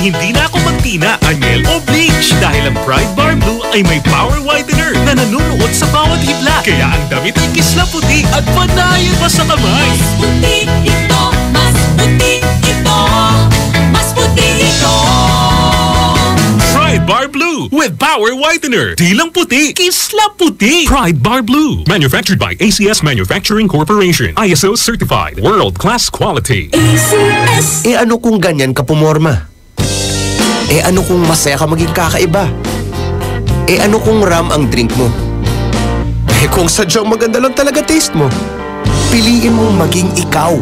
hindi na ako magtina, anyel o bleach. Dahil ang Pride Bar Blue ay may power whitener na nanunuot sa bawat hibla. Kaya ang damit ay kisla puti at panayin pa sa kamay. Mas puti ito, mas puti ito, mas puti ito. Pride Bar Blue with power whitener. Di lang puti, kisla puti. Pride Bar Blue. Manufactured by ACS Manufacturing Corporation. ISO certified. World-class quality. ACS. Ano kung ganyan ka pumorma? Ano kung masaya ka maging kakaiba? Ano kung ram ang drink mo? Kung sadyang maganda lang talaga taste mo, piliin mong maging ikaw.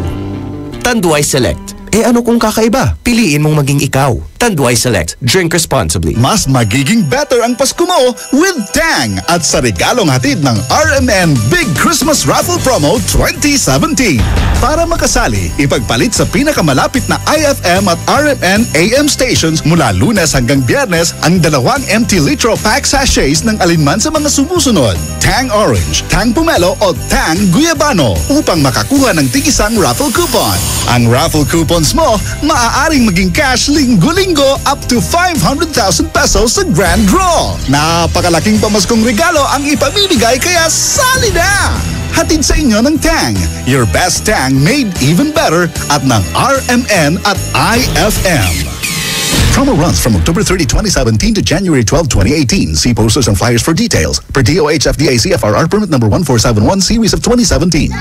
Tanduay Select. Ano kung kakaiba? Piliin mong maging ikaw. Tanduay Select. Drink responsibly. Mas magiging better ang Pasko mo with Tang at sa regalong hatid ng RMN Big Christmas Raffle Promo 2017. Para makasali, ipagpalit sa pinakamalapit na IFM at RMN AM stations mula Lunes hanggang Biyernes ang 2 empty litro pack sachets ng alinman sa mga sumusunod. Tang Orange, Tang Pomelo o Tang Guyabano upang makakuha ng tig-isang raffle coupon. Ang raffle coupons mo, maaaring maging cash linggo-linggo up to 500,000 pesos sa grand draw. Napakalaking pamaskong regalo ang ipamimigay kaya sali na! Hatid sa inyo ng Tang. Your best Tang made even better at ng RMN at IFM. Promo runs from October 30, 2017 to January 12, 2018. See posters and flyers for details. Per DOH FDA CFRR permit number 1471 series of 2017.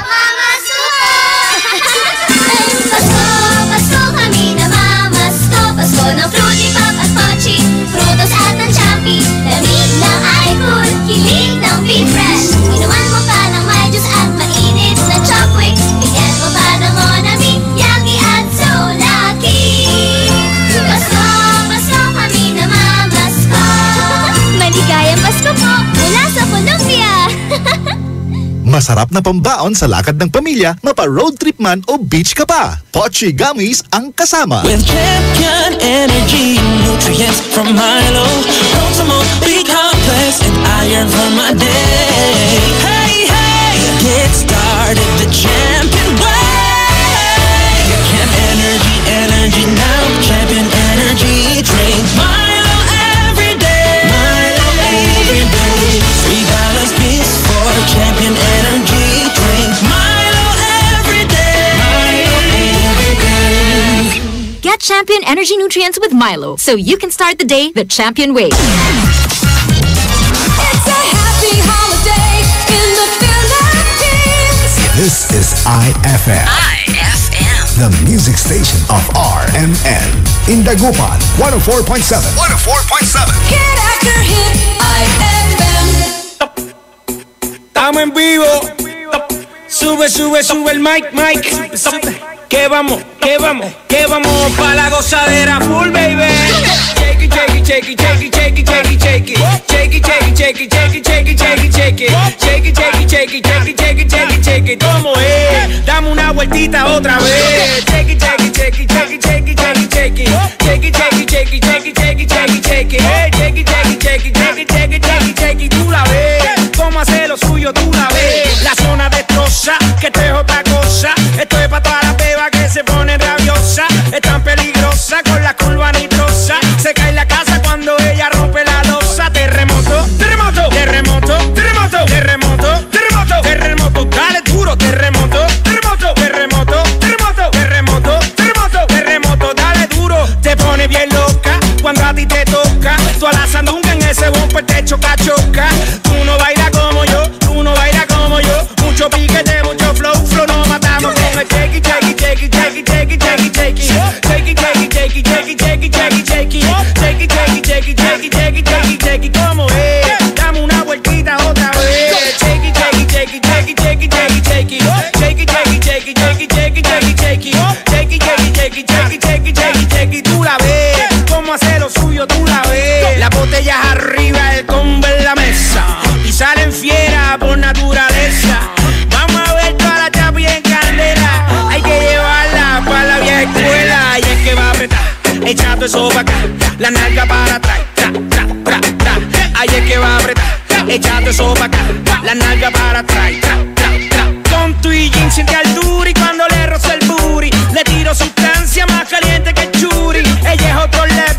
Pasko kami namamasko. Pasko ng Fruity Pop at Pochi, Frutos at ng Champi. Lamig ng iCool, kilig ng Be-Fresh. Inuman mo pa ng may juice at mainit na Chopwick. Bigyan mo pa ng Monami, Yagi at So Lucky. Pasko, Pasko kami namamasko. Maligayang Pasko po mula sa Columbia. Masarap na pambaon sa lakad ng pamilya, mapa-road trip man o beach ka pa. Pochi Gummies ang kasama. With Champion Energy nutrients from Milo, Proximo, B-complex, and iron for my day. Hey, hey, get started the Champion way. Champion Energy, energy now. Champion Energy, drink Milo every day. Milo every day. $3 piece for Champion Energy, drink Milo every day. Milo every day. Get Champion Energy nutrients with Milo, so you can start the day the Champion way. It's a happy holiday in the Philippines. This is IFM. IFM. The music station of RMN. In Dagupan, 104.7. 104.7. Hit after hit, IFM. Estamos en vivo. Sube, sube, sube el mic, mic. Que vamos, que vamos, que vamos pa' la gozadera full, baby. Shake it, shake it, shake it, shake it, shake it, shake it, shake it. Shake it, shake it, shake it, shake it, shake it, shake it, shake it. Shake it, shake it, shake it, shake it, shake it, shake it, shake it. ¿Cómo es? Dame una vueltita otra vez. Shake it, shake it, shake it, shake it, shake it, shake it, shake it. Shake it, shake it, shake it, shake it, shake it, shake it, shake it. Shake it, shake it, shake it, shake it, shake it, shake it, shake it. Tú la ves. Cómo hace lo suyo, tú la ves. La zona destroza, que esto es otra cosa. Esto es pa' todas las bebas que se ponen rabiosas. Es tan peligrosa con la curva nitrosa. Se cae la casa cuando ella rompe la losa. Terremoto, terremoto, terremoto, terremoto, terremoto, terremoto, terremoto. Dale duro, terremoto, terremoto, terremoto, terremoto, terremoto, terremoto, terremoto. Dale duro, te pone bien loca cuando a ti te toca. Tú a la sandunga en ese bumper te choca, choca. Tú no bailas como yo, tú no bailas como yo. Mucho piquete, mucho flow, flow, nos matamos con el shake it, shake it, shake it, shake it, shake it, shake it, shake it. Shake it, shake it, shake it, shake it, shake it, shake it, shake it. Shake it, shake it, shake it, shake it, shake it, shake it, shake it. ¿Cómo es? Dame una vueltita otra vez. Shake it, shake it, shake it, shake it, shake it, shake it, shake it. Shake it, shake it, shake it, shake it, shake it, shake it, shake it. Shake it, shake it, shake it, shake it, shake it, shake it, shake it. Tú la ves, cómo hace lo suyo, tú la ves. Las botellas arriba, el combo en la mesa. Y salen fieras por naturaleza. Vamos a ver toda la chapi en candela. Hay que llevarla para la vieja escuela. Y es que va a apretar, echando eso para acá. La nalga para atrás, tra, tra, tra, tra. Ahí es que va a apretar, echando eso para acá. La nalga para atrás, tra, tra, tra. Con tu y jean siente altura y cuando le roza el booty le tiro sustancia más caliente que el churi. Ella es otro level.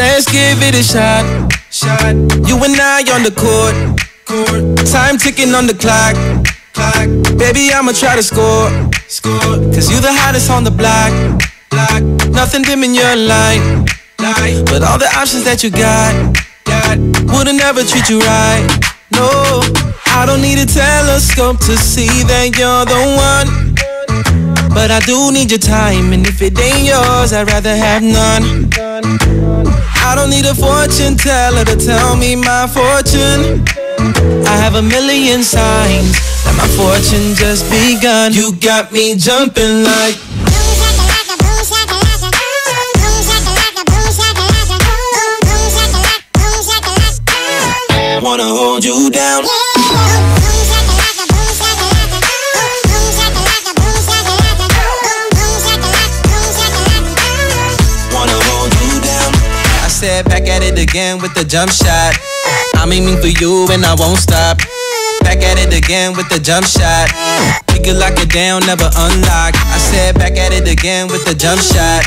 Let's give it a shot. You and I on the court. Time ticking on the clock. Baby, I'ma try to score. Cause you the hottest on the block. Nothing dim in your light. But all the options that you got wouldn't ever treat you right. No, I don't need a telescope to see that you're the one. But I do need your time, and if it ain't yours, I'd rather have none. I don't need a fortune teller to tell me my fortune. I have a million signs that my fortune just begun. You got me jumping like wanna hold you down. Wanna hold you down. I said back at it again with the jump shot. I'm aiming for you and I won't stop. Back at it again with the jump shot. We could lock it down, never unlock. I said back at it again with the jump shot.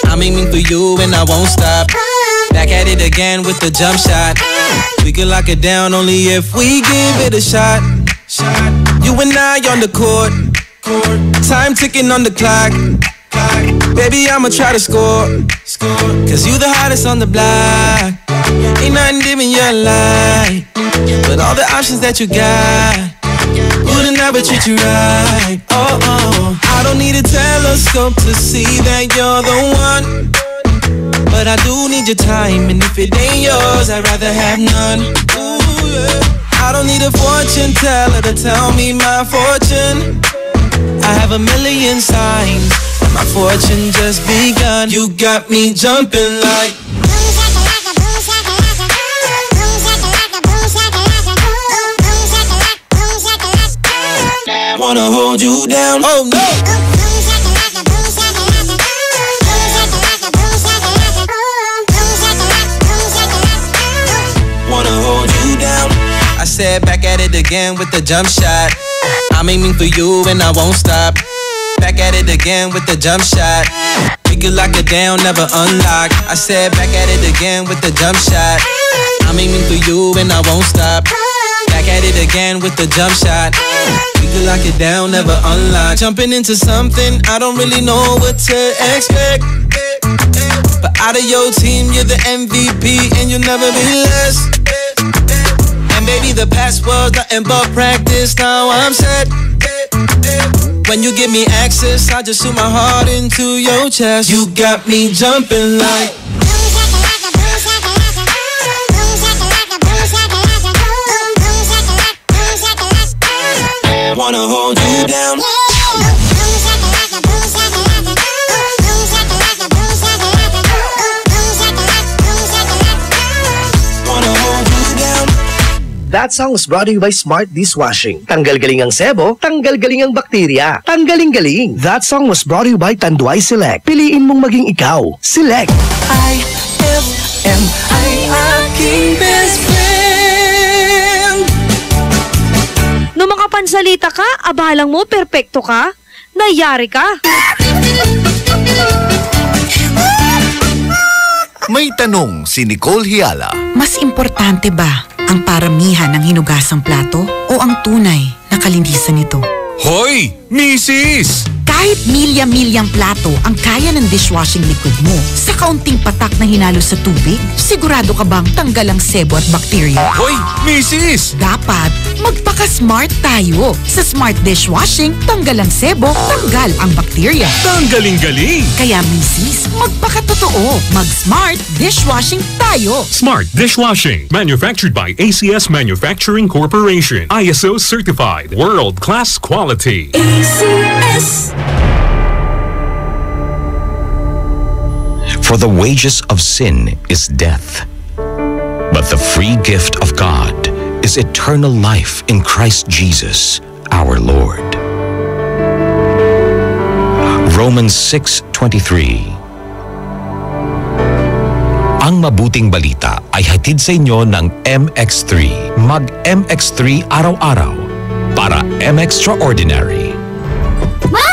I'm aiming for you and I won't stop. Back at it again with the jump shot. We can lock it down only if we give it a shot. You and I on the court. Time ticking on the clock. Baby, I'ma try to score. Cause you the hottest on the block. Ain't nothing dim in your light. But all the options that you got wouldn't ever treat you right. Oh, I don't need a telescope to see that you're the one. But I do need your time, and if it ain't yours, I'd rather have none. Ooh, yeah. I don't need a fortune teller to tell me my fortune. I have a million signs that my fortune just begun. You got me jumping like wanna hold you down. Oh no. I said back at it again with the jump shot. I'm aiming for you and I won't stop. Back at it again with the jump shot. We could lock it down, never unlock. I said back at it again with the jump shot. I'm aiming for you and I won't stop. Back at it again with the jump shot. We could lock it down, never unlock. Jumping into something, I don't really know what to expect. But out of your team, you're the MVP and you'll never be less. And baby, the past was nothing but practice. Now I'm set. When you give me access, I just shoot my heart into your chest. You got me jumping like wanna hold you down. That song was brought to you by Smart Dishwashing. Tanggal-galing ang sebo, tanggal-galing ang bakterya. Tanggaling-galing. That song was brought to you by Tanduay Select. Piliin mong maging ikaw. Select. IFM ay aking best friend. Nung makapansalita ka, abalang mo, perpekto ka, nayari ka. May tanong si Nicole Hiala. Mas importante ba ang paramihan ng hinugasang plato o ang tunay na kalinisan nito? Hoy, Mrs! Kahit milya-milyang plato ang kaya ng dishwashing liquid mo, sa kaunting patak na hinalo sa tubig, sigurado ka bang tanggal ang sebo at bakterya? Hoy, Mrs! Dapat magpaka-smart tayo. Sa Smart Dishwashing, tanggal ang sebo, tanggal ang bakterya. Tanggaling-galing! Kaya Mrs., magpaka-totoo. Mag-Smart Dishwashing tayo. Smart Dishwashing, manufactured by ACS Manufacturing Corporation. ISO certified, world-class quality. ACS. For the wages of sin is death, but the free gift of God is eternal life in Christ Jesus, our Lord. Romans 6:23. Ang mabuting balita ay hatid sa inyo ng MX3. Mag-MX3 araw-araw para MXtraordinary. Ma!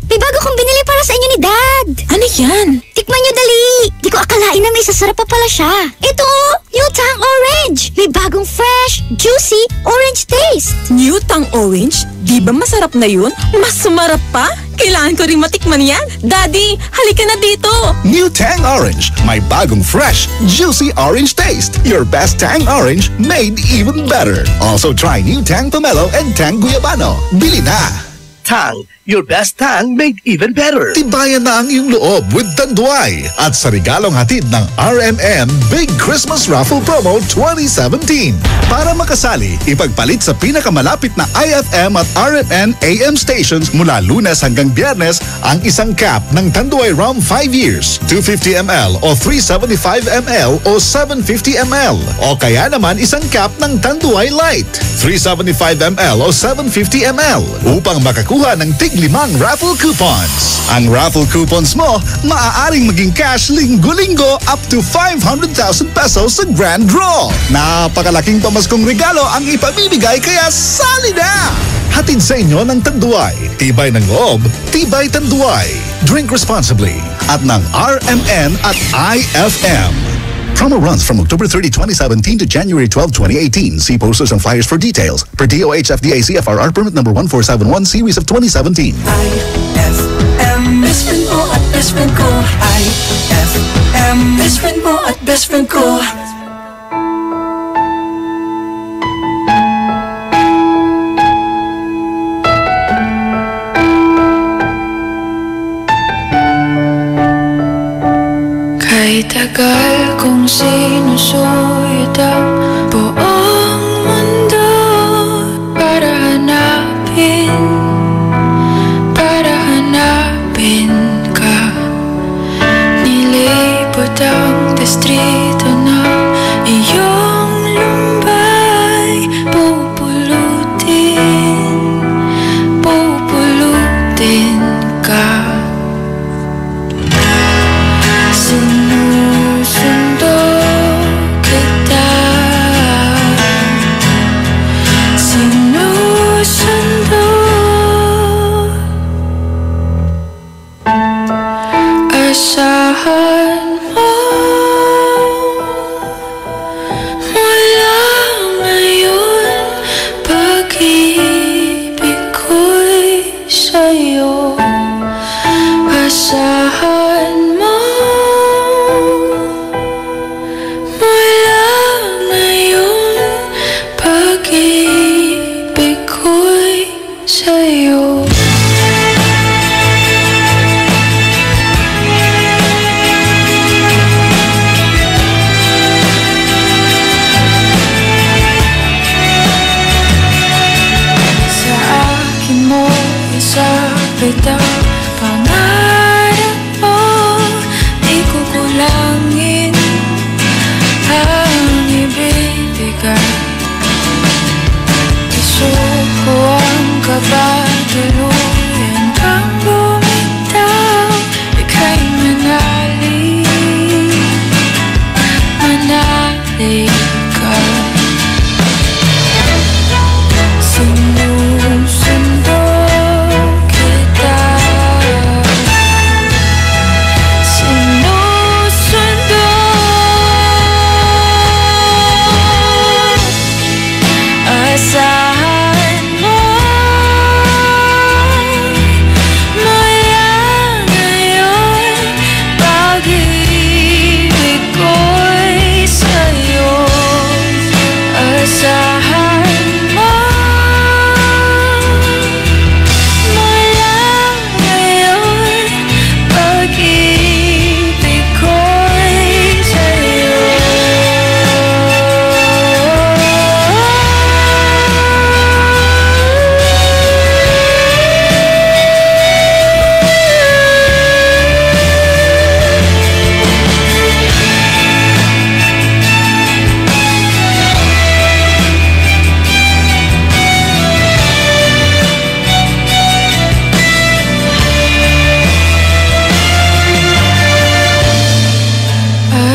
May bago kong binili para para sa inyo ni Dad. Ano yan? Tikman nyo dali. Di ko akalain na may sasarap pa pala siya. Ito, New Tang Orange. May bagong fresh, juicy, orange taste. New Tang Orange? Di ba masarap na yun? Mas sumarap pa? Kailangan ko rin matikman yan. Daddy, halika na dito. New Tang Orange. May bagong fresh, juicy orange taste. Your best Tang Orange made even better. Also try New Tang Pomelo and Tang Guyabano. Bili na! Tang, your best tang made even better. Tibayan na ang iyong loob with Tanduay at sa regalong hatid ng RMN Big Christmas Raffle Promo 2017. Para makasali, ipagpalit sa pinakamalapit na IFM at RMN AM stations mula Lunes hanggang Biyernes ang isang cap ng Tanduay Rum 5 years, 250 ml o 375 ml o 750 ml. O kaya naman isang cap ng Tanduay Light, 375 ml o 750 ml upang makakuha ng tig-5 raffle coupons. Ang raffle coupons mo, maaaring maging cash linggo-linggo up to 500,000 pesos sa grand draw. Napakalaking pamaskong regalo ang ipamimigay kaya sali na! Hatid sa inyo ng Tanduay. Tibay ng loob, tibay Tanduay. Drink responsibly. At ng RMN at IFM. Promo runs from October 30, 2017 to January 12, 2018. See posters and flyers for details. Per DOH FDA CFRR permit number 1471 series of 2017. IFM, best friend mo at best friend ko. IFM, best friend mo at best friend ko. Kay tagal kong sinusuyod ang buong mundo para hanapin ka. Nilipot ang distrito ng iyong lumbay. Pupulutin ka. Asahan mo mula ngayon, pag-ibig ko'y sa'yo. Asahan mo mula ngayon, pag-ibig ko'y sa'yo. Bitaw pangarap mo, di ko kulangin ang ibibigay. Isuko ang kabatuluyan kang bumitaw. Ika'y manali ka. Sinusundo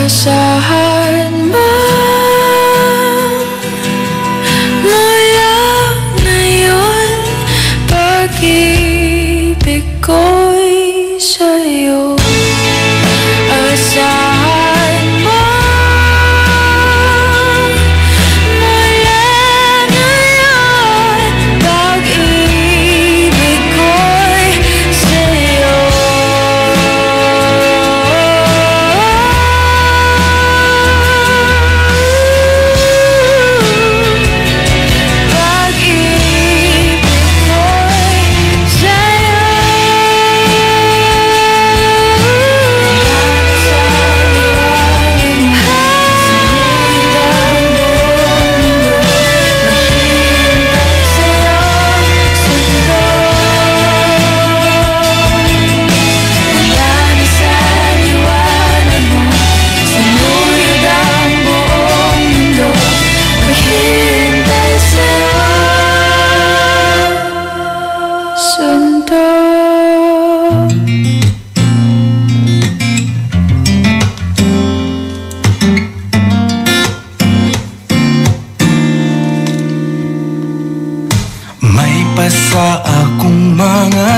asahan mo mula ngayon, pag-ibig ko'y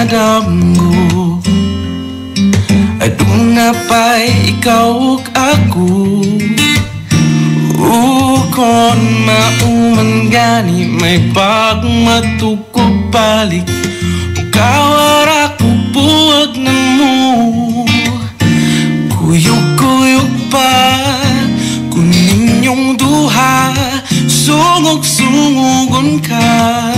madamgo. Aduna pa'y ikaw ug ako. Ukon mauman gani may pagmatukog balik. Ukawara ko buwag na mo. Kuyog-kuyog pa kunin yung duha. Sungog-sungogon ka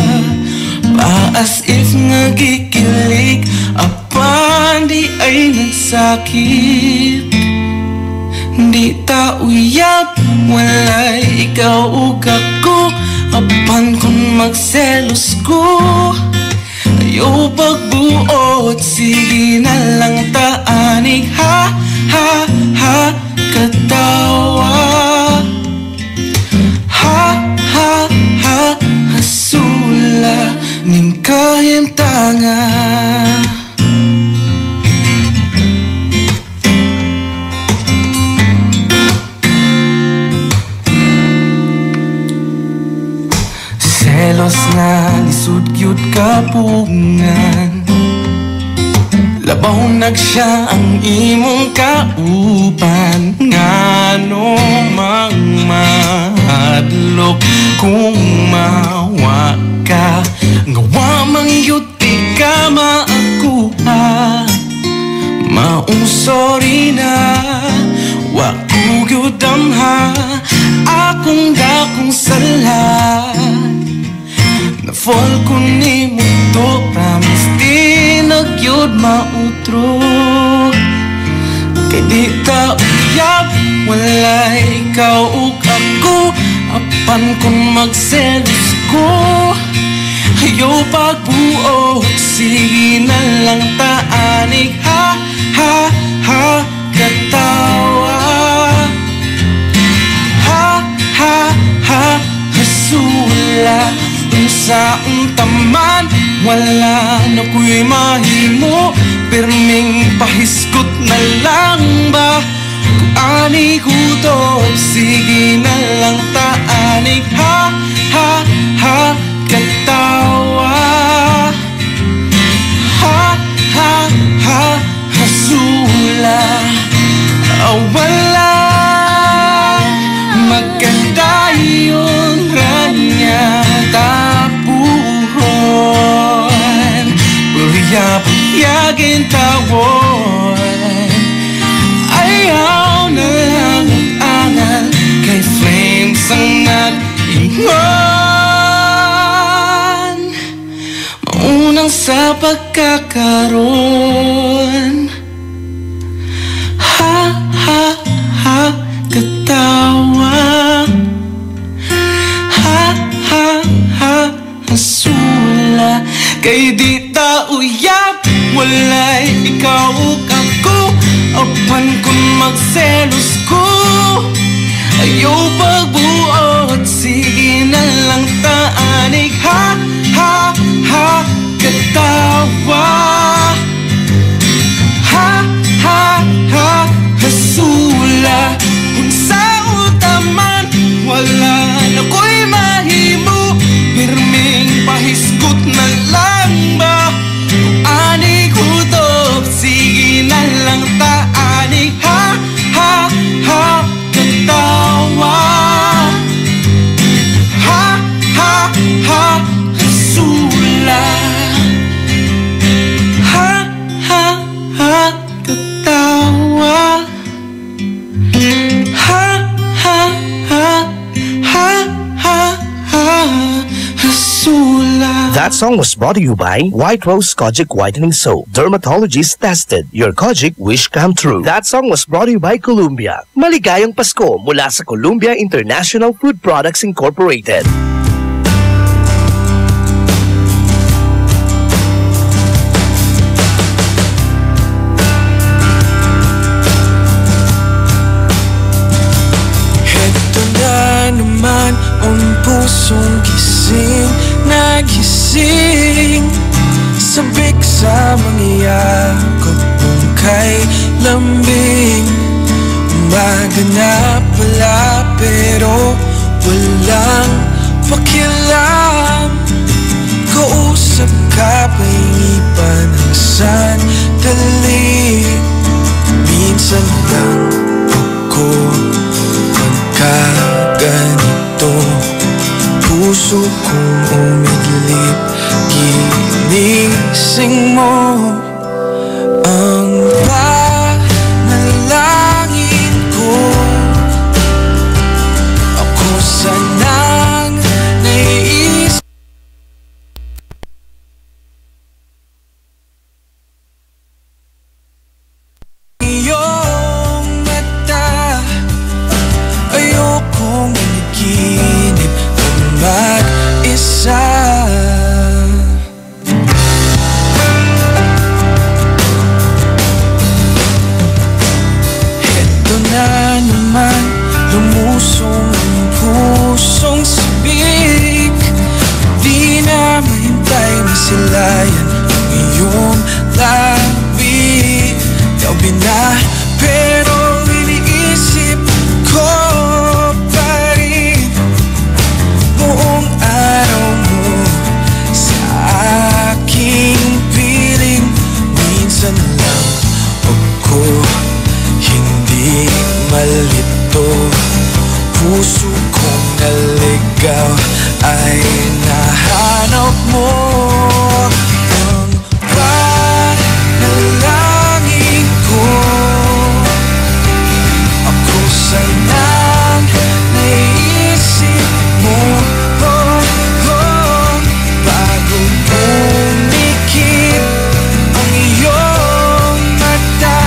pa as if nagikilig. Apan di ay nagsakit. Di ta uyab walay ikaw ug ako. Apan kung magselos ko ayaw pagbuot. Sige na lang taanig ha ha ha katawa. Ha ha ha hasula ning kahimtanga. Selos na lisod gyud kapungan. Labaw nagsiya ang imong kauban. Ngano mang mahadlok kung mawa ka. Ngawa mang yuti ka maakuha. Maong sorry na wa ko gyud damha. Akong dakong sala na-fall ko ni mo to. Promise di nagyod mautro. Kay di ta uyab walay ikaw ug ako. Apan kung magselos ko ayaw pagbuot. Sige na lang taanig ha ha ha katawa. Ha ha ha hasula sa taman. Wala na ko'y mahimo. Pirming pahiskot na lang ba kung ani kutob. Sige na lang taanig ha ha ha katawa. Ha ha ha hasula. Wala maganda yun ranya tapuhon. Puyap-yagin tawon. Ayaw na lang angal kay flames ang nag-ingon. Maunang sa pagkakaroon. Ha ha ha katawa. Ha ha ha hasula. Kay di ta uyab walay ikaw ug ako. Apan kung magselos ko ayaw pagbuot. Sige na lang taanig ha ha ha katawa. Ha ha ha hasula. Kung sa utaman wala na ko'y mahimo. Pirming pahiskot na lang ba kung ani kutob. Sige na lang taanig ha ha ha katawa. Ha ha ha hasula. Ha ha ha katawa. Ha ha ha ha ha ha hasula. That song was brought to you by White Rose Kojic Whitening Soap. Dermatologist tested. Your Kojic wish come true. That song was brought to you by Columbia. Maligayang Pasko mula sa Columbia International Food Products Incorporated. Heto na naman ang pusong gising. Nagising sabik sa mangyayakap mong kay lambing. Maganap pala pero walang pakialam. Kausap Nag-uusap ka painipan ng sandali. Minsan lang ako nagkaganito. Puso kong umidlip, ginising mo ang panalangin ko. Ako sanang naiisip iyong mata. Ayokong managinip ng mag-isa. Heto na naman, lumusong ang pusong sabik. Di na mahintay, masilayan ang iyong labi. Gabi na, pero iniisip ko pa rin buong araw mo sa aking piling. Minsan lang ako hindi malito. Puso kong naligaw ay nahanap mo. Ang panalangin ko, ako sanang naiisip mo. Bago pumikit ang iyong mata,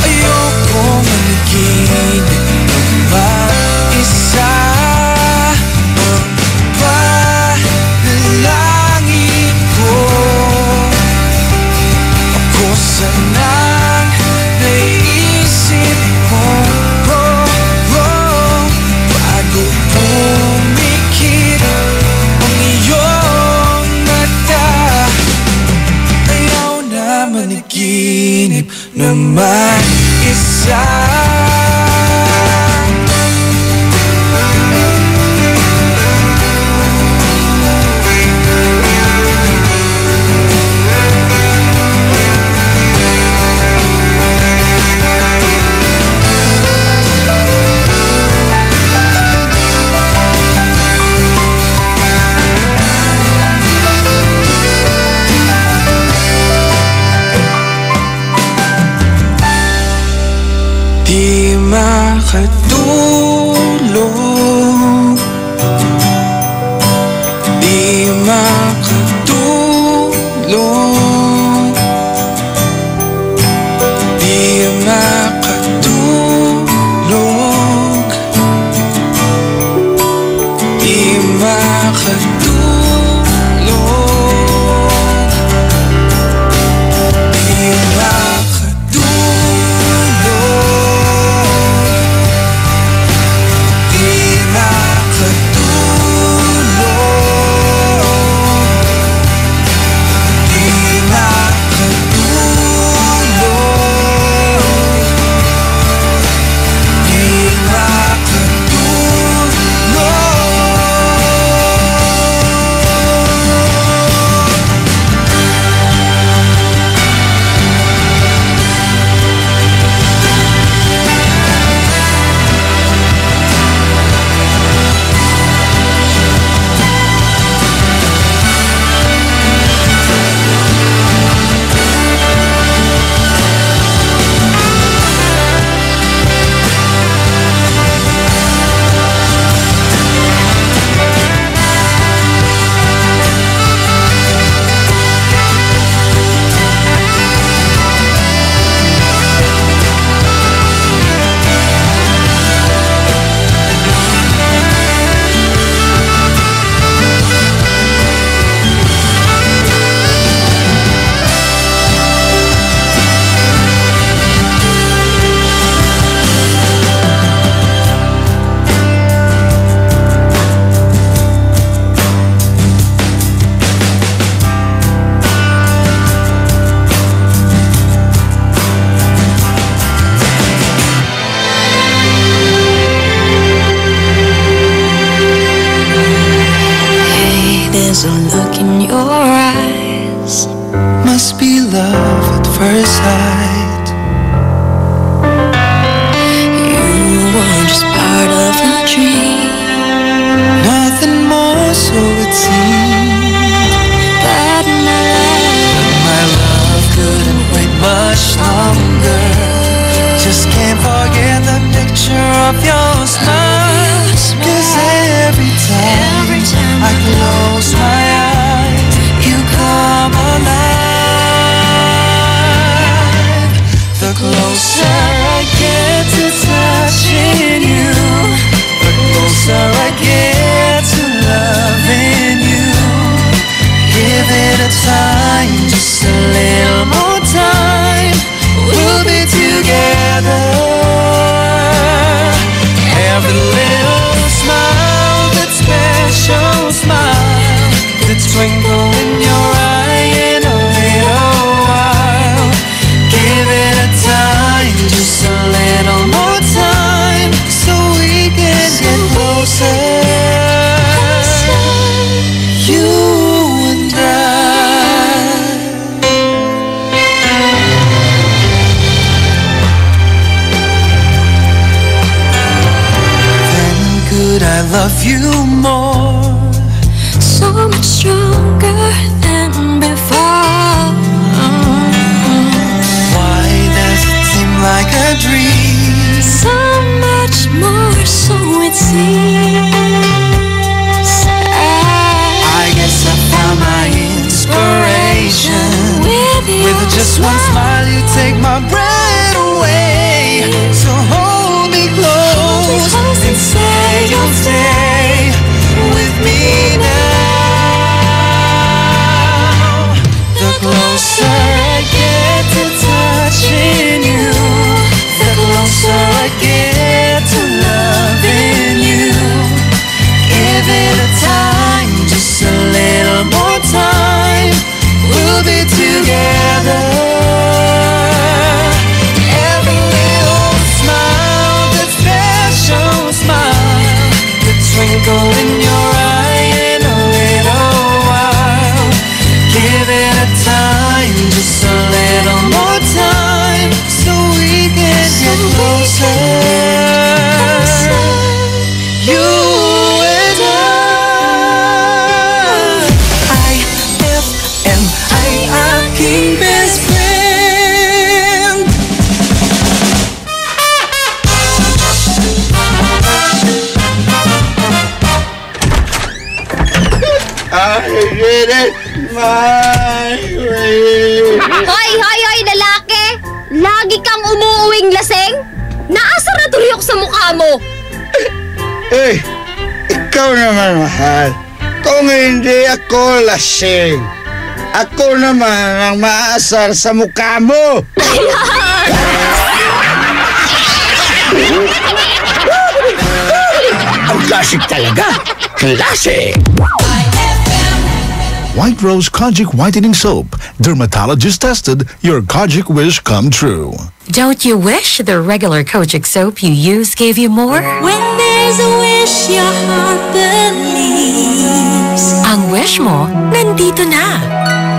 ayokong managinip ng mag-isa. Ang panalangin ko, ako sanang naiisip mo. Bago pumikit ang iyong mata, ayaw na managinip na mag-isa. Di makatulog, di makatulog, di makatulog, di makatulog, di smile. 'Cause every time I close my eyes, you come alive. The closer I get to touching you, the closer I get to loving you. Give it a time, just a little more time. We'll be together. Every little smile, that special smile, the twinkle in your eye in a little while. Give it a time, just a little more time, so we can get closer. You and I. Then could I love you more? So much stronger than before. Why does it seem like a dream? So much more, so it seems. I guess I found my inspiration. With just one smile you take my breath away. So hold me close and say you'll stay with me now. The closer I get to touching you, the closer I get to loving you. Give it a time, just a little more time. We'll be together. Every little smile, that special smile, the twinkle in your eye in a little while. Give it a time, just a little more time, so we can get closer. You and I aking best friend. I did it my way. Hoy, lalaki! Lagi kang umuuwing laseng? Naasar na tuloy ako sa mukha mo! Eh, ikaw naman, mahal. Kung hindi ako lasing, ako naman ang maasar sa mukha mo. Ang classic talaga. Classic! White Rose Kojic Whitening Soap. Dermatologist tested, your Kojic wish come true. Don't you wish the regular Kojic soap you use gave you more? When there's a wish your heart believes. Ang wish mo, nandito na.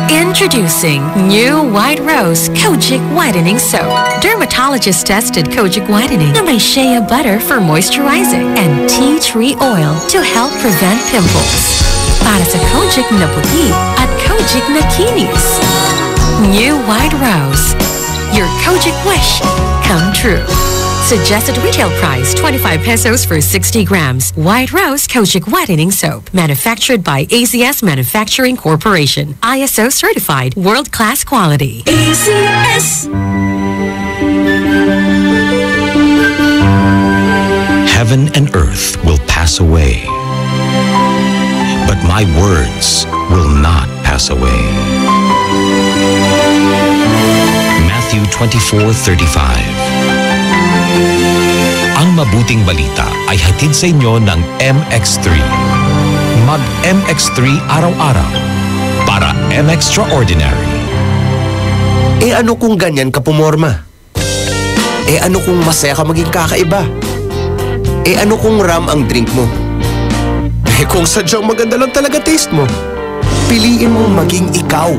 Introducing new White Rose Kojic Whitening Soap. Dermatologist tested Kojic Whitening na may shea butter for moisturizing and tea tree oil to help prevent pimples. Para sa Kojic na puti at Kojic na kinis. New White Rose. Your Kojic wish come true. Suggested retail price 25 pesos for 60 grams. White Rose Kojic Whitening Soap. Manufactured by AZS Manufacturing Corporation. ISO certified world-class quality. AZS. Heaven and earth will pass away, but my words will not pass away. Matthew 24:35. Ang mabuting balita ay hatid sa inyo ng MX3. Mag MX3 araw-araw para M-Extraordinary. Eh ano kung ganyan ka pumorma? Eh ano kung masaya ka maging kakaiba? Eh ano kung ram ang drink mo? Eh kung sadyang maganda lang talaga taste mo, piliin mong maging ikaw.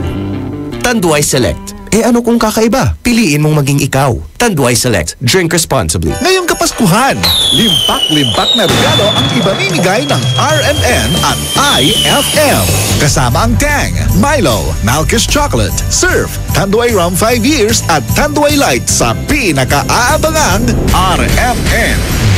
Tanduay Select. Eh ano kung kakaiba? Piliin mong maging ikaw. Tanduay Select. Drink responsibly. Ngayong Kapaskuhan, limpak-limpak na regalo ang ibamimigay ng RMN at IFM. Kasama ang Tang, Milo, Malkish Chocolate, Surf, Tanduay Rum 5 Years at Tanduay Light sa pinaka-aabangang RMN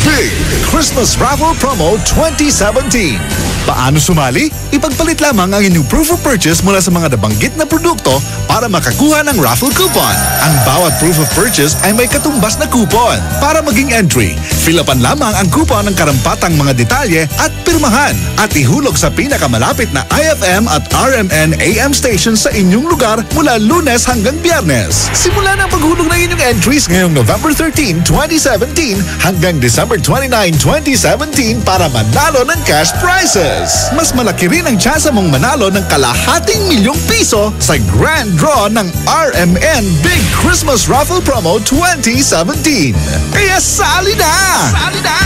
Big Christmas Raffle Promo 2017. Paano sumali? Ipagpalit lamang ang inyong proof of purchase mula sa mga nabanggit na produkto para makakuha ng raffle coupon. Ang bawat proof of purchase ay may katumbas na coupon. Para maging entry, fill-upan lamang ang coupon ng karampatang mga detalye at pirmahan at ihulog sa pinakamalapit na IFM at RMN AM station sa inyong lugar mula Lunes hanggang Biyernes. Simula na ang paghulog ng inyong entries ngayong November 13, 2017 hanggang December 29, 2017 para manalo ng cash prizes. Mas malaki rin ang tsansa mong manalo ng kalahating milyong piso sa grand draw ng RMN Big Christmas Raffle Promo 2017. Kaya sali na! Sali na!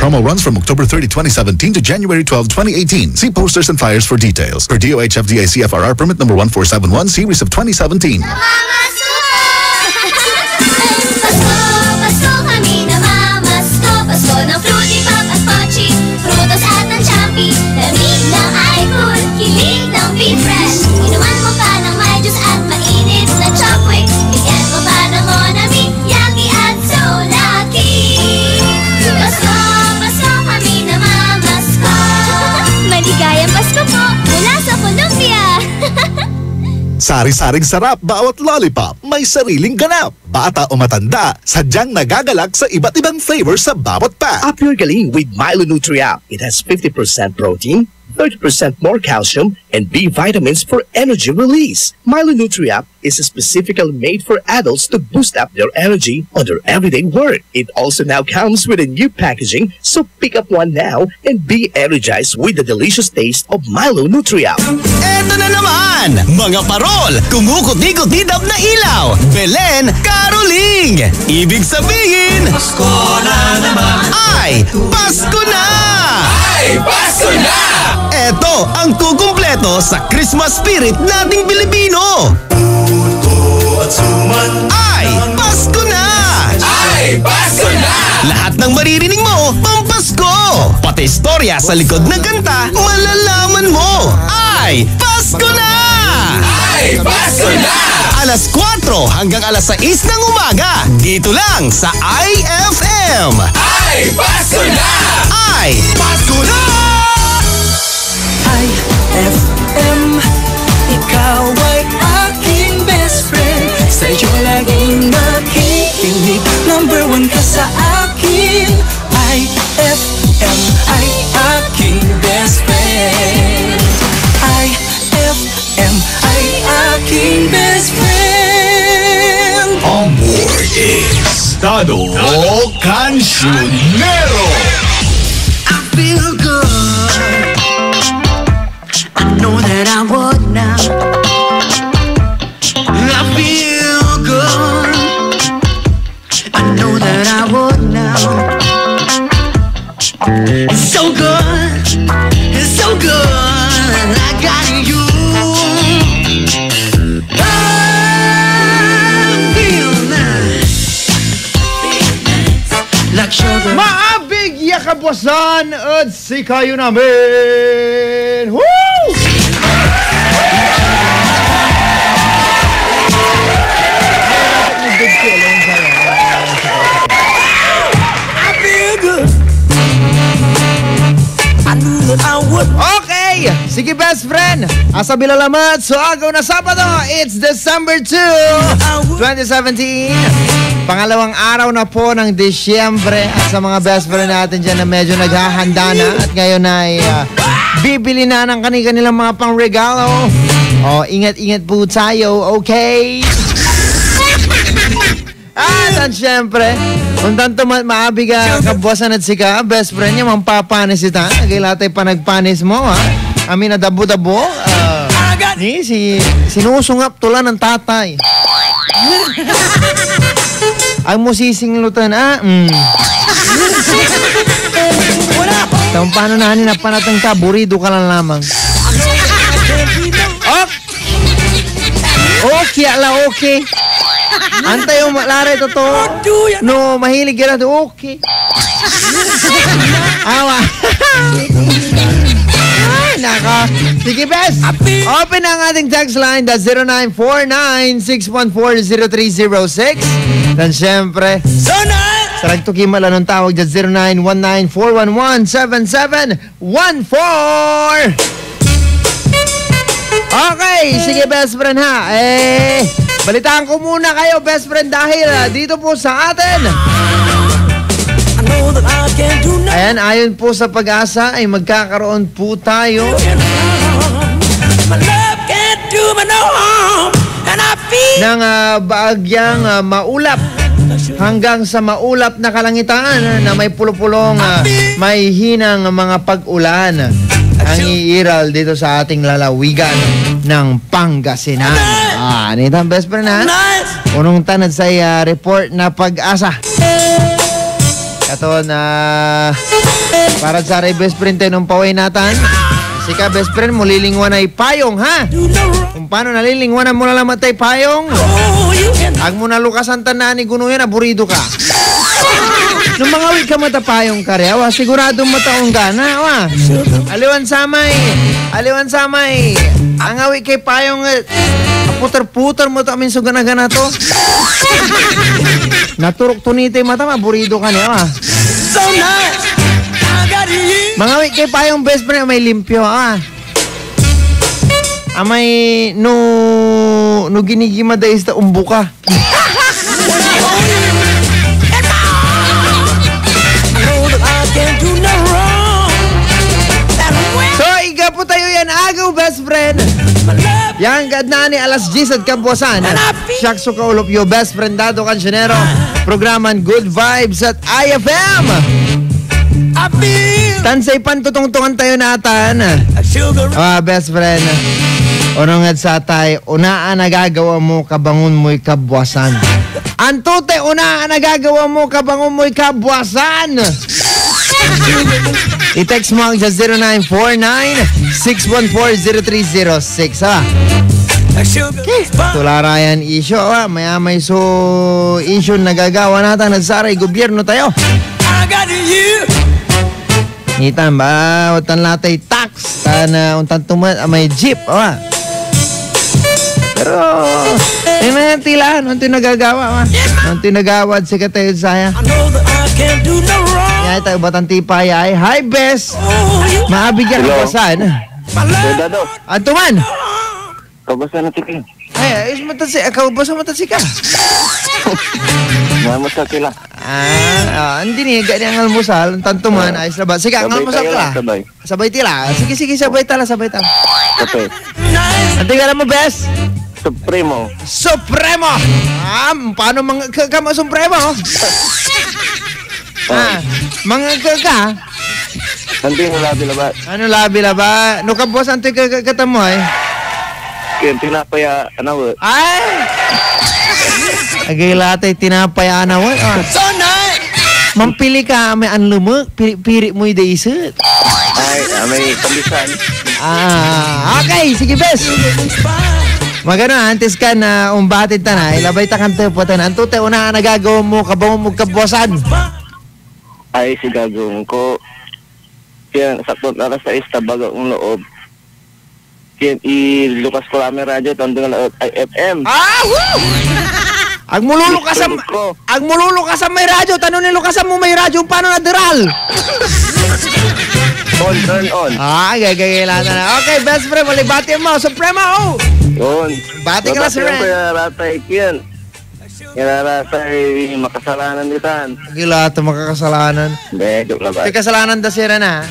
Promo runs from October 30, 2017 to January 12, 2018. See posters and flyers for details. Per DOH FDA CFRR permit number 1471 series of 2017. Pasko kami namamasko. Pasko ng Fruity Pop at Pochi, Frutos at ng Champi. Lamig ng iCool, kilig ng Be Fresh. Inuman mo pa ng may juice at mainit na Chopwick. Bigyan mo pa ng Monami, Yummy at so lucky. Pasko kami namamasko. Maligayang Pasko po mula sa Colombia. Sari-saring sarap bawat lollipop, may sariling ganap. Bata o matanda, sadyang nagagalak sa iba't ibang flavor sa bawat pack. Up your galing with Milo Nutri-Up. It has 50% protein, 30% more calcium, and B vitamins for energy release. Milo Nutri-Up is specifically made for adults to boost up their energy on their everyday work. It also now comes with a new packaging, so pick up one now and be energized with the delicious taste of Milo Nutri-Up. Eto na naman! Mga parol! Kumukuti-kutidap na ilaw! Belen Caroling! Ibig sabihin, Pasko na naman! Ay, Pasko na! Ay, Pasko na! Eto ang kukumpleto sa Christmas spirit nating Pilipino! Ay, Pasko na! Ay, Pasko na! Lahat ng maririnig mo, pampasko! Pati istorya sa likod ng kanta, malalaman mo! Ay, Pasko na! Ay, Pasko na! Alas 4 hanggang alas 6 ng umaga, dito lang sa IFM! Ay, Pasko na! Ay, Pasko na! IFM, ikaw ay aking best friend. Sa'yo laging nakikinig, number 1 ka sa akin. IFM ay aking best friend. IFM ay aking best friend. On board is Dado Cancionero. I feel good. I know that I would now. I feel good. I know that I would now. It's so good. It's so good. I got you. I feel nice. Like sugar. Maabig yakabuasan at si kayo namin! Woo! I feel good. I knew that I would. Okay! Sige best friend! Asa bilalamat so agaw na Sabado, it's December 2, 2017. Pangalawang araw na po ng Disyembre at sa mga best friend natin dyan na medyo naghahanda na at ngayon ay bibili na ng kanilang mga pangregalo. Ingat-ingat po tayo, okay? At syempre, kung tanto maabiga kabuasan at sika, best friend niya, mampapanis ita. Nagailatay pa nagpanis mo, ha? Amin na dabo-dabo. Sinusungap tula ng tatay. Ang musising lutan, paano na hanin na panatang kaburido ka lang lamang. Okay, ala okay. Antay yung malare totoo. No, mahilig ka na to. Okay. Awa. Ay, naka. Sige, best. Open ang ating text line. That's 0949-614-0306. Dan syempre, So nice. Sa nagtukimal, anong tawag dyan? 0919-411-7714. Okay, sige best friend ha. Balitaan ko muna kayo best friend dahil dito po sa atin. Ayan, ayon po sa Pag-asa ay magkakaroon po tayo ng bahagyang maulap hanggang sa maulap na kalangitan na may pulupulong may hinang mga pag-ulan ang iiral dito sa ating lalawigan ng Pangasinan. Anita ang best friend ha? Unong tanad sa report na Pag-asa. Ito na para sa best friend tayo nung paway natin. Sika best friend mo lilingwan ay payong ha? Kung paano nalilingwanan mo na lang matay payong, ag mo na lukasan tanaan ni Gunuyan, aburido ka. Nung mga wik ka matapayong ka rin, sigurado mataong ka na. Aliwan samay. Ang awik kay payong, puter-puter mo tamin so gana-gana to. Naturok tunite mata, aburido ka niya. Mga wik kay payong best friend, may limpyo. Amay no ginigima da ista umbuka. So iga po tayo yan agaw best friend. Yang gadna ni alas 10 at kabuasan. Siyak so kaulop yo best friend Dado Cancionero. Programan Good Vibes at IFM. Tansay pantutungtungan tayo natan. Best friend. Unong sa tay, unaan nagagawa mo kabangon mo'y kabwasan. Antute, unaan nagagawa mo kabangon mo'y kabwasan. I-text mo ang 0949-614-0306 Tularayan issue may so issue nagagawa natin nagsaray gobyerno tayo. Nitan ba utan latay tax tan untan tumat may jeep pero ina tila non tinagagawa tinagawad si katayod saya. Yay tayo batang tipay ay hi best. Maabigyan ko saan. Dado. Antuman. Kabasan na tikin. Ay, ismata si akaw basa mata si ka. Ngamot sa kila. Hindi ni ganyan ang almusal, tantuman ayos na ba? Sige, ang almusal ka. Sabay tila. Sige, sabay tala. Okay. Ante ka mo best. Supremo. Paano mga kama Supremo? Mga ka? Hindi mo labi-laba. Ano labi-laba? No kabos ante katamo ay. Kaya tinapaya anaw. Ay! Agay latay tinapaya anaw. So nice! Mampili ka, may anlumag. Piri mo'y daisot. Ay, may pambisan. Okay, sige best. Magano antes ka na umbatid ta na ilabay ta kante po tan anto te una nagagawa mo kabang mo kabwasan. Ay si gagawin ko. Kaya sakto na sa istabaga ng loob. Kaya ilukas ko lang radyo tandang IFM. Agmululo ka sa may radyo tanong ni lukasan mo may radyo paano na diral. Turn on. Gagawin na. Okay, best friend, malibati mo. Supremo, Yun. Bati ka na, sir. Kaya ratay kiyan. Kaya ratay makasalanan nitan. Gila ito makakasalanan. Hindi, joke lang ba? Kaya kasalanan da sira na.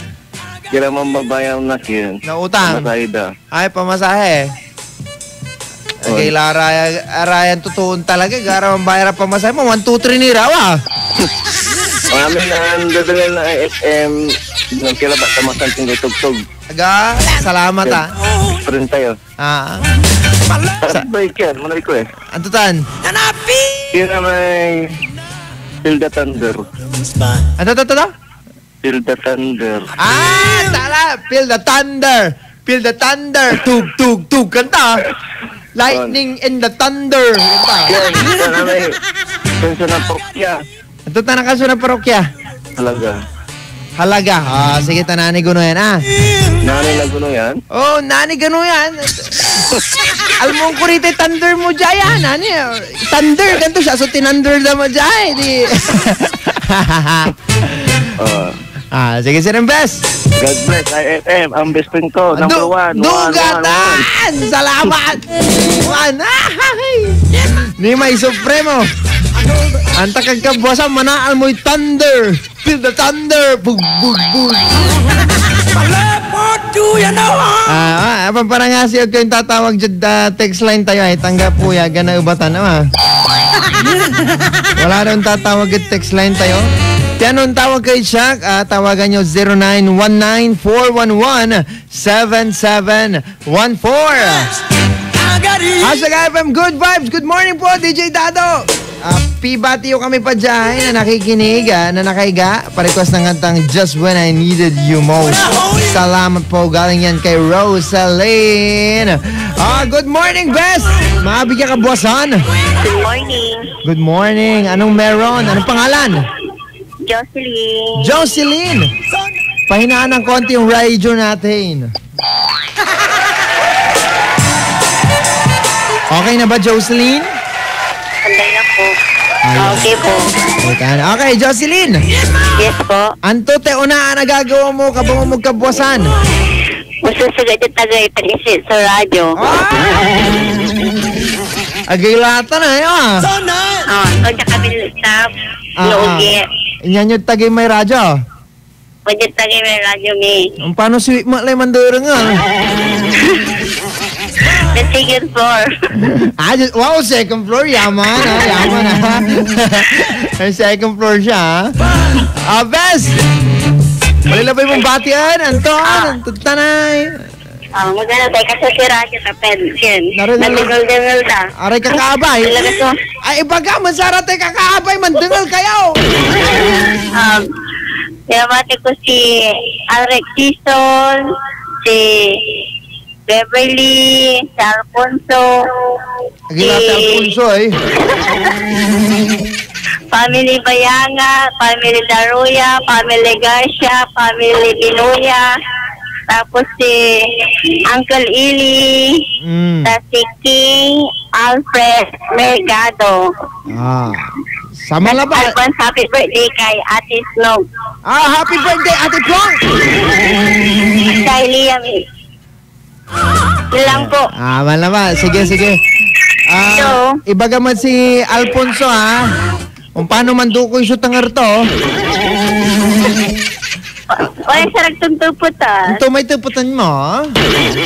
Kira mambabayan na kiyan. Na utang? Pamasahe da. Ay, pamasahe. Okay, arayan tutuon talaga. Gara mambayar ang pamasahe mo. 1, 2, 3 nira, Mamin ang dadagal na IFM. Nang kila ba tamasan kong tugtog. Aga, salamat Friend tayo. Baik yan, manay ko eh. Antutan? Kira may Feel the Thunder. Ano? Feel the Thunder. Tala! Feel the Thunder! Feel the Thunder! Tug! Kanta! Lightning in the Thunder! Kanta! Yan, may kanso ng parokya. Antutan ang kanso ng parokya? Halaga. Sige, tanani guno yan, Nani na guno yan? Nani guno yan. Alam mo kung rito thunder mo dyan, nani. Thunder, ganito siya. So, tinunder na mo dyan. Sige, sinong best? God bless, IFM, ang best friend ko. Number one. Dugatan! Salamat! Ni may supremo. Ang takagkabwasan, manaal mo'y thunder. Feel the thunder. Bug, bug, bug. What do you know? Abang parang nga siya kayong tatawag dyan text line tayo ay tanggap po ya gana ubatan naman. Wala rin tatawag at text line tayo. Kaya nung tawag kay Shaq, tawagan nyo 0919-411-7714. Hashtag IFM Good Vibes. Good morning po, DJ Dado. Pibatiyo kami pa dyan na nakikinig, na nakahiga. Pa-request ng kantang Just When I Needed You Most. Salamat po. Galing yan kay Rosaline. Good morning, Best. Maabigyan ka, bossan. Good morning. Good morning. Anong meron? Anong pangalan? Jocelyn. Jocelyn. Pahinaan ng konti yung radio natin. Okay na ba, Jocelyn? Anday na po. Okay po. Okay, Jocelyn. Yes po. Anto te una nagagawa mo kabang mo magkabuwasan? Masusugad yung tagay panisit sa radyo. Agilata na yun. So na kami sa loogi. Inyan yung tagay may radyo? Pwede tagay may radyo mi. Paano si Maklay Mandura nga? The second floor. Wow, second floor. Yaman, yaman ha. Second floor siya, ha. Bes! Malilabay mong batian, Anton, Tanay. Maganda tayo kasi si Radyo sa pension. Nandungal-dungal na. Aray kakaabay. Ay, ibaga, masara tayo kakaabay, mandungal kayo. Pinamati ko si Alrec Tison, si Beverly, si Alfonso, Agilate Alfonso, Family Bayanga, Family Daruya, Family Garcia, Family Binuya, tapos si Uncle Ili, si King Alfred Mercado. Sama na ba? Advance happy birthday kay Ate Snog. Happy birthday, Ate Snog! Kay Liam. Ilang po. Wala ba? Sige. Ibaga man si Alfonso, ha? Kung paano mandukoy siya tangar to. Wala siya nagtuntupot, ha? Ito may tuputan mo?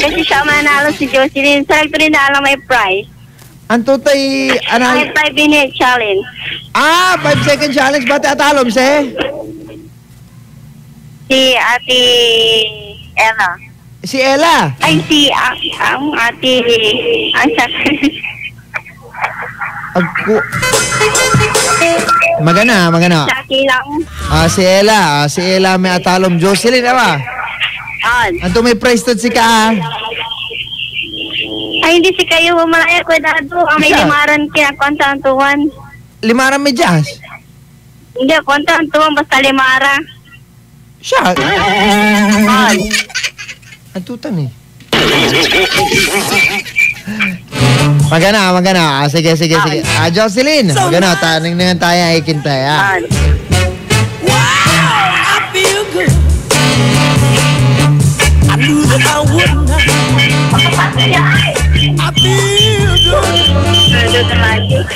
Kasi siya manalo si Jocelyn. Sa rin na alam may prize. Anto tay... May 5-minute challenge. 5-second challenge. Ba't atalom, se? Si Ate Ella. Si Ella? Ay, si ang Ate... Ang Magana. Saki lang. Si Ella may atalom. Jocelyn, ba? Anto may prize to si ka, Ay, hindi si kayo malaya ko dado. Ang may limaran kaya konta ang tuwan. Limaran may jazz? Hindi, konta ang tuwan basta limara. Siya? Ang tutan eh. Magana. Sige. Jocelyn, magana. Tanong na nga tayo, ikin tayo. Wow, I feel good. I knew that I would not. I feel good.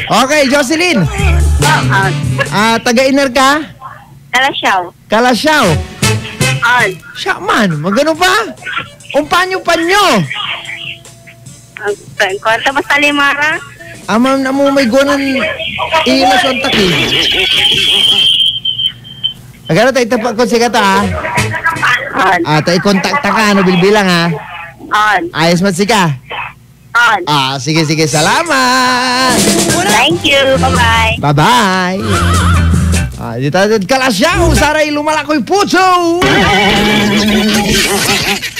Okay, Jocelyn. Taga-iner ka? Kalasyaw. Siya man, magano pa? Umpanyo. Konta basta limara. Ma'am na mo may gonan ilas ang taki. Agara tayo tapak ko siya ta, ha? Tayo kontakta ka, bilbilang, ha? Ayos mat sika? Sige, salamat! Thank you, bye-bye! Bye-bye! Dito kalasyaw, saray lumalakoy puto!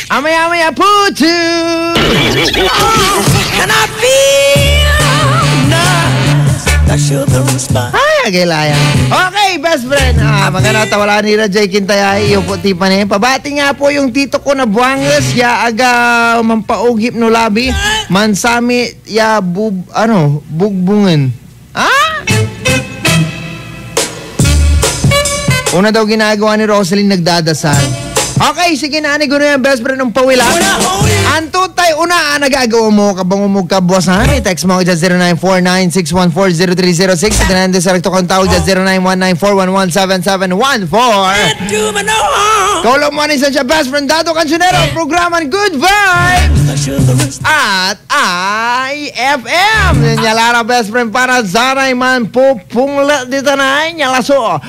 Amaya puto! And I feel nice. That sugar and spice. Ay, agilaya. Okay, best friend. Magana tawala ni Rajay Kintayay. Iyo po tipa niya. Pabati nga po yung tito ko na buwangas. Ya aga mampaugip no labi. Mansami ya bugbungan. Una daw ginagawa ni Rosaline, nagdadasal. Okay, sige na, ani guno yung best friend ng pawilan. Anto tayo, una, nagagawa mo kabang umugkabwasan. I-text mo dyan 0949-614-0306. Tinananda sa rekto kong tawag dyan 0919-411-7714. Kaulang mo sa siya best friend Dato Cancionero, programan Good Vibes at IFM. Nyalara best friend para Zaray man pupungla dito na nyalaso.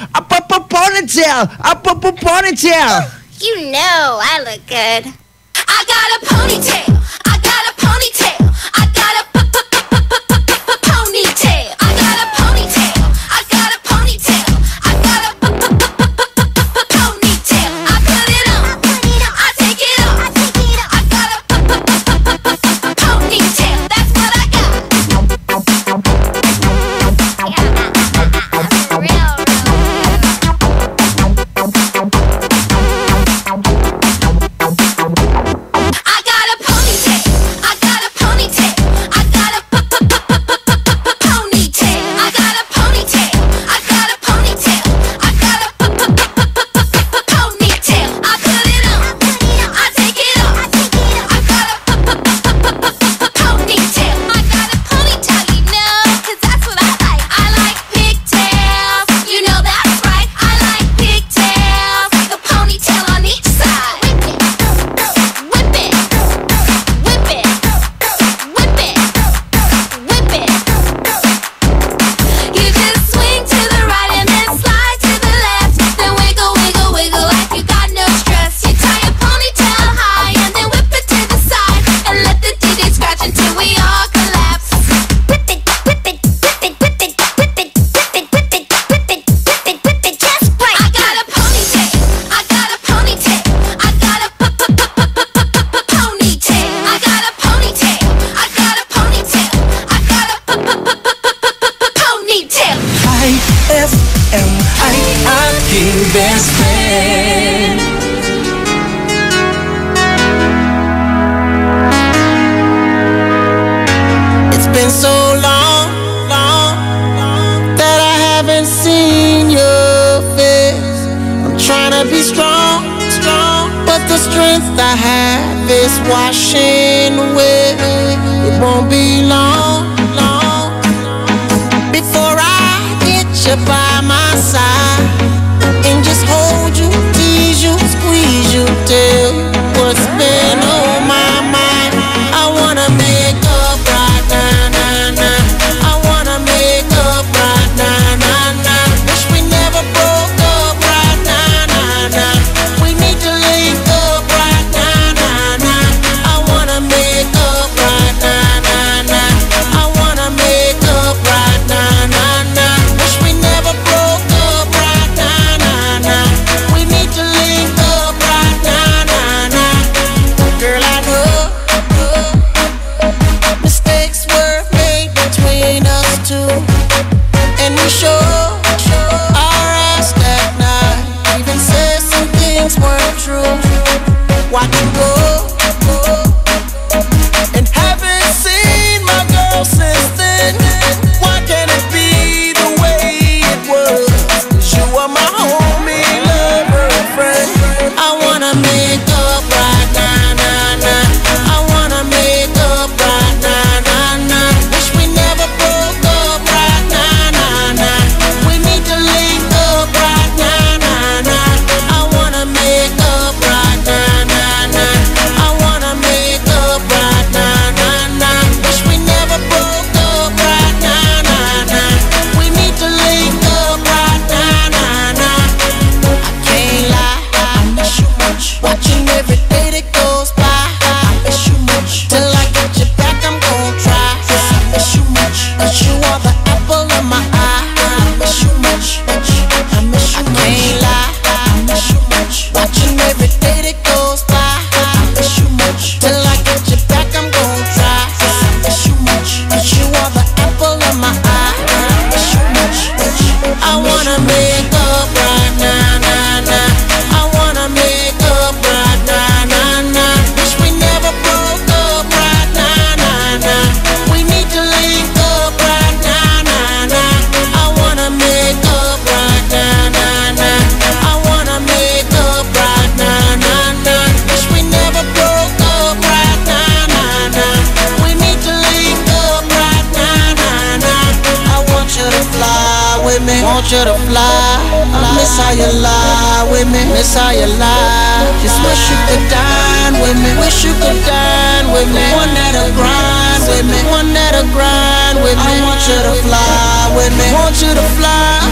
Ponytail. You know I look good. I got a ponytail. I got a ponytail. I got a ponytail. I got a ponytail. I got a ponytail. I got a ponytail. I put it on. I take it off. I got a ponytail. That's what I got. best friend. It's been so long, that I haven't seen your face. I'm trying to be strong, but the strength I have is washing away. It won't be long before I get you by my side and just hold you, tease you, squeeze you, tell you what's been on my mind. I wanna make up right now, nah, nah. I wanna make up right now, nah, nah. Wish we never broke up right now, nah, nah. We need to link up right now, nah, nah. I wanna make up right now, nah, nah. I wanna make up right now, nah, nah. Wish we never broke up right now, nah, nah. We need to link up right now, nah, nah. Girl, I know mistakes were made between us two, and we sure our ass that night. Even said some things weren't true. Watch you go, and haven't seen my girl since then. Why can't it be the way it was? 'Cause you are my homie, lover, and friend. I wanna make up right now, nah, nah. I wanna make up right now, nah, nah. Wish we never broke up right now, nah, nah. We need to link up right now, nah, nah. I wanna make up right now, nah, nah. I wanna make up right now, nah, nah. Wish we never broke up right now, nah, nah. We need to link up right now, nah, nah. I can't lie, I miss you much. Watch want you to fly. Miss how you lie with me. Miss how you lie. Just wish you could dine with me. Wish you could dine with me. One that'll grind with me. One that'll grind with me. I want you to fly with me. Want you to fly.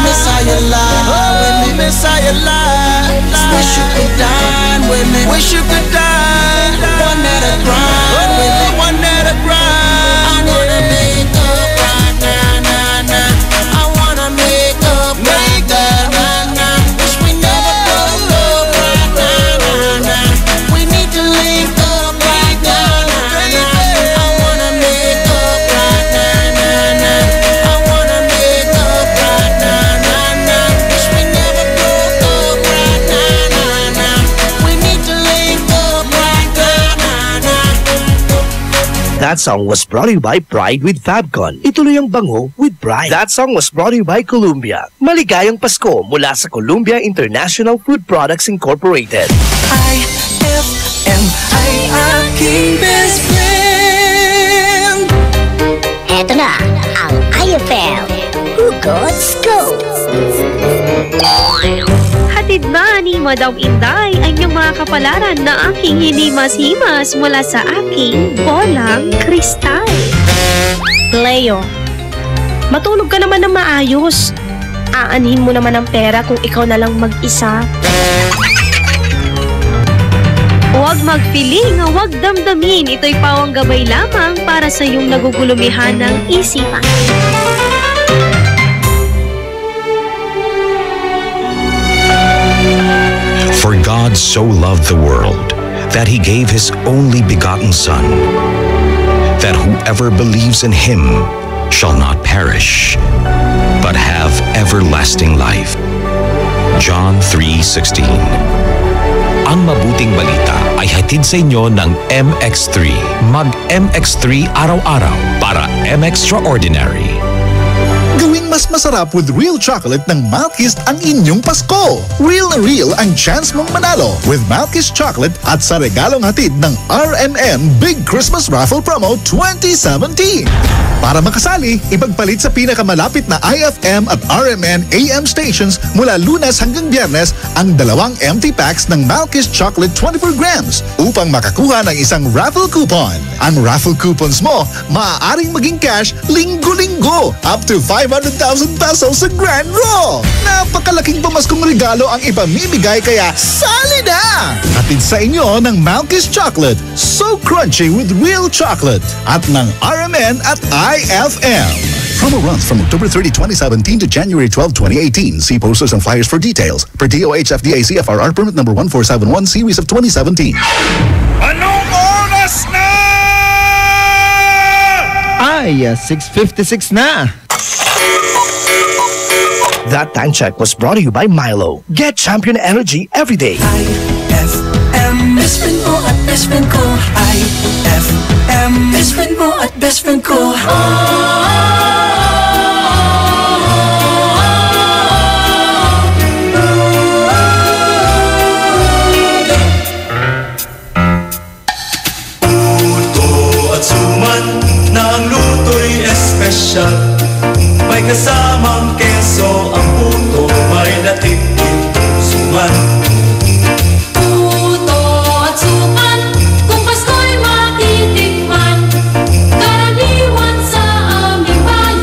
Miss how you lie with me. Miss how you lie. Just wish you could dine with me. Wish you could dine. One that'll grind with me. One that'll grind. I wanna make up right now, nah, nah. I wanna make up right now, nah, nah. Wish we never broke up right now, nah, nah. We need to link up right now, nah, nah. I wanna make up right now, nah, nah. I wanna make up right now, nah, nah. Wish we never broke up right now, nah, nah. We need to link up right now, nah, nah. That song was brought to you by Pride with Fabcon. Ituloy ang bango with Pride. That song was brought to you by Columbia. Maligayang Pasko mula sa Columbia International Food Products Incorporated. IFM ay aking best friend. Eto na ang IFM Hugot Scoop. Hatid na ni Madam Inday ang inyong mga kapalaran na aking hinimas-himas mula sa aking bolang kristal. Leo, matulog ka naman ng maayos. Aanhin mo naman ang pera kung ikaw na lang mag-isa. Huwag magpiling, huwag damdamin. Ito'y pawang gabay lamang para sa iyong nagugulumihan ng isipan. For God so loved the world that he gave his only begotten Son, that whoever believes in him shall not perish, but have everlasting life. John 3:16. Ang mabuting balita ay hatid sa inyo ng MX3. Mag-MX3 araw-araw para M-Extraordinary. Gawing mas masarap with real chocolate ng Maltkiss ang inyong Pasko. Real na real ang chance mong manalo with Maltkiss chocolate at sa regalong hatid ng RMN Big Christmas Raffle Promo 2017. Para makasali, ipagpalit sa pinakamalapit na IFM at RMN AM stations mula Lunes hanggang Biyernes ang dalawang empty packs ng Maltkiss Chocolate 24 grams upang makakuha ng isang raffle coupon. Ang raffle coupons mo, maaaring maging cash linggo-linggo up to 500,000 pesos sa Grand Draw. Napakalaking pamaskong regalo ang ipamimigay kaya sali na! Hatid sa inyo ng Maltkiss Chocolate, so crunchy with real chocolate at ng RMN at IFM. Promo runs from October 30, 2017 to January 12, 2018. See posters and flyers for details. Per DOH FDA CFRR permit number 1471 series of 2017. Anong oras na? Ay, 6:56 na. That time check was brought to you by Milo. Get champion energy every day. IFM, best friend mo at best friend ko. IFM, best friend mo at best friend ko. Puto at suman na ang luto'y espesyal. May kasamang keso ang puto, may dating suman. Puto at suman, kung Pasko'y matitikman, karaniwan sa aming bayan.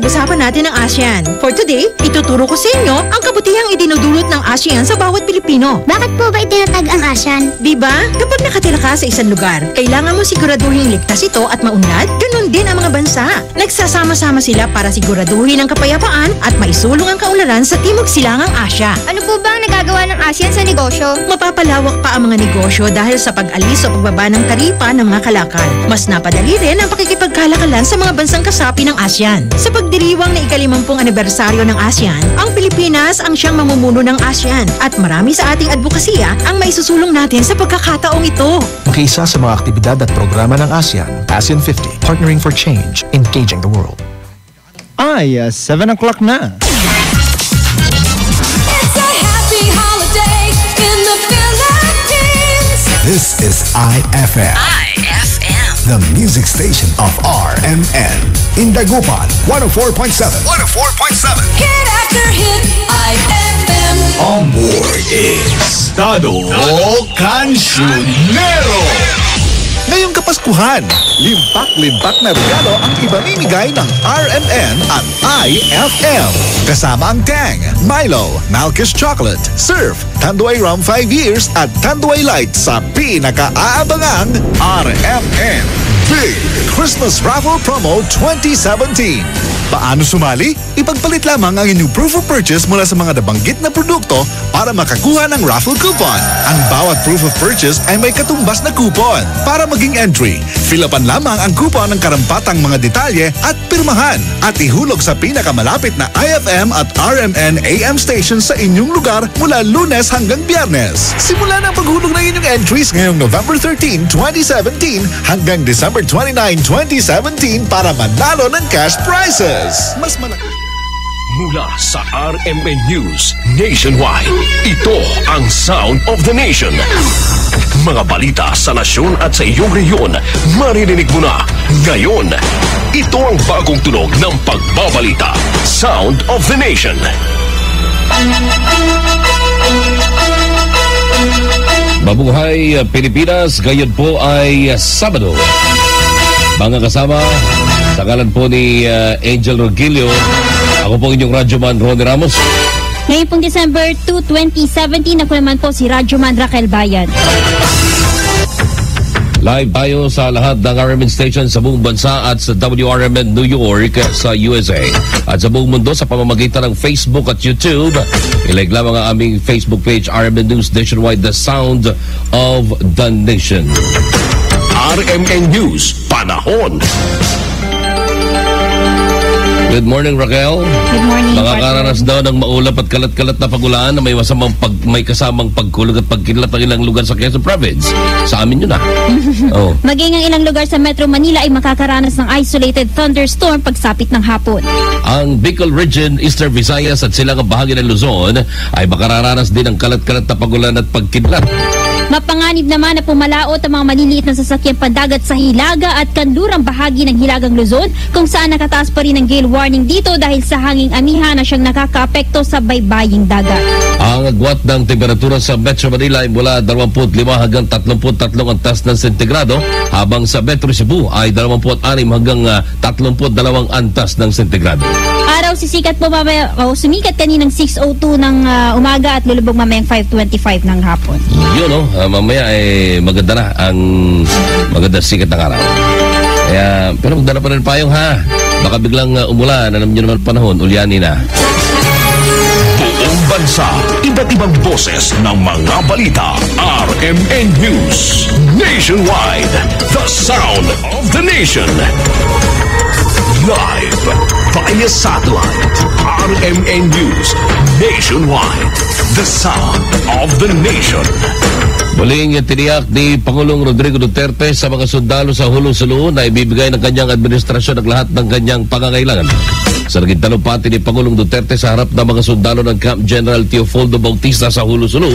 pag-usapan natin ang ASEAN. For today, ituturo ko sa inyo ang kabutihang idinudulot ng ASEAN sa bawat Pilipino. Bakit po ba itinatag ang ASEAN? Diba? Kapag nakatira ka sa isang lugar, kailangan mo siguraduhin ligtas ito at maunlad. Ganun din ang mga bansa. Nagsasama-sama sila para siguraduhin ang kapayapaan at maisulong ang kaunlaran sa Timog Silangang Asya. Ano po ba ang nagagawa ng ASEAN sa negosyo? Mapapalawak pa ang mga negosyo dahil sa pag-alis o pagbaba ng taripa ng mga kalakal. Mas napadali rin ang pakikipagkalakalan sa mga bansang kasapi ng ASEAN. Sa pagdiriwang na ika-50 anibersaryo ng ASEAN, ang Pilipinas ang siyang mamumuno ng ASEAN at marami sa ating advokasya ang maisusulong natin sa pagkakataong ito. Makiisa sa mga aktibidad at programa ng ASEAN, ASEAN 50, Partnering for Change, Engaging the World. 7 o'clock na. This is IFM. The music station of RMN. In Dagupan, 104.7. 104.7. Hit after hit, IFM. On board is Tado Cancionero. Ngayong Kapaskuhan, limpak-limpak na regalo ang ibamimigay ng RMN at IFM. Kasama ang Tang, Milo, Malkish Chocolate, Surf, Tanduay Rum 5 Years at Tanduay Light sa pinaka-aabangang RMN Big Christmas Raffle Promo 2017. Paano sumali? Ipagpalit lamang ang inyong proof of purchase mula sa mga nabanggit na produkto para makakuha ng raffle coupon. Ang bawat proof of purchase ay may katumbas na coupon. Para maging entry, fill-upan lamang ang coupon ng karampatang mga detalye at pirmahan at ihulog sa pinakamalapit na IFM at RMN AM station sa inyong lugar mula Lunes hanggang Biyernes. Simula na ang paghulog ng inyong entries ngayong November 13, 2017 hanggang December 29, 2017 para manalo ng cash prizes. Mas malaki. Mula sa RMN News Nationwide, ito ang Sound of the Nation. Mga balita sa nasyon at sa iyong rehiyon, maririnig mo na ngayon. Ito ang bagong tunog ng pagbabalita. Sound of the Nation. Mabuhay Pilipinas, ngayon po ay Sabado. Mga kasama, sa ngalan po ni Angel Rogelio, ako po inyong Radyoman Ronnie Ramos. Ngayon pong December 2, 2017, ako naman po si Radyoman Raquel Bayan. Live tayo sa lahat ng RMN station sa buong bansa at sa WRMN New York sa USA. At sa buong mundo sa pamamagitan ng Facebook at YouTube. I-like lamang ang aming Facebook page, RMN News Nationwide, the Sound of the Nation. RMN News, panahon. Good morning, Raquel. Good morning, Nakakaranas daw ng maulap at kalat-kalat na pagulan na may may kasamang pagkulog at pagkidlat ng ilang lugar sa Quezon Province. Sa amin yun Oh. Maging ang ilang lugar sa Metro Manila ay makakaranas ng isolated thunderstorm pagsapit ng hapon. Ang Bicol Region, Eastern Visayas at silangang bahagi ng Luzon ay makararanas din ng kalat-kalat na pagulan at pagkidlat. Mapanganib naman na pumalaot ang mga maliliit na sasakyang pandagat sa Hilaga at kanlurang bahagi ng Hilagang Luzon kung saan nakataas pa rin ang gale warning dito dahil sa hanging amihan na siyang nakakaapekto sa baybaying dagat. Ang agwat ng temperatura sa Metro Manila ay mula 25 hanggang 33 ang taas ng sentigrado habang sa Metro Cebu ay 26 hanggang 32 ang taas ng sentigrado. Araw sisikat po sumikat kaninang 6:02 ng umaga at lulubog mamayang 5:25 ng hapon. Yun mamaya ay maganda na ang maganda sikat ng araw. Kaya, pero magdala pa rin payong ha. Baka biglang umulan, alam nyo naman panahon, ulyani na. Buong bansa, iba't ibang boses ng mga balita. RMN News Nationwide, the Sound of the Nation. Live via satellite. RMN News Nationwide, the Sound of the Nation. Muling tiniyak ni Pangulong Rodrigo Duterte sa mga sundalo sa Hulong-Sulu na ibibigay ng kanyang administrasyon ang lahat ng kanyang pangangailangan. Sa naging talumpati ni Pangulong Duterte sa harap ng mga sundalo ng Camp General Teofaldo Bautista sa Hulong-Sulu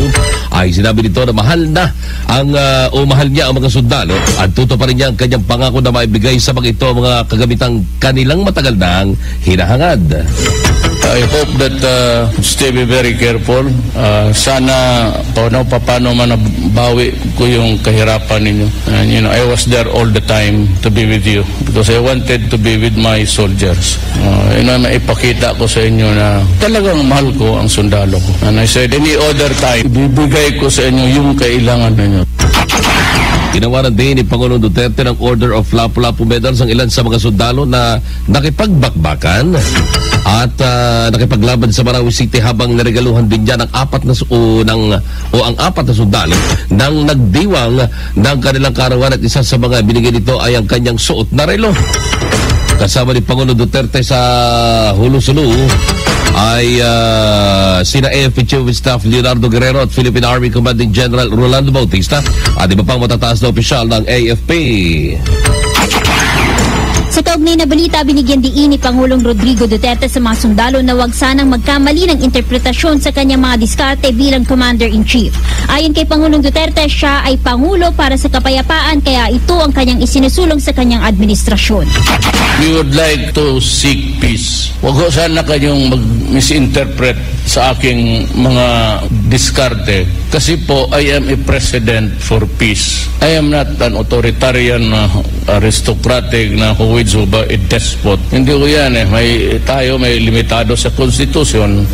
ay sinabi nito na mahal niya ang mga sundalo at tutuparin niya ang kanyang pangako na maibigay sa mga ito mga kagamitang kanilang matagal nang hinahangad. I hope that stay be very careful. Sana paano man nabawi ko yung kahirapan ninyo. And I was there all the time to be with you because I wanted to be with my soldiers. Maipakita ko sa inyo na talagang mahal ko ang sundalo ko. And I said, any other time, bibigay ko sa inyo yung kailangan ninyo. Ginawaran din ni Pangulong Duterte ng Order of Lapu-Lapu Medals ang ilan sa mga sundalo na nakipagbakbakan at nakipaglaban sa Marawi City habang naregaluhan din niya ang apat na sundalo nang nagdiwang ng kanilang karawan at isa sa mga binigay nito ay ang kanyang suot na relo. Kasama ni Pangulong Duterte sa Hulu-Sulu ay sina AFP Chief of Staff Leonardo Guerrero at Philippine Army Commanding General Rolando Bautista at iba pang matataas na opisyal ng AFP. Sa kaugnay na balita, binigyan diin ni Pangulong Rodrigo Duterte sa mga sundalo na wag sanang magkamali ng interpretasyon sa kanyang mga diskarte bilang Commander-in-Chief. Ayon kay Pangulong Duterte, siya ay Pangulo para sa kapayapaan kaya ito ang kanyang isinusulong sa kanyang administrasyon. We would like to seek peace. Huwag ko sana kayong mag-misinterpret sa aking mga diskarte. Kasi po, I am a president for peace. I am not an authoritarian, aristocratic na who is a despot. Hindi ko yan tayo may limitado sa konstitusyon.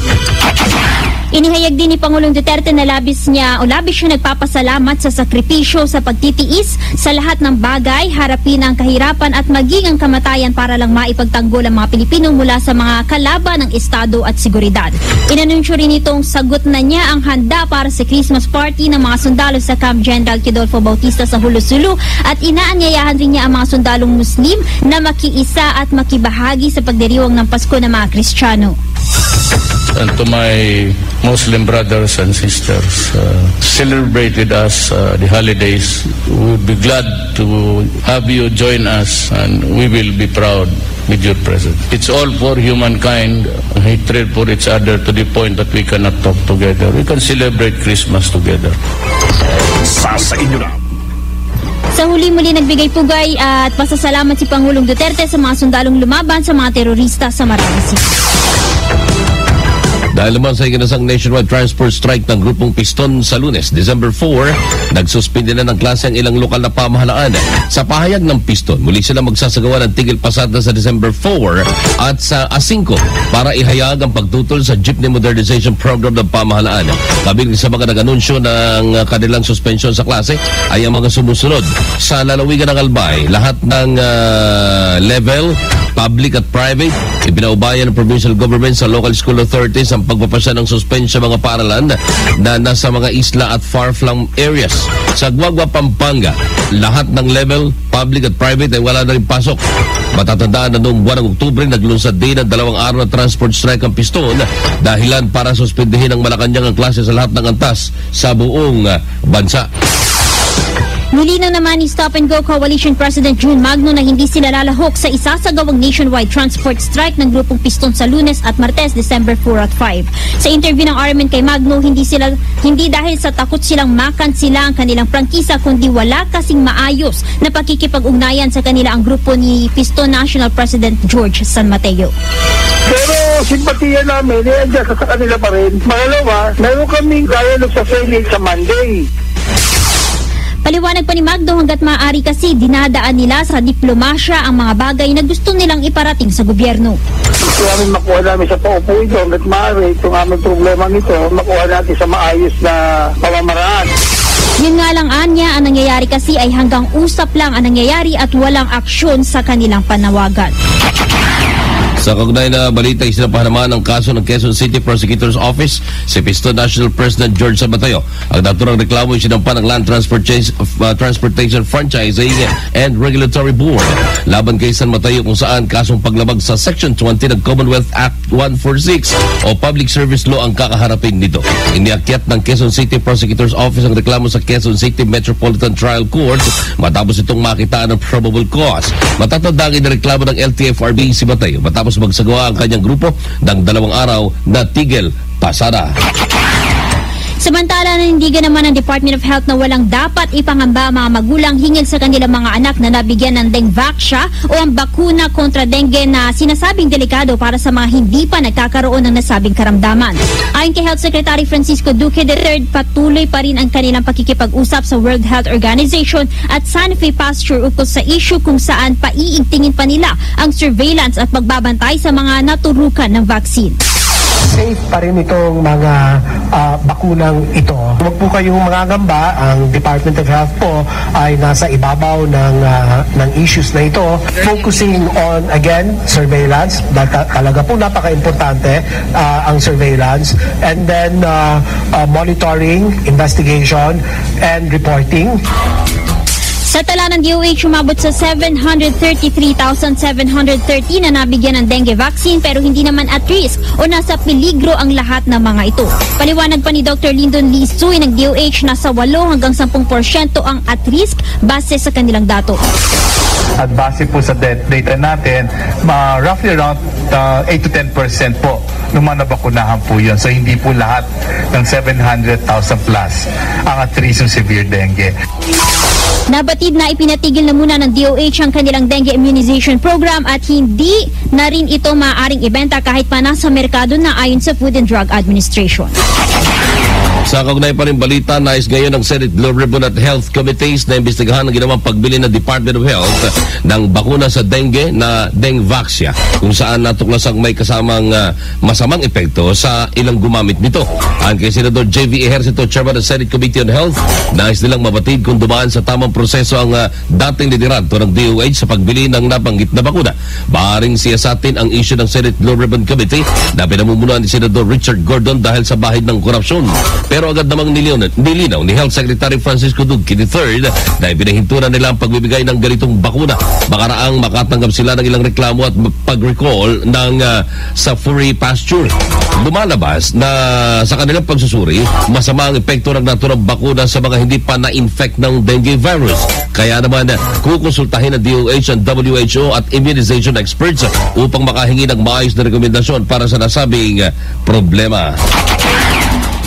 Inihayag din ni Pangulong Duterte na labis siya nagpapasalamat sa sakripisyo sa pagtitiis sa lahat ng bagay, harapin ang kahirapan at maging ang kamatayan para lang maipagtanggol ang mga Pilipino mula sa mga kalaban ng Estado at seguridad. Inanunsyo rin itong sagot na niya ang handa para sa Christmas party ng mga sundalo sa Camp General Kidolfo Bautista sa Hulu-Sulu at inaanyayahan rin niya ang mga sundalong Muslim na makiisa at makibahagi sa pagdiriwang ng Pasko ng mga Kristiyano. And to my Muslim brothers and sisters, celebrated us the holidays. We would be glad to have you join us and we will be proud with your presence. It's all for humankind, hatred for each other to the point that we cannot talk together. We can celebrate Christmas together. Sa inyo na. Sa huli-muli nagbigay pugay at pasasalamat si Pangulong Duterte sa mga sundalong lumaban sa mga terorista sa Marawi City. Dahil naman sa ikinasang nationwide transport strike ng grupong Piston sa Lunes, December 4, nagsuspindi na ng klase ang ilang lokal na pamahalaan. Sa pahayag ng Piston, muli sila magsasagawa ng tigil pasada sa December 4 at sa A5 para ihayag ang pagtutol sa jeepney modernization program ng pamahalaan. Kabilang sa mga nag-anunsyo ng kanilang suspensyon sa klase ay ang mga sumusunod. Sa lalawigan ng Albay, lahat ng level, public at private, ipinaubayan ng provincial government sa local school authorities ang pagpapasya ng suspension mga paaralan na nasa mga isla at far-flung areas. Sa Guagua, Pampanga, lahat ng level, public at private ay wala na rin pasok. Matatandaan na noong buwan ng Oktubre, naglunsad din ang 2 araw na transport strike ang Piston dahilan para suspindihin ang Malacanang ang klase sa lahat ng antas sa buong bansa. Nilinaw naman ni Stop and Go Coalition President June Magno na hindi sila lalahok sa isasagawang nationwide transport strike ng grupong Piston sa Lunes at Martes, December 4 at 5. Sa interview ng RMN kay Magno, hindi dahil sa takot silang makansila ang kanilang prangkisa kundi wala kasing maayos na pakikipag-ugnayan sa kanila ang grupo ni Piston National President George San Mateo. Pero simpatiya namin, nandiyan sa kanila pa rin. Pangalawa, meron kaming dialogue sa Senate sa Monday. Paliwanag pa ni Magdo, hanggat maaari kasi dinadaan nila sa diplomasya ang mga bagay na gusto nilang iparating sa gobyerno. Gusto namin makuha namin sa paupo ito, hanggat maaari itong aming problema nito, makuha natin sa maayos na pamamaraan. Yun nga lang anya, ang nangyayari kasi ay hanggang usap lang ang nangyayari at walang aksyon sa kanilang panawagan. Sa kaugnay na balita, isinapahan naman ang kaso ng Quezon City Prosecutor's Office si Piston National President George San Mateo. Ang naturang reklamo ay sinampan ng Land Transportation Franchising and Regulatory Board laban kay San Mateo kung saan kasong paglabag sa Section 20 ng Commonwealth Act 146 o Public Service Law ang kakaharapin nito. Iniakyat ng Quezon City Prosecutor's Office ang reklamo sa Quezon City Metropolitan Trial Court matapos itong makitaan ng probable cause. Matatanda ang inireklamo ng LTFRB si Mateo matapos magsagawa ang kanyang grupo ng 2 araw na tigil pasada. Samantala, nanindigan naman ng Department of Health na walang dapat ipangamba ang mga magulang hingil sa kanilang mga anak na nabigyan ng Dengvaxia o ang bakuna kontra dengue na sinasabing delikado para sa mga hindi pa nagkakaroon ng nasabing karamdaman. Ayon kay Health Secretary Francisco Duque III, patuloy pa rin ang kanilang pakikipag-usap sa World Health Organization at Sanofi Pasteur ukol sa issue kung saan paiigtingin pa nila ang surveillance at pagbabantay sa mga naturukan ng vaccine. Safe pa rin itong mga bakunang ito. Huwag po kayong mangangamba, ang Department of Health po ay nasa ibabaw ng issues na ito. Focusing on, again, surveillance. Talaga po napaka-importante ang surveillance. And then monitoring, investigation, and reporting. Sa tala ng DOH, umabot sa 733,730 na nabigyan ng dengue vaccine pero hindi naman at risk o nasa peligro ang lahat ng mga ito. Paliwanag pa ni Dr. Lyndon Lee Tsui ng DOH, nasa 8 hanggang 10% ang at risk base sa kanilang datos. At base po sa data natin, roughly around 8 to 10% po nung mga nabakunahan po yun. So hindi po lahat ng 700,000 plus ang at risk ng severe dengue. Nabatid na ipinatigil na muna ng DOH ang kanilang dengue immunization program at hindi na rin ito maaaring ibenta kahit pa nasa merkado na ayon sa Food and Drug Administration. Sa kaugnay pa rin balita, nais ngayon ng Senate Blue Ribbon at Health Committees na imbestigahan ang ginawang pagbili ng Department of Health ng bakuna sa dengue na Dengvaxia, kung saan natuklasang may kasamang masamang epekto sa ilang gumamit nito. Ang kay Senador J.V. Ejercito, Chairman ng Senate Committee on Health, nais nilang mabatid kung dumaan sa tamang proseso ang dating liderato ng DOH sa pagbili ng nabanggit na bakuna. Maaaring siyasatin ang issue ng Senate Blue Ribbon Committee na pinamumunuan ni Senador Richard Gordon dahil sa bahid ng korupsyon. Pero agad namang nilinaw ni Health Secretary Francisco Duque III na ipinahintunan nila ang pagbibigay ng ganitong bakuna. Makaraang makatanggap sila ng ilang reklamo at pag-recall ng Sanofi Pasteur. Lumalabas na sa kanilang pagsusuri, masama ang epekto ng naturang bakuna sa mga hindi pa na-infect ng dengue virus. Kaya naman, kukonsultahin ng DOH ang WHO at immunization experts upang makahingi ng maayos na rekomendasyon para sa nasabing problema.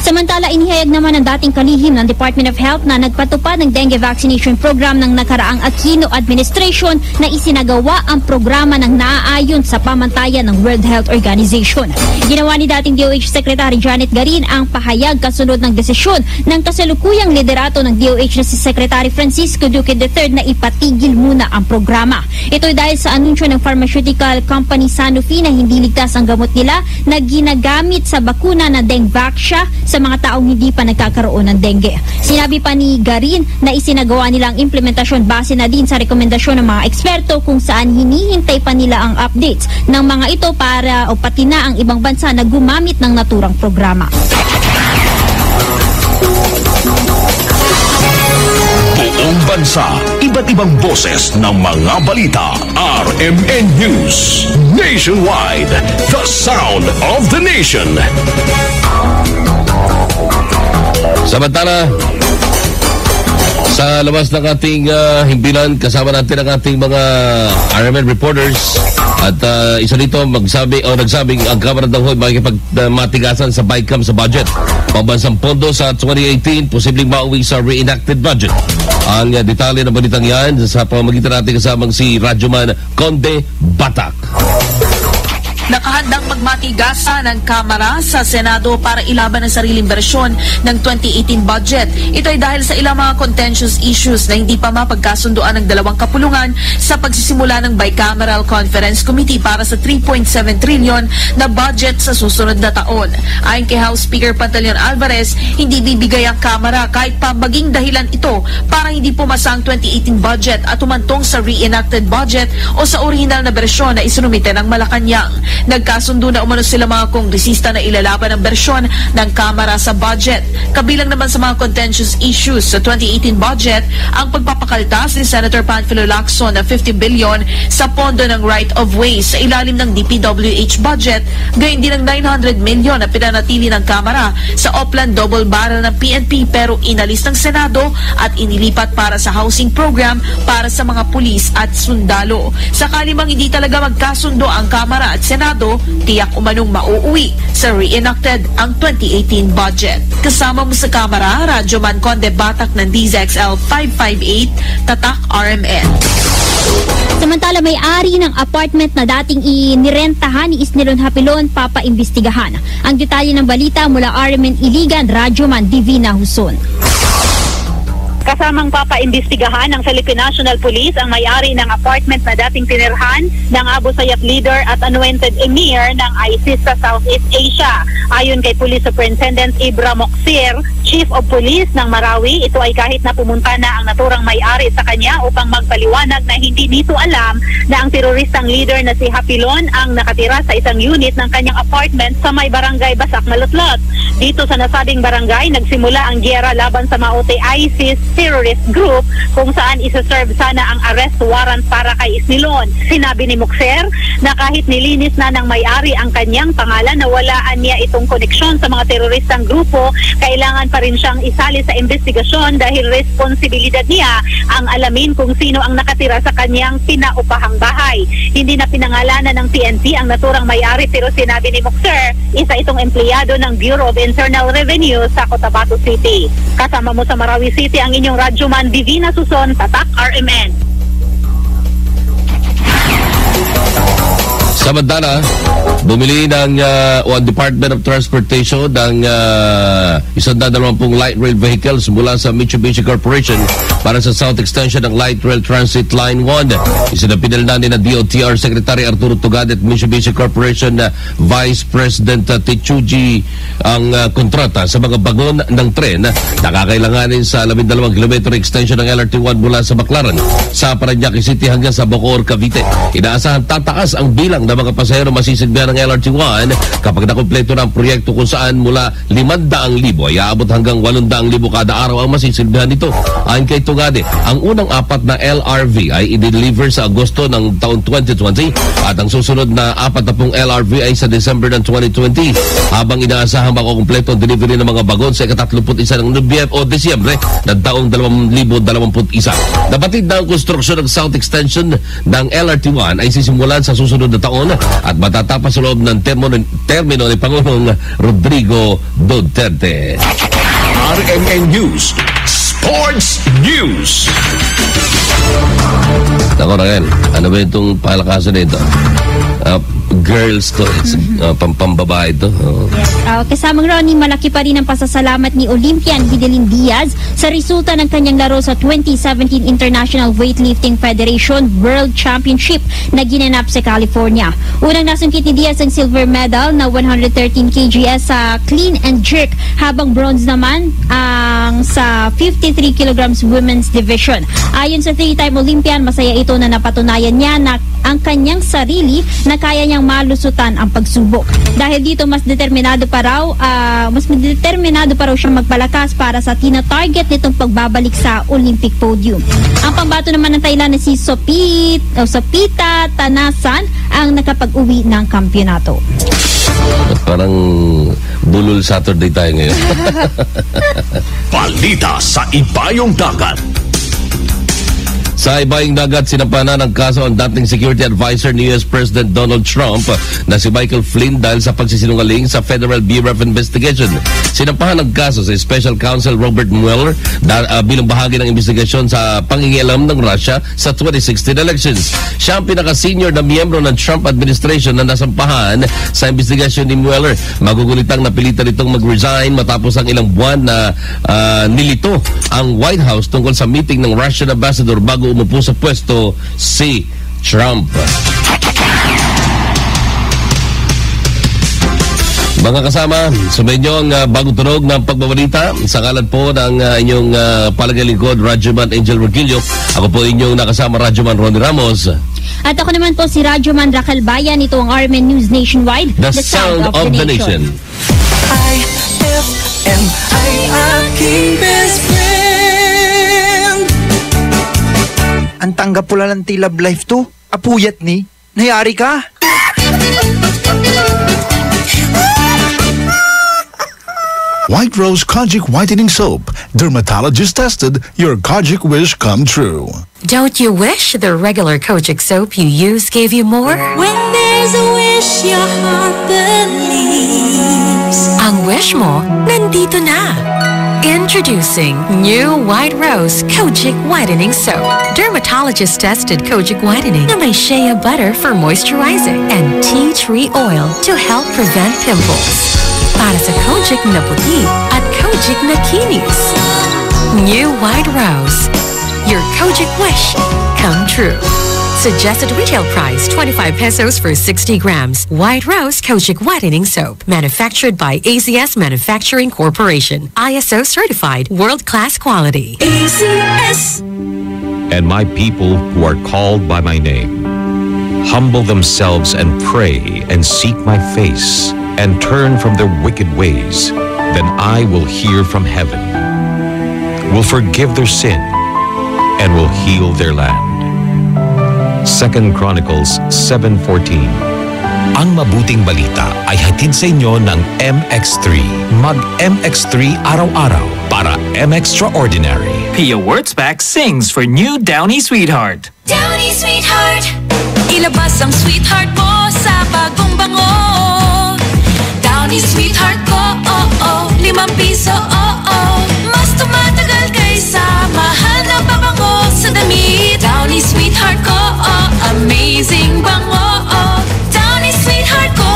Samantala, inihayag naman ng dating kalihim ng Department of Health na nagpatupad ng dengue vaccination program ng nakaraang Aquino administration na isinagawa ang programa ng naaayon sa pamantayan ng World Health Organization. Ginawa ni dating DOH Secretary Janet Garin ang pahayag kasunod ng desisyon ng kasalukuyang liderato ng DOH na si Secretary Francisco Duque III na ipatigil muna ang programa. Ito'y dahil sa anunsyo ng pharmaceutical company Sanofi na hindi ligtas ang gamot nila na ginagamit sa bakuna na Dengvaxia sa mga taong hindi pa nagkakaroon ng dengue. Sinabi pa ni Garin na isinagawa nilang implementasyon base na din sa rekomendasyon ng mga eksperto kung saan hinihintay pa nila ang updates ng mga ito para o pati na ang ibang bansa na gumamit ng naturang programa. Buong bansa, iba't ibang boses ng mga balita. RMN News. Nationwide, the sound of the nation. Samantala, sa labas ng ating himpilan, kasama natin ang ating mga RMN reporters at isa dito nagsabing ang Kamara daw ho'y makikipagmatigasan sa BICAM sa budget. Pambansang pondo sa 2018, posibleng mauwi sa reenacted budget. Ang detalye ng balitang yan sa pamamagitan natin kasamang si Radyoman Conde Batak. Nakahandang magmatigasan ng Kamara sa Senado para ilaban ang sariling bersyon ng 2018 budget. Ito ay dahil sa ilang mga contentious issues na hindi pa mapagkasunduan ng dalawang kapulungan sa pagsisimula ng Bicameral Conference Committee para sa 3.7 trillion na budget sa susunod na taon. Ayon kay House Speaker Pantaleon Alvarez, hindi bibigay ang Kamara kahit pa maging dahilan ito para hindi pumasa ang 2018 budget at umantong sa reenacted budget o sa original na bersyon na isinumite ng Malacanang. Nagkasundo na umano sila mga kongresista na ilalaban ang bersyon ng Kamara sa budget. Kabilang naman sa mga contentious issues sa 2018 budget ang pagpapakaltas ni Senator Panfilo Lacson na 50 billion sa pondo ng right-of-way sa ilalim ng DPWH budget, gayon din ang 900 million na pinanatili ng Kamara sa Oplan double barrel ng PNP pero inalis ng Senado at inilipat para sa housing program para sa mga pulis at sundalo. Sakali mang hindi talaga magkasundo ang Kamara at Senado, Senado, tiyak umanong mauuwi sa reenacted ang 2018 budget. Kasama mo sa Kamara, Radyoman Conde Batak ng DZXL 558, Tatak RMN. Samantala, may-ari ng apartment na dating inirentahan ni Isnilon Hapilon papaimbestigahan. Ang detalye ng balita mula RMN Iligan, Radyoman Divina Huson. Kasamang papaimbestigahan ng Philippine National Police ang may-ari ng apartment na dating tinirhan ng Abu Sayyaf leader at anointed emir ng ISIS sa Southeast Asia. Ayon kay Police Superintendent Ibra Moksir, Chief of Police ng Marawi, ito ay kahit na pumunta na ang naturang may-ari sa kanya upang magpaliwanag na hindi nito alam na ang teroristang leader na si Hapilon ang nakatira sa isang unit ng kanyang apartment sa may barangay Basak Malutlot. Dito sa nasabing barangay, nagsimula ang giyera laban sa Maote ISIS terrorist group kung saan isa-serve sana ang arrest warrant para kay Isnilon. Sinabi ni Moksir na kahit nilinis na ng may-ari ang kanyang pangalan na walaan niya itong koneksyon sa mga teroristang grupo, kailangan pa rin siyang isali sa investigasyon dahil responsibilidad niya ang alamin kung sino ang nakatira sa kanyang pinaupahang bahay. Hindi na pinangalanan ng PNP ang naturang may-ari pero sinabi ni Moksir, isa itong empleyado ng Bureau of Internal Revenue sa Cotabato City. Kasama mo sa Marawi City ang inyong Radyoman Divina Suson, Tatak RMN. Samantala, bumili ng Department of Transportation ng 120 light rail vehicles mula sa Mitsubishi Corporation para sa South Extension ng Light Rail Transit Line 1. Isinapinal na DOTR Secretary Arturo Tugad at Mitsubishi Corporation Vice President Tichuji ang kontrata sa mga bagon ng tren na kakailanganin sa 12 km extension ng LRT1 mula sa Baclaran sa Parañaque City hanggang sa Bacoor, Cavite. Inaasahan tataas ang bilang ng mga pasahero masisilbihan ng LRT1 kapag nakumpleto na ang proyekto kung saan mula 500,000 ay aabot hanggang 800,000 kada araw ang masisilbihan nito. Ayon kay Tugade, ang unang 4 na LRV ay i-deliver sa Agosto ng taon 2020 at ang susunod na 40 LRV ay sa December ng 2020 habang inaasahang makukumpleto ang delivery ng mga bagon sa ika-31 ng Disyembre ng taong 2021. Nabatid na ang konstruksyon ng South Extension ng LRT1 ay sisimulan sa susunod na taon at matatapos sa loob ng termino ni Pangulong Rodrigo Duterte. RMN News Sports News. Nako, Raquel, ano ba itong palakasan na ito? Girls to, pampambabae ito. Yes. Kasamang Ronnie, malaki pa rin ang pasasalamat ni Olympian Hidelin Diaz sa resulta ng kanyang laro sa 2017 International Weightlifting Federation World Championship na ginanap sa California. Unang nasungkit ni Diaz ang silver medal na 113 kgs sa clean and jerk, habang bronze naman ang sa 53 kilograms women's division. Ayon sa 3-time Olympian, masaya ito na napatunayan niya na ang kanyang sarili na kaya niyang malusutan ang pagsubok. Dahil dito mas determinado pa raw siyang magpalakas para sa tina-target nitong pagbabalik sa Olympic podium. Ang pambato naman ng Thailand na si Sopita Tanasan ang nakapag-uwi ng kampyonato. Parang bulol Saturday tayo ngayon. Balita sa Ibayong Dagat. Sa Ibayong Dagat, sinampanan ng kaso ang dating security advisor ni US President Donald Trump na si Michael Flynn dahil sa pagsisinungaling sa Federal Bureau of Investigation. Sinampahan ng kaso si Special Counsel Robert Mueller bilang bahagi ng investigasyon sa pangingialam ng Russia sa 2016 elections. Siya ang pinaka-senior na miyembro ng Trump administration na nasampahan sa investigasyon ni Mueller. Magugulitang napilitan itong mag-resign matapos ang ilang buwan na nilito ang White House tungkol sa meeting ng Russian ambassador bago umupo sa pwesto si Trump. Mga kasama, sumainyo ang bagong tunog ng pagbabalita. Sa kalan po ng inyong palagalingkod, Radyoman Angel Virgilio. Ako po inyong nakasama, Radyoman Ronnie Ramos. At ako naman po si Radyoman Raquel Bayan. Ito ang RMN News Nationwide, The Sound of the Nation. IFM ay aking best friend. Ang tanggap pula ng T-Love Life to. Apuyat ni. Nayari ka? White Rose Kojic Whitening Soap. Dermatologist tested, your Kojic wish come true. Don't you wish the regular Kojic soap you use gave you more? When there's a wish, your heart believes. Ang wish mo, nandito na. Introducing new White Rose Kojic Whitening Soap. Dermatologist-tested Kojic Whitening na may shea butter for moisturizing and tea tree oil to help prevent pimples. Para sa Kojic na puti at Kojic na kinis. New White Rose. Your Kojic wish come true. Suggested retail price 25 pesos for 60 grams. White Rose Kojic Whitening Soap. Manufactured by AZS Manufacturing Corporation. ISO certified world-class quality. AZS. And my people who are called by my name humble themselves and pray and seek my face and turn from their wicked ways, then I will hear from heaven, will forgive their sin, and will heal their land. 2 Chronicles 7:14. Ang mabuting balita ay hatid sa inyo ng MX3. Mag-MX3 araw-araw para M-Extraordinary. Pia Wurtzbach sings for new Downy Sweetheart. Downy Sweetheart. Ilabas ang sweetheart mo sa bagong bango. Downy Sweetheart ko, ₱5, Mas tumatagal kaysa mahal na pabango sa damit. Downy Sweetheart ko, amazing bango. Downy Sweetheart ko,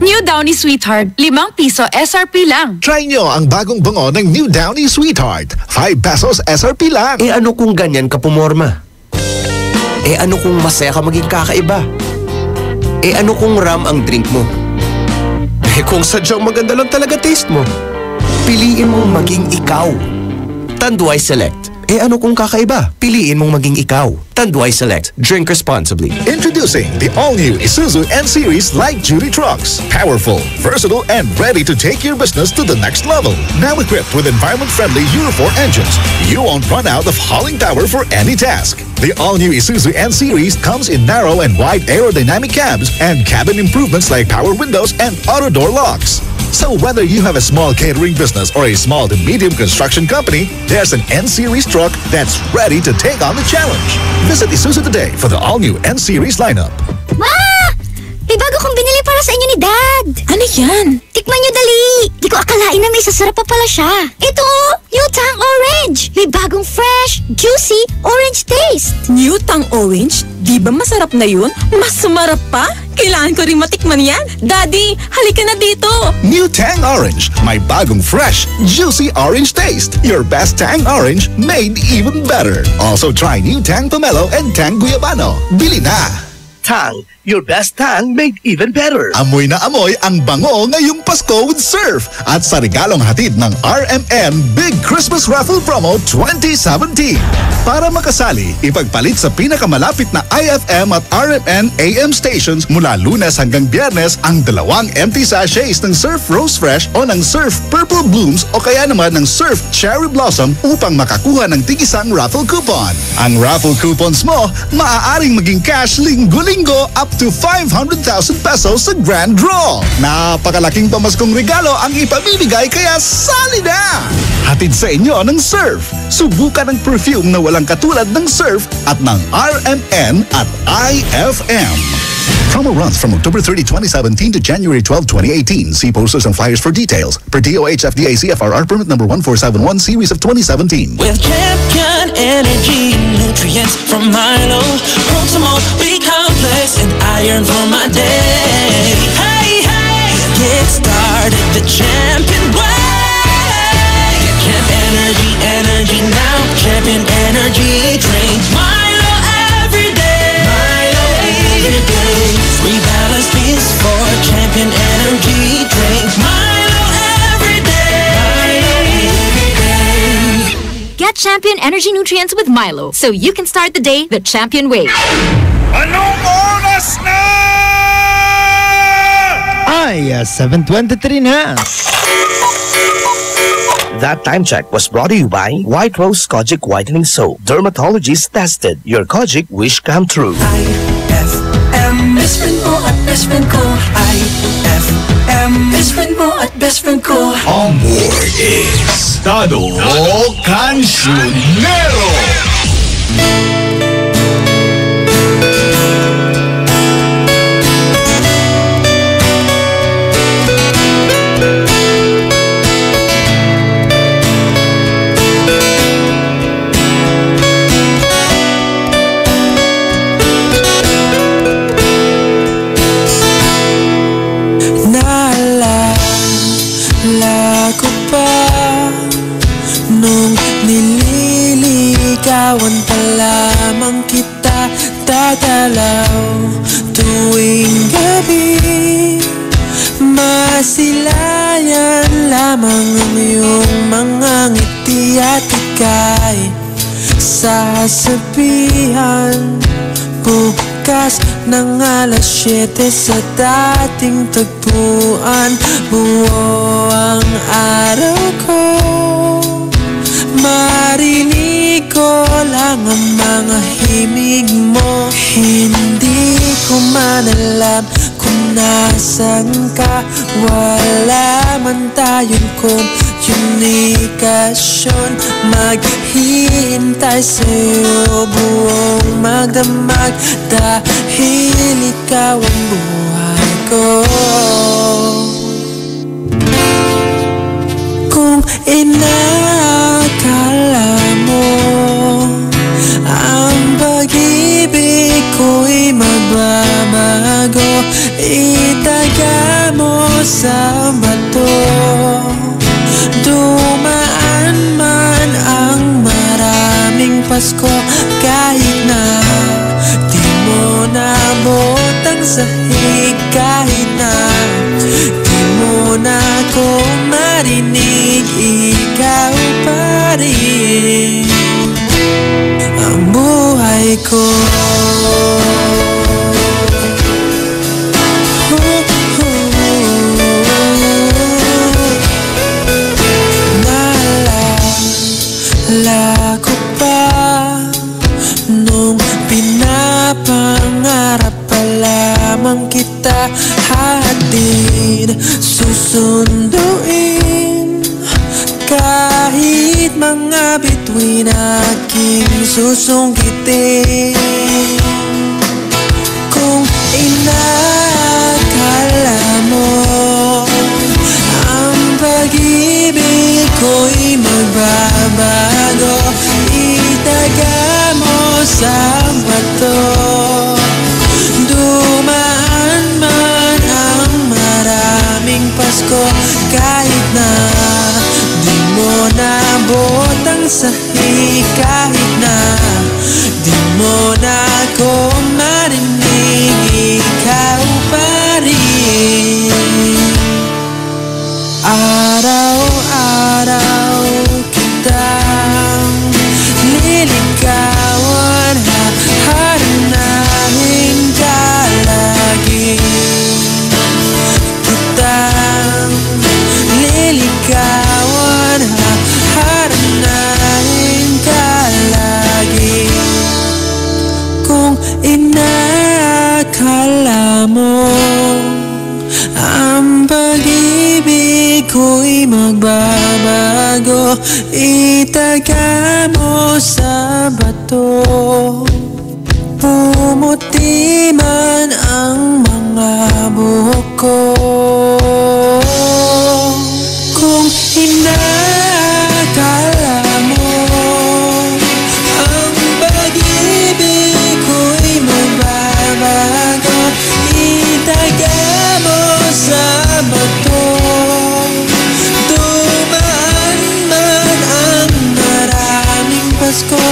New Downy Sweetheart, ₱5 SRP lang. Try nyo ang bagong bango ng New Downy Sweetheart. 5 pesos SRP lang. Ano kung ganyan ka pumorma? Ano kung masaya ka maging kakaiba? Ano kung ram ang drink mo? Kung sadyang maganda lang talaga taste mo. Piliin mong maging ikaw. Tanduay Select. Ano kung kakaiba? Piliin mong maging ikaw. Tanduay Select. Drink responsibly. Introducing the all-new Isuzu N-Series light-duty trucks. Powerful, versatile, and ready to take your business to the next level. Now equipped with environment-friendly Euro 4 engines, you won't run out of hauling power for any task. The all-new Isuzu N-Series comes in narrow and wide aerodynamic cabs and cabin improvements like power windows and auto door locks. So whether you have a small catering business or a small to medium construction company, there's an N-Series truck that's ready to take on the challenge. Visit Isuzu today for the all-new N-Series lineup. Ma! May bago kong binili para sa inyo ni Dad. Ano yan? Tikman nyo dali. Di ko akalain na may sasarap pa pala siya. Ito, New Tang Orange. May bagong fresh, juicy, orange taste. New Tang Orange? Di ba masarap na yun? Mas sumarap pa? Kailangan ko rin matikman yan. Daddy, halika na dito. New Tang Orange. May bagong fresh, juicy orange taste. Your best Tang Orange made even better. Also try New Tang Pomelo and Tang Guyabano. Bili na! Tang, your best tang made even better. Amoy na amoy ang bango ngayong Pasko with Surf at sa regalong hatid ng RMN Big Christmas Raffle Promo 2017. Para makasali, ipagpalit sa pinakamalapit na IFM at RMN AM stations mula Lunes hanggang Biyernes ang 2 empty sachets ng Surf Rose Fresh o ng Surf Purple Blooms o kaya naman ng Surf Cherry Blossom upang makakuha ng tig-isang raffle coupon. Ang raffle coupons mo, maaaring maging cash linggo-linggo up to 500,000 pesos sa grand draw. Napakalaking pamaskong regalo ang ipamimigay kaya sali na! Hatid sa inyo ng Surf. Subukan ang perfume na walang katulad ng Surf at ng RMN at IFM. Promo runs from October 30, 2017 to January 12, 2018. See posters and flyers for details. Per DOH FDA CFRR permit number 1471 series of 2017. With champion energy, nutrients from Milo, Proximo, B-complex, and iron for my day. Hey, hey, get started the champion way. Champ energy, energy now. Champion energy, drink Milo every day. Milo every day. Rebalance this for champion energy, drink Milo every day. Milo every day. Get champion energy nutrients with Milo so you can start the day the champion way. Anong oras na? Ay, 7:23 na. That time check was brought to you by White Rose Kojic Whitening Soap. Dermatologist tested. Your Kojic wish come true. IFM, best friend mo at best friend ko. IFM, best friend kapatid mo at best friend ko. Amor Estado Cancionero. Nililigawan pa lamang kita dadalaw tuwing gabi. Masilayan lamang ang iyong mga ngiti at ika'y sasabihan bukas ng alas 7 sa dating tagpuan. Buo ang araw ko, marinig ko lang ang mga himig mo. Hindi ko man alam kung nasan ka. Wala man tayong komunikasyon. Maghihintay sa'yo buong magdamag, dahil ikaw ang buhay ko. Kung inakala mo ang pag-ibig ko'y magbabago, itaga mo sa bato. Dumaan man ang maraming Pasko, kahit na di mo nabot ang sahig, kahit na di mo na ako marinig, ikaw pa rin ang buhay ko. Naalala ko pa nung pinapangarap pa lamang kita, hatid susunduin kahit mga bituin aking susungkitin. Kung inakala mo ang pag-ibig ko'y magbabago, itaga mo sa bato. Dumaan man ang maraming Pasko, kahit na di mo nabot ang sahig, kahit na di mo na ako marinig, ikaw pa rin. Araw-araw kitang liligawan, haharanahin ka lagi. Kitang liligawan, haharanahin ka lagi. Kung inakala mo ang pag-ibig ko'y magbabago, itaga mo sa bato. Pumuti man ang mga buhok ko. Kung inakala mo ang pag-ibig ko'y magbabago, itaga mo sa bato. Dumaan man ang maraming Pasko,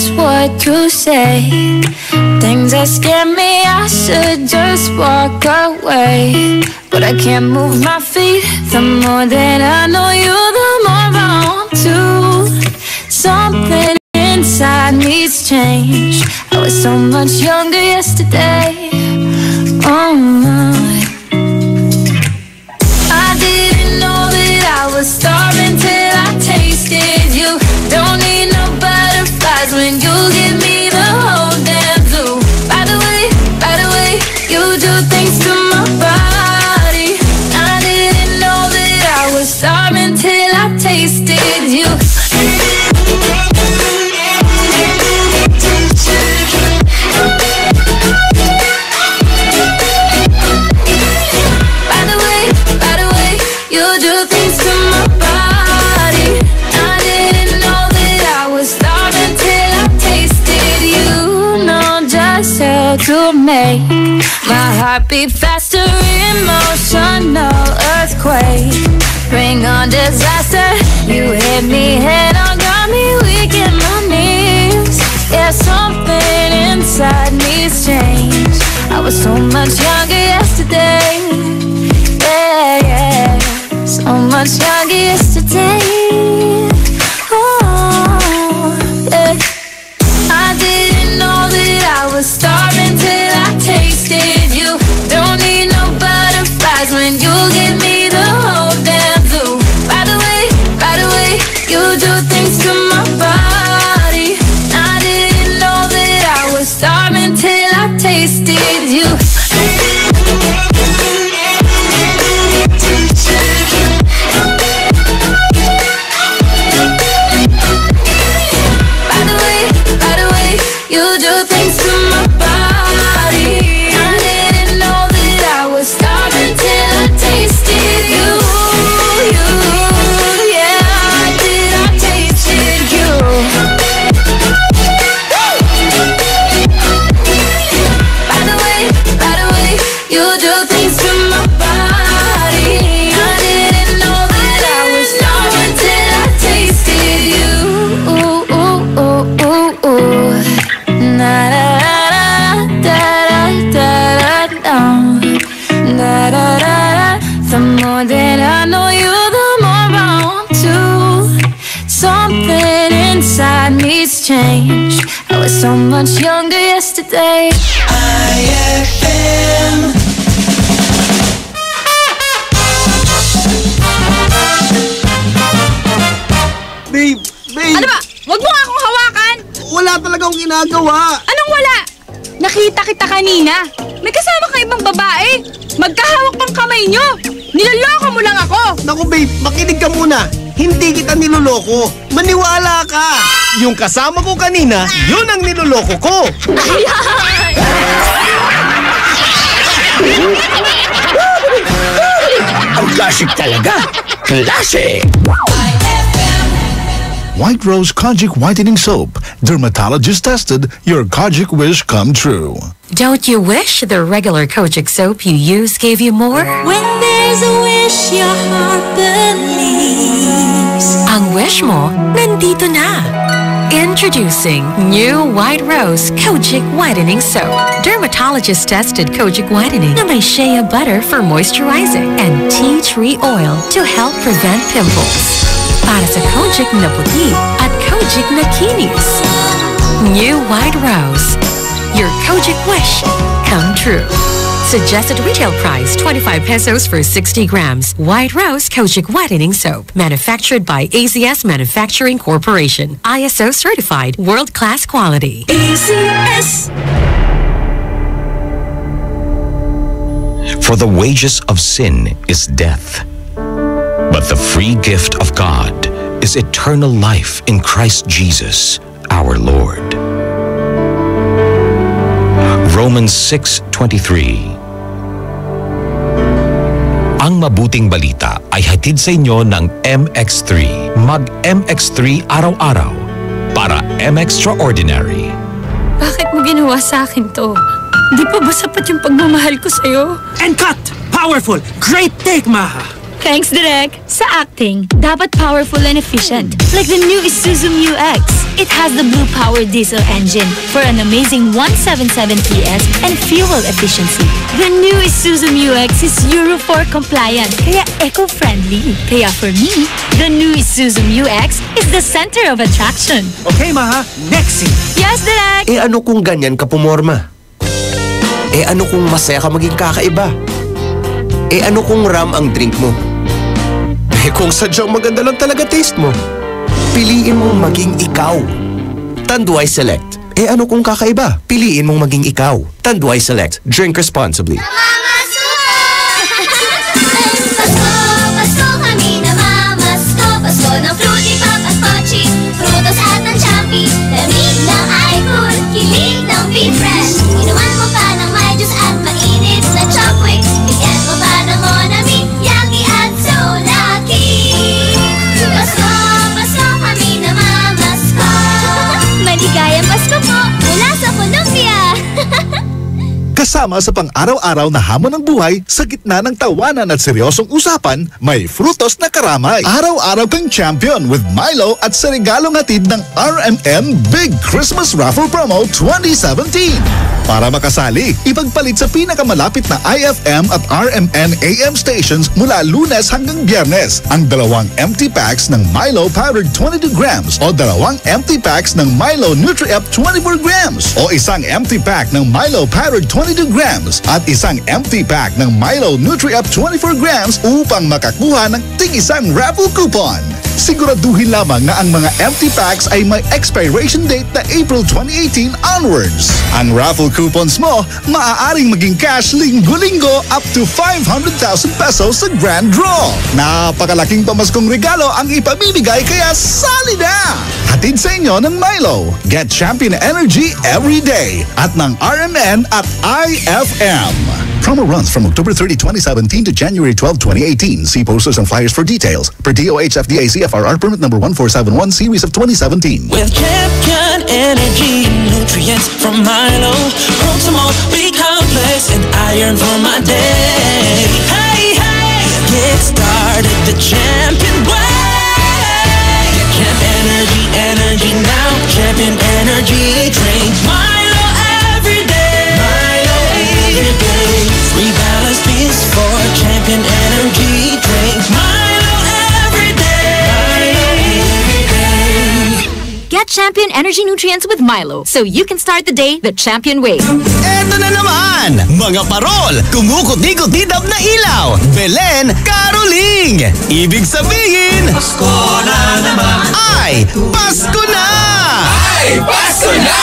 just what to say. Things that scare me, I should just walk away. But I can't move my feet. The more that I know you, the more I want to. Something inside needs change. I was so much younger yesterday. I didn't know that I was starving till I tasted you. Don't need no butterflies when you give me the whole damn zoo. By the way, you do things to my body. I didn't know that I was starving till I tasted you. To make my heart beat faster, emotional earthquake. Bring on disaster. You hit me head on, got me weak in my knees. Yeah, something inside needs change. I was so much younger yesterday. Yeah, so much younger yesterday. Oh, yeah. I didn't know that I was starving till I tasted you. Don't need no butterflies when you give me the whole damn zoo. By the way, you do things to my body. I didn't know that I was starving till I tasted you. You do things to my body. I didn't know that I was starving till I tasted you. Yeah, I tasted you. By the way, you do things to my body. I didn't know that I was starving till I tasted you. Ooh, ooh, ooh, ooh, ooh. The more that I know you, the more I want to. Something inside needs change. I was so much younger yesterday. IFM. Babe! Ano ba? Huwag mo nga akong hawakan! Wala talaga akong ginagawa! Anong wala? Nakita kita kanina. May kasama ka ibang babae. Magkahawak pang kamay nyo. Niloloko mo lang ako. Naku babe, makinig ka muna. Hindi kita niloloko. Maniwala ka. Yung kasama ko kanina, yun ang niloloko ko. Ang classic talaga. Classic! White Rose Kojic Whitening Soap. Dermatologist tested, your Kojic wish come true. Don't you wish the regular Kojic soap you use gave you more? When there's a wish your heart believes. Ang wish mo, nandito na. Introducing new White Rose Kojic Whitening Soap. Dermatologist tested Kojic Whitening na may shea butter for moisturizing and tea tree oil to help prevent pimples. Para sa Kojic na puti at Kojic na kinis. New White Rose. Your Kojic wish come true. Suggested retail price 25 pesos for 60 grams. White Rose Kojic Whitening Soap. Manufactured by AZS Manufacturing Corporation. ISO certified world-class quality. AZS. For the wages of sin is death, but the free gift of God is eternal life in Christ Jesus, our Lord. Romans 6:23. Ang mabuting balita ay hatid sa inyo ng MX3. Mag-MX3 araw-araw para MXtraordinary. Bakit mo ginawa sa akin to? Di pa ba sapat yung pagmamahal ko sa'yo? And cut! Powerful! Great take, Maha! Thanks, Direk. Sa acting, dapat powerful and efficient. Like the new Isuzu Mu X. It has the Blue Power diesel engine for an amazing 177 PS and fuel efficiency. The new Isuzu MU-X is Euro 4 compliant, kaya eco-friendly. Kaya for me, the new Isuzu MU-X is the center of attraction. Okay, Maha. Next scene. Yes, Direk! Ano kung ganyan ka pumorma? Ano kung masaya ka maging kakaiba? Ano kung ram ang drink mo? Kung sadyang maganda lang talaga taste mo, piliin mong maging ikaw. Tanduay Select. Ano kung kakaiba? Piliin mong maging ikaw. Tanduay Select. Drink responsibly. Pasko kami namamasko. Pasko ng Fruity Pop at Pochi, Frutos at ng Champi. Lamig ng iCool, kilig ng Be Fresh. Inuman mo pa ng may juice at mainit na Chopwick. Bigyan mo pa ng Monami, Yaki at So Lucky. Pasko kami namamasko. Maligayang Pasko po mula sa Colombia. Kasama sa pang-araw-araw na hamon ng buhay, sa gitna ng tawanan at seryosong usapan, may frutos na karamay. Araw-araw kang champion with Milo at sa regalong hatid ng RMN Big Christmas Raffle Promo 2017. Para makasali, ipagpalit sa pinakamalapit na IFM at RMN AM stations mula Lunes hanggang Biyernes ang 2 empty packs ng Milo Powdered 22 grams o 2 empty packs ng Milo Nutri-Up 24 grams o isang empty pack ng Milo Powdered 22 grams at isang empty pack ng Milo Nutri-Up 24 grams upang makakuha ng tig-isang raffle coupon. Siguraduhin lamang na ang mga empty packs ay may expiration date na April 2018 onwards. Ang raffle coupons mo, maaaring maging cash linggo-linggo up to 500,000 pesos sa grand draw. Napakalaking pamaskong regalo ang ipamimigay kaya sali na! Hatid sa inyo ng Milo. Get champion energy every day at ng RMN at IFM. Promo runs from October 30, 2017 to January 12, 2018. See posters and flyers for details. Per DOH FDA CFRR permit number 1471 series of 2017. With champion energy, nutrients from Milo, Proximo, B-complex, and iron for my day. Hey, hey, get started the champion way. Get champ energy now. Champion energy, drink Milo every day. Milo every day. Rebalance this for champion energy, drink Milo every day. Milo every day. Get champion energy nutrients with Milo so you can start the day the champion way. Eto na naman, mga parol, kumukuti-kutidap na ilaw, Belen, Caroling. Ibig sabihin, Pasko na naman. Ay, Pasko na! Ay, Pasko na!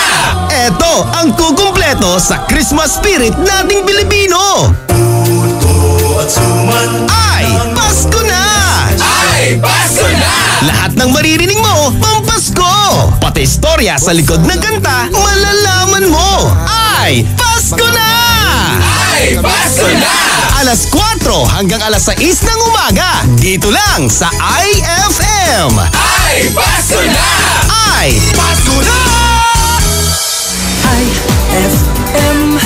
Eto ang kukumpleto sa Christmas spirit nating Pilipino. Ay, Pasko na! Ay, Pasko na! Lahat ng maririnig mo, pampasko! Pati istorya sa likod ng kanta, malalaman mo! Ay, Pasko na! Ay, Pasko na! Alas 4 hanggang alas 6 ng umaga, dito lang sa IFM! Ay, Pasko na! Ay, Pasko na! IFM,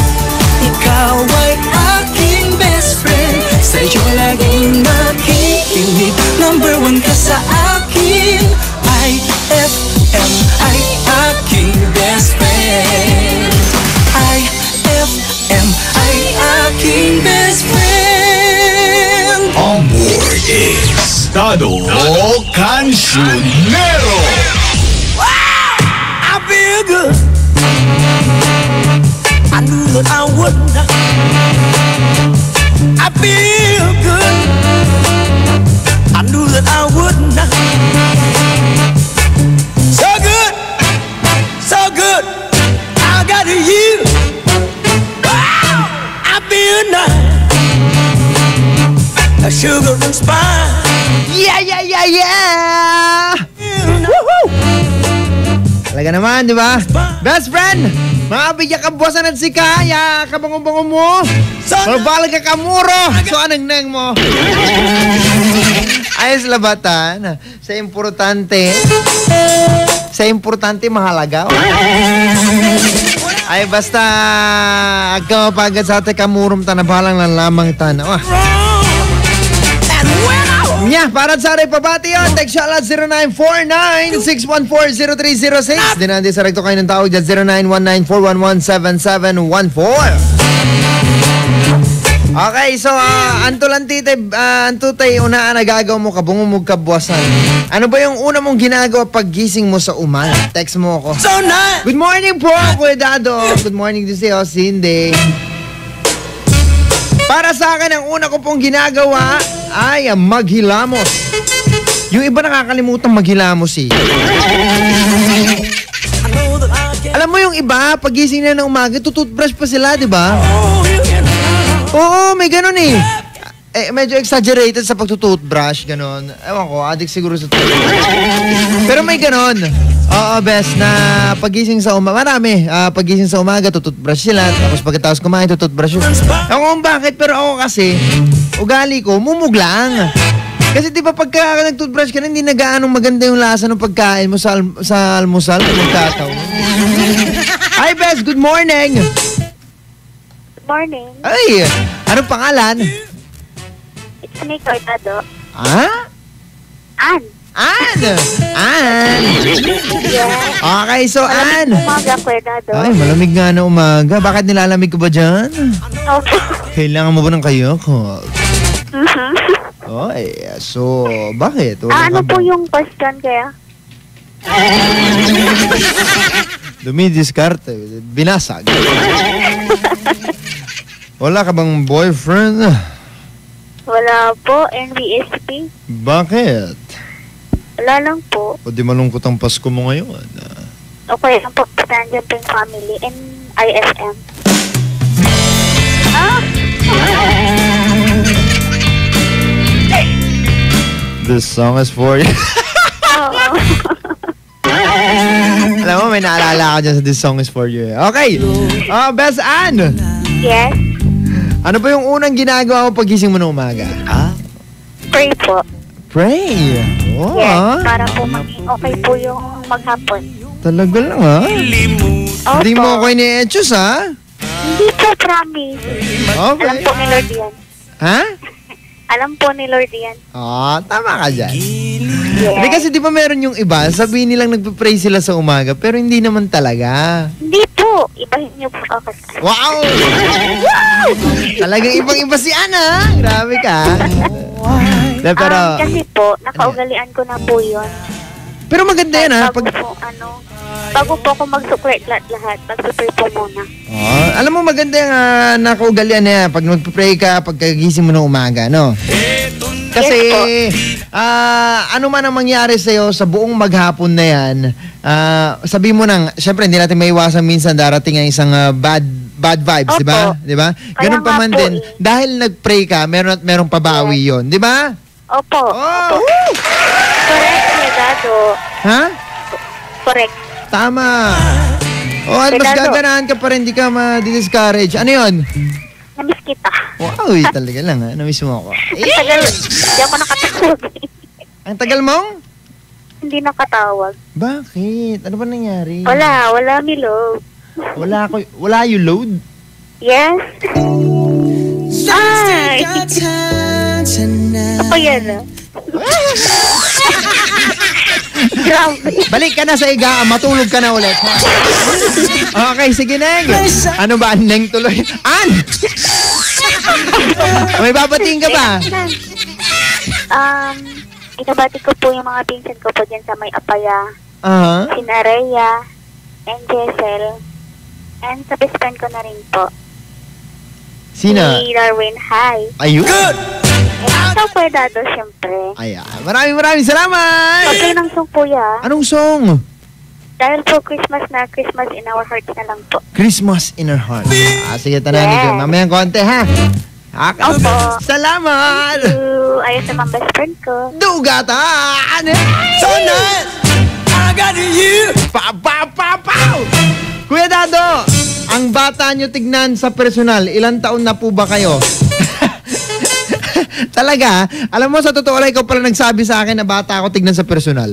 ikaw ay aking best friend. Sa'yo laging nakikinig, number 1 ka sa akin. IFM ay aking best friend. IFM ay aking best friend. On board is Dado Cancionero. I feel good. I knew that I would not. I feel good. I knew that I would not. So good, so good. I got you. Wow, I feel nice. A sugar and spice. Yeah, yeah, yeah, yeah! Woohoo! Talaga naman, di ba? Best friend! Mabigyan ka bosan at si Kaya, kabango-bango mo. Mabalag ka kamuro. So, anong neng mo? Ayos labatan. Sa importante. Sa importante, mahalaga. Ay, basta agkamapagat sa ate kamurom tanabalang lang lamang tanaw. Yeah, para sa aray pabati yun. Text siya alat 0949-614-0306. Dinandi sa rekto kayo ng tawag dyan 0919-411-771-4. Okay, so antutay unaan nagagaw mo kabungumog kabwasan. Ano ba yung una mong ginagawa pag gising mo sa umaga? Text mo ako. Good morning po, Kuya Dado. Good morning to sa'yo, Cindy. Para sa akin, ang una ko pong ginagawa ay maghilamos. Yung iba nakakalimutan maghilamos eh. Alam mo yung iba, pagising na ng umaga, tututbrush pa sila, di ba? Oo, may ganun eh. Medyo exaggerated sa pagtututbrush, ganun. Ewan ko, addict siguro sa toothbrush. Pero may ganun. Oo, best na pagising sa umaga. Marami. Pagising sa umaga, tututbrush sila. Tapos pagkatapos kumain, tututbrush yun. Ako kung bakit, pero ako kasi, ugali ko, mumuglang. Kasi di ba pagka nagtutbrush ka na, hindi na gaanong maganda yung lasa ng pagkain mo sa almusal kung magkataw. Hi, Bes. Good morning. Good morning. Ay, anong pangalan? It's me, Cortado. Ah? Ann. Yeah. Okay, so Ann. Umaga, Cortado. Ay, malamig nga na umaga. Bakit nilalamig ka ba dyan? Okay. Kailangan mo ba ng kayoko? Mhm. Oy, so, bakit? Ano po yung question kaya? Dumidiskarte. Binasag. Wala ka bang boyfriend? Wala po, NBSP. Bakit? Wala lang po. O di malungkot ang Pasko mo ngayon? Okay lang po, nandiyan po yung family and IFM. This song is for you. Alam mo, may naalala ka dyan sa This Song is for you. Okay. Best Ann. Yes? Ano ba yung unang ginagawa mo pagising mo ng umaga? Pray po. Pray? Oh, Yes, para po maging okay po yung maghapon. Talaga lang ha? Hindi mo ako ini-etchos ha? Hindi po, promise. Okay. Alam po ni Lord yan. Ha? Alam po ni Lord yan. Tama ka dyan. Hindi kasi di ba meron yung iba, sabihin nilang nagpe-pray sila sa umaga, pero hindi naman talaga. Hindi po. Ibahin niyo po ako. Wow! Talagang ibang-iba si Ana. Grabe ka. Pero, kasi po, nakaugalian ko na po yun. Pero maganda yan ha. Bago po ako mag-suklet lahat, mag-pray po muna. Alam mo maganda yung nakaugalian na yan. Pag mag-pray ka, pagkagising mo ng umaga, no? Kasi, ano man ang mangyari sa'yo sa buong maghapon na yan, sabi mo nang, syempre hindi natin maiwasan minsan darating ang isang bad vibes, di ba? Di ba? Ganun pa man din. Dahil nag-pray ka, merong pabawi yon, di ba? Opo. Correct, Dado. Ha? Correct. Tama. At mas gaganahan ka pa rin, di ka ma-discourage. Ano yun? Namiss kita. Wow, talaga lang ha. Namiss mo ako. Tagal, hindi ako nakatawag. Ang tagal mong? Hindi nakatawag. Bakit? Ano ba nangyari? Wala Milo. Wala yung load? Yes. Ay! Ako yan ah. Balik ka na sa higaan, matulog ka na ulit. Okay, sige Neng. Ano ba, Neng tuloy? Ann! May babating ka ba? Inabati ko po yung mga pinsan ko po dyan sa may Apaya. Si Nareya, and Jessel, and sa best friend ko na rin po. Sina? Si Darwin, hi. Ayun. Good! Ikaw po, Dado, syempre. Ayan. Maraming salamat! Okay ng song po ya. Anong song? Dahil po Christmas na, Christmas in our hearts na lang po. Christmas in our hearts. Sige, tananin ko. Mamayang konti, ha? Opo. Salamat! Thank you. Ayos naman best friend ko. Dugatan! So nice! I got you! Pa-pa-pa-pow! Kuya Dado, ang bata nyo tignan sa personal, ilang taon na po ba kayo? Talaga, alam mo sa totoo lang, ikaw pala nagsabi sa akin na bata ako tignan sa personal.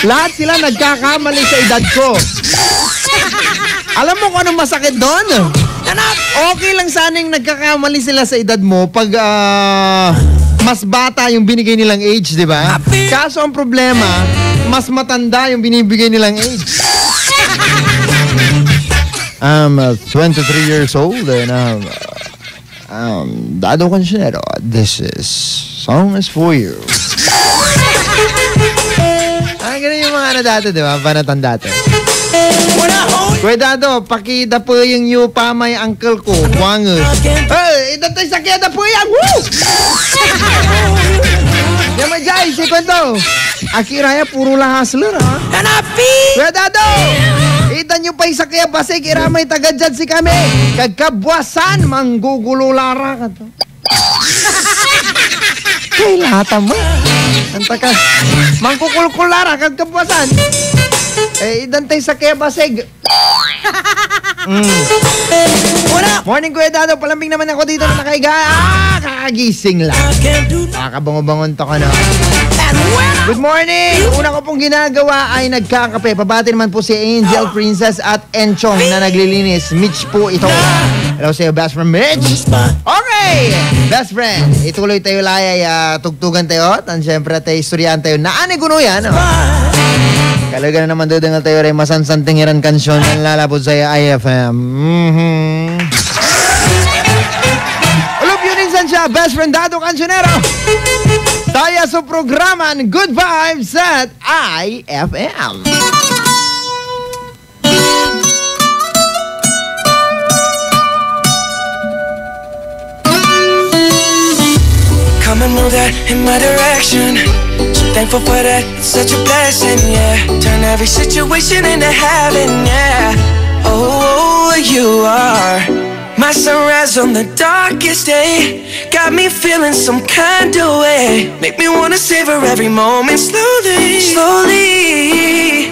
Lahat sila nagkakamali sa edad ko. Alam mo kung anong masakit doon? Okay lang sanang nagkakamali sila sa edad mo pag mas bata yung binigay nilang age, di ba? Kaso ang problema, mas matanda yung binibigay nilang age. I'm 23 years old and Dado Cancionero, this song is for you. Ganun yung mga dati, di ba? Panatan dati. Kuya Dado, pakita po yung new pa may uncle ko. Wangus. Hey, ito tayo sakya na po yan. Woo! Yaman dyan, si kwento. Akiraya, puro lang hustler, ha? Kuya Dado, ito nyo pa yung sakya basig. Iramay tagad dyan si kami. Kagkabwasan, manggugulo lara ka to. Kay lata mo. Antaka, mangkukulkulara, kagkabwasan. Idantay sa kaya basig. Morning, Kuya Dado. Palambing naman ako dito na nakaiga. Kakagising lang. Kakabango-bangon to ka na. Good morning! Una ko pong ginagawa ay nagkakape. Pabati naman po si Angel, Princess at Enchong na naglilinis. Mitch po ito. Hello sa'yo, best friend Mitch. Okay! Best friend, ituloy tayo layay. Tugtugan tayo. At syempre tayo istoryahan tayo. Naani guno yan. Kalaga na naman doon tayo rin masansantingiran kansyon ang lalabot sa IFM. Ulop yun insan siya, best friend Dado Cancionero. Tayo sa programan Good Vibes at IFM. Come and move that in my direction. So thankful for that, it's such a blessing, yeah. Turn every situation into heaven, yeah. Oh, you are my sunrise on the darkest day. Got me feeling some kind of way. Make me wanna savor every moment slowly, slowly.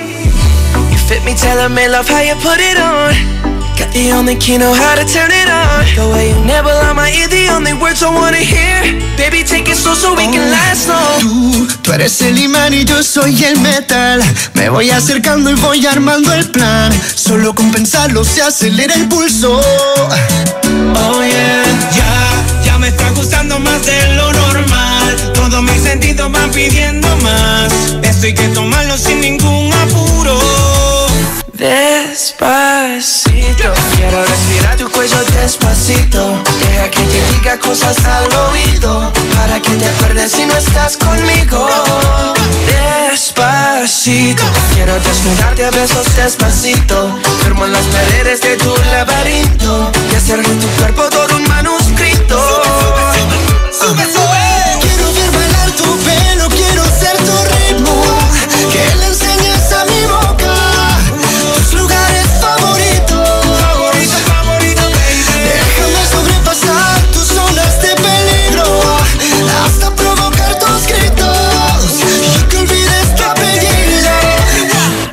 You fit me, telling me love how you put it on. Got the only key, know how to turn it on. The way you never lie my ear, the only words I wanna hear. Baby, take it slow so we can last long. Tú eres el imán y yo soy el metal. Me voy acercando y voy armando el plan. Solo con pensarlo se acelera el pulso. Oh yeah, ya me está gustando más de lo normal. Todos mis sentidos van pidiendo más. Esto hay que tomarlo sin ningún apuro. Despacito, quiero respirar tu cuello despacito. Deja que te diga cosas al oído, para que te acuerdes si no estás conmigo. Despacito, quiero desnudarte a besos despacito. Firmo en las paredes de tu laberinto y hacer de tu cuerpo todo un manuscrito. Sube, sube. Quiero ver bailar tu pelo, quiero ser tu ritmo. Que le enseñes a mi boca lugares favoritos, baby. Déjame sobrepasar tus zonas de peligro, hasta provocar tus gritos y que olvides tu apellido.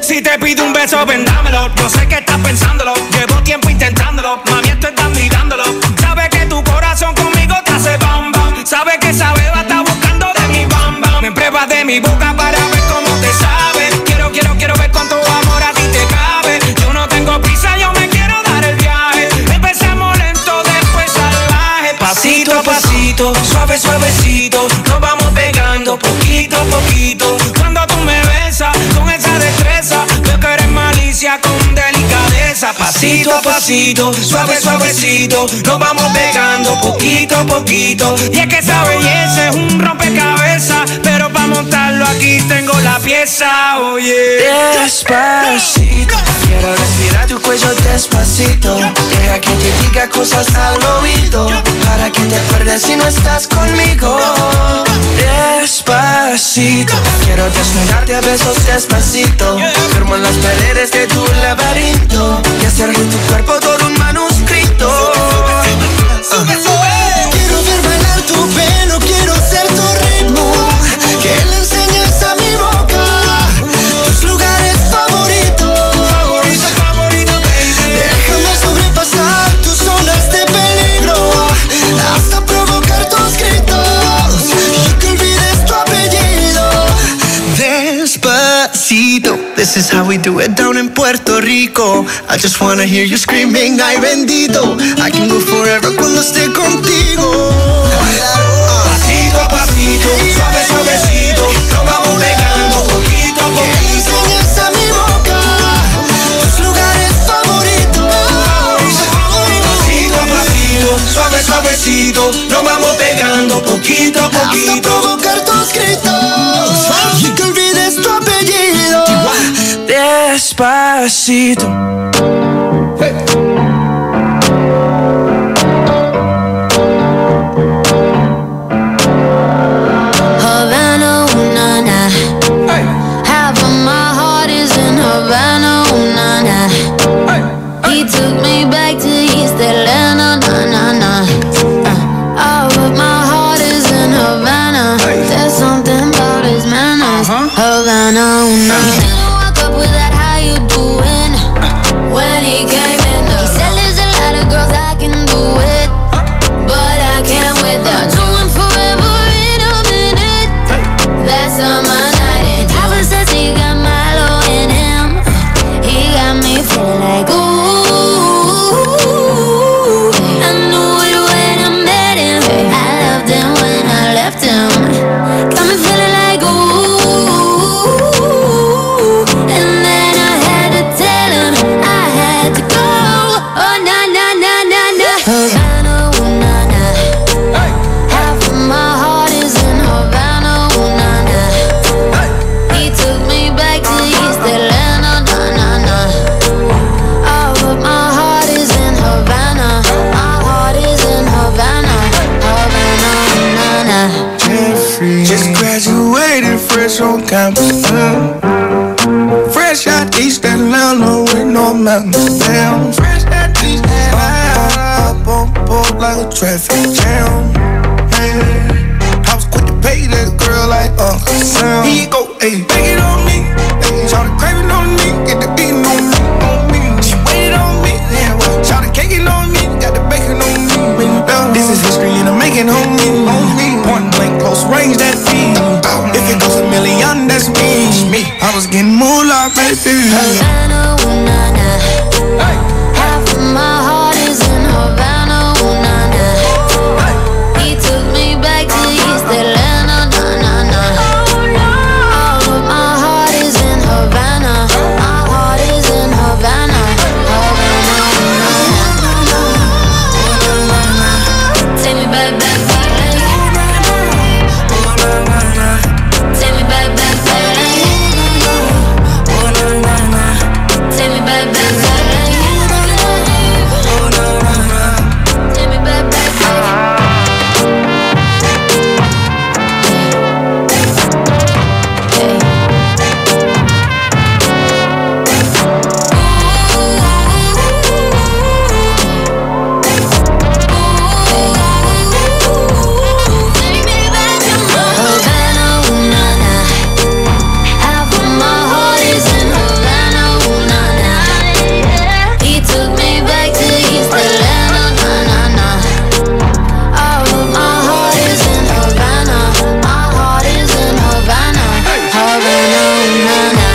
Si te pido un beso, ven dámelo. Yo sé que estás pensándolo, llevo tiempo intentándolo. Mami, esto estás mirándolo. Sabes que tu corazón conmigo te hace bam bam. Sabes que esa beba está buscando de mi bam bam. Me pruebas de mi boca para ver cómo te sabe. Quiero ver cuánto amor a ti te cabe. Yo no tengo prisa, yo me quiero dar el viaje. Empezamos lento, después salvaje. Pasito a pasito, suave, suavecito. Nos vamos pegando poquito a poquito. Cuando tú me besas con esa destreza, veo que eres malicia con delicadeza. Pasito a pasito, suave, suavecito. Nos vamos pegando poquito a poquito. Y es que esa belleza es un rompecabezas, pero para montarlo aquí tengo la pieza, oye. Despacito, quiero respirar tu cuello despacito. Deja que te diga cosas al oído, para que te acuerdes si no estás conmigo. Despacito, quiero desnudarte a besos despacito. Firmo en las paredes de tu laberinto y hacer de tu cuerpo todo un manuscrito. Sube, sube. Quiero ver bailar tu pelo, quiero ser tu ritmo. Que le enseñes a mi boca tus lugares favoritos, baby. Déjame sobrepasar tus zonas de peligro, hasta provocar tus gritos y que olvides tu apellido. Despacito. This is how we do it down in Puerto Rico. I just wanna hear you screaming, ay bendito. I can go forever cuando esté contigo. Pasito a pasito, suave suavecito, nos vamos pegando poquito a poquito. Que enseñes a mi boca tus lugares favoritos. Pasito a pasito, suave suavecito, nos vamos pegando poquito a poquito. Hasta provocar tus gritos y que olvides tu apellido. Despacito. Havana, ooh, na, na. Half of my heart is in Havana, ooh, na, na. He took me back to East Atlanta, na, na, na. All of my heart is in Havana. There's something about his manners. Havana, ooh, na, na. With that, how you doing? When he came in, he said there's a lot of girls I can do it, but I can't without doing forever in a minute. That's on my night, and Papa says he got Milo in him. He got me feeling like ooh. I knew it when I met him. I loved him when I left him. Got me feeling like ooh. Havana, ooh, na, na. Half of my heart is in Havana, ooh, na, na. He took me back to East Atlanta, na, na, na. All of my heart is in Havana. My heart is in Havana. Havana, ooh, na, na. Jeffrey just graduated fresh on campus. Fresh out East Atlanta with no mountains down. Fresh out East Atlanta, up on board like a traffic jam. Man, I was quick to pay that girl like Uncle Sam. He go, ayy, bang it on me. Ayy, shout the craving on me, get the beating on me, on me. She waited on me, yeah, well, shout the caking on me, got the bacon on me. This is history and I'm making on me. Point blank, close range, that feed. If it goes a million, that's me. I was getting moolah, baby. Havana, ooh, na, na. Half of my heart is in Havana, ooh, na, na. He took me back to East Atlanta, na, na, na. All of my heart is in Havana. My heart is in Havana. Havana, ooh, na, na. Take me back, back, back. Take me back, back, back. Take me back, back, back. Take me back, back, Havana, ooh, na, na. Half of my heart is in Havana, ooh, na, na. He took me back to East Atlanta, na, na, na. All of my heart is in Havana. My heart is in Havana. Havana, ooh, na, na.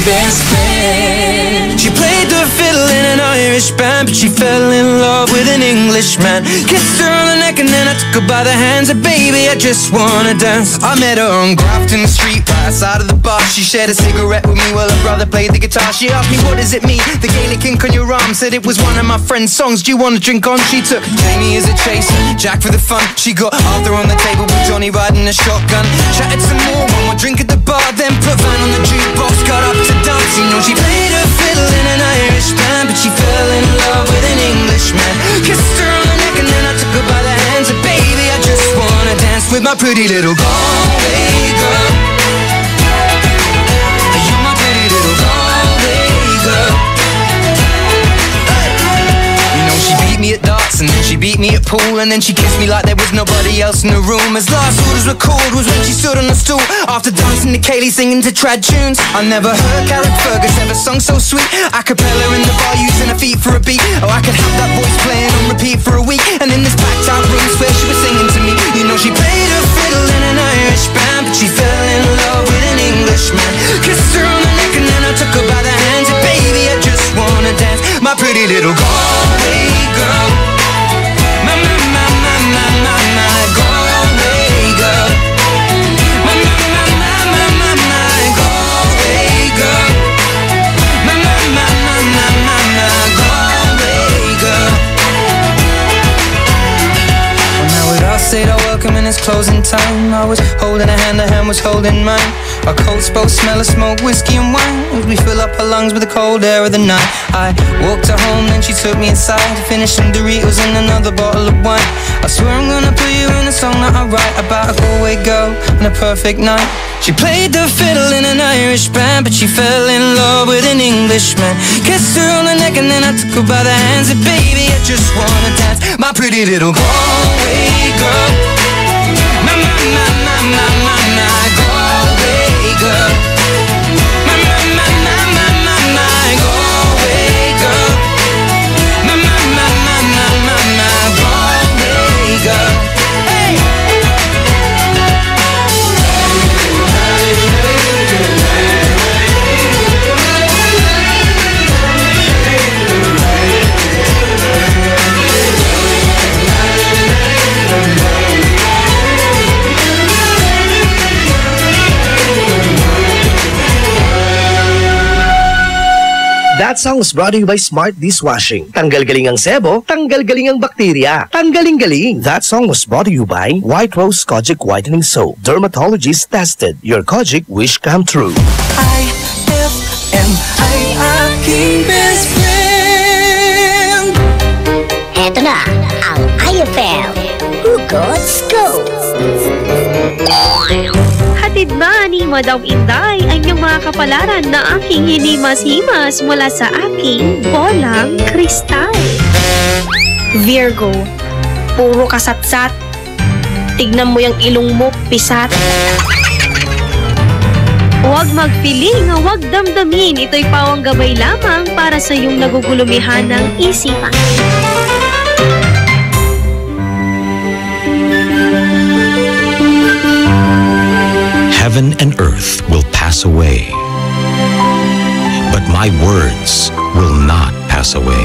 Best friend. She played the fiddle in an Irish band, but she fell in love with an Englishman. Kissed her on the neck and then I took her by the hands. And baby, I just wanna dance. I met her on Grafton Street, right outside of the bar. She shared a cigarette with me while her brother played the guitar. She asked me, what does it mean? The Gaelic ink on your arm. Said it was one of my friend's songs. Do you want to drink on? She took Jamie as a chaser, Jack for the fun. She got Arthur on the table with Johnny riding a shotgun. Chatted some more, one more drink at the bar, then put Van on the jukebox. Got up to dance, you know she played her fiddle in an Irish band, but she fell in love with an Englishman. Kissed her on the neck and then I took her by the hands. And baby, I just wanna dance with my pretty little Galway girl. You're my pretty little Galway girl. You know she beat me at darts and then she beat meet me at pool, and then she kissed me like there was nobody else in the room. As last orders were called was when she stood on the stool, after dancing to Kaylee, singing to trad tunes. I never heard Carrick Fergus ever sung so sweet. A cappella in the bar, using her feet for a beat. Oh, I could have that voice playing on repeat for a week. And in this packed out room, swear she was singing to me. You know she played a fiddle in an Irish band, but she fell in love with an Englishman. Kissed her on the neck and then I took her by the hands. And baby, I just wanna dance, my pretty little Galway girl. My Galway girl. My Galway girl. My Galway girl. Well, now we'd all said our welcome and it's closing time. I was holding her hand was holding mine. Our coats both smell of smoke, whiskey and wine, as we fill up her lungs with the cold air of the night. I walked her home, then she took me inside, finished some Doritos and another bottle of wine. I swear I'm gonna put you in a song that I write about a Galway girl and a perfect night. She played the fiddle in an Irish band, but she fell in love with an Englishman. Kissed her on the neck and then I took her by the hands. And baby, I just wanna dance, my pretty little Galway girl. My Galway girl. My Galway girl. My Galway girl. Hey! That song was brought to you by Smart Dishwashing. Tanggal galing ang sebo, tanggal galing ang bakterya. Tanggaling-galing. That song was brought to you by White Rose Kojic Whitening Soap. Dermatologist tested. Your Kojic wish come true. IFM, aking best friend. Eto na ang IFM Hugot Scoop. Hatid ba ni Madam Inday ang iyong mga kapalaran na aking hinimas-himas mula sa aking bolang kristal? Virgo, puro kasatsat. Tignan mo yung ilong mo, pisat. Huwag magpiling, huwag damdamin. Ito'y pawang gabay lamang para sa iyong nagugulumihan ng isipan. Heaven and earth will pass away, but my words will not pass away.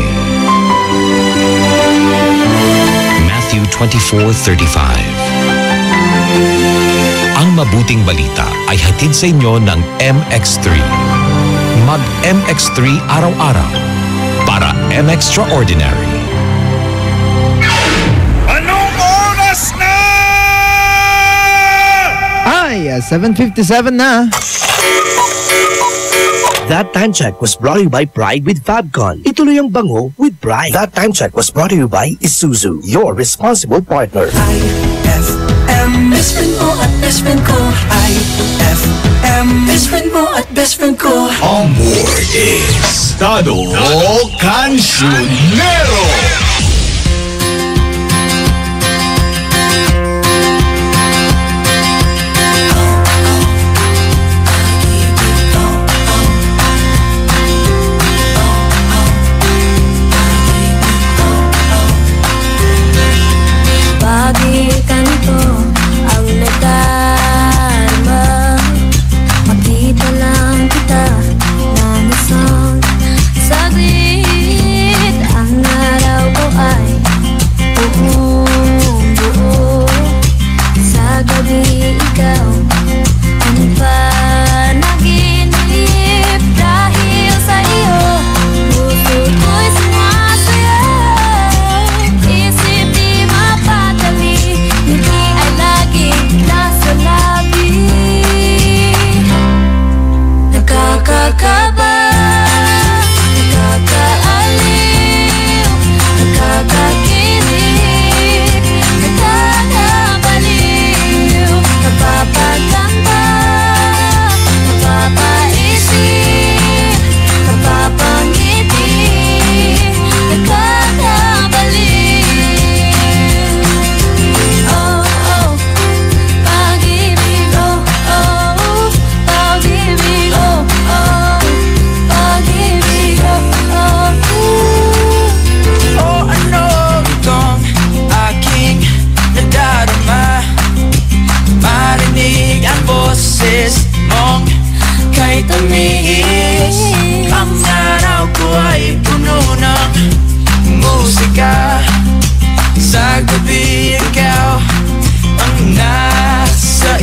Matthew 24:35. Ang mabuting balita ay hatid sa inyo ng MX3. Mag MX3 araw-araw para M-Extraordinary. Anong oras na? Ay, 7:57 na. That time check was brought to you by Pride with Fabcon. Ituloy ang bango with Pride. That time check was brought to you by Isuzu, your responsible partner. IFM, best friend mo at best friend ko. IFM, best friend mo at best friend ko. On board is Tado Cancionero. Bakit ganito ang nadarama? Makita lang kita ng isang saglit ang nararamdaman.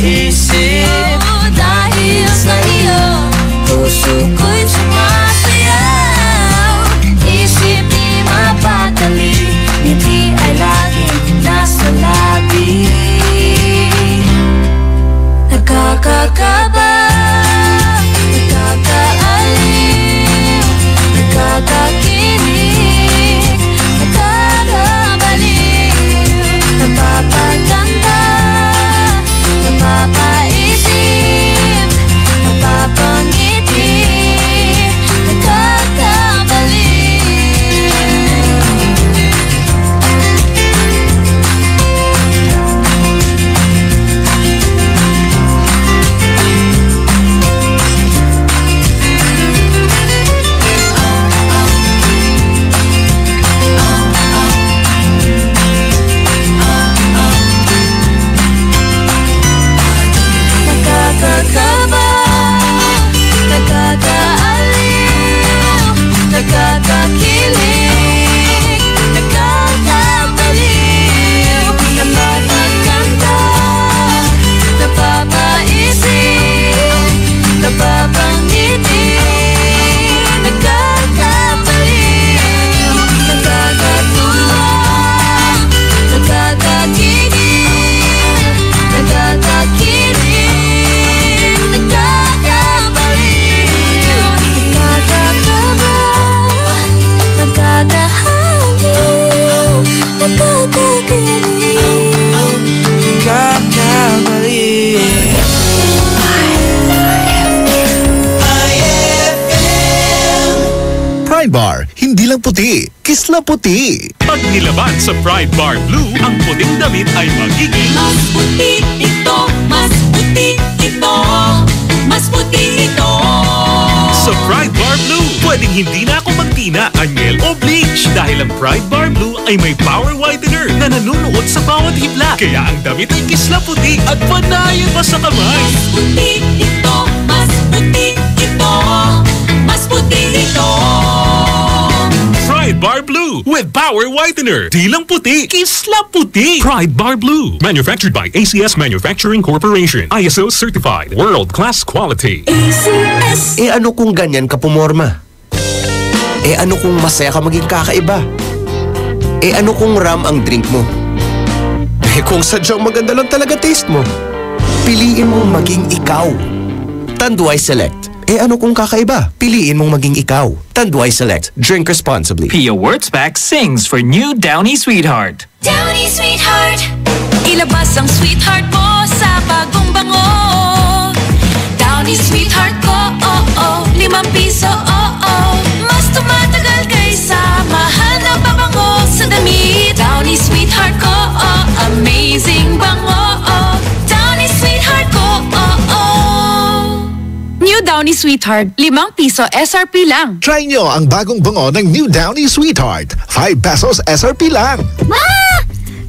mapaisip. Dahil sa iyo, puso ko'y sumasayaw. Isip di mapatali, ngiti ay laging nasa labi. Nakakakaba, nakakaaliw, nakakakilig, nakakabaliw, napapaganda, napapaisip, napapangiti, nakakakaba, nakakaaliw, nakakakilig, nakakabaliw, napapaganda, napapaisip, napapangiti, nakakabaliw, nakakatuwa, nakakakigil, nakakakilig, nakakabaliw, nakakakaba, nakakahaliw, nakakakilig, Kakabaliw. Pride Bar, hindi lang puti, kisla puti. Pag nilaban sa Pride Bar Blue, ang puting damit ay magiging Mas puti ito, mas puti ito, mas puti ito. sa Pride Bar Blue. Pwedeng hindi na ako magtina, anyel o bleach dahil ang Pride Bar Blue ay may power whitener na nanunuot sa bawat hibla. Kaya ang damit ay kisla puti at panayan pa sa kamay. Puti ito, mas puti ito, mas puti ito. Pride Bar Blue with power whitener. Di lang puti, kisla puti. Pride Bar Blue. Manufactured by ACS Manufacturing Corporation. ISO certified. World-class quality. Eh ano kung ganyan ka pumorma? Eh ano kung masaya ka maging kakaiba? Eh ano kung ram ang drink mo? Eh kung sadyang maganda lang talaga taste mo? Piliin mong maging ikaw. Tanduay Select. Eh ano kung kakaiba? Piliin mong maging ikaw. Tanduay Select. Drink responsibly. Pia Wurtzbach sings for new Downy Sweetheart. Downy Sweetheart, ilabas ang sweetheart mo sa bagong bango. Downy Sweetheart ko, oh oh, ₱5, oh oh. Mas tumatagal kaysa mahal na pabango sa damit. Downy Sweetheart ko, oh, amazing bango, oh. Downy Sweetheart ko, oh oh. New Downy Sweetheart, ₱5 SRP lang. Try nyo ang bagong bango ng New Downy Sweetheart. ₱5 SRP lang. Ma!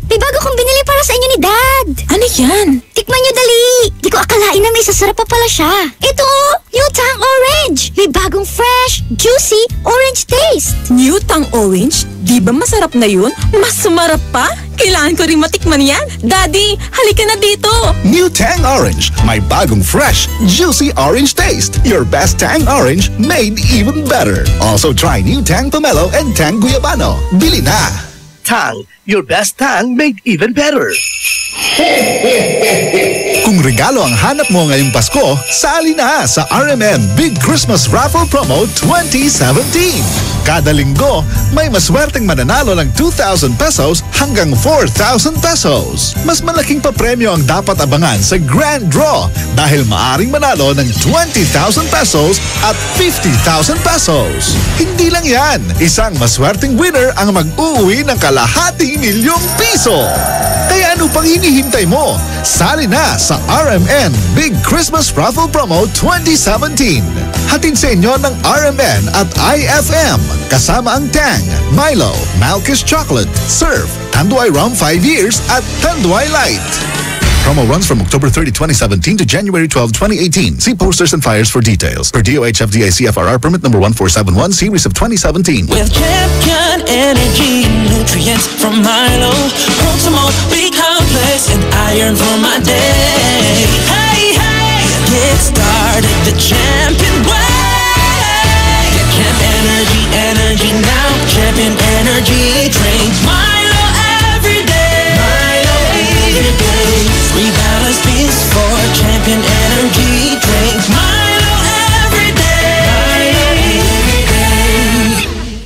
May bago kong binili para sa inyo ni Dad. Ano yan? Tikman nyo dali. Di ko akalain na may sasarap pa pala siya. Ito, New Tang Orange. May bagong fresh, juicy, orange taste. New Tang Orange? Di ba masarap na yun? Mas sumarap pa? Kailangan ko rin matikman yan. Daddy, halika na dito. New Tang Orange. May bagong fresh, juicy orange taste. Your best Tang Orange made even better. Also try New Tang Pomelo and Tang Guyabano. Bili na! Tang, your best tang made even better. Kung regalo ang hanap mo ngayong Pasko, sali na sa RMN Big Christmas Raffle Promo 2017. Kada linggo, may maswerteng mananalo ng ₱2,000 hanggang ₱4,000. Mas malaking papremyo ang dapat abangan sa Grand Draw dahil maaring manalo ng ₱20,000 at ₱50,000. Hindi lang yan, isang maswerteng winner ang mag-uuwi ng ₱250,000. Kaya ano pang hinihintay mo? Sali na sa RMN Big Christmas Raffle Promo 2017. Hatid sa inyo ng RMN at IFM. Kasama ang Tang, Milo, Malkish Chocolate, Surf, Tanduay Rum 5 years at Tanduay Light. Promo runs from October 30, 2017 to January 12, 2018. See posters and flyers for details. Per DOH FDA CFRR permit number 1471 series of 2017. With champion energy, nutrients from Milo, Proximo, be complex complex and I yearn for my day. Hey, hey, get started the champion way. Get Champ Energy, energy now. Champion Energy, drink Milo every day. Milo every day. Rebalance this for Champion Energy, drink Milo every day.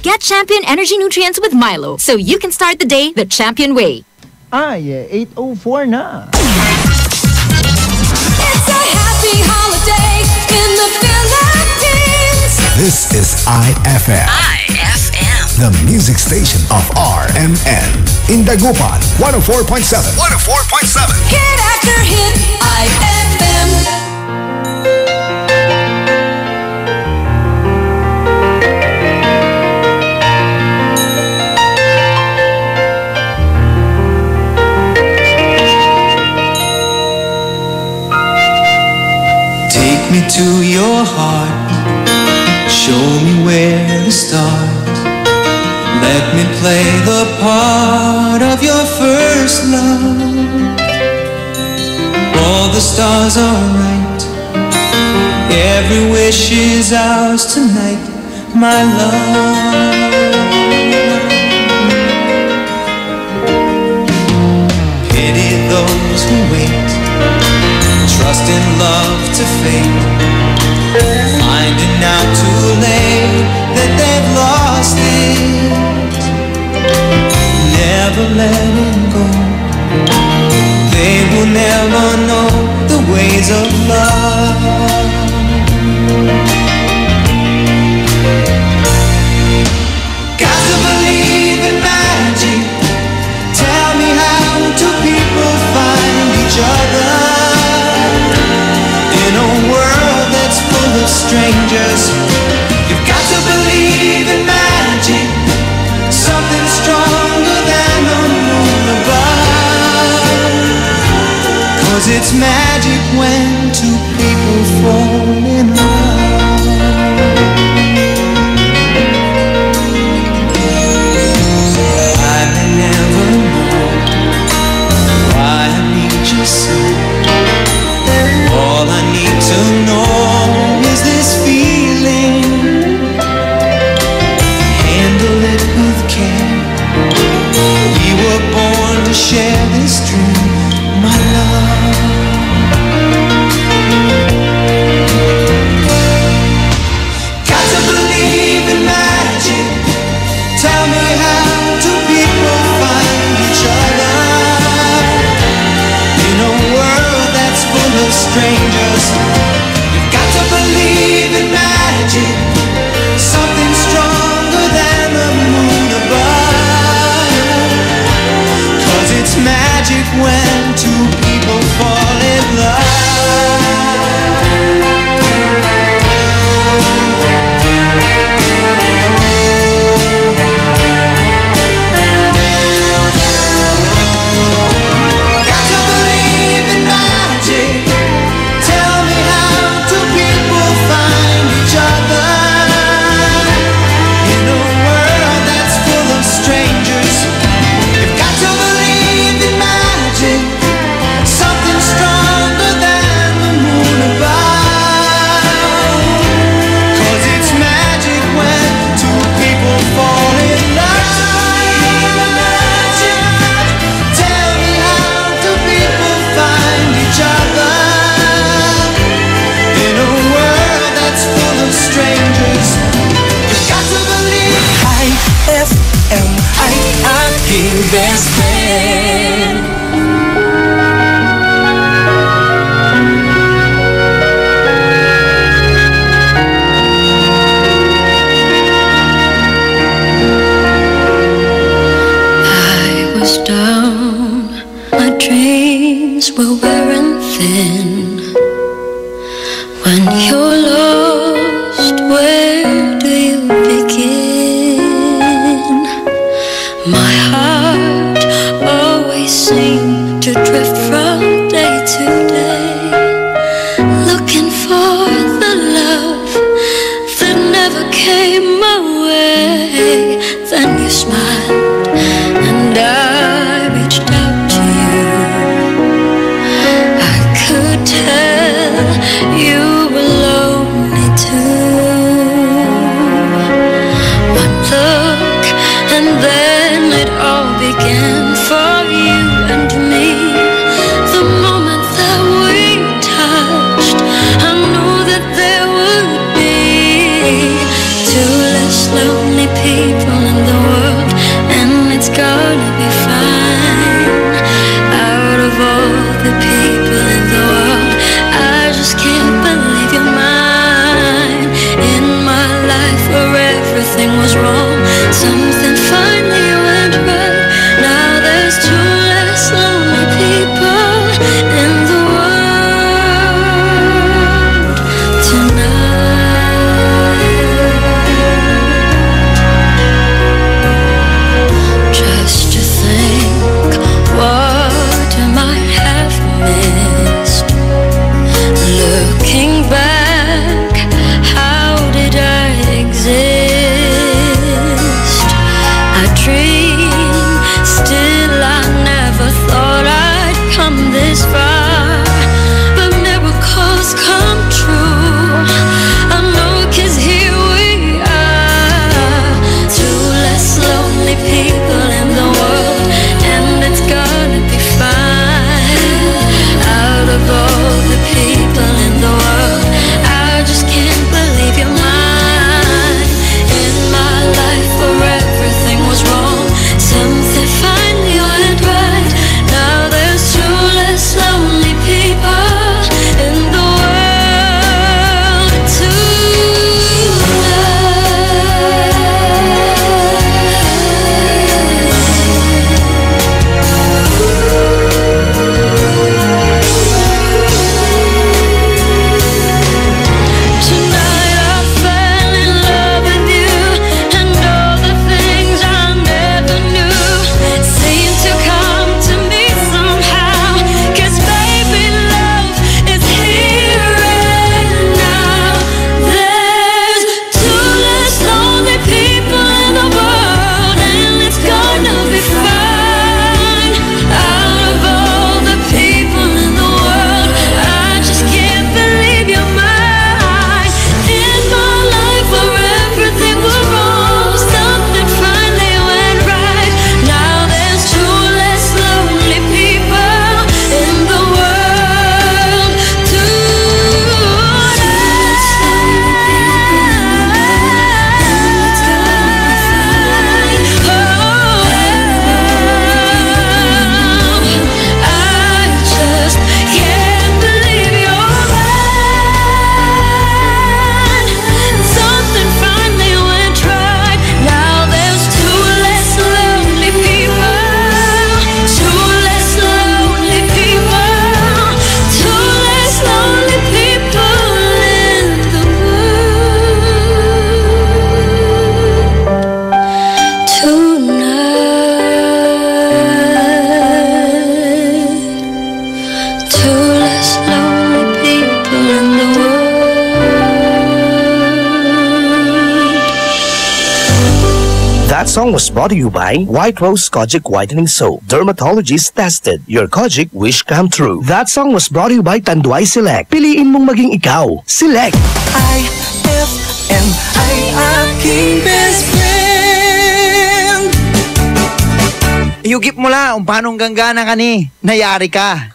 Get Champion Energy nutrients with Milo so you can start the day the champion way. Ay, 8:04 na. It's a happy holiday in the Philippines. This is IFM. The music station of RMN. In Dagupan, 104.7. 104.7. Hit after hit, IFM. Take me to your heart. Show me where to start. Let me play the part of your first love. All the stars are right. Every wish is ours tonight, my love. Pity those who wait, trust in love to fade, finding out too late that they've lost it. Never letting go, they will never know the ways of love. Got to believe in magic. Tell me, how do people find each other in a world that's full of strangers? You've got to believe in magic, something stronger than the moon above. 'Cause it's magic when two people fall in love. I may never know why I need you so. All I need to know is this feeling. Handle it with care. We were born to share this dream, my love. Got to believe in magic. Tell me, how do people find each other in a world that's full of strangers? You've got to believe in magic, something stronger than the moon above. 'Cause it's magic when two people fall in love. Got to believe in magic. Tell me, how do people find each other in a world that's full of strangers? You've got to believe in magic, something stronger than the moon above. 'Cause it's magic when two people fall in love. Tell me, how do people find each other in a world that's full of strangers? You've got to believe. IFM, aking best friend. I was down, my dreams were wearing thin. When you're lost, where do you begin? My heart always seemed to drift from day to day, looking for the love that never came my way. Then you smiled and I reached out to you. began for you and me. The moment that we touched, I knew that there would be two less lonely people in the world, and it's gonna be fine. Out of all the people in the world, I just can't believe you're mine. In my life where everything was wrong, something finally went right. Now there's two less lonely people in the world tonight. Just to think, what I might have missed. Looking back, how did I exist? I dream, still I never thought I'd come this far. But miracles come true, I know, 'cause here we are. Two less lonely people in the world, and it's gonna be fine. Out of all the people in the world, I just can't believe you're mine. In my life where everything was wrong, something finally went right. Now there's two less lonely people in the world tonight. I fell in love with you, and all the things I never knew seem to come to me somehow. 'Cause baby, love is here and now. There's two less lonely people in the world, and it's gonna be fine. Out of all the people in the world, I just can't believe you're mine. In my life where everything was wrong, something finally went right. Now there's two less lonely people in the world I just can't believe you're mine. Something finally went right. Now there's two less lonely people. Two less lonely people. Two less lonely people in the world tonight. Two less lonely people in the world. That song was brought to you by White Rose Kojic Whitening Soap. Dermatologist tested. Your Kojic wish come true. That song was brought to you by Tanduay Select. Piliin mong maging ikaw. Select. IFM ay aking best friend. Yugip mo la, umpanong ganggana ka ni. Nayari ka.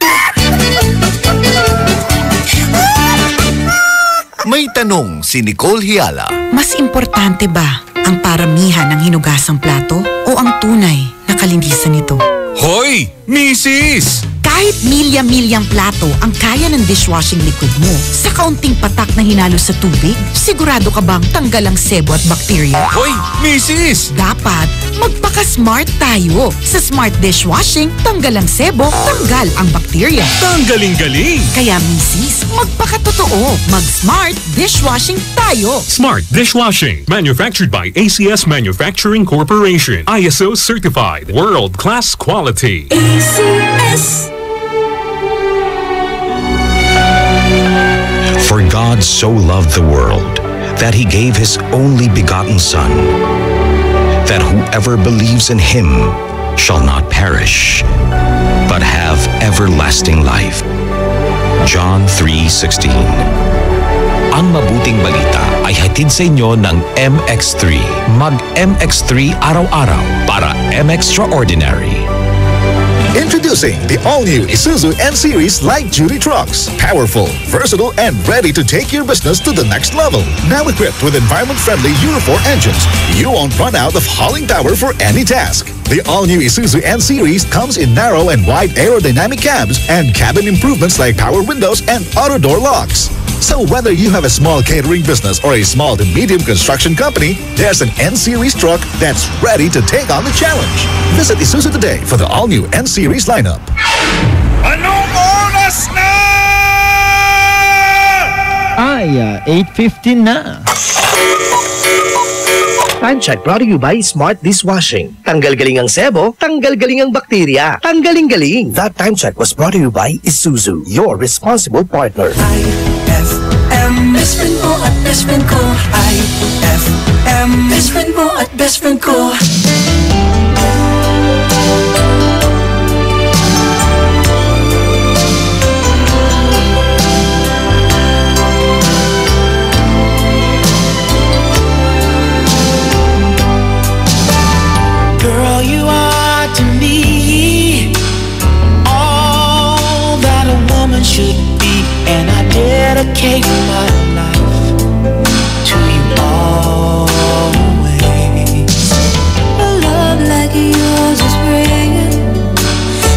May tanong si Nicole Hiala. Mas importante ba ang paramihan ng hinugasang plato o ang tunay na kalinisan nito? Hoy, Mrs. Kahit milya-milyang plato ang kaya ng dishwashing liquid mo, sa kaunting patak na hinalo sa tubig, sigurado ka bang tanggal ang sebo at bakterya? Hoy, Mrs. Dapat magpaka-smart tayo. Sa smart dishwashing, tanggal ang sebo, tanggal ang bakterya. Tanggaling-galing. Kaya Mrs., magpakatotoo. Mag-smart dishwashing tayo. Smart Dishwashing. Manufactured by ACS Manufacturing Corporation. ISO certified. World-class quality. ACS. For God so loved the world that he gave his only begotten Son, that whoever believes in him shall not perish, but have everlasting life. John 3:16. Ang mabuting balita ay hatid sa inyo ng MX3. Mag-MX3 araw-araw para M-Extraordinary. Introducing the all-new Isuzu N-Series light-duty trucks. Powerful, versatile, and ready to take your business to the next level. Now equipped with environment-friendly Euro 4 engines, you won't run out of hauling power for any task. The all-new Isuzu N-Series comes in narrow and wide aerodynamic cabs and cabin improvements like power windows and auto-door locks. So whether you have a small catering business or a small to medium construction company, there's an N-Series truck that's ready to take on the challenge. Visit Isuzu today for the all-new N-Series lineup. Anong oras na? Ay, 8:15 na. Time check brought to you by Smart Dishwashing. Tanggal galing ang sebo, tanggal galing ang bakterya. Tanggaling-galing. That time check was brought to you by Isuzu, your responsible partner. IFM, best friend mo at best friend ko. IFM, best friend mo at best friend ko. Girl, you are to me all that a woman should be, and I dedicate my life to you always. A love like yours is rare.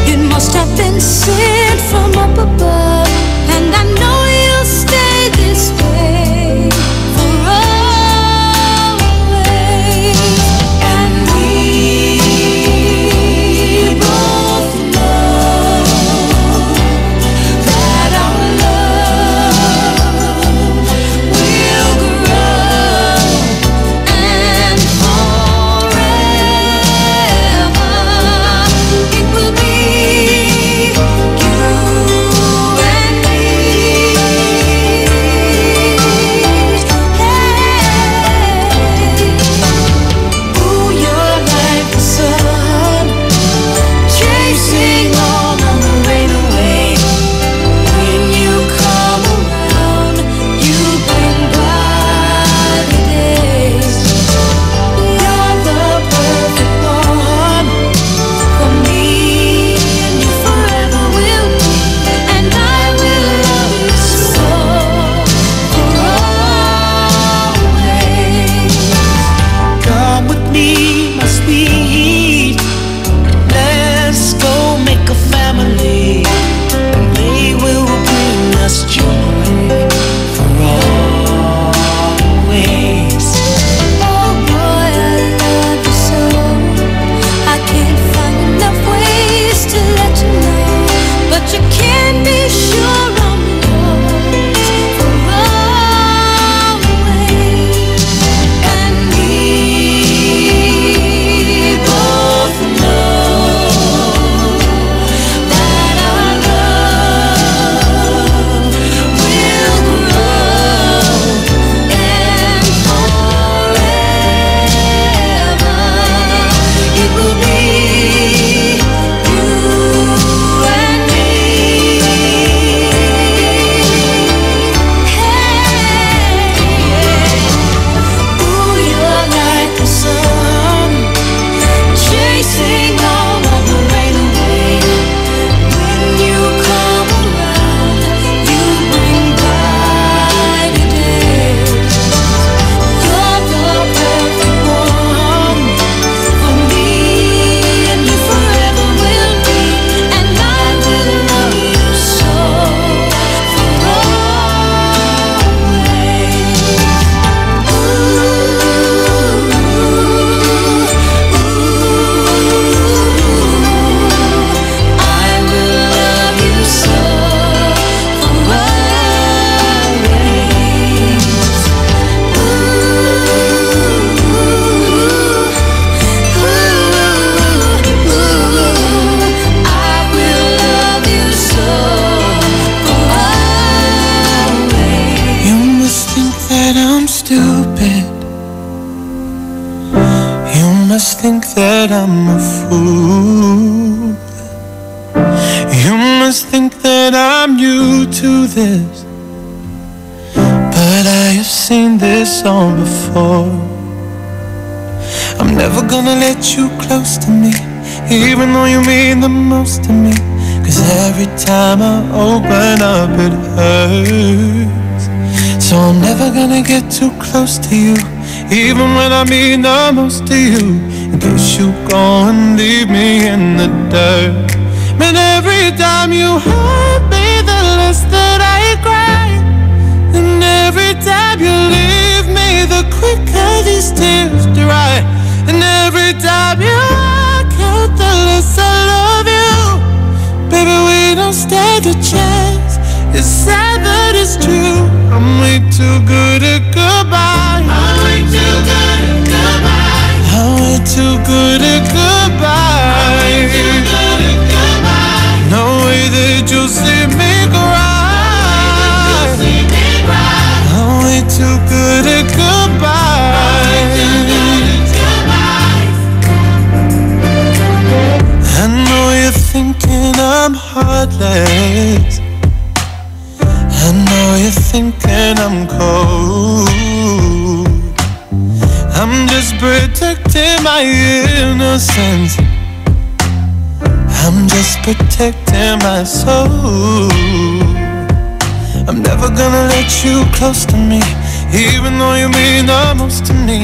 It must have been sent from up above, and I know you'll stay this way for always. And we both know that our love will grow, and forever it will be you and me. Ooh, you're like the sun, chasing all of the rain away. When you come around, you bring brighter days. You're the perfect one for me, and you forever will be, and I will love you so for always. Come with me, my sweet. Let's go make a family, and they will bring us joy for always. Oh boy, I love you so. I can't find enough ways to let you know, but you can be sure I'm yours for always. And we both know that our love will grow, and forever it will be you and me. Ooh, you're like the sun, chasing all of the rain away. When you come around, you bring brighter days. You're the perfect one for me, and you forever will be, and I will love you so for I will love you so for I will love you so for always. You must think that I'm stupid. You must think that I'm a fool. You must think that I'm new to this, but seen this song before. I'm never gonna let you close to me, even though you mean the most to me. 'Cause every time I open up it hurts. So I'm never gonna get too close to you, even when I mean the most to you. In case you go and leave me in the dirt. Man, every time you hurt me, the less that I cry. And every time you leave me, the quicker these tears dry. And every time you walk out, the less I love you. Baby, we don't stand a chance. It's sad but it's true. I'm way too good at goodbye. I'm way too good at goodbye. I'm way too good at goodbye. I'm way too good at goodbye. No way that you'll see me cry. I'm way too good at goodbye. I know you're thinking I'm heartless. I know you're thinking I'm cold. I'm just protecting my innocence. I'm just protecting my soul. I'm never gonna let you close to me, even though you mean the most to me.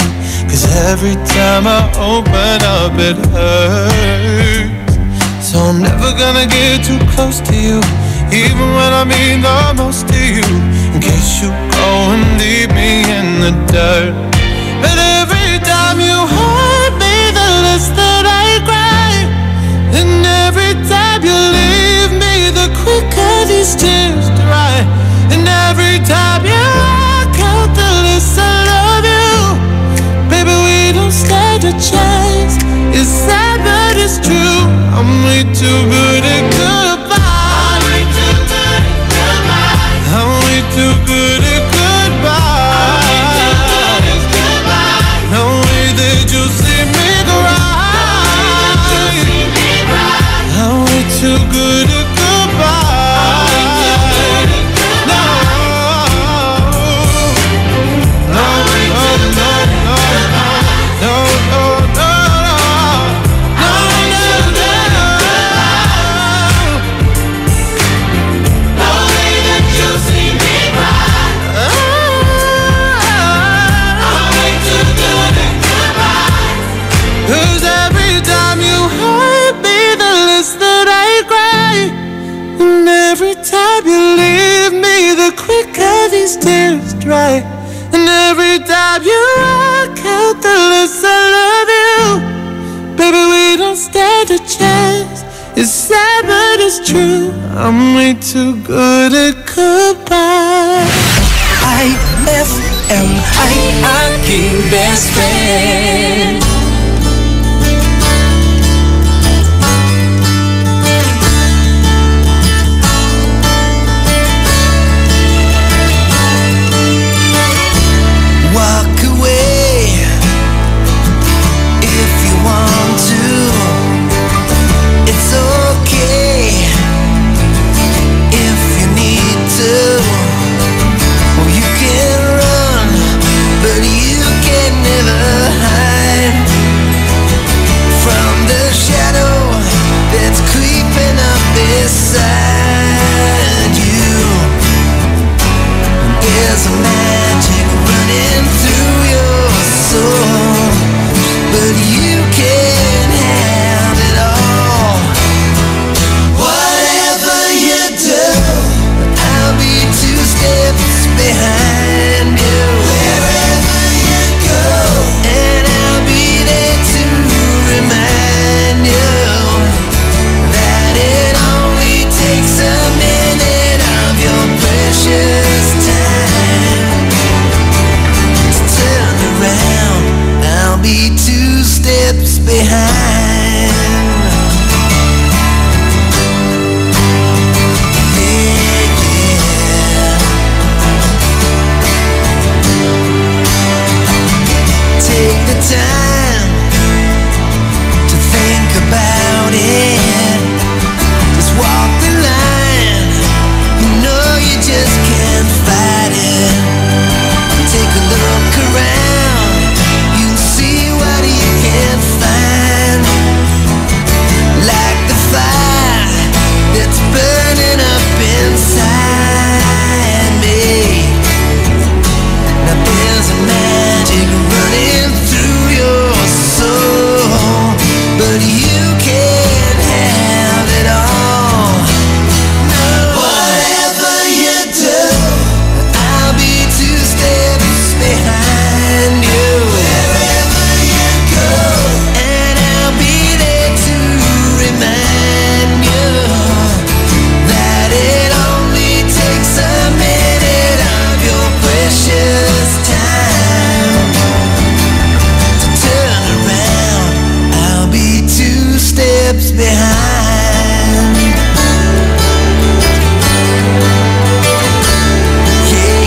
'Cause every time I open up it hurts. So I'm never gonna get too close to you, even when I mean the most to you. In case you go and leave me in the dirt. But every time you hurt me, the less that I cry. And every time you leave me, the quicker these tears dry. And every time you walk out, the less I love you. Baby, we don't stand a chance. It's sad but it's true. I'm way too good at goodbye. I'm way too good at goodbye. I'm way too good at goodbye. No way that you'll see me cry. I'm way too good at goodbye. No, no, no, no, no, no, no, no. Every time you leave me, the quicker these tears dry. And every time you walk out, the less I love you. Baby, we don't stand a chance. It's sad but it's true. I'm way too good at goodbye. IFM, aking best friend. Walk away if you want to. It's okay if you need to. Or you can run, but you can never hide. behind. Yeah,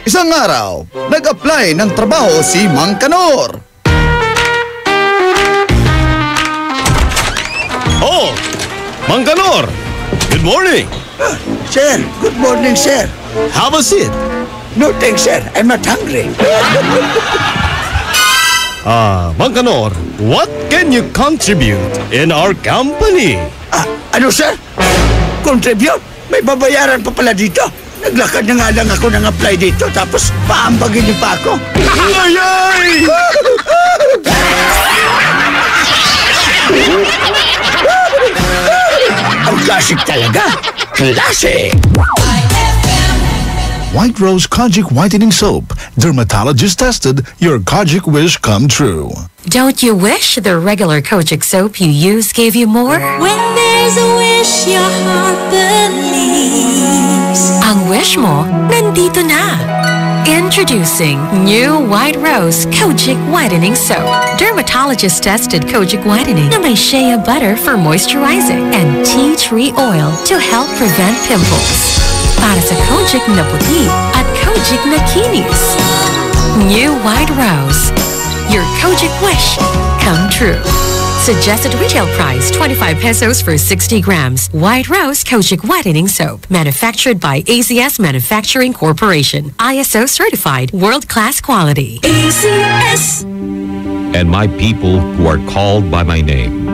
Isang araw, nag-apply ng trabaho si Mang Kanor. Oh, Mang Kanor! Good morning! Sir, good morning, sir. Have a seat. No thanks, sir. I'm not hungry. Mang Kanor, what can you contribute in our company? Ano, sir? Contribute? May babayaran pa pala dito. Naglakad na nga lang ako ng apply dito, tapos paambagin niyo pa ako. Ay! Ang classic talaga. Classic! White Rose Kojic Whitening Soap. Dermatologist tested, your Kojic wish come true. Don't you wish the regular Kojic soap you use gave you more? When there's a wish your heart believes. Ang wish mo, nandito na. Introducing new White Rose Kojic Whitening Soap. Dermatologist-tested Kojic Whitening na may shea butter for moisturizing and tea tree oil to help prevent pimples. Para sa Kojic na puti at Kojic na kinis. New White Rose. Your Kojic wish come true. Suggested retail price 25 pesos for 60 grams. White Rose Kojic Whitening Soap. Manufactured by ACS Manufacturing Corporation. ISO certified world-class quality. ACS. And my people who are called by my name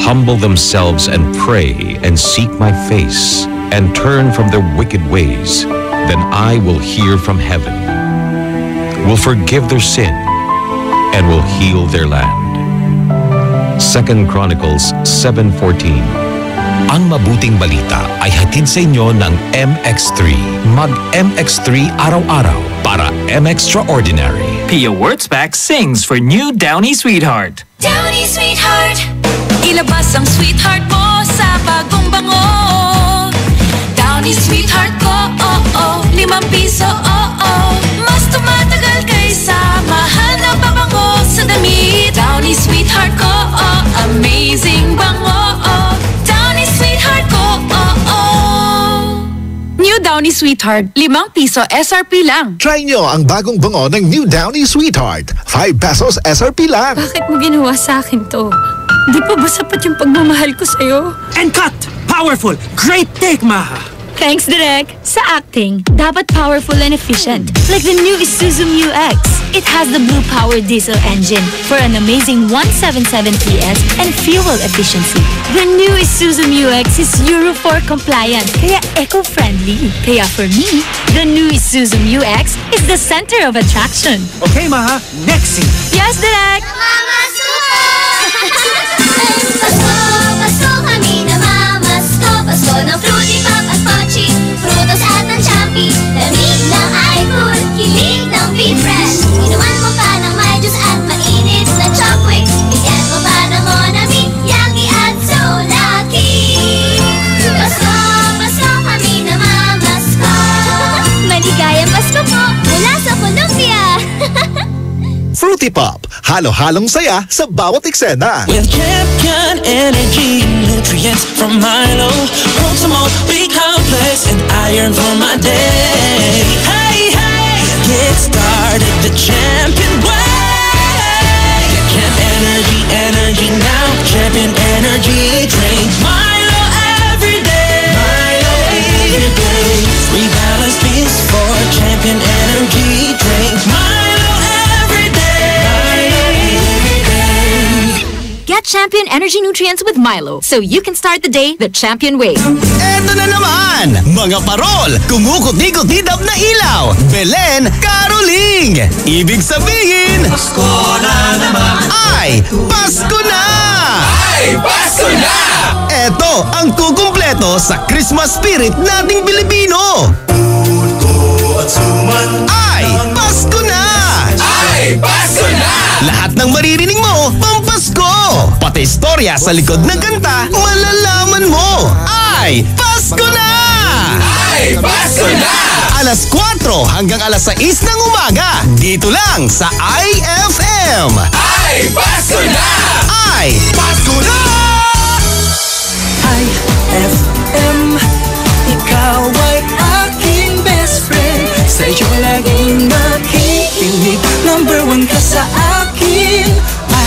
humble themselves and pray and seek my face and turn from their wicked ways, then I will hear from heaven, will forgive their sin, and will heal their land. 2 Chronicles 7:14. Ang mabuting balita ay hatid sa inyo ng MX3. Mag-MX3 araw-araw para MXtraordinary. Pia Wurtzbach sings for new Downy Sweetheart. Downy Sweetheart. Ilabas ang sweetheart mo sa bagong bango. Downy Sweetheart ko, oh oh, 5 piso, oh oh. Mas tumatagal kaysa mahal na pabango sa damit. Downy Sweetheart ko, oh, amazing bango, oh. Downy Sweetheart ko, oh oh. New Downy Sweetheart, 5 piso SRP lang. Try nyo ang bagong bango ng New Downy Sweetheart. 5 pesos SRP lang. Bakit mo ginawa sa akin to? Di pa ba sapat yung pagmamahal ko sa'yo? And cut! Powerful! Great take, Maha! Thanks, Direk. Sa acting, dapat powerful and efficient. Like the new Isuzu Mu-X. It has the blue-powered diesel engine for an amazing 177 PS and fuel efficiency. The new Isuzu Mu-X is Euro 4 compliant, kaya eco-friendly. Kaya for me, the new Isuzu Mu-X is the center of attraction. Okay, Maha. Next scene. Yes, Direk! Mama Suko! Pasko, Pasko kami na mamasko. Pasko ng Fruity Pop at Pochi, Frutos at ng Champi. Lamig ng iFood, kilig ng Be Fresh. Fruity Pop, halo-halong saya sa bawat eksena. With champion energy, nutrients from Milo, promote, be complex, and iron for my day. Hey, hey, get started the champion way. Champ energy now, champion energy drink. Milo every day, Milo every day. Rebalance peace for champion energy drink. Milo every day, Milo every day. Get Champion Energy Nutrients with Milo so you can start the day the champion way. Eto na naman, mga parol, kumukuti-kutidap na ilaw, Belen Caroling. Ibig sabihin, Pasko na naman. Ay, Pasko na! Ay, Pasko na! Eto ang kukumpleto sa Christmas spirit nating Pilipino. At suman. Ay, Pasko na! Ay, Pasko na! Lahat ng maririnig mo, pampasko! Pati istorya sa likod ng kanta, malalaman mo! Ay, Pasko na! Ay, Pasko na! Alas 4 hanggang alas 6 ng umaga, dito lang sa IFM! Ay, Pasko na! Ay, Pasko na! IFM, ikaw ay aking best friend. Sa'yo laging makikinig, number 1 ka sa akin.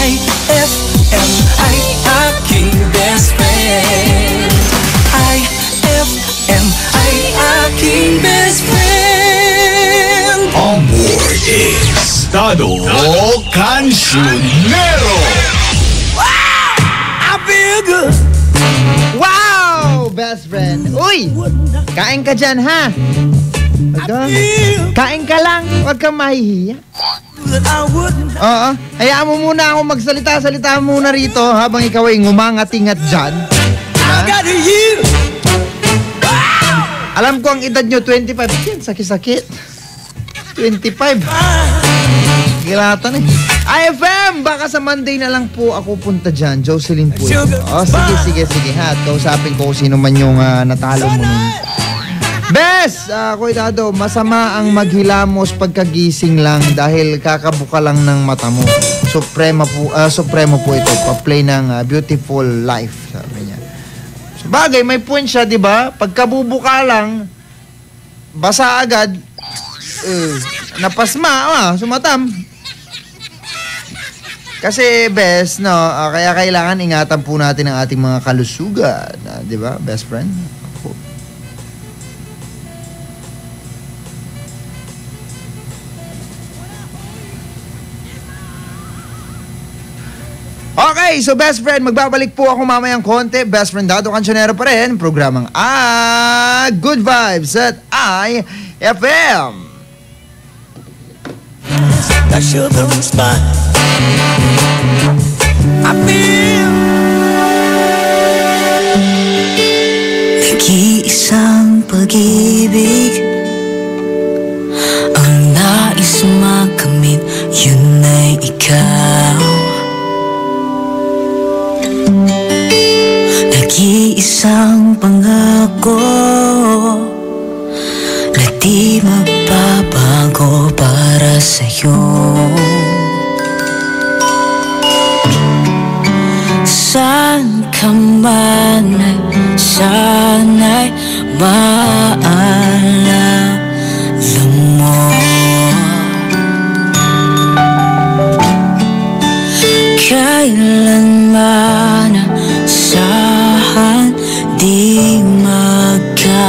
IFM ay aking best friend. IFM ay aking best friend. On board is Dado Cancionero. I feel good. Wow! Best friend. Uy! Kain ka dyan, ha? Kain ka lang. Huwag kang mahihiya. Oo. Hayaan mo muna ako magsalita-salita muna rito habang ikaw ay ngumangat-ingat dyan. Alam ko ang edad nyo, 25. Yan, sakit-sakit. 25. Gilatan eh. IFM! Baka sa Monday na lang po ako punta dyan. Jocelyn po. Oh, sige ha. Kausapin ko kung sino man yung natalo mo nun. Bes! Kuidado, masama ang maghilamos pagkagising lang dahil kakabuka lang ng mata mo. Supremo po ito. Pa-play ng Beautiful Life. Sabi niya. So, bagay, may point siya, di ba? Pagkabubuka lang, basa agad, napasma, sumatam. Kasi best, no, kaya kailangan ingatan po natin ang ating mga kalusugan, di ba, best friend? Okay, so best friend, magbabalik po ako mamayang konti. Best friend Dado Cancionero pa rin. Programang Good Vibes at IFM. That sugar and spice. I feel nag-iisang pag-ibig ang nais makamit, yun ay ikaw. Nag-iisang pangako na di magbabago para sa'yo. Saan ka man, sana'y maalala mo. Kailanman saan di magkalayo.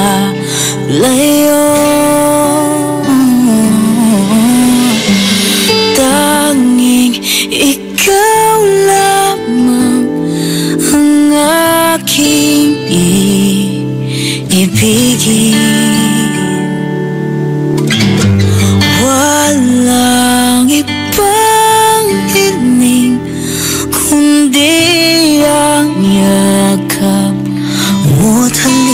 Tanging ikaw lamang ang aking iibigin. Walang ibang hiling kundi ang yakap mo't halik.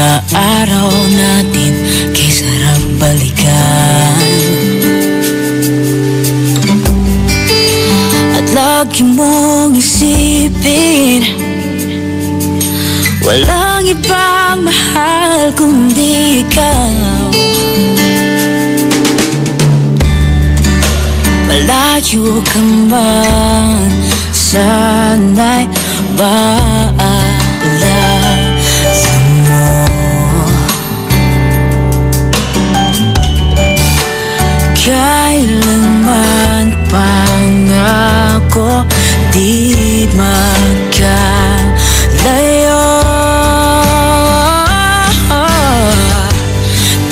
mga araw natin kay sarap balikan. At lagi mong isipin, walang ibang mahal kundi ikaw. Malayo ka man, sana'y maalala mo. Kailanman pangako di magkalayo.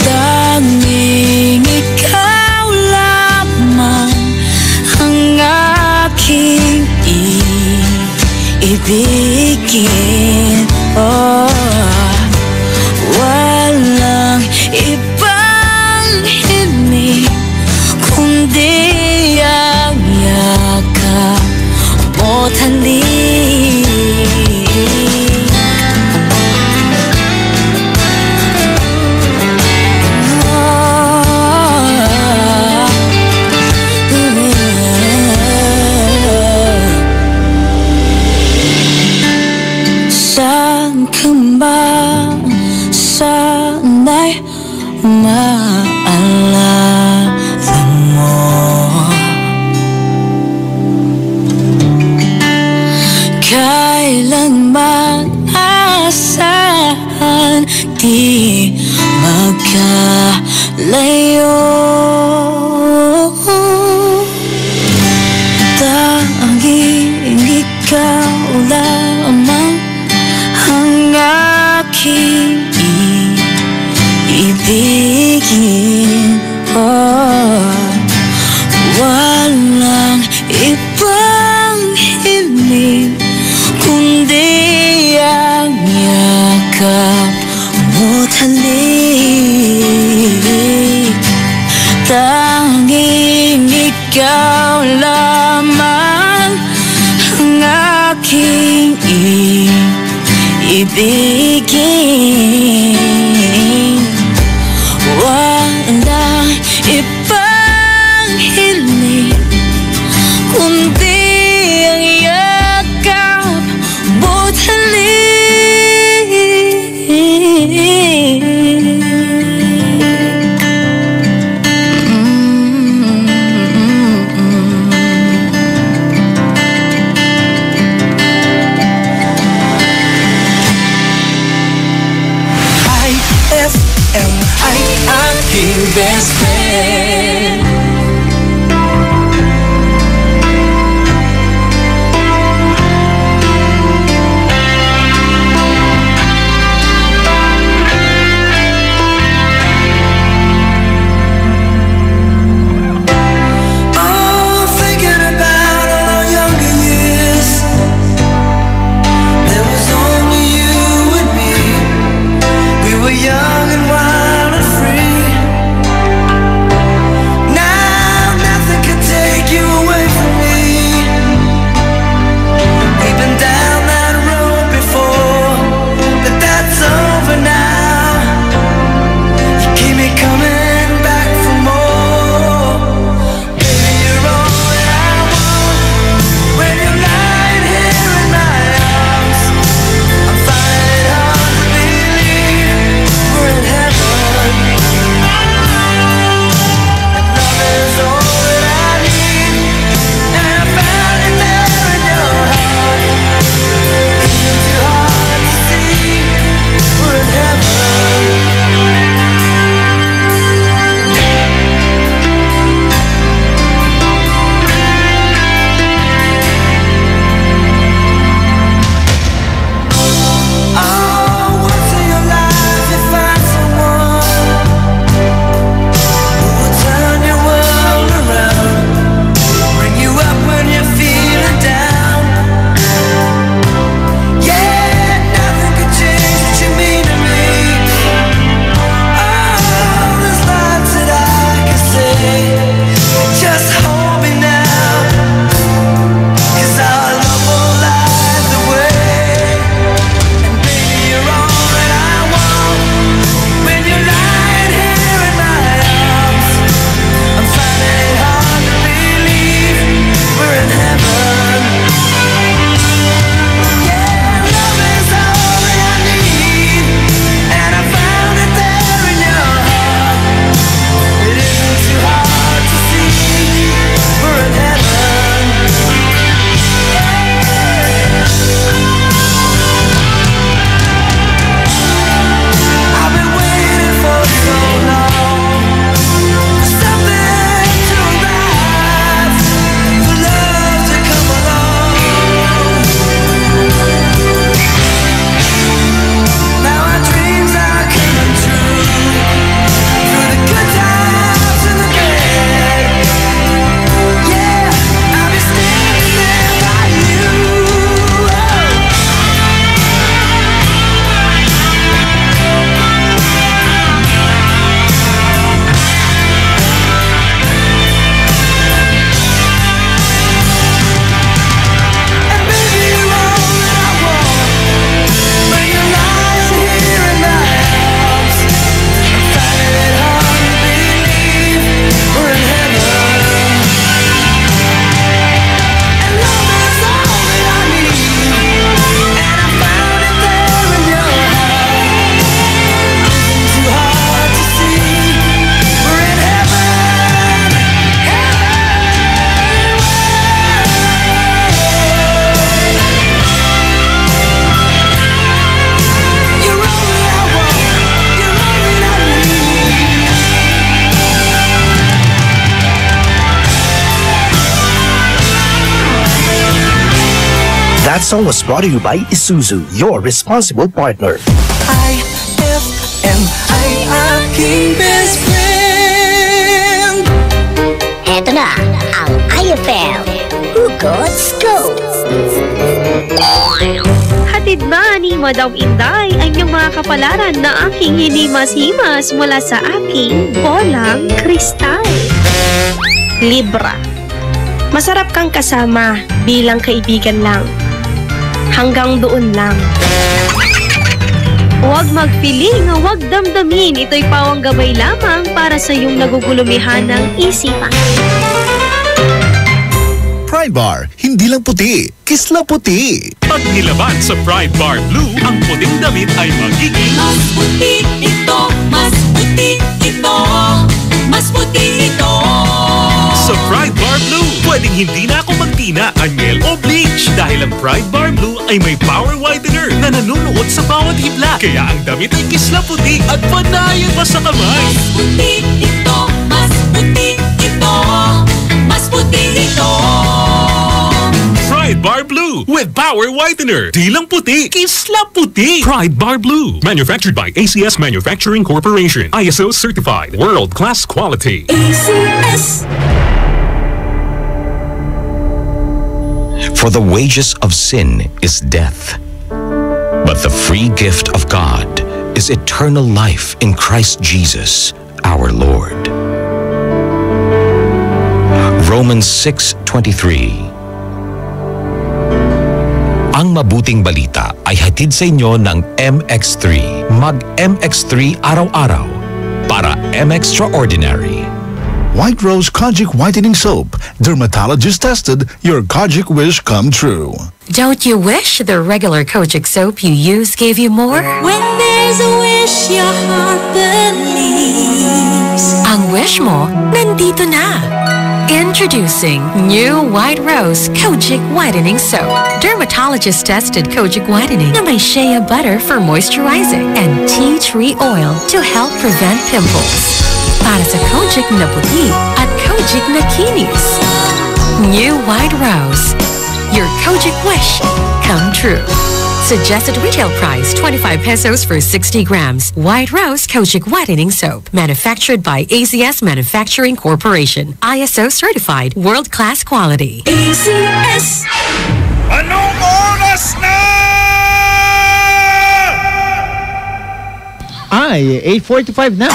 Tanging ikaw lamang ang aking ibigin. Oh, walang ibang himig kundi ang yakap mo't halik. Saan ka ba? Sana'y maalala mo. Kailanman asahan di magkalayo. Tanging ikaw lamang ang aking ibigin. Oh, walang ibang himig kundi ang yakap mo't halik. Tanging ikaw lamang ang aking ibigin. Walang ibang hiling kundi ang yakap mo't IFM ay aking best friend. Oh, thinking about our younger years, there was only you and me. We were young and wild and free. Now That song was brought to you by Isuzu, your responsible partner. IFM ay aking best friend. Eto na ang IFM Hugots Go! Hatid ba ni Madam Inday ang iyong mga kapalaran na aking hinimas-himas mula sa aking bolang kristal? Libra. Masarap kang kasama bilang kaibigan lang. Hanggang doon lang. Huwag magpiling, huwag damdamin. Ito'y pawang gabay lamang para sa iyong nagugulumihan ng isipan. Pride Bar, hindi lang puti, kisla puti. Pag nilaban sa Pride Bar Blue, ang puting damit ay magiging mas puti ito, mas puti ito, mas puti ito. Sa Pride Bar Blue, pwedeng hindi na ako magtina, anyel o bleach dahil ang Pride Bar Blue ay may power whitener na nanunuot sa bawat hibla. Kaya ang damit ay kisla puti at panayan pa sa kamay. Mas puti ito, mas puti ito, mas puti ito. Pride Bar Blue with power whitener. Di lang puti, kisla puti. Pride Bar Blue. Manufactured by ACS Manufacturing Corporation. ISO certified. World-class quality. ACS. For the wages of sin is death, but the free gift of God is eternal life in Christ Jesus, our Lord. Romans 6:23. Ang mabuting balita ay hatid sa inyo ng MX3. Mag-MX3 araw-araw para M-Extraordinary. White Rose Kojic Whitening Soap. Dermatologist tested, your Kojic wish come true. Don't you wish the regular Kojic soap you use gave you more? When there's a wish, your heart believes. Ang wish mo, nandito na. Introducing new White Rose Kojic Whitening Soap. Dermatologist-tested Kojic Whitening na may shea butter for moisturizing and tea tree oil to help prevent pimples. Para sa Kojic na puti at Kojic na kinis. New White Rose. Your Kojic wish come true. Suggested retail price 25 pesos for 60 grams. White Rose Kojic Whitening Soap. Manufactured by ACS Manufacturing Corporation. ISO certified. World-class quality. ACS. Anong oras na? Ay, 8:45 na.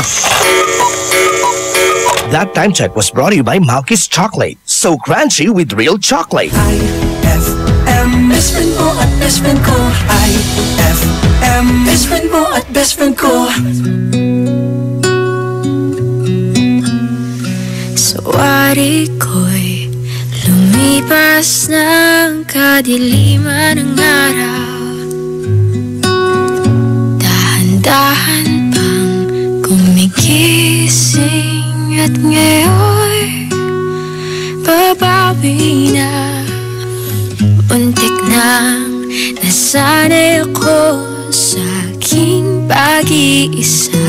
That time check was brought to you by Malky's Chocolate. So crunchy with real chocolate. IFM, best friend mo at best friend ko. IFM, best friend mo at best friend ko. Sawari ko'y lumipas ng kadiliman ng araw. Dahan-dahan pang gumigising at ngayon babawi na. Untik nang nasanay ako sa aking pag-iisa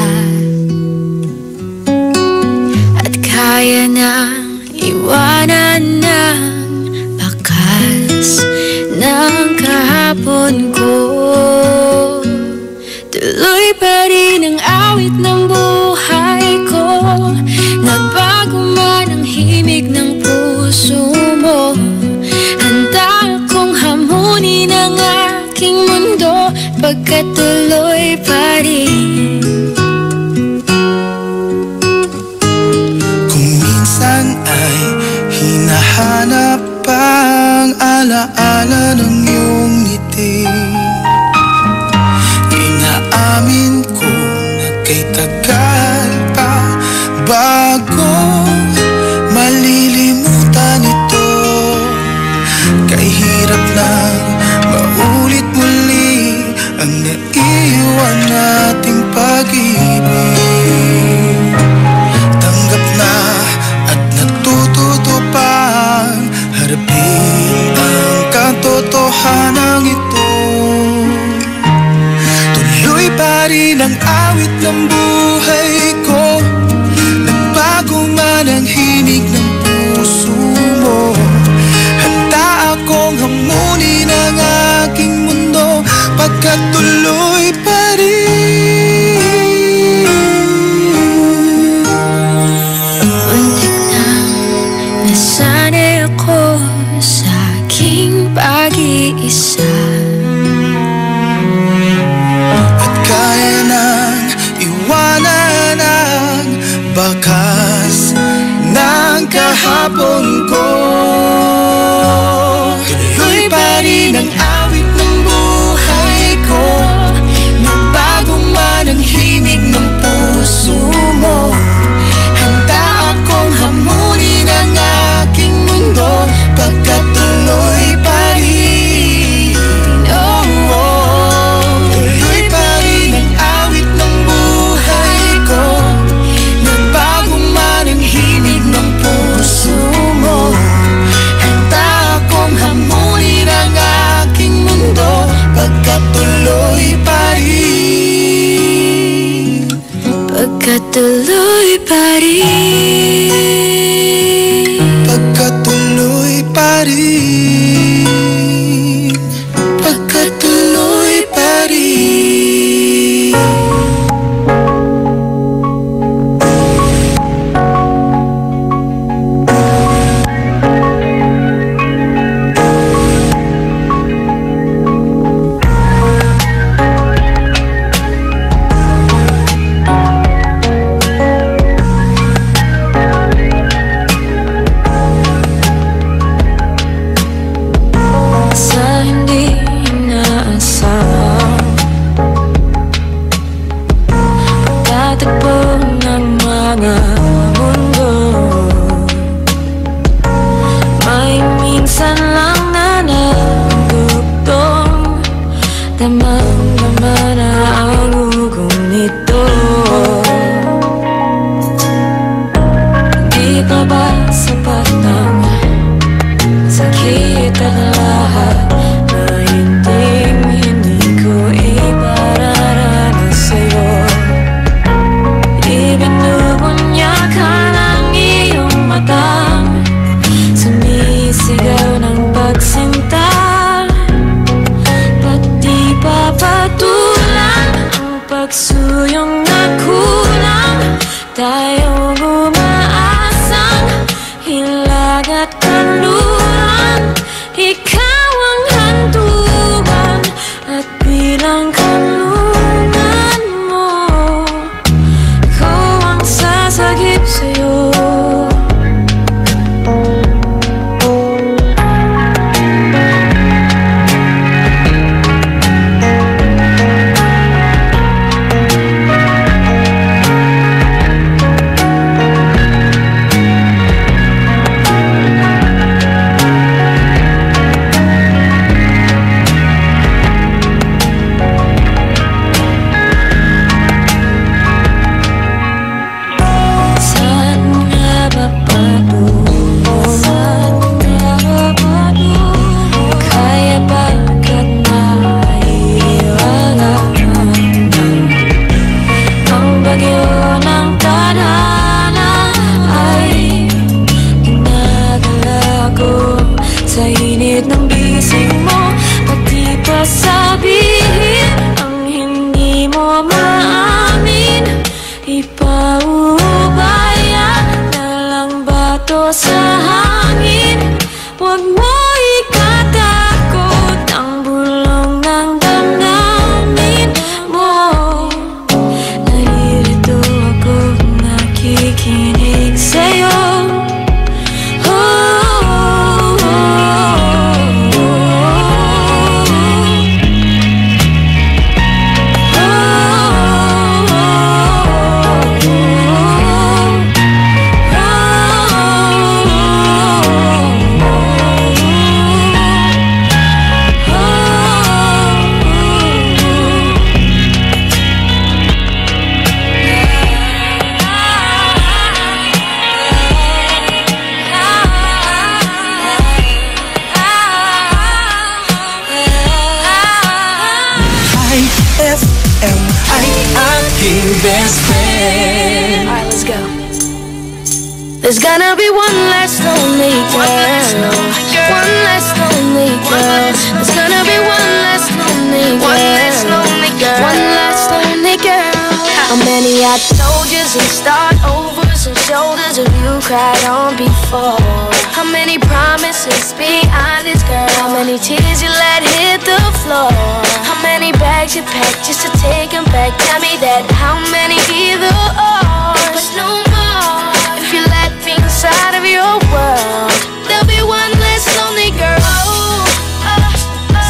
at kaya nang iwanan ng bakas ng kahapon ko. Tuloy pa rin ang awit ng buhay ko. Nagbago man ang himig ng puso mo. Handa akong hamunin ang aking mundo pagkat tuloy pa rin. Kung minsan ay hinahanap ang alaala ng iyong ngiti, inaamin ko na kay tagal pa bago malilimutan ito. Kay hirap lang maulit muli ang naiwan nating pag-ibig. Tanggap na at natututo pang harapin ang katotohanan ito. Tuloy pa rin ang awit ng buhay ko. Nagbago man ang himig ng puso mo. Handa akong hamunin ang pagkatuloy pa rin. Muntik nang nasanay ako sa aking pag-iisa, at kaya nang iwanan ang bakas ng kahapon ko. Tuloy pa rin ang awit ng buhay ko, nagbago man ang himig ng puso mo. Handa akong hamunin ang aking mundo pagkatuloy pa rin. Oh, oh. Tuloy pa rin ang awit ng buhay ko, nagbago man ang himig ng puso mo. Handa akong hamunin ang aking mundo pagkatuloy pa rin. pagkatuloy pa rin. Pagkatuloy pa rin. Pagkatuloy pa rin. Sa hindi inaasahan pagtatagpo ng mga mundo, may minsan lang na nagdugtong, damang-dama na ang ugong nito. Di pa ba sapat ng sakit at lahat na hindi ko ipararanas sa'yo? Ibinubunyakan ang iyong mata, sumisigaw ng pagsinta, pati papatulan ang pagsuyong na kulang. Tayong umaasang hilag at kanluran, ikaw ang hantungan at bilang kanlunan mo, ko ang sasagip sa'yo. Saan nga ba patungo? Kaya bagkat naiiwanan ang bagyo ng tadhana ay ginagala ko sa init ng bisig mo, pati pa sabihin ang hindi mo maamin. Ipaubaya na lang bato sa hangin, huwag mo ikatakot ang bulong ng damdamin mo. Naririto ako, nakikinig sa'yo. Oh, oh, oh, IFM ay aking best friend. Alright, let's go. There's gonna be one less lonely girl, one less lonely girl. There's gonna be one less lonely girl. How many hot soldiers and start overs and shoulders have you cried on before? How many promises be honest, girl? How many tears you let hit the floor? How many bags you packed just to take them back? Tell me that. How many either or? But no more. If you let me inside of your world, there'll be one less lonely girl.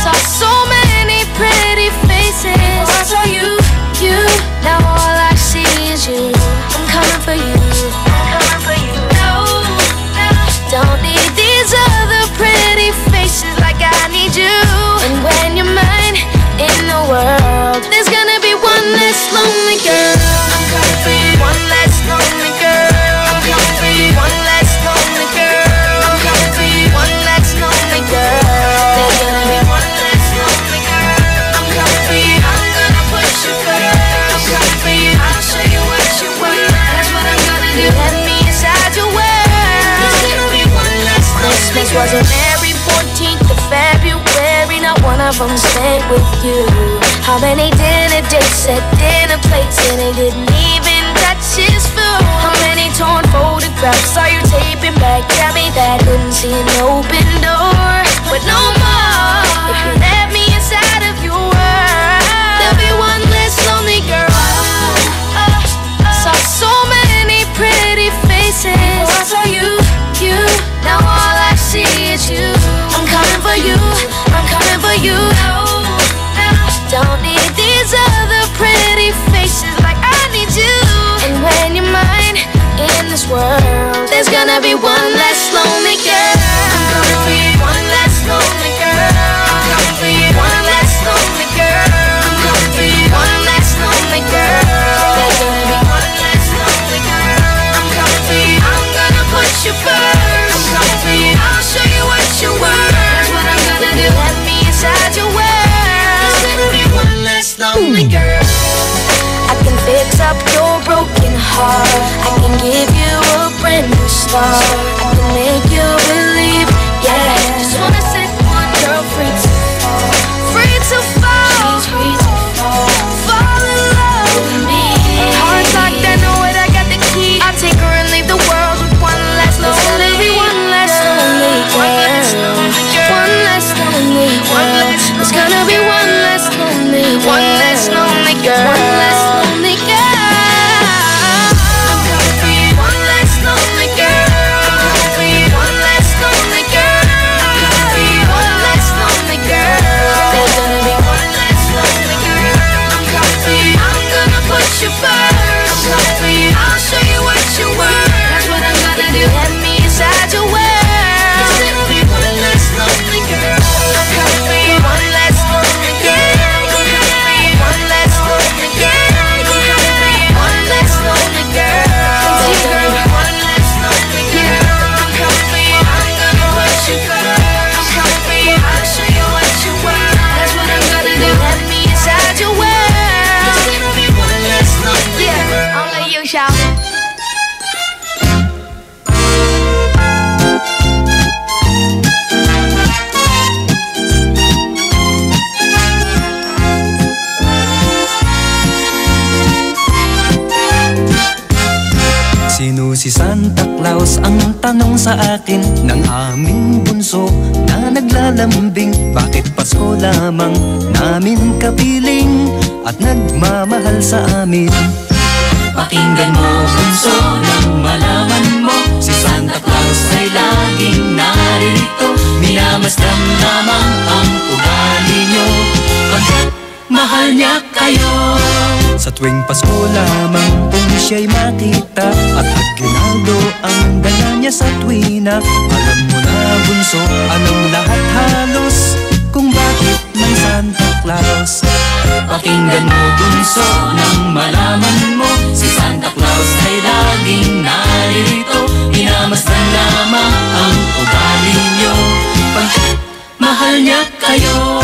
Saw so many pretty faces. I saw you. Now all I see is you. I'm coming for you. No, don't need these other pretty faces like I need you. And when you're mine in the world, there's gonna be one less lonely girl. I'm coming for you. One less lonely girl. I'm coming for you. One less lonely girl. I'm coming for you. One less lonely girl. There's gonna be one less lonely girl. I'm coming for you. I'm gonna push you first. I'll show you what you want. That's what I'm gonna do. Let me inside your world. There's gonna be one less. Christmas wasn't every 14th of February. Not one of them spent with you. How many dinner dates at dinner plates and they didn't even touch his food? How many torn photographs are you taping back? Tell me that. Couldn't see an open door, but no more. If you let me inside of your world, there'll be one less lonely girl. Saw so many pretty faces. I saw you. Now all I see is you. I'm coming for you. I'm coming for you. Don't need these other pretty faces like I need you. And when you're mine in this world, there's gonna be one less lonely girl. I'm coming for you. One less lonely girl. I'm coming for you. One less lonely girl. I'm coming for you. One less lonely girl. There's gonna be one less lonely girl. I'm coming for you. I'm gonna push you first. I'm coming for you. I'll show you what you want. That's what I'm gonna do. Let me inside your world. There's gonna be one less lonely girl. I can fix up your broken heart. I can give you a brand new start. I can make you believe, yeah. Just wanna set one girl free to fall. Free to fall. She's free to fall. Fall in love with me. A heart locked, I know it, I got the key. I'll take her and leave the world with one less lonely. There's gonna be one less lonely girl. One less lonely girl. There's gonna be one less lonely girl. One less lonely girl. One less lonely girl. I'm coming for you. One less lonely girl. I'm coming for you. One less lonely girl. I'm coming for you. One less lonely girl. There's gonna be one less lonely girl. I'm coming for you. I'm gonna push you first. I'm coming for you. I'll show you what you want. That's what I'm gonna do. Let me inside your world. There's gonna be one less lonely girl. I'm coming for you. One less lonely girl. I'm coming for you. One less lonely girl. I'm coming for you. One less lonely girl. There's gonna be one less lonely girl. I'm coming for you. I'm gonna push you first. I'm coming for you. I'll show you what you want. That's what I'm gonna do. Let me inside your world. There's gonna be one less lonely girl. Only you shall. Sino si Santa Claus ang tanong sa akin ng aming bunso na naglalambing? Bakit Pasko lamang namin kapiling at nagmamahal sa amin? Pakinggan mo bunso nang malaman mo, si Santa Claus ay laging narito. Minamasdan lamang ang ugali nyo pagkat mahal niya kayo. Sa tuwing Pasko lamang kung siya'y makita at aginaldo ang gala niya sa tuwina. Alam mo na bunso, alam lahat halos kung bakit may Santa Claus. Pakinggan mo bunso nang malaman mo, si Santa Claus ay laging narito. Minamasdan lamang ang ugali nyo pagkat mahal niya kayo.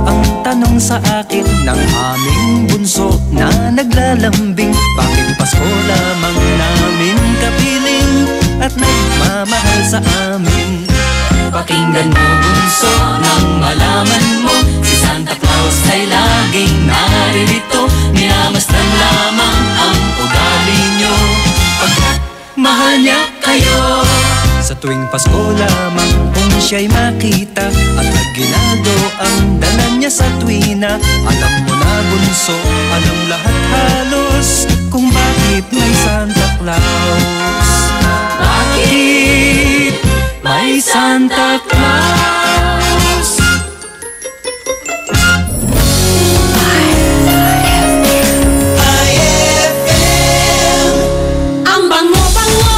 Ang tanong sa akin ng aming bunso na naglalambing. sa amin. Pakinggan mo bunso nang malaman mo, si Santa Claus ay laging naririto. Minamasdan lamang ang ugali nyo, pagkat mahal niya kayo. Sa tuwing Pasko lamang kung siya'y makita, at aginado ang dala niya sa tuwina. Alam mo na bunso, anong lahat halos, kung bakit may Santa Claus. Bakit may Santa Claus? Ang bango-bango,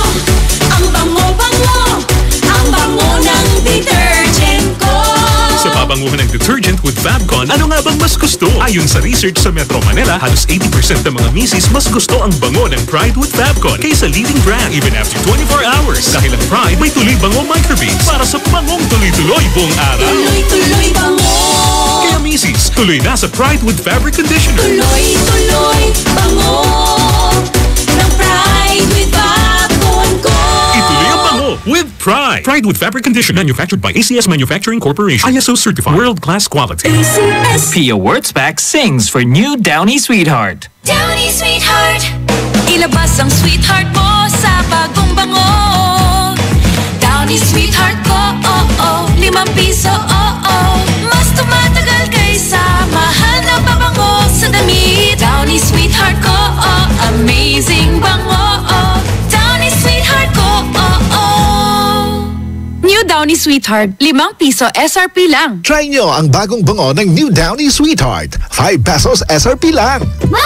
ang bango-bango, ang bango ng detergent ko. Sa pabanguhan ng detergent with Fabcon, ano nga bang mas gusto? Ayon sa research sa Metro Manila, halos 80% ng mga misis mas gusto ang bango ng Pride with Fabcon kaysa leading brand even after 24 hours. Dahil ang Pride may tuloy bango microbeads para sa bangong tuloy-tuloy buong araw. Tuloy-tuloy bango. Kaya misis, tuloy na sa Pride with Fabric Conditioner. Tuloy-tuloy bango ng Pride with Fabcon ko. Ituloy ang bango with Pride. Pride with Fabric Conditioner, manufactured by ACS Manufacturing Corporation. ISO certified, world-class quality. Pia Wurtzbach sings for new Downy Sweetheart. Downy Sweetheart, ilabas ang sweetheart mo sa bagong bango. Downy Sweetheart ko, oh oh, 5 piso, oh oh. Mas tumatagal kaysa mahal na pabango sa damit. Downy Sweetheart ko, oh, amazing bango, oh. Downy Sweetheart ko, oh oh. New Downy Sweetheart, 5 piso SRP lang. Try nyo ang bagong bango ng New Downy Sweetheart. 5 pesos SRP lang. Ma!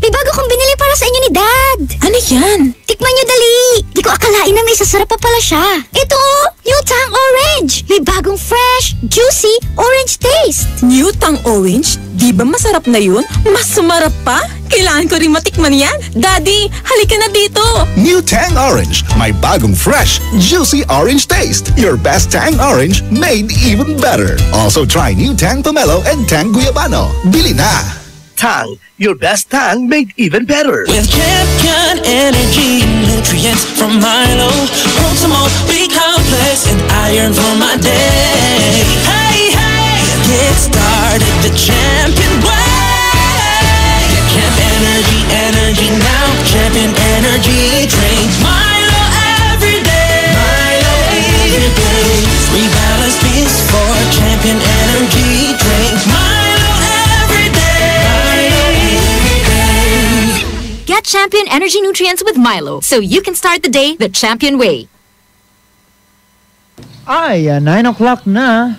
May bago kong binili para sa inyo ni Dad. Ano yan? Tikman nyo dali. Di ko akalain na may sasarap pa pala siya. Ito, New Tang Orange. May bagong fresh, juicy, orange taste. New Tang Orange? Di ba masarap na yun? Mas sumarap pa? Kailangan ko rin matikman yan. Daddy, halika na dito. New Tang Orange. May bagong fresh, juicy orange taste. Your best Tang Orange made even better. Also try New Tang Pomelo and Tang Guyabano. Bili na! Tang, your best Tang made even better. With champion energy, nutrients from Milo, Proximo, B-complex, and iron for my day. Hey, hey, get started the champion way. Champ energy, energy now. Champion energy, drink Milo every day. Milo every day. 3 balanced beats for champion energy, drink Milo. Get Champion Energy Nutrients with Milo so you can start the day the champion way. Ay, 9 o'clock na.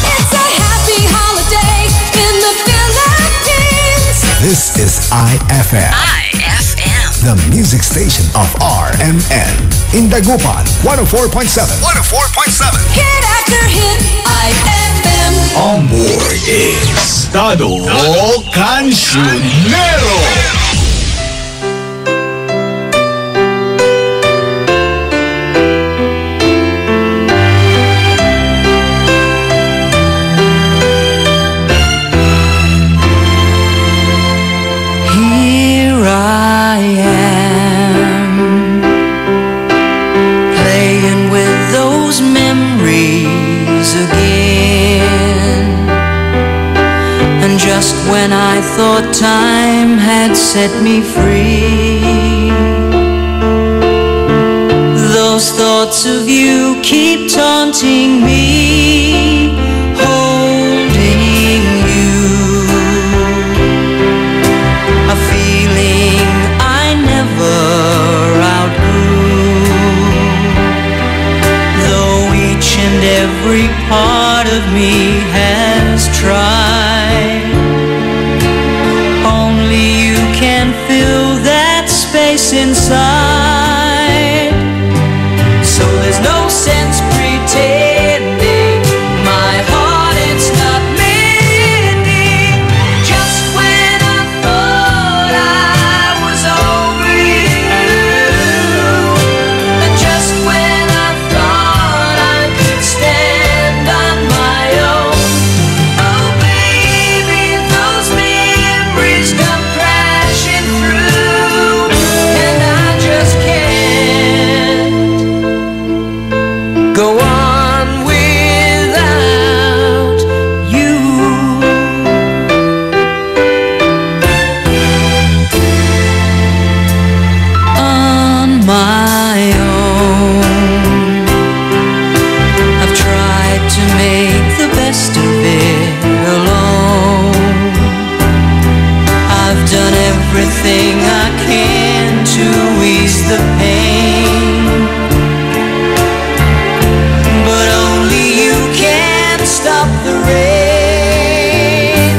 It's a happy holiday in the Philippines. This is IFM. IFM. The music station of RMN. In Dagupan, 104.7. 104.7. Hit after hit, IFM. On board is Dado Cancionero. Here I am, playing with those memories again. And just when I thought time had set me free, those thoughts of you keep taunting me, holding you. A feeling I never outgrew, though each and every part of me has tried. Only you can fill that space inside. So there's no sense pretending my heart it's not mending. Just when I thought I was over you, and just when I thought I could stand on my own, oh baby, those memories come crashing through, and I just everything I can to ease the pain, but only you can stop the rain.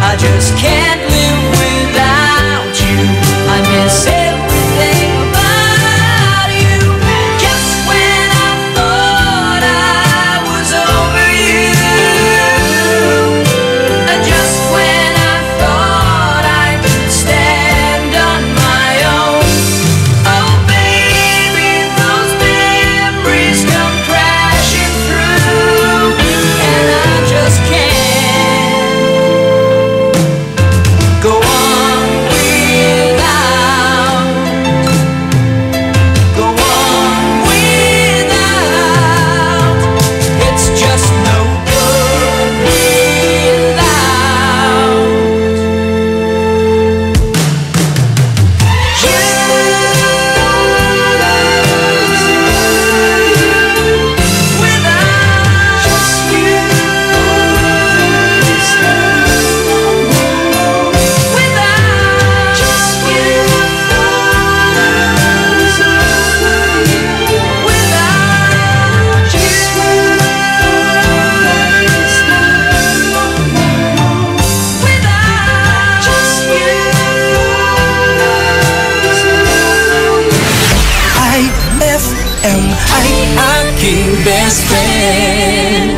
I just can't live without you. I miss everything about you. Just when I thought I was over you, and just when I thought I could stand on my own, oh baby, those memories come crashing through, and I just can't go on without, go on without. It's just no good without you. Without just you. Without just you. Without just without just you. IFM, ay aking best friend.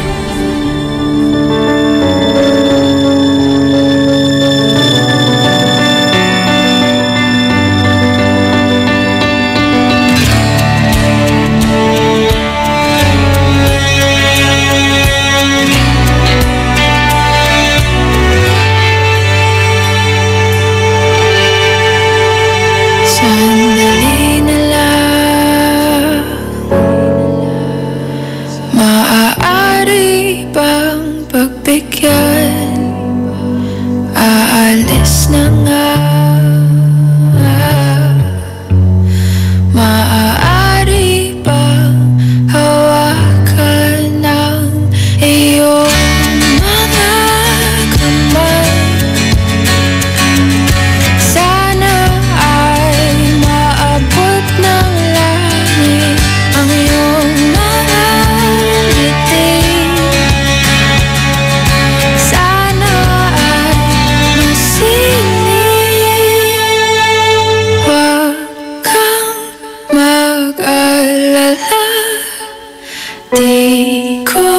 Sandali na lang, maaari bang pagbigyan? Aalis na nga. Maaari bang hawakan ng iyong mga kamay? Sana ay maabot ng langit ang iyong mga ngiti. Sana ay masinig. Huwag kang mag-alala, di ko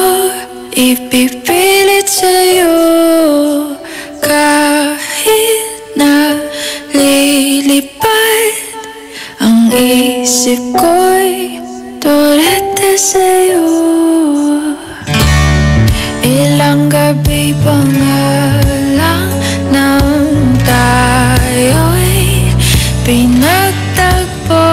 ipipilit sa'yo kahit na lilipad ang isip ko'y tulad sa'yo. Ilang gabi pa nga lang nang tayo'y pinagtagpo,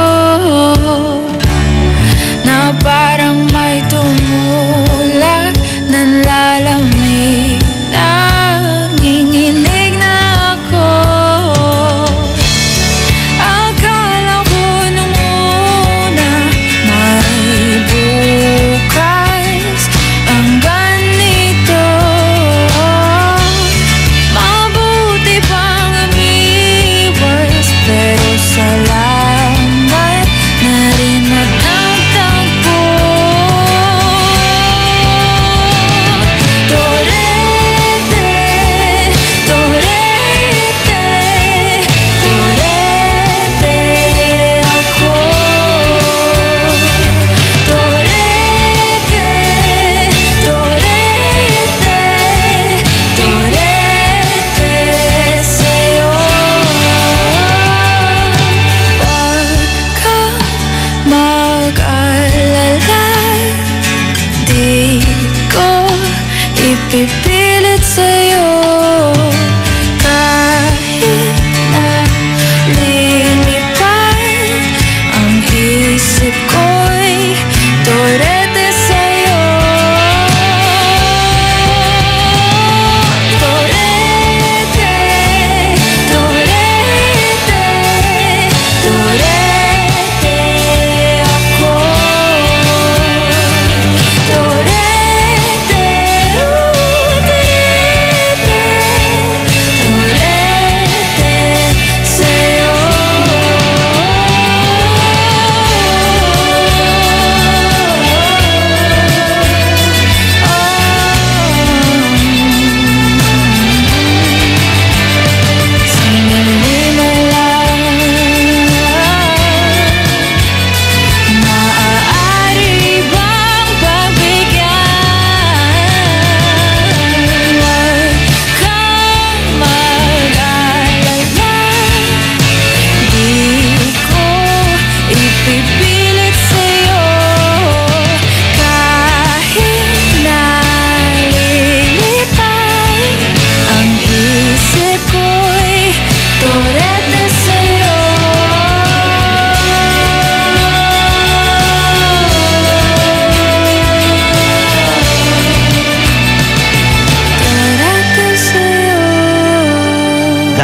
na parang may tumulak ng lalamig. Nanginginig na ako. Akala ko nung una may bukas ang ganito.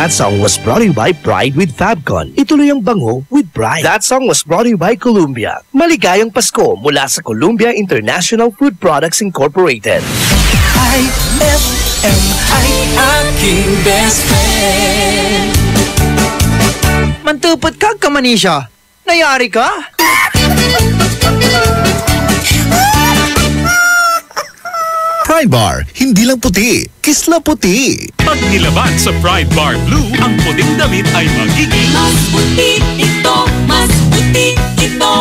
That song was brought to you by Pride with Fabcon. Ituloy ang bango with Pride. That song was brought to you by Columbia. Maligayang Pasko mula sa Columbia International Food Products Incorporated. IFM ay aking best friend. Mantupot kag ka, Manisha. Nayari ka? Pride Bar, hindi lang puti, kisla puti. Pag nilaban sa Pride Bar Blue, ang puting damit ay magiging mas puti ito, mas puti ito,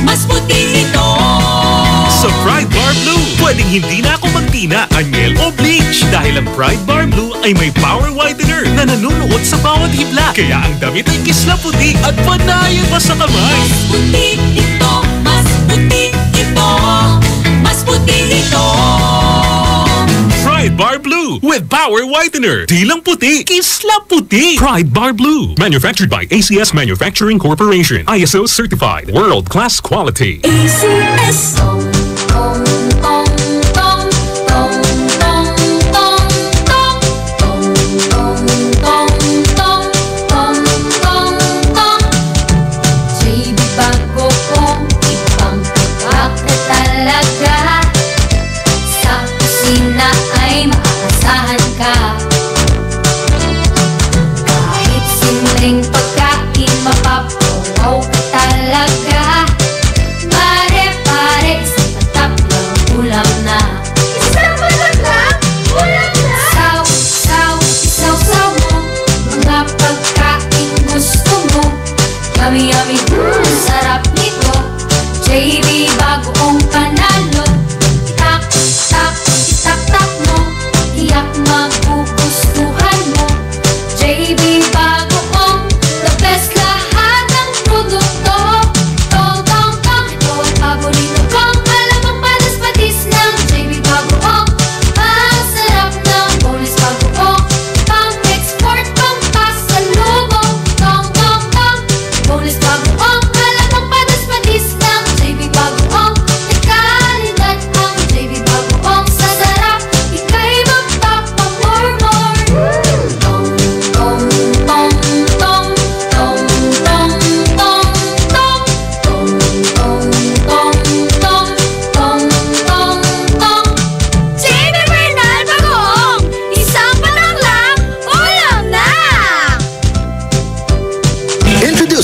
mas puti ito. Sa Pride Bar Blue, pwedeng hindi na ako magtina, anyel o bleach dahil ang Pride Bar Blue ay may power whitener na nanunuot sa bawat hibla. Kaya ang damit ay kisla puti at panayan pa sa kamay. Mas puti ito, mas puti ito, mas puti ito. Pride Bar Blue with power whitener. Di lang puti, kisla puti. Pride Bar Blue. Manufactured by ACS Manufacturing Corporation. ISO certified. World-class quality. ACS.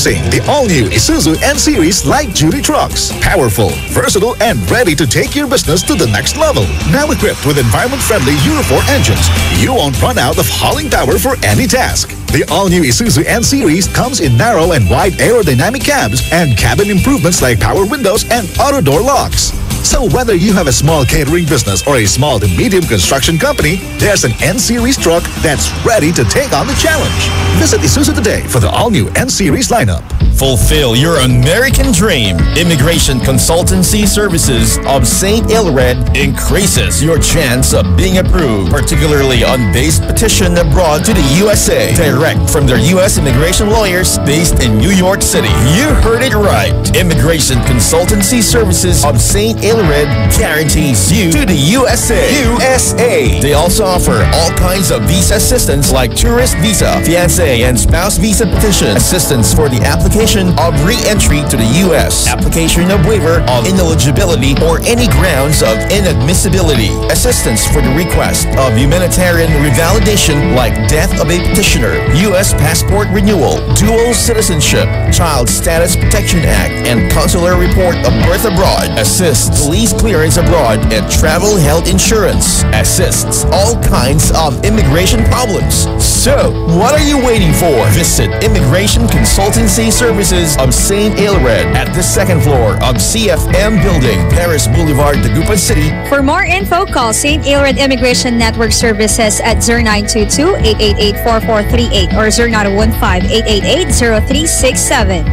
The all-new Isuzu N-Series light-duty trucks. Powerful, versatile, and ready to take your business to the next level. Now equipped with environment-friendly Euro 4 engines, you won't run out of hauling power for any task. The all-new Isuzu N-Series comes in narrow and wide aerodynamic cabs and cabin improvements like power windows and auto door locks. So whether you have a small catering business or a small to medium construction company, there's an N-Series truck that's ready to take on the challenge. Visit Isuzu today for the all-new N-Series lineup. Fulfill your American dream. Immigration Consultancy Services of St. Ilred increases your chance of being approved, particularly on base petition abroad to the USA, direct from their U.S. immigration lawyers based in New York City. You heard it right. Immigration Consultancy Services of St. Ilred guarantees you to the USA. They also offer all kinds of visa assistance like tourist visa, fiancé and spouse visa petition, assistance for the application of re-entry to the U.S., application of waiver of ineligibility or any grounds of inadmissibility, assistance for the request of humanitarian revalidation like death of a petitioner, U.S. passport renewal, dual citizenship, Child Status Protection Act, and consular report of birth abroad, assists police clearance abroad, and travel health insurance, assists all kinds of immigration problems. So, what are you waiting for? Visit Immigration Consultancy Services of St. Ilred at the second floor of CFM Building, Paris Boulevard, Dagupan City. For more info, call St. Ilred Immigration Network Services at 0922-888-4438 or 0915-888-0367.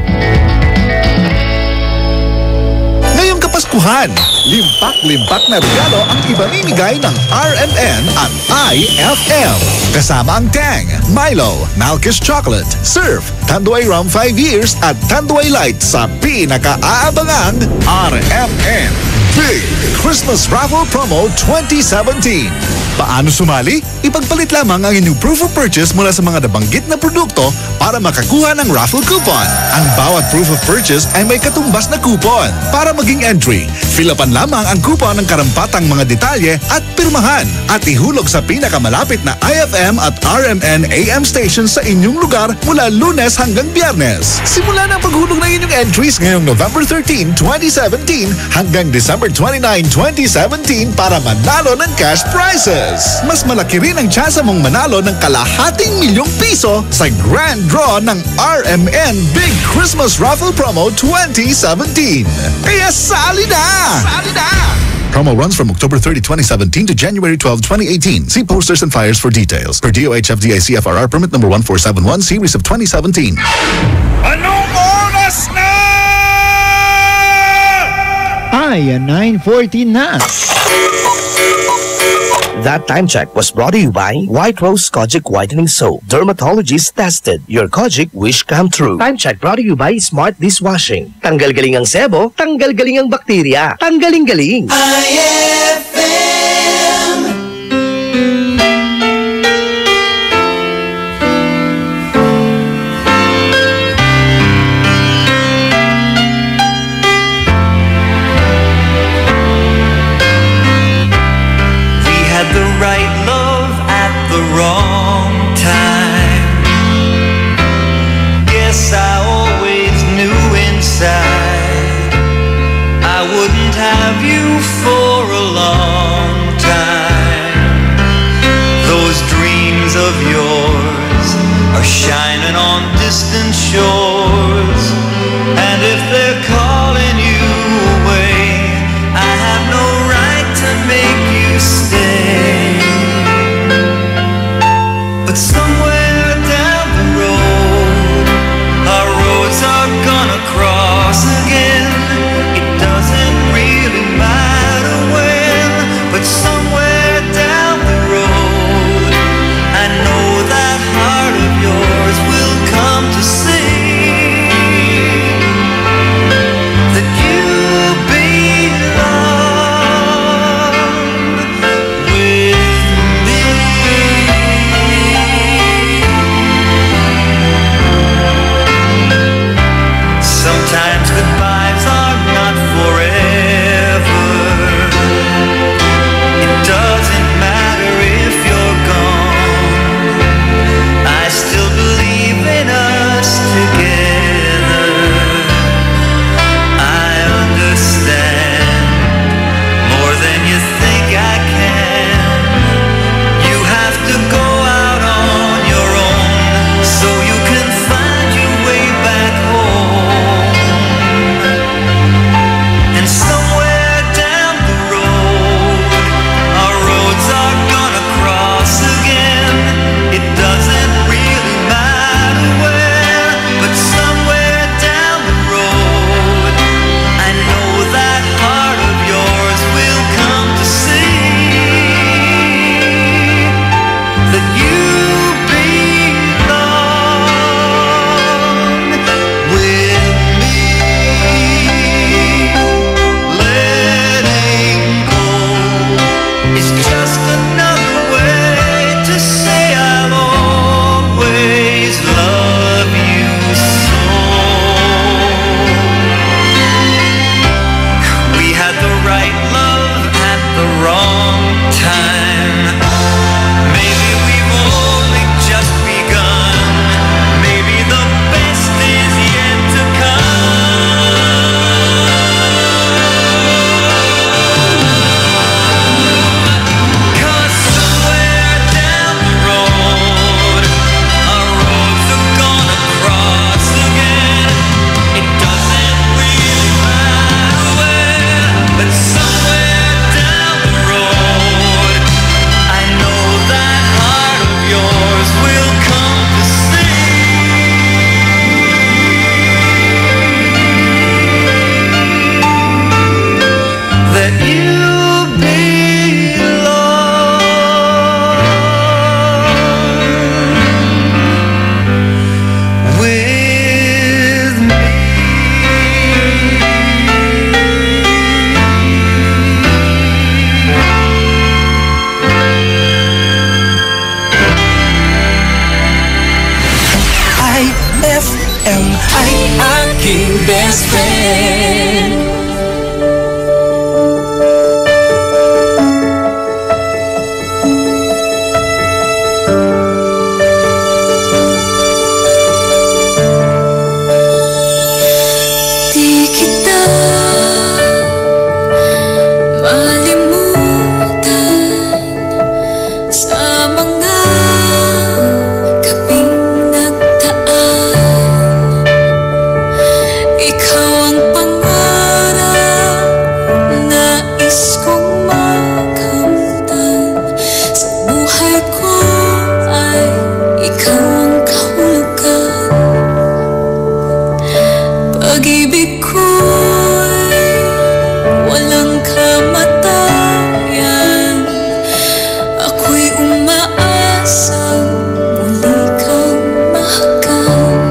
Ngayong Kapaskuhan, limpak-limpak na regalo ang ibamimigay ng RMN at IFM. Kasama ang Tang, Milo, Malkish Chocolate, Surf, Tanduay Rum 5 Years at Tanduay Light sa pinaka-aabangang RMN Big Christmas Raffle Promo 2017. Paano sumali? Ipagpalit lamang ang inyong proof of purchase mula sa mga nabanggit na produkto para makakuha ng raffle coupon. Ang bawat proof of purchase ay may katumbas na coupon. Para maging entry, fill-upan lamang ang coupon ng karampatang mga detalye at pirmahan at ihulog sa pinakamalapit na IFM at RMN AM station sa inyong lugar mula Lunes hanggang Biyernes. Simula na ang paghulog ng inyong entries ngayong November 13, 2017 hanggang December 29, 2017 para manalo ng cash prizes. Mas malaki rin ang tsansa mong manalo ng kalahating milyong piso sa grand draw ng RMN Big Christmas Raffle Promo 2017. Kaya sali na! Sali na! Promo runs from October 30, 2017 to January 12, 2018. See posters and flyers for details. Per DOH FDA CFRR permit number 1471 series of 2017. Anong oras na? Ay, 9:14 na. That time check was brought to you by White Rose Kojic Whitening Soap. Dermatologist tested. Your Kojic wish come true. Time check brought to you by Smart Dishwashing. Tanggal galing ang sebo, tanggal galing ang bakterya. Tanggaling galing. Shining on distant shores, and if they're calling you away, I have no right to make you stay. But somewhere down the road, our roads are gonna cross again. It doesn't really matter when, but somewhere down the road, I know that heart of yours will come to see. FM ay aking best friend. Di kita malimutan sa mga gabing nagdaan. Ikaw ang pangarap, nais kong makamtan. Sa buhay ko ay ikaw ang kahulugan. Pag-ibig ko'y walang kamatayan. Ako'y umaasang muli kang mahagkan.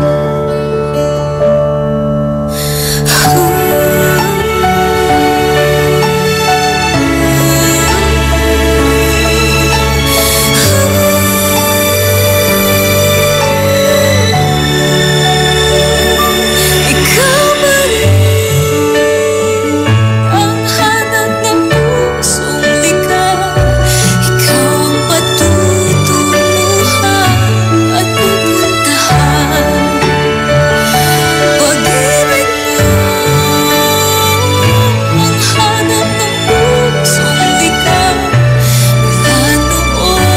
Ikaw ba rin ang hanap ng pusong ligaw? Ikaw ang patutunguhan at pupuntahan. Pag-ibig mo ang hanap ng pusong ligaw. Mula noon,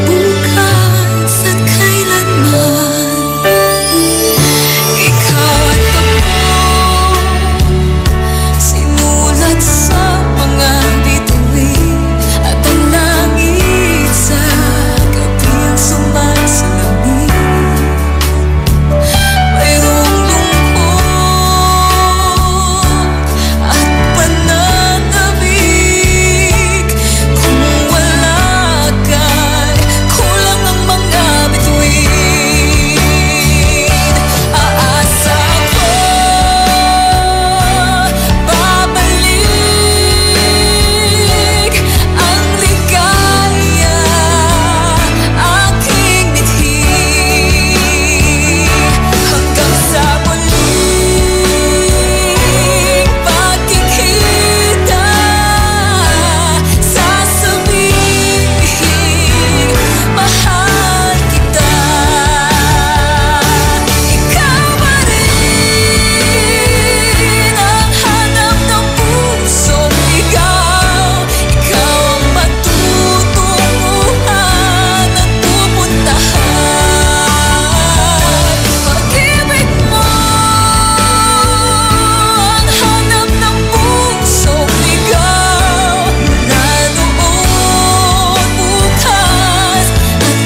bukas at kailanman. Ikaw at ako, sinulat sa mga bituin. At ang langit sa gabi ang sumasalamin. Mayroong lungkot at pananabik. Kung wala ka'y kulang ang mga bituin. Aasa ko babalik ang ligaya aking mithi. Hanggang sa muling pagkikita, sasabihin mahal kita. Ikaw ba rin ang hanap ng pusong ligaw? Ikaw ang patutunguhan at pupuntahan. Pag-ibig mo ang hanap ng pusong ligaw. Mula noon, bukas at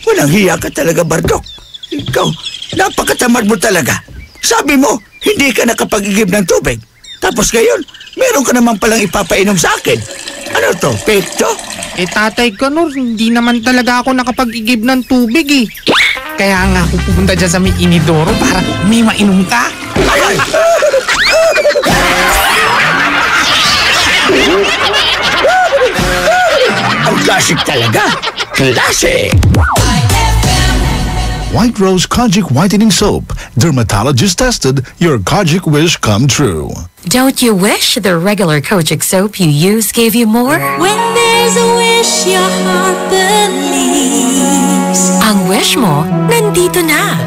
Walang hiya ka talaga, Bardok. Ikaw, napakatamad mo talaga. Sabi mo, hindi ka nakapag-igib ng tubig. Tapos ngayon, meron ka naman palang ipapainom sa akin. Ano to, pekto? Tatay Kanor, hindi naman talaga ako nakapag-igib ng tubig eh. Kaya nga ako pupunta dyan sa may inidoro para may mainom ka. Ay! Ang classic talaga. Classic! White Rose Kojic Whitening Soap. Dermatologist tested, your Kojic wish come true. Don't you wish the regular Kojic soap you use gave you more? When there's a wish your heart believes. Ang wish mo, nandito na.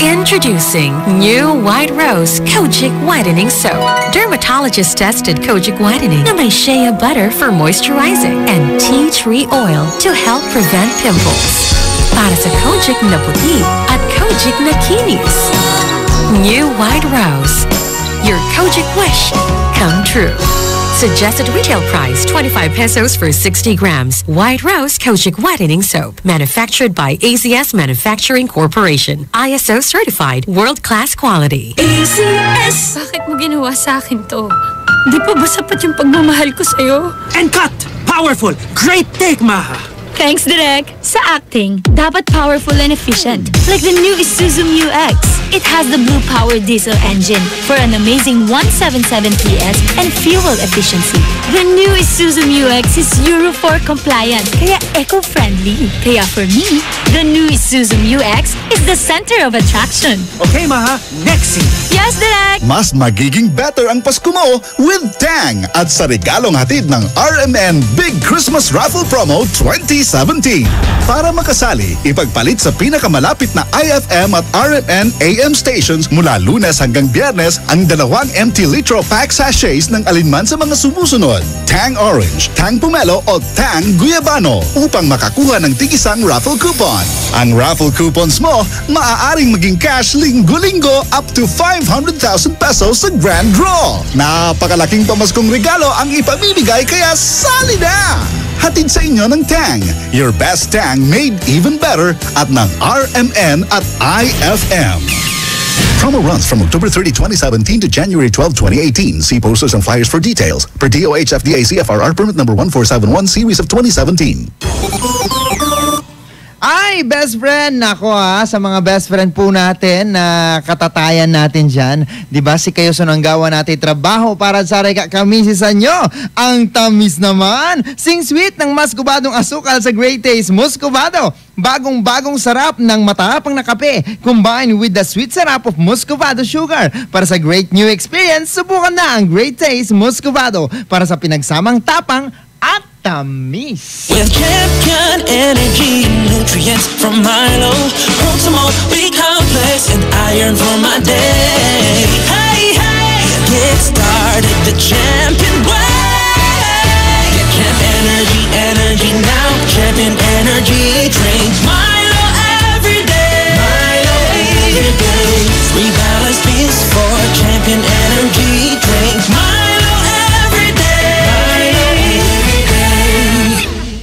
Introducing new White Rose Kojic Whitening Soap. Dermatologist-tested Kojic Whitening na may shea butter for moisturizing and tea tree oil to help prevent pimples. Para sa Kojic na puti at Kojic na kinis. New White Rose. Your Kojic wish come true. Suggested retail price 25 pesos for 60 grams. White Rose Kojic Whitening Soap. Manufactured by AZS Manufacturing Corporation. ISO certified world-class quality. AZS! Bakit mo ginawa sa akin to? Di pa ba sapat yung pagmamahal ko sa'yo? And cut! Powerful! Great take, Maha! Thanks, Direk. Sa acting, dapat powerful and efficient. Like the new Isuzu Mu-X. It has the blue-powered diesel engine for an amazing 177 PS and fuel efficiency. The new Isuzu Mu-X is Euro 4 compliant, kaya eco-friendly. Kaya for me, the new Isuzu Mu-X is the center of attraction. Okay, Maha. Next scene. Yes, Direk! Mas magiging better ang Pasko mo with Tang at sa regalong hatid ng RMN Big Christmas Raffle Promo 2017. Para makasali, ipagpalit sa pinakamalapit na IFM at RMN AM stations mula Lunes hanggang Biyernes ang 2 empty litro pack sachets ng alinman sa mga sumusunod. Tang Orange, Tang Pomelo o Tang Guyabano upang makakuha ng tig-isang raffle coupon. Ang raffle coupons mo maaaring maging cash linggo-linggo up to 500,000 pesos sa grand draw. Napakalaking pamaskong regalo ang ipamimigay kaya sali na! Hatid sa inyo ng Tang. Your best Tang made even better at ng RMN at IFM. Promo runs from October 30, 2017 to January 12, 2018. See posters and flyers for details. Per DOH FDA CFRR permit number 1471 series of 2017. Ay, best friend! Nako sa mga best friend po natin na katatayan natin dyan. Diba si Kayo Sonanggawa natin trabaho para sa kamisisan nyo. Ang tamis naman! Sing sweet ng Muscovadong asukal sa Great Taste Muscovado. Bagong-bagong sarap ng matapang na kape combined with the sweet sarap of Muscovado sugar. Para sa great new experience, subukan na ang Great Taste Muscovado para sa pinagsamang tapang at tamis. With champion energy, nutrients from Milo, Proximo, B-complex, and iron for my day. Hey, hey, get started the champion way. Get Champ energy now. Champion energy, drink Milo every day. Milo every day. 3 balanced beats for champion energy, drink Milo every day.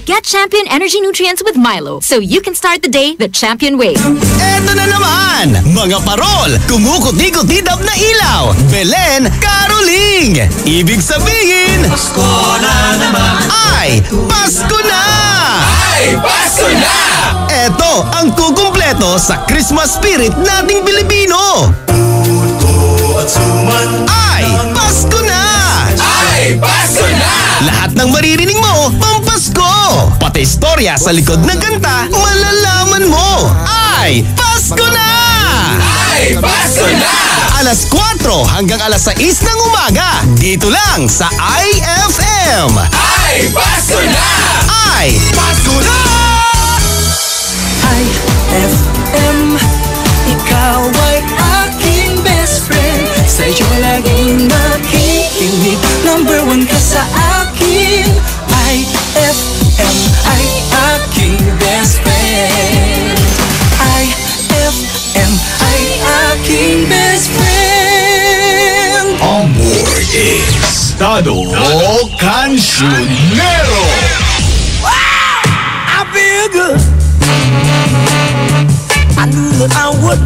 Get Champion Energy Nutrients with Milo so you can start the day the champion way. Eto na naman! Mga parol! Kumukuti-kutidap na ilaw! Belen Caroling! Ibig sabihin... Pasko na naman! Ay! Pasko na! Ay! Pasko na! Eto ang kukumpleto sa Christmas spirit nating Pilipino! Ay! Pasko na! Ay! Pasko na! Lahat ng maririnig mo, pampasko! Pati istorya sa likod ng kanta, malalaman mo! Ay! Pasko na! Ay! Pasko na! Alas 4 hanggang alas 6 ng umaga, dito lang sa IFM! Ay! Pasko na! Ay! Pasko na! IFM, ikaw ay aking best friend. Sa'yo laging makikinig, number 1 ka sa akin. IFM ay aking best friend. IFM ay aking best friend. On board is Dado Cancionero. I feel good. I knew that I would.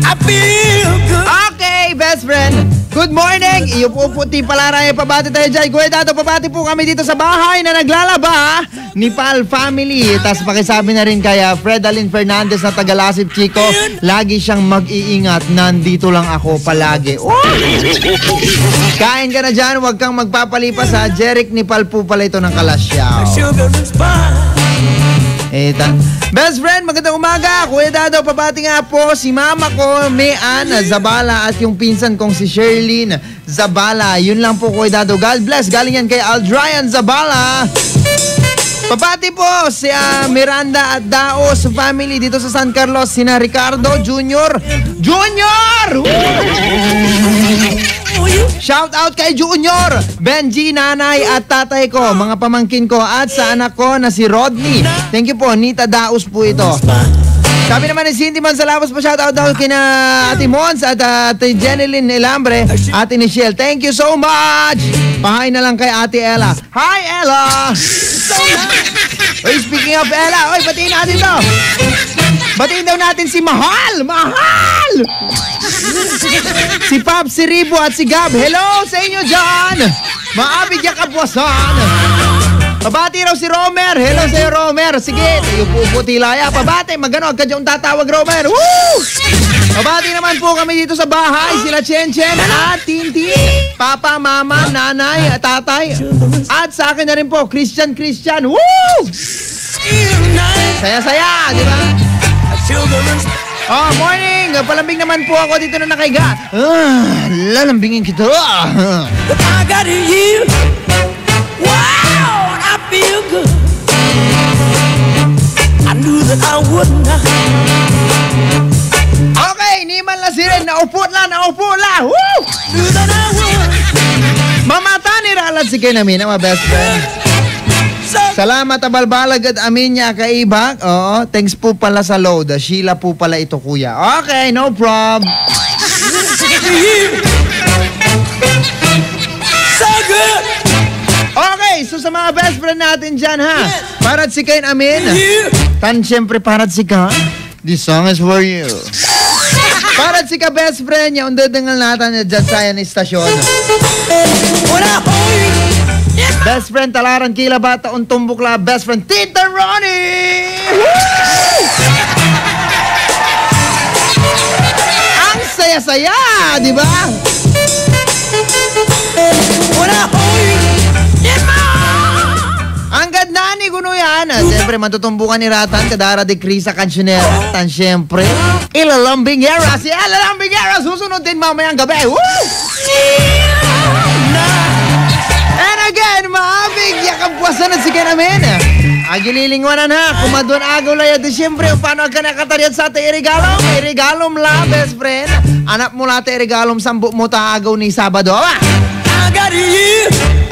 I feel good. Okay, best friend. Good morning! Iyo po puti palaray, pabati tayo dyan. Kuya Dato, pabati po kami dito sa bahay na naglalaba ni Pal Family. Tapos pakisabi na rin kaya Fredalyn Fernandez na Tagalasip Chico, lagi siyang mag-iingat. Nandito lang ako palagi. Oh! Kain ka na dyan, huwag kang magpapalipas ha. Jeric ni Pal po pala ito ng Kalasyaw. Best friend, magandang umaga. Kuya Dado, pabati nga po si mama ko, Mean Zabala, at yung pinsan kong si Sherlyn Zabala. Yun lang po, Kuya Dado. God bless. Galing yan kay Aldryan Zabala. Pabati po si Miranda at Daos family dito sa San Carlos. Sina Ricardo Junior. Shout out kay Junior, Benji, nanay at tatay ko, mga pamangkin ko at sa anak ko na si Rodney. Thank you po, Nita Daos po ito. Sabi naman ni Cindy Mansalabos po, shout out daw kina Ate Mons at Ate Jeneline Elambre, Ate Michelle. Thank you so much. Pahay na lang kay Ate Ella. Hi Ella. Oy, speaking of Ella, oy, batiin natin to. Batiin daw natin si Mahal. Si Pop, si Ribo at si Gab. Hello sa inyo dyan. Maabig ya kabwasan. Pabati raw si Romer. Hello sa'yo, Romer. Sige, tayo po tilaya. Pabati, magano, agad yung tatawag, Romer. Woo! Pabati naman po kami dito sa bahay. Sila Chen at Tinti, Papa, Mama, Nanay, Tatay. At sa akin na rin po, Christian. Woo! Saya-saya, di ba? Oh, morning! Palambing naman po ako dito na nakaiga. Lalambingin kita. I got you. Wow, I feel good. I knew that I would not. Okay, niman la si Ren. Naupo la. Woo! Knew that I would. Mamata ni Ralat si Kenamin, mga best friend. Salamat abalbalag at amin niya kaibak. Oo, thanks po pala sa load. Sheila po pala ito, kuya. Okay, no problem. So good. Okay, so sa mga best friend natin dyan, ha? Parat si Kain Amin. Tan, syempre, parat si ka. This song is for you. Parat si ka, best friend niya. Undadangal natin dyan sa yan istasyon. Best friend Talaran Kila Bata Untumbukla. Best friend Tita Ronnie. Ang saya-saya, di ba? Ang ganda ni Guno yan. Siyempre matutumbukan ni Ratan Kadara de Crisa Cancionera. Tan siyempre Ilalambing Era. Si Ilalambing Era susunod din mamayang gabi. Woo! And again, maabig yakabwasan at sige namin. Agililingwanan ha, kumadon agaw laya di siyempre paano ka nakataryat sa ate irigalom? Irigalom la, best friend. Anak mo la ate irigalom sambu mo ta agaw ni Sabado.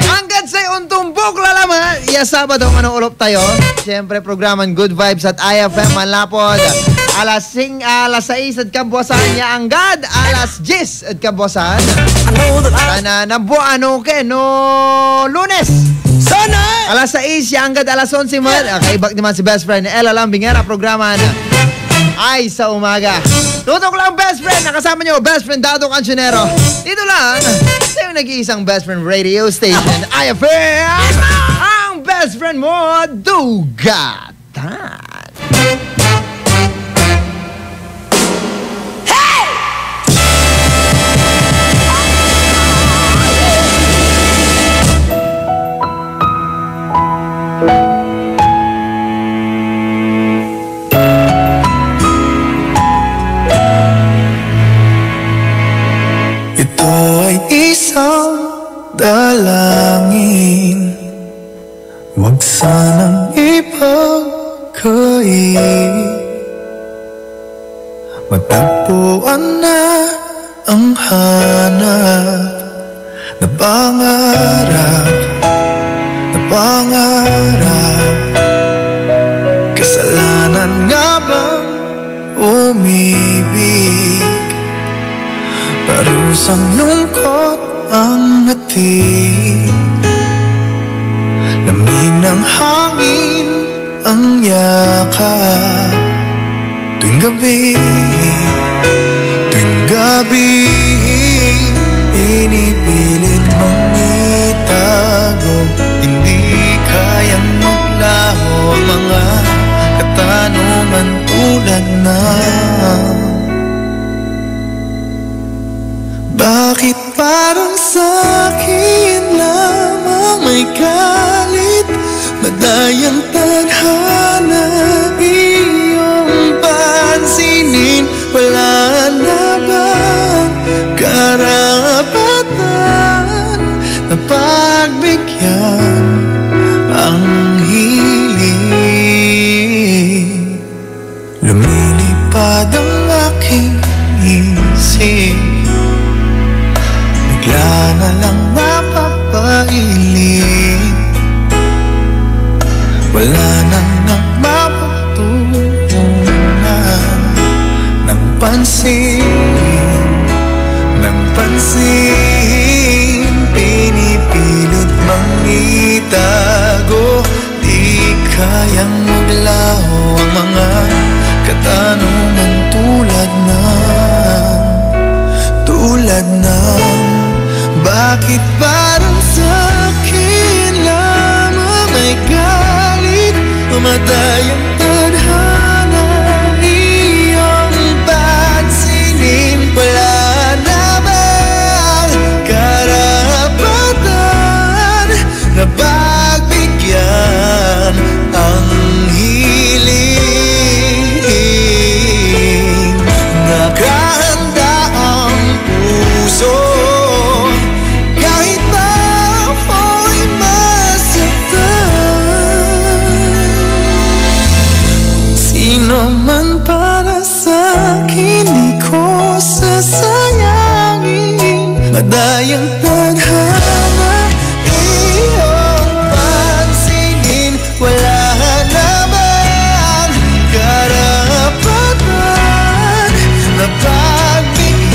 Hanggat sa'y untumbok lalama. Ya Sabado, anong ulop tayo? Siyempre, programan Good Vibes at IFM Manlapod. Alas 6 at kabuasan niya anggad. Alas 10 at kabuasan. Sana nabuano ke no Lunes. Sana! Alas 6 siya anggad alas 11 mo. Kaibak naman si best friend Ella Lambingera. Programan ay sa umaga. Tutok lang best friend. Nakasama niyo best friend Dado Cancionero. Dito lang sa yung nag-iisang best friend radio station IFM. Ang best friend mo Dugatan. Ito ay isang dalangin, huwag sanang ipagkait. Matagpuan na ang hanap na pangarap, kasalanan nga bang umibig? Parusang lungkot ang hatid, lamig ng hangin ang yakap. Tuwing gabi, inipilit mong itago. Hindi kayang maglaho ang mga katanungan tulad ng bakit parang sa'kin lamang may galit, madayang tadhana. ng pansin, pinipilot mang itago. Di kayang maglaho ang mga katanungan tulad ng bakit parang sa'kin lamang ay galit, mamatay ang tadhana, iyong pansinin. Wala na bang karapatan na pagbigyan ang hiling? Nakahanda ang puso kahit pa ako'y masaktan. Sino man para sa'kin di ko sasayangin, madayang tadhana, iyong pansinin. Wala na bang karapatan na pagbigyan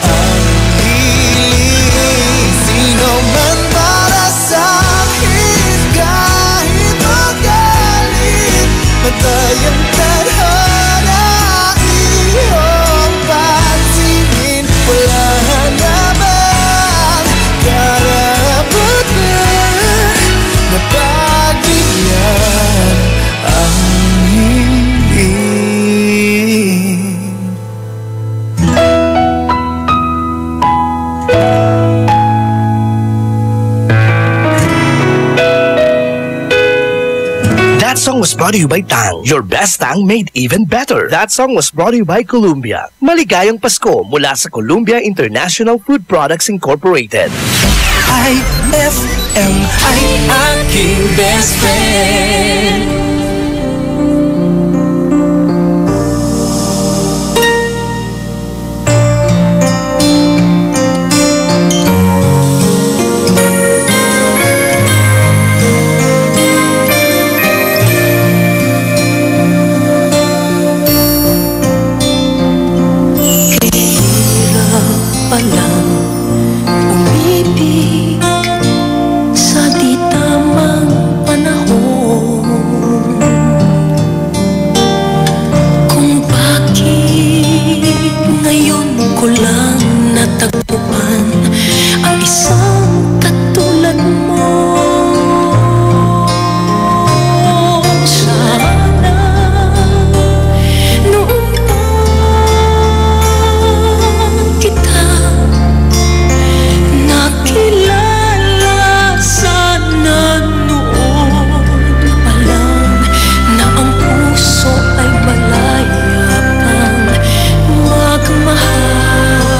ang hiling? Sino man para sa'kin kahit magalit, matayang tadhana, iyong pansinin. Wala na bang karapatan na pagbigyan ang hiling? That song was brought to you by Tang. Your best Tang made even better. That song was brought to you by Columbia. Maligayang Pasko mula sa Columbia International Food Products Incorporated. IFM ay aking best friend. Palang umibig sa di tamang panahon, kung bakit ngayon ko lang natagpuan ang isang katulad mo. Sana noon pa kita nakilala, sana noon pa lang na ang puso ay malaya pang magmahal.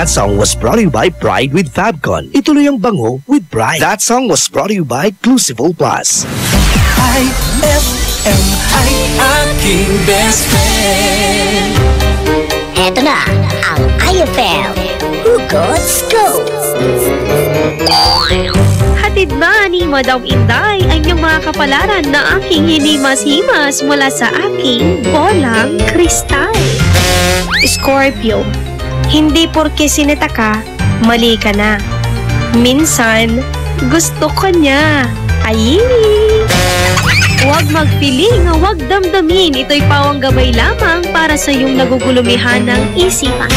That song was brought to you by Pride with Fabcon. Ituloy ang bango with Pride. That song was brought to you by Crucible Plus. IFM ay aking best friend. Eto na ang IFM Hugots Go! Hatid na ni Madam Inday ang iyong mga kapalaran na aking hinimas-himas mula sa aking bolang kristal. Scorpio, hindi porke sinita ka, mali ka na. Minsan, gusto ka niya. Ay! Huwag magpiling, huwag damdamin. Ito'y pawang gabay lamang para sa iyong nagugulumihan ng isipan.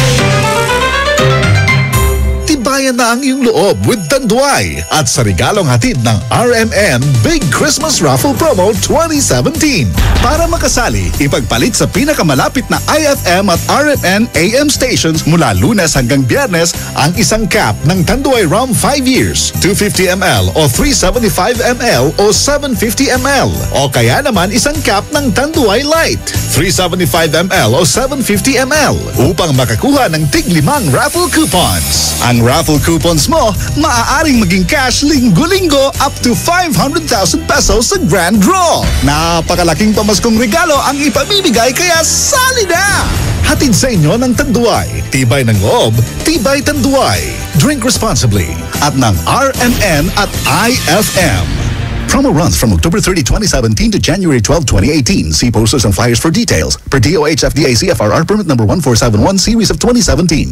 Tibayan na ang iyong loob with Tanduay at sa regalong hatid ng RMN Big Christmas Raffle Promo 2017. Para makasali, ipagpalit sa pinakamalapit na IFM at RMN AM stations mula Lunes hanggang Biyernes ang isang cap ng Tanduay Rum 5 years, 250 ml o 375 ml o 750 ml. O kaya naman isang cap ng Tanduay Light, 375 ml o 750 ml upang makakuha ng tig-5 raffle coupons. Ang raffle coupons mo, maaaring maging cash linggo-linggo up to 500,000 pesos sa grand draw. Napakalaking pamaskong regalo ang ipamimigay kaya sali na! Hatid sa inyo ng Tanduay. Tibay ng loob, tibay Tanduay. Drink responsibly at ng RMN at IFM. Promo runs from October 30, 2017 to January 12, 2018. See posters and flyers for details. Per DOH FDA CFRR permit number 1471 series of 2017.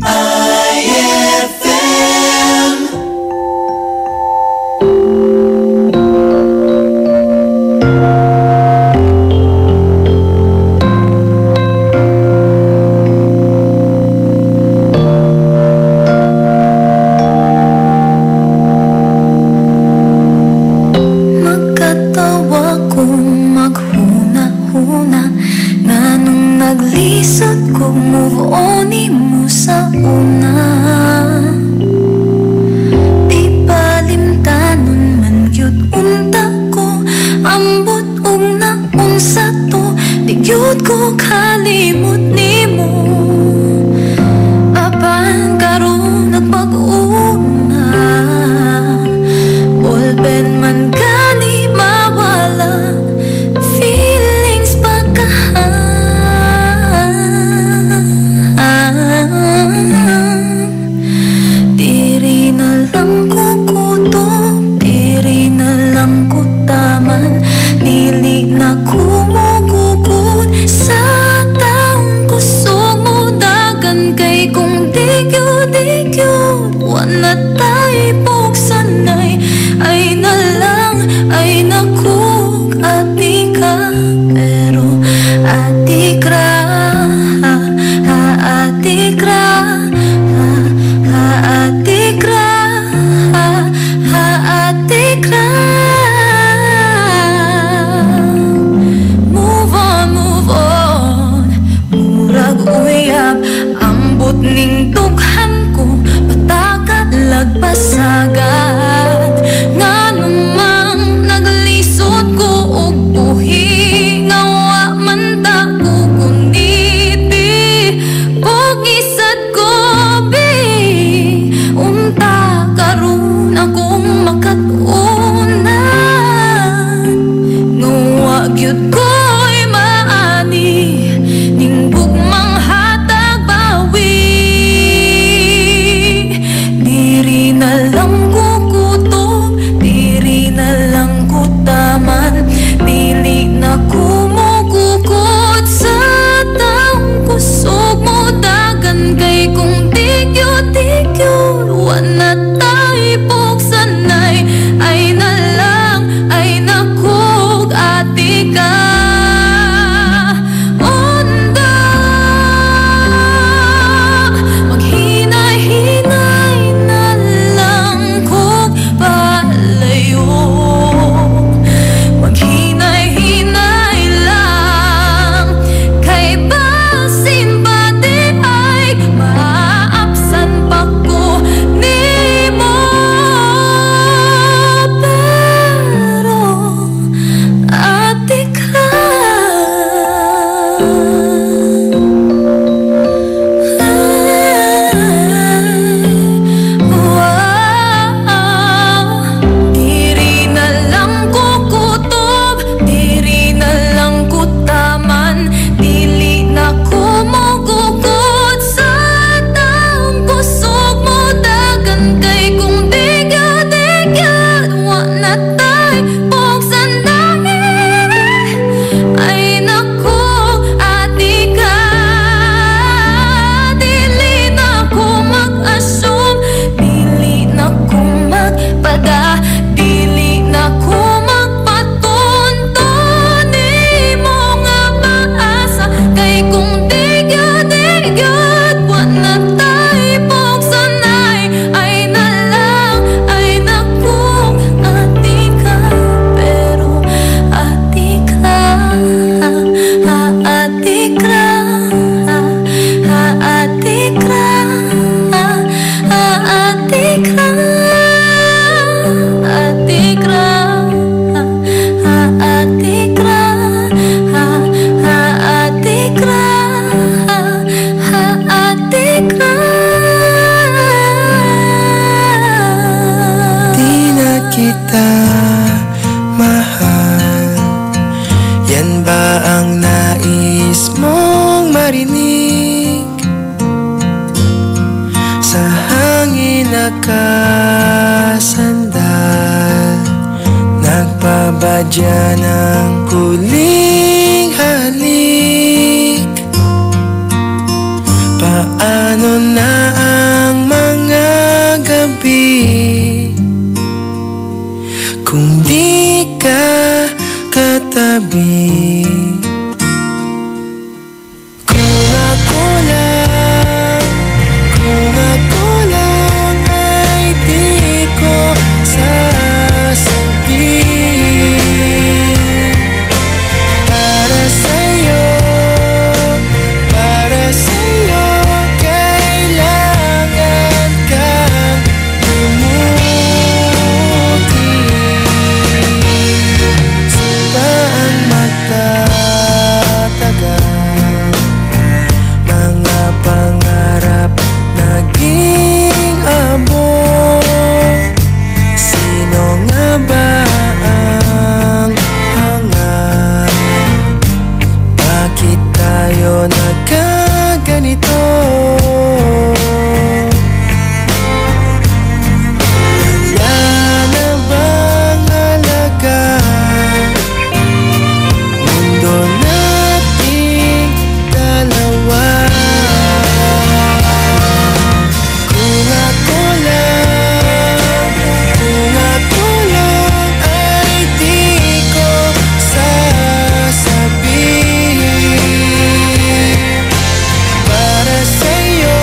Ning dughan ko, patakat lagpasaga Diyan ang huling halik. Paano na ang mga gabi kung di ka katabi? Kung ako lang ay di ko sasabihin. Para sa'yo, kailangan kang lumuti. Sila ang magtatagal, mga pangarap naging abot. Sino nga ba ang hangat? Bakit tayo nagkaganito? Wala na bang halaga mundo nating dalawa? Kung ako lang ay di ko sasabihin. Para sa'yo,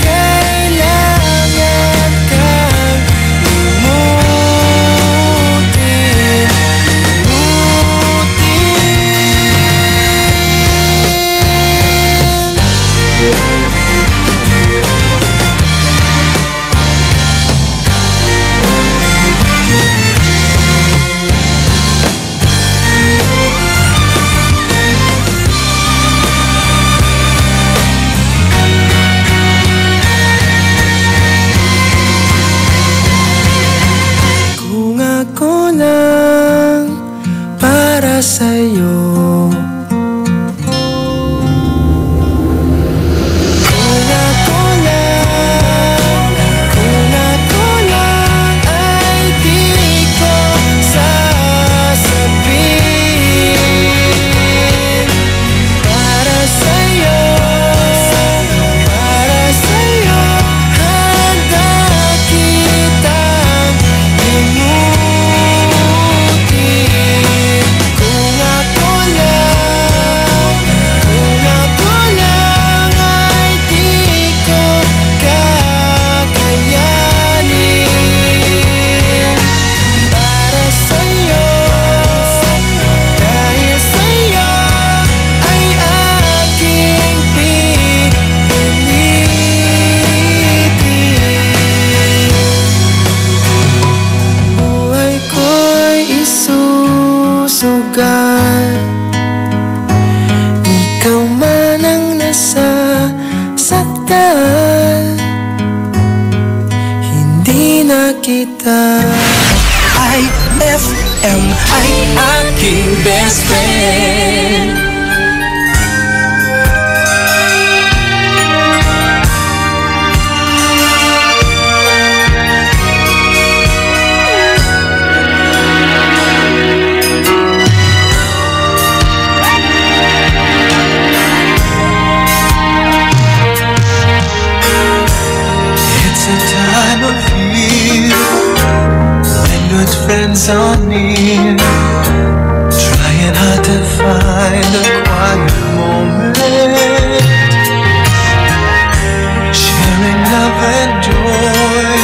kailangan kang lumutin. Kung ako lang para sa'yo, kung ako lang ay di ko sasabihin. Para sa'yo, handa kitang limutin. Kung ako lang ay di ko kakayanin. Para sa'yo, dahil sa'yo ay aking pipilitin. Buhay ko'y isusugal, ikaw man ang nasasaktan, hindi na kita. IFM ay aking best friend. It's a time of year when good friends are near, trying hard to find a quiet moment, sharing love and joy,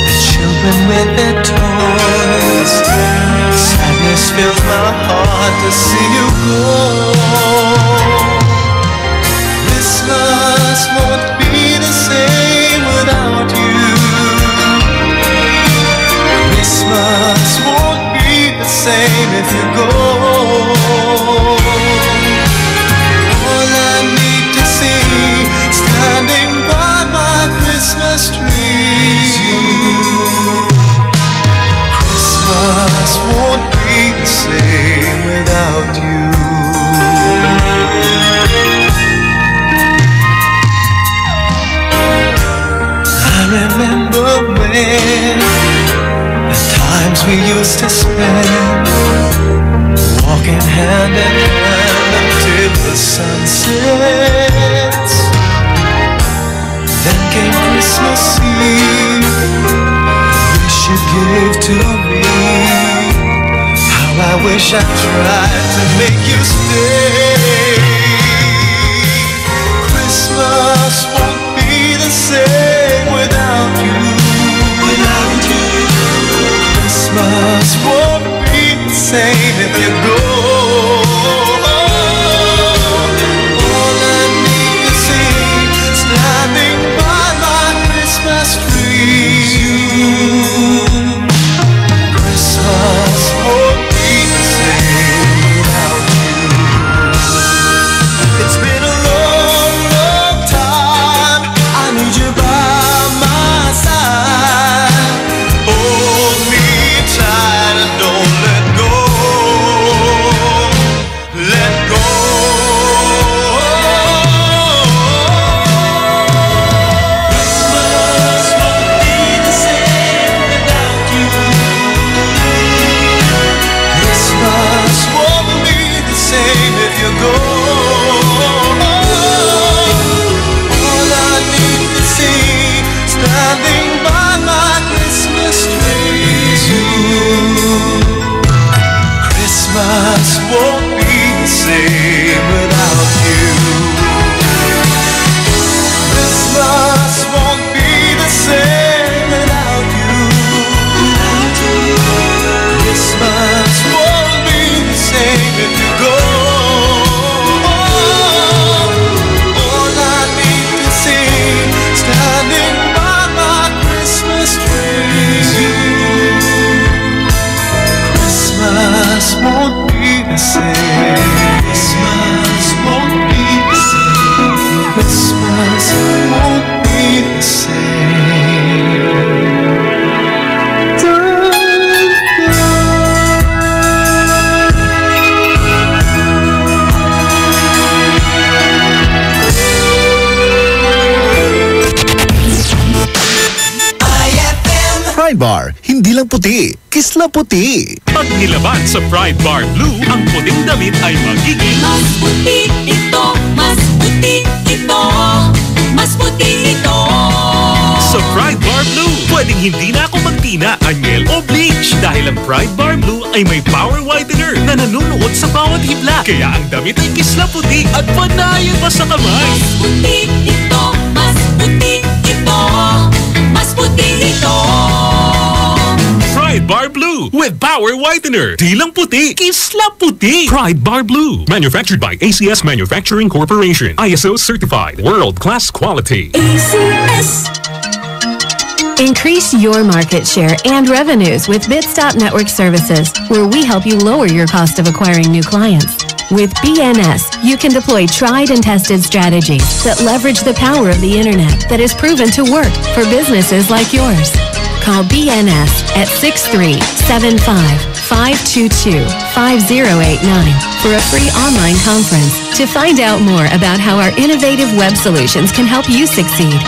the children with their toys. Sadness fills my heart to see you go. Christmas won't be the same without you. Christmas won't be the same if you go. All I need to see standing by my Christmas tree. Christmas won't be the same without you. I remember when times we used to spend, walking hand in hand until the sun sets. Then came Christmas Eve, wish you gave to me. How I wish I tried to make you stay. Christmas won't be the same without you. Without you, Christmas won't be the same if you go. All I need to see standing by my Christmas tree. Christmas won't be the same without you. It's been a long, long time. I need you by my side. Hold me tight and don't let go. Let go. Christmas won't be the same without you. Christmas won't be the same if you go. All I need to see standing by my Christmas tree is you. Christmas won't be the same without you. Christmas won't be the same without you. Christmas won't be the same if you go. All I need to see standing by my Christmas tree is you. Christmas won't be the same. Christmas won't be the same. Christmas won't be the same. Pride Bar, hindi lang puti, kisla puti. Pag nilaban sa Pride Bar Blue, ang puting damit ay magiging Mas puti ito, mas puti ito, mas puti ito. sa Pride Bar Blue. Pwedeng hindi na ako magtina, anyel o bleach dahil ang Pride Bar Blue ay may power whitener na nanunuot sa bawat hibla. Kaya ang damit ay kisla puti at panayan pa sa kamay. Mas puti ito, mas puti ito, mas puti ito. Pride Bar Blue with power whitener. Di lang puti, kisla puti. Pride Bar Blue. Manufactured by ACS Manufacturing Corporation. ISO certified. World-class quality. ACS. Increase your market share and revenues with Bitstop Network Services, where we help you lower your cost of acquiring new clients. With BNS, you can deploy tried and tested strategies that leverage the power of the internet that is proven to work for businesses like yours. Call BNS at 6375-522-5089 for a free online conference to find out more about how our innovative web solutions can help you succeed.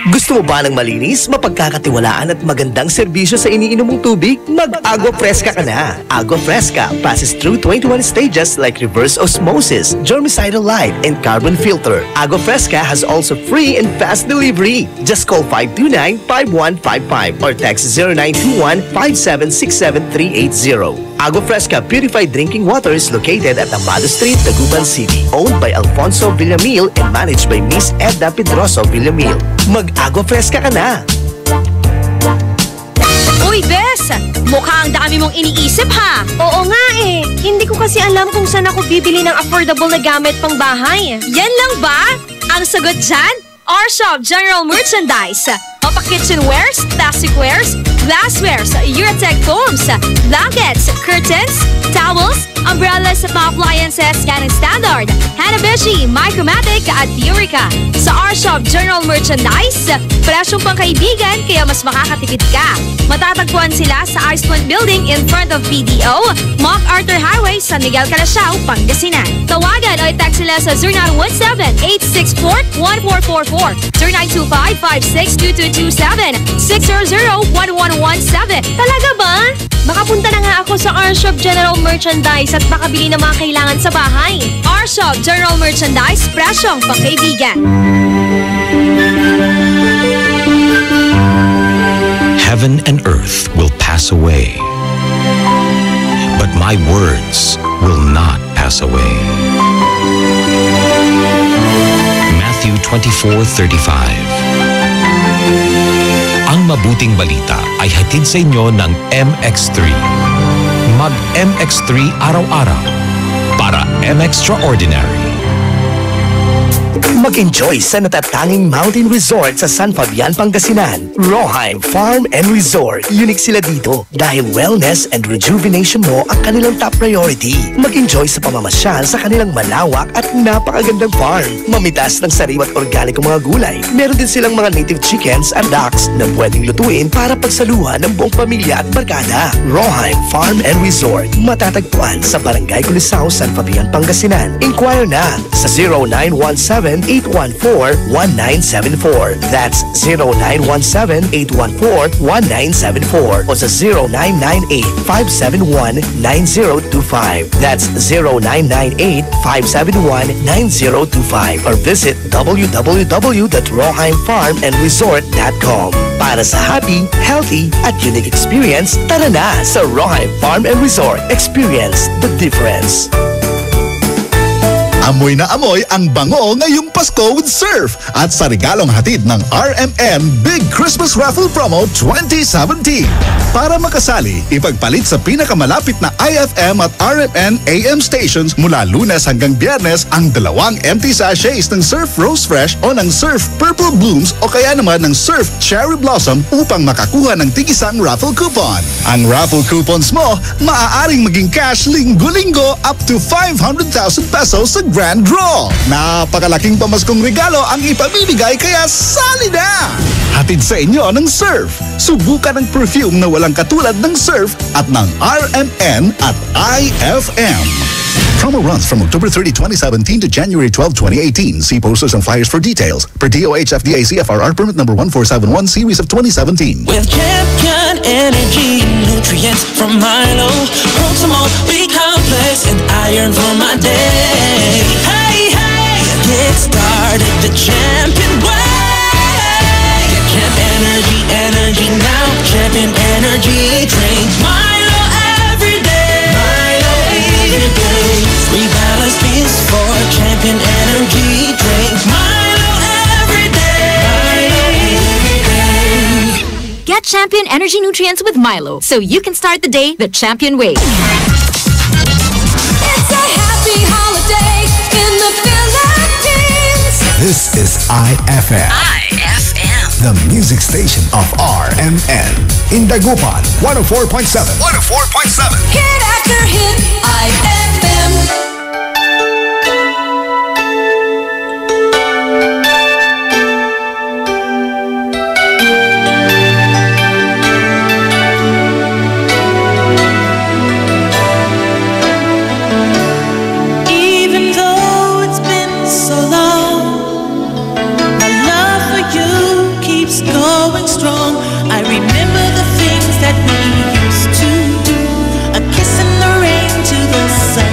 Gusto mo ba ng malinis, mapagkakatiwalaan at magandang serbisyo sa iniinom mong tubig? Mag-Agua Fresca ka na! Agua Fresca passes through 21 stages like reverse osmosis, germicidal light, and carbon filter. Agua Fresca has also free and fast delivery. Just call 529-5155 or text 0921-5767380. Agua Fresca Purified Drinking Water is located at Amado Street, Dagupan City. Owned by Alfonso Villamil and managed by Miss Edna Pedroso Villamil. Mag-Agua Fresca ka na! Uy, Bes! Mukhang dami mong iniisip, ha? Oo nga eh. Hindi ko kasi alam kung saan ako bibili ng affordable na gamit pang bahay. Yan lang ba? Ang sagot dyan? R-Shop General Merchandise. Mapa-kitchenwares, plasticwares, glasswares, Eurotech foams, blankets, curtains, towels, umbrellas, appliances, Canon Standard, Hanabishi, Micromatic at Eureka. Sa R-Shop General Merchandise, presyong pangkaibigan kaya mas makakatipid ka. Matatagpuan sila sa Iceland Building in front of PDO, MacArthur Highway, San Miguel, Calasiao, Pangasinan. Tawagan o i-text sila sa 0917-864-1444, 0925-562227, 600-1111 0917. Talaga ba? Makapunta na nga ako sa R-Shop General Merchandise at makabili ng mga kailangan sa bahay. R-Shop General Merchandise, presyong pangkaibigan. Heaven and earth will pass away, but my words will not pass away. Matthew 24:35. Ang mabuting balita ay hatid sa inyo ng MX3. Mag MX3 araw-araw para M-Extraordinary. Mag-enjoy sa natatanging mountain resort sa San Fabian, Pangasinan. Roheim Farm and Resort. Unique sila dito dahil wellness and rejuvenation mo ang kanilang top priority. Mag-enjoy sa pamamasyal sa kanilang malawak at napakagandang farm. Mamitas ng sariwa at organikong mga gulay. Meron din silang mga native chickens at ducks na pwedeng lutuin para pagsaluhan ng buong pamilya at barkada. Roheim Farm and Resort. Matatagpuan sa Barangay Culisao, San Fabian, Pangasinan. Inquire na sa 0917-814-1974. That's 0917-814-1974 o sa 0998-571-9025. That's 0998-571-9025 or visit www.roheimfarmandresort.com. Para sa happy, healthy at unique experience, tara na sa Roheim Farm and Resort. Experience the difference. Amoy na amoy ang bango ngayong Pasko with Surf at sa regalong hatid ng RMN Big Christmas Raffle Promo 2017. Para makasali, ipagpalit sa pinakamalapit na IFM at RMN AM stations mula Lunes hanggang Biyernes ang 2 empty sachets ng Surf Rose Fresh o ng Surf Purple Blooms o kaya naman ng Surf Cherry Blossom upang makakuha ng tig-isang raffle coupon. Ang raffle coupons mo, maaaring maging cash linggo-linggo up to 500,000 pesos sa Grand Draw. Napakalaking pamaskong regalo ang ipamimigay kaya sali na! Hatid sa inyo ng Surf. Subukan ang perfume na walang katulad ng Surf at ng RMN at IFM. Promo runs from October 30, 2017 to January 12, 2018. See posters and flyers for details. Per DOH FDA CFRR permit number 1471 series of 2017. With Champion Energy, nutrients from Milo, Proximo, B-complex, and iron for my day. Hey, hey, get started the Champion way. Get Champ Energy, energy now. Champion Energy, drink Milo every day. Milo every day. Rebalance feels for Champion Energy, drink Milo every day. Milo every day. Get Champion Energy Nutrients with Milo so you can start the day the Champion way. It's a happy holiday in the Philippines. This is IFM. IFM. The music station of RMN. In Dagupan, 104.7. 104.7. Hit after hit, IFM. Even though it's been so long, my love for you keeps going strong. I remember the things that we used to do, a kiss in the rain to the sun.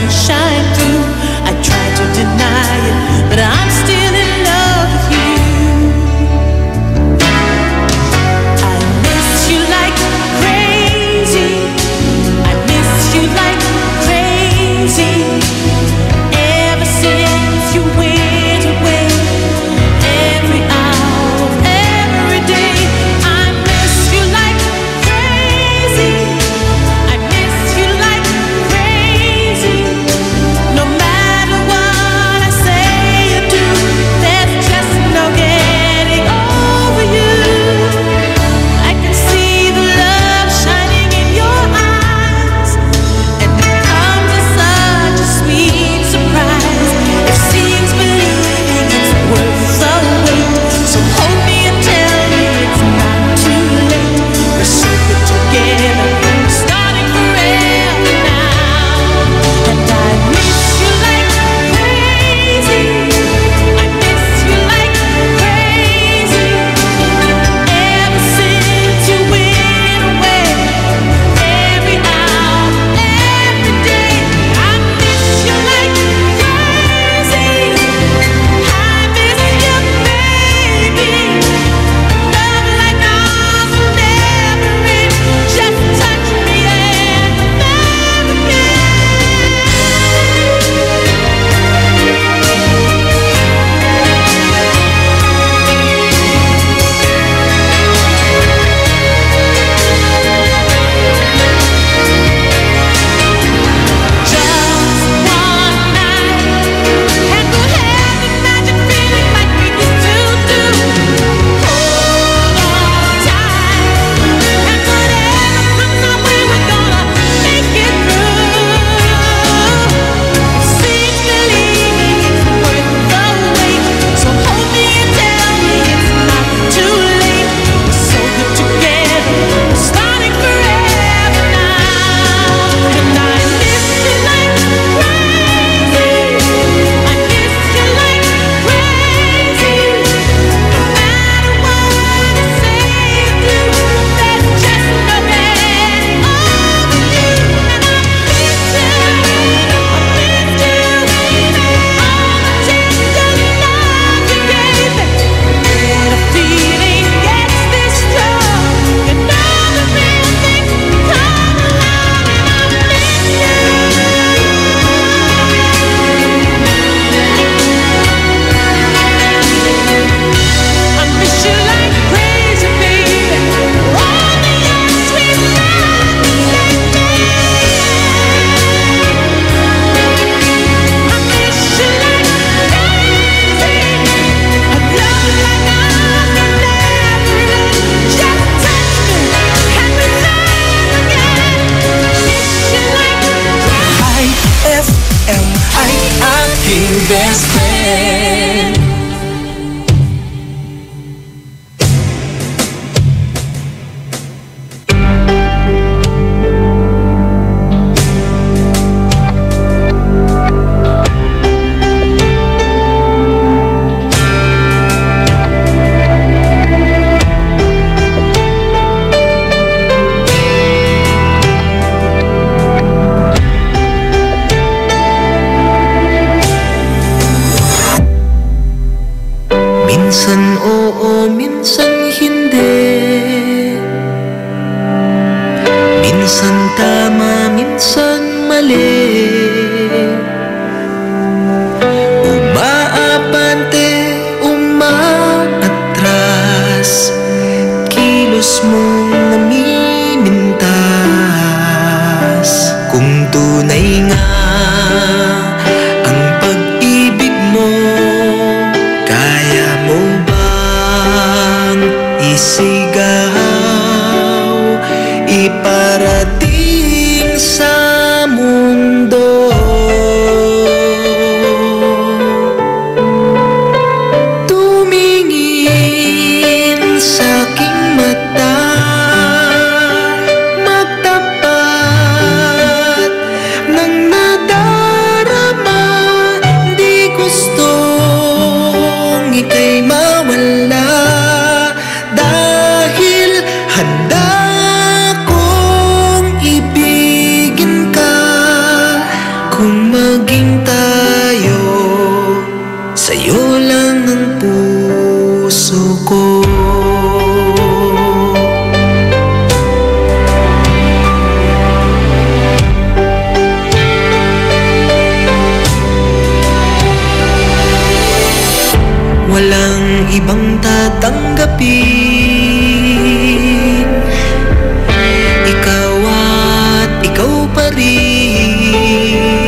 best friend. Minsan oo, minsan hindi. Minsan tama, minsan mali. Umaapante, umaatras, kilos mong namimintas. Kung tunay nga ang pag-ibig mo, kaya mo bang isigaw, iparating sa mundo? Tumingin sa aking mata, magtapat ng nadarama. Di gustong ika'y mawala, dahil handa kong ibigin ka. Kung maging tayo, sa'yo lang ang puso ko. Walang ibang tatanggapin, ikaw at ikaw pa rin.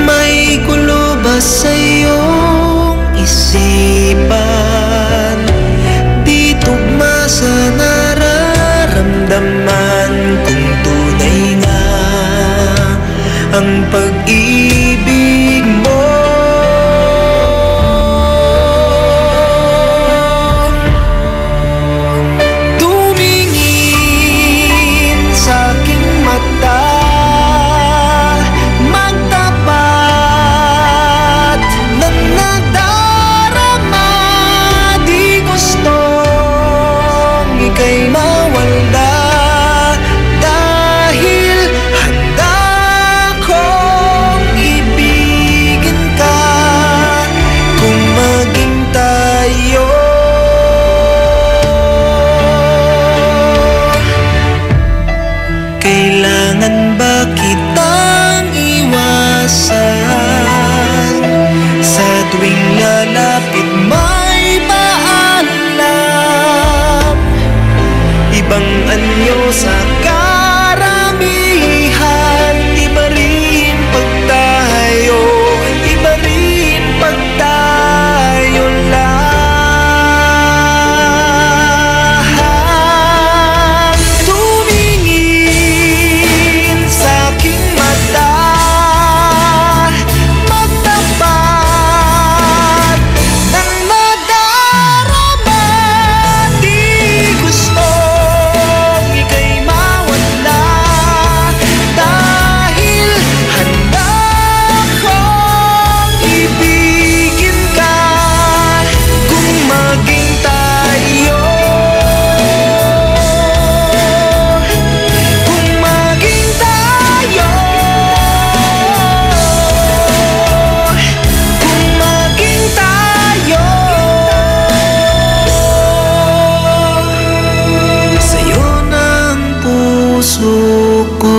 May gulo ba sa iyong isipan? Di tugma sa nararamdaman. Kung tunay nga ang pag-ibig mo, tumingin sa aking mata, magtapat ng nadarama. Di gustong ika'y mawala, dahil handa kong ibigin ka. Kung maging tayo, kailangan ba kitang iwasan? Sa tuwing lalapit may paalam, ibang anyo sa karamihan. Iba rin pag tayo, iba rin pag tayo lang. Tumingin sa aking mata, magtapat ng nadarama. Di gustong ika'y mawala, dahil handa kong ibigin ka. Kung maging tayo, kung maging tayo, kung maging tayo, sa'yo ng puso ko.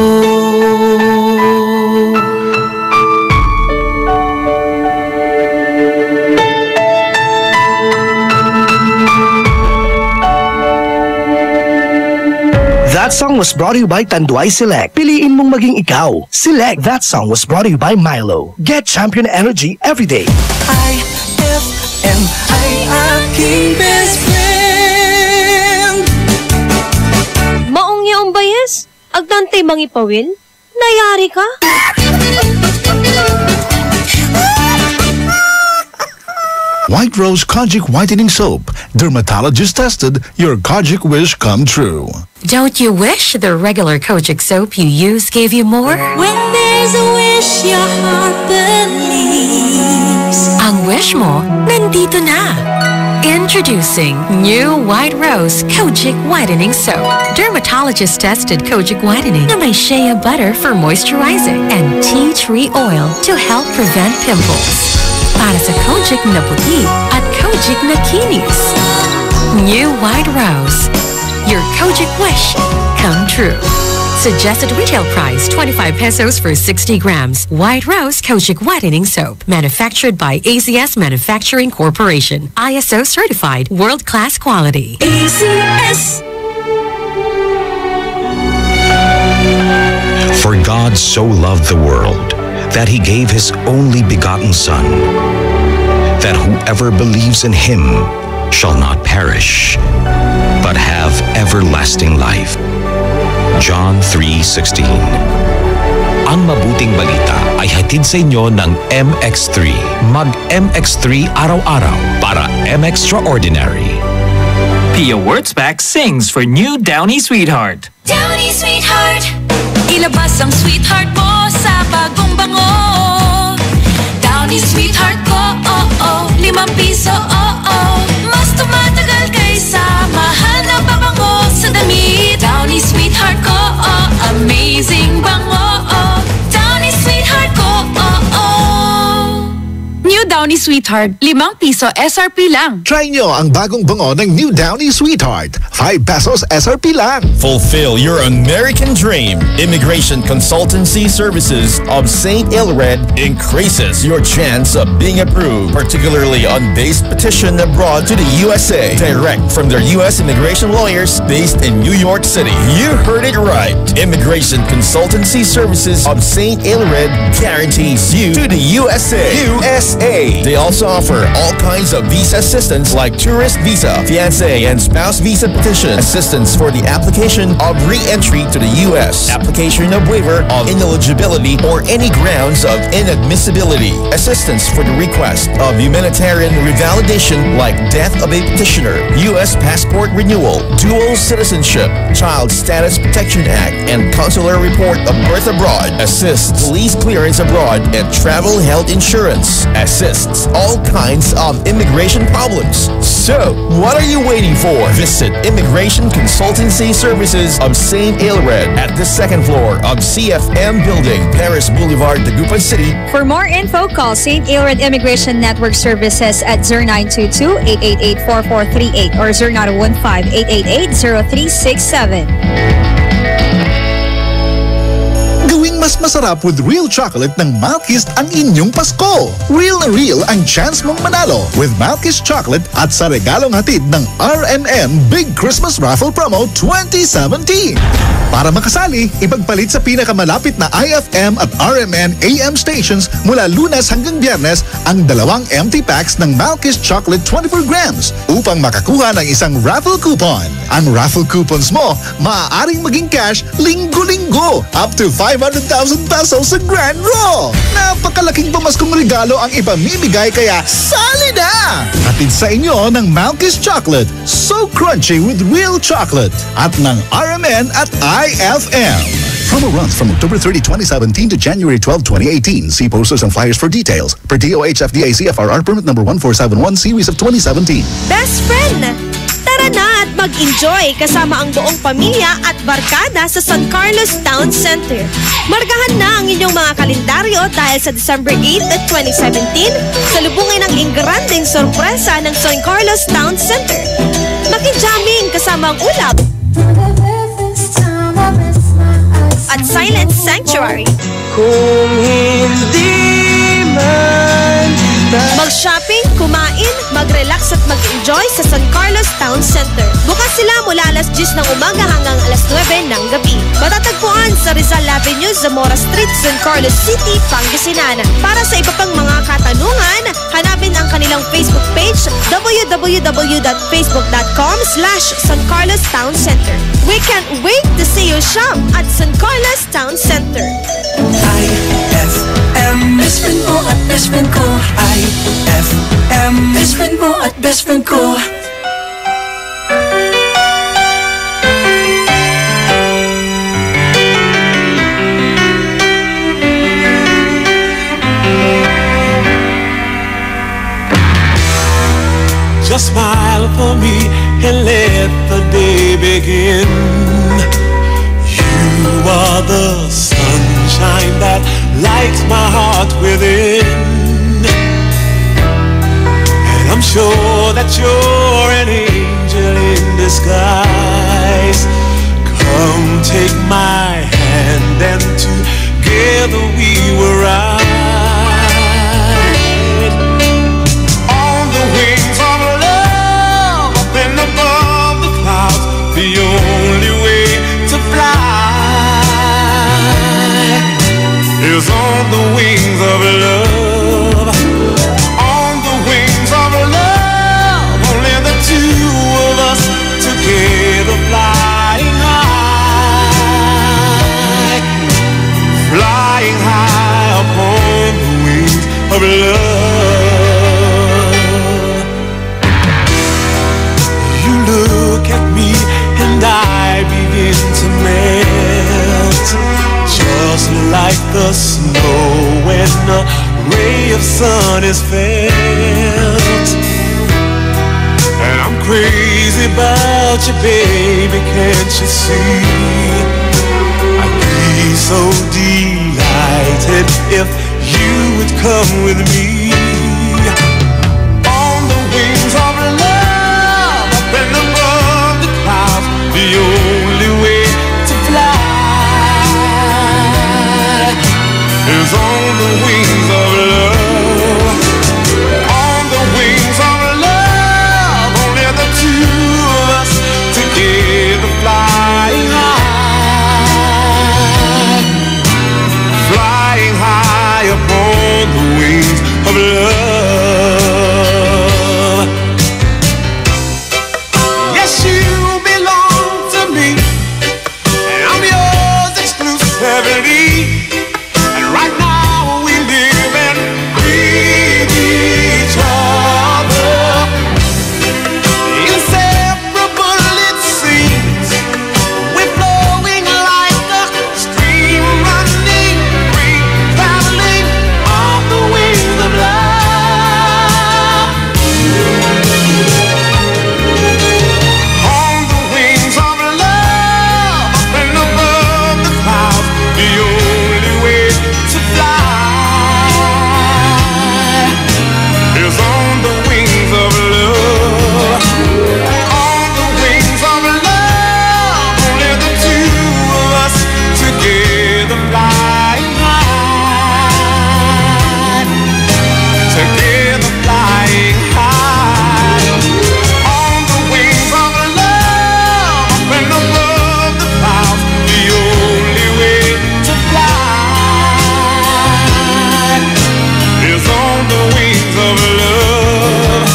That song was brought to you by Tanduay Select. Piliin mong maging ikaw. Select. That song was brought to you by Milo. Get champion energy every day. IFM ay aking best friend. Maong yaong bayes, agtantay mangipawil, nayari ka? White Rose Kojic Whitening Soap. Dermatologist tested, your Kojic wish come true. Don't you wish the regular Kojic soap you use gave you more? When there's a wish, your heart believes. Ang wish mo, nandito na. Introducing new White Rose Kojic Whitening Soap. Dermatologist-tested Kojic Whitening na may shea butter for moisturizing and tea tree oil to help prevent pimples. Para sa Kojic na puti at Kojic na kinis. New White Rose. Your Kojic wish come true. Suggested retail price 25 pesos for 60 grams. White Rose Kojic Whitening Soap. Manufactured by ACS Manufacturing Corporation. ISO certified world-class quality. ACS. For God so loved the world that he gave his only begotten Son, that whoever believes in him shall not perish, but have everlasting life. John 3:16. Ang mabuting balita ay hatid sa inyo ng MX3. Mag-MX3 araw-araw para M-Extraordinary. Pia Wurtzbach sings for new Downy Sweetheart. Downy Sweetheart. Ilabas ang sweetheart mo sa bagong bango. Downy Sweetheart ko, ₱5, Mas tumatagal kaysa mahal na pabango sa damit. Downy Sweetheart ko, amazing bango. Downy Sweetheart ko, New Downy Sweetheart, ₱5 SRP lang. Try nyo ang bagong bango ng New Downy Sweetheart. 5 pesos SRP lang. Fulfill your American dream. Immigration Consultancy Services of St. Ilred increases your chance of being approved, particularly on base petition abroad to the USA. Direct from their U.S. immigration lawyers based in New York City. You heard it right. Immigration Consultancy Services of St. Ilred guarantees you to the USA. They also offer all kinds of visa assistance like tourist visa, fiancé and spouse visa petition, assistance for the application of re-entry to the U.S., application of waiver of ineligibility or any grounds of inadmissibility, assistance for the request of humanitarian revalidation like death of a petitioner, U.S. passport renewal, dual citizenship, Child Status Protection Act, and consular report of birth abroad, assists police clearance abroad, and travel health insurance. Assists all kinds of immigration problems. So, what are you waiting for? Visit Immigration Consultancy Services of St. Ilred at the second floor of CFM Building, Paris Boulevard, Dagupan City. For more info, call St. Ilred Immigration Network Services at 0922-888-4438 or 0915-888-0367. Mas masarap with real chocolate ng Malkist ang inyong Pasko. Real na real ang chance mong manalo with Malkist chocolate at sa regalong hatid ng RMN Big Christmas Raffle Promo 2017. Para makasali, ipagpalit sa pinakamalapit na IFM at RMN AM stations mula Lunes hanggang Biyernes ang 2 empty packs ng Malkist chocolate 24 grams upang makakuha ng isang raffle coupon. Ang raffle coupons mo maaaring maging cash linggo-linggo up to 500,000 pesos sa Grand Draw. Napakalaking pamaskong regalo ang ipamimigay kaya sali na! Hatid sa inyo ng Malkist Chocolate, so crunchy with real chocolate at ng RMN at IFM. Promo runs from October 30, 2017 to January 12, 2018. See posters and flyers for details. Per DOH FDA CFRR permit number 1471 series of 2017. Best friend! Tara na at mag-enjoy kasama ang buong pamilya at barkada sa San Carlos Town Center. Markahan na ang inyong mga kalendaryo dahil sa December 8 at 2017, salubungin ang ingranding sorpresa ng San Carlos Town Center. Makijamming kasama ang ulap at Silent Sanctuary. Kung hindi man mag-shopping, kumain, mag-relax at mag-enjoy sa San Carlos Town Center. Bukas sila mula alas 10 ng umaga hanggang alas 9 ng gabi. Matatagpuan sa Rizal Avenue, Zamora Street, San Carlos City, Pangasinan. Para sa iba pang mga katanungan, hanapin ang kanilang Facebook page www.facebook.com/San Carlos Town Center. We can't wait to see you shop at San Carlos Town Center. IFM, best friend mo at best friend ko. IFM, best friend mo at best friend ko. Just smile for me and let the day begin. You are the sunshine that lights my heart within. And I'm sure that you're an angel in disguise. Come take my hand and together we will ride on the wings of love up and above the clouds. The only way to fly is on the wings of love. On the wings of love, only the two of us together flying high. Flying high upon the wings of love. You look at me and I begin to melt, just like the snow when a ray of sun is felt. And I'm crazy about you, baby, can't you see? I'd be so delighted if you would come with me. On the wings of love, up and above the clouds, the only way to fly is on the wings of love. On the wings of love, only the two of us together flying high. Flying high upon the wings of love. Yes, you belong to me, and I'm yours exclusively. And right now we live and breathe each other. Inseparable it seems, we're flowing like a stream, running free, traveling on the wings of love. On the wings of love, up and above the clouds, the only way to fly is on the wings of love. On the wings of love, only the two of us together flying high. Together flying high. On the wings of love, up and above the clouds, the only way to fly is on the wings of love.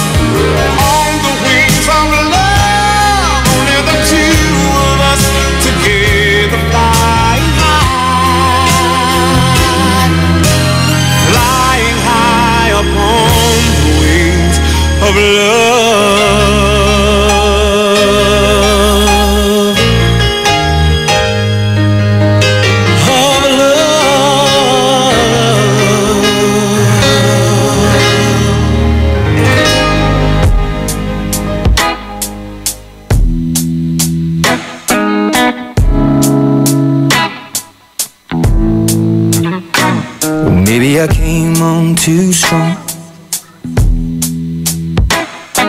On the wings of love, only the two of us together flying high. Flying high upon the wings of love. Of Maybe I came on too strong.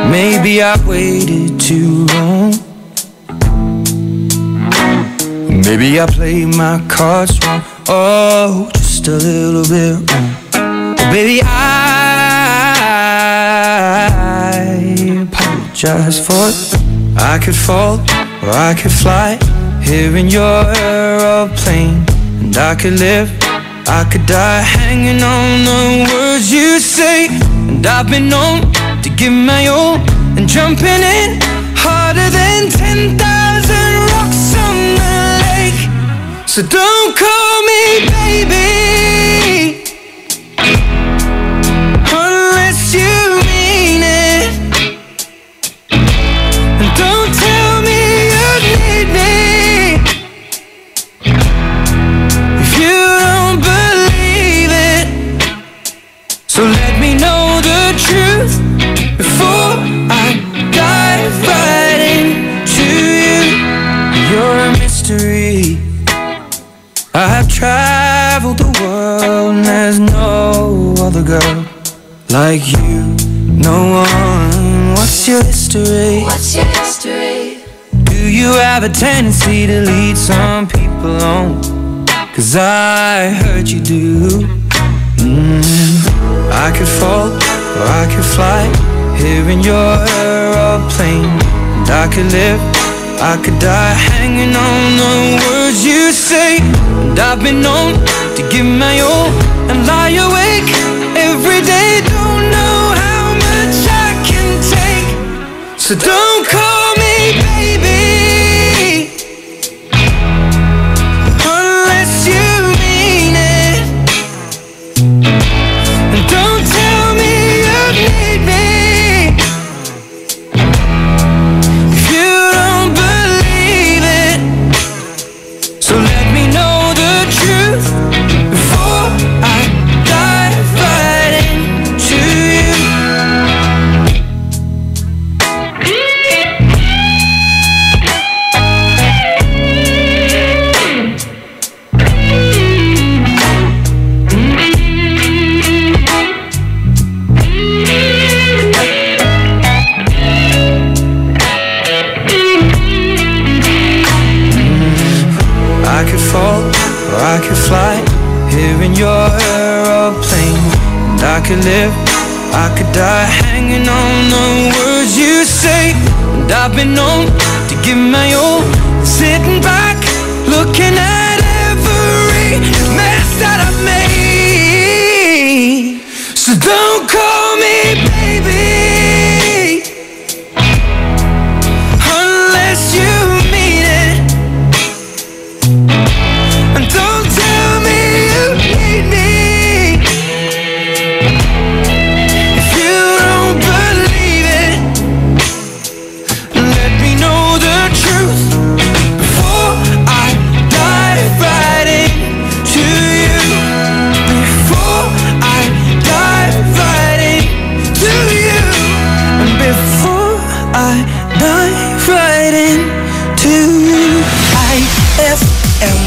Maybe I waited too long. Maybe I played my cards wrong. Oh, just a little bit wrong. But baby, I apologize for it. I could fall or I could fly here in your aeroplane, and I could live, I could die hanging on the words you say. And I've been known to give my all and jumping in harder than 10,000 rocks on the lake. So don't call me baby unless you mean it. And don't tell me you need me if you don't believe it. So let me know the truth before I dive right into you. You're a mystery. I've traveled the world and there's no other girl like you. No one. What's your history? What's your history? Do you have a tendency to lead some people on? 'Cause I heard you do. I could fall or I could fly here in your aeroplane. And I could live, I could die hanging on the words you say. And I've been known to give my all and lie awake every day. Don't know how much I can take. So don't call me baby unless you mean it. And don't tell me you need me if you don't believe it. So let me know the truth before I dive right into you. I could fall or I could fly here in your aeroplane. And I could live, I could die hanging on the words you say. And I've been known to give my all, sitting back, looking at every mess that I've made. So don't call me baby unless you mean it. And don't tell me you need me if you don't believe it. Let me know the truth before I dive right into you. Before I dive right into you. And before I dive right into you. IFM,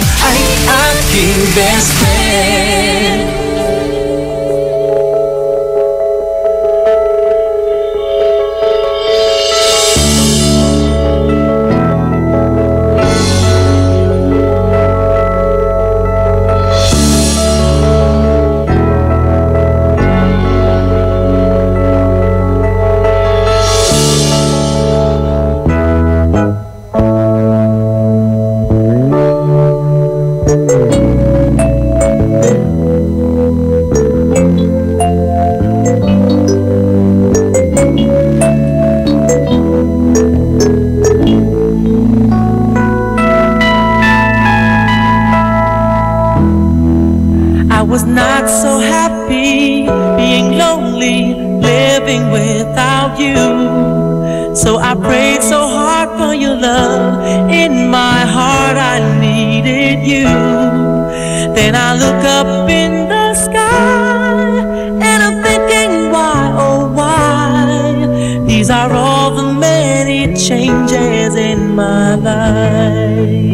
King Best Friend. I was not so happy being lonely, living without you. So I prayed so hard for your love. In my heart I needed you. Then I look up in the sky and I'm thinking, why, oh why? These are all the many changes in my life.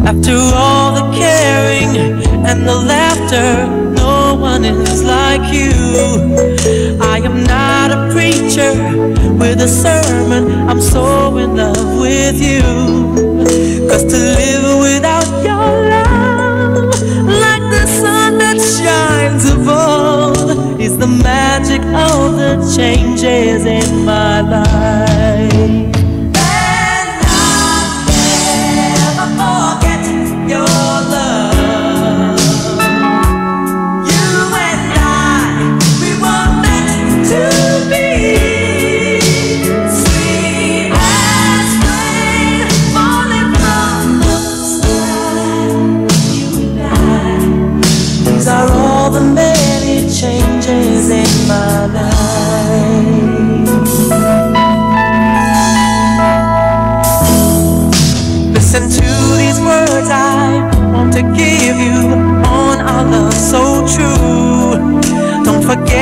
After all the caring and the laughter, no one is like you. I am not a preacher with a sermon, I'm so in love with you. 'Cause to live without your love, like the sun that shines above, is the magic of the changes in my life. Sweet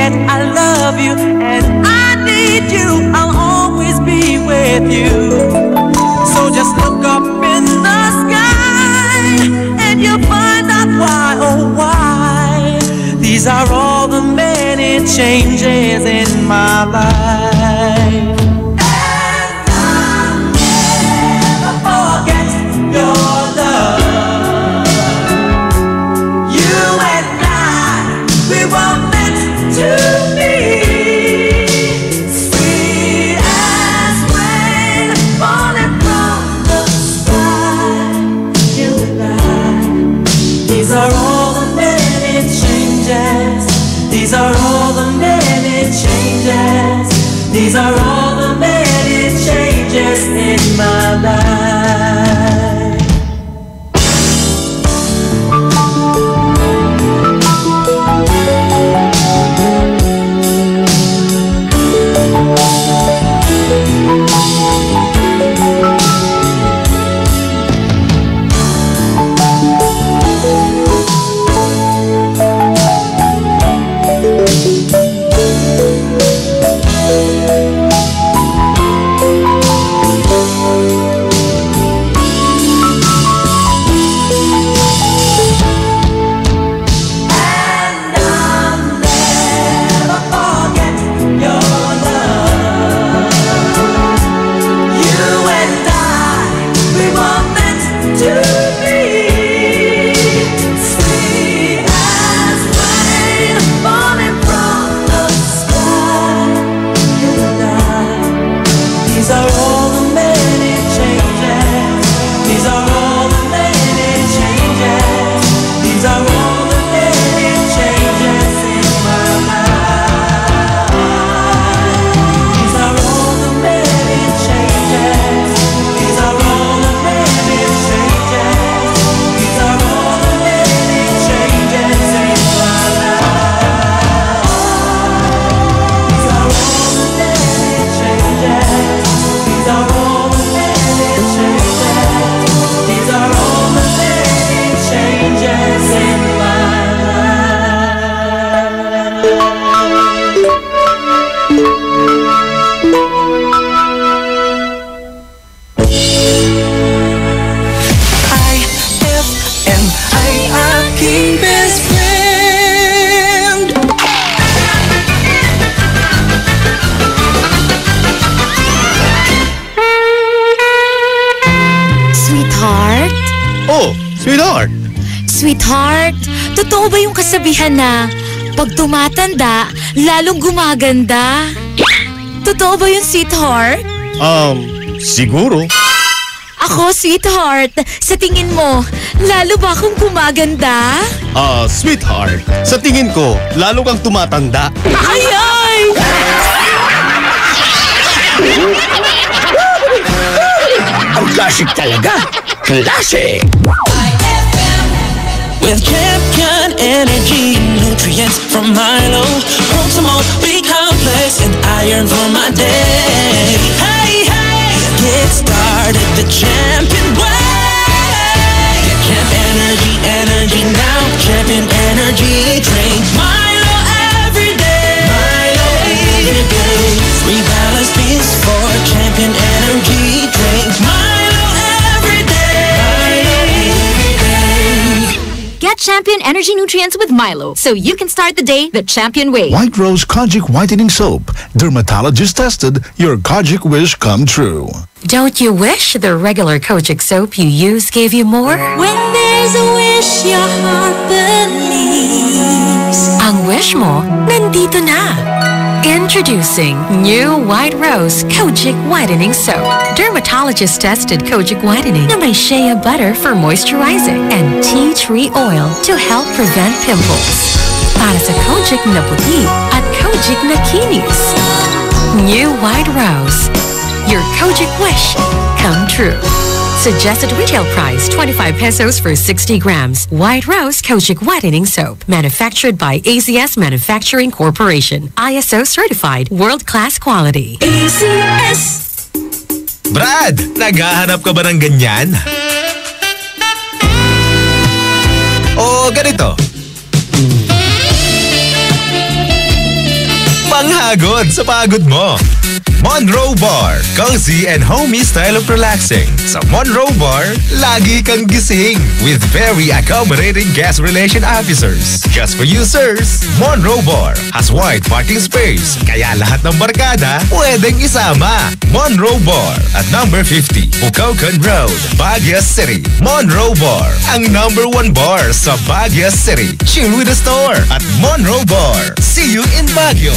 forget I love you and I need you. I'll always be with you. So just look up in the sky and you'll find out why, oh why. These are all the many changes in my life. And I'll never forget your love. You and I, we were meant to be. Sweet as rain falling from the sky. You and I, these are all the many changes. These are all the many changes. These are all the many changes in my life. Sweetheart, totoo ba yung kasabihan na pag tumatanda, lalong gumaganda? Totoo ba yun, sweetheart? Siguro. Ako, sweetheart, sa tingin mo, lalo ba akong gumaganda? Sweetheart, sa tingin ko, lalo kang tumatanda. Ay, ay! Ang classic talaga! Classic! With champion energy, nutrients from Milo, Proximo, B-complex, and iron for my day. Hey, hey, get started the champion way. Get champ energy, energy now. Champion energy, drink Milo every day. Milo every day. Rebalance this for champion energy, drink Milo every day. Milo every day. Get Champion Energy Nutrients with Milo so you can start the day the champion way. White Rose Kojic Whitening Soap. Dermatologist tested. Your Kojic wish come true. Don't you wish the regular Kojic soap you use gave you more? When there's a wish, your heart believes. Ang wish mo, nandito na. Introducing new White Rose Kojic Whitening Soap. Dermatologist-tested Kojic Whitening na may shea butter for moisturizing and tea tree oil to help prevent pimples. Para sa Kojic na puti at Kojic na kinis. New White Rose. Your Kojic wish come true. Suggested retail price 25 pesos for 60 grams. White Rose Kojic Whitening Soap. Manufactured by ACS Manufacturing Corporation. ISO certified world-class quality. ACS. Brad, naghahanap ka ba ng ganyan? O ganito. Panghagod sa pagod mo. Monroe Bar, cozy and homey style of relaxing. Sa Monroe Bar, lagi kang gising with very accommodating guest relation officers. Just for you, sirs, Monroe Bar has wide parking space, kaya lahat ng barkada pwedeng isama. Monroe Bar at number 50, Bucaucan Road, Baguio City. Monroe Bar, ang number 1 bar sa Baguio City. Chill with the store at Monroe Bar. See you in Baguio.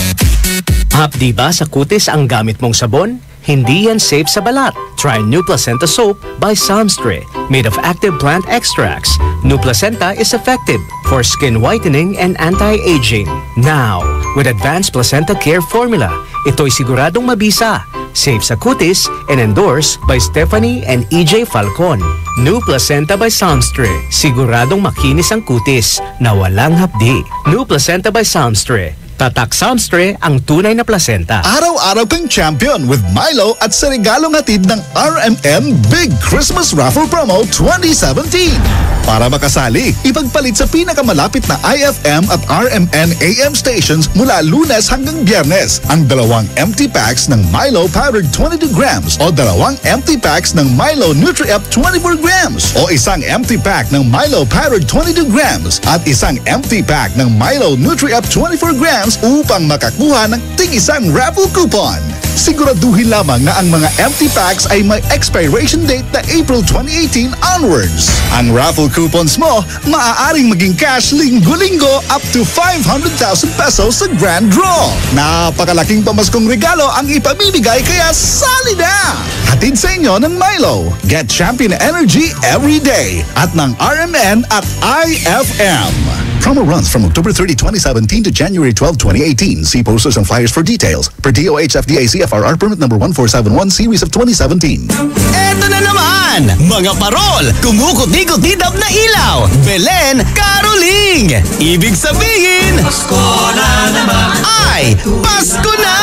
Hapdi ba sa kutis ang gamit mong sabon? Hindi yan safe sa balat. Try New Placenta Soap by Samstre. Made of active plant extracts, New Placenta is effective for skin whitening and anti-aging. Now, with Advanced Placenta Care Formula, ito'y siguradong mabisa, safe sa kutis, and endorsed by Stephanie and EJ Falcon. New Placenta by Samstre. Siguradong makinis ang kutis na walang hapdi. New Placenta by Samstre. Tatak Samstre ang tunay na placenta. Araw-araw kang champion with Milo at sa regalong hatid ng RMN Big Christmas Raffle Promo 2017. Para makasali, ipagpalit sa pinakamalapit na IFM at RMN AM stations mula Lunes hanggang Biyernes ang 2 empty packs ng Milo Powdered 22 grams o 2 empty packs ng Milo Nutri-Up 24 grams o isang empty pack ng Milo Powdered 22 grams at isang empty pack ng Milo Nutri-Up 24 grams upang makakuha ng tig-isang raffle coupon. Siguraduhin lamang na ang mga empty packs ay may expiration date na April 2018 onwards. Ang raffle coupons mo, maaaring maging cash linggo-linggo up to 500,000 pesos sa grand draw. Napakalaking pamaskong regalo ang ipamimigay kaya sali na! Hatid sa inyo ng Milo. Get champion energy every day at ng RMN at IFM. Promo runs from October 30, 2017 to January 12, 2018. See posters and flyers for details. Per DOH FDA CFRR permit number 1471 series of 2017. Eto na naman! Mga parol! Kumukot-ikot-idap na ilaw! Belen Caroling! Ibig sabihin... Pasko na naman! Ay! Pasko na!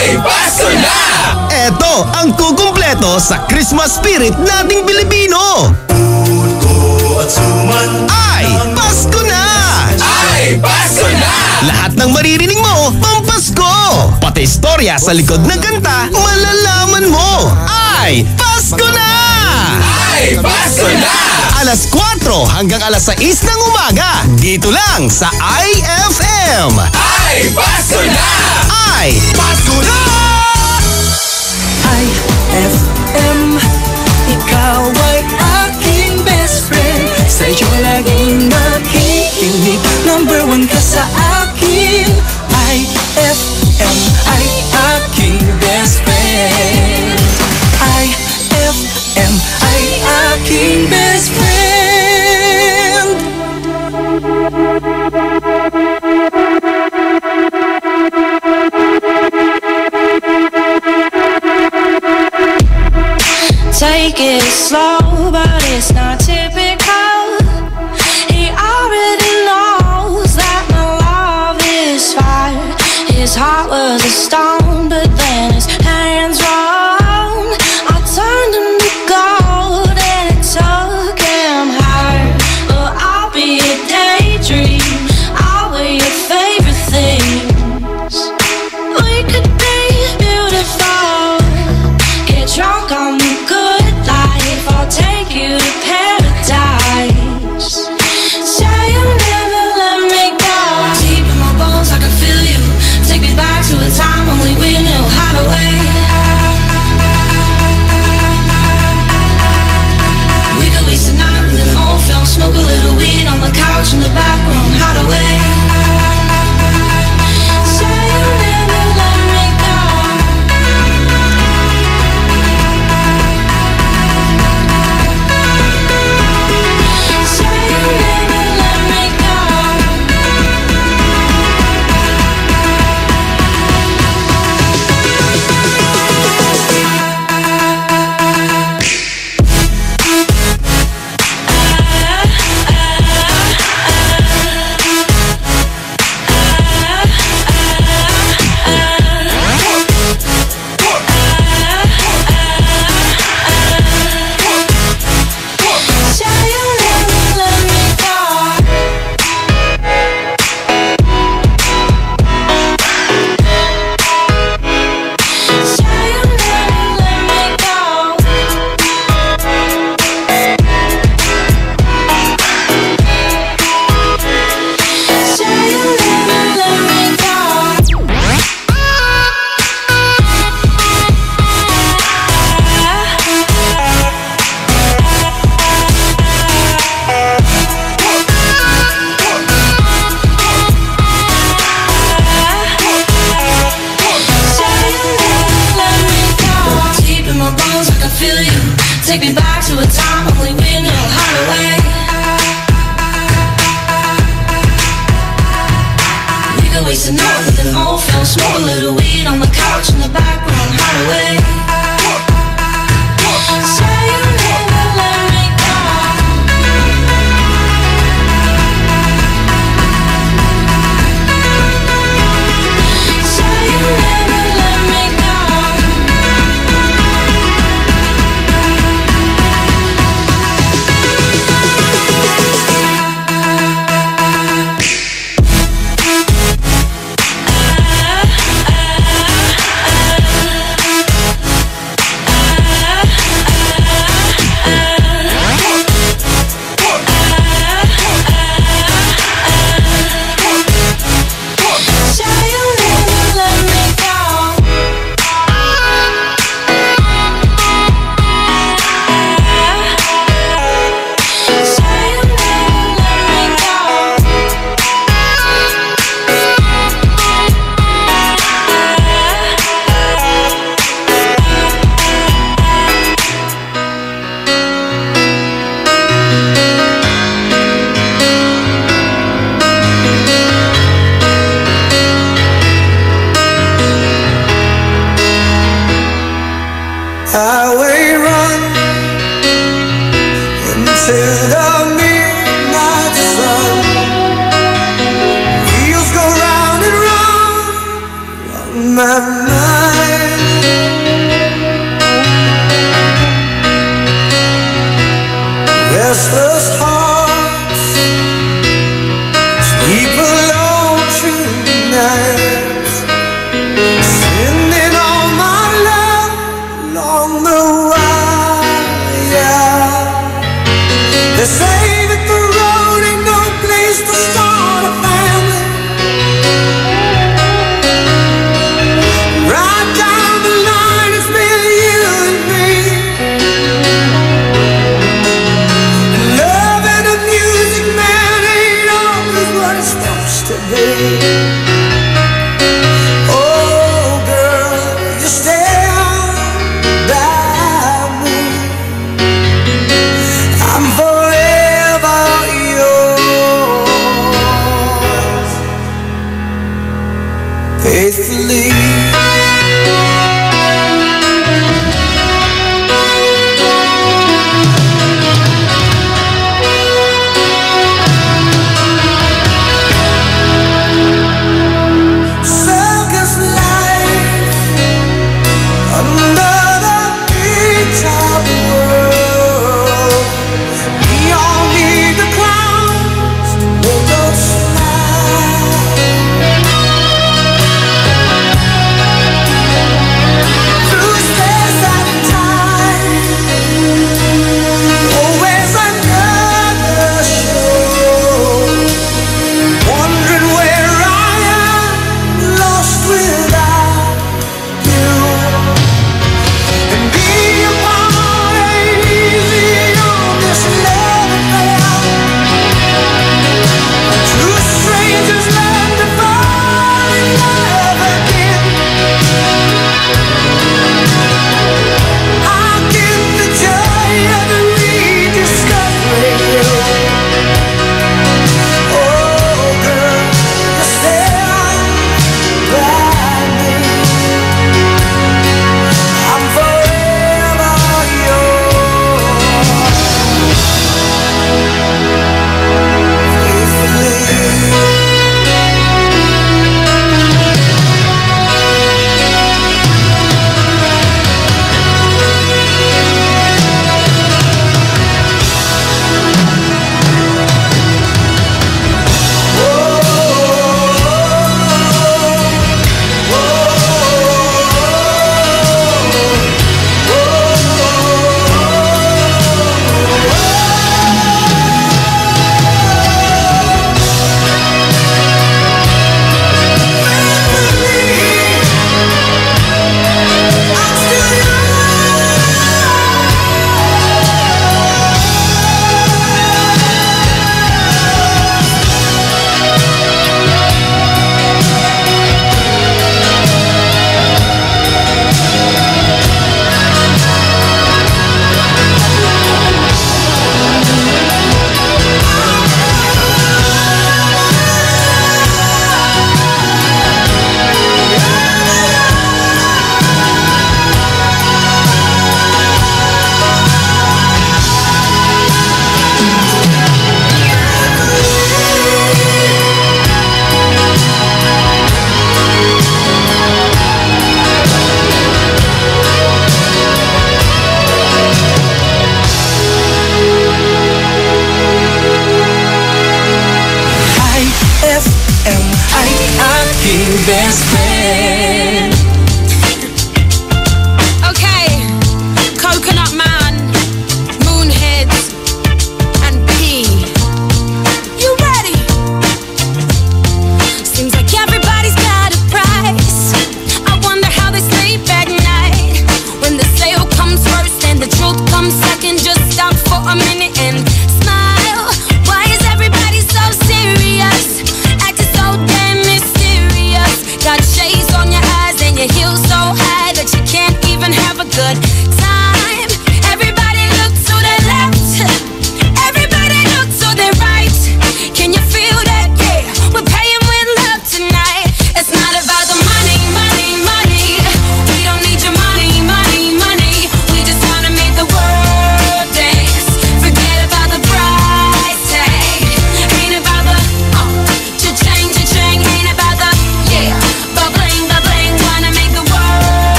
Ay! Pasko na! Eto ang kukumpleto sa Christmas spirit nating Pilipino! At suman ay, Pasko na! Ay, Pasko na! Lahat ng maririnig mo, pampasko! Pati istorya sa likod ng kanta, malalaman mo! Ay, Pasko na! Ay, Pasko na! Alas 4 hanggang alas 6 ng umaga, dito lang sa IFM! Ay, Pasko na! Ay, Pasko na! IFM, ikaw ay aking best friend. Sa'yo laging nakikinig, number 1 ka sa akin. IFM ay aking best friend. IFM ay aking best friend. Take it slow, but it's not typical. He already knows that my love is fire. His heart was a stone, but then his hands round. I turned him to gold and it took him higher. But I'll be a daydream, I'll wear your favorite things. We could be beautiful, get drunk on the good life. I'll take you to paradise. Take me back to a time only we knew how to wait. We could waste a night with an old film, smoke a little weed on the couch in the background, how to wait. Say you never let me go. Say you never let me go.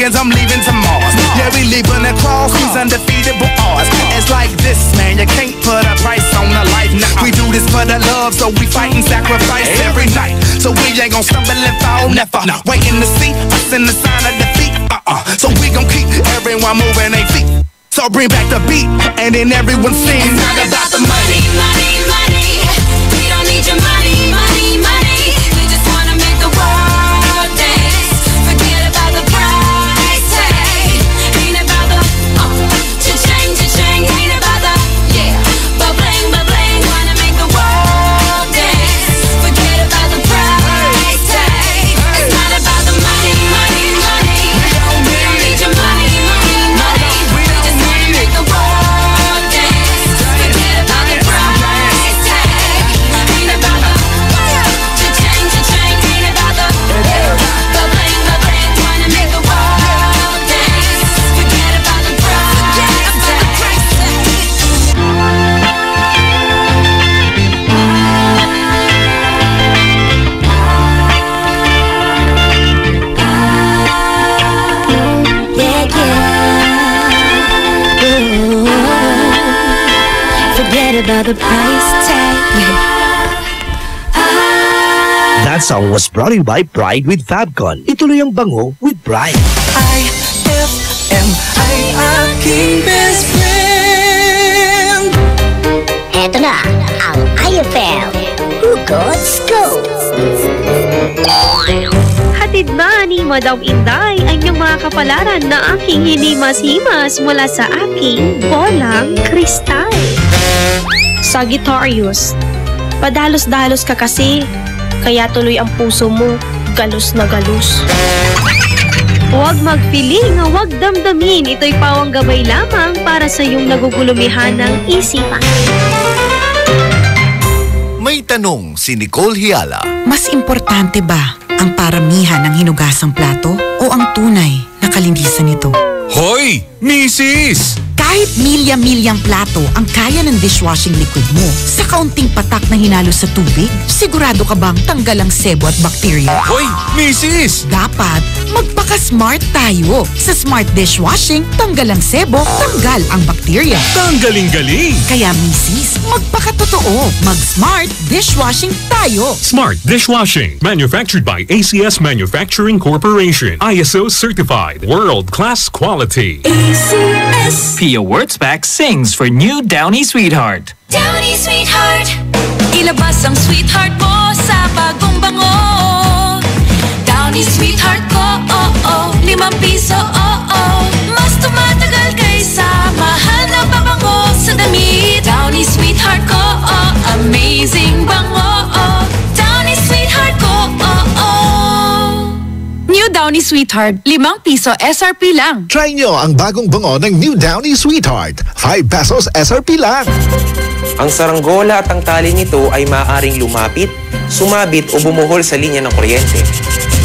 aliens, I'm leaving to Mars. Yeah, we leaving across these undefeatable odds. It's like this, man, you can't put a price on a life. Nah, we do this for the love, so we fight and sacrifice every night. So we ain't gon' stumble and fall, never. Waiting to see us in the sign of defeat. So we gon' keep everyone moving their feet. So bring back the beat, and then everyone sings. It's not about the money, money, money. We don't need your money, money, money. We just wanna make the world dance. Forget about the price tag. Ain't about the cha-ching, cha-ching. Ain't about the ba-bling, ba-bling. Wanna make the world dance. Forget about the price tag. It's not about the money, money, money. We don't need your money, money, money. We just wanna make the world dance. Forget about the price tag. Ain't about the cha-ching, cha-ching. Ain't about the ba-bling, ba-bling. Wanna make the world dance. Forget about the price tag. Forget about the price tag. That song was brought to you by Pride with Fabcon. Ituloy ang bango with Pride. IFM ay aking best friend. Eto na ang IFM Hugots Go! Hatid na ni Madam Inday ang inyong mga kapalaran na aking hinimas-himas mula sa aking bolang kristal. Sagittarius, padalos-dalos ka kasi, kaya tuloy ang puso mo galus na galus. Huwag magpiling, huwag damdamin, ito'y pawang gabay lamang para sa iyong nagugulumihan ng isipan. May tanong si Nicole Hiala. Mas importante ba ang paramihan ng hinugasang plato o ang tunay na kalinisan nito? Hoy, Mrs! Kahit milya-milyang plato ang kaya ng dishwashing liquid mo, sa kaunting patak na hinalo sa tubig, sigurado ka bang tanggal ang sebo at bakterya? Hoy, Mrs! Dapat magpaka-smart tayo. Sa Smart Dishwashing, tanggal ang sebo, tanggal ang bakterya. Tanggaling-galing! Kaya Mrs., magpakatotoo. Mag-Smart Dishwashing tayo. Smart Dishwashing, manufactured by ACS Manufacturing Corporation. ISO certified, world-class quality. ACS. Pia Wurtzbach sings for new Downy Sweetheart. Downy Sweetheart. Ilabas ang sweetheart mo sa bagong bango. Downy Sweetheart ko, oh oh. 5 piso, oh oh. Mas tumatagal kaysa mahal na pabango sa damit. Downy Sweetheart ko, oh. Amazing bango, oh. Downy Sweetheart ko, oh oh. New Downy Sweetheart, 5 piso SRP lang. Try nyo ang bagong bango ng New Downy Sweetheart. 5 pesos SRP lang. Ang saranggola at ang tali nito ay maaaring lumapit, sumabit o bumuhol sa linya ng kuryente.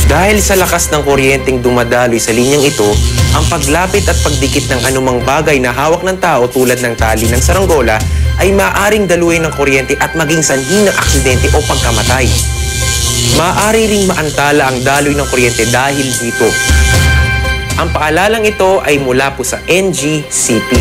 Dahil sa lakas ng kuryenteng dumadaloy sa linyang ito, ang paglapit at pagdikit ng anumang bagay na hawak ng tao tulad ng tali ng saranggola ay maaaring daluyin ng kuryente at maging sanhi ng aksidente o pagkamatay. Maaari ring maantala ang daloy ng kuryente dahil dito. Ang paalalang ito ay mula po sa NGCP.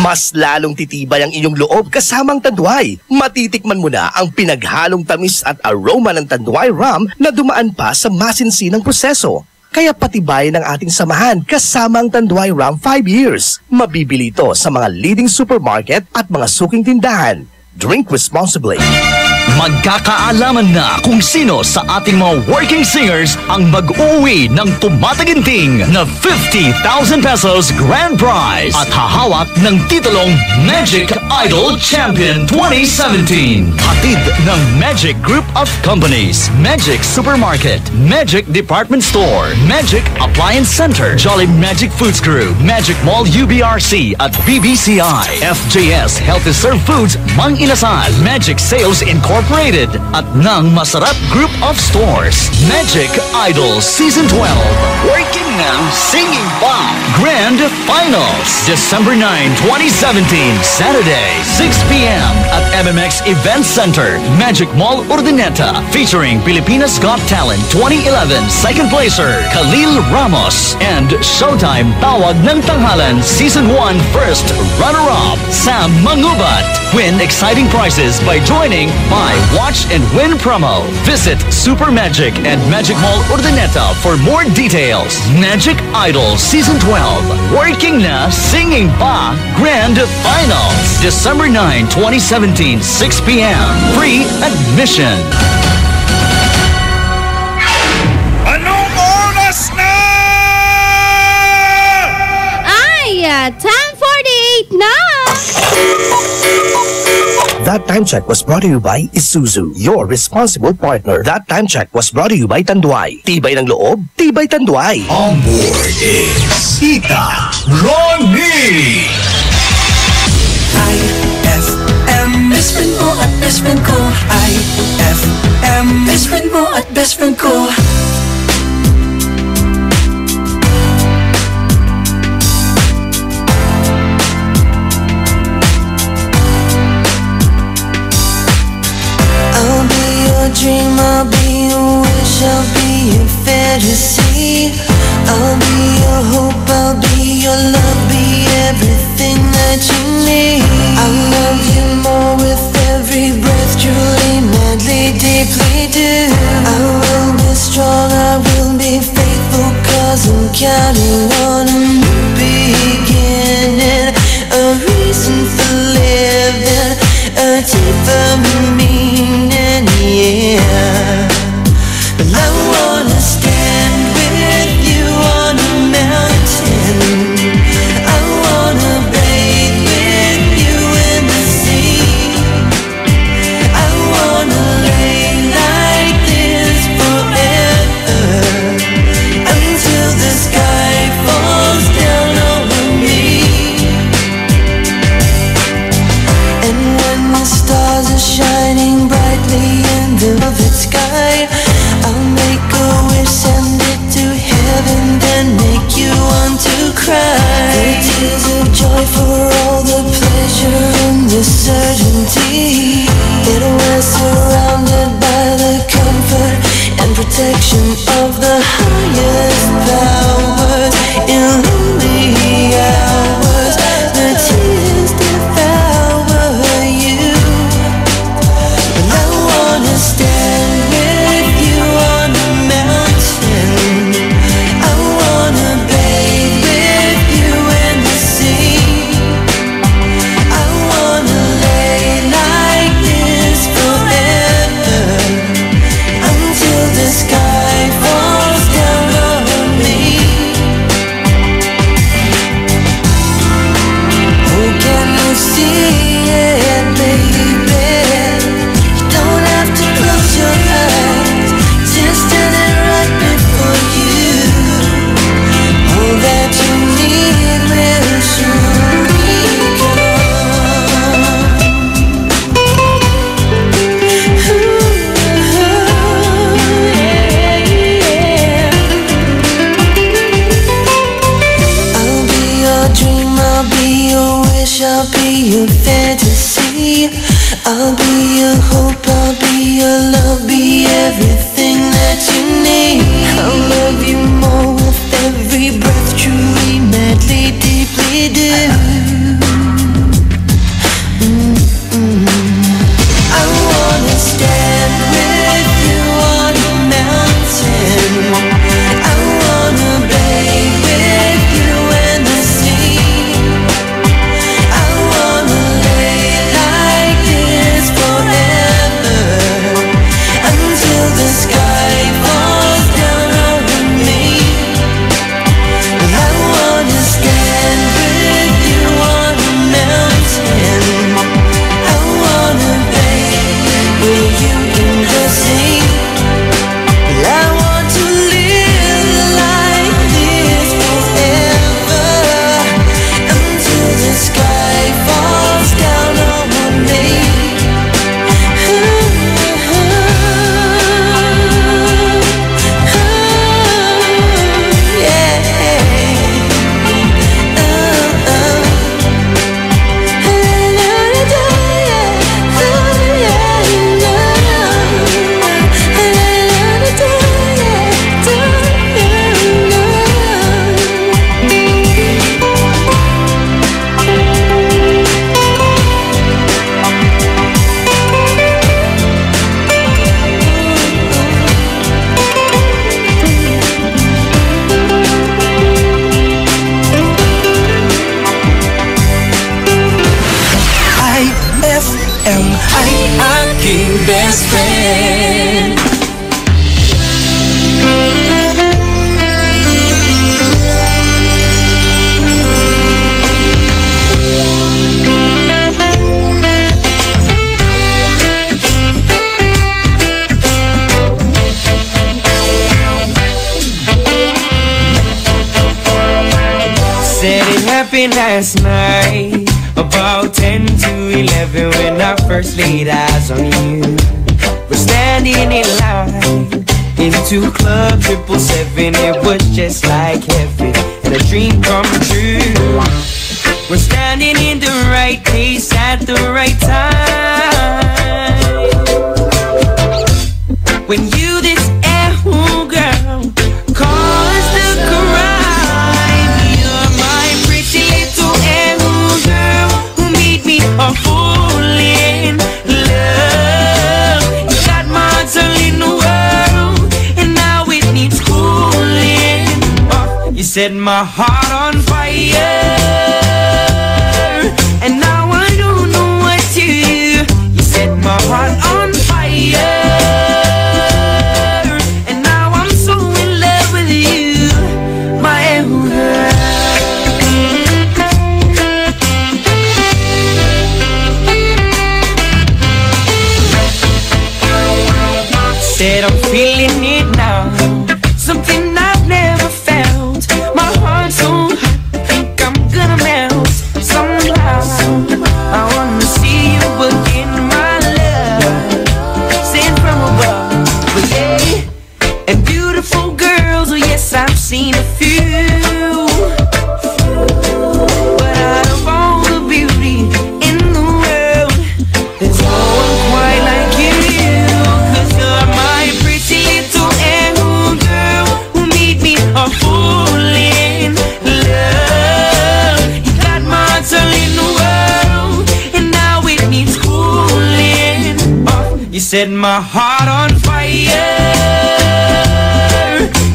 Mas lalong titibay ang inyong loob kasamang Tanduay. Matitikman mo na ang pinaghalong tamis at aroma ng Tanduay Rum na dumaan pa sa masinsinang proseso. Kaya patibayin ang ating samahan kasama ang Tanduay Rum 5 years. Mabibili ito sa mga leading supermarket at mga suking tindahan. Drink responsibly. Magkakaalaman na kung sino sa ating mga working singers ang mag-uwi ng tumataginting na 50,000 pesos grand prize at hahawak ng titulong Magic Idol Champion 2017. Hatid ng Magic Group of Companies, Magic Supermarket, Magic Department Store, Magic Appliance Center, Jolly Magic Foods Crew, Magic Mall UBRC at BBCI, FJS Healthy Serve Foods, Mang Inasal, Magic Sales Incorporated at ng Masarap Group of Stores. Magic Idol Season 12. Working now, singing pa. Grand Finals, December 9, 2017, Saturday, 6 p.m. at MMX Event Center, Magic Mall Urdaneta, featuring Pilipinas Got Talent 2011 second placer Khalil Ramos and Showtime Tawag ng Tanghalan Season 1 first runner-up Sam Mangubat. Win exciting prizes by joining Buy, Watch and Win promo. Visit Super Magic and Magic Mall Urdaneta for more details. Magic Idol Season 12, Working na, Singing pa, Grand Finals, December 9, 2017, 6 p.m. Free admission. Anong oras na? Ay, 10:48 na! That Time Check was brought to you by Isuzu, your responsible partner. That Time Check was brought to you by Tanduay. Tibay ng loob, tibay Tanduay. On board is Tita Ronnie. IFM, best friend mo at best friend ko. IFM, best friend mo at best friend ko. I'll be your dream, I'll be your wish, I'll be your fantasy. I'll be your hope, I'll be your love, be everything that you need. I'll love you more with every breath, truly, madly, deeply do. I will be strong, I will be faithful, 'cause I'm counting on a new beginning, a reason for living, a deeper meaning, yeah. But I wanna stand with you on a mountain. I wanna bathe with you in the sea. I wanna lay like this forever, until the sky falls down over me. And when the stars are shining brightly in the velvet sky, I'll make a wish, send it to heaven, then make you want to cry. The tears of joy for all the pleasure and the certainty that we're surrounded by the comfort and protection of the highest powers. In lonely hours, the tears devour you. But I wanna stand with you on a mountain. I wanna bathe with you in the sea. I wanna lay like this forever, until the sky falls down on me. Oh, can you see it, baby? You don't have to close your eyes, just stand it right before you. All that you need will surely I'll be your dream, I'll be your wish, I'll be your fantasy. I'll be your hope, I'll be your love, be everything that you need. I'll love you more with every breath, truly, madly, deeply do. I wanna stand with you on a mountain. I wanna bathe with you in the sea. I wanna lay like this forever, until the aking best friend. Said it happened last night, about 10 to 11 when I first laid eyes on you. We're standing in line into Club 777. It was just like heaven and a dream come true. We're standing in the right place at the right time. When you this oh girl cause the crime, you're my pretty little girl who made me a fool in love. You got my heart in the world and now it needs cooling. You set my heart on fire and now I don't know what to do. You set my heart on fire. Said I'm feeling it now, something I've never felt. My heart's so hot, think I'm gonna melt somehow. I wanna see you again, my love, sent from above. But yeah, and beautiful girls, oh yes, I've seen a few. But out of all the beauty in the world, there's no one quite like you. A fool in love. You got my heart in the world and now it needs cooling. You set my heart on fire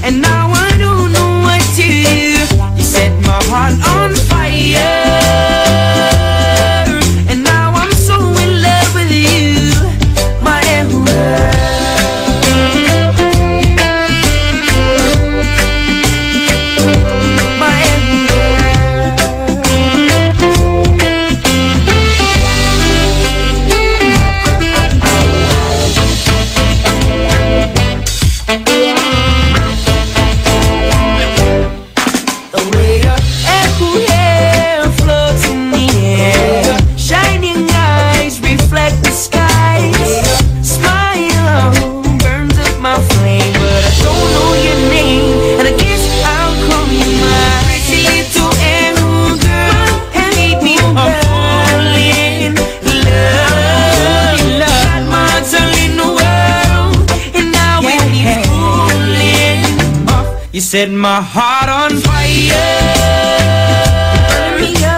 and now I don't know what to do. You set my heart on fire and now I'm so in love with you, my love. You set my heart on fire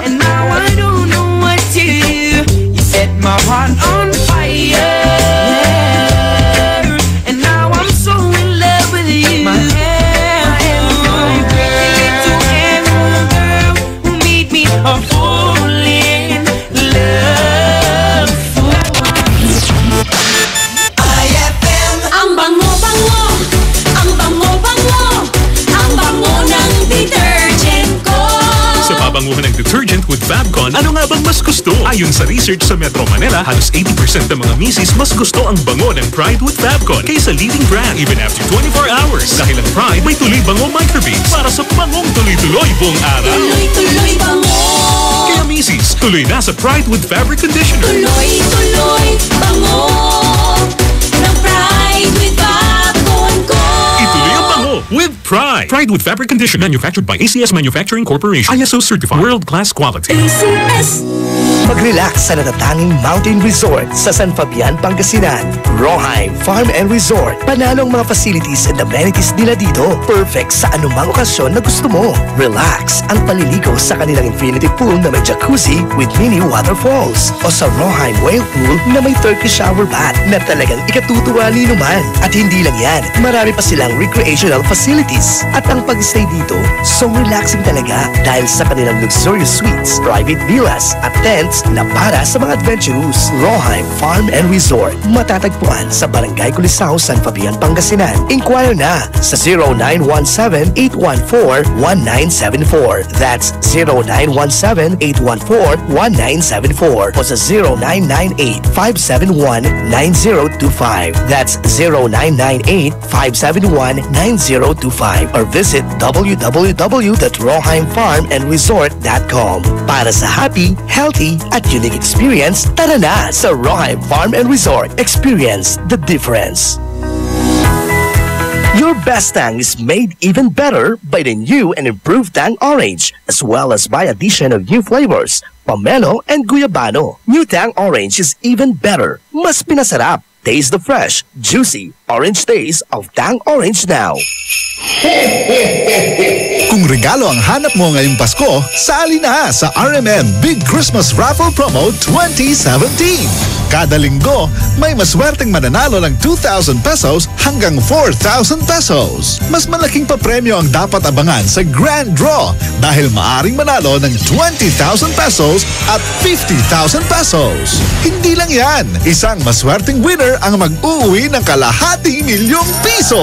and now I don't know what to do. You set my heart on fire and now I'm so in love with you. My girl who made me a fool in love. IFM. Ang bango-bango, ang bango-bango, ang bango ng detergent ko. Sa babanguhan ng detergent with Fabcon, ano nga bang mas gusto? Ayon sa research sa Metro Manila, halos 80% ng mga misis mas gusto ang bango ng Pride with Fabcon kaysa leading brand even after 24 hours. Dahil ang Pride may tuloy bango microbeads para sa bangong tuloy-tuloy buong araw. Tuloy-tuloy bango. Kaya misis, tuloy na sa Pride with Fabric Conditioner. Tuloy-tuloy bango ng Pride with Fabcon ko. Ituloy ang bango with Pride. Pride with Fabric Conditioner, manufactured by ACS Manufacturing Corporation. ISO certified, world-class quality. ACS. Mag-relax sa natatanging mountain resort sa San Fabian, Pangasinan. Roheim Farm and Resort. Panalong mga facilities and amenities nila dito. Perfect sa anumang okasyon na gusto mo. Relax ang paliligo sa kanilang infinity pool na may jacuzzi with mini waterfalls. O sa Roheim Whale Pool na may Turkish shower bath na talagang ikatutuwa ninuman. At hindi lang yan, marami pa silang recreational facilities. At ang pag-stay dito, so relaxing talaga dahil sa kanilang luxurious suites, private villas at tents na para sa mga adventurous. Roheim Farm and Resort. Matatagpuan sa Barangay Culisao, San Fabian, Pangasinan. Inquire na sa 0917-814-1974. That's 0917-814-1974 o sa 0998-571-9025. That's 0998-571-9025 or visit www.roheimfarmandresort.com. Para sa happy, healthy at unique experience, tara na sa Roheim Farm and Resort. Experience the difference. Your best Tang is made even better by the new and improved Tang Orange, as well as by addition of new flavors, pomelo and guyabano. New Tang Orange is even better. Mas pinasarap. Taste the fresh, juicy, orange taste of Tang Orange now. Kung regalo ang hanap mo ngayong Pasko, sali na sa RMN Big Christmas Raffle Promo 2017. Kada linggo, may maswerteng mananalo ng 2,000 pesos hanggang 4,000 pesos. Mas malaking papremyo ang dapat abangan sa Grand Draw dahil maaring manalo ng 20,000 pesos at 50,000 pesos. Hindi lang yan, isang maswerteng winner ang mag-uuwi ng kalahating milyong piso.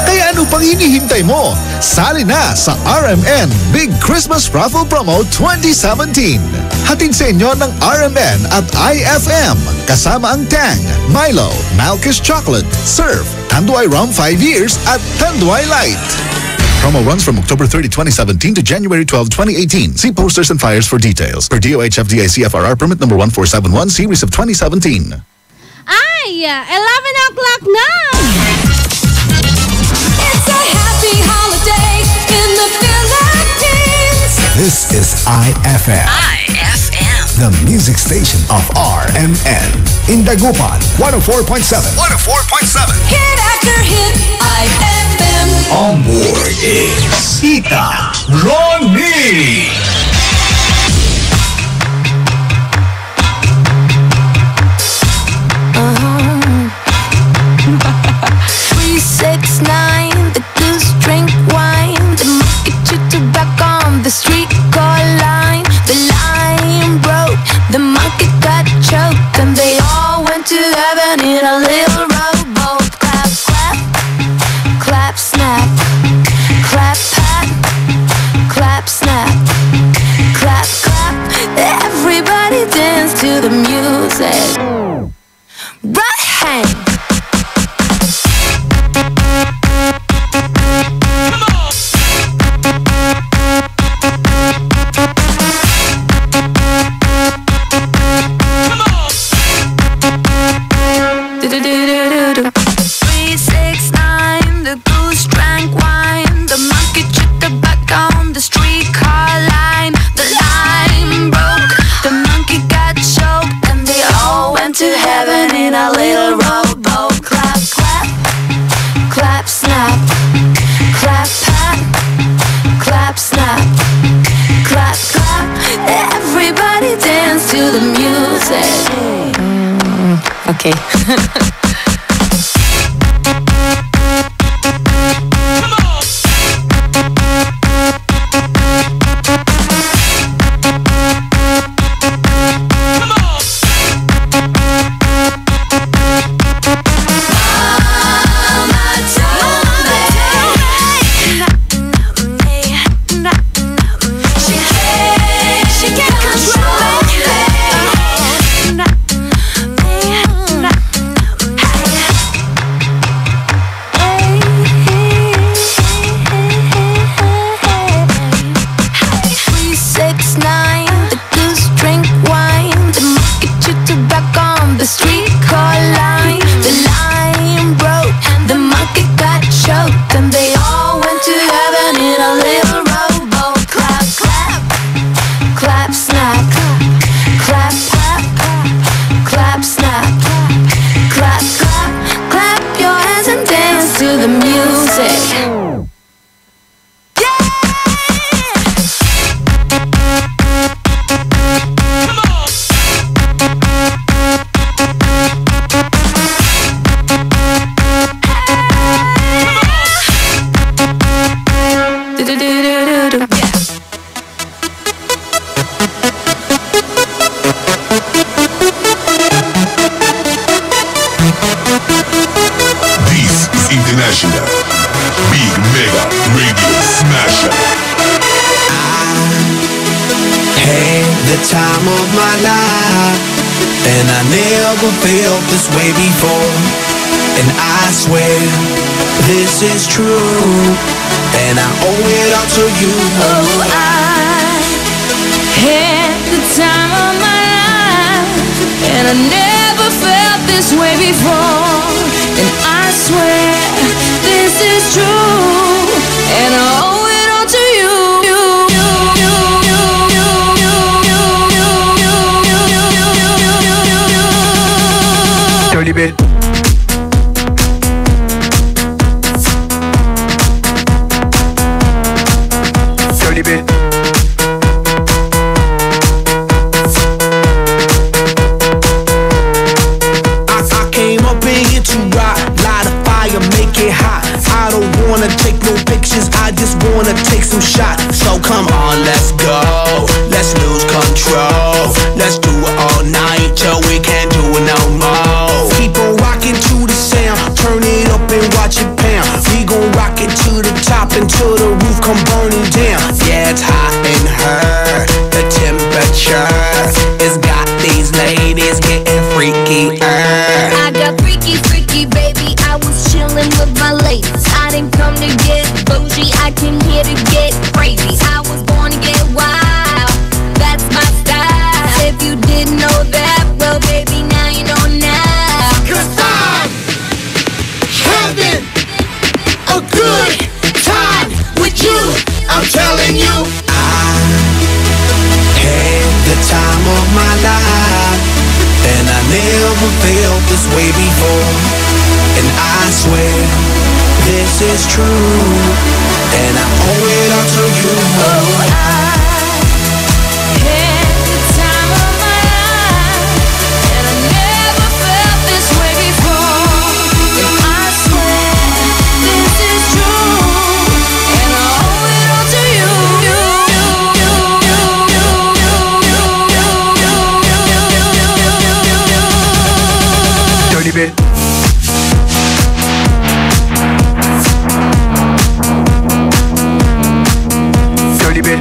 Kaya ano pang hinihintay mo? Sali na sa RMN Big Christmas Raffle Promo 2017. Hatid sa inyo ng RMN at IFM. Kasama ang Tang, Milo, Malkish Chocolate, Surf, Tanduay Rum 5 years at Tanduay Light. Promo runs from October 30, 2017 to January 12, 2018. See posters and flyers for details. Per DOH FDA CFRR permit number 1471 series of 2017. Ay, 11 o'clock na! It's a happy holiday in the Philippines. This is IFM. The music station of RMN. In Dagupan, 104.7. 104.7. Hit after hit, IFM. On board is Tita Ronnie. 369, the goose drink wine, the monkey chew tobacco on the street call line. The line broke, the monkey got choked, and they all went to heaven in a little rowboat. Clap, clap, clap, snap, clap, pat, clap, snap, clap, clap. Everybody dance to the music. Right hand. Okay. Hey! International Big Mega Radio Smasher. Had the time of my life, and I never felt this way before. And I swear this is true, and I owe it all to you. Oh, I had the time of my life, and I never felt this way before. And I swear this is true, and I owe it all to you. Dirty bit. Dirty bit. I came up in here to rock, light a fire, make it hot. I don't wanna take no pictures, I just wanna take some shots. So come on, let's go, let's lose control. Let's do it all night till we can't do it no more. Keep on rocking to the sound, turn it up and watch it pound. We gon' rock it to the top until the roof come burning down. Yeah, it's hot in her, the temperature has got these ladies getting freaky. I got freaky, freaky, baby. I was chillin' with my ladies. I didn't come to get bougie, I came here to get crazy. I was born to get wild, that's my style. If you didn't know that, well, baby, now you know now. 'Cause I'm having a good time with you. I'm telling you, I had the time of my life, and I never felt this way before. And I swear this is true, and I owe it all to you. Oh, I had the time of my life, and I never felt this way before. And I swear this is true, and I owe it all to you. Dirty bit. Dirty bit.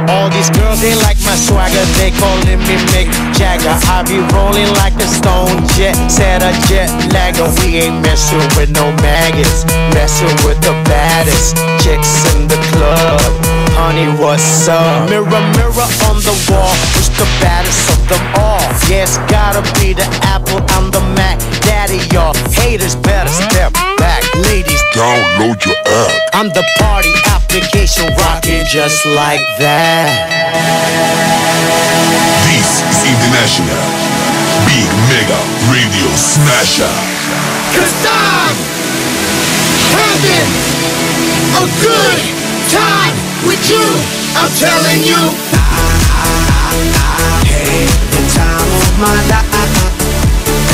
All these girls, they like my swagger, they calling me Mick Jagger. I be rolling like a stone jet, set a jet lagger. We ain't messing with no maggots, messing with the baddest chicks in the club. Honey, what's up? Mirror, mirror on the wall, who's the baddest of them all? Yeah, it's gotta be the Apple, I'm the Mac. Daddy, y'all haters better step back. Ladies, Download your app. I'm the party application rocking just like that. This is International Big Mega Radio Smasher. 'Cause I'm having a good time with you. I'm telling you, I had the time of my life,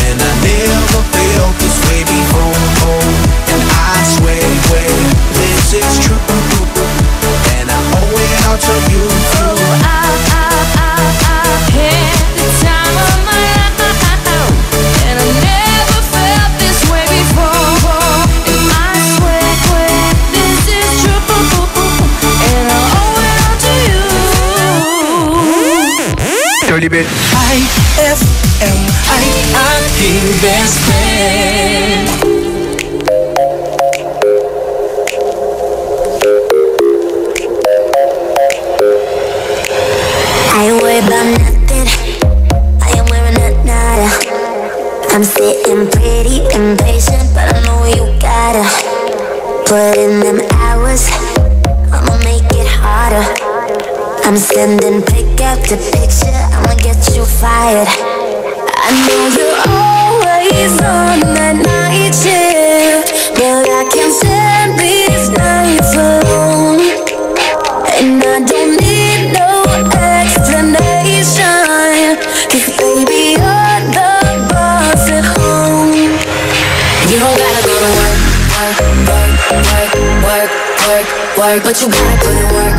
and I never felt this way before. And I swear this is true, and I owe it all to you. Oh, I had the time of my life, and I never felt this way before. And I swear this is true, and I owe it all to you. Dirty bit. IFM, Aking best friend. I ain't worried about nothing. I am wearing a nada. I'm sitting pretty impatient, but I know you gotta put in them hours. I'ma make it harder. I'm sending pick after picture. I'ma get you fired. I know you're always on that night shift, but I can't stand these nights alone. And I don't need no explanation, 'cause baby, you're the boss at home. You don't gotta go to work, work, but you gotta put in work.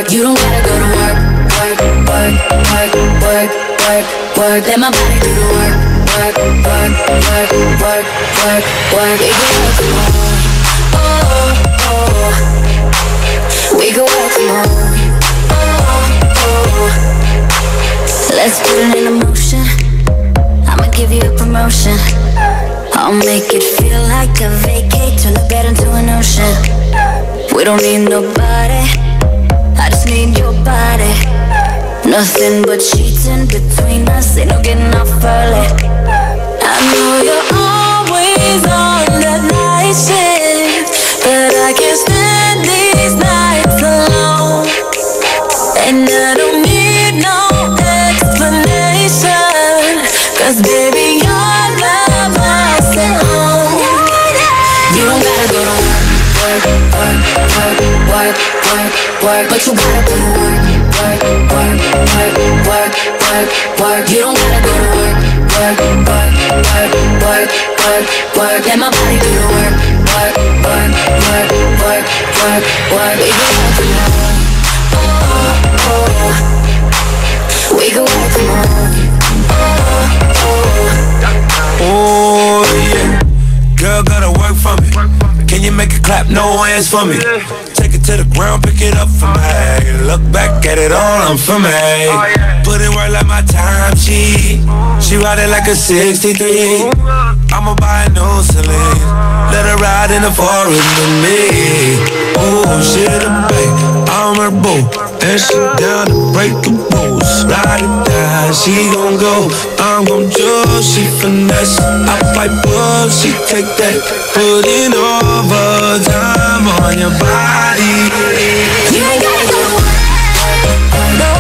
You don't gotta go to work, work, work, work, work, work, work. Let my body do the work, work, work, work, work, work, work. We can work from home, oh, oh. We can work from home, oh, oh. Let's put it in motion. I'ma give you a promotion. I'll make it feel like a vacate, turn the bed into an ocean. We don't need nobody, I just need your body. Nothing but sheets in between us, ain't no getting off early. I know you're always on that night shift, but I can't stand these nights alone. And I don't need no explanation, 'cause baby your love I sent home. You don't gotta go to work, work, work, work, work, work, but you gotta go to work, work, work, work, work, work, work. You don't gotta go to work, work, work, work, work, work, work. Let my body do the work, work, work, work, work, work, work. We can work from home, oh, oh. We can work from home, oh, oh. Oh yeah, girl gotta work for me. Can you make it clap? No hands for me. Take it to the ground, pick it up for me. Look back at it all, I'm for me. Put in work like my time sheet. She ride it like a 63. I'ma buy a new Celine. Let her ride in the forest with me. Oh, she the babe, I'm her boo. And she down to break the rules. Ride it down, she gon' go. I'm gon' judge, she finesse. I fight bugs, she take that. Put in overtime on your body. You ain't gotta go to work, no.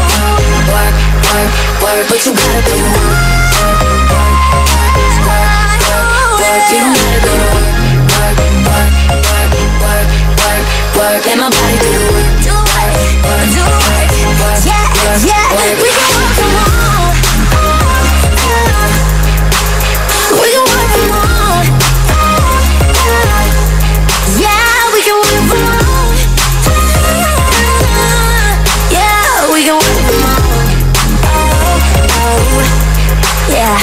Work, work, work, but you gotta go to work, work, work, work, work, work. You don't gotta go to work, work, work, work, work, work, work. Let my body do the work, do it, do it. Yeah, yeah, we can work from home. We can work from home. Yeah, we can work from home. Yeah, we can work from home. Oh, oh, yeah.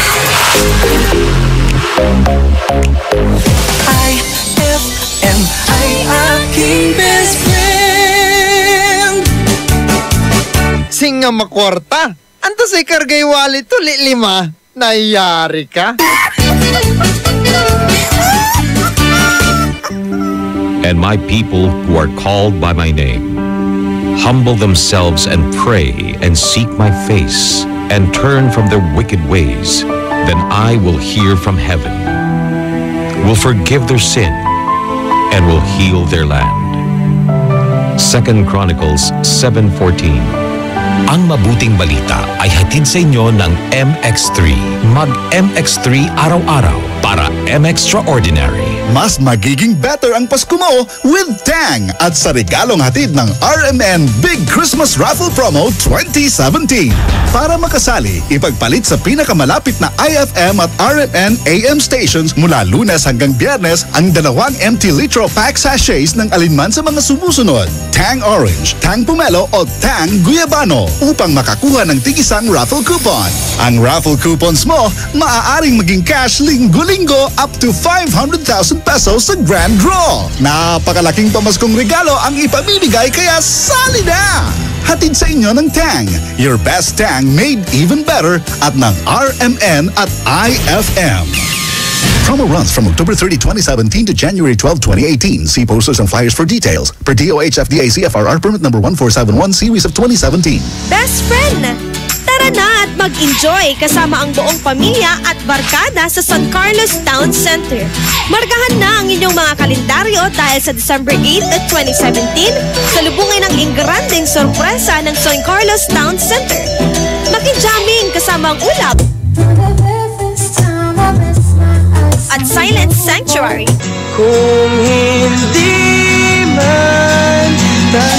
IFM, ay aking best friend. Singa makwarta. Anto sa ikargay wallet to, lima. Nayari ka? And my people who are called by my name humble themselves and pray and seek my face and turn from their wicked ways, then I will hear from heaven, will forgive their sin, and will heal their land. 2 Chronicles 7:14. Ang mabuting balita ay hatid sa inyo ng MX3. Mag-MX3 araw-araw para M-Extraordinary. Mas magiging better ang Pasko mo with Tang at sa regalong hatid ng RMN Big Christmas Raffle Promo 2017. Para makasali, ipagpalit sa pinakamalapit na IFM at RMN AM stations mula Lunes hanggang Biyernes ang 2 empty litro pack sachets ng alinman sa mga sumusunod. Tang Orange, Tang Pomelo o Tang Guyabano upang makakuha ng tig-isang raffle coupon. Ang raffle coupons mo maaaring maging cash linggo-linggo up to 500,000 pesos sa grand draw. Napakalaking pamaskong regalo ang ipamimigay kaya sali na! Hatid sa inyo ng Tang. Your best Tang made even better at ng RMN at IFM. Promo runs from October 30, 2017 to January 12, 2018. See posters and flyers for details. Per DOH FDA CFRR permit number 1471 series of 2017. Best friend! Tara na at mag-enjoy kasama ang buong pamilya at barkada sa San Carlos Town Center. Markahan na ang inyong mga kalendaryo dahil sa December 8 at 2017, salubungin ang ingranding sorpresa ng San Carlos Town Center. Makijamming kasama ang ulap at Silent Sanctuary. Kung hindi man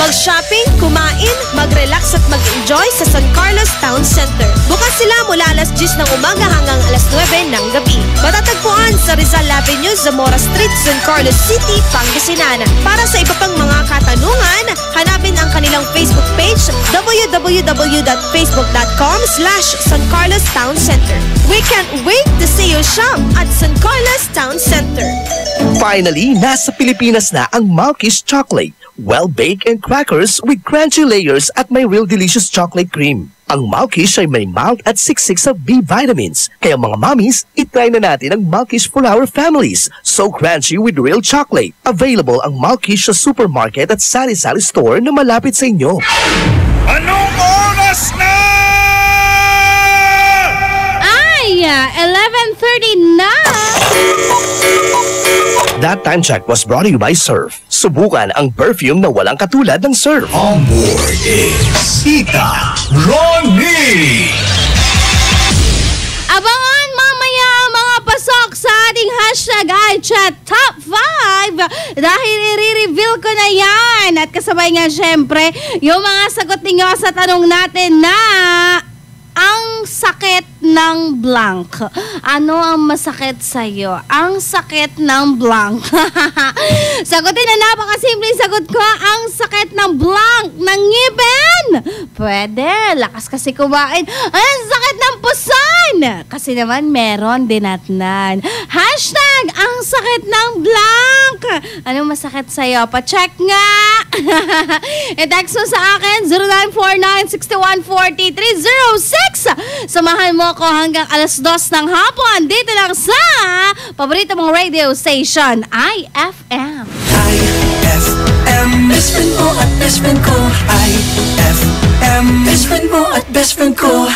mag-shopping, kumain, mag-relax at mag-enjoy sa San Carlos Town Center. Bukas sila mula alas 10 ng umaga hanggang alas 9 ng gabi. Matatagpuan sa Rizal Avenue, Zamora Street, San Carlos City, Pangasinan. Para sa iba pang mga katanungan, hanapin ang kanilang Facebook page, www.rmn.com. www.facebook.com/San Carlos Town Center. We can't wait to see you shop at San Carlos Town Center. Finally, nasa Pilipinas na ang Malkish Chocolate. Well-baked and crackers with crunchy layers at may real delicious chocolate cream. Ang Malkish ay may malt at 66 of B vitamins. Kaya mga mommies, itry na natin ang Malkish for our families. So crunchy with real chocolate. Available ang Malkish sa supermarket at sari-sari store na malapit sa inyo. Anong oras na? Ay, 11:30 na! That time check was brought to you by Surf. Subukan ang perfume na walang katulad ng Surf. On board is Tita Ronnie. Abangan mamaya mga pasok sa ating hashtag iChat Top 5 dahil i-reveal ko na yan. At kasabay nga syempre yung mga sagot ninyo sa tanong natin na ang sakit ng blank. Ano ang masakit sa'yo? Ang sakit ng blank. Sagutin na napakasimple sagot ko. Ang sakit ng blank ng ngipin. Pwede. Lakas kasi kumain. Ang sakit ng puson. Kasi naman meron dinatnan. Hashtag ang sakit ng blank. Anong masakit sa'yo? Pa-check nga. I-text mo sa akin 0949-6143-06. Samahan mo ko hanggang alas 2 ng hapon dito lang sa paborito mong radio station, IFM. IFM, best friend mo at best friend ko. IFM, best friend mo at best friend ko.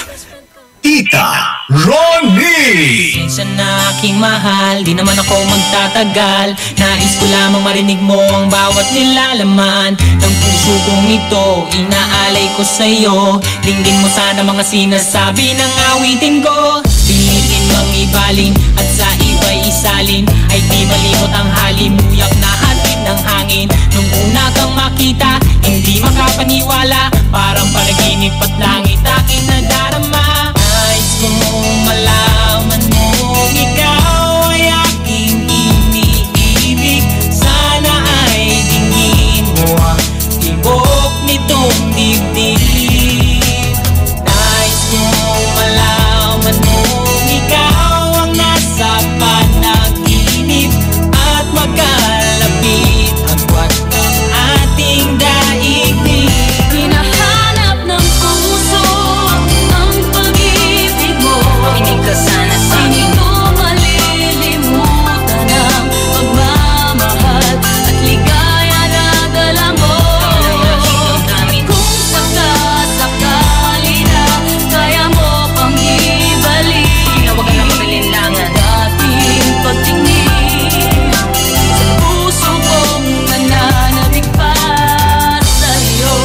Tita Ronnie. Pasensya na aking mahal, di naman ako magtatagal. Nais ko lamang marinig mo ang bawat nilalaman ng puso kong ito, inaalay ko sa'yo. Dinggin mo sana mga sinasabi ng awitin ko. Pilitin mang ibalin at sa iba'y isalin, ay di malimot ang halimuyak na hatid ng hangin. Nung una kang makita, hindi makapaniwala, parang panaginip at langit aking nadarama. Nais kong malaman mong ikaw ay aking iniibig. Sana ay tingin mo ang tibok nitong dibdib. Nais kong malaman mong ikaw ang nasa panaginip at magkalapit agwat ng ating daigdig. Hinahanap ng puso ang pag-ibig mo. Makinig ka sana sa akin. Hindi ko malilimutan ang pagmamahal at ligaya na dala mo. Kung sakasakali na kaya mo pang ibalik, huwag ka na mag-alinlangan. Dating pagtingin sa puso kong nananabik pa sa'yo.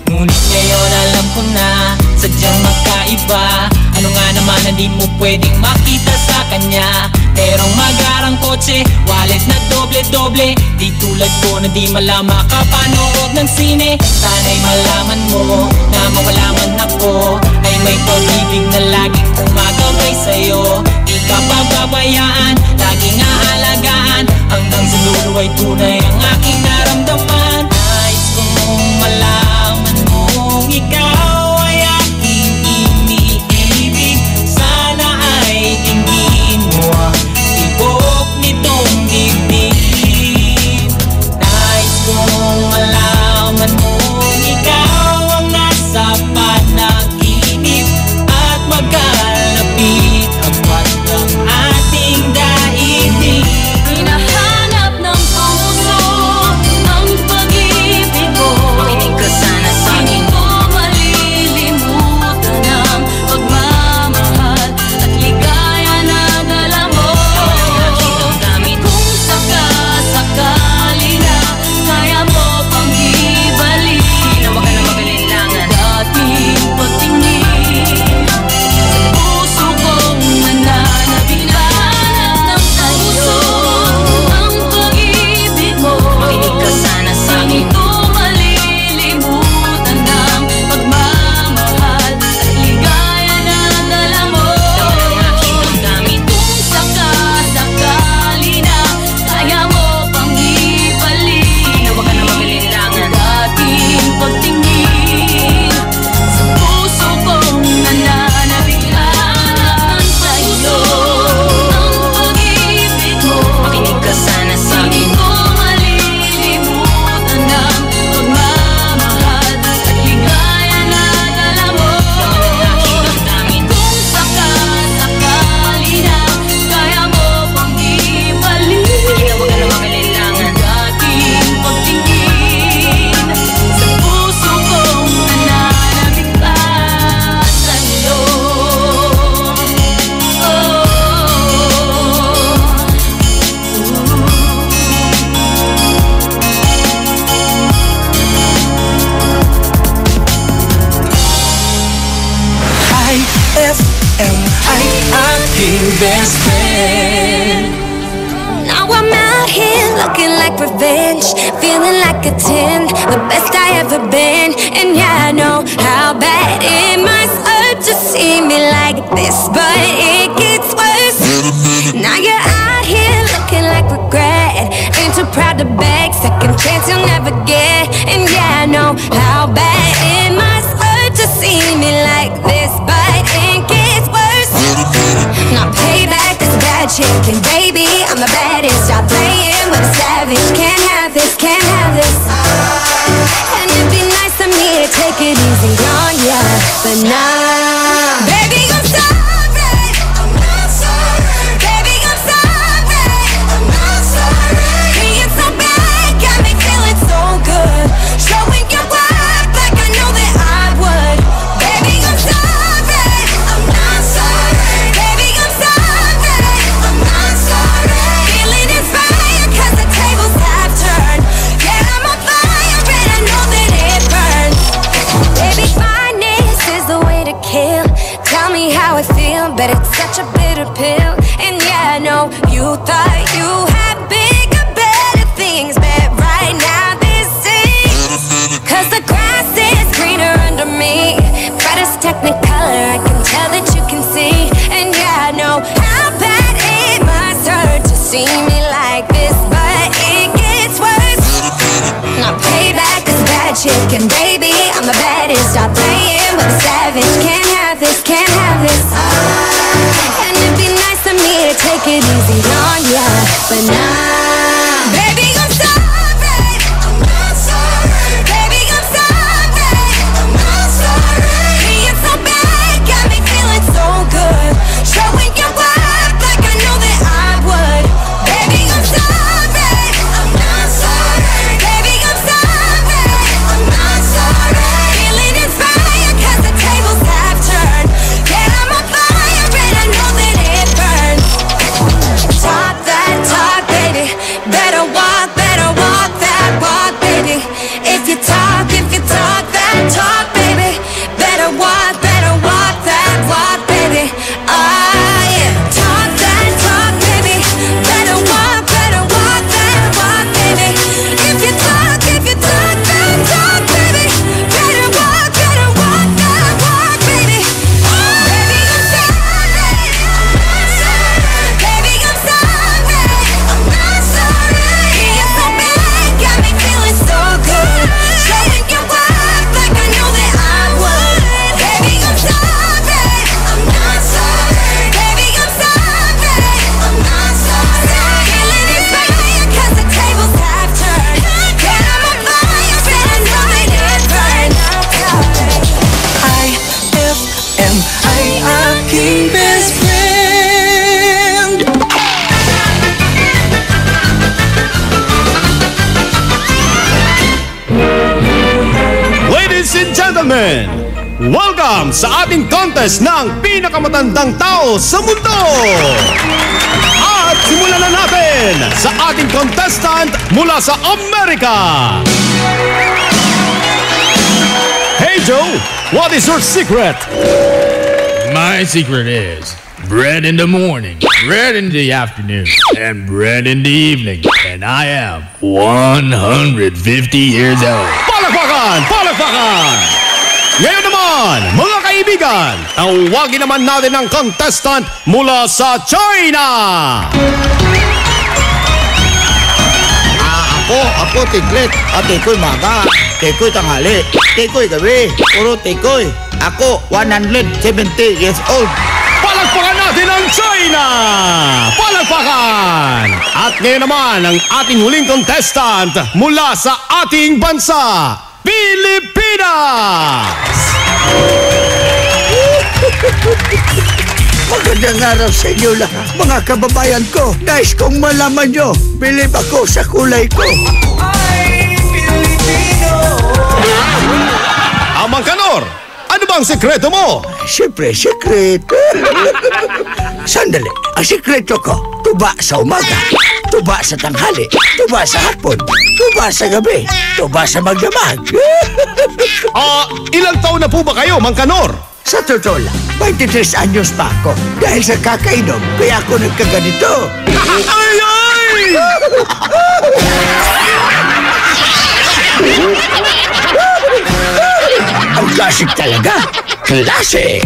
Ngunit ngayon alam ko na sadyang magkaiba. Ano nga naman na di mo pwedeng makita sa kanya? Merong magarang kotse, wallet na doble-doble. Di tulad ko na di malama kapanood ng sine. Sana'y malaman mo na mawala man ako, ay may pag-ibig na laging gumagabay sa'yo. Di ka pababayaan, laging aalagaan, hanggang sa dulo ay tunay ang aking naramdaman. Nais kong malaman mong ikaw ay aking iniibig. Sana ay tingin mo ang tibok nitong dibdib. Nais kong malaman mong ikaw ang nasa panaginip at magkalapit agwat ng ating daigdig. Hinahanap ng puso ang pag-ibig mo. Makinig ka sana sa akin. Hindi ko malilimutan ang pagmamahal at ligaya na dala mo. Kung sakasakali na kaya mo pang ibalik, huwag ka na mag-alinlangan. Dating pagtingin FM ay aking best friend. Now I'm out here looking like revenge, feeling like a 10, the best I ever been. And yeah, I know how bad it must hurt to see me like this, but it gets worse. Now you're out here looking like regret, ain't too proud to beg, second chance you'll never get. And yeah, I know how bad it must hurt to see me like this, but it gets worse. Now payback is a bad chick, and baby, I'm the baddest. Stop playing with a savage, can't have this, can't have this. And it'd be nice of me to take it easy on ya, but nah. Baby, I'm sorry, I'm not sorry. Baby, I'm sorry, I'm not sorry. Being so bad got me feeling so good, showing your worth like I know that I would. Baby, I'm sorry, I'm not sorry. Baby, I'm sorry, I'm not sorry. Feeling inspired 'cause the tables have turned. Yeah, I'm on fire and I know that it burns. Baby, fineness is the way to kill. Tell me how I feel, but it's such a bitter pill. And yeah, I know you thought you had bigger, better things, but right now this is 'cause the grass is greener under me. Brightest technicolor, I can tell that you can see. And yeah, I know how bad it must hurt to see me like this, but it gets worse. Now payback is a bad chick, and baby, I'm the baddest. Stop playing with a savage, can't have this, can't have this. And it'd be nice of me to take it easy on ya, but nah. Baby, I'm sorry, I'm not sorry. Baby, I'm sorry, I'm not sorry. Being so bad got me feeling so good, showing your worth like I know that I would. Baby, I'm sorry, I'm not sorry. Baby, I'm sorry, I'm not sorry. Feeling inspired 'cause the tables have turned. Yeah, I'm on fire and I know that it burns. Talk that talk, baby. Better walk that walk, baby. If you talk that talk, baby. Better walk that walk, baby. Ah, yeah. Talk that talk, baby. Better walk that walk, baby. If you talk that talk, baby. Better walk that walk, baby. Baby, I'm sorry, I'm not sorry. Baby, I'm sorry, I'm not sorry. Being so bad got me feeling so good, showing your worth like I know that I would. Baby, I'm sorry, I'm not sorry. Baby, I'm sorry, I'm not sorry. Feeling inspired 'cause the tables have turned. Yeah, I'm on fire and I know that it burns. IFM ay aking best friend. Ladies and gentlemen, welcome sa ating contest ng pinakamatandang tao sa mundo! At simulan na natin sa ating contestant mula sa Amerika! Hey Joe, what is your secret? My secret is bread in the morning, bread in the afternoon, and bread in the evening. And I am 150 years old. Palakpakan! Palakpakan! Ngayon naman, mga kaibigan, tawagin naman natin ang contestant mula sa China! Ako, Tiglet. Tikoy maga, tikoy tanghali, tikoy gabi, puro tikoy. Ako, 170 years old. Palakpakan natin ang China! Palakpakan! At ngayon naman, ang ating huling contestant mula sa ating bansa, Pilipinas! Magandang araw sa inyo lahat, mga kababayan ko. Nice kong malaman nyo. Bilib ako sa kulay ko. Amang Kanor, ano bang sekreto mo? Siyempre, sekreto. Sandali, ang sekreto ko, tuba sa umaga, tuba sa tanghali, tuba sa hapon, tuba sa gabi, tuba sa magdamag. Ilang taon na po ba kayo, Mang Kanor? Sa totoo lang, 23 anyos pa ako. Dahil sa kakainom, kaya ako nagkaganito. Ay! Ang classic talaga. Classic!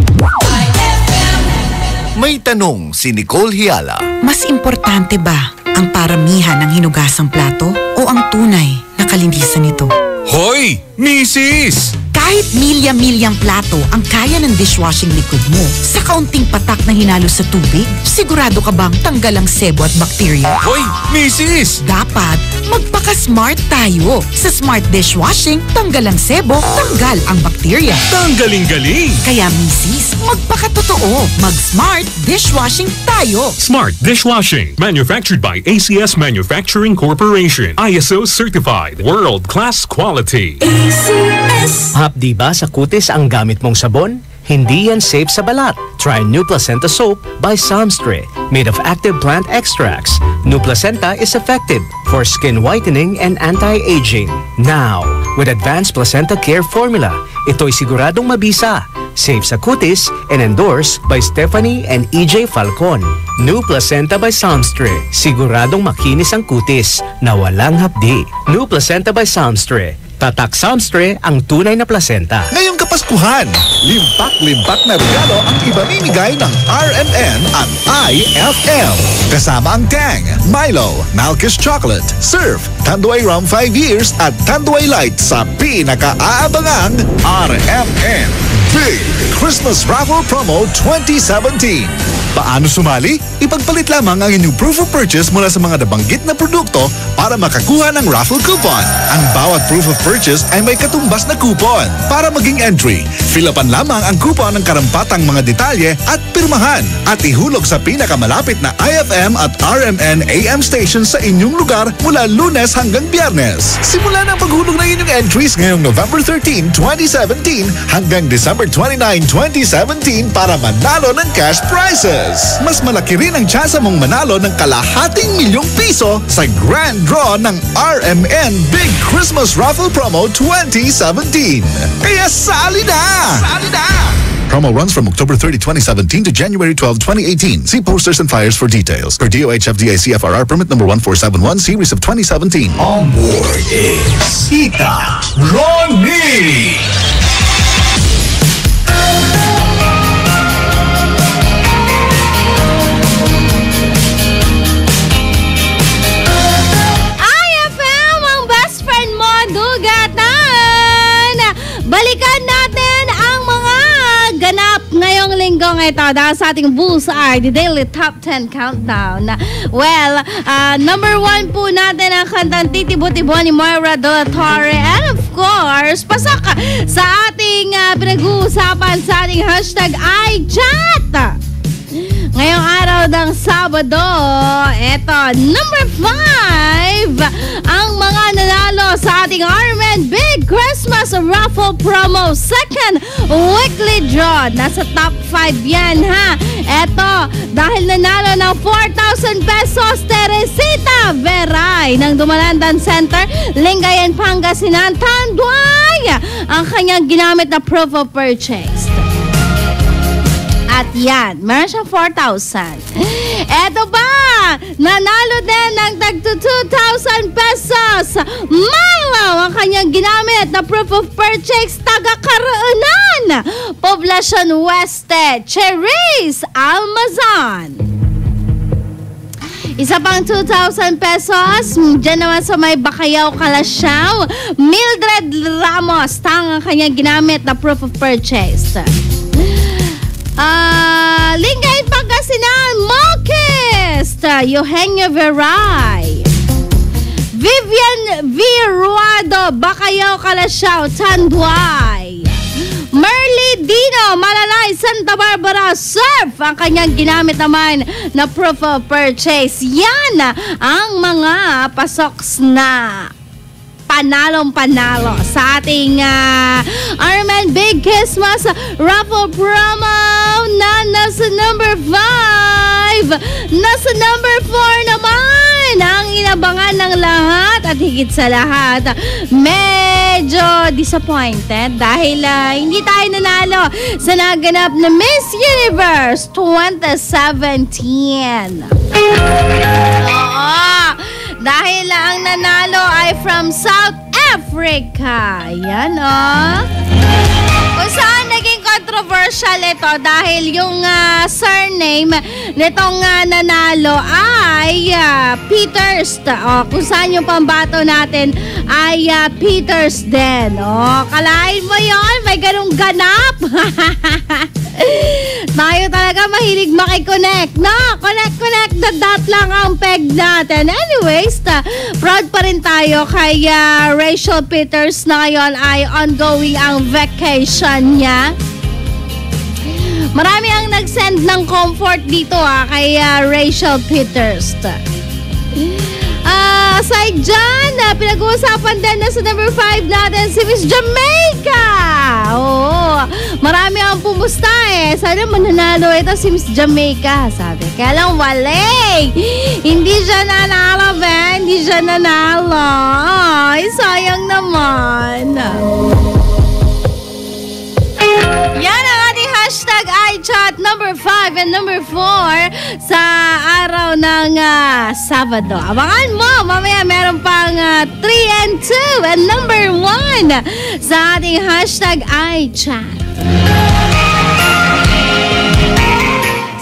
May tanong si Nicole Hiala. Mas importante ba ang paramihan ng hinugasang plato o ang tunay na kalinisan nito? Hoy! Mrs! Kahit milya-milyang plato ang kaya ng dishwashing liquid mo, sa kaunting patak na hinalo sa tubig, sigurado ka bang tanggal ang sebo at bakterya? Hoy! Mrs! Dapat magpaka-smart tayo. Sa smart dishwashing, tanggal ang sebo, tanggal ang bakterya. Tanggaling-galing! Kaya Mrs., magpaka-totoo. Mag-smart dishwashing tayo. Smart Dishwashing. Manufactured by ACS Manufacturing Corporation. ISO certified. World-class quality. ACS. Hapdi ba sa kutis ang gamit mong sabon? Hindi yan safe sa balat. Try New Placenta Soap by Samstre. Made of active plant extracts, New Placenta is effective for skin whitening and anti-aging. Now, with Advanced Placenta Care Formula, ito'y siguradong mabisa, safe sa kutis, and endorsed by Stephanie and EJ Falcon. New Placenta by Samstre. Siguradong makinis ang kutis na walang hapdi. New Placenta by Samstre. Tatak Samstre ang tunay na placenta. Ngayong Kapaskuhan, limpak-limpak na regalo ang ibamimigay ng RMN at IFM. Kasama ang Tang, Milo, Malkish Chocolate, Surf, Tanduay Rum 5 Years at Tanduay Light sa pinaka-aabangang RMN Big Christmas Raffle Promo 2017. Paano sumali? Ipagpalit lamang ang inyong proof of purchase mula sa mga nabanggit na produkto para makakuha ng raffle coupon. Ang bawat proof of purchase ay may katumbas na coupon. Para maging entry, fill-upan lamang ang coupon ng karampatang mga detalye at pirmahan at ihulog sa pinakamalapit na IFM at RMN AM station sa inyong lugar mula Lunes hanggang Biyernes. Simula na ang paghulog ng inyong entries ngayong November 13, 2017 hanggang December 29, 2017 para manalo ng cash prizes. Mas malaki rin ang tsansa mong manalo ng ₱250,000 sa grand draw ng RMN Big Christmas Raffle Promo 2017. Kaya sali na! Sali na! Promo runs from October 30, 2017 to January 12, 2018. See posters and flyers for details. Per DOH FDA CFRR permit number 1471 series of 2017. On board is Tita Ronnie. Balikan natin ang mga ganap ngayong linggong ito dahil sa ating Bullseye, the Daily Top 10 Countdown. Well, number 1 po natin ang kantang Titibo-Tibo ni Moira De La Torre. And of course, pasok sa ating pinag-uusapan sa ating hashtag iChat. Ngayong araw ng Sabado, eto, number 5, ang mga nanalo sa ating RMN Big Christmas Raffle Promo second weekly draw. Nasa top 5 yan, ha? Eto, dahil nanalo ng 4,000 pesos, Teresita Veray ng Dumalandan Center, Lingayen, Pangasinan, Tanduay, ang kanyang ginamit na proof of purchase. At yan, meron siyang 4,000. Eto ba, nanalo din ng tag 2,000 pesos. Milo ang kanyang ginamit na proof of purchase, taga Caroonan, Poblacion Oeste, Cherise Almazan. Isa pang 2,000 pesos, dyan naman sa may Bacayao, Kalasyaw, Mildred Ramos, ang kanyang ginamit na proof of purchase. Lingayen, Pangasinan, Malkist, Eugenio Veray, Vivian V. Ruado, Bacayao, Kalasyaw, Tanduay, Merly Dino, Malalay, Santa Barbara, Surf, ang kanyang ginamit naman na proof of purchase. Yan ang mga pasoks na panalong-panalo sa ating RMN Big Christmas Raffle Promo na nasa number 5. Nasa number 4 naman ang inabangan ng lahat. at higit sa lahat, medyo disappointed dahil hindi tayo nanalo sa naganap na Miss Universe 2017. Oo, dahil ang nanalo ay from South Africa. Yan kung saan naging controversial ito dahil yung surname nitong nanalo ay Peters. Kung saan yung pambato natin ay Peters din. Kalain mo yon, may ganung ganap. Tayo talaga mahilig makiconnect, no? Connect the dot lang ang peg natin. Anyways, proud pa rin tayo kay Rachel Peters na ngayon ay ongoing ang vacation niya. Marami ang nag-send ng comfort dito kay Rachel Peters. Aside dyan, pinag-uusapan din na sa number 5 natin si Miss Jamaica. Oo, marami ang pumusta sana mananalo ito si Miss Jamaica. Sabi, kaya lang wali. Hindi siya nanalo, Ben. Hindi siya nanalo. Ay, sayang naman. Yan ang ating hashtag iChat number 5 and number 4 sa araw ng Sabado. Abangan mo, mamaya meron pang 3 and 2 and number 1 sa ating hashtag iChat.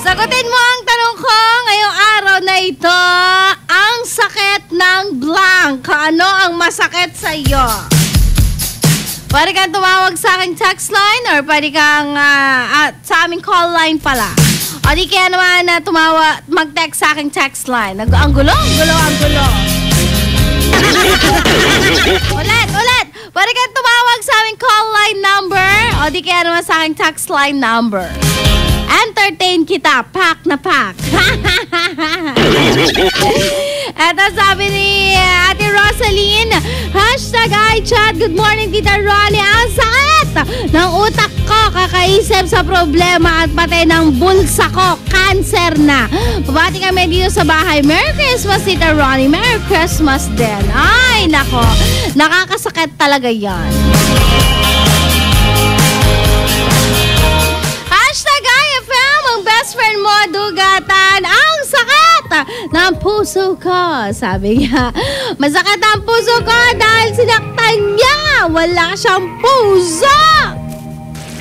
Sagutin mo ang tanong ko ngayong araw na ito. Ang sakit ng blank. Ano ang masakit sa iyo? Pwede kang tumawag sa aking text line or pwede kang sa aming call line pala. O di kaya naman mag-text sa aking text line. Ang gulo. Ulit. Pwede kang tumawag sa aming call line number o di kaya naman sa aking text line number. Entertain kita, pack na pack. Eto sabi ni Ate Rosaline, hashtag iChat, good morning Tita Ronnie. Ang sakit ng utak ko kakaisip sa problema at pati ng bulsa ko, cancer na. Pabati kami dito sa bahay. Merry Christmas Tita Ronnie, Merry Christmas din. Ay nako, nakakasakit talaga yan. Hashtag IFM, ang best friend mo, dugatan ang sakit ng puso ko. Sabi niya, masakit ang puso ko dahil sinaktan niya. Wala siyang puso.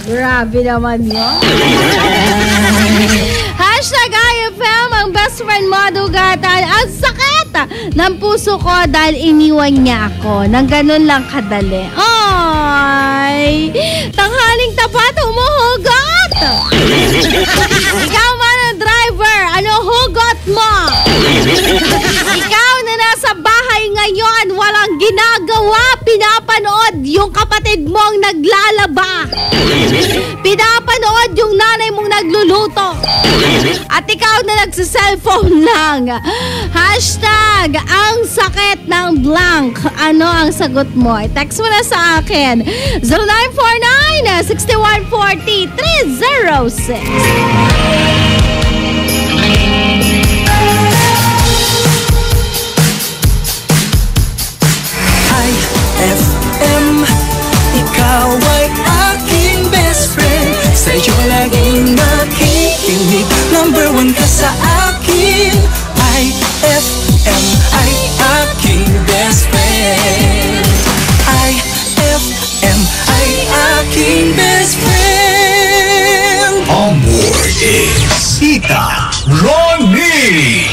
Grabe naman yun. Hashtag IFM, ang best friend mo, dugatan ang sakit ng puso ko dahil iniwan niya ako nang ganun lang kadali. Ay, tanghaling tapat, humuhugot. Ikaw man ang driver, ano hugot mo? Ikaw na nasa bahay ngayon, walang ginagawa, pinapanood yung kapatid mong naglalaba. Pinapanood yung nanay mong nagluluto. At ikaw na nagsa-cellphone lang. Hashtag, ang sakit ng blank. Ano ang sagot mo? I-text mo na sa akin. 0949-6140-306. IFM, ikaw ay aking best friend. Sa'yo laging nakikinig. Number 1 ka sa akin. IFM ay aking best friend. IFM ay aking best friend. On board is Tita Ronnie.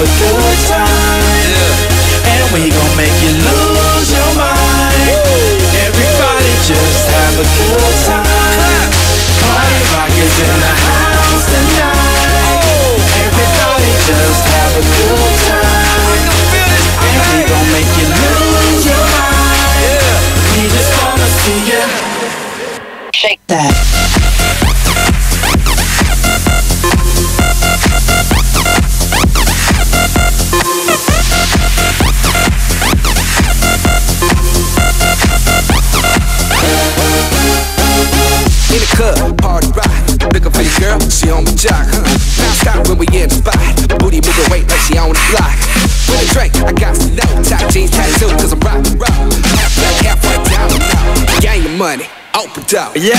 a good time. And we gon' make you lose your mind. Everybody just have a good time. Party rock is in the house tonight. Everybody just have a good time. And we gon' make you lose your mind. We just wanna see you shake that. In the club, party rock. Looking for your girl, she on the jock, huh? Now stop when we in the spot. Booty moving weight like she on the block. With a drink, I got to know. Top jeans tattoo, cause I'm rock. Half black, half white, down and out. Gang the money, open up. Yeah,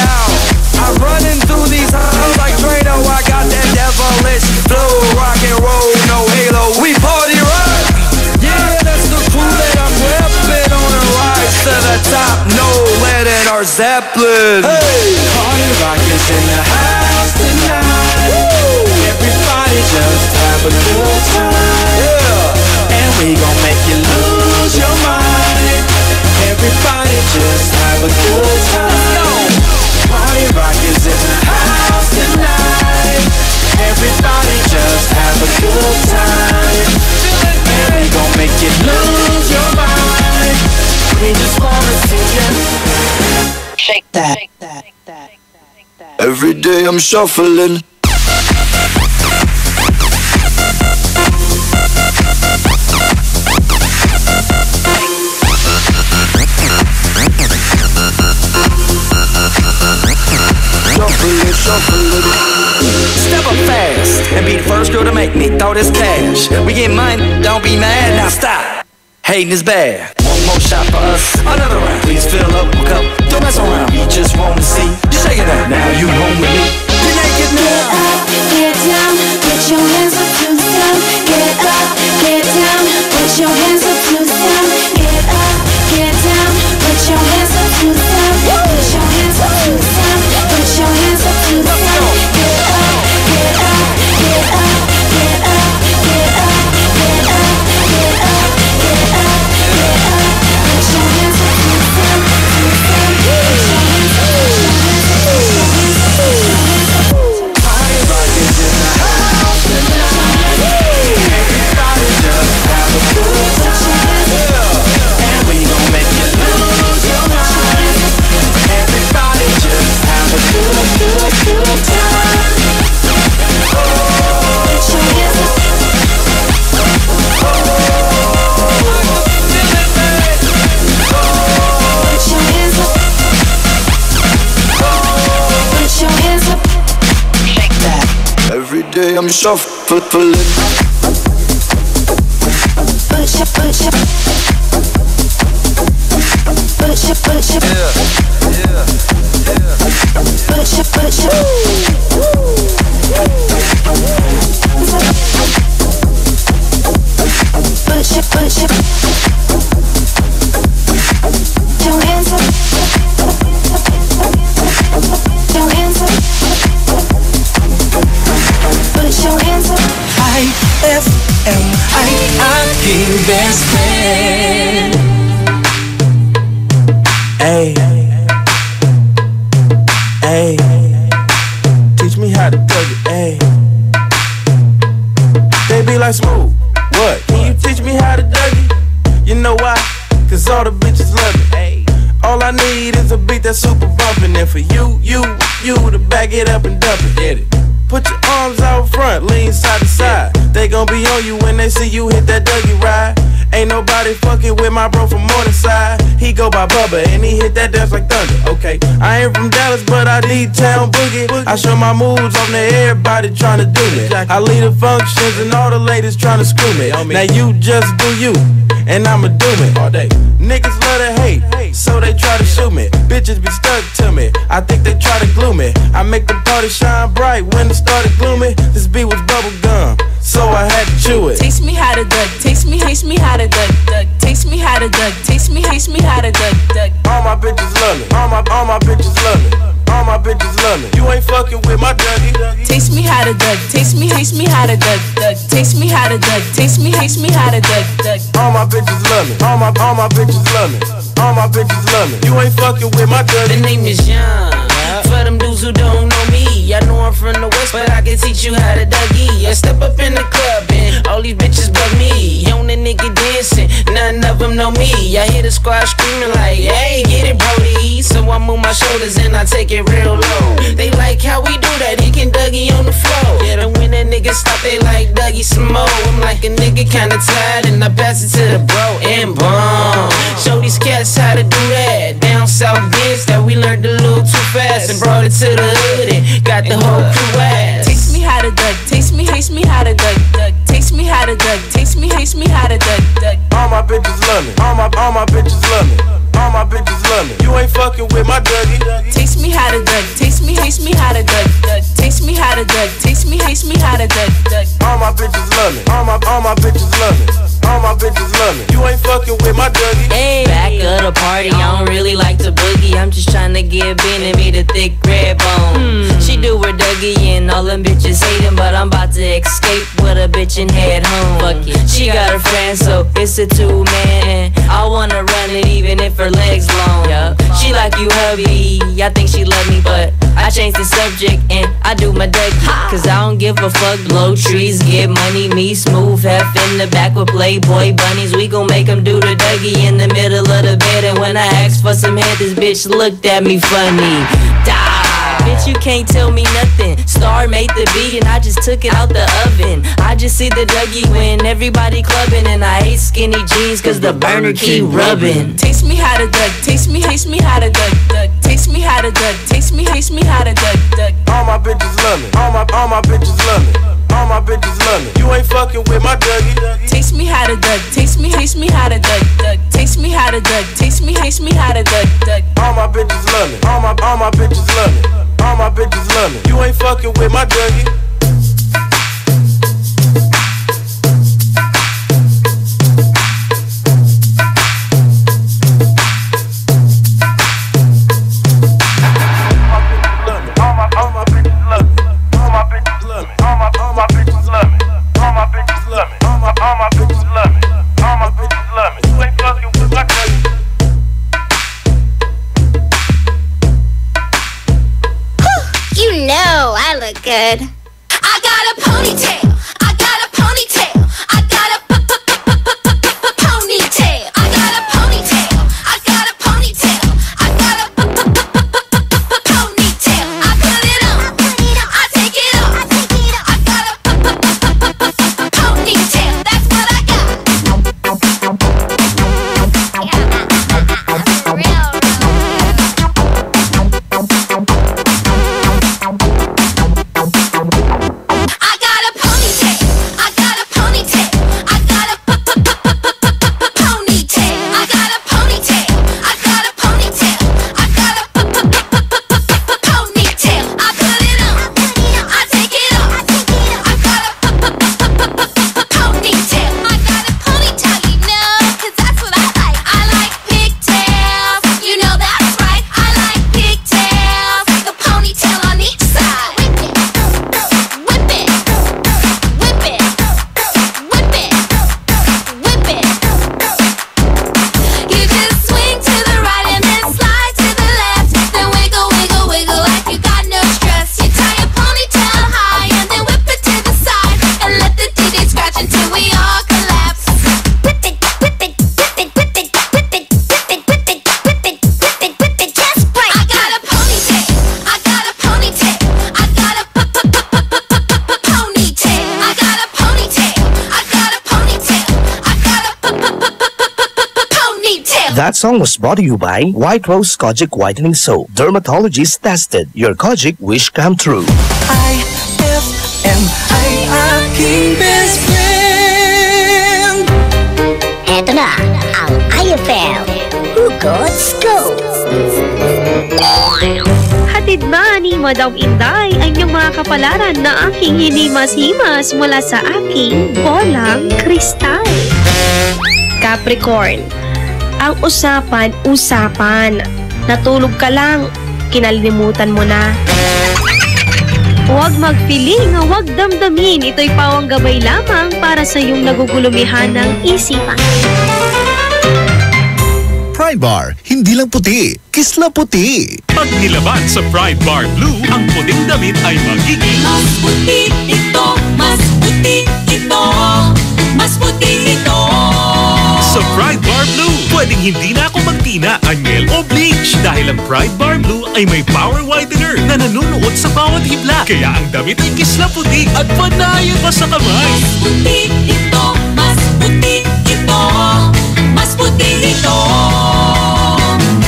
I'm running through these halls like Drano. I got that devilish flow, rock and roll, no halo. We party rock. Yeah, that's the crew that I'm repping on a rise to the top. No lead in our Zeppelin. Hey, party rock is in the house tonight. Woo! Everybody just have a good time. Yeah, and we gon' make you lose your mind. Everybody just have a good time. Party rock is in the house tonight. Everybody just have a good time. And we gon' make you lose your mind. We just wanna see you shake that. Every day I'm shuffling. Shuffling. Step up fast and be the first girl to make me throw this cash. We get money, don't be mad, now stop. Hating is bad. One more shot for us, another round. Please fill up a cup, don't mess around. We just wanna see you shake it out. Now you home with me. You're naked now. Get up, get down, put your hands up to the sound. Get up, get down, put your hands up to the sound. Get up, get down, put your hands up to the sound. Put your hands up to the sound. Put your hands up to the sound. Get up, get up, get up, get up, get up, get up, get up, get up, get up. Put your hands up to the sound. Put your hands up, put your hands up, put your hands up, put your hands up. Party rock is in the house tonight. Everybody just have a good time. And we gon' make you lose your mind. Everybody just have a good time. Put your hands up. Put your hands up. Put your hands up. Shake that. Every day I'm shuffling. Put your hands up. Your hands up. Put your hands up. IFMIIP best friend. Hey, hey, teach me how to plug it. Hey, they be like Smooth. What? Can you teach me how to Dougie? You know why? Cause all the bitches love it. Hey, all I need is a beat that's super bumpin'. And for you to back it up and dump it. Get it? Put your arms out front, lean side to side. They gon' be on you when they see you hit that Dougie ride. Ain't nobody fucking with my bro from Morningside. He go by Bubba and he hit that dance like thunder. Okay, I ain't from Dallas, but I need town boogie. I show my moves on to everybody tryna do me. I lead the functions and all the ladies tryna screw me. Now you just do you, and I'ma do it all day. Niggas love to hate, so they try to shoot me. Bitches be stuck to me, I think they try to glue me. I make the party shine bright when it started gloomy. This beat was bubble gum, so I had to chew it. Taste me how to duck, taste me how to duck, taste me how to duck, taste me how to duck. All my bitches love me, all my bitches love me, all my bitches love me. You ain't fucking with my Dougie. Taste me how to duck, taste me how to duck, taste me how to to duck. Taste me how to duck. All my bitches love me. All my bitches love me. All my bitches love me. You ain't fucking with my dirty. The name is Young. For them dudes who don't know me, I know I'm from the West, but I can teach you how to Dougie. I step up in the club and all these bitches bug me. On the nigga dancing, none of them know me. I hear the squad screaming like, hey, get it, Brody. So I move my shoulders and I take it real low. They like how we do that, he can Dougie on the floor. Yeah, and when that nigga stop, they like Dougie some more. I'm like a nigga kinda tired and I pass it to the bro and boom. Show these cats how to do that. Down south bitch that we learned a little too fast and brought it to the hood and got the whole crew ass. Taste me how to duck, taste me how to duck. Taste me how to duck, taste me how to duck. All my bitches love me. All my bitches love me. All my bitches love me. You ain't fucking with my Dougie. Taste me how to duck, taste me how to duck. Taste me how to duck, taste me how to duck. All my bitches love me. All my bitches love me. All my bitches love me. You ain't fucking with my Dougie. Hey, back of the party, I don't really like to boogie. I'm just trying to get Ben and me the thick red bone. She do her Dougie and all them bitches hating, but I'm about to escape with a bitch and head home. Fuck it. She got a friend, so it's a two-man. I wanna run it even if her legs long. She like you hubby, I think she love me, but I changed the subject and I do my Dougie. Cause I don't give a fuck, blow trees, get money. Me smooth, half in the back with Playboy bunnies. We gon' make them do the Dougie in the middle of the bed. And when I asked for some head, this bitch looked at me funny. Die. Bitch, you can't tell me nothing. Star made the beat and I just took it out the oven. I just see the Dougie when everybody clubbing, and I hate skinny jeans cause the burner keep rubbing. Taste me how to duck, taste me how to duck. Taste me how to duck, taste me how to duck. All my bitches love me. All my bitches love me. All my bitches love me. You ain't fucking with my Dougie. Taste me how to duck, taste me how to duck. Taste me how to duck, taste me how to duck. All my bitches love me. All my bitches love me. All my bitches love me. You ain't fucking with my Dougie. Good. I got a ponytail. I got a ponytail. I got a ponytail. I got a ponytail. I got a ponytail. I got a ponytail. I put it on. I take it off. I got a ponytail. That's what I got. That song was brought to you by White Rose Kojic Whitening Soap. Dermatologist tested. Your Kojic wish come true. IFM, aking best friend. Eto na ang IFM Hugot Scoop. Hatid ba ni Madam Inday ang inyong mga kapalaran na aking hinimas-himas mula sa aking bolang kristal? Capricorn, ang usapan. Natulog ka lang, kinalimutan mo na. Huwag magpiling, huwag damdamin. Ito'y pawang gabay lamang para sa iyong nagugulumihan ng isipan. Pride Bar, hindi lang puti, kisla puti. Pag nilaban sa Pride Bar Blue, ang puting damit ay magiging mas puti ito, mas puti ito, mas puti ito. Sa Pride Bar Blue, pwedeng hindi na ako magtina, anyel o bleach dahil ang Pride Bar Blue ay may power whitener na nanunuot sa bawat hibla. Kaya ang damit ay kisla puti at panayan pa sa kamay. Mas puti ito, mas puti ito, mas puti ito.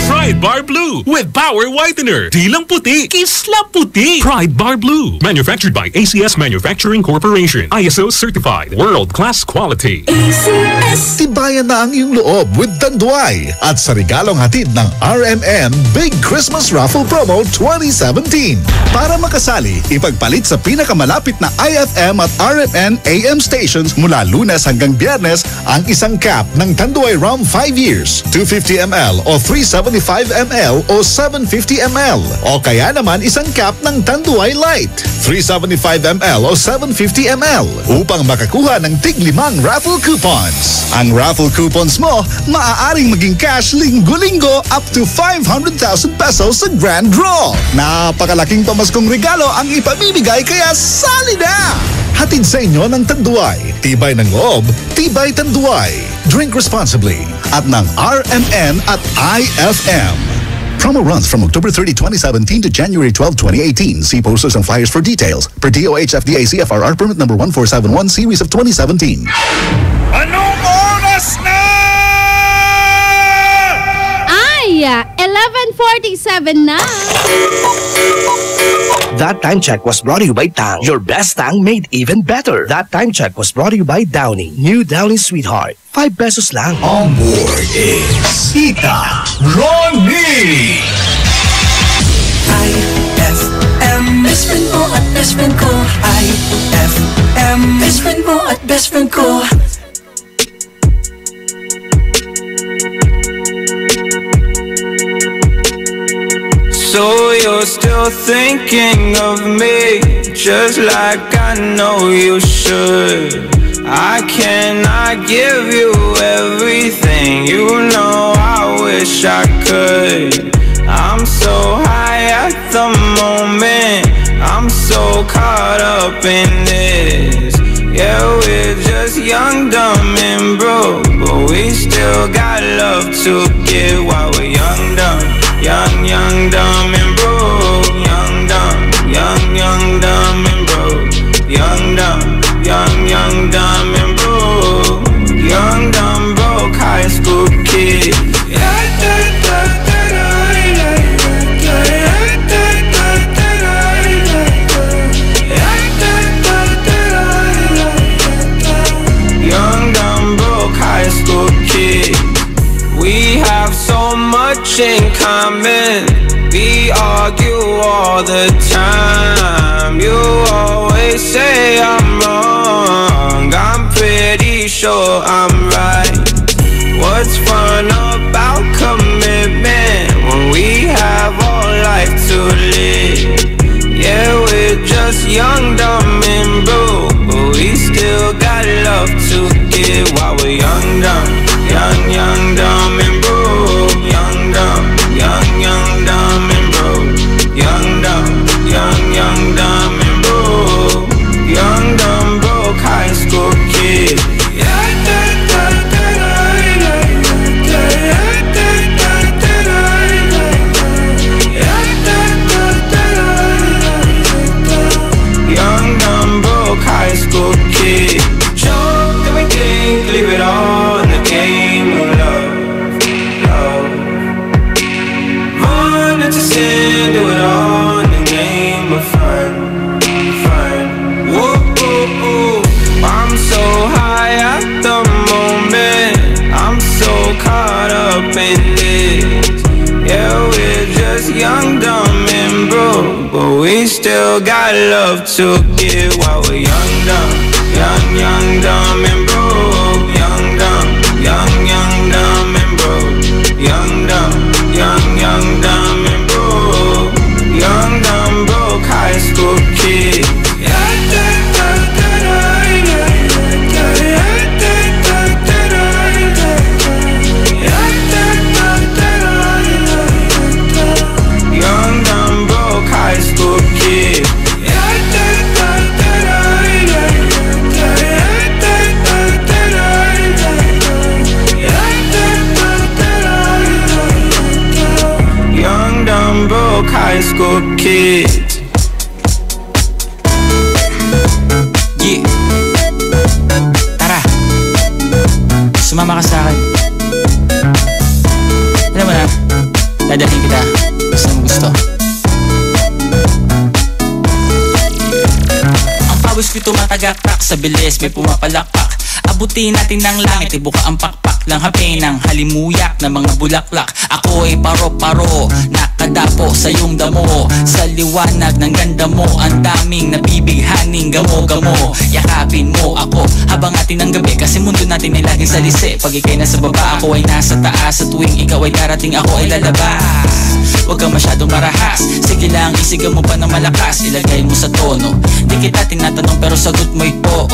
Pride Bar Blue with power whitener. Di lang puti, kisla puti. Pride Bar Blue. Manufactured by ACS Manufacturing Corporation. ISO certified. World-class quality. ACS. Tibayan na ang iyong loob with Tanduay. At sa regalong hatid ng RMN Big Christmas Raffle Promo 2017. Para makasali, ipagpalit sa pinakamalapit na IFM at RMN AM stations mula Lunes hanggang Biyernes ang isang cap ng Tanduay Rum 5 years, 250 ml o 375 ml o 750 ml. O kaya naman isang cap ng Tanduay Light, 375 ml o 750 ml upang makakuha ng tig-5 raffle coupons. Ang raffle coupons mo, maaaring maging cash linggo-linggo up to 500,000 pesos sa grand draw. Napakalaking pamaskong regalo ang ipamimigay kaya sali na! Hatid sa inyo ng Tanduay. Tibay ng loob, tibay Tanduay. Drink responsibly at ng RMN at IFM. Promo runs from October 30, 2017 to January 12, 2018. See posters and flyers for details. Per DOH FDA CFRR permit number 1471 series of 2017. Anong oras na? Ay, 11:47 na. That time check was brought to you by Tang. Your best Tang made even better. That time check was brought to you by Downy. New Downy Sweetheart. 5 pesos lang. On board is Tita Ronnie. IFM. Best friend mo at best friend ko. IFM. Best friend mo at best friend ko. So you're still thinking of me, just like I know you should. I cannot give you everything, you know I wish I could. I'm so high at the moment, I'm so caught up in this. Yeah, we're just young, dumb and broke, but we still got love to give while we're young, dumb. Young, young, dumb and broke. Young, dumb, young, dumb and broke. Young, dumb, young, dumb and broke. Young, dumb, broke high school kid. Young, dumb, broke high school kid. We have so much in common. We argue all the time. You always say I'm wrong. I'm pretty sure I'm right. What's fun about commitment when we have all life to live? Yeah, we're just young, dumb and broke, but we still got love to give while we're young, dumb. Young, dumb and broke. Young, dumb, young, dumb and broke. Young, dumb, young, dumb and broke. Young, dumb, broke high school kid. Young, dumb, broke high school kid. Jump, everything, leave it all in the game of love, love. Run into sin, do it all in the name of fun, fun. Whoa, whoa, whoa. I'm so high at the moment, I'm so caught up in this. Yeah, we're just young, dumb and broke, but we still got love to give while we're young, dumb. Young, dumb and broke. Young, dumb, young, dumb and broke. Young, dumb, young, dumb and broke. Young, dumb, broke high school kid. kids. Yeah. Tara, sumama ka sa akin. Alam mo na, dadalhin kita sa mo gusto. Ang pawis ko tumatagaktak sa bilis, may pumapalakpak. Abutin natin ng langit, ibuka ang pakpak lang hapin ng halimuyak na mga bulaklak. Ako ay paro-paro, nakadapo sa iyong damo. Sa liwanag ng ganda mo, ang daming nabibighaning gamo-gamo. Yakapin mo ako habang atin ang gabi, kasi mundo natin ay laging salisi. Pag ikay nasa baba, ako ay nasa taas. At tuwing ikaw ay darating, ako ay lalabas. Huwag kang masyadong marahas, sige lang isigaw mo pa ng malakas. Ilagay mo sa tono, di kita tinatanong pero sagot mo'y oo.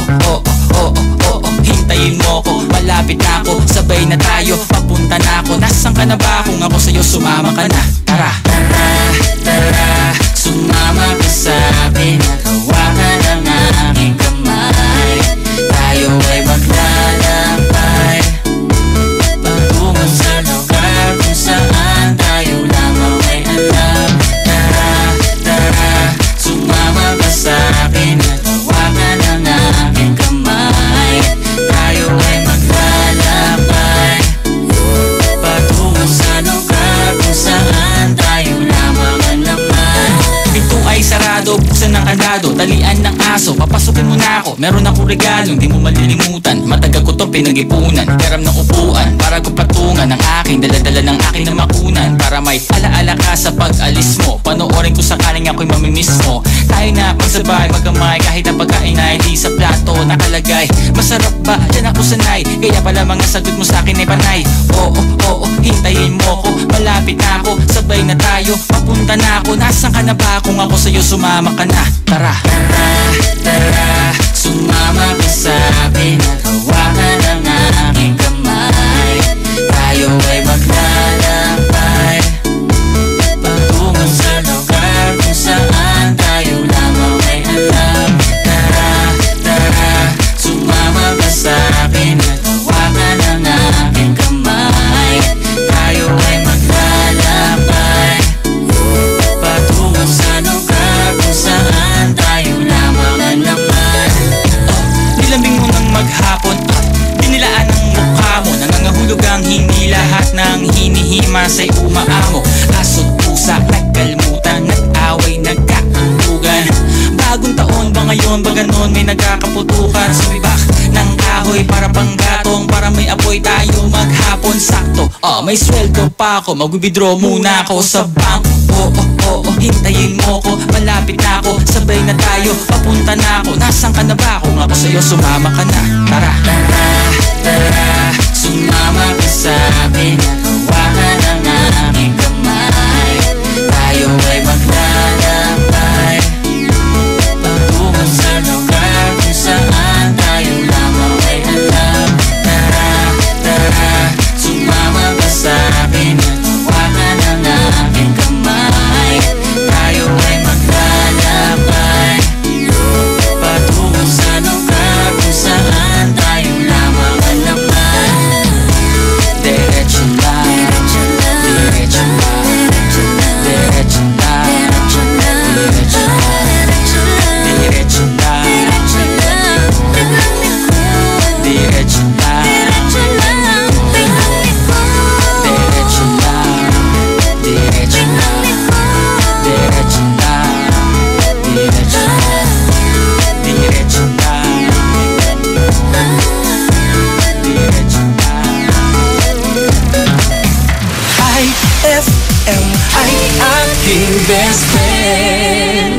Hintayin mo ko, malapit na ako, sabay na tayo, papunta na ako. Nasaan ka na ba? Kung ako sa'yo, sumama ka na. Tara, tara, tara, sumama ka sa'kin at hawakan ang aking kamay. Tayo ay maglalakbay patungo sa lugar kung saan tayo lamang ay alam. Tara, tara, sumama ka sa'kin at hawakan ang aking kamay. Tayo ay maglalakbay patungo sa lugar kung saan tayo lamang ang laman. Pinto ay sarado, buksan ng kandado, talian ng aso, papasukin mo na ako. Meron akong regalong di mo malilimutan, matagal ko to pinag-ipunan. Karam ng upuan para ko patungan ang aking daladala ng aking na makunan. Para may alaala ka sa pag-alis mo, panoorin ko sakaling ako'y mamimiss mo. Tayo na magsabay, magkamay, kahit ang pagkain ay di sa plato nakalagay. Masarap ba? Diyan ako sanay, kaya pala mga sagot mo sa akin ay panay. Oo, hintayin mo ko, malapit na ako, sabay na tayo, papunta na ako. Nasaan ka na ba? Kung ako sa'yo, sumama ka na. Tara, tara, tara, sumama ka sa'kin at hawakan ang aking kamay. Tayo ay maglalakbay patungo sa lugar kung saan tayo lamang ay alam. Tara, tara, sumama ka sa'kin at hawakan ang aking kamay. Tayo ay maglalakbay patungo sa lugar kung saan tayo lamang ang laman. Nilambing mo ng maghapon, dinilaan ang mukha mo, nangangahulog ang hindi lahat ng hinihima sa'y umaamo. Aso't pusa, nagkalmutan, nag-away, nagkakulugan. Bagong taon ba ngayon, ba ganon may nagkakaputukan? Sumibak ng kahoy para panggatong, para may apoy tayo maghapon. Sakto, may sweldo pa ako, mag-withdraw muna ako sa bangko. Oo, hintayin mo ko, malapit na ako, sabay na tayo, papunta na ako. Nasaan ka na ba? Kung ako sa'yo, sumama ka na. Tara, tara, tara, sumama ka sa'kin at hawakan ang aking kamay. Tayo ay maglalakbay patungo sa lugar kung saan tayo lamang ay alam. Tara, tara, sumama ka sa'kin at hawakan ang aking kamay. Tayo ay maglalakbay patungo sa lugar kung saan tayo lamang ang laman. Diretso lang, diretso lang, diretso lang, diretso lang, diretso lang, diretso lang, diretso lang, IFM ay aking best friend.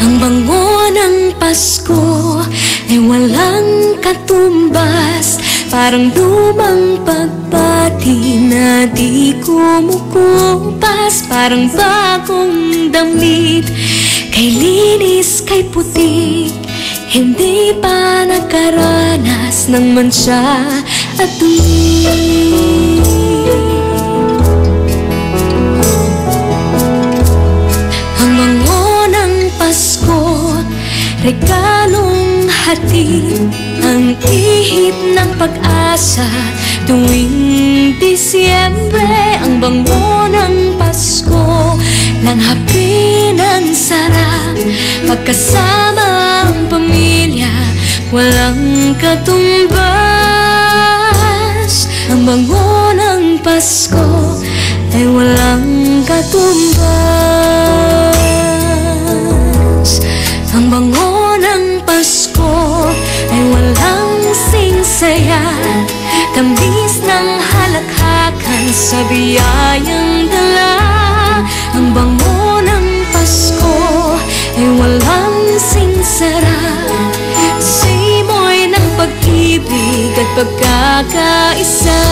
Ang bango ng Pasko ay walang katumbas, parang lumang pagpati na di kumukupas. Parang bagong damit, kay linis, kay puti, hindi pa nakaranas ng mantsa at dumi. Ang bango ng Pasko, regalong hatid, ang ihip ng pag-asa tuwing Disyembre. Ang bango ng Pasko, langhapi ng sarap, pagkasama ang pamilya, walang katumbas. Ang bango ng Pasko ay walang katumbas. Ang bango ng Pasko ay walang singsaya, tamis ng halakhakan sa biyayang dala. Ang bango ng Pasko ay walang singsara, simoy ng pag-ibig at pagkakaisa.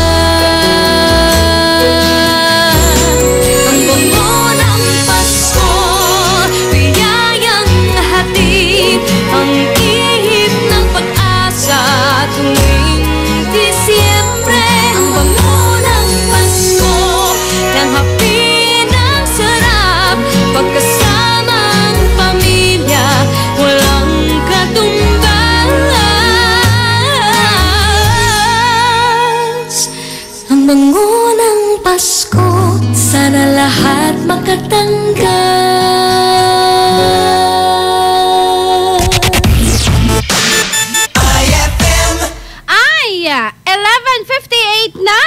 Ang bango ng Pasko, biyayang hatid, ang ihip ng pag-asa tuwing Disyembre. Ang bango ng Pasko, langhapi ng sarap, pagkasama ang pamilya, walang katumbas. Ang bango ng Pasko, sana lahat makatanggap. IFM. Ay, 11:58 na.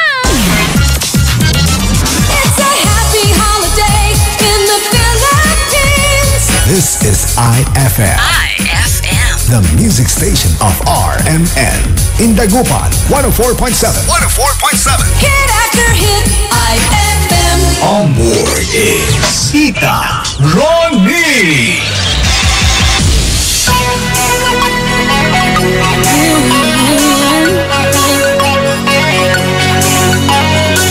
It's a happy holiday in the Philippines. This is IFM. The music station of RMN. In Dagupan, 104.7. 104.7. Hit after hit, IFM. On board is Tita Ronnie.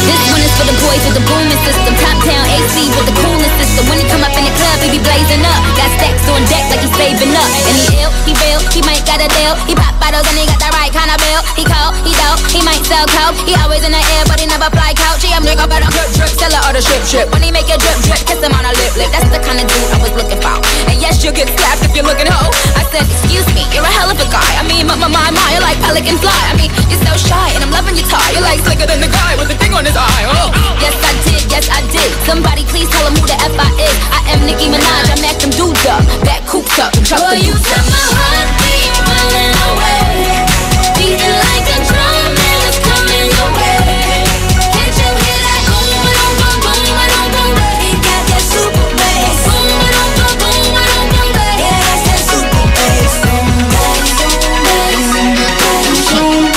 This one is for the boys with the booming system, top town AC with the coolest system. When he come up in the club, he be blazing up. Got stacks on deck like he's saving up. And he ill, he real, he might got a deal. He pop bottles and he got the right kind of bill. He cold, he dope, he might sell coke. He always in the air, but he never fly couch. He drink up at a drip drip, sell her or the strip. When he make a drip drip, kiss him on a lip lip. That's the kind of dude I was looking for. And yes, you'll get slapped if you're looking hoe. I said, excuse me, you're a hell of a guy. I mean, my, you're like pelican fly. I mean, you're so shy, and I'm loving your tie. You're like slicker than the guy with the thing on his eye. Oh, yes I did, yes I did. Somebody please tell him who the F I is. I am Nicki Minaj, I macked them dudes up, back coops up, and chuck the You boots set up. my heart beat running away, beating like a drum and it's coming your way. Can't you hear that boom, boom, boom, boom, boom, boom, boom? He got that super bass. Boom, boom, boom, boom, boom, boom, boom. Yeah, that's that super bass. Boom, bass, boom, bass, boom, bass, boom, bass,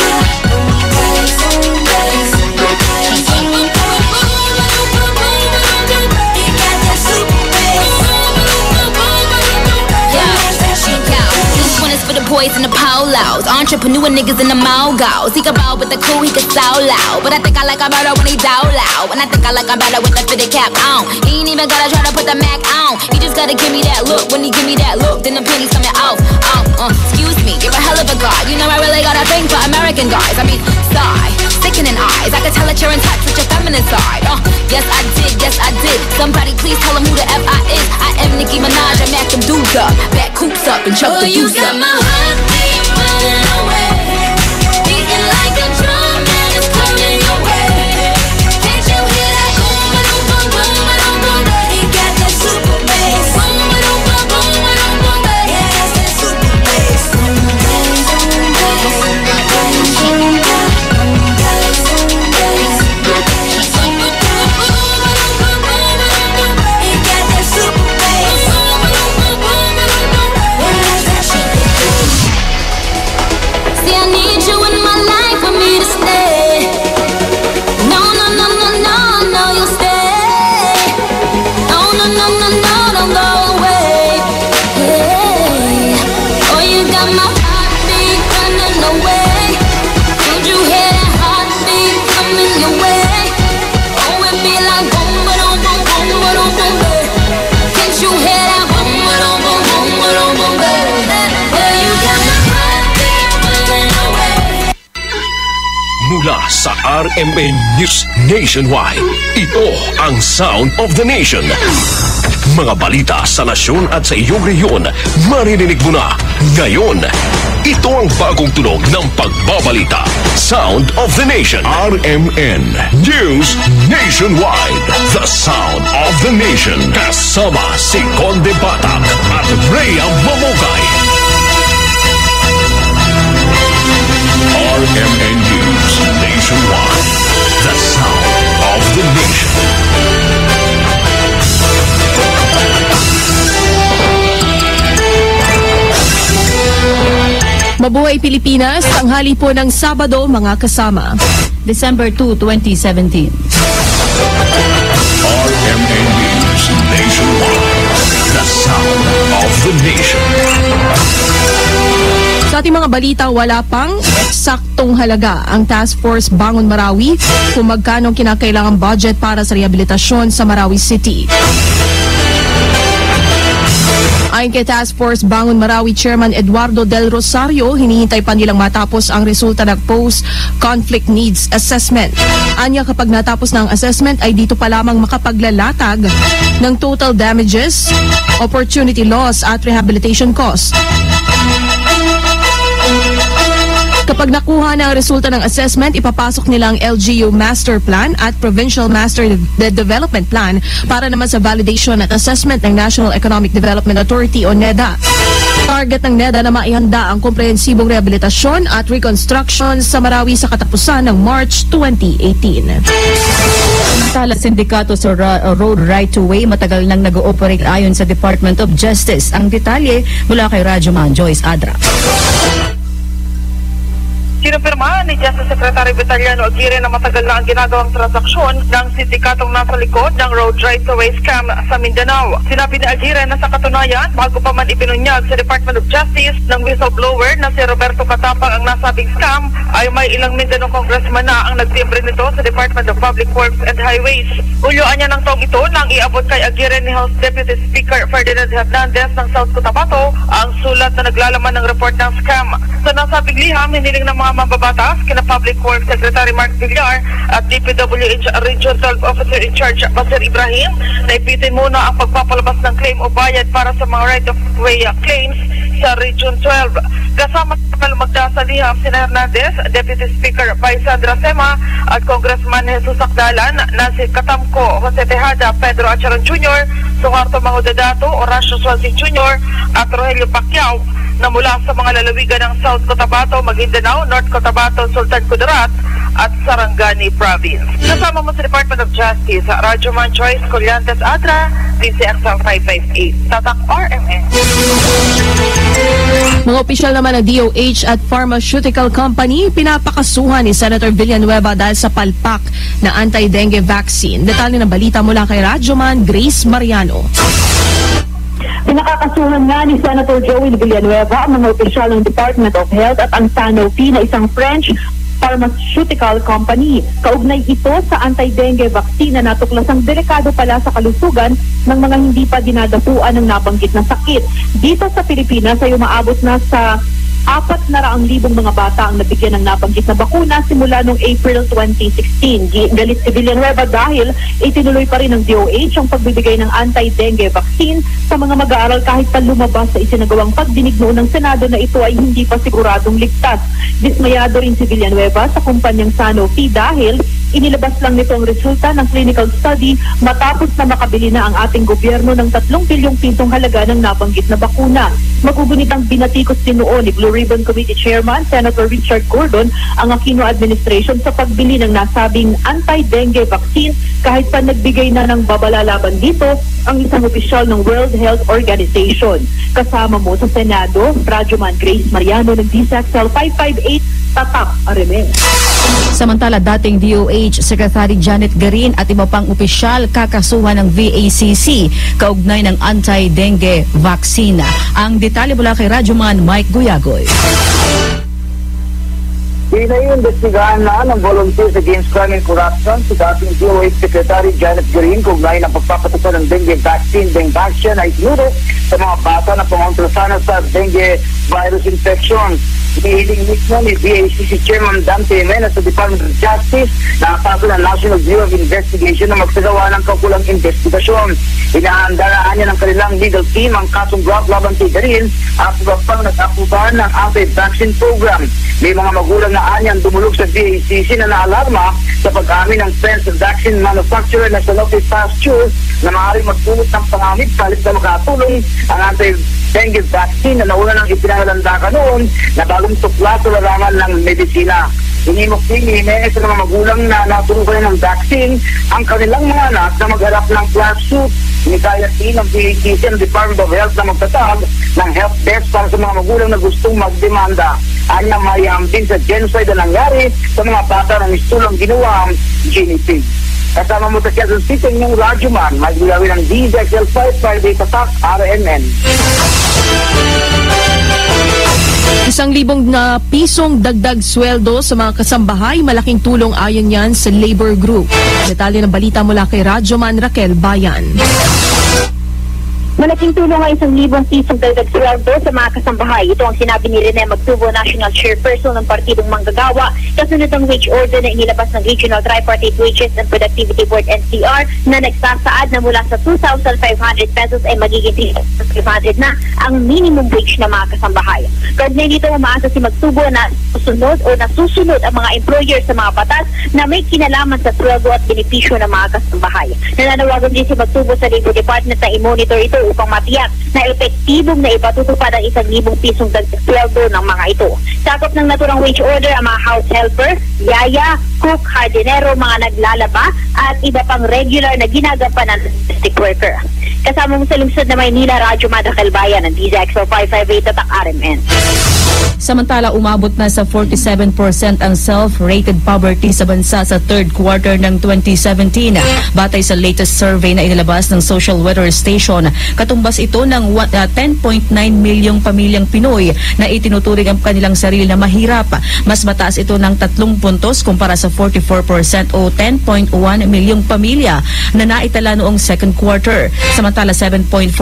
boom, bass, boom, bass, boom, boom, boom, boom, boom, boom. He got that super bass. Boom, boom, boom, boom, boom, boom. Yeah, that's that super bass. This one is for the boys in the polos, entrepreneur niggas in the mogos. He can roll with the cool, he can so loud. But I think I like him better when he down loud. And I think I like him better with the fitted cap on. He ain't even gotta try to put the Mac on. He just gotta give me that look. When he give me that look, then the pennies coming off. Excuse me, you're a hell of a guy. You know I really got a thing for American guys. I mean, sigh, sickening eyes. I can tell that you're in touch with your feminine side. Yes I did, yes I did. Somebody please tell him who the F I is. I am Nicki Minaj, I macked them dudes up, back coops up, and chuck the You deuce got up. my heart beat running away, beating like a drum and it's coming your way. Can't you hear that boom, boom, boom, boom, boom, boom, boom? He got that super bass. Boom, boom, boom, boom, boom, boom, boom. Yeah, that's that super bass. Boom, bass, boom, bass, boom, bass, boom, bass, boom, bass, boom, bass, boom, bass, boom, boom. He got that super bass. Boom, boom, boom, boom, boom, boom. Yeah, that's that super bass. sa RMN News Nationwide. Ito ang Sound of the Nation. Mga balita sa nasyon at sa iyong rehiyon, maririnig mo na ngayon. Ito ang bagong tunog ng pagbabalita. Sound of the Nation. RMN News Nationwide. The Sound of the Nation. Kasama si Conde Batak at Rhea Mamogay. RMN News Nationwide. The Sound of the Nation. Mabuhay Pilipinas, tanghali po ng Sabado mga kasama. December 2, 2017. RMN News Nationwide. The Sound of the Nation. Sa ating mga balita, wala pang eksaktong halaga ang Task Force Bangon Marawi kung magkano kinakailangang budget para sa rehabilitasyon sa Marawi City. Ayon kay Task Force Bangon Marawi Chairman Eduardo Del Rosario, hinihintay pa nilang matapos ang resulta ng Post-Conflict Needs Assessment. Anya, kapag natapos na ang assessment ay dito pa lamang makapaglalatag ng total damages, opportunity loss at rehabilitation cost. Kapag nakuha na ang resulta ng assessment, ipapasok nila ang LGU Master Plan at Provincial Master Development Plan para naman sa validation at assessment ng National Economic Development Authority o NEDA. Target ng NEDA na maihanda ang komprehensibong rehabilitasyon at reconstruction sa Marawi sa katapusan ng March 2018. Samantala, sindikato sa Road Right to Way matagal nang nag-ooperate ayon sa Department of Justice. Ang detalye mula kay Radyoman Joyce Adra. Kinumpirma ni Justice Secretary Vitaliano Aguirre na matagal na ang ginagawang transaksyon ng sindikatong nasa likod ng Road Right to Way scam sa Mindanao. Sinabi ni Aguirre na sa katunayan, bago pa man ibinunyag sa Department of Justice ng whistleblower na si Roberto Katapang ang nasabing scam, ay may ilang Mindanao congressman na ang nagtimbre nito sa Department of Public Works and Highways. Ulyuan niya ng taong ito nang iabot kay Aguirre ni House Deputy Speaker Ferdinand Hernandez ng South Cotabato ang sulat na naglalaman ng report ng scam. Sa nasabing liham, hiniling ng mga mababatas kina Public Works Secretary Mark Villar at DPWH Region 12 Officer in Charge Basir Ibrahim na ipitin muna ang pagpapalabas ng claim o bayad para sa mga right-of-way claims sa Region 12. Kasama sa lumagda sa liham sina Hernandez, Deputy Speaker Paisandra Sema at Congressman Jesus Akdalan na si Katamko Jose Tejada, Pedro Acharon Jr., Suharto Mahudadato, Horacio Suarez Jr. at Rogelio Pacquiao na mula sa mga lalawigan ng South Cotabato, Maguindanao, North Cotabato, Sultan Kudarat at Sarangani Province. Kasama mo sa Department of Justice, Radyoman Joyce Collantes Adra, DCXL 558, Tatak RMN. Mga opisyal naman ng DOH at Pharmaceutical Company pinapakasuhan ni Senator Villanueva dahil sa palpak na anti-dengue vaccine. Detalye ng balita mula kay Radyoman Grace Mariano. Pinakakasuhan nga ni Senator Joel Villanueva ang mga opisyal ng Department of Health at ang Sanofi na isang French pharmaceutical company. Kaugnay ito sa anti-dengue vaccine na natuklasang delikado pala sa kalusugan ng mga hindi pa dinadapuan ng nabanggit na sakit. Dito sa Pilipinas ay umaabot na sa 400,000 mga bata ang nabigyan ng nabanggit na bakuna simula noong April 2016. Galit si Villanueva dahil itinuloy pa rin ng DOH ang pagbibigay ng anti-dengue vaccine sa mga mag-aaral kahit pa lumabas sa isinagawang pagdinig noon ng Senado na ito ay hindi pa siguradong ligtas. Dismayado rin si Villanueva sa kumpanyang Sanofi dahil inilabas lang nito ang resulta ng clinical study matapos na makabili na ang ating gobyerno ng 3 bilyong pisong halaga ng nabanggit na bakuna. Magugunitang binatikos din noon ni Blue Ribbon Committee Chairman Senator Richard Gordon ang Aquino administration sa pagbili ng nasabing anti-dengue vaccine kahit pa nagbigay na ng babala laban dito ang isang opisyal ng World Health Organization. Kasama mo sa Senado, Radyoman Grace Mariano ng DCXL 558, Tatak RMN. Samantala, dating DOH Secretary Janet Garin at iba pang opisyal kakasuhan ng VACC kaugnay ng anti-dengue vaccine. Ang detalye mula kay Radyoman Mike Guyagoy. Pinaiimbestigahan na ng Volunteers Against Crime and Corruption si dating DOH Secretary Janet Garin kaugnay ng pagpapatupad ng dengue vaccine. Dengue vaccine ay itinuro sa mga bata na pumunta sa dengue virus infection. Hinihiling mismo ni BACC Chairman Dante Jimenez sa Department of Justice na kaso ng National Bureau of Investigation na magsagawa ng kaukulang investigasyon. Inahandaan niya ng kanilang legal team ang kasong drug laban kay Garin at iba pang nag-apubahan ng anti-vaccine program. May mga magulang na anyang dumulog sa BACC na naalarma sa pag-amin ng Friends of Vaccine Manufacturer na Sanofi Pasteur na maaaring magdulot ng pangamit palit na makatulong ang anti-dengue vaccine na nauna ng ipinalalanda noon na bagong tukla sa larangan ng medisina. Hinimok din ni Jimenez sa mga magulang na natulugan ng vaccine ang kanilang mga anak na magharap ng class suit. Inikaya din ng BACC ng Department of Health na magtatag ng health desk para sa mga magulang na gustong magdemanda. Anya mayambin sa genocide na nangyari sa mga bata na mistulang ginawa ang Ginipig. Kasama mo sa Quezon City ng Radyo Man, magigawin ng DZXL 5 Friday Tatak RMN. 1,000 na pisong dagdag sweldo sa mga kasambahay, malaking tulong ayon yan sa labor group. Detalye ng balita mula kay Radyoman Raquel Bayan. Malaking tulong ay 1,000 pisong dagdag sweldo sa mga kasambahay. Ito ang sinabi ni Rene Magtubo, National Chairperson ng Partidong Manggagawa, kasunod ng wage order na inilabas ng Regional Tripartite Wages and Productivity Board NCR na nagsasaad na mula sa 2,500 pesos ay magiging 3,500 na ang minimum wage ng mga kasambahay. Kaugnay dito, umaasa si Magtubo na nasusunod ang mga employer sa mga batas na may kinalaman sa sweldo at benepisyo ng mga kasambahay. Nananawagan din si Magtubo sa Labor Department na i-monitor ito upang matiyak na epektibong na ipatutupad ang 1,000 pisong dagdag sweldo ng mga ito. Sakop ng naturang wage order ang mga house helper, yaya, cook, hardinero, mga naglalaba at iba pang regular na ginagampanan ng domestic worker. Kasama mo sa lungsod na Maynila, Radyo Madrakal Bayan ng DZXL 558 Tatak RMN. Samantala, umabot na sa 47% ang self-rated poverty sa bansa sa third quarter ng 2017. Batay sa latest survey na inilabas ng Social Weather Station, katumbas ito ng 10.9 milyong pamilyang Pinoy na itinuturing ang kanilang sarili na mahirap. Mas mataas ito ng 3 puntos kumpara sa 44% o 10.1 milyong pamilya na naitala noong second quarter. Samantala, 7.4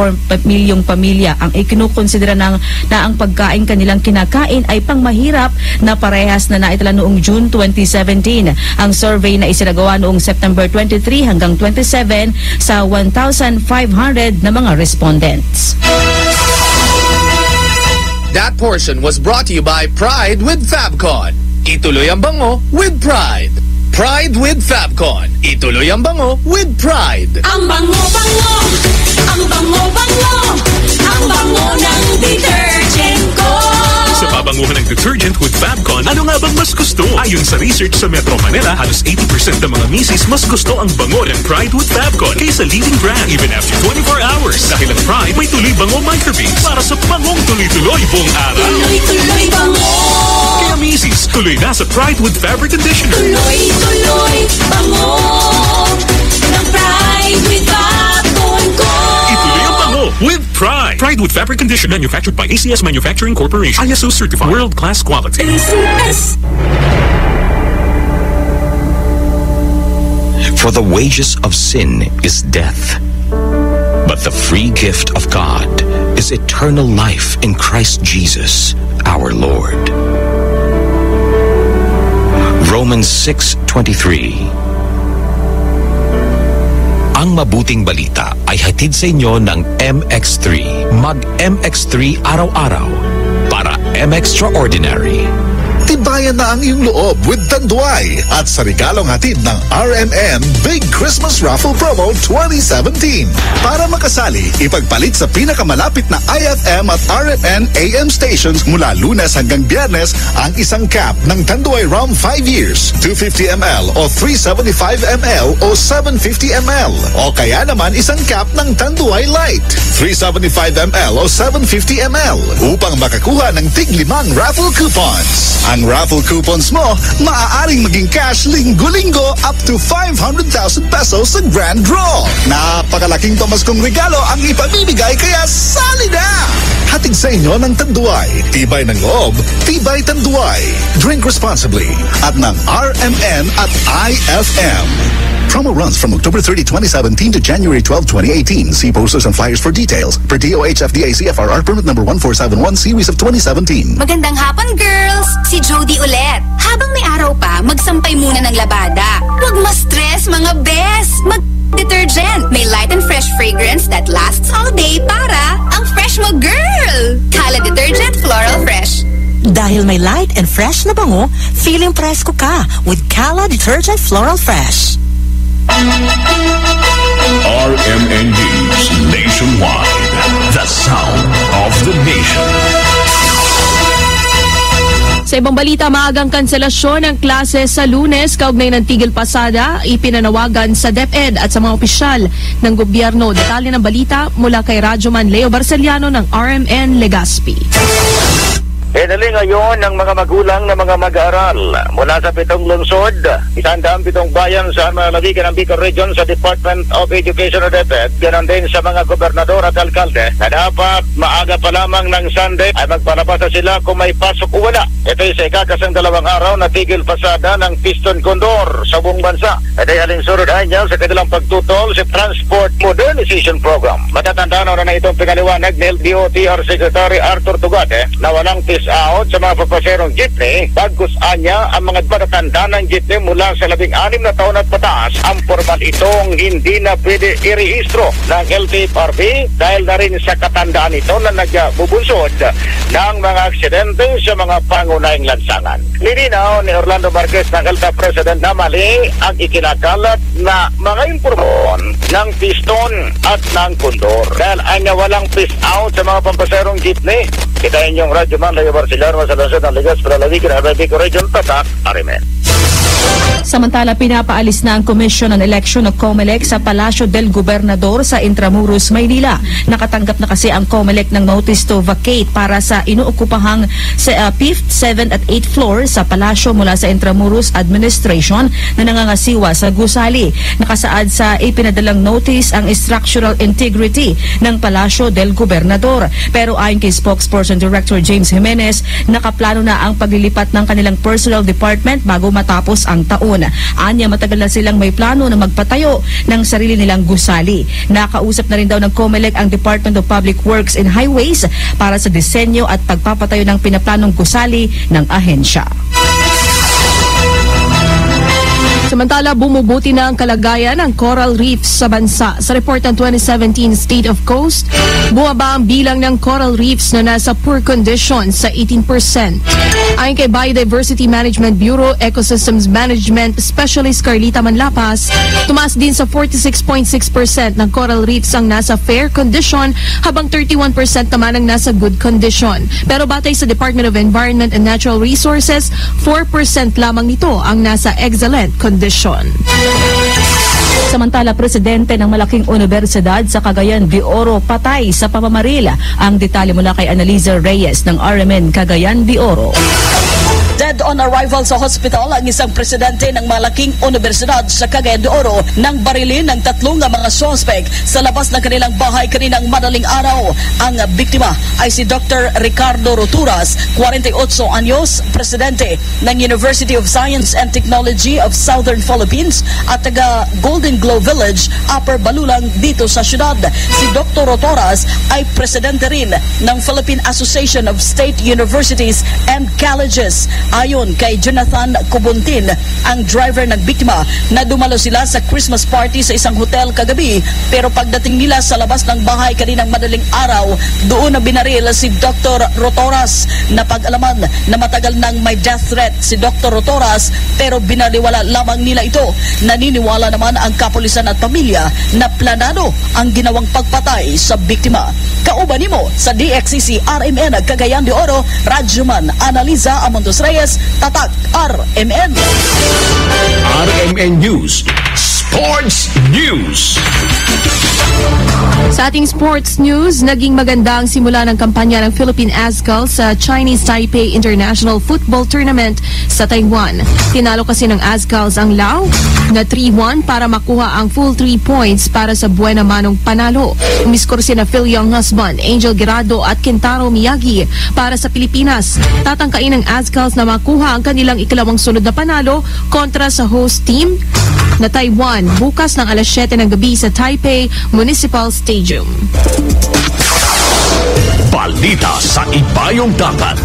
milyong pamilya ang ikinukonsidera na ang pagkain kanilang kinakain ay pangmahirap na parehas na naitala noong June 2017. Ang survey na isinagawa noong September 23 hanggang 27 sa 1,500 na mga respondents. That portion was brought to you by Pride with Fabcon. Ituloy ang bango with Pride. Pride with Fabcon. Ituloy ang bango with Pride. Ang bango-bango, ang bango-bango, ang bango ng detergent ko. Sa babanguhan ng detergent with Fabcon, ano nga bang mas gusto? Ayon sa research sa Metro Manila, halos 80% ng mga misis mas gusto ang bango ng Pride with Fabcon kaysa leading brand even after 24 hours. Dahil ang Pride may tuloy bango microbeads para sa bangong tuloy-tuloy buong araw. Tuloy-tuloy bango. Kaya misis, tuloy na sa Pride with Fabric Conditioner. Tuloy-tuloy bango ng Pride with Fabcon ko. Ituloy ang bango with Pride. Pride with Fabric Conditioner, manufactured by ACS Manufacturing Corporation. ISO certified. World-class quality. ACS. For the wages of sin is death, but the free gift of God is eternal life in Christ Jesus, our Lord. Romans 6:23. Ang mabuting balita ay hatid sa inyo ng MX3. Mag-MX3 araw-araw para MXtraordinary. Tibayan na ang iyong loob with Tanduay at sa regalong hatid ng RMN Big Christmas Raffle Promo 2017. Para makasali, ipagpalit sa pinakamalapit na IFM at RMN AM stations mula Lunes hanggang Biyernes ang isang cap ng Tanduay Rum 5 years, 250 ml o 375 ml o 750 ml. O kaya naman isang cap ng Tanduay Light, 375 ml o 750 ml upang makakuha ng tig-5 raffle coupons. Ang raffle coupons mo, maaaring maging cash linggo-linggo up to 500,000 pesos sa grand draw. Napakalaking pamaskong regalo ang ipamimigay kaya sali na! Hatid sa inyo ng Tanduay. Tibay ng loob, tibay Tanduay. Drink responsibly at ng RMN at IFM. Promo runs from October 30, 2017 to January 12, 2018. See posters and flyers for details. Per DOH FDA CFRR permit number 1471 series of 2017. Magandang hapon, girls! Si Jody ulit. Habang may araw pa, magsampay muna ng labada. Huwag ma-stress, mga bes! Detergent. May light and fresh fragrance that lasts all day para ang fresh mo, girl! Kala Detergent Floral Fresh. Dahil may light and fresh na bango, feeling presko ka with Kala Detergent Floral Fresh. RMN News Nationwide. The sound of the nation. Sa ibang balita, maagang kanselasyon ng klase sa Lunes kaugnay ng tigil pasada, ipinanawagan sa DepEd at sa mga opisyal ng gobyerno. Detalye ng balita mula kay Radyoman Leo Barceliano ng RMN Legazpi. Pinali ngayon ng mga magulang na mga mag-aaral mula sa 7 lungsod, 107 bayan sa malalawigan ng Bicol Region sa Department of Education o DepEd, ganon din sa mga gobernador at alkalde na dapat maaga pa lamang ng Sunday ay magpalabas na sila kung may pasok o wala. Ito ay sa ikakasang 2 araw na tigil pasada ng Piston Condor sa buong bansa. At ay alinsurod ay niya sa kanilang pagtutol sa Transport Modernization Program. Matatandaan na itong pinaliwanag ni LDOTR Secretary Arthur Tugate na walang out sa mga papaserong jeepney, bagkus anya ang mga patatanda ng jeepney mula sa 16 na taon at pataas. Ang formal itong hindi na pwede irehistro ng LTFRB dahil na rin sa katandaan ito na nagbubunsod ng mga aksidente sa mga pangunahing lansangan. Nilinaw ni Orlando Marquez ng ELTA President na mali ang ikinakalat na mga impormasyon ng Piston at ng Condor dahil anya walang peace out sa mga pampaserong jeepney. Kitayin yung Radyoman Leo Barceliano sa lansad ng Ligas para Lawigan at Bicol Region, Tatak, RMN. Samantala, pinapaalis na ang Commission on Election o COMELEC sa Palasyo del Gobernador sa Intramuros, Maynila. Nakatanggap na kasi ang COMELEC ng notice to vacate para sa inuokupahang sa 5th, 7th at 8th floor sa Palasyo mula sa Intramuros Administration na nangangasiwa sa gusali. Nakasaad sa ipinadalang notice ang structural integrity ng Palasyo del Gobernador. Pero ayon kay spokesperson Director James Jimenez, nakaplano na ang paglilipat ng kanilang personnel department bago matapos ang taon. Anya, matagal na silang may plano na magpatayo ng sarili nilang gusali. Nakausap na rin daw ng COMELEC ang Department of Public Works and Highways para sa disenyo at pagpapatayo ng pinaplanong gusali ng ahensya. Samantala, bumubuti na ang kalagayan ng coral reefs sa bansa. Sa report ng 2017 State of Coast, bumaba ang bilang ng coral reefs na nasa poor condition sa 18%. Ayon kay Biodiversity Management Bureau Ecosystems Management Specialist Carlita Manlapas, tumaas din sa 46.6% ng coral reefs ang nasa fair condition habang 31% naman ang nasa good condition. Pero batay sa Department of Environment and Natural Resources, 4% lamang nito ang nasa excellent condition. Samantala, presidente ng malaking universidad sa Cagayan de Oro patay sa pamamaril. Ang detalye mula kay Analiza Reyes ng RMN Cagayan de Oro. Dead on arrival sa hospital ang isang presidente ng malaking universidad sa Cagayan de Oro nang barilin ng 3 mga suspect sa labas ng kanilang bahay kaninang madaling araw. Ang biktima ay si Dr. Ricardo Roturas, 48 anyos, presidente ng University of Science and Technology of Southern Philippines at taga Golden Glow Village, Upper Balulang dito sa syudad. Si Dr. Roturas ay presidente rin ng Philippine Association of State Universities and Colleges. Ayon kay Jonathan Cubuntin, ang driver ng biktima, na dumalo sila sa Christmas party sa isang hotel kagabi, pero pagdating nila sa labas ng bahay kaninang madaling araw, doon na binaril si Dr. Rotoras. Napag-alaman na matagal nang may death threat si Dr. Rotoras, pero binaliwala lamang nila ito. Naniniwala naman ang kapulisan at pamilya na planado ang ginawang pagpatay sa biktima. Kauban nimo sa DXCC RMN Cagayan de Oro, Radyoman Analiza Amondos Reyes, Tatak RMN. RMN News, Sports News. Sa ating sports news, naging maganda ang simula ng kampanya ng Philippine Azkals sa Chinese Taipei International Football Tournament sa Taiwan. Tinalo kasi ng Azkals ang Lao na 3-1 para makuha ang full 3 points para sa Buena Manong panalo. Umiskor sina Phil Young Husband, Angel Gerardo at Kentaro Miyagi. Para sa Pilipinas, tatangkain ng Azcals na makuha ang kanilang ikalawang sunod na panalo kontra sa host team na Taiwan bukas ng alas 7 ng gabi sa Taipei Municipal Stadium. Balita sa Ibayong Dagat.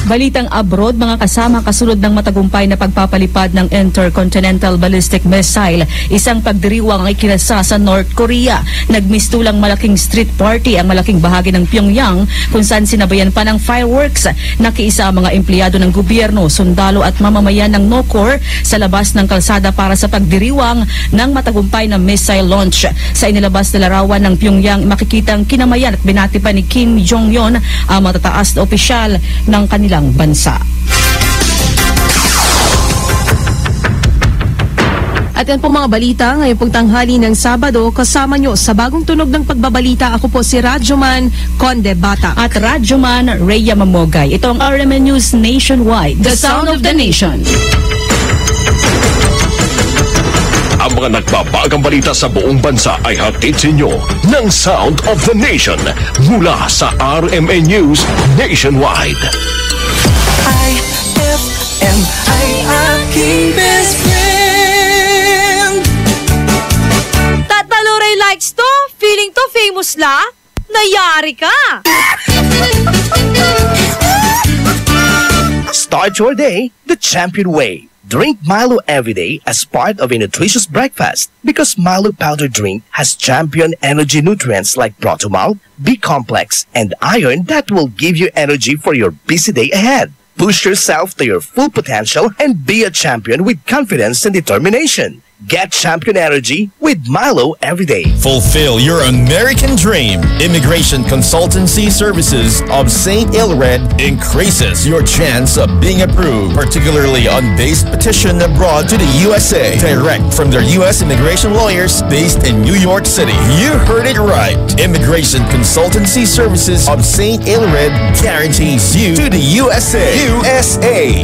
Balitang abroad, mga kasama, kasunod ng matagumpay na pagpapalipad ng Intercontinental Ballistic Missile, isang pagdiriwang ang ikinasa sa North Korea. Nagmistulang malaking street party ang malaking bahagi ng Pyongyang kung saan sinabayan pa ng fireworks. Nakiisa ang mga empleyado ng gobyerno, sundalo at mamamayan ng NOCOR sa labas ng kalsada para sa pagdiriwang ng matagumpay na missile launch. Sa inilabas na larawan ng Pyongyang, makikitang kinamayan at binati pa ni Kim Jong-un ang matataas na opisyal ng kanilang bansa. At yan po mga balita ngayon pong tanghali ng Sabado. Kasama nyo sa bagong tunog ng pagbabalita. Ako po si Radyoman Conde Bata. At Radyoman Rhea Mamogay. Ito ang RMN News Nationwide, the sound of the nation. Ang mga nagbabagang balita sa buong bansa ay hatid sa inyo ng Sound of the Nation mula sa RMN News Nationwide. IFM ay aking best friend. Tataloray likes to, feeling to famous la, nayari ka. Start your day the champion way. Drink Milo every day as part of a nutritious breakfast because Milo powder drink has champion energy nutrients like Protomalt, B-complex, and iron that will give you energy for your busy day ahead. Push yourself to your full potential and be a champion with confidence and determination. Get champion energy with Milo every day. Fulfill your American dream. Immigration Consultancy Services of St. Ilred increases your chance of being approved, particularly on base petition abroad to the USA, direct from their U.S. immigration lawyers based in New York City. You heard it right. Immigration Consultancy Services of St. Ilred guarantees you to the USA.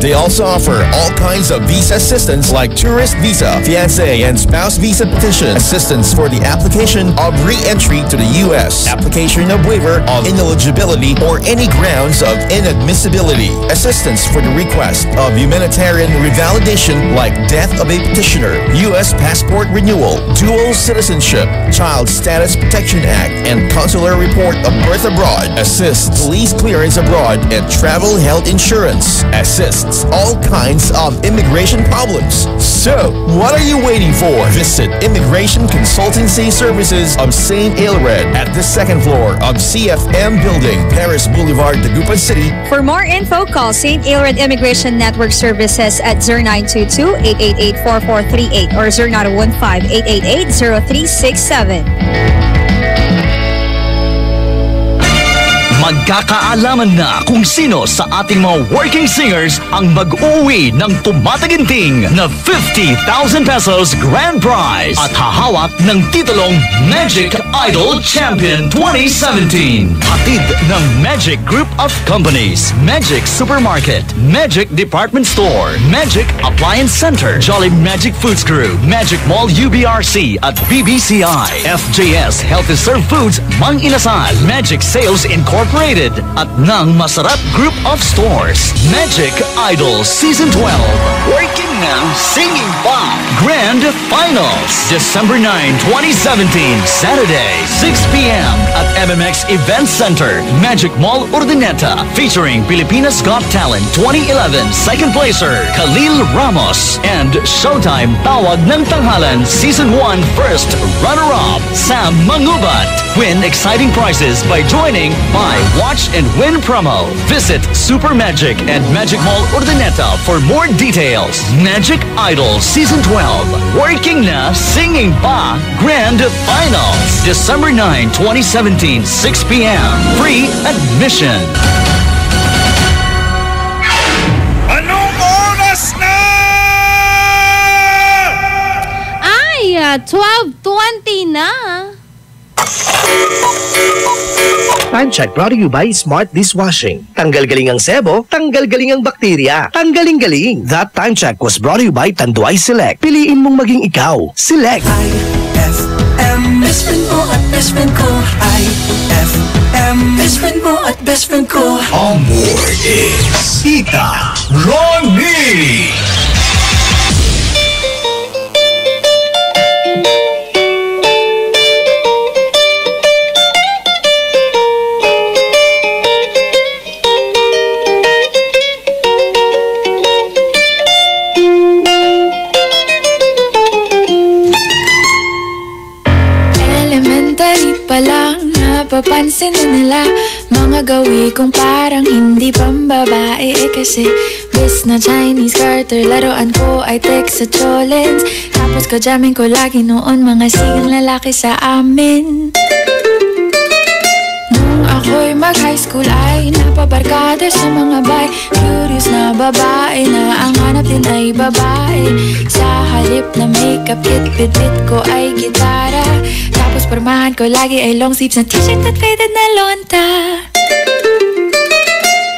They also offer all kinds of visa assistance like tourist visa, fiancé and spouse visa petition, assistance for the application of re-entry to the U.S., application of waiver of ineligibility or any grounds of inadmissibility, assistance for the request of humanitarian revalidation like death of a petitioner, U.S. passport renewal, dual citizenship, Child Status Protection Act, and consular report of birth abroad, assists police clearance abroad, and travel health insurance, assists all kinds of immigration problems. So, what are you waiting for? Visit Immigration Consultancy Services of St. Ilred at the second floor of CFM Building, Paris Boulevard, Dagupan City. For more info, call St. Ilred Immigration Network Services at 0922-888-4438 or 0915-888-0367. Magkakaalaman na kung sino sa ating mga working singers ang mag-uwi ng tumataginting na 50,000 pesos grand prize at hahawak ng titulong Magic Idol Champion 2017. Hatid ng Magic Group of Companies, Magic Supermarket, Magic Department Store, Magic Appliance Center, Jolly Magic Foods Crew, Magic Mall UBRC at BBCI, FJS Healthy Serve Foods, Mang Inasal, Magic Sales Incorporated at ng Masarap Group of Stores. Magic Idol Season 12. Working na, singing pa. Grand Finals. December 9, 2017. Saturday, 6 p.m. at MMX Event Center, Magic Mall Urdaneta. Featuring Pilipinas Got Talent 2011 second placer Khalil Ramos and Showtime Tawag ng Tanghalan Season 1 first runner-up Sam Mangubat. Win exciting prizes by joining Buy, Watch and Win promo. Visit Super Magic and Magic Mall Urdaneta for more details. Magic Idol Season 12. Working na, singing pa. Grand Finals. December 9, 2017, 6 p.m. Free admission. Anong oras na? Ay, 12:20 na. Time check brought to you by Smart Dishwashing. Tanggal galing ang sebo, tanggal galing ang bakterya. Tanggaling galing. That time check was brought to you by Tanduay Select. Piliin mong maging ikaw. Select. IFM, best friend mo at best friend ko. IFM, best friend mo at best friend ko. Amor is Tita Ronnie. Papansin na nila mga gawi kong parang hindi pambabae kasi bis na Chinese Carter, laruan ko ay text sa cholens. Tapos kajamin ko lagi noon mga sigang lalaki sa amin. Nung ako'y mag-high school ay napabarkada sa mga bay. Curious na babae na ang hanap din ay babae. Sa halip na makeup kit, bit-bit ko ay gitara. Tapos pormahan ko lagi ay long sleeves na t-shirt at faded na lonta.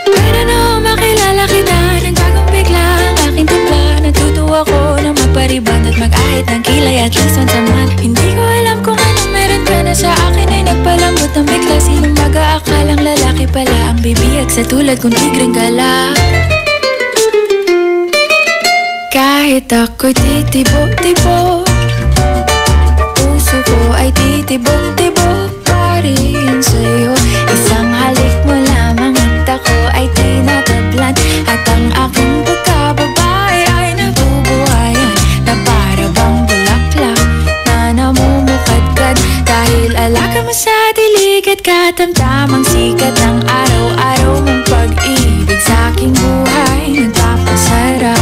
Pero no makilala kita, nagbagong bigla ang aking timpla. Natutuwa ko na mapariband at mag-ahit ng kilay at least once a month. Hindi ko alam kung ano meron ka na sa akin ay nagpalambot ng bigla. Sinong mag-aakalang lalaki pala ang bibiyag sa tulad kong tigreng gala. Kahit ako'y titibo-tibo, puso ko ay titibok-tibok pa rin sa'yo. Isang halik mo lamang at ako ay tinatablan. At ang aking pagkababae ay nabubuhayan na para bang bulaklak na namumukadkad. Dahil alaga mo sa dilig at katamtamang sikat ng araw-araw mong pag-ibig sa aking buhay nagpapasarap.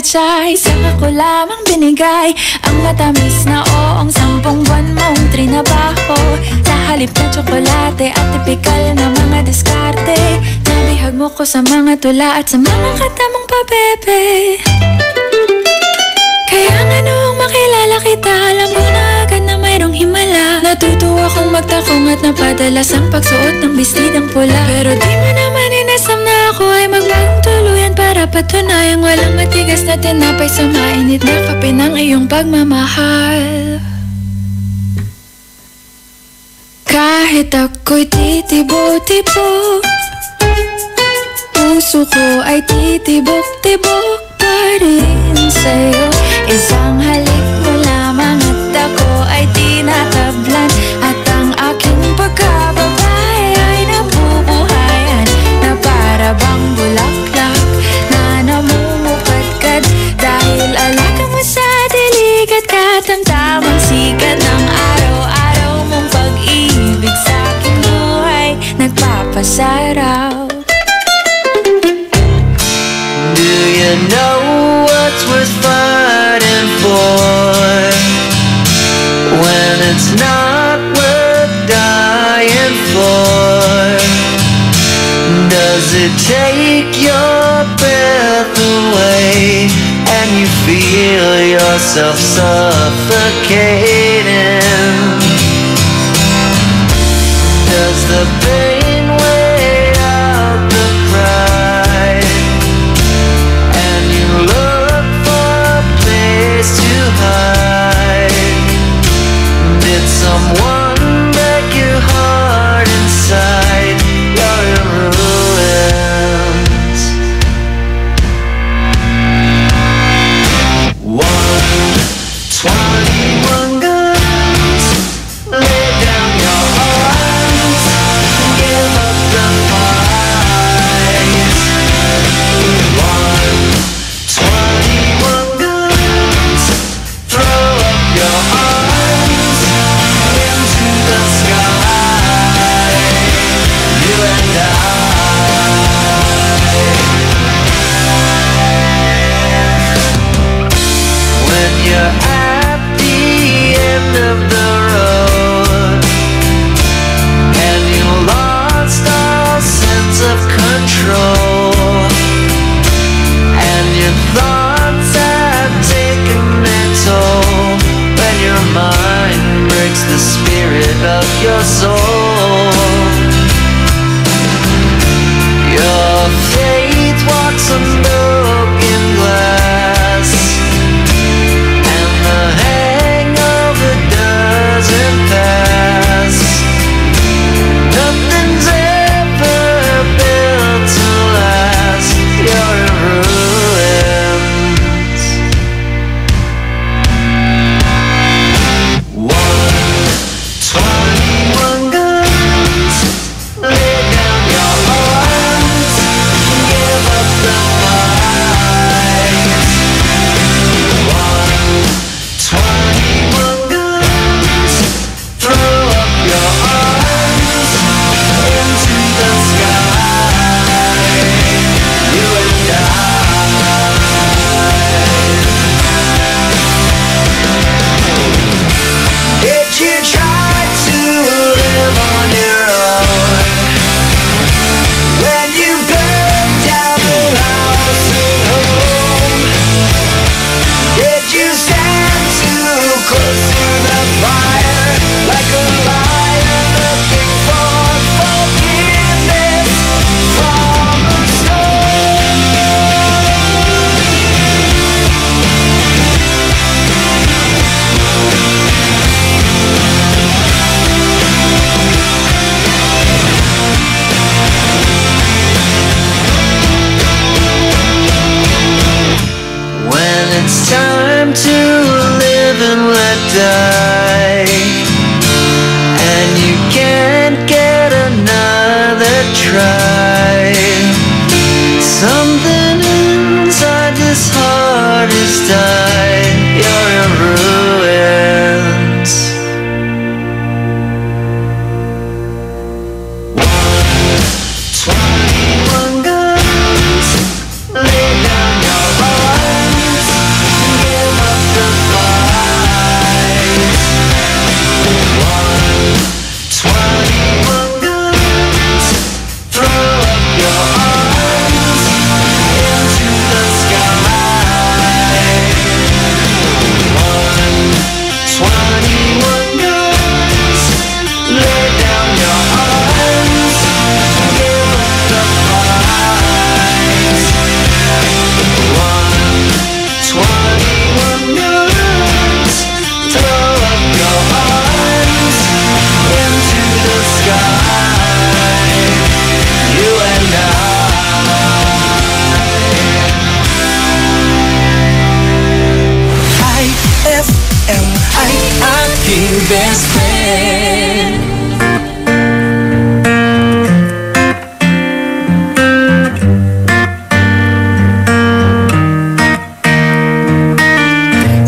Ay, saka ko lamang binigay ang matamis na oong 10 buwan mong trinabaho. Sa halip na tsokolate at tipikal na mga diskarte, nabihag mo ko sa mga tula at sa mga katamong pabebe. Kaya nga noong makilala kita, alam mo na agad na mayroong himala. Natutuwa kong magtakong at napadalas ang pagsuot ng bestidang pula. Pero di mo naman inasam na ako ay magbagong tuluyan para patunayang walang matigas na tinapay sa mainit na kape ng iyong pagmamahal. Kahit ako'y titibo-tibo, puso ko ay titibok-tibok pa rin sa'yo. Isang halik mo lamang at ako ay tinatablan. At ang aking pagkababae ay nabubuhayan na para bang bulaklak na namumukadkad. Dahil alaga mo sa dilig at katamtamang sikat ng araw-araw mong pag-ibig sa aking buhay nagpapasaraw. Do you know what's worth fighting for when it's not worth dying for? Does it take your breath away and you feel yourself suffocating? Does the pain weigh out the pride and you look for a place to hide? Did someone break your heart inside? You're in ruins. 121 guns, lay down your arms. control, and your thoughts have taken their toll. When your mind breaks the spirit of your soul, your faith walks on broken glass, and the hangover doesn't pass. Nothing's ever built to last. You're in ruins. 121 guns. Lay down your arms. Give up the fight. 121 guns. Throw up your arms into the sky. You and I. Did you try to live on your own when you burned down the house at home? Did you stand too close to the fire like a lion looking for forgiveness from a stone? When it's time to live and let die, and you can't get another try, something inside this heart is died. You're in ruins. 121 guns. Lay down your arms. Give up the fight. 121 guns. Throw up your arms into the sky. 121 guns. Lay down your arms. Give up the fight. 121 guns. Throw up your arms into the sky. You and I. I feel best friend.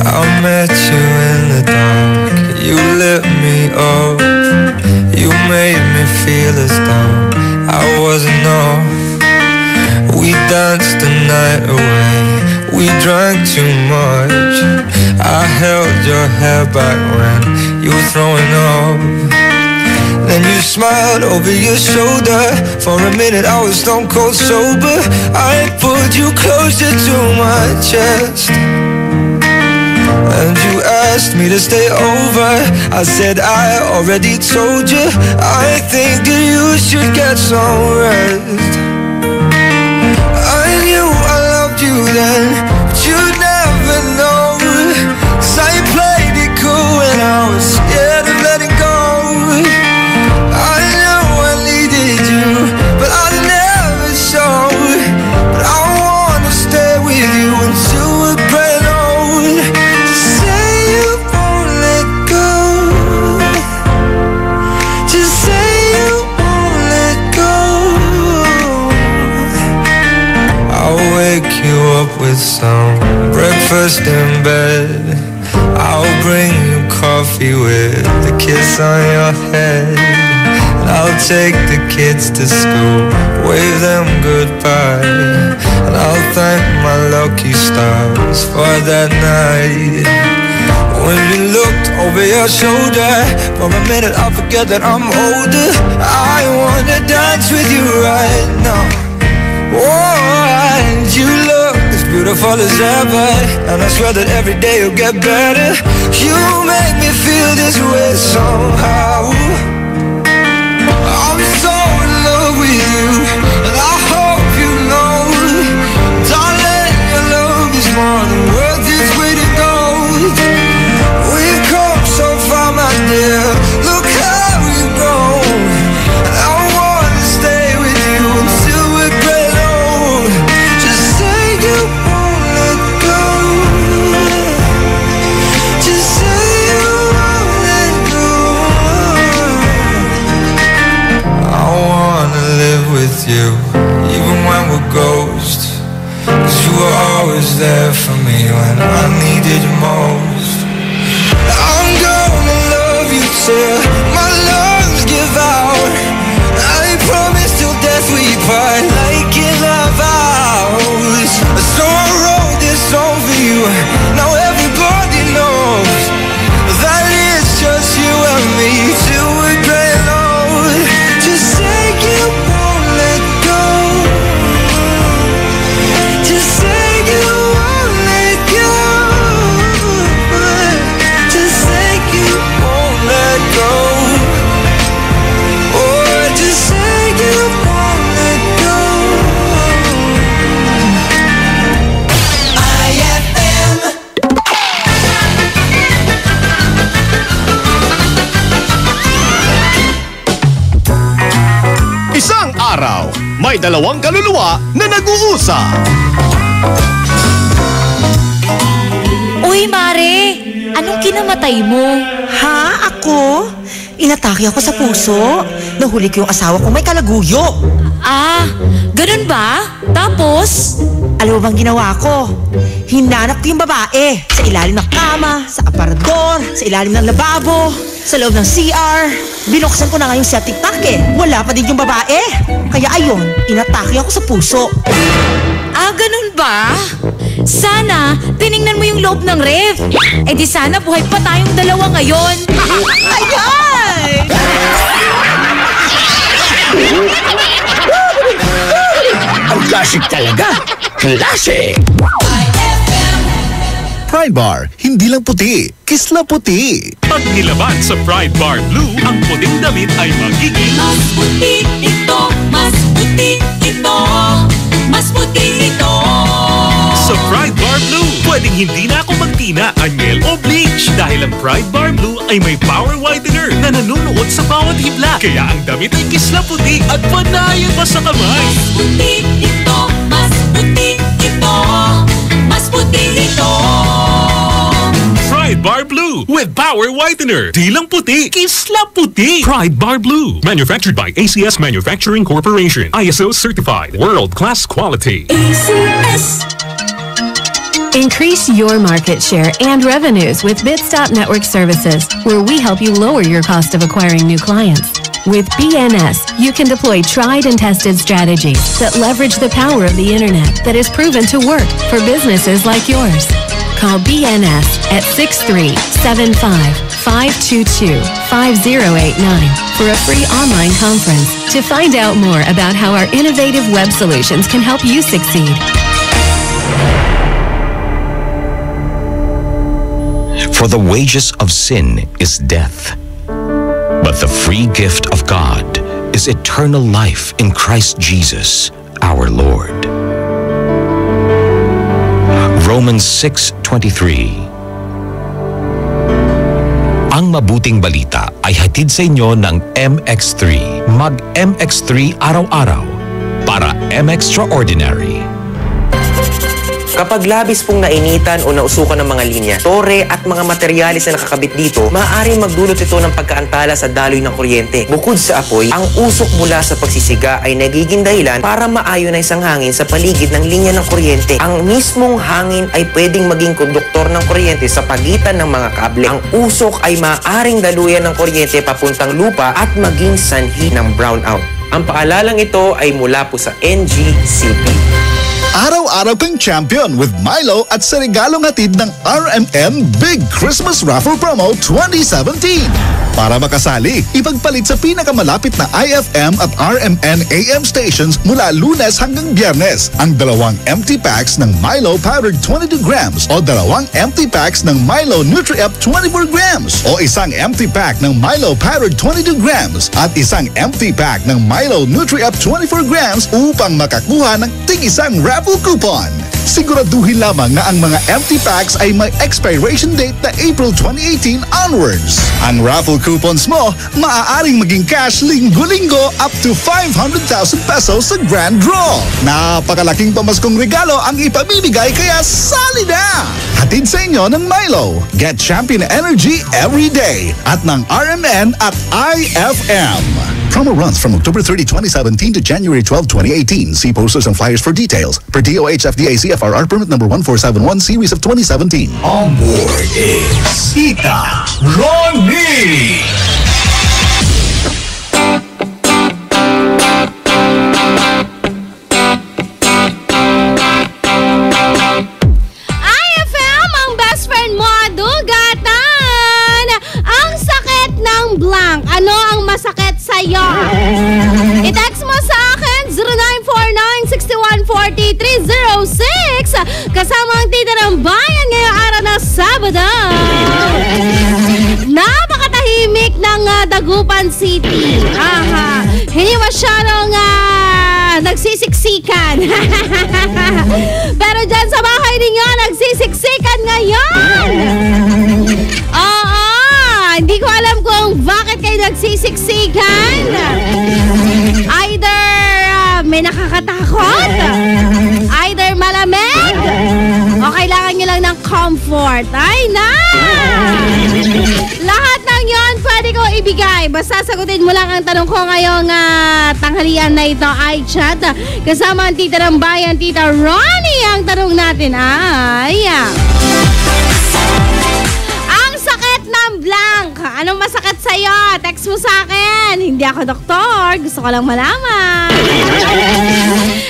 I met you in the dark. You lit me up. You made me feel as though I wasn't off. We danced the night away. We drank too much. I held your hair back when you were throwing up. Then you smiled over your shoulder. For a minute I was stone cold sober. I pulled you closer to my chest, and you asked me to stay over. I said I already told you. I think that you should get some rest. I knew I loved you then, but you'd never know. 'Cause I played it cool when I was scared of letting go. I know I needed you, but I never showed. But I wanna stay with you until we're grown old. Just say you won't let go. Just say you won't let go. I'll wake you up with some breakfast in bed. I'll bring you coffee with a kiss on your head. And I'll take the kids to school, wave them goodbye. And I'll thank my lucky stars for that night. When you looked over your shoulder, for a minute I forget that I'm older. I wanna dance with you right now. beautiful as ever, and I swear that every day you'll get better. You make me feel this way somehow. I'm so in love with you, and I hope you know, darling, your love is more than worth its weight in gold. We've come so far, my dear, look how we've grown. I wanna stay with you until we're great old. Just say you won't let go. Just say you won't let go. I wanna live with you, even when we're ghosts. 'Cause you were always there for me when I needed you most. I'm gonna love you till my lungs give out. I promise till death we part, like in our vows. So I wrote this song for you. Now everybody knows that it's just you and me till we're gray and old. Just say you won't let go. Just say you won't let go. Just say you won't let go. Oh, just say you won't let go. IFM. Isang araw, may dalawang kaluluwa na nag-uusap. Uy, Mare! Anong kinamatay mo? Ha? Ako? Inatake ako sa puso. Nahuli ko yung asawa ko may kalaguyo. Ah, ganun ba? Tapos? Alam mo bang ginawa ko? Hinanap ko yung babae sa ilalim ng kama, sa aparador, sa ilalim ng lababo, sa loob ng CR. Binuksan ko na nga yung septic tank eh. Wala pa din yung babae. Kaya ayun, inatake ako sa puso. Ah, ganun ba? Sana, tiningnan mo yung loob ng ref. Eh di sana buhay pa tayong dalawa ngayon. Ayan! Ang classic talaga. Classic! Pride Bar, hindi lang puti, kisla puti. Pag nilaban sa Pride Bar Blue, ang puting damit ay magiging Mas puti ito, mas puti ito, mas puti ito. sa Pride Bar Blue. Pwedeng hindi na ako magtina, anyel o bleach dahil ang Pride Bar Blue ay may power whitener na nanunuot sa bawat hibla. Kaya ang damit ay kisla puti at panayan pa sa kamay. Mas puti ito, mas puti ito, mas puti ito. Pride Bar Blue with power whitener. Di lang puti, kisla puti. Pride Bar Blue. Manufactured by ACS Manufacturing Corporation. ISO certified. World-class quality. ACS. Increase your market share and revenues with Bitstop Network Services, where we help you lower your cost of acquiring new clients. With BNS, you can deploy tried and tested strategies that leverage the power of the internet that is proven to work for businesses like yours. Call BNS at 6375-522-5089 for a free online conference to find out more about how our innovative web solutions can help you succeed. For the wages of sin is death, but the free gift of God is eternal life in Christ Jesus, our Lord. Romans 6:23. Ang mabuting balita ay hatid sa inyo ng MX3. Mag-MX3 araw-araw para MXtraordinary. Kapag labis pong nainitan o nausukan ng mga linya, tore at mga materyales na nakakabit dito, maaaring magdulot ito ng pagkaantala sa daloy ng kuryente. Bukod sa apoy, ang usok mula sa pagsisiga ay nagiging dahilan para ma-ionize ang hangin sa paligid ng linya ng kuryente. Ang mismong hangin ay pwedeng maging konduktor ng kuryente sa pagitan ng mga kable. Ang usok ay maaaring daluyan ng kuryente papuntang lupa at maging sanhi ng brownout. Ang paalalang ito ay mula po sa NGCP. Araw-araw kang champion with Milo at sa regalong hatid ng RMN Big Christmas Raffle Promo 2017. Para makasali, ipagpalit sa pinakamalapit na IFM at RMN AM stations mula Lunes hanggang Biyernes ang 2 empty packs ng Milo powdered 22 grams o 2 empty packs ng Milo Nutri-Up 24 grams o isang empty pack ng Milo powdered 22 grams at isang empty pack ng Milo Nutri-Up 24 grams upang makakuha ng tig-isang raffle coupon. Siguraduhin lamang na ang mga empty packs ay may expiration date na April 2018 onwards. Ang raffle coupons mo, maaaring maging cash linggo-linggo up to 500,000 pesos sa grand draw. Napakalaking pamaskong regalo ang ipamimigay kaya sali na! Hatid sa inyo ng Milo. Get champion energy every day at ng RMN at IFM. Promo runs from October 30, 2017 to January 12, 2018. See posters and flyers for details. Per DOH FDA CFRR permit number 1471 series of 2017. On board is Tita Ronnie. IFM, ang best friend mo, dugatan. Ang sakit ng blank. Ano ang masakit sa'yo? I-text mo sa akin 0949-6143-306 kasama ang tita ng bayan ngayong araw na Sabado. Napakatahimik ng Dagupan City. Aha. Hindi masyadong nagsisiksikan. Pero dyan sa bahay ninyo, nagsisiksikan ngayon. Oo. Hindi ko alam kung bakit kayo nagsisiksikan. Either may nakakatakot, either malamig, o kailangan nyo lang ng comfort. Ay na! Lahat ng yon pwede ko ibigay. Basta sagutin mo lang ang tanong ko ngayong tanghalian na ito ay chat. Kasama ang tita ng bayan, Tita Ronnie. Ang tanong natin ay... blank. Anong masakit sa'yo? Text mo sa akin. Hindi ako doktor. Gusto ko lang malaman.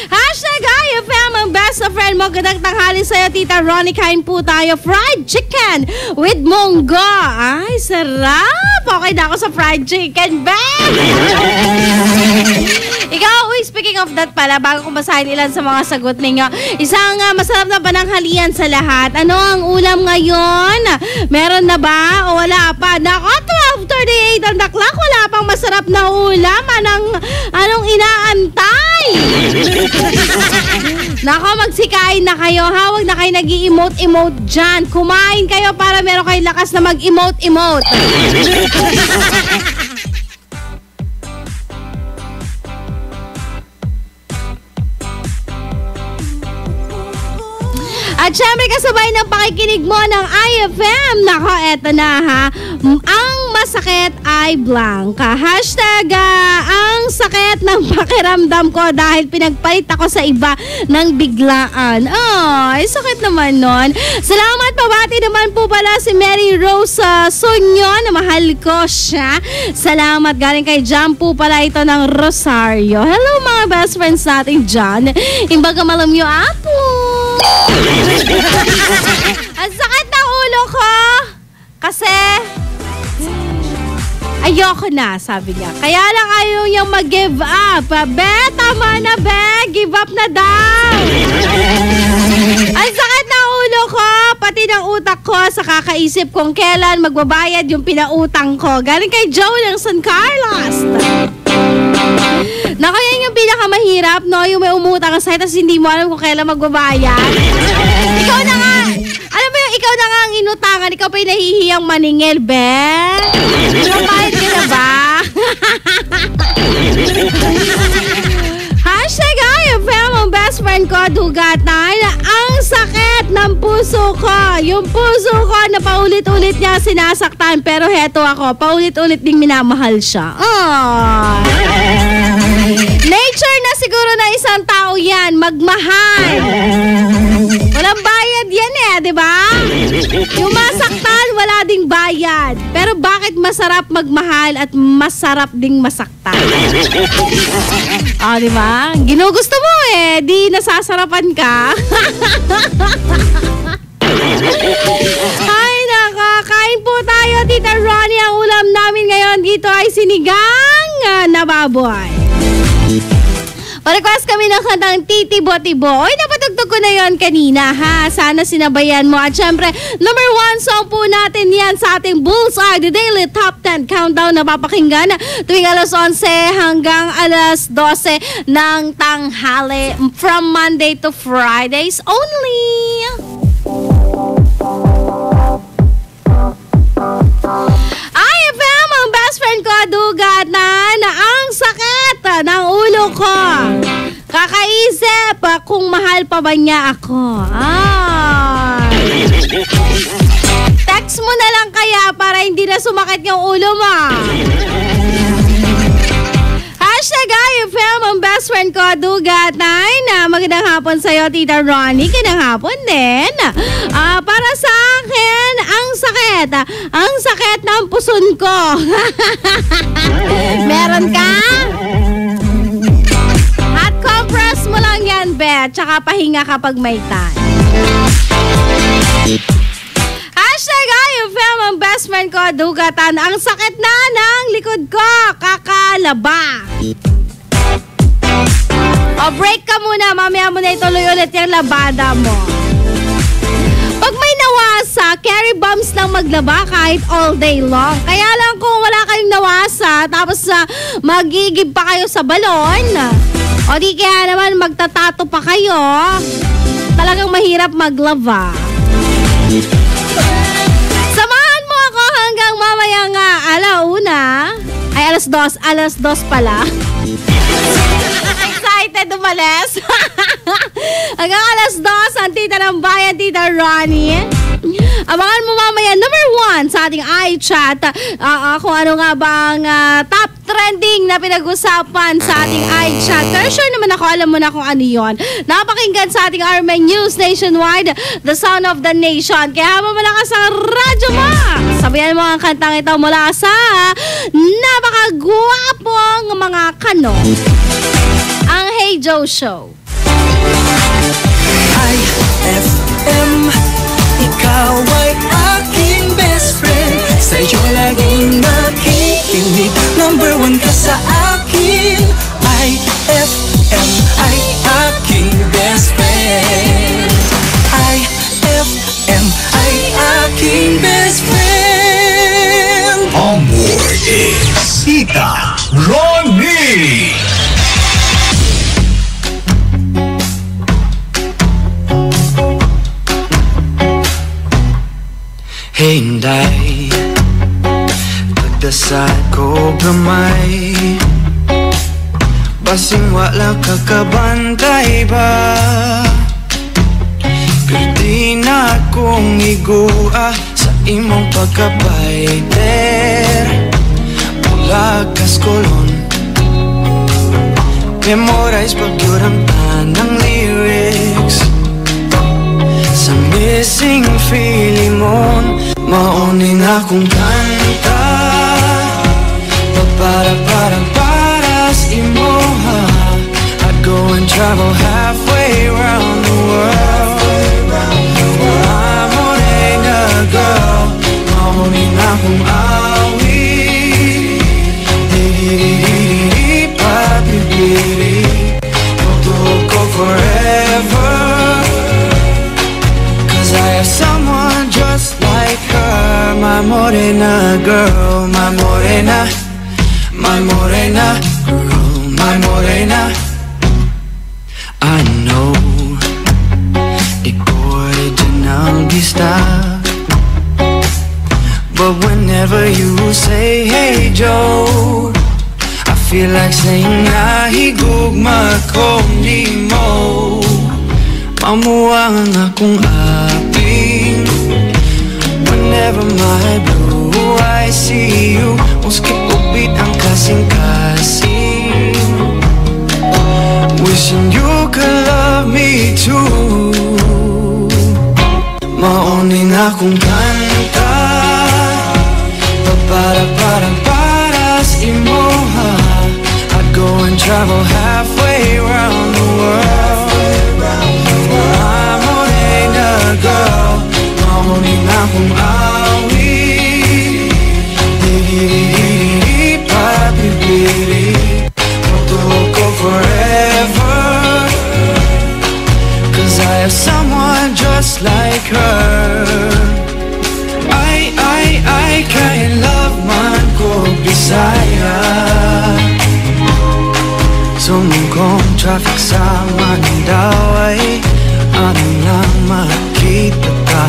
Hashtag IFM, ang best of friend mo. Gandang tanghali sa'yo, Tita Ronnie. Kain po tayo. Fried chicken with munggo. Ay, sarap. Okay na ako sa fried chicken, Ben. Ikaw, speaking of that pala, bago ko basahin ilan sa mga sagot ninyo, isang masarap na pananghalian sa lahat. Ano ang ulam ngayon? Meron na ba o wala pa? Nako, 12:38 on the clock. Wala pang masarap na ulam. Anong inaantay? Nako, magsikain na kayo. Huwag na kayo nag-i-emote-emote dyan. Kumain kayo para meron kayong lakas na mag-emote-emote. At syempre kasabay ng pakikinig mo ng IFM. Nako, eto na ha. Ang masakit ay blanca. Hashtag ang sakit ng pakiramdam ko dahil pinagpalit ako sa iba ng biglaan. Ay, sakit naman nun. Salamat, pabati naman po pala si Mary Rose Sonyo na mahal ko siya. Salamat, galing kay Jam po pala ito ng Rosario. Hello mga best friends natin dyan. Imbaga malamyo apo. Ang sakit ng ulo ko kasi ayoko na, sabi niya. Kaya lang ayaw niyang mag-give up. Be, tama na be, give up na daw. Ang sakit ng ulo ko, pati ng utak ko sa kakaisip kung kailan magbabayad yung pinautang ko. Galing kay Joe ng San Carlos. Naku, yan yung pinakamahirap, no? Yung may umutang ka sa'yo tapos hindi mo alam kung kailan magbabayad. Ikaw na nga. Alam mo yung ikaw na nga ang inutangan, ikaw pa yung nahihiyang maningil, be. Magbabayad ka na ba? Hashtag IFM, ang best friend ko, dugatan. Ang sakit ng puso ko. Yung puso ko na paulit-ulit niya sinasaktan. Pero heto ako, paulit-ulit ding minamahal siya. Nature na siguro na isang tao yan, magmahal. Walang bayad yan di ba? Yung masaktan, wala ding bayad. Pero bakit masarap magmahal at masarap ding masaktan? Di ba? Ginugusto mo di nasasarapan ka. Ay, nakakain po tayo dito. Tita Ronnie, ang ulam namin ngayon dito ay sinigang na baboy. Pa-request kami ng kantang Titibo-Tibo. Oy, napatugtog ko na yon kanina, ha? Sana sinabayan mo. At syempre, number 1 song po natin yan sa ating Bullseye, the Daily Top 10 Countdown na papakinggan tuwing alas 11 hanggang alas 12 ng tanghali from Monday to Fridays only. IFM, ang best friend ko, dugat na ang sakit ng ulo ko. Kakaisip kung mahal pa ba niya ako. Text mo na lang kaya para hindi na sumakit yung ulo mo. Hashtag IFM, ang best friend ko, dugat na magandang hapon sa'yo, Tita Ronnie. Magandang hapon din. Para sa akin, ang sakit ng puson ko. Meron ka? Hot compress mo lang yan, Bet. Tsaka pahinga kapag may time. Hashtag IFM, ang best friend ko, dugatan. Ang sakit na ng likod ko, kakalaba. O break ka muna, mamaya mo na ituloy ulit yung labada mo. Pag may nawasa, carry bumps lang maglaba kahit all day long. Kaya lang kung wala kayong nawasa, tapos magigib pa kayo sa balon, o di kaya naman magtatato pa kayo, talagang mahirap maglaba. Samahan mo ako hanggang mamaya nga alauna, ay alas 2 pala. Excited umalis. Hanggang alas 2 ang Tita ng Bayan, Tita Ronnie. Abangan mo mamaya number 1 sa ating iChat. Kung ano nga bang top trending na pinag-usapan sa ating iChat. Pero sure naman ako, alam mo na kung ano yun. Napakinggan sa ating RMN News Nationwide, the sound of the nation. Kaya habang malakas ang radyo mo, sabihan mo ang kantang ito mula sa napakagwapong mga kano. Ang Hey Joe Show. IFM, ikaw ay aking best friend. Sa'yo laging nakikinig, number 1 ka sa akin. IFM ay aking best friend. IFM ay aking best friend. On board is Tita Ronnie. Hey, Inday, pagdasal ko gamay, basing wala kakabantay ba? Pero di na akong igua sa imong pagkabayter. Mulagas kolon, memorize pagyurang tanang lyrics. Sa missing feeling mo, maunin akong kanta. Para sa imo, ha? I'd go and travel halfway around the world. I'm holding a girl, maunin akong awi. Di-di-di-di-di, papi-pili, magtuhog ko forever. I have someone just like her, my morena girl, my morena girl, my morena. I know ikaw original gista, but whenever you say hey Joe, I feel like saying nahigugma kong di mo. Mamuwang akong aping whenever my blue eyes see you. Muski upit ang kasing-kasing, wishing you could love me too. Maunin akong kanta, para sa imo, ha? I'd go and travel halfway around the world. Girl, maunin akong awi. just like her. I kay love man ko Bisaya. Sumugong traffic sa Mandaw ay ano lang makita ka.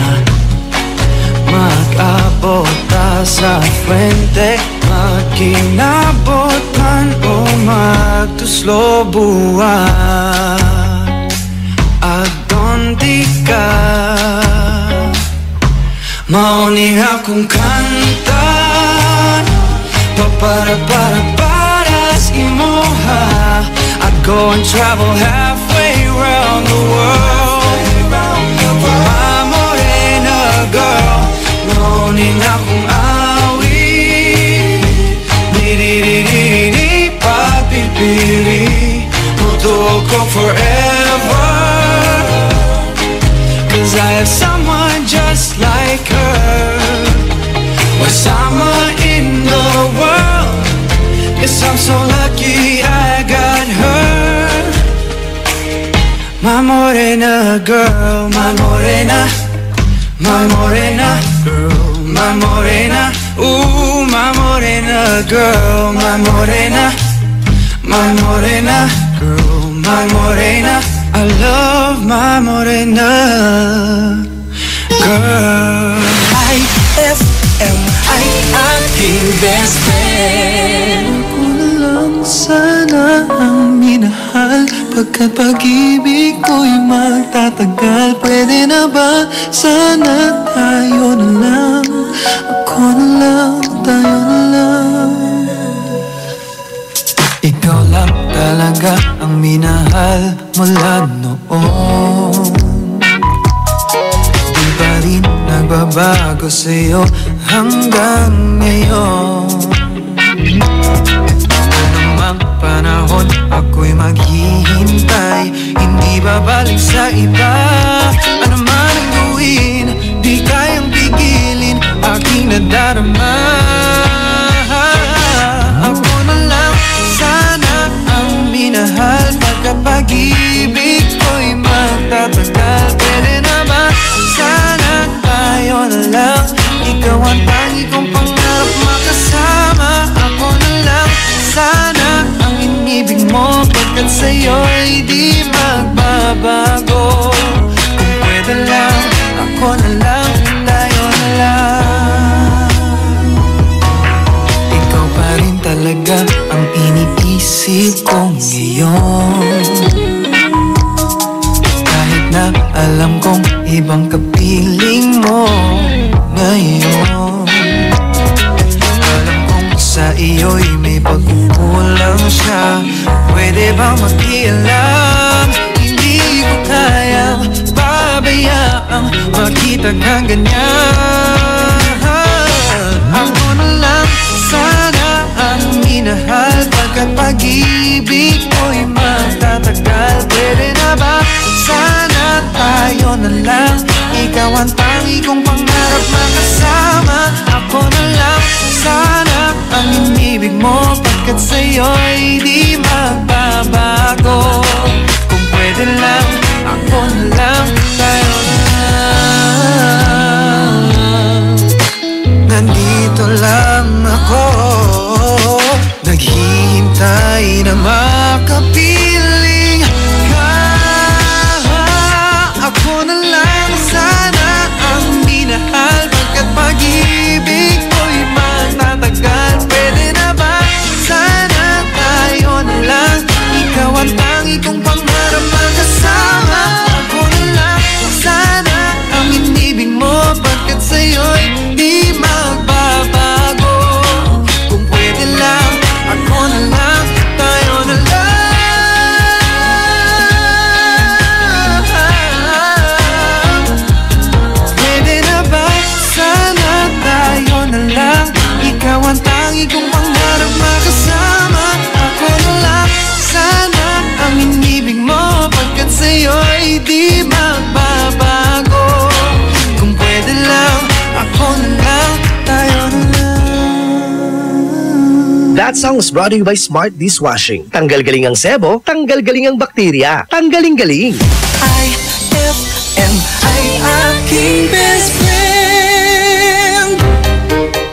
Mag-abot ta sa Fuente, magkinabot man o magtuslo buwan. Adonde ka? Mauni akong kanta para sa imoha. I'd go and travel halfway around the world for my morena girl. Mauni akong awit, di papipili, mutuo ko forever. Cause I have someone just like her. Wasama in the world. Yes, I'm so lucky I got her. My morena girl, my morena, my morena girl, my morena. Ooh, my morena girl, my morena, my morena girl, my morena. I love my morena girl. IFM, ay aking best friend. Ako na lang sana ang minahal, pagkat pag-ibig ko'y magtatagal. Pwede na ba sana tayo na lang? Ako na lang, tayo na lang. Ikaw lang talaga ang minahal mula noon. Di pa rin nagbabago sa'yo hanggang ngayon. Anumang panahon ako'y maghihintay, hindi babalik sa iba. Ano man ang gawin, di kayang pigilin aking nadarama. Ako na lang sana ang minahal, pagkapag-ibig ko'y magtatagal. Pwede na ba sana tayo na lang? Ikaw ang tangi kong pangarap makasama. Ako na lang sana ang inibig mo, pagkat sa'yo'y di magbabago. Kung pwede lang, ako na lang, tayo na lang. Ikaw pa rin talaga ang iniisip ko ngayon. Kahit na alam kong ibang kapiling mo ngayon. Alam kong sa iyo'y may pagkukulang siya. Pwede bang makialam? Hindi ko kayang babayaang makita kang ganyan. Ako na lang sana ang minahal, pagkat pag-ibig ko'y magtatagal. Pwede na ba sana tayo na lang? Ikaw ang tangi kong pangarap makasama. Ako na lang sana ang inibig mo, pagkat sa'yo'y di magbabago. Kung pwede lang, ako na lang, tayo na lang. Nandito lang ako, naghihintay na makapiling ka. Ako na lang sana ang minahal, pagkat pag-ibig ko'y magtatagal. Pwede na ba sana tayo na lang? Ikaw ang tangi kong pangarap makasama. Ako na lang sana ang inibig mo, pagkat sa'yo'y di magbabago. Kung pwede lang, ako na lang, tayo na lang. Pwede na ba sana tayo na lang? Ikaw ang tangi kong pangarap makasama. Ako na lang sana ang inibig mo, pagkat sa'yo'y di magbabago. Kung pwede lang, ako na lang, tayo na lang. That song is brought to you by Smart Dishwashing. Tanggal galing ang sebo, tanggal galing ang bakterya. Tanggaling galing. IFM FM ay aking best friend.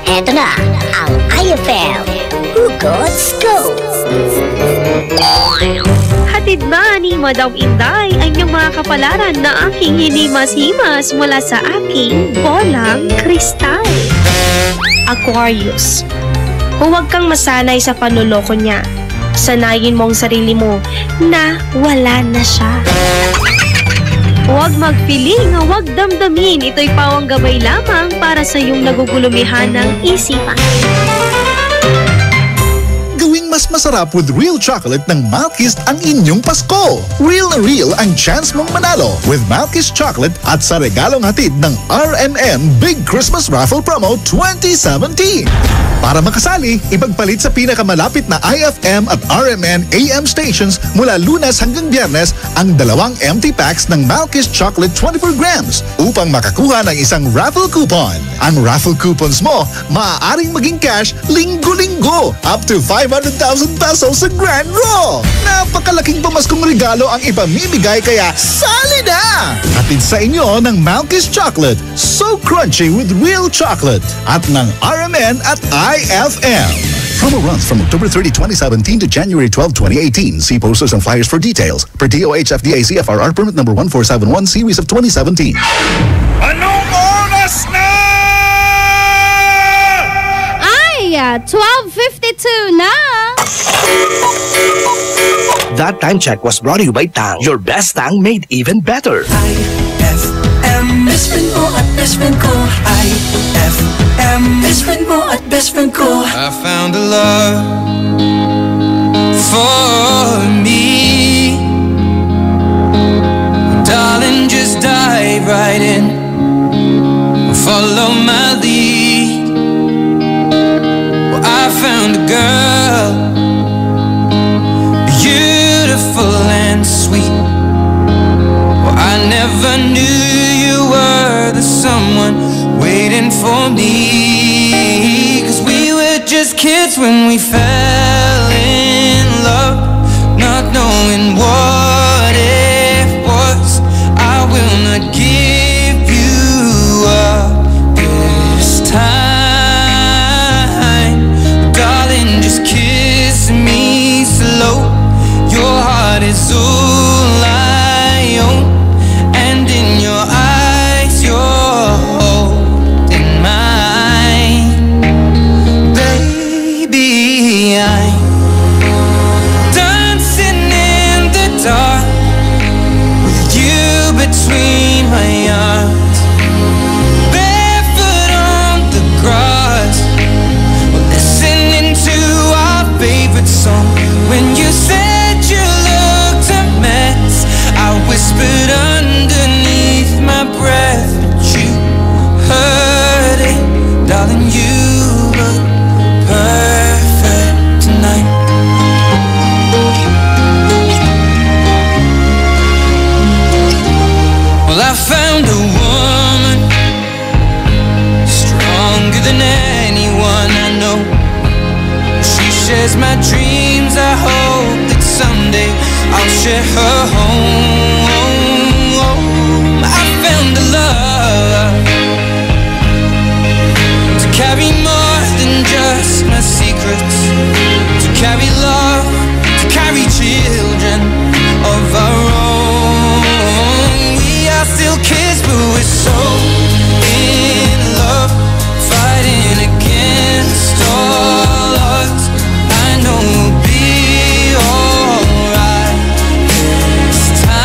Eto na ang IFM Hugot Scoop. Hatid ba ni Madam Inday ang inyong mga kapalaran na aking hinimas-himas mula sa aking bolang kristal? Aquarius, huwag kang masanay sa panloloko niya. Sanayin mo ang sarili mo na wala na siya. Huwag magpiling, huwag damdamin. Ito'y pawang gabay lamang para sa iyong nagugulumihan ng isipan. Gawing mas masarap with real chocolate ng Malkist ang inyong Pasko. Real na real ang chance mong manalo with Malkist chocolate at sa regalong hatid ng RMN Big Christmas Raffle Promo 2017. Para makasali, ipagpalit sa pinakamalapit na IFM at RMN AM stations mula Lunes hanggang Biyernes ang 2 empty packs ng Malkist Chocolate 24 grams upang makakuha ng isang raffle coupon. Ang raffle coupons mo, maaaring maging cash linggo-linggo up to 500,000 pesos sa Grand Draw. Napakalaking pamaskong regalo ang ipamimigay kaya sali na! Hatid sa inyo ng Malkist Chocolate, so crunchy with real chocolate at ng RMN at IFM. Promo runs from October 30, 2017 to January 12, 2018. See posters and flyers for details. Per DOH FDA CFRR permit number 1471 series of 2017. Anong oras na? Ay, 12:52 na! That time check was brought to you by Tang. Your best Tang made even better. IFM, best friend mo at best friend ko. IFM, best friend mo at best friend ko. I found a love for me. Darling, just dive right in. Follow my lead. Well, I found a girl, beautiful and sweet. Well, I never knew you were the someone waiting for me. 'Cause we were just kids when we fell in love, not knowing what it was. I will not give you up this time. Darling, just kiss me slow. Your heart is all I own, and in your eyes you're holding mine. Baby, I'm dancing in the dark with you between my arms, barefoot on the grass, listening to our favorite song. When you said you looked a mess, I whispered underneath my breath, but you heard it. Darling, you look perfect tonight. Well, I found a woman stronger than anyone I know. She shares my dreams. I hope that someday I'll share her home. I found a love to carry more than just my secrets, to carry love, to carry children of our own. We are still kids, but we're so in love, fighting against all odds. I know we'll be alright this time.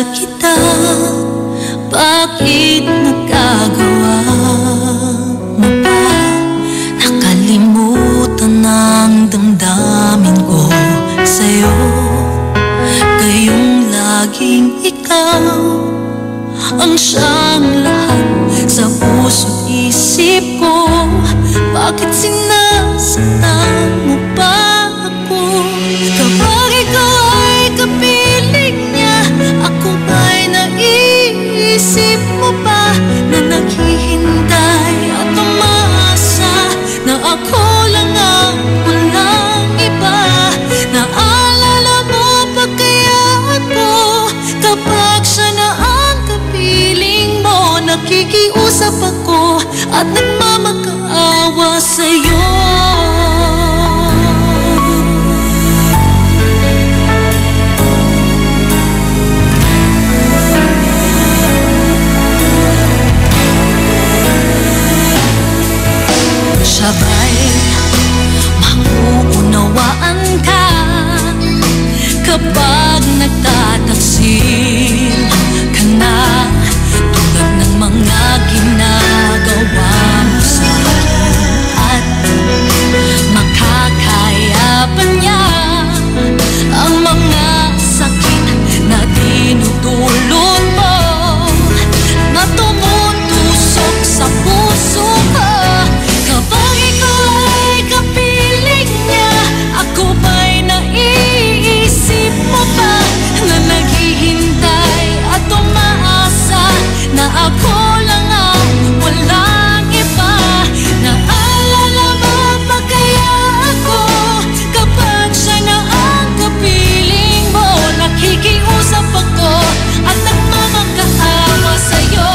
mahal kita. Bakit nagkagawa mo ba? Nakalimutan ang damdamin ko sa'yo. Kayong laging ikaw ang siyang lahat sa puso't isip ko. Bakit sinasaktan mo pa ako? Kapag ikaw ay kapiling niya, ako ba'y naiisip mo pa na naghihintay at umaasa na ako lang ang walang iba? Naalala mo ba kaya ako kapag siya na ang kapiling mo? Nakikiusap ako at nagmamakaawa sa'yo. Sabay mauunawaan ka kapag nagtataksil ka na, tulad ng mga ginagawa mo sa at makakaya pa niya ang mga sakit na dinudulot mo, na tumutusok sa puso ko. Kapag ikaw ay kapiling niya, ako ba'y naiisip mo ba na naghihintay at umaasa na ako lang ang walang iba? Naalala mo ba kaya ako kapag siya na ang kapiling mo? Nakikiusap ako at nagmamakaawa sa'yo.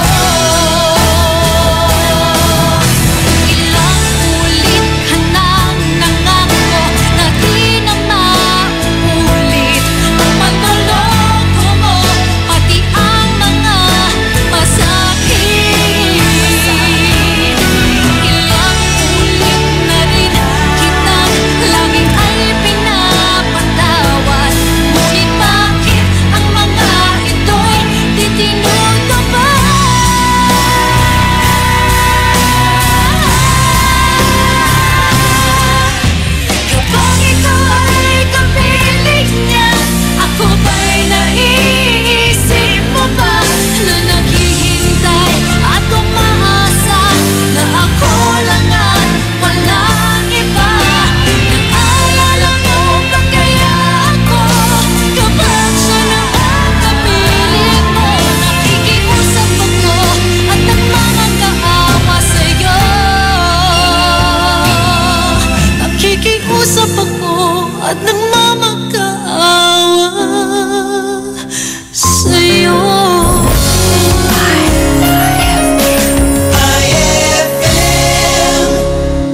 Nakikiusap ako at nagmamakaawa sa'yo.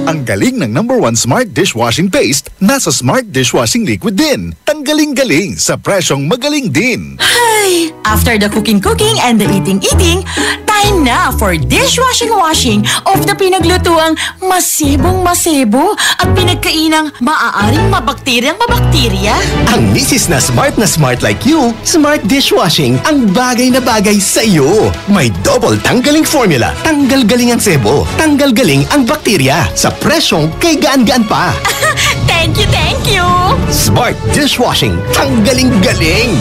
Ang galing ng #1 Smart Dishwashing Paste, nasa Smart Dishwashing Liquid din. Tanggaling-galing sa presyong magaling din. Ay, after the cooking and the eating, time na for dishwashing of the pinaglutuang masibong-masibo at pinagkainang maaaring mabakteryang mabakterya. Ang misis na smart like you, Smart Dishwashing ang bagay na bagay sa iyo. May double tanggaling formula. Tanggal galing ang sebo, tanggal galing ang bakterya sa presyong kay gaan-gaan pa. Thank you! Smart Dishwashing, tanggaling galing!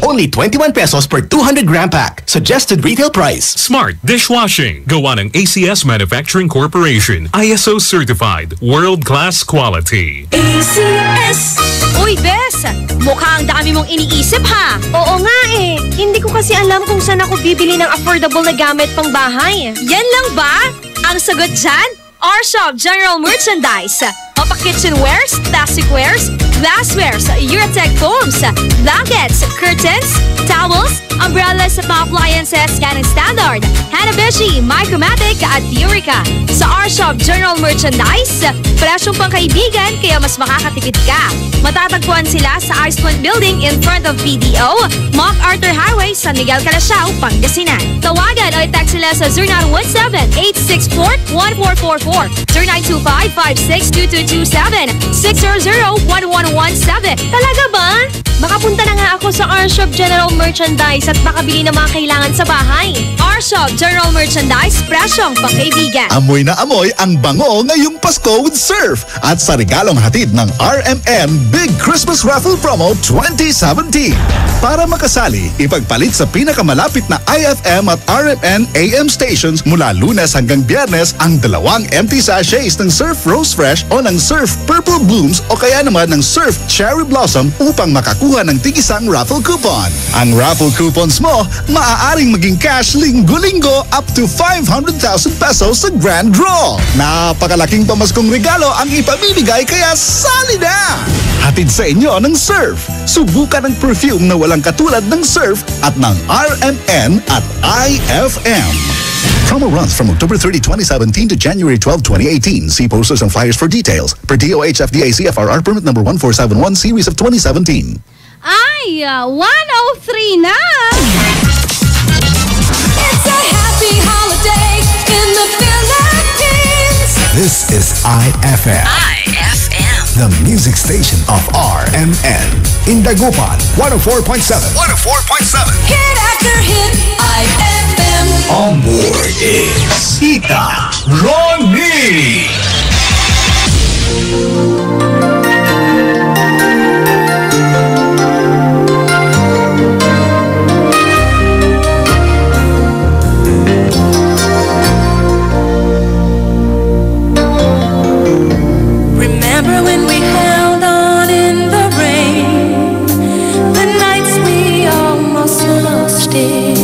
Only 21 pesos per 200 gram pack. Suggested retail price. Smart Dishwashing. Gawa ng ACS Manufacturing Corporation. ISO certified. World-class quality. ACS! Uy, Bes! Mukhang dami mong iniisip, ha? Oo nga eh. Hindi ko kasi alam kung saan ako bibili ng affordable na gamit pang bahay. Yan lang ba? Ang sagot dyan? R-Shop General Merchandise. Mapa kitchenwares, plasticwares, glasswares, Eurotech foams, blankets, curtains, towels, umbrellas at mga appliances yan ang standard, Hanabishi, Micromatic at Eureka. Sa R-Shop General Merchandise, presyong pangkaibigan kaya mas makakatipid ka. Matatagpuan sila sa Iceland Building in front of PDO, MacArthur Highway Barangay San Miguel, Calasiao, Pangasinan. Tawagan o i-text sila sa 0917-864-1444, 0925-562227, 600-1117. Ba? Makapunta na nga ako sa R-Shop General Merchandise at makabili ng mga kailangan sa bahay. R-Shop General Merchandise, presyong pangkaibigan. Amoy na amoy ang bango ngayong Pasko with Surf at sa regalong hatid ng RMN Big Christmas Raffle Promo 2017. Para makasali, ipagpalit sa pinakamalapit na IFM at RMN AM stations mula Lunes hanggang Biyernes ang 2 empty sachets ng Surf Rose Fresh o ng Surf Purple Blooms o kaya naman ng Surf Cherry Blossom upang makakuha ng tig-isang raffle coupon. Ang raffle coupons mo, maaaring maging cash linggo-linggo up to 500,000 pesos sa grand draw. Napakalaking pamaskong regalo ang ipamimigay kaya sali na! Hatid sa inyo ng Surf. Subukan ang perfume na walang katulad ng Surf at ng RMN at IFM. Promo runs from October 30, 2017 to January 12, 2018. See posters and flyers for details. Per DOH FDA CFRR permit number 1471 series of 2017. Ay, 103 na! It's a happy holiday in the Philippines. This is IFM. IFM. The music station of RMN. In Dagupan, 104.7. 104.7. Hit after hit, IFM. On board is Tita Ronnie. Remember when we held on in the rain, the nights we almost lost it.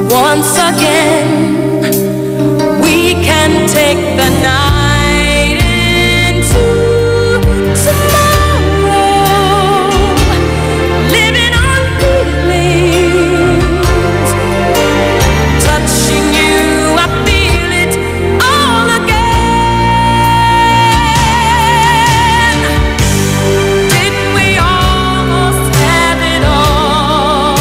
Once again, we can take the night into tomorrow, living on feelings, touching you, I feel it all again. Didn't we almost have it all?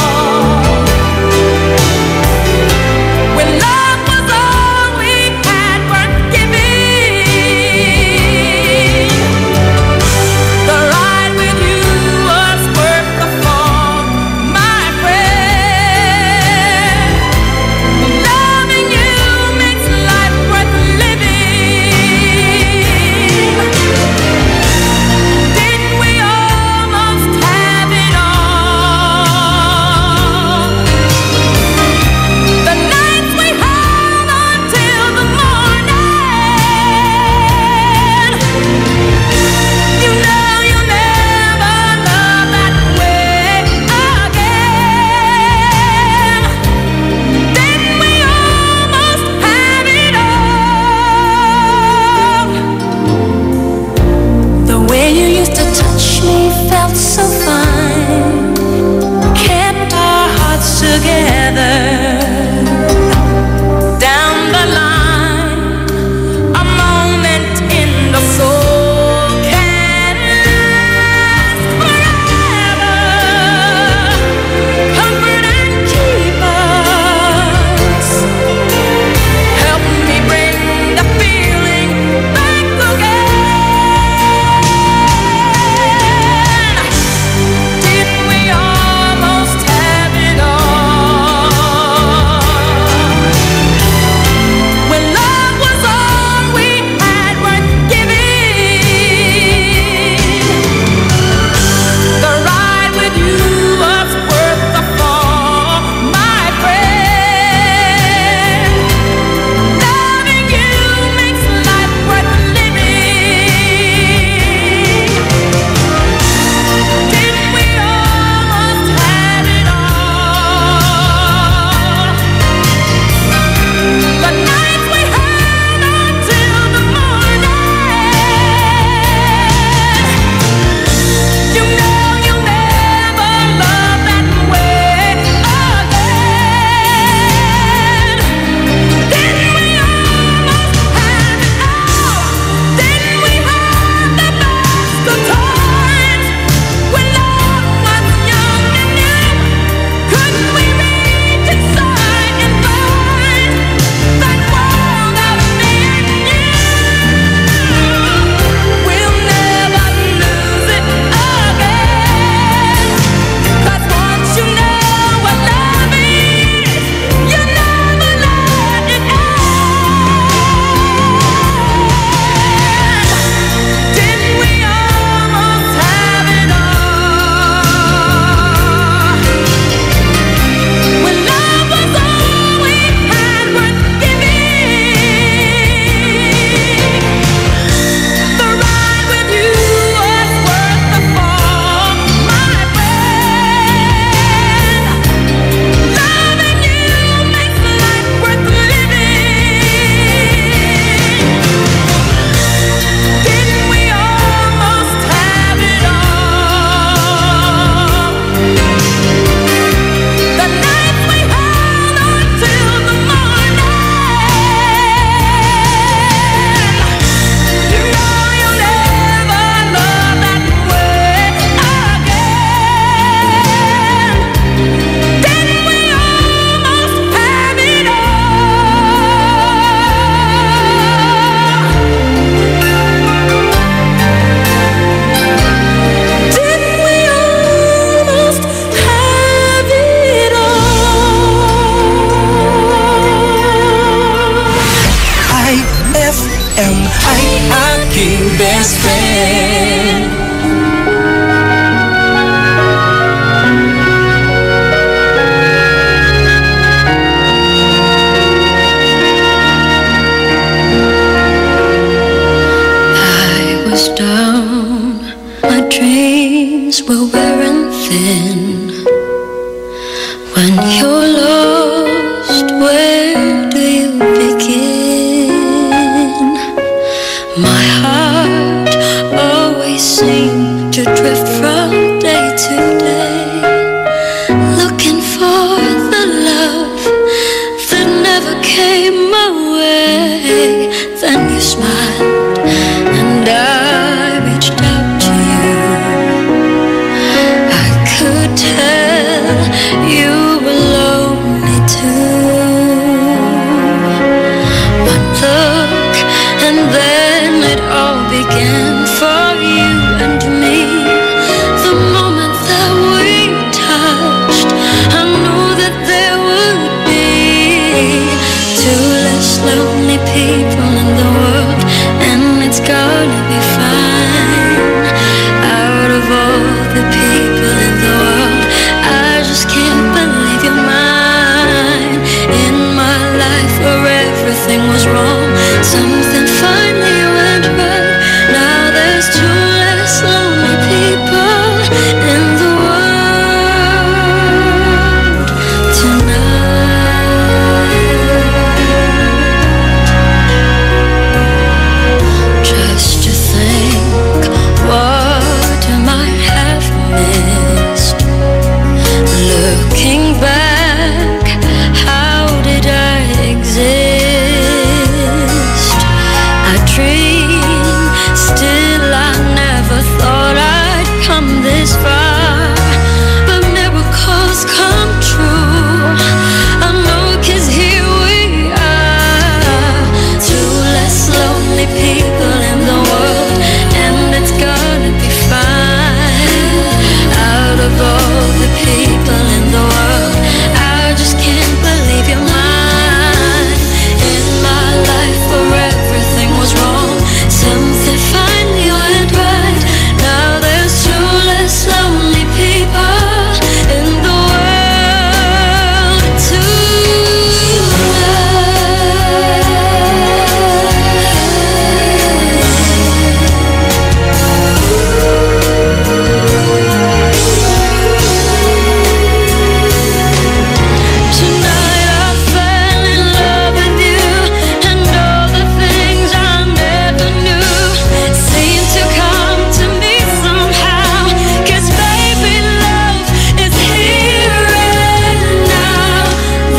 When you're lost, where do you begin? My heart always seemed to drift from day to day, looking for the love that never came my way. Then you smiled and I reached out to you. I could tell you were lonely too. One look and then it all began for you and me. The moment that we touched, I knew that there would be two less lonely people in the world, and it's gonna be fine. Out of all the people in the world, I just can't believe you're mine. In my life where everything was wrong, something finally went right. Now there's two less lonely people in the world tonight. Just to think what I might have missed. Looking back, how did I exist? I dream, still I never thought I'd come this far. But miracles come true, I know, 'cause here we are. Two less lonely people in the world, and it's gonna be fine. Out of all the people in the world, I just can't believe you're mine. In my life where everything was wrong, something finally went right. Now there's two less lonely people in the world tonight. I fell in love with you, and all the things I never knew seem to come to me somehow. 'Cause baby, love is here and now.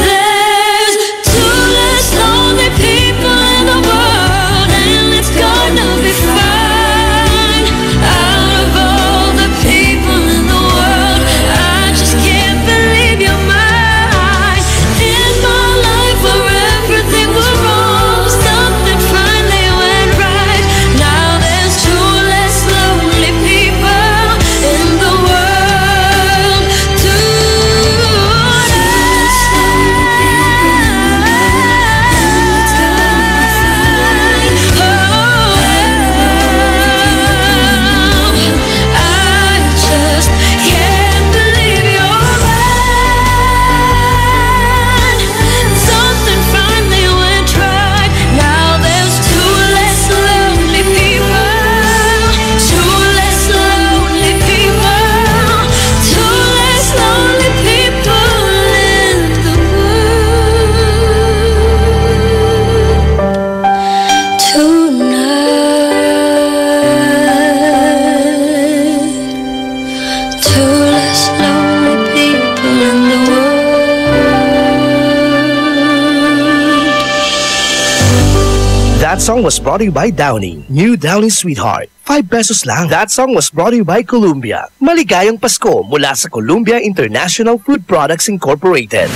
There's two less lonely people in the world, and it's gonna be fine. Out of all the people in the world, I just can't believe you're mine. In my life where everything was wrong, something finally went right. Now there's two less lonely people in the world I just can't believe you're mine. Something finally went right. Now there's two less lonely people. Two less lonely people. Two less lonely people in the world tonight. Two less lonely people in the world. That song was brought to you by Downy. New Downy Sweetheart. 5 pesos lang. That song was brought to you by Columbia. Maligayang Pasko mula sa Columbia International Food Products Incorporated.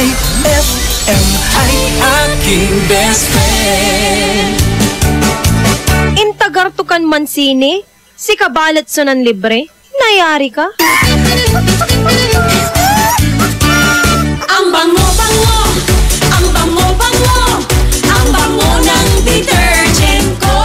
IFM ay aking best friend. Intagartukan Mansini, si Kabalat Sunan Libre, nayari ka? Ang bango-bango, ang bango-bango, ang bango ng detergent ko.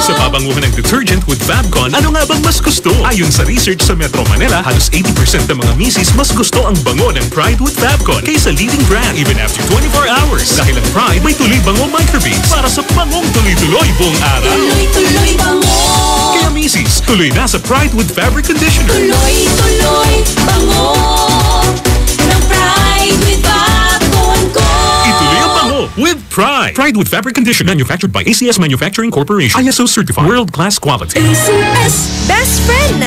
Sa pabanguhan ng detergent with Fabcon, ano nga bang mas gusto? Ayon sa research sa Metro Manila, halos 80% ng mga misis mas gusto ang bango ng Pride with Fabcon kaysa leading brand even after 24 hours. Dahil ang Pride may tuloy bango microbeads para sa bangong tuloy-tuloy buong araw. Tuloy-tuloy bango. Kaya misis, tuloy na sa Pride with Fabric Conditioner. Tuloy-tuloy bango ng Pride. Pride with fabric condition. Manufactured by ACS Manufacturing Corporation. ISO certified. World-class quality. ACS Best Friend!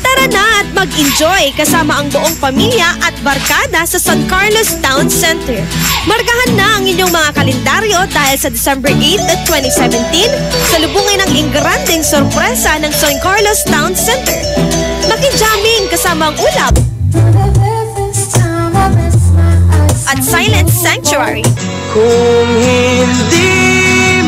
Tara na at mag-enjoy kasama ang buong pamilya at barkada sa San Carlos Town Center. Markahan na ang inyong mga kalendaryo dahil sa December 8 at 2017, salubungin ang ingranding sorpresa ng San Carlos Town Center. Maki-jamming kasama ang ulap at Silent Sanctuary. Kung hindi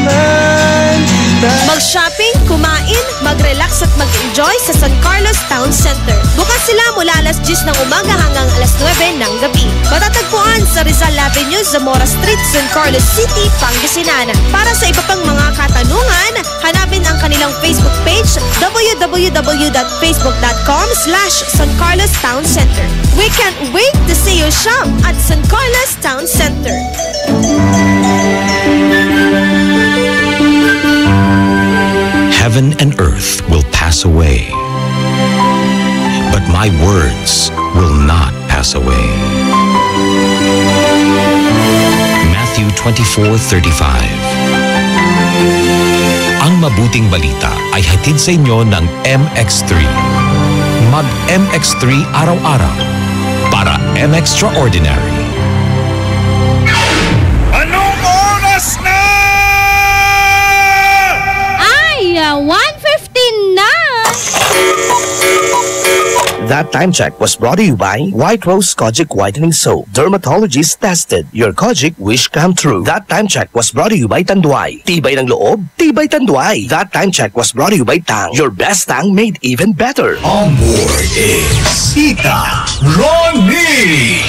man mag-shopping, kumain, mag-relax at mag-enjoy sa San Carlos Town Center. Bukas sila mula alas 10 ng umaga hanggang alas 9 ng gabi. Matatagpuan sa Rizal Avenue, Zamora Street, San Carlos City, Pangasinan. Para sa iba pang mga katanungan, hanapin ang kanilang Facebook page www.facebook.com/San Carlos Town Center. We can't wait to see you shop at San Carlos Town Center. Heaven and earth will pass away, but my words will not pass away. Matthew 24:35. Ang mabuting balita ay hatid sa inyo ng MX3. Mag MX3 araw-araw para M-Extraordinary. Anong oras na? 1:15 na! That time check was brought to you by White Rose Kojic Whitening Soap. Dermatologist tested. Your Kojic wish come true. That time check was brought to you by Tanduay. Tibay ng loob, tibay Tanduay. That time check was brought to you by Tang. Your best Tang made even better. On board is Tita Ronnie.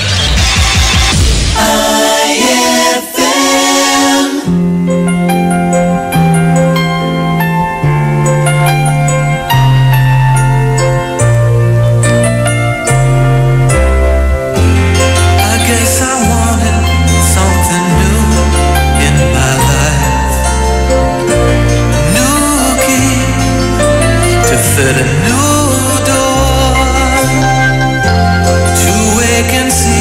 Set a new door to wake and see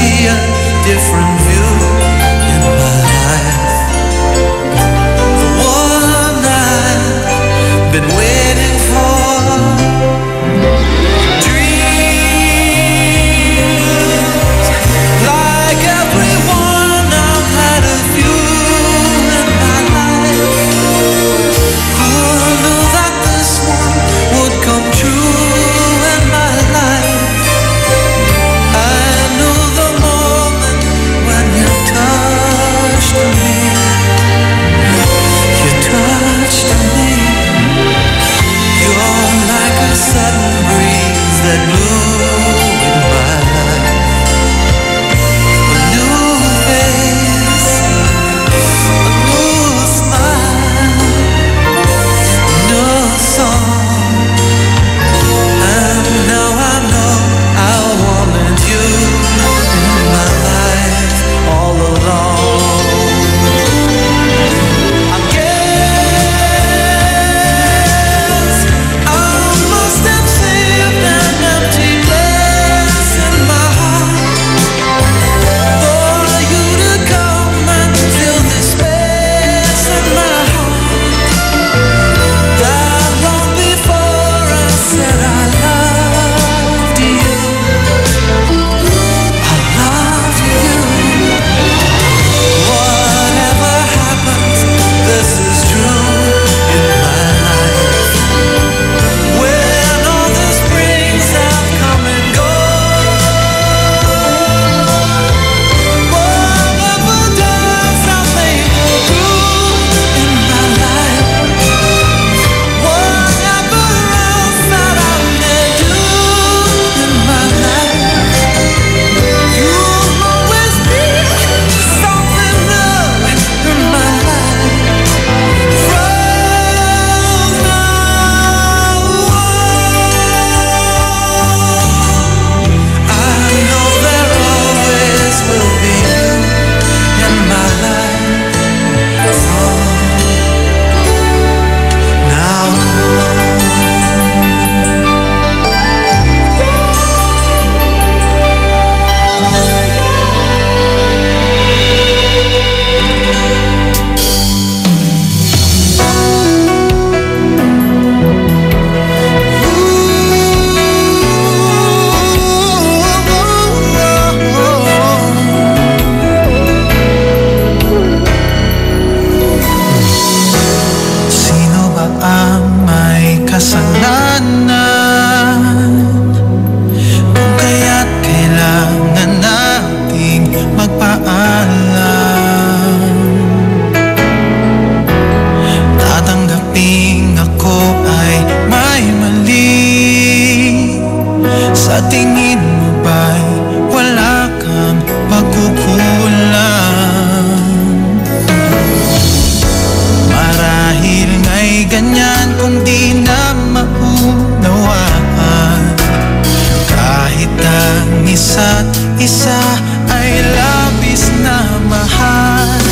ay labis na mahal.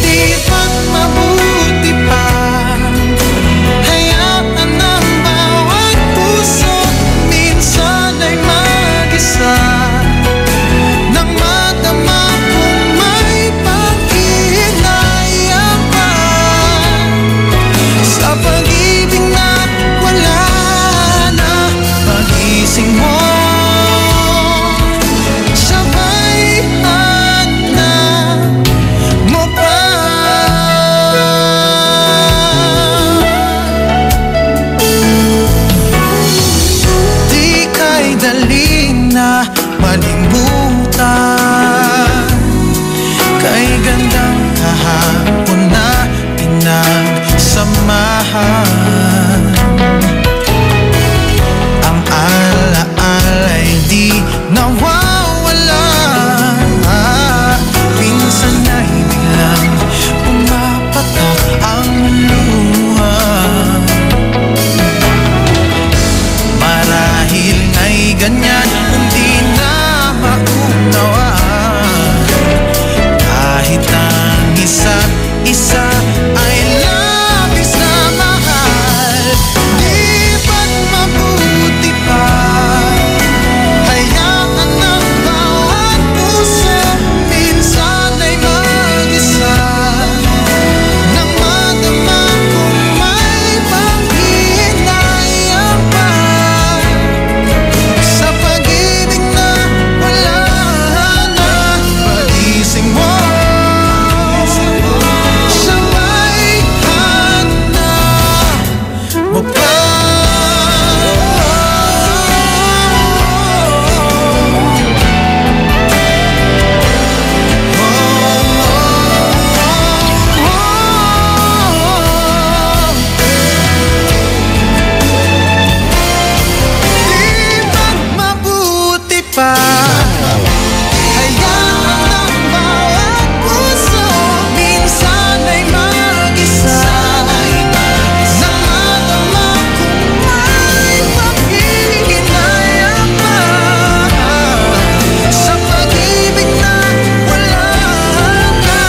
Di ba't mabuti pa hayaan ng bawat puso minsan ay mag-isa, nang madama kung may panghinayang pa sa pag-ibig na wala na. Pagising mo malimutan kay gandang kahapon na pinagsamahan. Ang alaala ay di nawawala, minsan ay biglang pumapatak ang luha. Marahil nga'y ganyan kung di na maunawaan, kahit ang isa't isa ay labis na mahal. Di ba't mabuti pa hayaan ng bawat puso minsan ay mag-isa, nang madama kung may panghinayang pa sa pag-ibig na wala na. Pagising mo sabay hanap mo pa. Di ba't mabuti pa hayaan ng bawat puso minsan ay mag-isa, nang madama kung may panghinayang pa sa pag-ibig na wala na.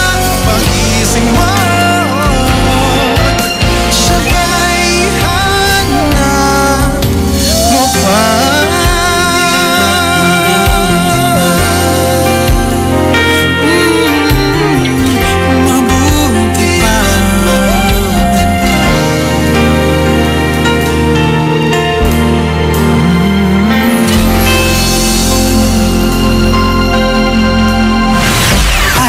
Pagising mo sabay hanap mo pa. Mabuti pa.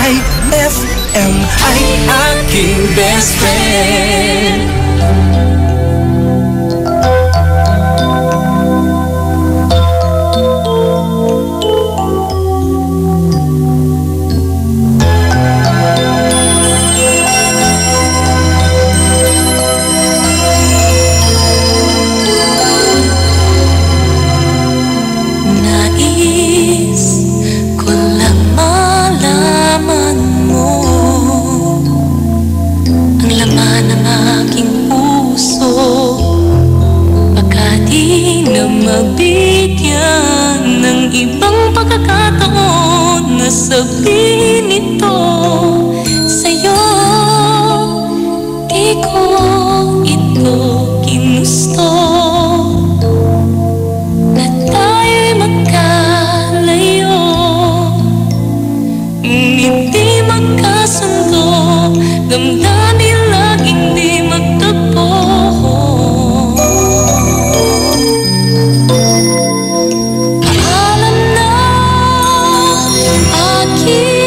IFM ay aking best friend. Nais ko lang malaman mo ang laman ng aking puso, baka di na mabigyan ng ibang pagkakataon na sabihin ito sa'yo. Di ko ito ginusto na tayo'y magkalayo, hindi magkasundo, damdamin laging di magtagpo. Alam na aking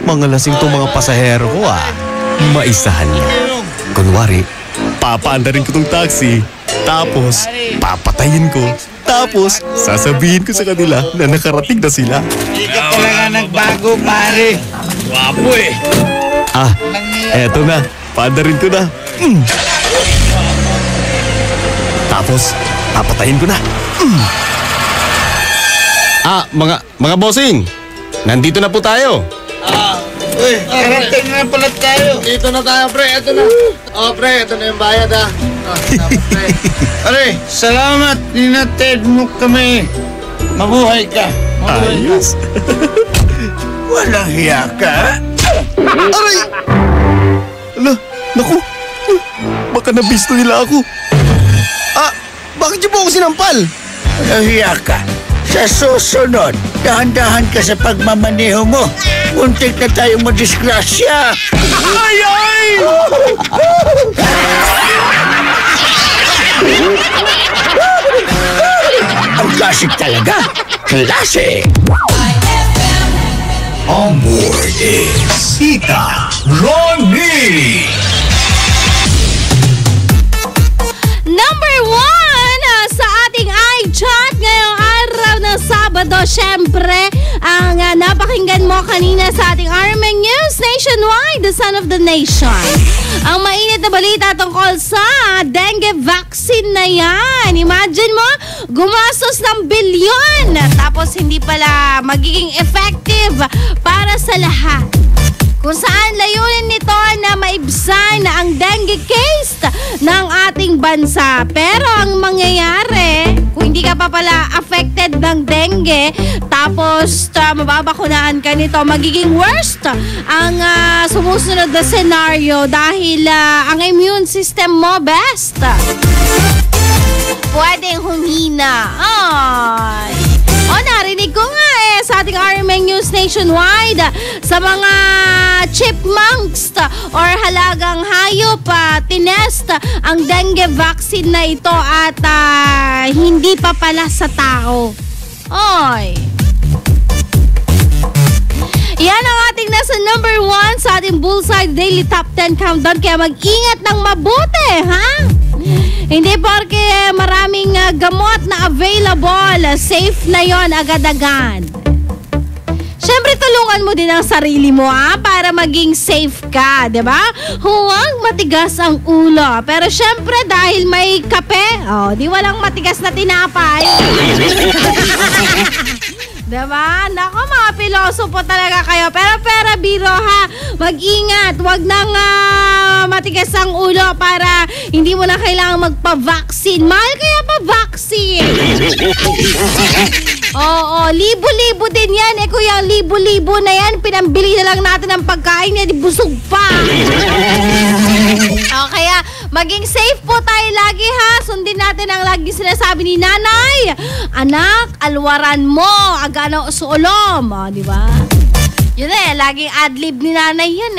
Mga lasing tong mga pasahero ko Maisahan lang. Kunwari, papaandarin ko tong taxi. Tapos, papatayin ko. Tapos, sasabihin ko sa kanila na nakarating na sila. Hindi ka talaga nagbago, pare. Wapo Eto na. Paandarin ko na. Tapos, papatayin ko na. Mga bossing. Nandito na po tayo. Uy, karating na pala tayo. Dito na tayo, pre. Ito na. Pre, ito na yung bayad, pre. Pare, salamat. Ninatid mo kami. Mabuhay ka. Ayos. Walang hiya ka. Aray! Naku. Baka nabisto nila ako. Bakit niyo po ako sinampal? Walang hiya ka. Sa susunod, dahan-dahan ka sa pagmamaneho mo. Muntik na tayong madisgrasya. Ay! Ang klasik talaga. Klase. On board is Tita Ronnie. Number 1 sa ating iChat ngayong araw ng Sabado. Siyempre, ang napakinggan mo kanina sa ating RMN News Nationwide, the son of the nation. Ang mainit na balita tungkol sa dengue vaccine na yan. Imagine mo, gumastos ng bilyon. Tapos hindi pala magiging effective para sa lahat. Kung saan layunin nito na maibsan ang dengue case ng ating bansa. Pero ang mangyayari, kung hindi ka pa pala affected ng dengue, tapos mababakunaan ka nito, magiging worst ang sumusunod na scenario dahil ang immune system mo best pwedeng humina. Ay! Narinig ko nga sa ating RMN News Nationwide sa mga chipmunks or halagang hayop tinest ang dengue vaccine na ito at hindi pa pala sa tao. Oy! Yan ang ating nasa number 1 sa ating Bullseye Daily Top 10 Countdown. Kaya mag-ingat ng mabuti, ha? Hindi porque maraming gamot na available, safe na yon agad-agad. Siyempre, tulungan mo din ang sarili mo, para maging safe ka, di ba? Huwag matigas ang ulo. Pero siyempre, dahil may kape, di walang matigas na tinapay. Diba? Nako, mga pilosopo talaga kayo. Pero biro ha, mag-ingat. Huwag nang matigas ang ulo para hindi mo na kailangan magpa-vaccine. Mahal kaya pa-vaccine. Oo, libo-libo din yan. Kuya, libo-libo na yan. Pinambili na lang natin ang pagkain niya. Di busog pa. Kaya maging safe po tayo lagi, ha. Sundin natin ang lagi sinasabi ni nanay. Anak, alwaran mo. Agano suolom. Di ba? Yun laging adlib ni nanay yun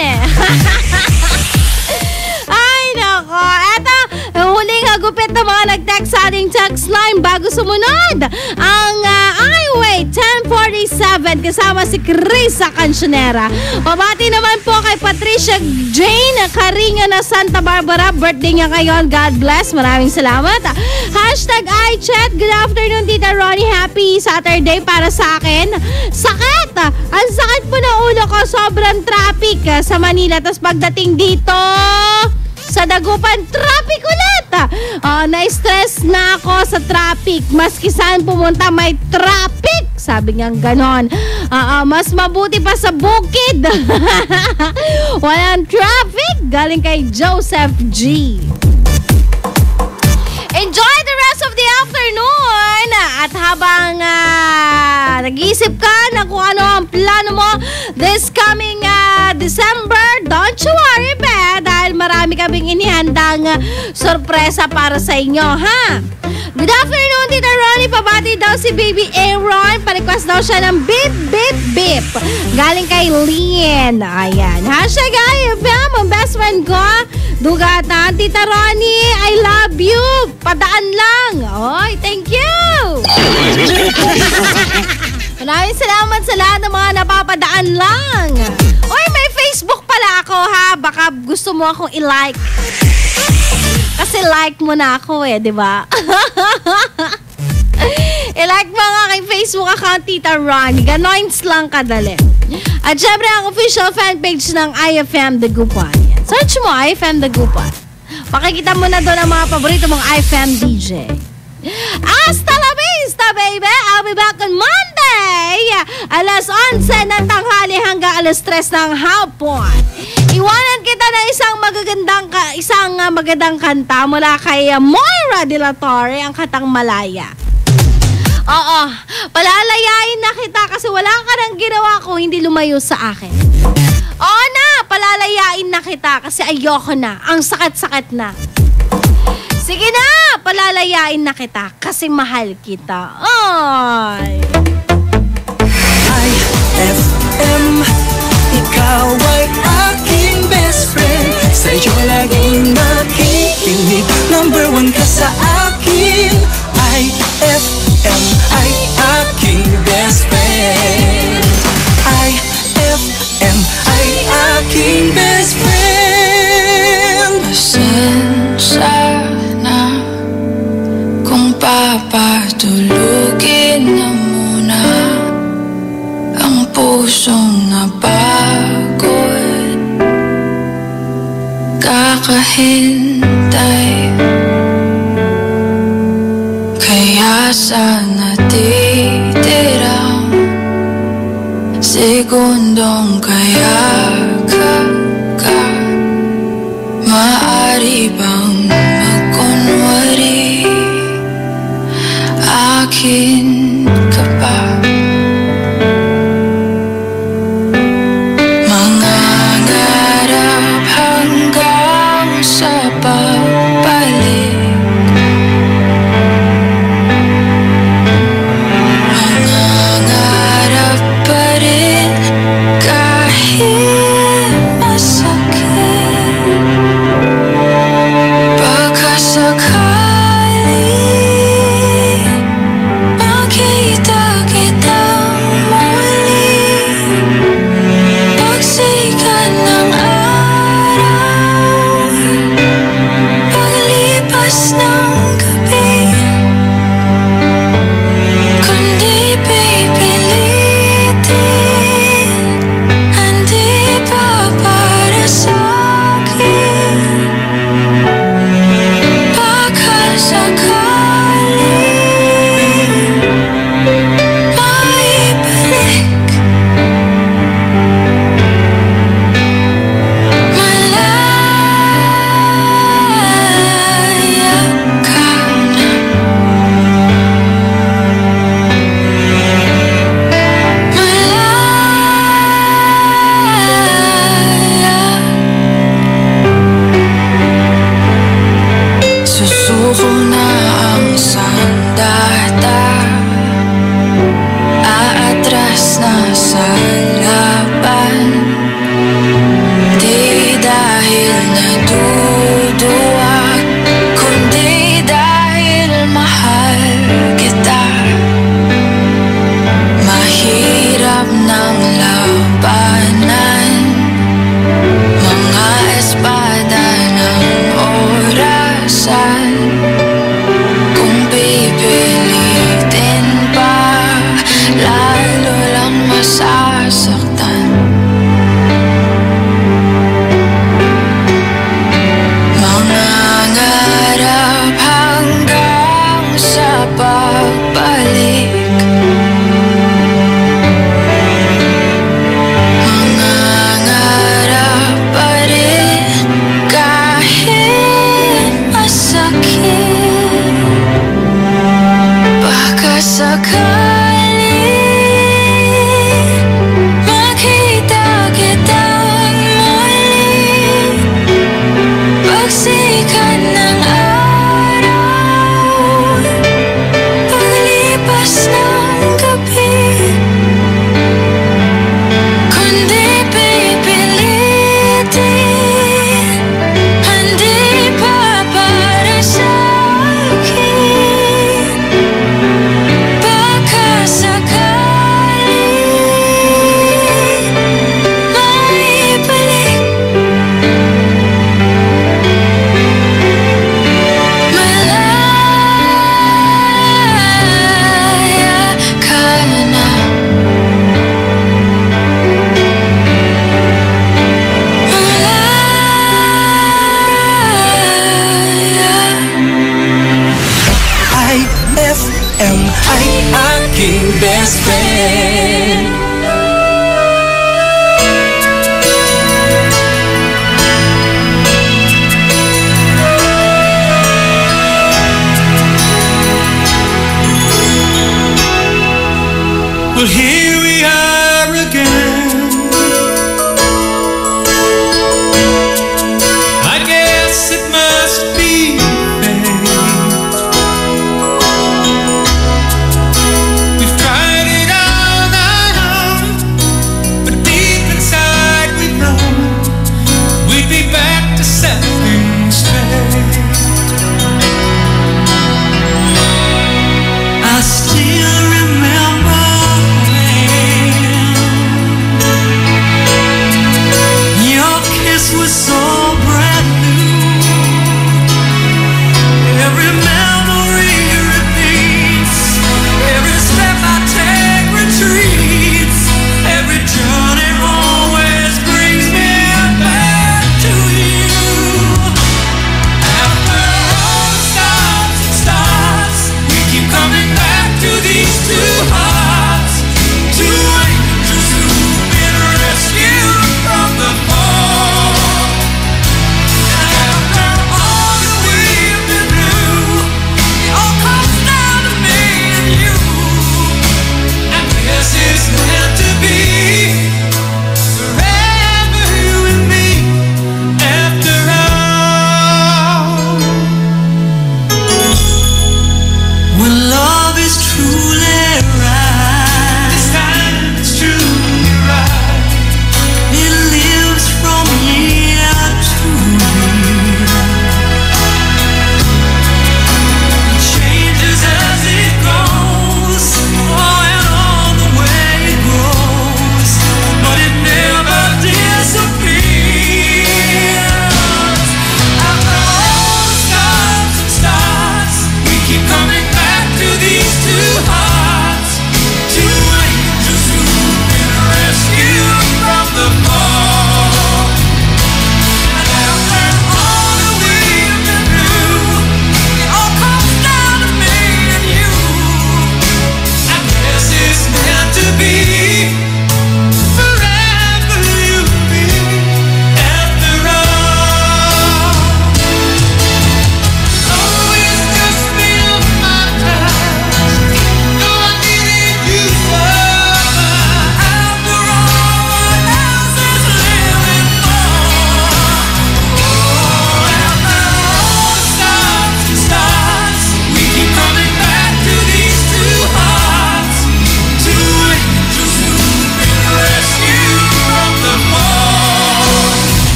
Ay, nako. Eto, huling hagupit ng mga nag-text sa ating text line bago sumunod ang Highway 1047 kasama si Krisa Cancionera. Pabati naman po kay Patricia Jane Caringa na Santa Barbara. Birthday niya ngayon. God bless. Maraming salamat. Hashtag iChat. Good afternoon, Tita Ronnie. Happy Saturday para sa akin. Sakit! Ang sakit po na ulo ko. Sobrang traffic sa Manila. Tapos pagdating dito sa Dagupan, traffic ulit. Na-stress na ako sa traffic. Maski saan pumunta, may traffic. Sabi niya ganon. Mas mabuti pa sa bukid. Walang traffic. Galing kay Joseph G. Enjoy the rest of the afternoon. At habang nag-iisip ka na kung ano ang plano mo this coming December, don't you worry, dahil marami kaming inihandang sorpresa para sa inyo, ha? Good afternoon, Tita Ronnie. Pabati daw si Baby Aaron. Pa-request daw siya ng beep, beep, beep. Galing kay Lynn. Ayan. Hashtag IFM, ang best friend ko. Dugatan, Tita Ronnie, I love you. Padaan lang. Oy, thank you. Maraming Maraming salamat sa lahat ng mga napapadaan lang. Oy, may Facebook pala ako ha. Baka gusto mo akong i-like. Kasi like mo na ako di ba? I-like mo ang aking Facebook account, Tita Ronnie. Ganoins lang kadali. At syempre, ang official fanpage ng IFM Dagupan. Search mo, IFM Dagupan. Pakikita mo na doon ang mga paborito mong IFM DJ. Hasta la vista, baby! I'll be back on Monday! Alas 11 ng tanghali hanggang alas 3 ng hapon. Iwanan kita ng isang magandang kanta mula kay Moira De La Torre, ang katang Malaya. Oo, palalayain na kita kasi wala ka nang ginawa kung hindi lumayo sa akin. Oo na, palalayain na kita kasi ayoko na, ang sakit-sakit na. Sige na, palalayain na kita kasi mahal kita. Ay! IFM, ikaw ay aking best friend. Sa'yo laging makikinig, number 1 ka sa akin. IFM ay aking best friend. IFM ay aking best friend. Pasensya na kung papatulugin na muna ang pusong napagod. Kakahintay kaya sa natitirang segundong kaya ka maaari bang magkunwari akin ka pa? Mangangarap hanggang sa pagbalik, mangangarap pa rin kahit masakit. Pagkasakali makita kita FM ay aking best friend. Well, here we are again. I guess it must be fate. We've tried it all night long, but deep inside we know we'd be back to set things straight. I still remember was so brand new. Every memory repeats, every step I take retreats, every journey always brings me back to you. After all the stops and starts, we keep coming back to these two hearts, two angels who've been rescued from the fall.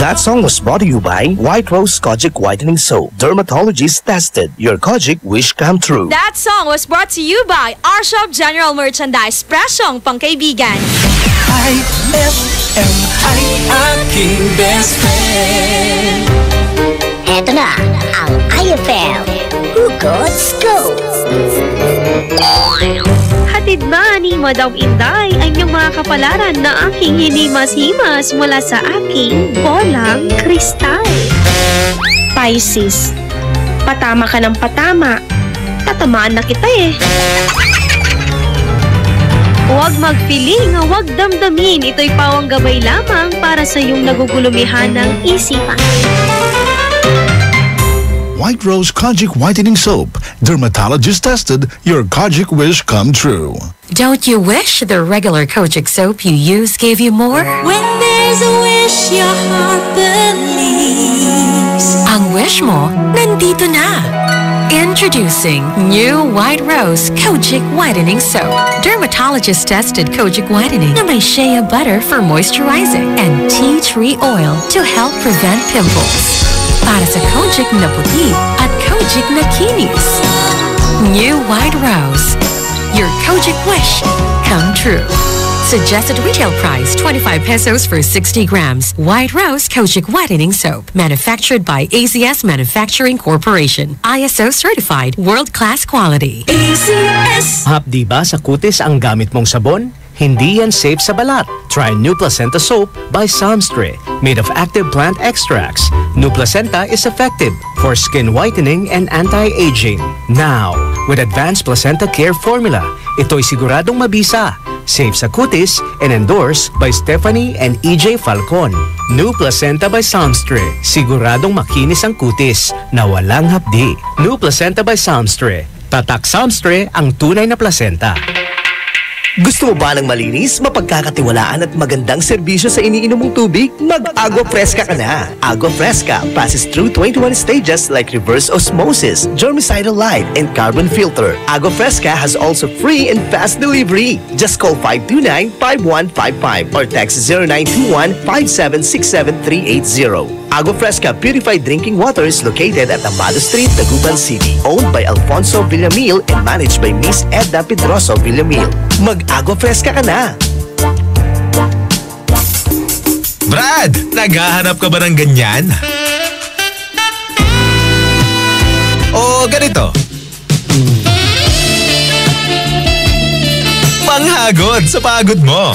That song was brought to you by White Rose Kojic Whitening Soap. Dermatologist tested. Your Kojic wish come true. That song was brought to you by our shop General Merchandise. Presyong pangkaibigan. IFM ay aking best friend. Eto na ang IFM Hugot Scoop. Hatid ba ni Madam Inday ang iyong mga kapalaran na aking hinimas-himas mula sa aking bolang kristal? Pisces, patama ka ng patama. Tatamaan na kita eh. Huwag magpiling, huwag damdamin. Ito'y pawang gabay lamang para sa iyong nagugulumihan ng isipan. White Rose Kojic Whitening Soap. Dermatologist tested. Your Kojic wish come true. Don't you wish the regular Kojic soap you use gave you more? When there's a wish your heart believes. Ang wish mo, nandito na. Introducing new White Rose Kojic Whitening Soap. Dermatologist tested Kojic Whitening na may shea butter for moisturizing and tea tree oil to help prevent pimples. Para sa Kojic na puti at Kojic na kinis. New White Rose. Your Kojic wish come true. Suggested retail price 25 pesos for 60 grams. White Rose Kojic Whitening Soap. Manufactured by AZS Manufacturing Corporation. ISO certified world-class quality. AZS. Hapdi ba sa kutis ang gamit mong sabon? Hindi yan safe sa balat. Try New Placenta Soap by Samstre. Made of active plant extracts, New Placenta is effective for skin whitening and anti-aging. Now, with Advanced Placenta Care Formula, ito'y siguradong mabisa, safe sa kutis, and endorsed by Stephanie and EJ Falcon. New Placenta by Samstre. Siguradong makinis ang kutis na walang hapdi. New Placenta by Samstre. Tatak Samstre ang tunay na placenta. Gusto mo ba ng malinis, mapagkakatiwalaan at magandang serbisyo sa iniinom mong tubig? Mag-Agua Fresca ka na! Agua Fresca passes through 21 stages like reverse osmosis, germicidal light, and carbon filter. Agua Fresca has also free and fast delivery. Just call 529-5155 or text 0921-5767380. Agua Fresca Purified Drinking Water is located at Amado Street, Dagupan City. Owned by Alfonso Villamil and managed by Miss Edna Pedroso Villamil. Mag-Agua Fresca ka na! Brad, naghahanap ka ba ng ganyan? O ganito? Panghagod sa pagod mo.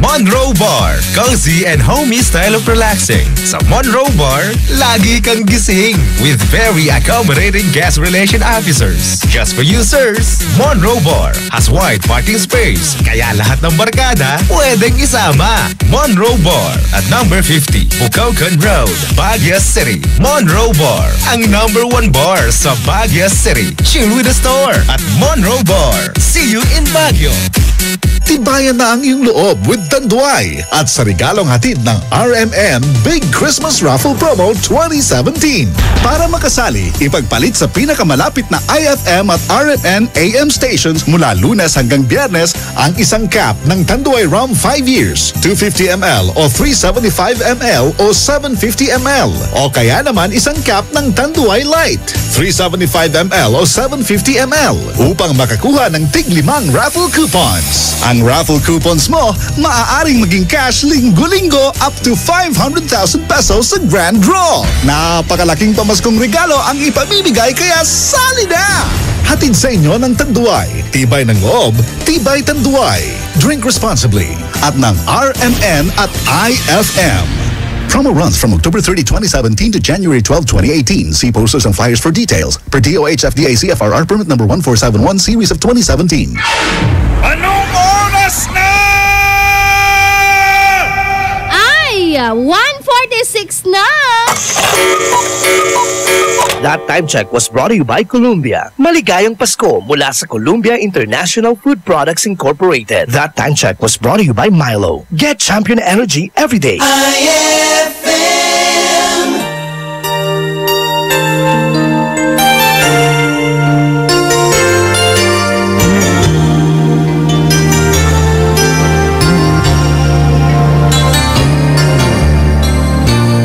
Monroe Bar, cozy and homey style of relaxing. Sa Monroe Bar, lagi kang gising with very accommodating guest relation officers. Just for you, sirs, Monroe Bar has wide parking space, kaya lahat ng barkada pwedeng isama. Monroe Bar at number 50, Bucaucan Road, Baguio City. Monroe Bar, ang number 1 bar sa Baguio City. Chill with the store at Monroe Bar. See you in Baguio. Tibayan na ang iyong loob with Tanduay at sa regalong hatid ng RMN Big Christmas Raffle Promo 2017. Para makasali, ipagpalit sa pinakamalapit na IFM at RMN AM stations mula Lunes hanggang Biyernes ang isang cap ng Tanduay Rum 5 years, 250 ml o 375 ml o 750 ml. O kaya naman isang cap ng Tanduay Light, 375 ml o 750 ml upang makakuha ng tig-5 raffle coupons. Ang raffle coupons mo, maaaring maging cash linggo-linggo up to 500,000 pesos sa grand draw. Napakalaking pamaskong regalo ang ipamimigay kaya sali na! Hatid sa inyo ng Tanduay. Tibay ng loob, tibay Tanduay. Drink responsibly at ng RMN at IFM. Promo runs from October 30, 2017 to January 12, 2018. See posters and flyers for details. Per DOH FDA CFRR permit number 1471 series of 2017. Anong oras na? Ay, 1:46 na! That time check was brought to you by Columbia. Maligayang Pasko mula sa Columbia International Food Products Incorporated. That time check was brought to you by Milo. Get champion energy every day.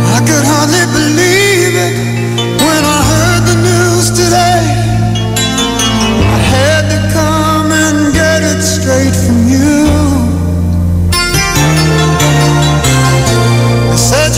I could hardly believe it when I heard the news today. I had to come and get it straight from you. They said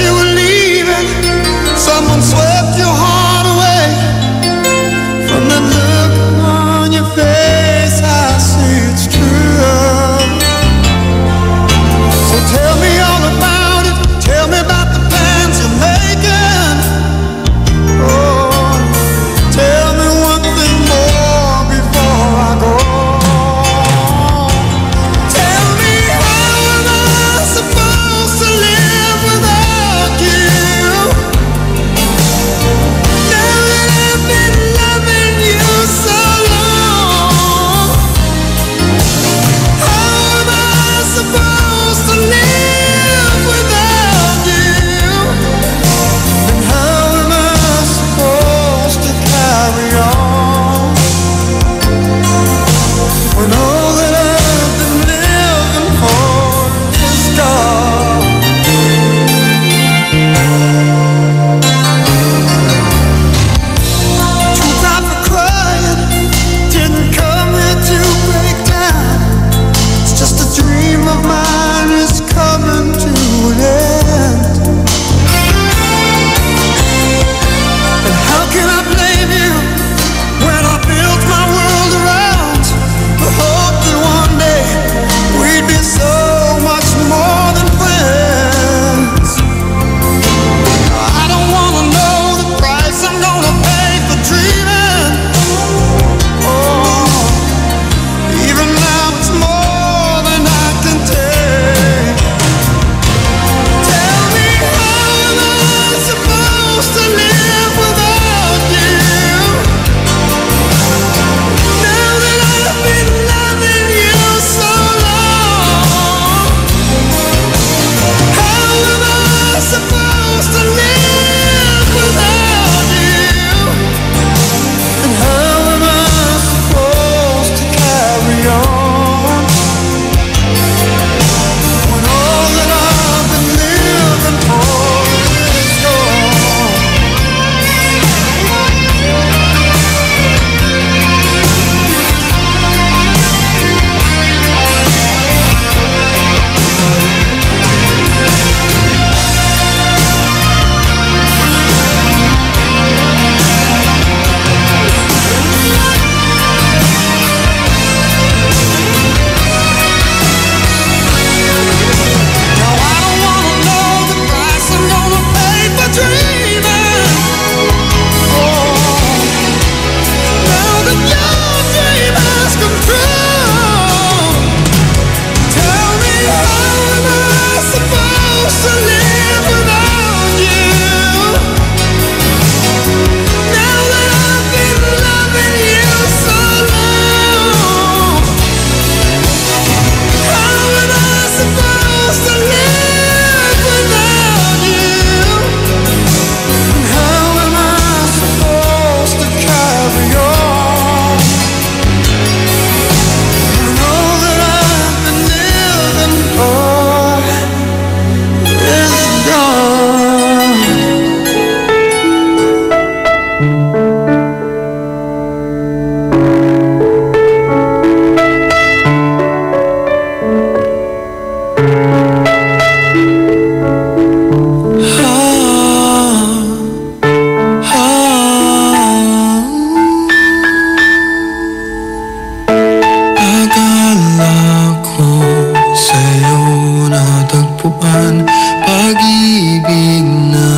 natagpuan, pag-ibig na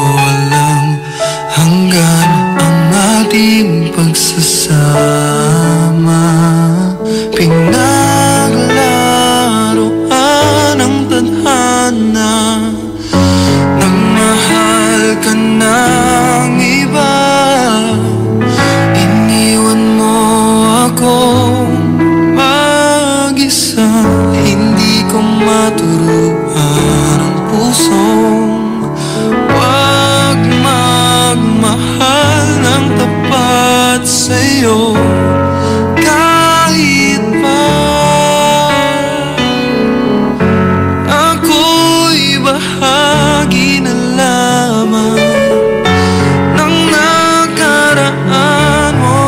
walang hanggan, ang ating pagsasama. Pinaglaruan ang tadhana, nang mahal ka ng iba, iniwan mo akong mag-isa. Hindi ko maturuan ang pusong wag magmahal ng tapat sa'yo. Kahit pa ako'y bahagi na lamang ng nakaraan mo,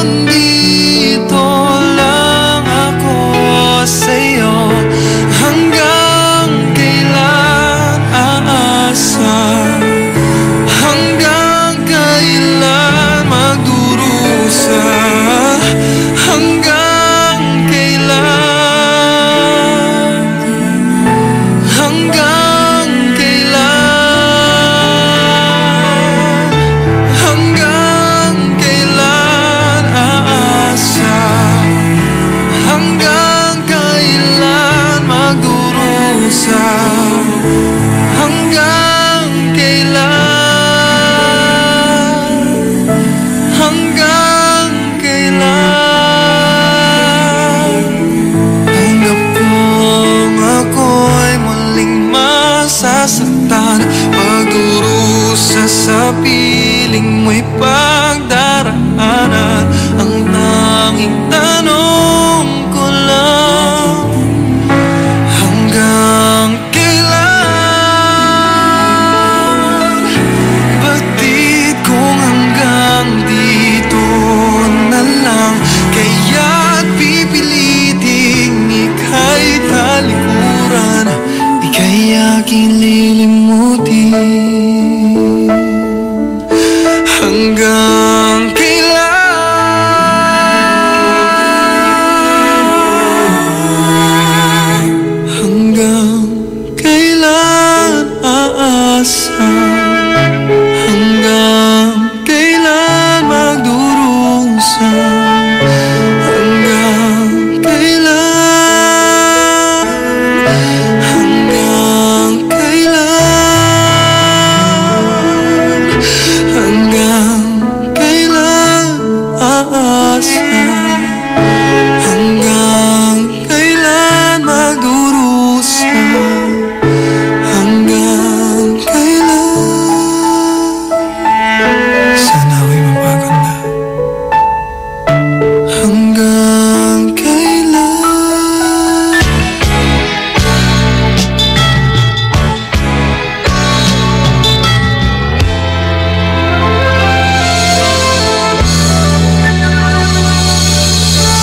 andito lang ako sa'yo. Hanggang kailan aasa, hanggang kailan magdurusa, hanggang kailan, hanggang kailan, hanggang kailan aasa, hanggang kailan magdurusa, hanggang kailan, hanggang kailan. Tanggap kong ako'y muling masasaktan, pagdurusa sa piling mo'y pagdaraanan. Ang tanging tanong ko lang, hanggang kailan? Batid kong hanggang dito na lang, kaya't pipiliting ika'y talikuran, ika'y aking lilimutin. Hanggang kailan, hanggang kailan aasa, hanggang kailan magdurusa, hanggang kailan, hanggang kailan, hanggang kailan aasa, hanggang kailan magdurusa, hanggang kailan. Sana ako'y mapaganda. Hanggang kailan.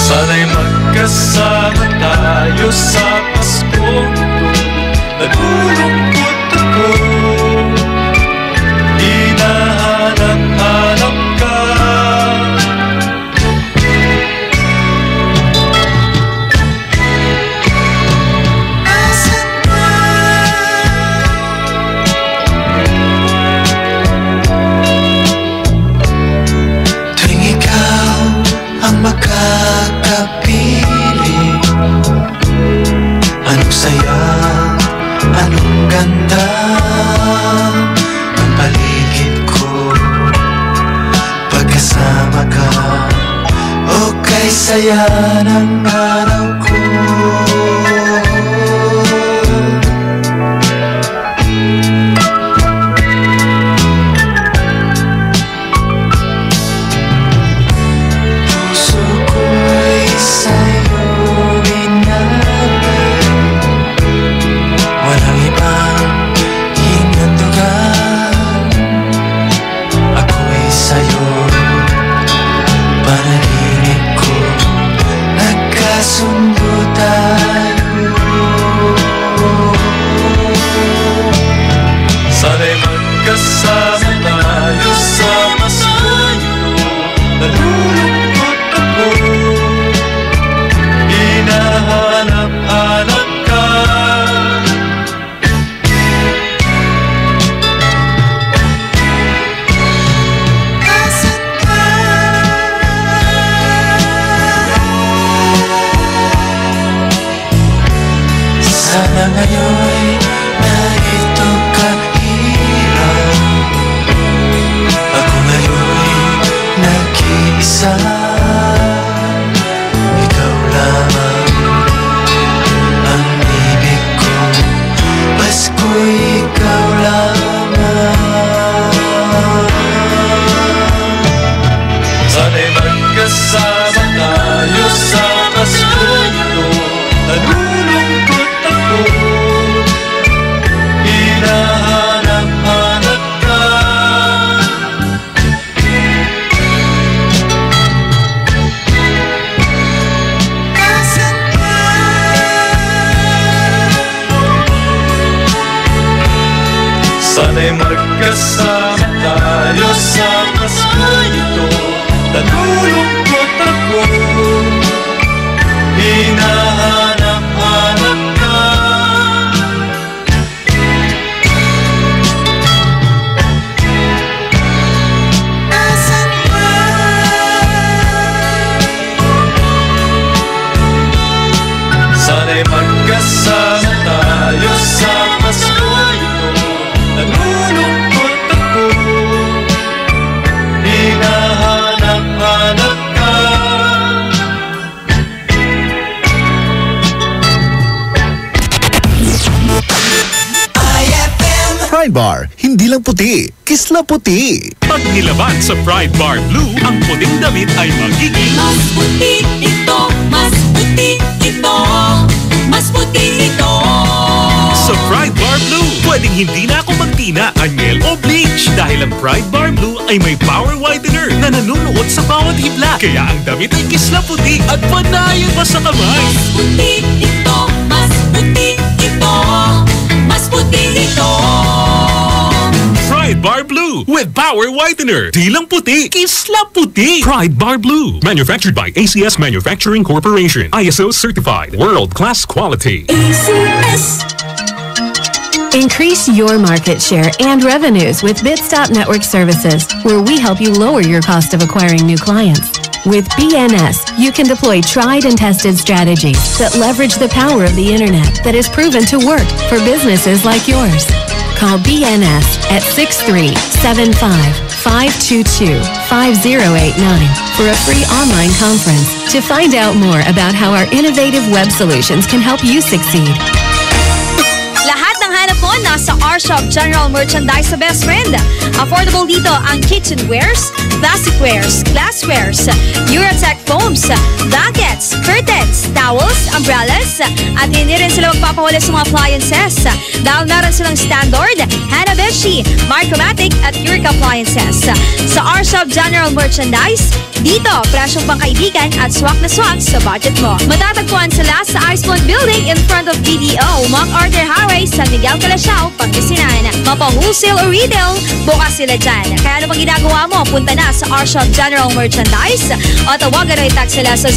Sana'y magkasama tayo sa Pasko. Nalulungkot ako, hinahanap-hanap ka. Nasaan ba? Tuwing ikaw ang makakapiling, anong saya, anong ganda ng paligid ko. Pagkasama ka, okay saya ng araw ko. Puso ko'y sa'yo inalay, walang ibang hinatugan. Ako'y sa'yo, panaginip ko nagkasunod. minsan ikaw lamang ang ibig ko, Pasko'y ikaw lamang. Sana'y magkasama tayo sa Pasko'y ito. Nalulungkot ako, hinahanap-hanap ka. Nasaan ka? Sana'y magkasama tayo sa Pasko'y ito. Nalulungkot ako, hinahanap-hanap ka. Nasaan ka? Sana'y magkasama tayo sa Pasko'y ito. Nalulungkot ako, hinahanap-hanap ka. Pride Bar, hindi lang puti, kisla puti. Pag nilaban sa Pride Bar Blue, ang puting damit ay magiging Mas puti ito, mas puti ito, mas puti ito. sa Pride Bar Blue. Pwedeng hindi na ako magtina, anyel o bleach dahil ang Pride Bar Blue ay may power whitener na nanunuot sa bawat hibla. Kaya ang damit ay kisla puti at panayan pa sa kamay. Mas puti ito, mas puti ito, mas puti ito. Pride Bar Blue with power whitener. Di lang puti, kisla puti. Pride Bar Blue. Manufactured by ACS Manufacturing Corporation. ISO certified. World-class quality. ACS. Increase your market share and revenues with Bitstop Network Services, where we help you lower your cost of acquiring new clients. With BNS, you can deploy tried and tested strategies that leverage the power of the internet that is proven to work for businesses like yours. Call BNS at 6375-522-5089 for a free online conference to find out more about how our innovative web solutions can help you succeed. Lahat ng hanap mo nasa R-Shop General Merchandise sa Best Friend. Affordable dito ang kitchenwares, plasticwares, glasswares, Eurotech foams, blankets, curtains, towels, umbrellas, at hindi rin sila magpapahuli sa mga appliances dahil meron silang standard, Hanabishi, Micromatic at Eureka appliances. Sa R-Shop General Merchandise, dito, presyong pangkaibigan at swak na swak sa budget mo. Matatagpuan sila sa Iceland Building in front of BDO, MacArthur Highway, San Miguel, Calasiao, Pangasinan. Mapa-wholesale o retail, bukas sila dyan. Kaya ano bang ginagawa mo? Punta na sa R-Shop General Merchandise o tawagan o i-text sila sa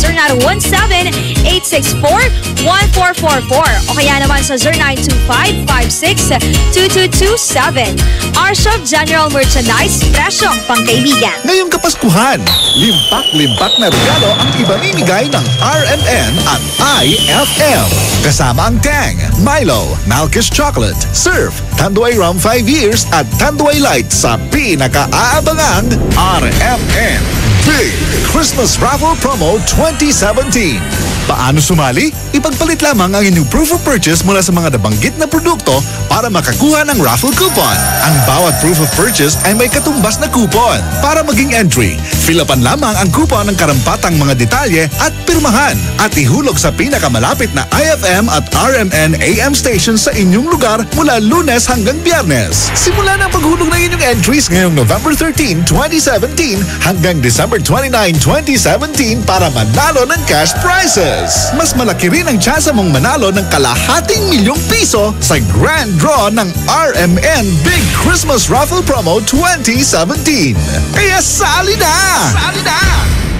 0917-864-1444 o kaya naman sa 0925-56-2227. R-Shop General Merchandise, presyong pangkaibigan. Ngayong Kapaskuhan, limpak-limpak na regalo ang ibamimigay ng RMN at IFM. Kasama ang Tang, Milo, Malkish Chocolate, Surf, Tanduay Rum 5 years at Tanduay Light sa pinaka-aabangang RMN Big Christmas Raffle Promo 2017. Paano sumali? Ipagpalit lamang ang inyong proof of purchase mula sa mga nabanggit na produkto para makakuha ng raffle coupon. Ang bawat proof of purchase ay may katumbas na coupon. Para maging entry, fill-upan lamang ang coupon ng karampatang mga detalye at pirmahan at ihulog sa pinakamalapit na IFM at RMN AM stations sa inyong lugar mula Lunes hanggang Biyernes. Simula na ang paghulog ng inyong entries ngayong November 13, 2017 hanggang December 29, 2017 para manalo ng cash prizes. Mas malaki rin ang tsansa mong manalo ng ₱250,000 sa grand draw ng RMN Big Christmas Raffle Promo 2017. Kaya sali na! Sali na!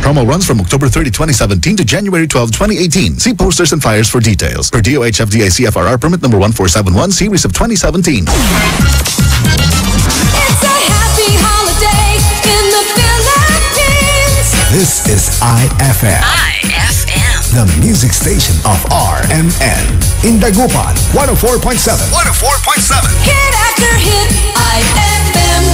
Promo runs from October 30, 2017 to January 12, 2018. See posters and flyers for details. Per DOH FDA CFRR permit number 1471 series of 2017. It's a happy holiday in the Philippines. This is IFM. The music station of RMN. In Dagupan, 104.7. 104.7. Hit after hit, IFM.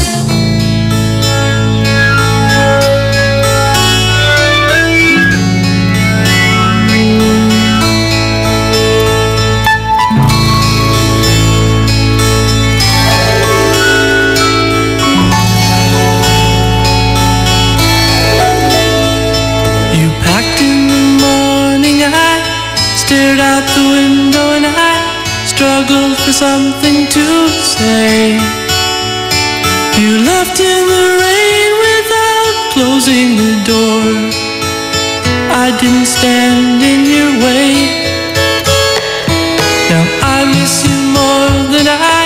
struggled for something to say. You left in the rain without closing the door. I didn't stand in your way. Now I miss you more than I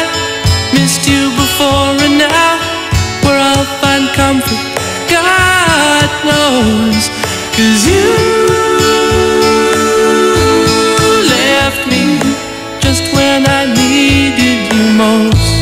missed you before, and now where I'll find comfort, God knows. 'Cause you left me just when I needed you most.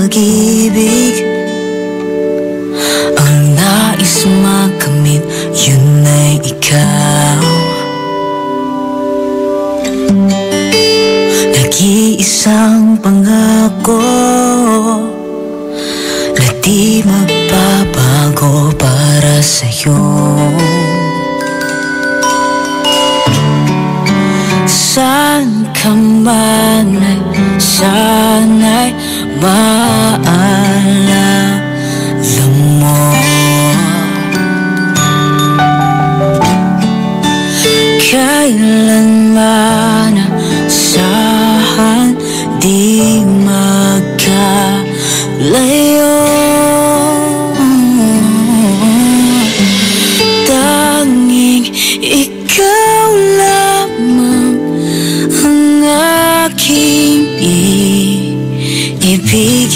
pag-ibig ang nais makamit, yun ay ikaw. Nag-iisang pangako na di magbabago para sa'yo. Saan ka man ay sana'y maalala mo. Kailanman saan di magkalayo. Tanging ikaw lamang ang aking ibig.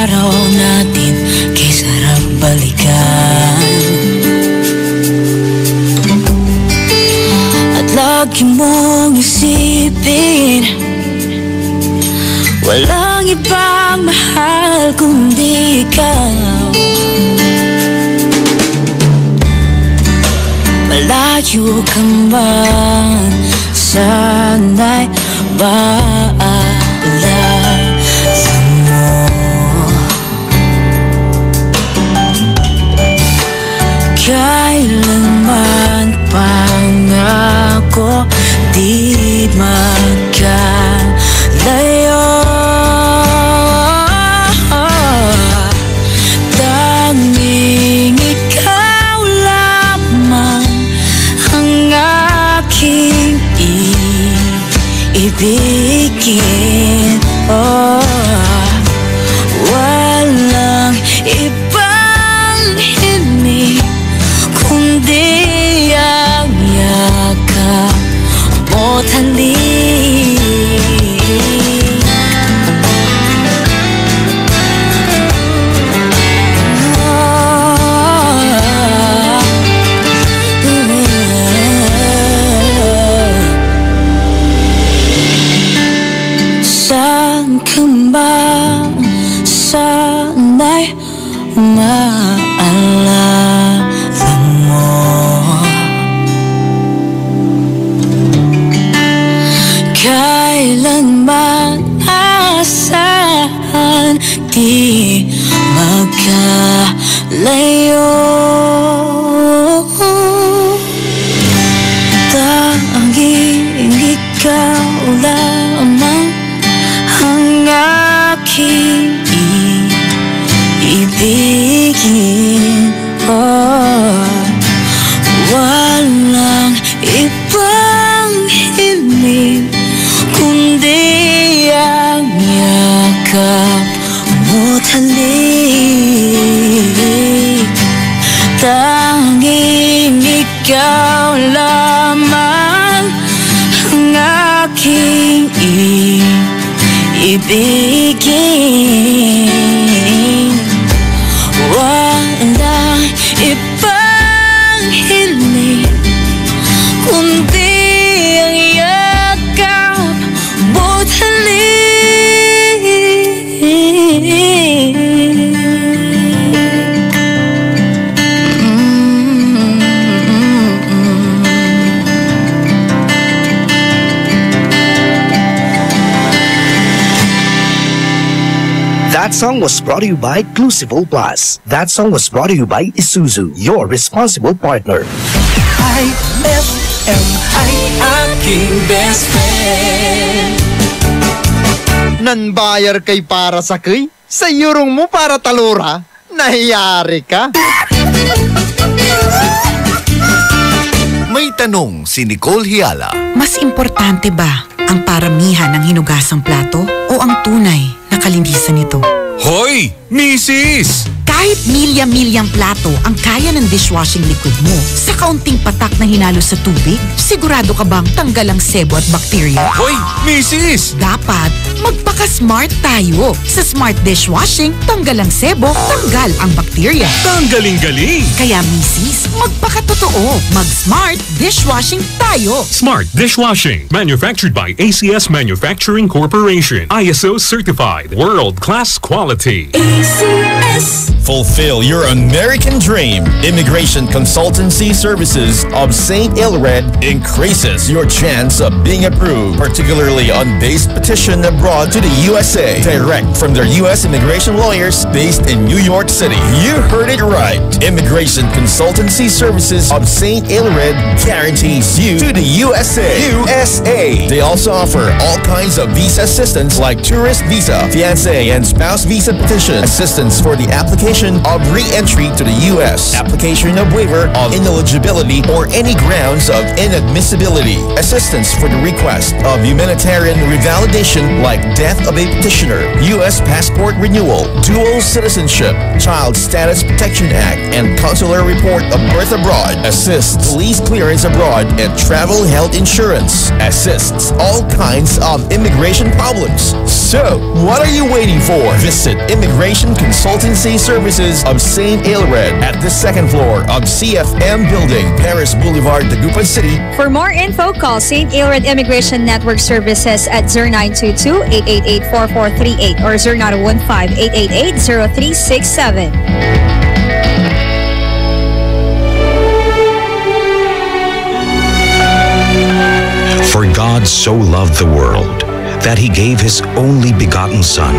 araw natin kay sarap balikan. At lagi mong isipin, walang ibang mahal kundi ikaw. Malayo ka man, sana'y maalala mo. Kailanman pangako di magkalayo. Tanging ikaw lamang ang aking ibigin. Walang ibang himig kundi ang yakap mo't halik. Saan ka ba? Sana'y maalala mo. Kailanman asahan di magkalayo. Tanging ikaw lamang ang aking ibigin. Walang ibang himig kundi ang yakap mo't halik. Tanging ikaw lamang ang aking ibigin. Walang ibang hiling kundi ang yakap mo't That song was brought to you by Crucible Plus. That song was brought to you by Isuzu, your responsible partner. IFM ay aking best friend. Nanbayar kay para sa kay, sa yurong mo para talura, nahiyari ka. May tanong si Nicole Hiala. Mas importante ba ang paramihan ng hinugasang plato o ang tunay na kalinisan nito? Hoy, Mrs! Kahit milya-milyang plato ang kaya ng dishwashing liquid mo, sa kaunting patak na hinalo sa tubig, sigurado ka bang tanggal ang sebo at bakterya? Hoy, Mrs! Dapat magpaka-smart tayo. Sa Smart Dishwashing, tanggal ang sebo, tanggal ang bakterya. Tanggaling-galing! Kaya Mrs., magpaka-totoo. Mag-Smart Dishwashing tayo. Smart Dishwashing, manufactured by ACS Manufacturing Corporation. ISO certified, world-class quality. ACS. Fulfill your American dream. Immigration Consultancy Services of St. Ilred increases your chance of being approved, particularly on base petition abroad to the USA. Direct from their U.S. immigration lawyers based in New York City. You heard it right. Immigration Consultancy Services of St. Ilred guarantees you to the USA. They also offer all kinds of visa assistance like tourist visa, fiancé and spouse visa petition, assistance for the application of re-entry to the U.S., application of waiver of ineligibility or any grounds of inadmissibility, assistance for the request of humanitarian revalidation like death of a petitioner, U.S. passport renewal, dual citizenship, Child Status Protection Act, and consular report of birth abroad, assists police clearance abroad and travel health insurance, assists all kinds of immigration problems. So, what are you waiting for? Visit Immigration Immigration Consultancy Services of St. Aelred at the second floor of CFM Building, Paris Boulevard, Dagupan City. For more info, call St. Aelred Immigration Network Services at 0922-888-4438 or 0915-888-0367. For God so loved the world that he gave his only begotten Son,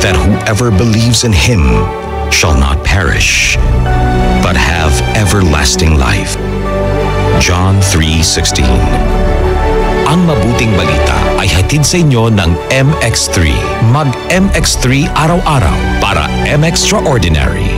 that whoever believes in him shall not perish, but have everlasting life. John 3:16. Ang mabuting balita ay hatid sa inyo ng MX3. Mag-MX3 araw-araw para M-Extraordinary.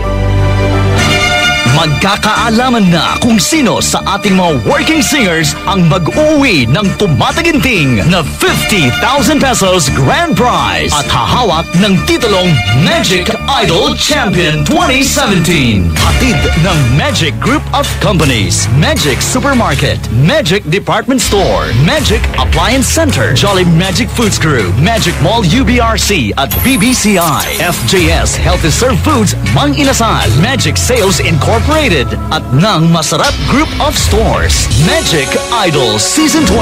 Magkakaalaman na kung sino sa ating mga working singers ang mag-uwi ng tumataginting na 50,000 pesos grand prize at hahawak ng titulong Magic Idol Champion 2017. Hatid ng Magic Group of Companies, Magic Supermarket, Magic Department Store, Magic Appliance Center, Jolly Magic Foods Group, Magic Mall UBRC at BBCI, FJS Healthy Serve Foods, Mang Inasal, Magic Sales Incorporated at ng Masarap Group of Stores. Magic Idol Season 12.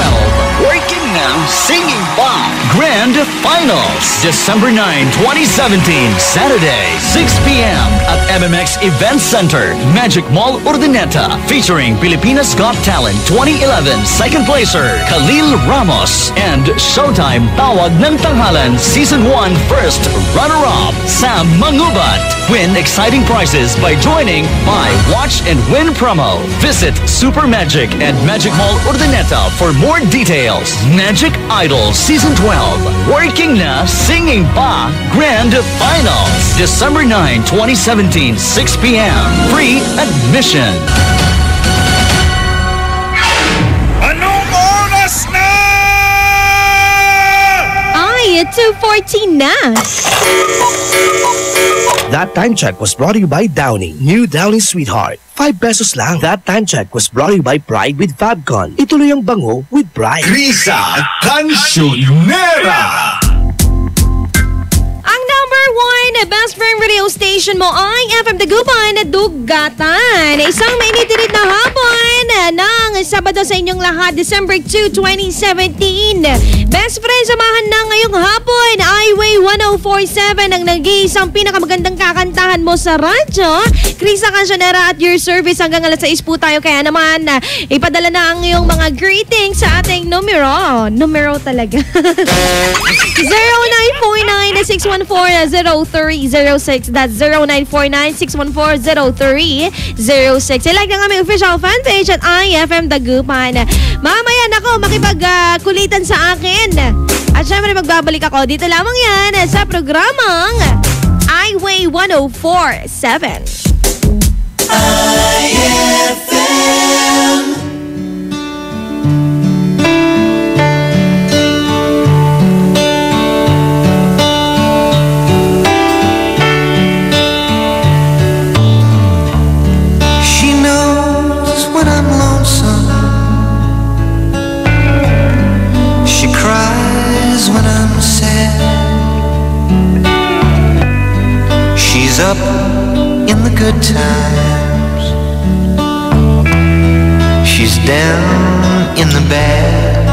Working now, singing pa. Grand Finals. December 9, 2017. Saturday, 6 p.m. at MMX Event Center, Magic Mall Urdaneta. Featuring Pilipinas Got Talent 2011 second placer, Khalil Ramos. And Showtime Tawag ng Tanghalan Season 1 first runner-up, Sam Mangubat. Win exciting prizes by joining my Watch and Win promo. Visit Super Magic and Magic Mall Urdaneta for more details. Magic Idol Season 12. Working na, singing pa. Grand Finals. December 9, 2017, 6 p.m. Free admission. Anong oras na? Ay, 2:14 na. That time check was brought to you by Downy. New Downy Sweetheart. 5 pesos lang. That time check was brought to you by Pride with Fabcon. Ituloy ang bango with Pride. Krisa Cancionera. Ang number 1 best friend radio station mo ay FM Dagupan na Dugatan. Isang mainit-init na hapon ng Sabado sa inyong lahat, December 2, 2017. Best friend, samahan na ngayong hapon. Highway 1047 ang nag-iisang pinakamagandang kakantahan mo sa radyo. Krisa Cancionera at your service hanggang alas 6 po tayo. Kaya naman, ipadala na ang iyong mga greetings sa ating numero. Numero talaga. 0949-614-0306. That's 0949-614-0306. I-like na aming official fanpage at IFM Dagupan. Mamaya nako, makipag-kulitan sa akin. At syempre magbabalik ako. Dito lamang yan sa programang Highway 1047. IFM. She knows when I'm lonesome. She cries when I'm sad. She's up in the good times. She's down in the bad.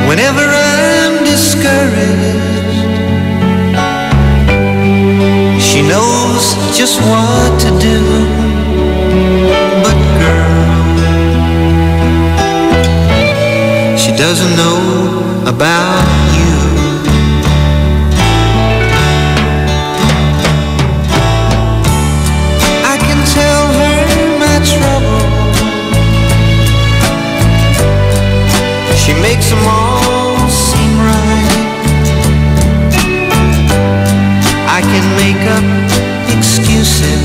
Whenever I'm discouraged, she knows just what to do. But girl, she doesn't know about you. I can tell her my trouble. She makes them all seem right. I can make up excuses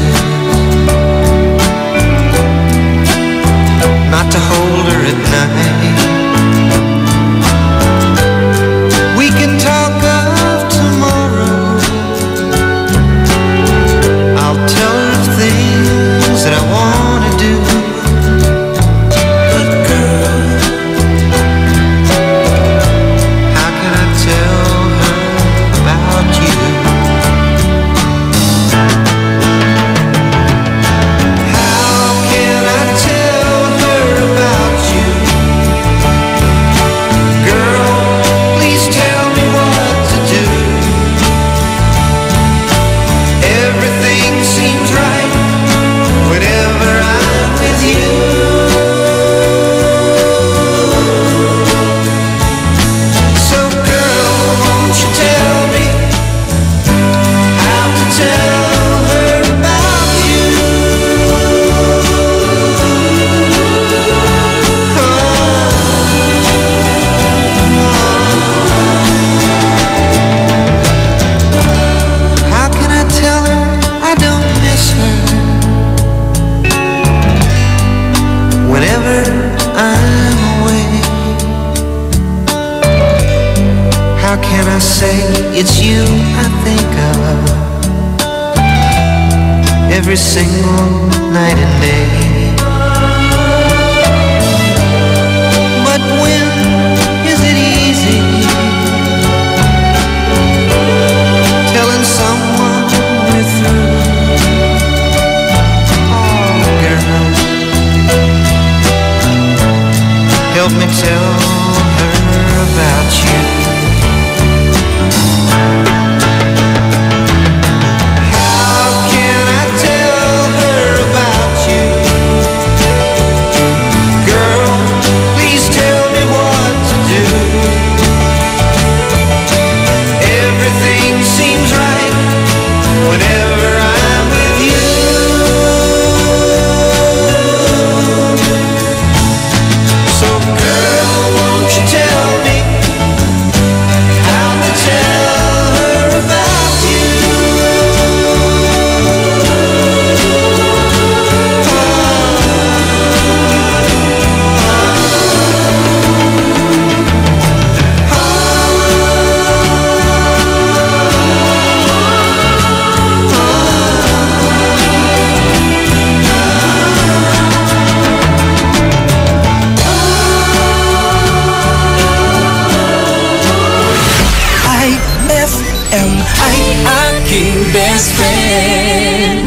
not to hold her at night. say it's you I think of every single night and day. But when is it easy telling someone we're through? Oh, girl, help me tell her about you. Best friend.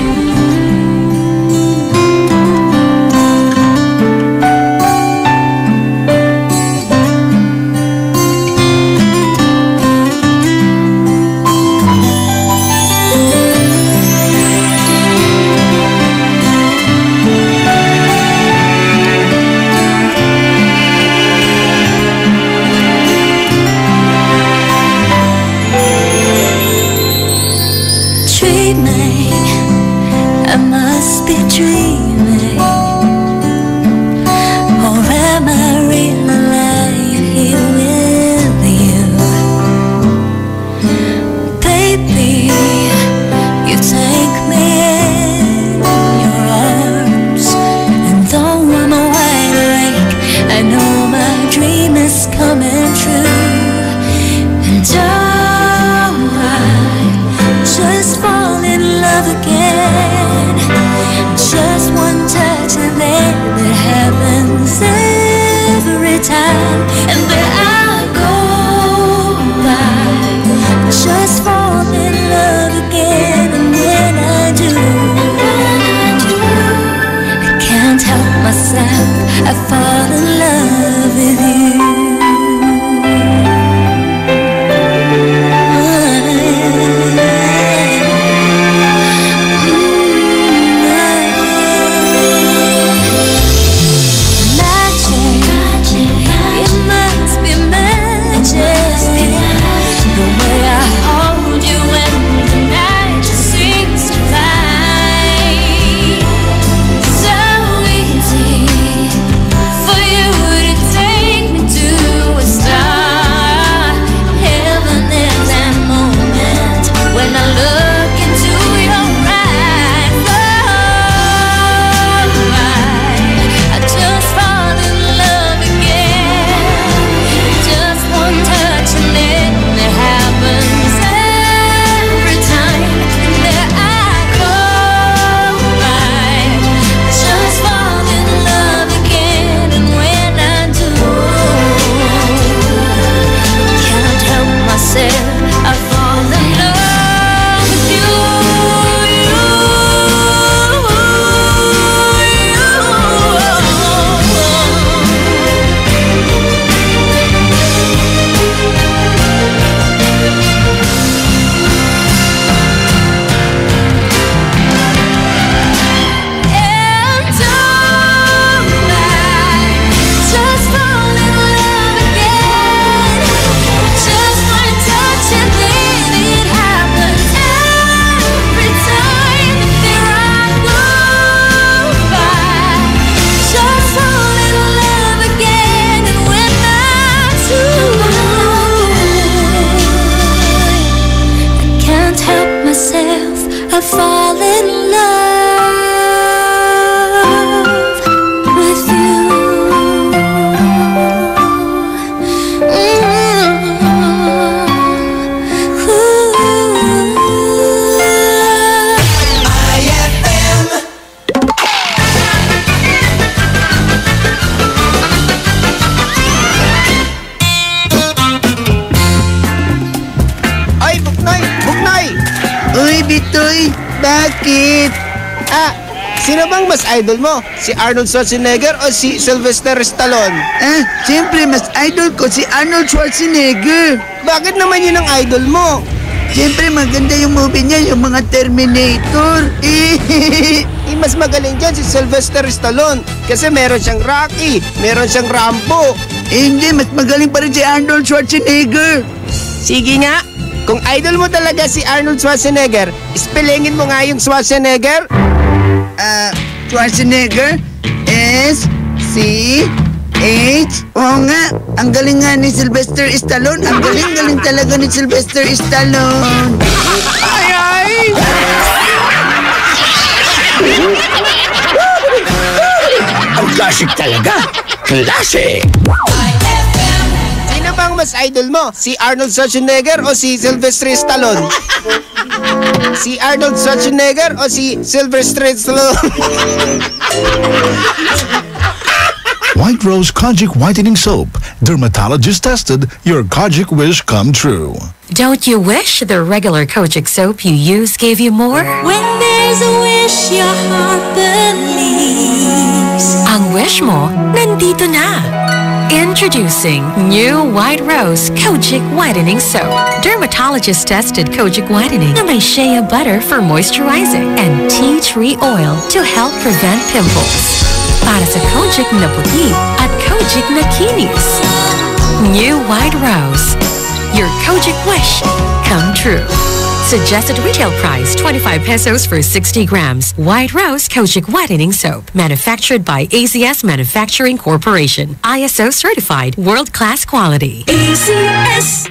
I must be dreaming, or am I really lying here with you? Baby, you take me in your arms, and though I'm wide awake, I know my dream is coming true. And oh, I just fall in love again. Just one touch and then it happens every time. And then I go by, just fall in love again. And when I do, I can't help myself, I fall in love with you. For you Bakit? Sino bang mas idol mo? Si Arnold Schwarzenegger o si Sylvester Stallone? Siyempre mas idol ko si Arnold Schwarzenegger. Bakit naman yun ang idol mo? Siyempre maganda yung movie niya, yung mga Terminator. Mas magaling dyan si Sylvester Stallone kasi meron siyang Rocky, meron siyang Rambo. Hindi, mas magaling pa rin si Arnold Schwarzenegger. Sige nga, kung idol mo talaga si Arnold Schwarzenegger, spellingin mo nga yung Schwarzenegger. Schwarzenegger? S-C-H? Oo nga, ang galing nga ni Sylvester Stallone. Ang galing talaga ni Sylvester Stallone. Ay! Ang classic talaga. Classic! Sino bang mas idol mo? Si Arnold Schwarzenegger o si Sylvester Stallone? Si Arnold Schwarzenegger o si Sylvester Stallone? White Rose Kojic Whitening Soap. Dermatologist tested, your Kojic wish come true. Don't you wish the regular Kojic soap you use gave you more? When there's a wish your heart believes. Ang wish mo, nandito na. Introducing new White Rose Kojic Whitening Soap. Dermatologist-tested Kojic Whitening na may shea butter for moisturizing and tea tree oil to help prevent pimples. Para sa Kojic na puti at Kojic na kinis. New White Rose. Your Kojic wish come true. Suggested retail price 25 pesos for 60 grams. White Rose Kojic Whitening Soap. Manufactured by ACS Manufacturing Corporation. ISO certified world-class quality. ACS!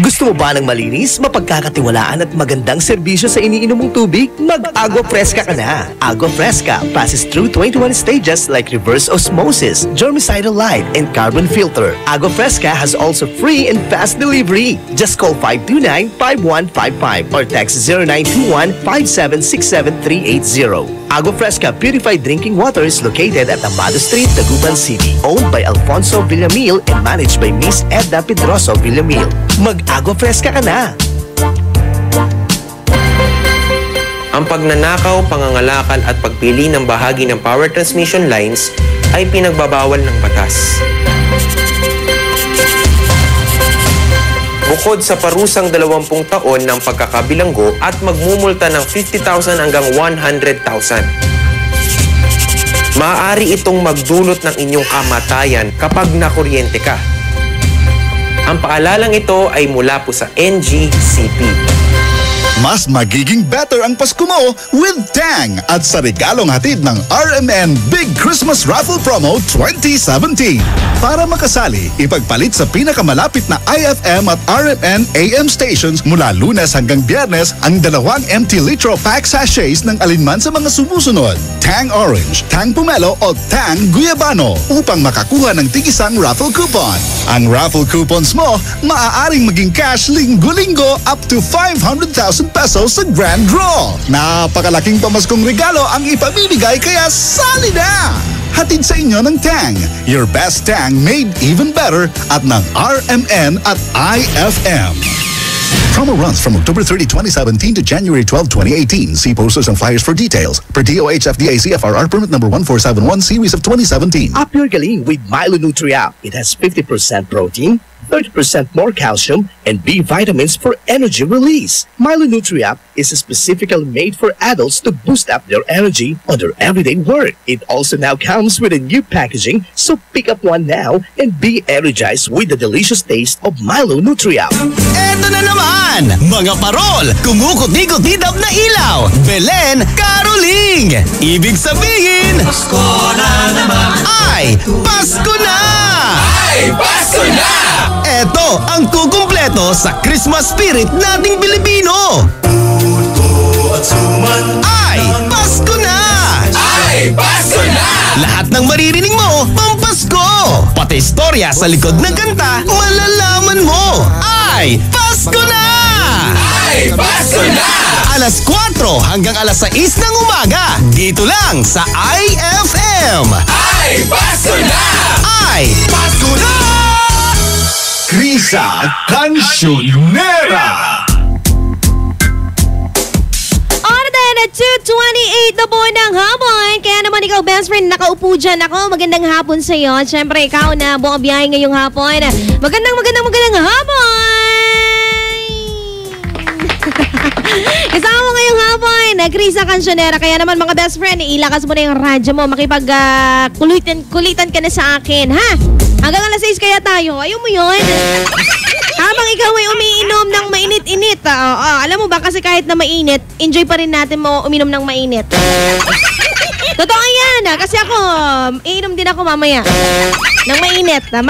Gusto mo ba ng malinis, mapagkakatiwalaan at magandang serbisyo sa iniinom mong tubig? Mag-Agua Fresca ka na! Agua Fresca passes through 21 stages like reverse osmosis, germicidal light, and carbon filter. Agua Fresca has also free and fast delivery. Just call 529-5155 or text 0921-5767380. Agua Fresca Purified Drinking Water is located at Amado Street, Taguban City. Owned by Alfonso Villamil and managed by Miss Edna Pedroso Villamil. Mag-Agua Fresca ka na! Ang pagnanakaw, pangangalakal at pagpili ng bahagi ng power transmission lines ay pinagbabawal ng batas. Bukod sa parusang 20 taon ng pagkakabilanggo at magmumulta ng 50,000 hanggang 100,000. Maaari itong magdulot ng inyong kamatayan kapag nakuryente ka. Ang paalalang ito ay mula po sa NGCP. Mas magiging better ang Pasko mo with Tang at sa regalong hatid ng RMN Big Christmas Raffle Promo 2017. Para makasali, ipagpalit sa pinakamalapit na IFM at RMN AM stations mula Lunes hanggang Biyernes ang 2 empty litro pack sachets ng alinman sa mga sumusunod. Tang Orange, Tang Pomelo o Tang Guyabano upang makakuha ng tig-isang raffle coupon. Ang raffle coupons mo, maaaring maging cash linggo-linggo up to 500,000 pesos sa grand draw. Napakalaking pamaskong regalo ang ipamimigay kaya sali na! Hatid sa inyo ng Tang. Your best Tang made even better at ng RMN at IFM. Promo runs from October 30, 2017 to January 12, 2018. See posters and flyers for details. Per DOH FDA CFRR permit number 1471 series of 2017. Up your galing with Milo Nutri-Up. It has 50% protein, 30% more calcium, and B vitamins for energy release. Milo Nutri-Up is specifically made for adults to boost up their energy on their everyday work. It also now comes with a new packaging, so pick up one now and be energized with the delicious taste of Milo Nutri-Up. Eto na naman! Mga parol! Kumukuti-kutidap na ilaw! Belen Caroling! Ibig sabihin... Pasko na naman! Ay! Pasko na! Ay! Pasko na! Eto ang kukumpleto sa Christmas spirit nating Pilipino! Ay! Pasko na! Ay! Pasko na! Lahat ng maririnig mo, pampasko! Pati istorya sa likod ng kanta, malalaman mo! Ay! Pasko na! Ay! Pasko na! Alas 4 hanggang alas 6 ng umaga, dito lang sa IFM! Ay! Pasko na! Ay! Pasko na! Krisa Cancionera! na 2:28 na po ng hapon. Kaya naman ikaw, best friend, nakaupo dyan ako. Magandang hapon sa'yo. At syempre, ikaw na buong biyahe ngayong hapon. Magandang hapon! Kasama mo ngayong hapon, Krisa Cancionera. Kaya naman mga best friend, ilakas mo na yung radyo mo. Kulitan ka na sa akin, ha? Hanggang alas 6 kaya tayo. Ayaw mo yun? Habang ikaw ay umiinom ng mainit-init. Alam mo ba, kasi kahit na mainit, enjoy pa rin natin mo uminom ng mainit. Totoo yan, kasi ako, iinom din ako mamaya ng mainit na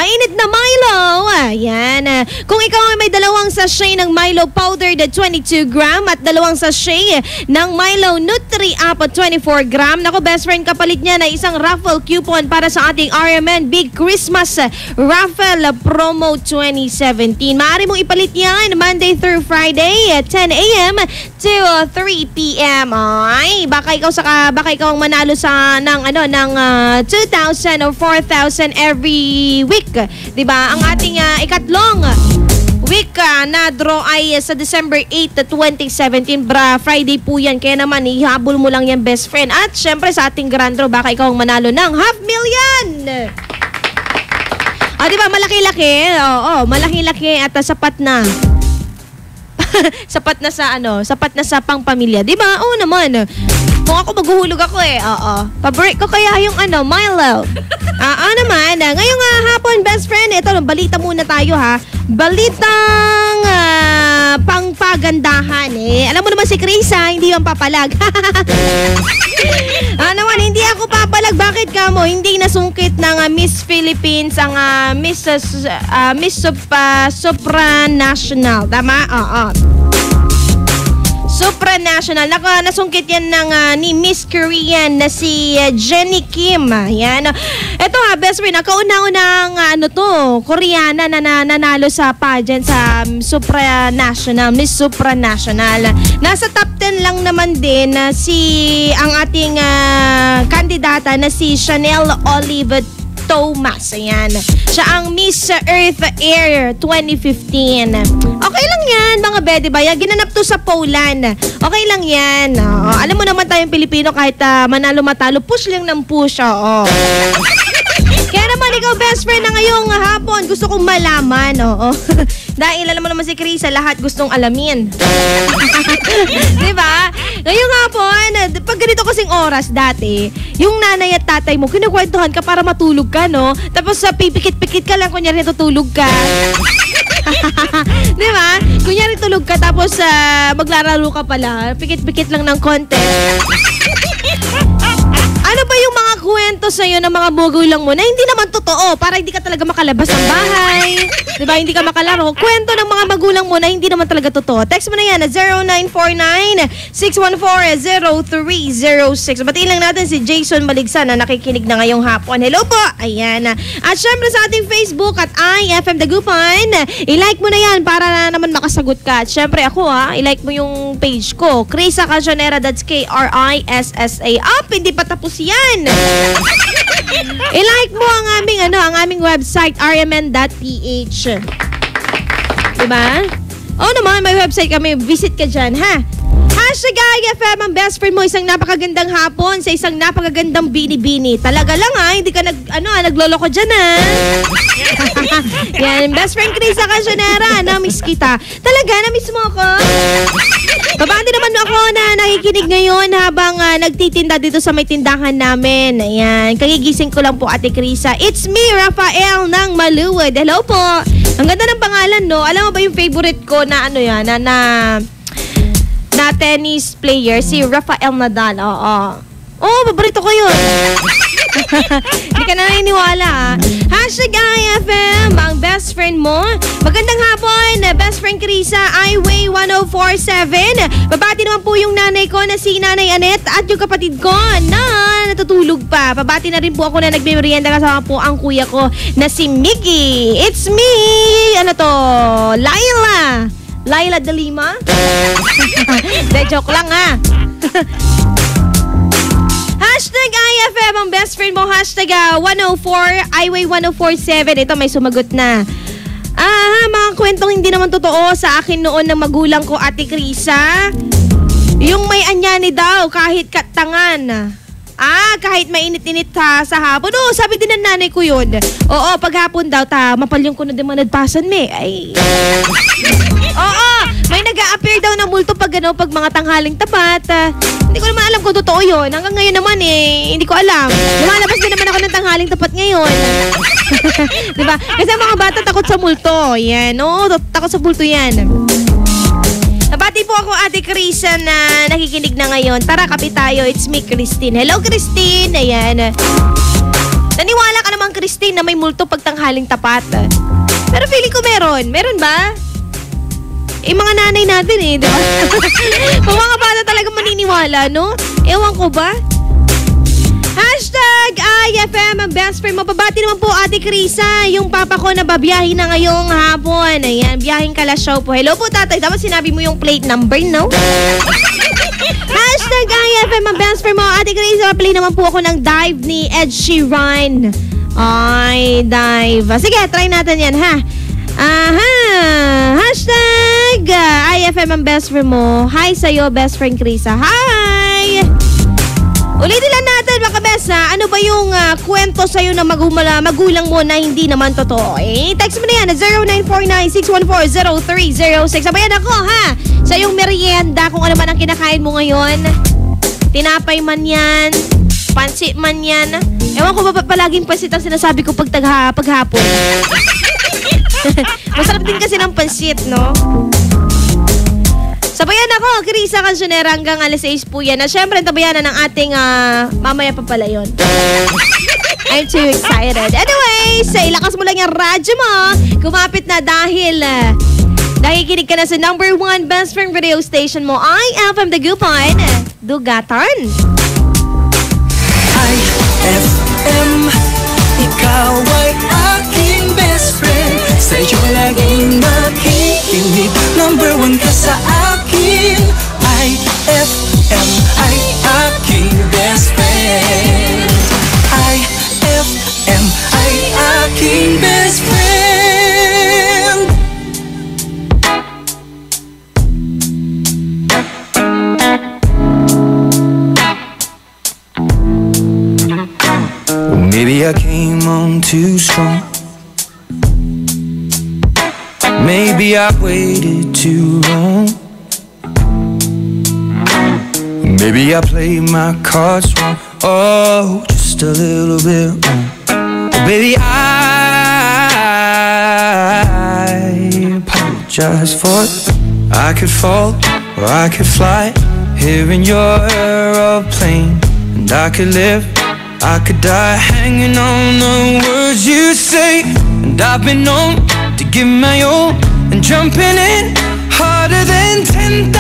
Milo. Ayan. Kung ikaw ay may 2 sachet ng Milo powder na 22 gram at 2 sachet ng Milo Nutri Up at 24 gram, naku best friend, kapalit niya na isang raffle coupon para sa ating RMN Big Christmas Raffle Promo 2017. Maaari mong ipalit yan Monday through Friday at 10 a.m. to 3 p.m. Ay, baka ikaw ang manalo sa ng 2,000 or 4,000 every week. 'Di ba? Ang ating ikatlong week na draw ay sa December 8, 2017. Friday po yan. Kaya naman, ihabol mo lang yan, best friend. At syempre sa ating grand draw, baka ikaw ang manalo ng 500,000. Di ba? Malaki-laki. Oo, malaki-laki at sapat na. sapat na sa pangpamilya. Di ba? Oo naman. Kung ako maghuhulog ako pa-break ko kaya yung Milo. Naman. Ngayong hapon, best friend, ito, balita muna tayo ha. Balitang pangpagandahan Alam mo naman si Krisa, hindi yung papalag. Naman, hindi ako papalag. Bakit ka mo? Hindi nasungkit ng Miss Philippines ang Miss Supranational. Tama? Supranational. Nasungkit yan ng ni Miss Korean na si Jenny Kim. Yan. Ito best friend, kauna-unang Koreana na nanalo sa pageant sa Supranational, Miss Supranational. Nasa top 10 lang naman din ang ating kandidata na si Chanel Olive Thomas. Ayan. Siya ang Miss Earth Air 2015. Okay lang yan, mga bede ba? Ginanap to sa Poland. Okay lang yan. Alam mo naman tayong Pilipino, kahit manalo-matalo, push lang ng push. Kaya naman ikaw, best friend, na ngayong hapon, gusto kong malaman. Dahil alam mo naman si Krisa, lahat gustong alamin. Diba? Ngayong hapon, pag ganito kasing oras dati, yung nanay at tatay mo, kinukwentuhan ka para matulog ka, no? Tapos pipikit-pikit ka lang, kunyari natutulog ka. Diba? Kunyari tulog ka, tapos maglalaro ka pala, pikit-pikit lang ng konti. Ano ba yung mga kwento sa'yo ng mga magulang mo na hindi naman totoo para hindi ka talaga makalabas ng bahay? Diba? Hindi ka makalaro. Kwento ng mga magulang mo na hindi naman talaga totoo. Text mo na yan na 0949-614-0306. Batiin lang natin si Jason Maligsan na nakikinig na ngayong hapon. Hello po! Ayan. At syempre sa ating Facebook at IFM Dagupan, i-like mo na yan para na naman makasagot ka. At syempre ako i-like mo yung page ko. Krisa Cancionera, that's Krissa. Hindi pa tapos yan. I-like mo ang aming website rmn.ph. Diba? Naman, may website kami. Visit ka dyan, ha? Hashtag IFM ang best friend mo. Isang napakagandang hapon sa isang napakagandang bini-bini. Talaga lang hindi ka nagloloko dyan, ha? Yan, best friend Krisa Cancionera. Na-miss kita. Talaga, na-miss mo ako? Babati naman ako na nakikinig ngayon habang nagtitinda dito sa may tindahan namin. Ayan, kagigising ko lang po, Ate Krisa. It's me, Rafael ng Maluwed. Hello po. Ang ganda ng pangalan, no? Alam mo ba yung favorite ko na na tennis player, si Rafael Nadal. Paborito ko yun. Hindi ka na naniniwala. Hashtag IFM, ang best friend mo. Magandang hapon, best friend Krisa, Highway 1047. Babati naman po yung nanay ko na si Nanay Anet at yung kapatid ko na natutulog pa. Babati na rin po ako na nagme-merienda kasama po ang kuya ko na si Mickey. It's me! Laila de Lima? De, joke lang Hashtag IFM ang best friend mo. Hashtag 104 Highway 1047. Ito, may sumagot na. Mga kwentong hindi naman totoo sa akin noon ng magulang ko, Ate Krisa. Yung may anyani daw, kahit katangan. Kahit mainit-init sa hapon. Oo, sabi din ng nanay ko yun. Oo, paghapon daw, mapalyong ko na din manadpasan, me. Ay. Oo, may nag-a-appear daw na multo pag mga tanghaling tapat. Hindi ko naman alam kung totoo yun. Hanggang ngayon naman hindi ko alam. Lumalabas din naman ako ng tanghaling tapat ngayon. Diba? Kasi mga bata takot sa multo. Yan, oo, takot sa multo yan. Nabati po ako Ate Krisa na nakikinig na ngayon. Tara, kapit tayo. It's me, Christine. Hello, Christine. Ayan. Naniwala ka naman, Christine, na may multo pagtanghaling tapat. Pero feeling ko meron. Meron ba? Mga nanay natin di ba? Mga bata talaga maniniwala, no? Ewan ko ba? Hashtag IFM ang best friend. Mapabati naman po Ate Krisa, yung papa ko na babiyahin na ngayong hapon. Ayan, biyahing Kalasyaw po. Hello po tatay, dapat sinabi mo yung plate number, no? Hashtag IFM ang best friend mo Ate Krisa. Play naman po ako ng Dive ni Ed Sheeran. Ay, Dive. Sige, try natin yan, ha? Hashtag IFM ang best friend mo. Hi sa'yo, best friend Krisa. Hi! Ulitin lang natin mga besa, ano ba yung kwento sa'yo na magulang mo na hindi naman totoo? Text mo na yan at 0949-614-0306. Sabayan ako ha, sa yung merienda, kung ano man ang kinakain mo ngayon. Tinapay man yan, pansit man yan. Ewan ko ba palaging pansit ang sinasabi ko paghapon. Masarap din kasi ng pansit, no? Sabayan ako, Krisa Kansyonera, hanggang alas 6 po yan. Na syempre, tabayanan ng ating mamaya pa pala yun. I'm too excited. Anyways, ilakas mo lang yung radyo mo. Kumapit na dahil nakikinig ka na sa number 1 best friend radio station mo, IFM Dagupan, Dugatan. IFM, ikaw ay aking best friend. Sa'yo laging makikinig. Number 1 ka sa akin. IFM ay aking best friend. IFM ay aking best friend. Well, maybe I came on too strong. Maybe I waited too long. Maybe I played my cards wrong. Oh, just a little bit wrong. Oh, baby, I apologize for it. I could fall or I could fly here in your aeroplane. And I could live, I could die hanging on the words you say. And I've been known to give my all and jumping in harder than 10,000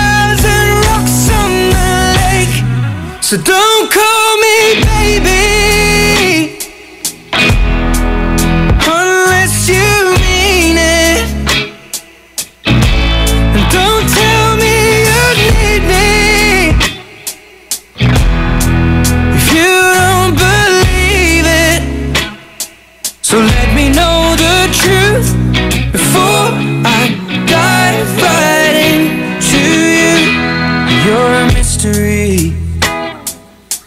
rocks on the lake. So don't call me baby unless you mean it. And don't tell me you need me if you don't believe it. So let me know the truth before I dive right into you. You're a mystery.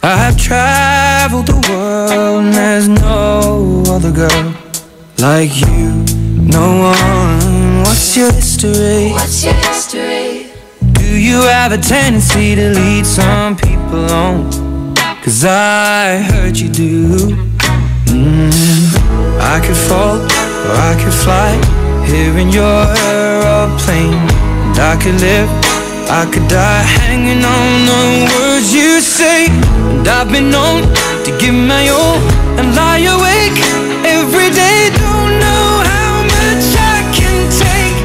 I've traveled the world and there's no other girl like you. No one. What's your history? What's your history? Do you have a tendency to lead some people on? 'Cause I heard you do. I could fall or I could fly here in your aeroplane. And I could live, I could die hanging on the words you say. And I've been known to give my all and lie awake every day. Don't know how much I can take.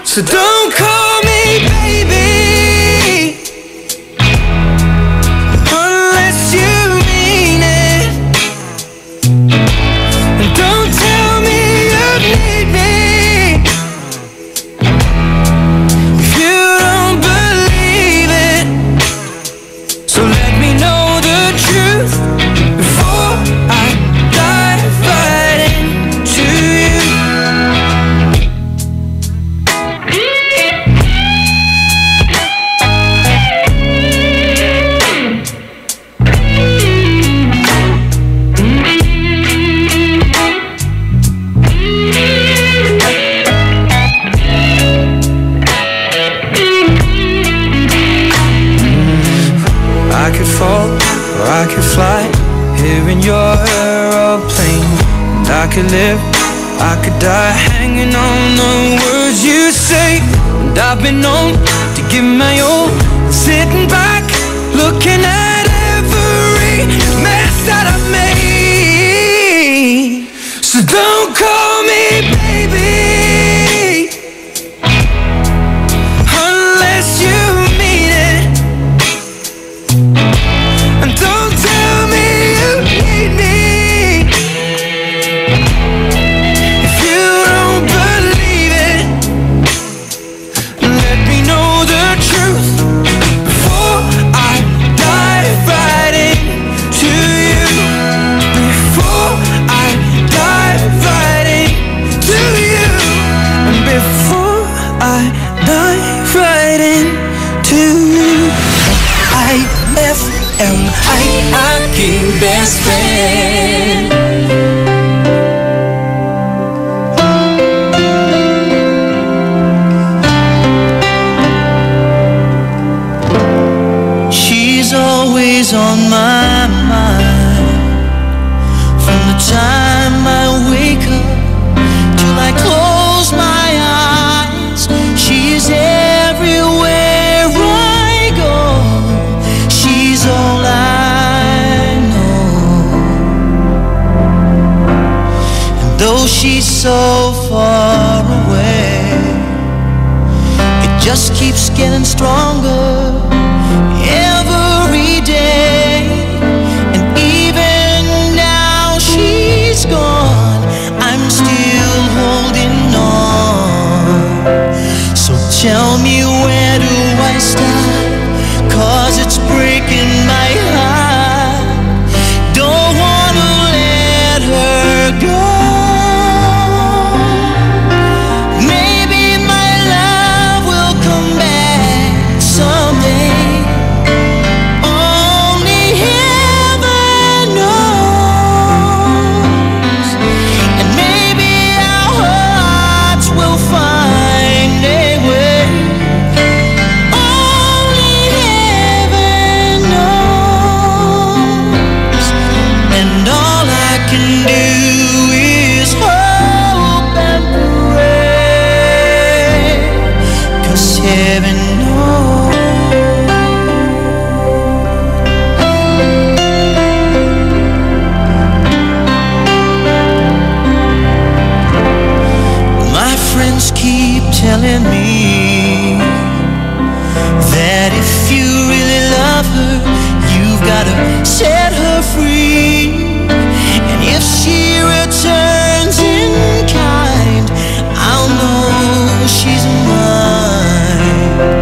So don't call me baby unless you mean it. And don't tell me you need me if you don't believe it. So let me know the truth before I dive right into you. aeroplane. And I could live, I could die hanging on the words you say. And I've been known to give my all, sitting back, looking at every mess that I've made. So don't call me baby unless you mean it. And don't tell me you need me if you don't believe it. Let me know the truth before I dive right into you. Before I dive right into you. And before I dive right into you. IFM, ay aking best friend. She's always on my mind. From the time I wake up till I close my eyes, she's everywhere I go. She's all I know. And though she's so far away, it just keeps getting stronger every day. And even now she's gone, I'm still holding on. So tell me, where do I start? 'Cause it's breaking my heart. Don't wanna let her go. Maybe my love will come back someday. Only heaven knows. And maybe our hearts will find a way. Only heaven knows. And all I can do is hope and pray. 'Cause heaven knows. My friends keep telling me that if you really love her, you've gotta set her free. And if she returns in kind, I'll know she's mine.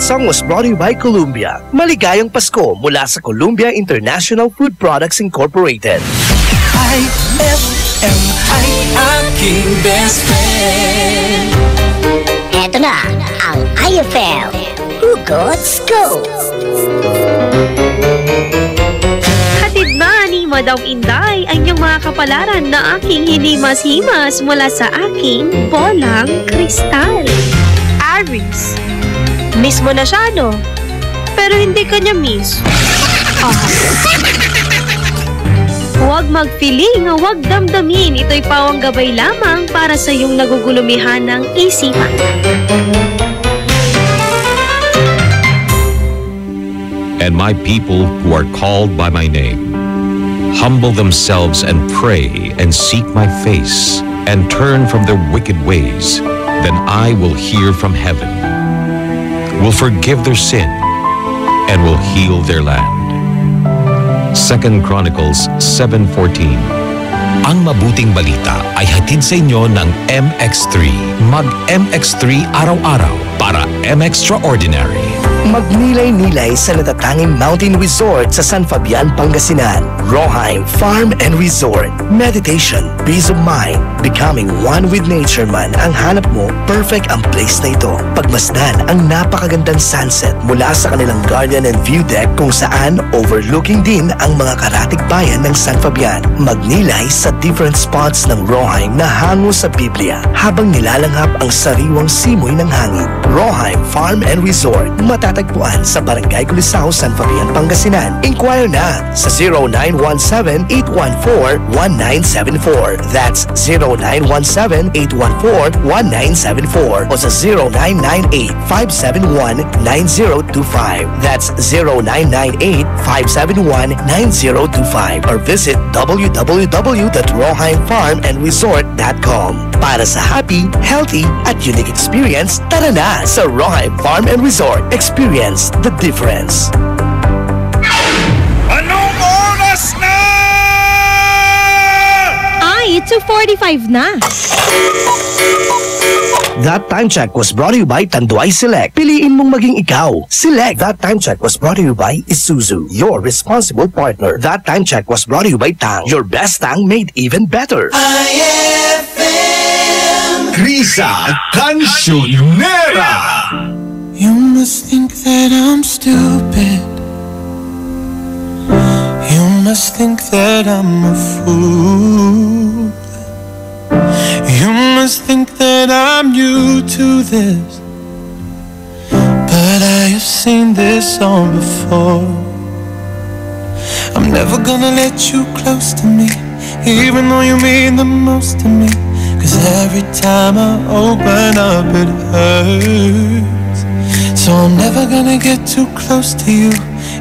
song was brought to you by Columbia. Maligayang Pasko mula sa Columbia International Food Products Incorporated. IFM ay aking best friend. Eto na ang IFM Hugots Go! Hatid na ni Madam Inday ang iyong mga kapalaran na aking hinimas-himas mula sa aking bolang kristal. Aries. Miss mo na siya, no? Pero hindi ka niya miss. Huwag mag-feeling, huwag damdamin. Ito'y pawang gabay lamang para sa iyong nagugulumihan ng isipan. And my people who are called by my name humble themselves and pray and seek my face and turn from their wicked ways, then I will hear from heaven, will forgive their sin, and will heal their land. 2 Chronicles 7:14. Ang mabuting balita ay hatid sa inyo ng MX3. Mag-MX3 araw-araw para MXtraordinary. Magnilay-nilay sa natatanging mountain resort sa San Fabian, Pangasinan. Roheim Farm and Resort. Meditation, peace of mind, becoming one with nature man ang hanap mo, perfect ang place na ito. Pagmasdan ang napakagandang sunset mula sa kanilang garden and view deck kung saan overlooking din ang mga karatig bayan ng San Fabian. Magnilay sa different spots ng Roheim na hango sa Biblia habang nilalanghap ang sariwang simoy ng hangin. Roheim Farm and Resort. Matatagpuan sa Barangay Culisao, San Fabian, Pangasinan. Inquire na sa 0917-814-1974. That's 0917-814-1974 o sa 0998-571-9025. That's 0998-571-9025 or visit www.roheimfarmandresort.com. Para sa happy, healthy at unique experience, tara na sa Roheim Farm and Resort. Experience the difference. Anong oras na? Ay, 2:45 na. That Time Check was brought to you by Tanduay Select. Piliin mong maging ikaw. Select. That Time Check was brought to you by Isuzu, your responsible partner. That Time Check was brought to you by Tang, your best Tang made even better. IFM Krisa Cancionera. You must think that I'm stupid. You must think that I'm a fool. You must think that I'm new to this, but I have seen this all before. I'm never gonna let you close to me, even though you mean the most to me. 'Cause every time I open up it hurts. So I'm never gonna get too close to you,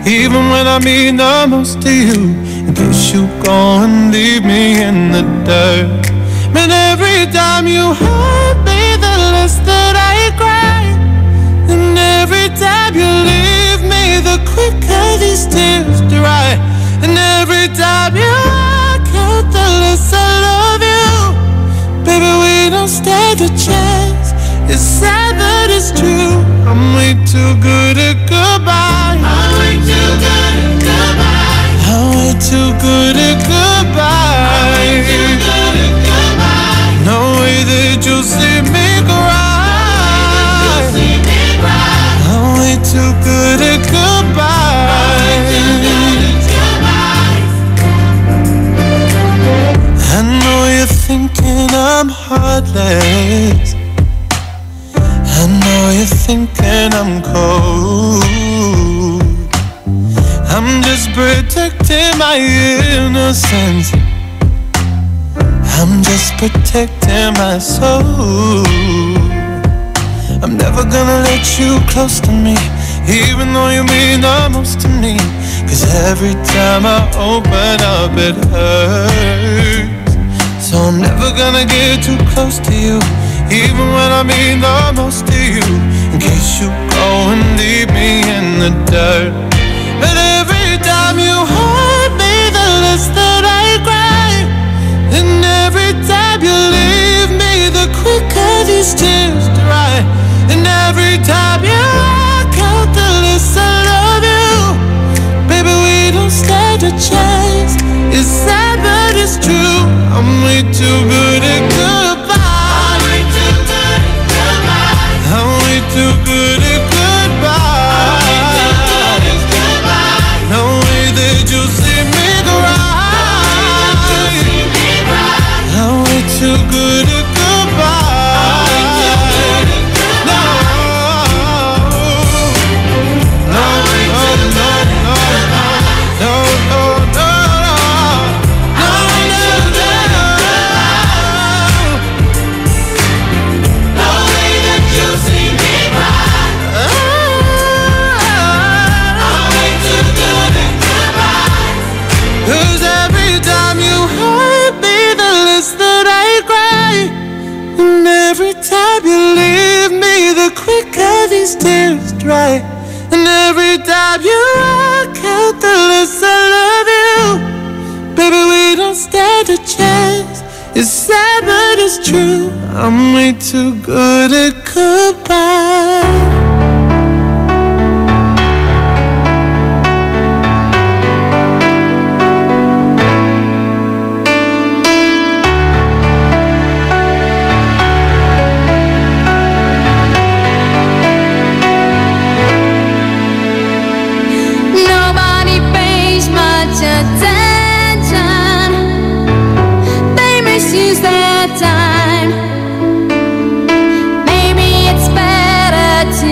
even when I mean the most to you, in case you go and leave me in the dirt. And every time you hurt me, the less that I cry. And every time you leave me, the quicker these tears dry. And every time you walk out, the less I love you. Baby, we don't stand a chance. It's sad that it's true. I'm way too good at goodbye. I'm way too good at goodbye. I'm way too good at goodbye. I'm way too good at goodbye. No way that you'll see me cry. I'm way too good at goodbye. I know you're thinking I'm heartless. I know you're thinking I'm cold. I'm just protecting my innocence. I'm just protecting my soul. I'm never gonna let you close to me, even though you mean the most to me. 'Cause every time I open up it hurts. So I'm never gonna get too close to you, even when I mean the most to you, in case you go and leave me in the dirt. But every time you hurt me, the less that I cry. And every time you leave me, the quicker these tears dry. And every time you walk out, too good at goodbye. I'm way too good at goodbye. No way that you'll see me cry. I'm way too good at goodbye. No, no, no, no, no, no, no, no. These tears dry, and every time you walk out the less I love you. Baby, we don't stand a chance. It's sad but it's true. I'm way too good at goodbye. Time. Maybe it's better to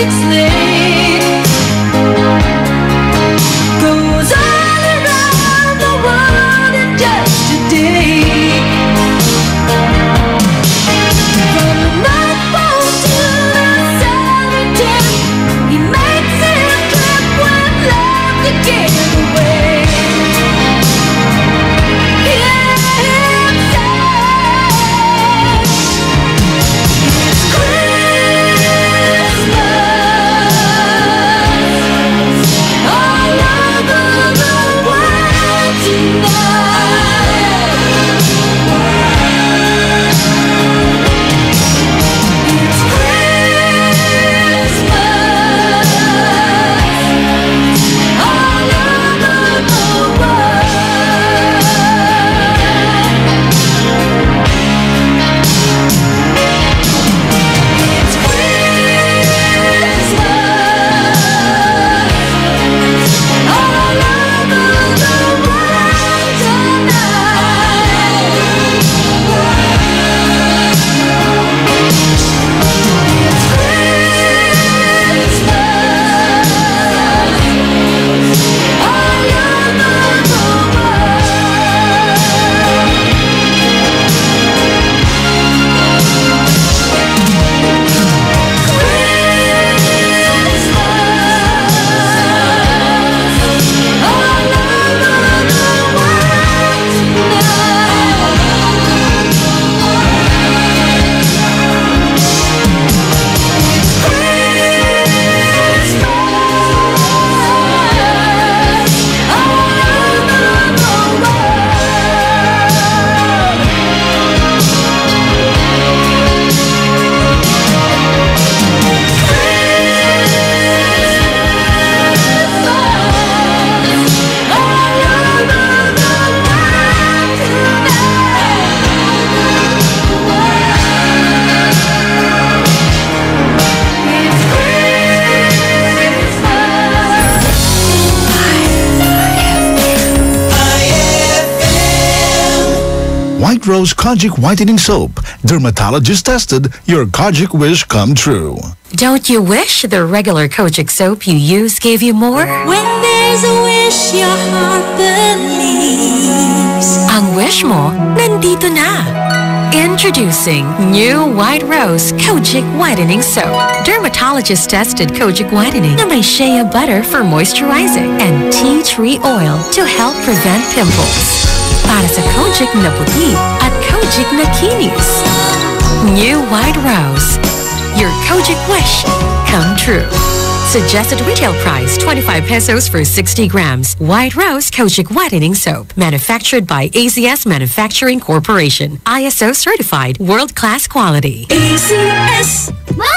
magic sleigh goes all around the world in just a day. From the North Pole to the Southern Tip, he makes his trip with love to give away. White Rose Kojic Whitening Soap. Dermatologist tested, your Kojic wish come true. Don't you wish the regular Kojic soap you use gave you more? When there's a wish, your heart believes. Ang wish mo, nandito na. Introducing new White Rose Kojic Whitening Soap. Dermatologist tested Kojic Whitening na may shea butter for moisturizing and tea tree oil to help prevent pimples. Para sa Kojic na puti at Kojic na kinis. New White Rose. Your Kojic wish come true. Suggested retail price 25 pesos for 60 grams. White Rose Kojic Whitening Soap. Manufactured by AZS Manufacturing Corporation. ISO certified world-class quality. AZS! Ma!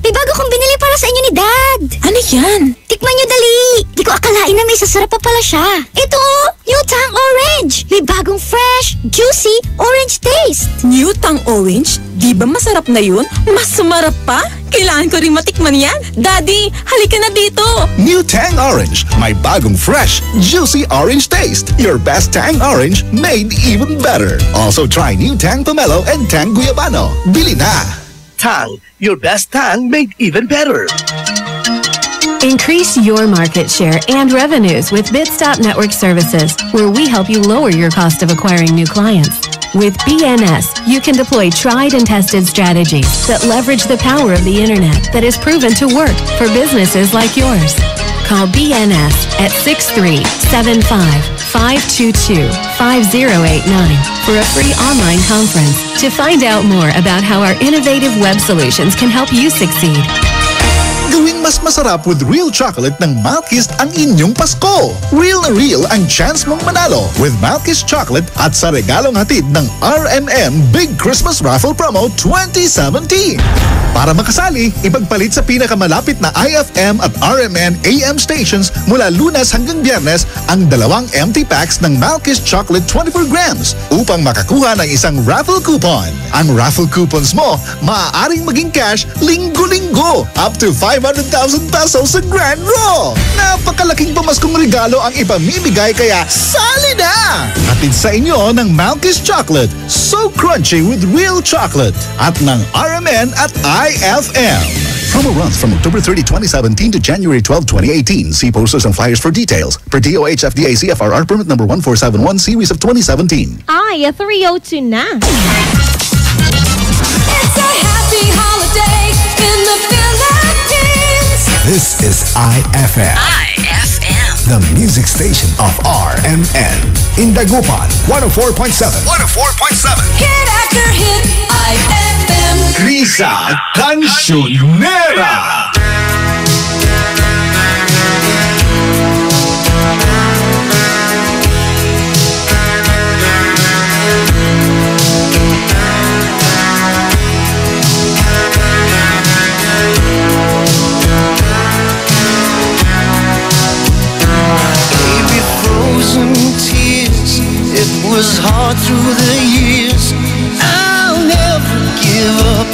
May bago kong binili para sa inyo ni Dad. Ano yan? Tikman nyo dali. Di ko akalain na may sasarap pa pala siya. Ito, New Tang Orange. May bagong fresh, juicy, orange taste. New Tang Orange? Di ba masarap na yun? Mas sumarap pa? Kailangan ko rin matikman yan. Daddy, halika na dito. New Tang Orange. May bagong fresh, juicy orange taste. Your best Tang Orange made even better. Also try New Tang Pomelo and Tang Guyabano. Bili na! Tang, your best Tang made even better. Increase your market share and revenues with Bitstop Network Services, where we help you lower your cost of acquiring new clients. With BNS, you can deploy tried and tested strategies that leverage the power of the internet that is proven to work for businesses like yours. Call BNS at 6375-522-5089 for a free online conference to find out more about how our innovative web solutions can help you succeed. Gawing mas masarap with real chocolate ng Malkist ang inyong Pasko. Real na real ang chance mong manalo with Malkist Chocolate at sa regalong hatid ng RMN Big Christmas Raffle Promo 2017. Para makasali, ipagpalit sa pinakamalapit na IFM at RMN AM stations mula Lunes hanggang Biyernes ang dalawang empty packs ng Malkist Chocolate 24 grams upang makakuha ng isang raffle coupon. Ang raffle coupons mo, maaaring maging cash linggo-linggo up to 500,000 pesos sa Grand Draw. Napakalaking pamaskong regalo ang ipamimigay kaya sali na! Hatid sa inyo ng Malkist Chocolate, so crunchy with real chocolate at ng RMN at IFM. Promo runs from October 30, 2017 to January 12, 2018. See posters and flyers for details. Per DOH FDA CFRR permit number 1471 series of 2017. Ay, 302 na. It's a happy holiday in the Philippines. This is IFM. The music station of RMN. In Dagupan, 104.7. 104.7. Hit after hit, IFM. Krisa Cancionera. Tears, it was hard through the years. I'll never give up,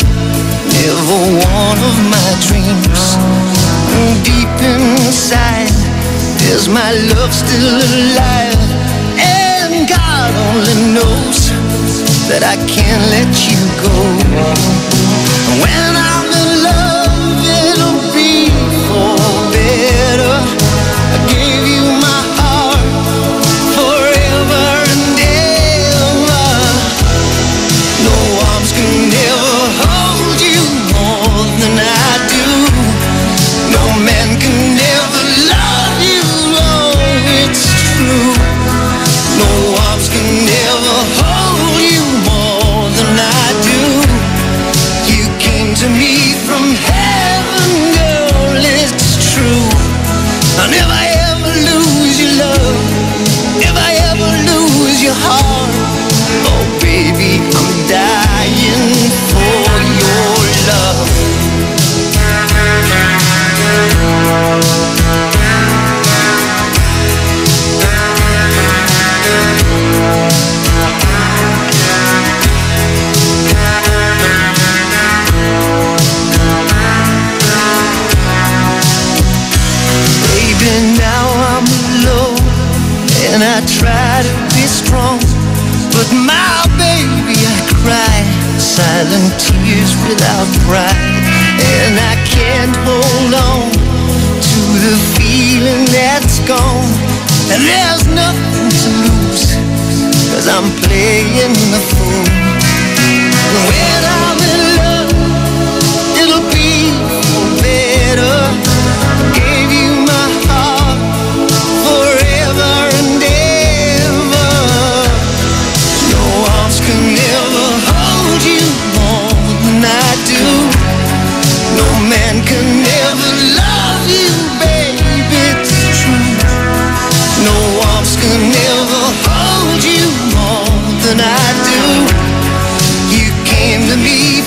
never one of my dreams. Deep inside, is my love still alive? And God only knows that I can't let you go. When I'm in love, it'll be for better. I gave you my to me from heaven, girl, it's true. I'll never ever lose your love, never ever lose your heart. Oh baby, I'm dying for your love. And I try to be strong, but my baby, I cry silent tears without pride. And I can't hold on to the feeling that's gone. And there's nothing to lose, 'cause I'm playing the fool. When I'm in love, it'll be better. Gave you my heart forever and ever. No arms can ever hold you more than I do. No man can ever love you, baby, it's true. No arms can ever hold you more than I do. You came to me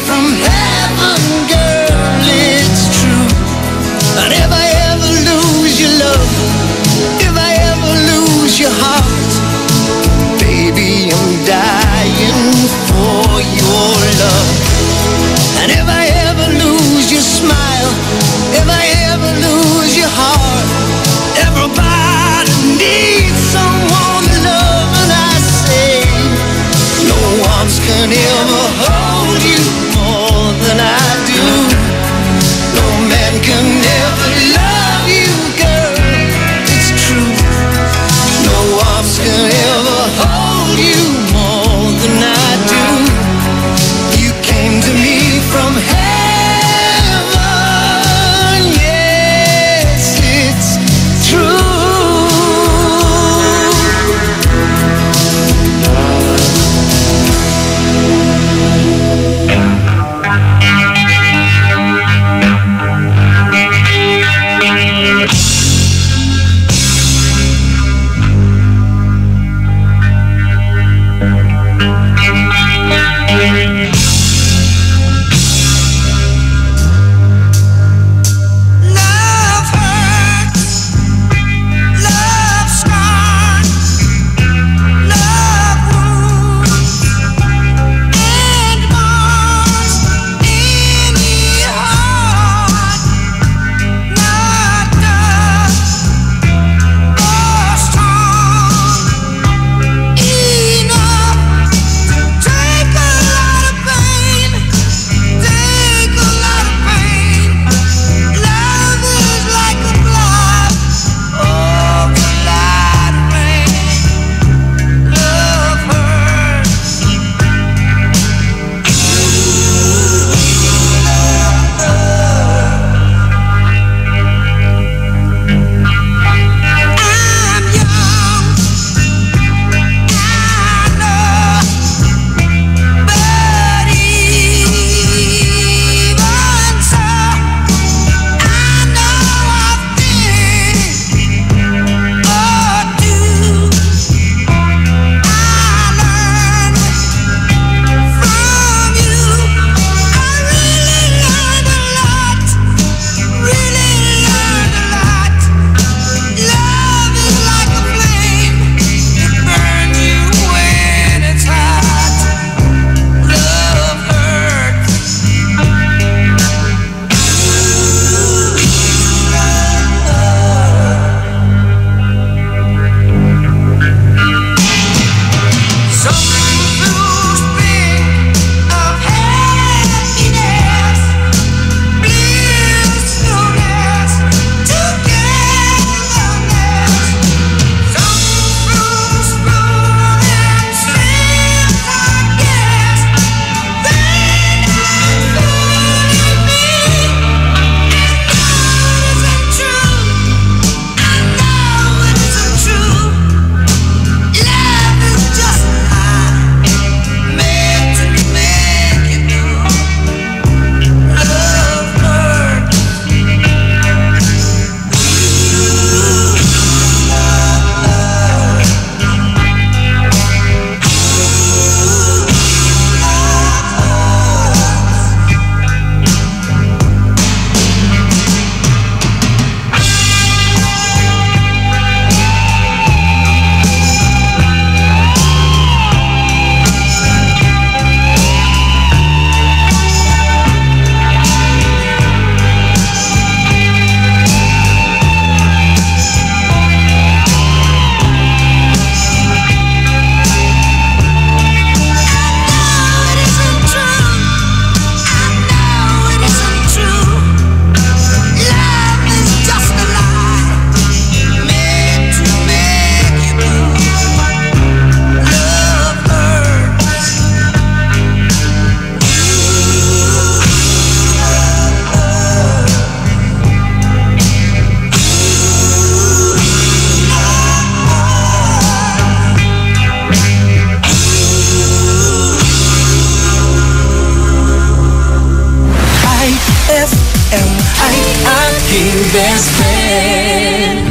best friend.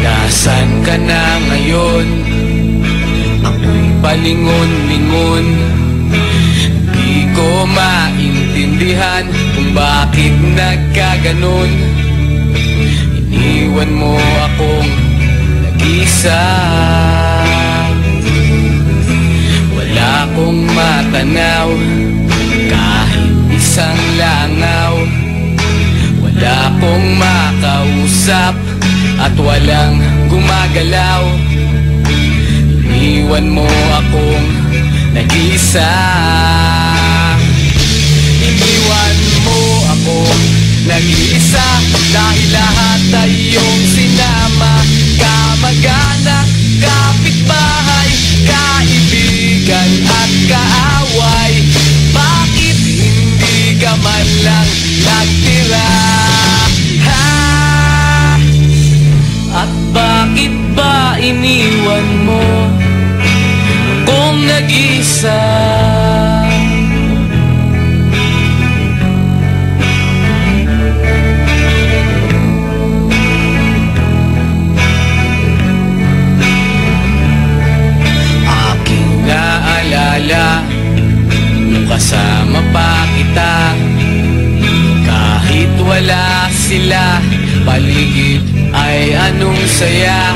Nasaan ka na ngayon? Ako'y palingon-lingon. Di ko maintindihan kung bakit nagkaganon. Iniwan mo akong nag-isa. Wala akong matanaw kahit isang langaw. Wala akong makausap at walang gumagalaw. Iniwan mo akong nag-isa. Iniwan mo akong nag-iisa dahil lahat ay iyong sinama. Kamag-anak, kapitbahay, kaibigan at kaaway. Bakit hindi ka man lang nagtira? At bakit ba iniwan mo akong nag-isa? Aking naalala nung kasama pa kita. Kahit wala sila paligid ay anong saya.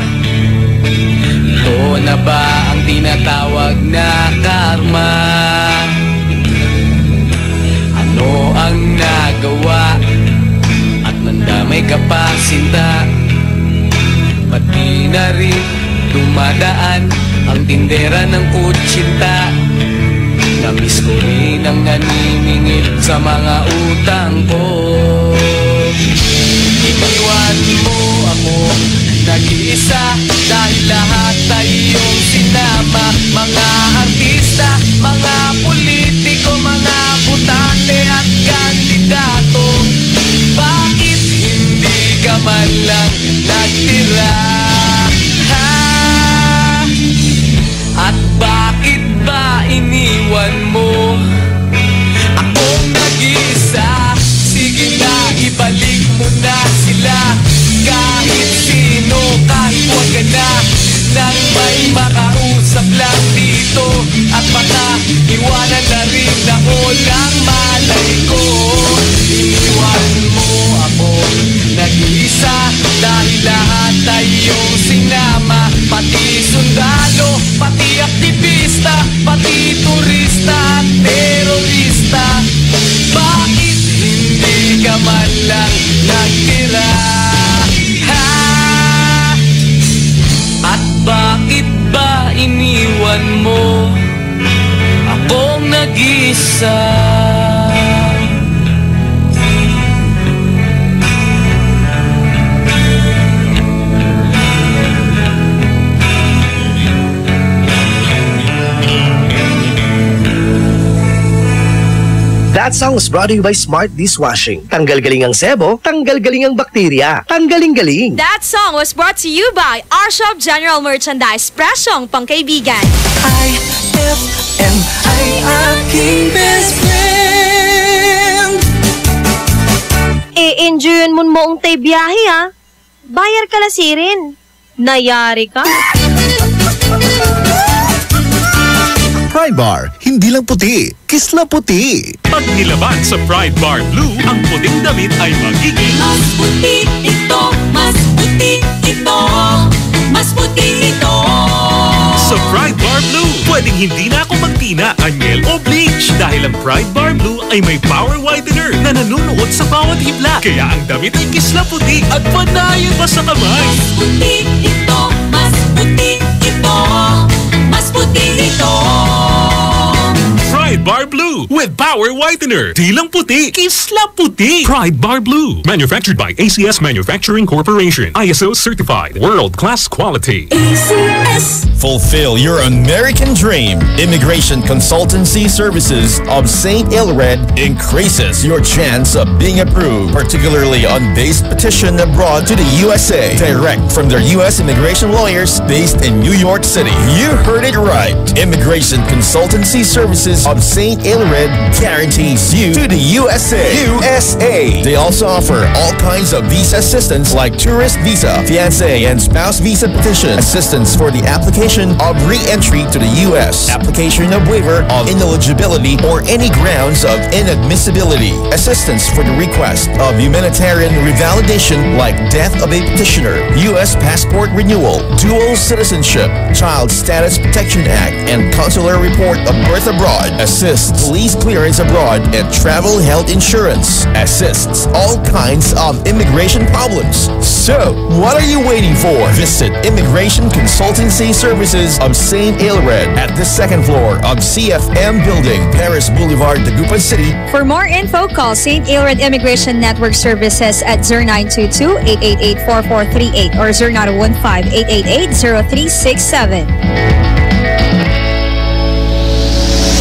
Ito na ba ang tinatawag na karma? Ano ang nagawa at nandamay ka pa sinta? Pati na rin dumadaan ang tindera ng kutsinta. Namiss ko rin ang naniningil sa mga utang ko. Iniwan mo ako nag-iisa dahil lahat ay iyong sinama. Mga artista, mga politiko, mga butante at kandidato. Bakit hindi ka man lang nagtira? At bakit ba iniwan mo akong nag-iisa? Sige na, ibalik mo na sila. Kahit sino, kahit huwag ka na nang may makausap lang dito. At baka iwanan na rin ako ng malay ko. Iniwan mo ako nag-iisa dahil lahat ay iyong sinama. Pati sundalo, pati aktivista, pati turista at terorista. Bakit hindi ka man lang nagtira? At bakit ba iniwan mo akong nag-isa? That song was brought to you by Smart Dishwashing. Tanggal-galing ang sebo, tanggal-galing ang bakterya. Tanggaling-galing. That song was brought to you by our shop General Merchandise. Presyong pangkaibigan. IFM ay aking best friend. E-enjoyin mo moong tay biyahe ha. Bayar ka lasirin. Nayari ka. Pride Bar, hindi lang puti, kisla puti. Pag nilaban sa Pride Bar Blue, ang puting damit ay magiging mas puti ito, mas puti ito, mas puti ito. Sa Pride Bar Blue, pwedeng hindi na ako magtina, anyel o bleach dahil ang Pride Bar Blue ay may power whitener na nanunuot sa bawat hibla. Kaya ang damit ay kisla puti at panayan pa sa kamay. Mas puti ito, mas puti ito, mas puti ito. Pride Bar Blue with Power Whitener. Di lang puti, kisla puti. Pride Bar Blue. Manufactured by ACS Manufacturing Corporation. ISO certified. World-class quality. ACS. Fulfill your American dream. Immigration Consultancy Services of St. Ilred increases your chance of being approved, particularly on base petition abroad to the USA. Direct from their U.S. immigration lawyers based in New York City. You heard it right. Immigration Consultancy Services of St. Ilred guarantees you to the USA. They also offer all kinds of visa assistance like tourist visa, fiancé and spouse visa petition, assistance for the application of re-entry to the U.S., application of waiver of ineligibility or any grounds of inadmissibility, assistance for the request of humanitarian revalidation like death of a petitioner, U.S. passport renewal, dual citizenship, Child Status Protection Act, and consular report of birth abroad, assists police clearance abroad, and travel health insurance, assists all kinds of immigration problems. So, what are you waiting for? Visit Immigration Consultancy Services of St. Ilred at the second floor of CFM Building, Paris Boulevard, Dagupan City. For more info, call St. Aelred Immigration Network Services at 0922-888-4438 or 0915-888-0367.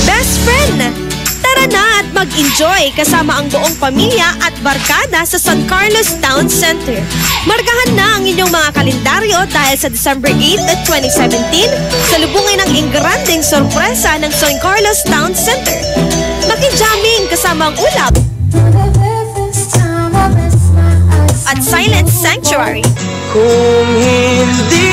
Best friend! Tara na at mag-enjoy kasama ang buong pamilya at barkada sa San Carlos Town Center. Markahan na ang inyong mga kalendaryo dahil sa December 8 at 2017, salubungin ang ingranding sorpresa ng San Carlos Town Center. Maki-jamming kasama ang ulap at Silent Sanctuary. Kung hindi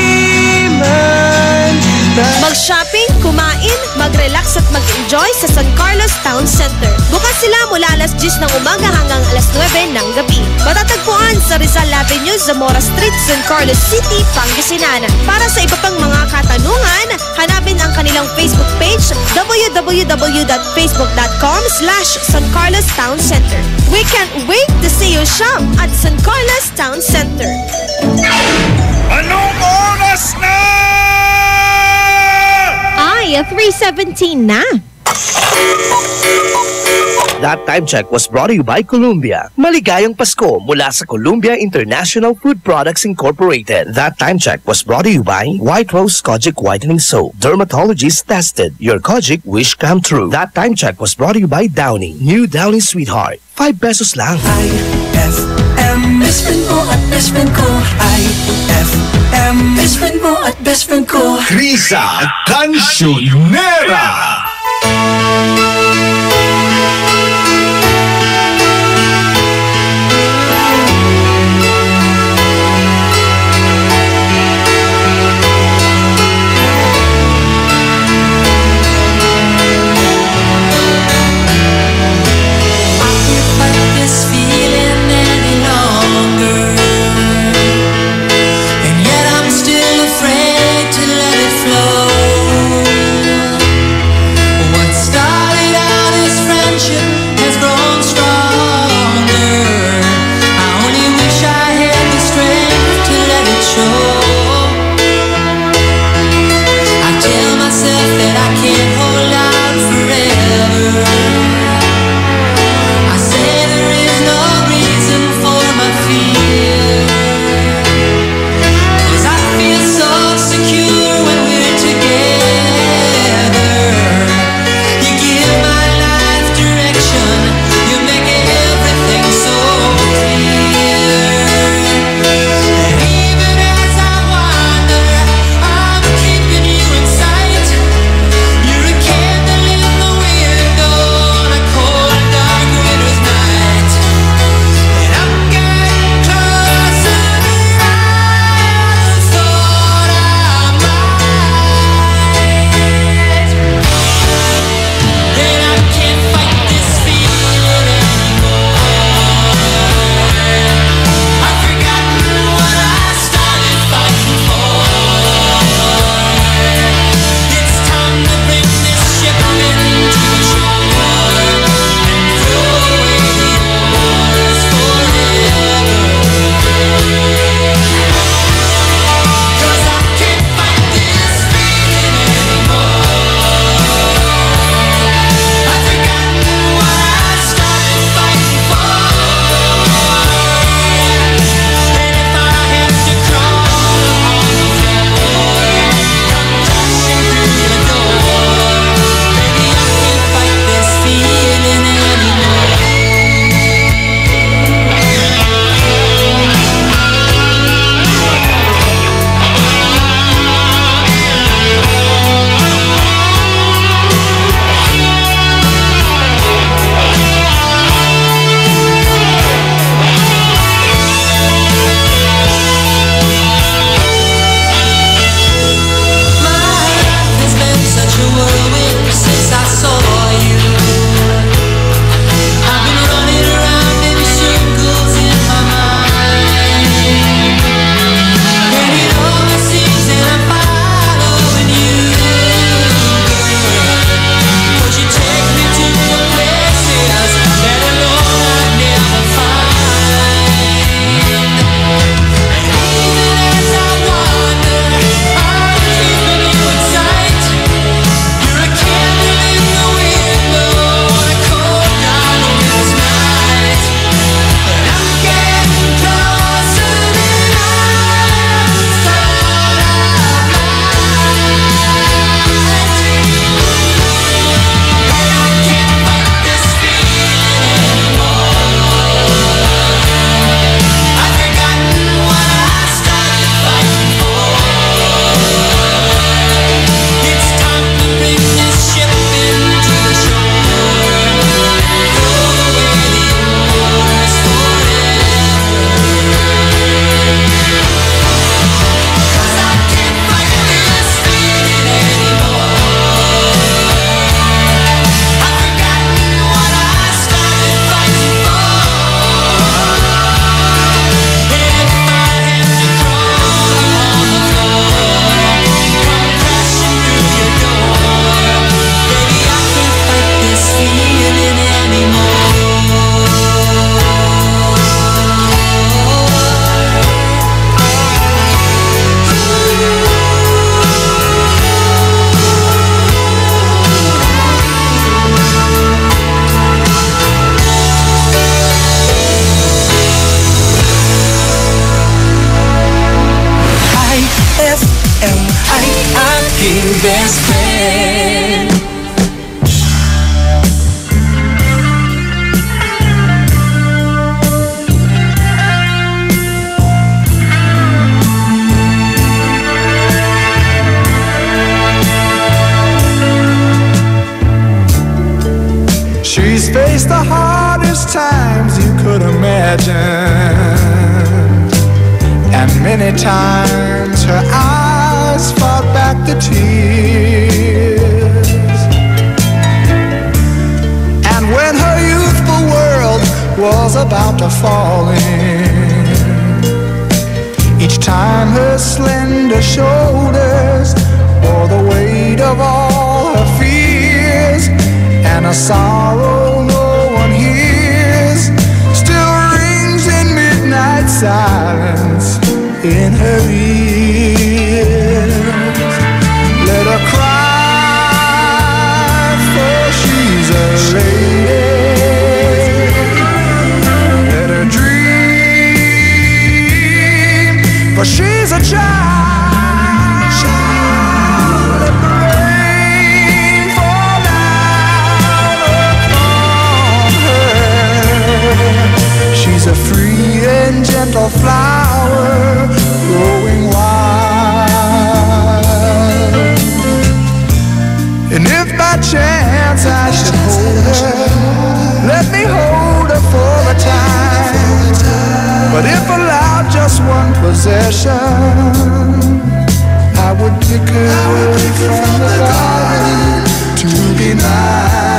man mag-shopping, kumain, mag-relax at mag-enjoy sa San Carlos Town Center. Bukas sila mula alas 10 ng umaga hanggang alas 9 ng gabi. Matatagpuan sa Rizal Avenue, Zamora Street, San Carlos City, Pangasinan. Para sa iba pang mga katanungan, hanapin ang kanilang Facebook page www.facebook.com/San Carlos Town Center. We can't wait to see you shop at San Carlos Town Center. Anong oras na? Ay, 3:17 na. That Time Check was brought to you by Columbia. Maligayang Pasko mula sa Columbia International Food Products Incorporated. That Time Check was brought to you by White Rose Kojic Whitening Soap. Dermatologist tested. Your Kojic wish come true. That Time Check was brought to you by Downy. New Downy Sweetheart. 5 pesos lang. IFM, best friend mo at best friend ko. IFM, best friend mo at best friend ko. Krisa Cancionera. She's faced the hardest times you could imagine, and many times her eyes fought back the tears. And when her youthful world was about to fall in, each time her slender shoulders bore the weight of all her fears, and a sorrow no one hears still rings in midnight silence in her ears. Let her cry, for she's a lady. Let her dream, for she's a child. She's a free and gentle flower growing wild. And if by chance I should hold her, let me hold her for a time. But if allowed just one possession, I would pick her from the garden to be mine.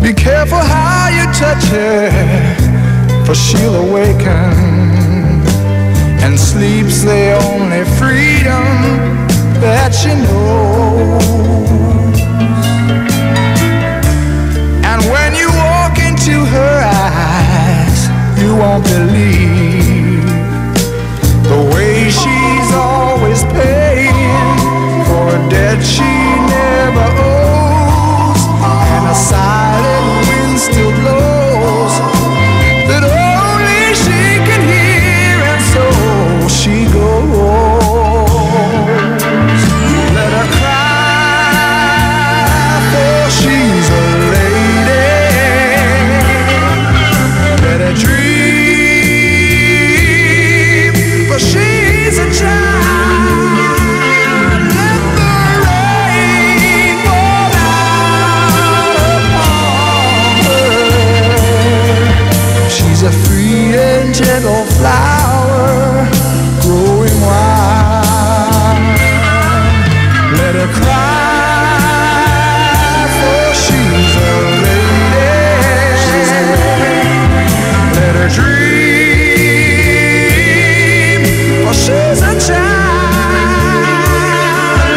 Be careful how you touch her, for she'll awaken, and sleep's the only freedom that she knows. And when you walk into her eyes, you won't believe the way she's always paying for a debt she never owes, and a silent wind still blows that only she can hear, and so she goes. Let her cry, for she's a lady. Let her dream, for she's a child. Let the rain fall out upon her. She's a free and gentle flower growing wild. Let her cry, for she's a lady. Let her dream, for she's a child.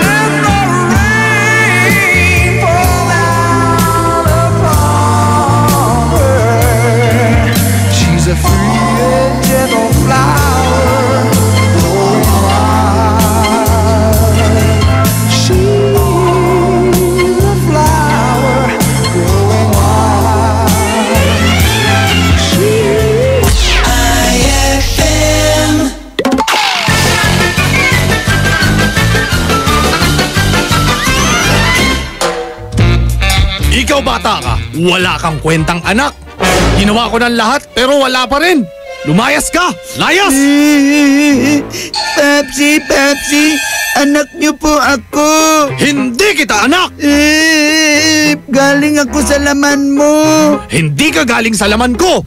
Let the rain fall out upon her. She's a free and gentle flower growing wild. She's a flower growing wild. She's IFM. Ikaw bata ka, wala kang kwentang anak. Ginawa ko ng lahat pero wala pa rin. Lumayas ka! Layas! Pepsi, Pepsi, anak niyo po ako. Hindi kita anak! Galing ako sa laman mo. Hindi ka galing sa laman ko!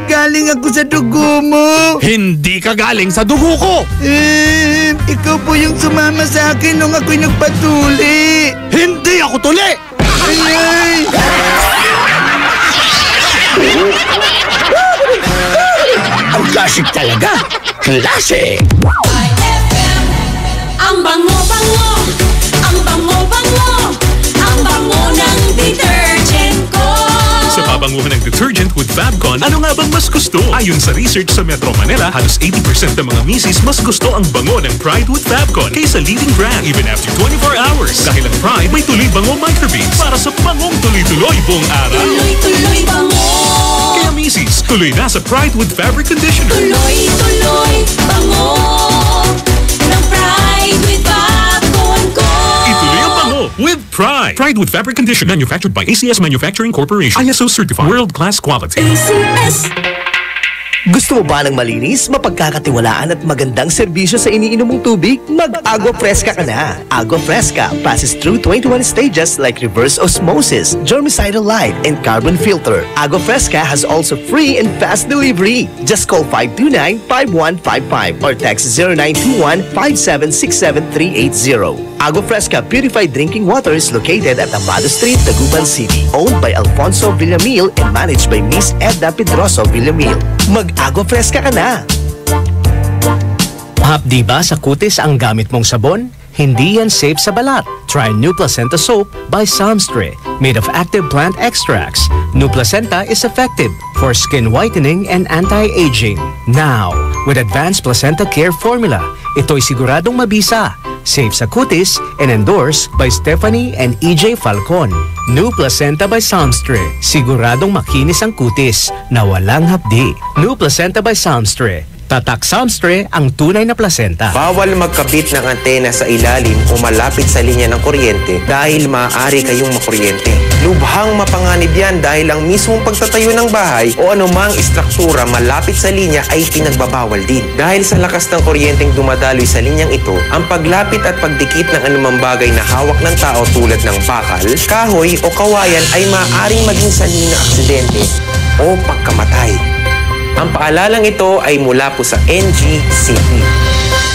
Galing ako sa dugo mo. Hindi ka galing sa dugo ko! Ikaw po yung sumama sa akin nung ako'y nagpatuli. Hindi ako tuli! Ay! Ang classic talaga. Classic! Ang bango-bango, ang bango-bango, ang bango ng detergent ko. Sa pabanguhan ng detergent with Fabcon, ano nga bang mas gusto? Ayon sa research sa Metro Manila, halos 80% ng mga misis mas gusto ang bango ng Pride with Fabcon kaysa leading brand even after 24 hours. Dahil ang Pride may tuloy bango microbeads para sa bangong tuloy-tuloy buong araw. Tuloy-tuloy bango. Kaya misis, Tuloy na sa Pride with Fabric Conditioner. Tuloy-tuloy bango ng Pride with Babon ko. Ituloy ang bango with Pride. Pride with Fabric Conditioner. Manufactured by ACS Manufacturing Corporation. ISO certified. World-class quality. ACS. Gusto mo ba ng malinis, mapagkakatiwalaan at magandang serbisyo sa iniinom mong tubig? Mag-Agua Fresca ka na! Agua Fresca passes through 21 stages like reverse osmosis, germicidal light, and carbon filter. Agua Fresca has also free and fast delivery. Just call 529-5155 or text 0921-5767380. Agua Fresca Purified Drinking Water is located at Amado Street, Taguban City. Owned by Alfonso Villamil and managed by Miss Edna Pedroso Villamil. Mag-Agua Fresca ka na! Hapdi ba sa kutis ang gamit mong sabon? Hindi yan safe sa balat. Try New Placenta Soap by Samstre, made of active plant extracts. New Placenta is effective for skin whitening and anti-aging. Now, with Advanced Placenta Care Formula, ito'y siguradong mabisa, safe sa kutis, and endorsed by Stephanie and EJ Falcon. New Placenta by Samstre, siguradong makinis ang kutis na walang hapdi. New Placenta by Samstre. Tatak Samstre ang tunay na placenta. Bawal magkabit ng antena sa ilalim o malapit sa linya ng kuryente dahil maaari kayong makuryente. Lubhang mapanganib yan dahil ang mismong pagtatayo ng bahay o anumang istruktura malapit sa linya ay pinagbabawal din. Dahil sa lakas ng kuryenteng dumadaloy sa linyang ito, ang paglapit at pagdikit ng anumang bagay na hawak ng tao tulad ng bakal, kahoy o kawayan ay maaaring maging sanhi ng aksidente o pagkamatay. Ang paalalang ito ay mula po sa NGCP.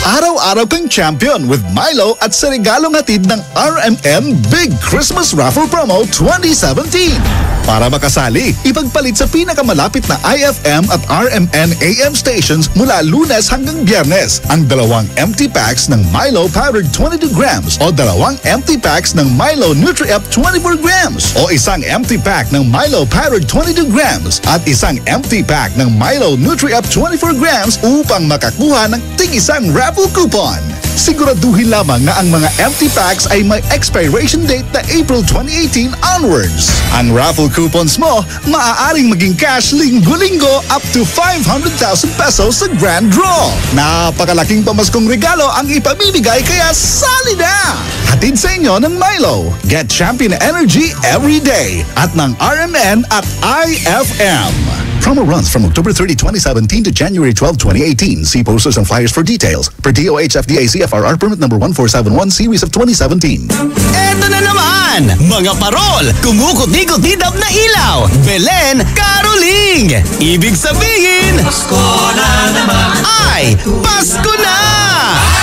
Araw-araw kang champion with Milo at sa regalong hatid ng RMN Big Christmas Raffle Promo 2017. Para makasali, ipagpalit sa pinakamalapit na IFM at RMN AM stations mula Lunes hanggang Biyernes ang 2 empty packs ng Milo Powdered 22 grams o 2 empty packs ng Milo Nutri-Up 24 grams o isang empty pack ng Milo Powdered 22 grams at isang empty pack ng Milo Nutri-Up 24 grams upang makakuha ng tig-isang raffle coupon. Siguraduhin lamang na ang mga empty packs ay may expiration date na April 2018 onwards. Ang raffle coupons mo, maaaring maging cash linggo-linggo up to 500,000 pesos sa grand draw. Napakalaking pamaskong regalo ang ipamimigay kaya sali na! Hatid sa inyo ng Milo. Get champion energy every day at ng RMN at IFM. Promo runs from October 30, 2017 to January 12, 2018. See posters and flyers for details. Per DOH FDA CFRR permit number 1471 series of 2017. Eto na naman! Mga parol! Kumukot-ikot-idap na ilaw! Belen Caroling! Ibig sabihin... Pasko na naman! Ay! Pasko na!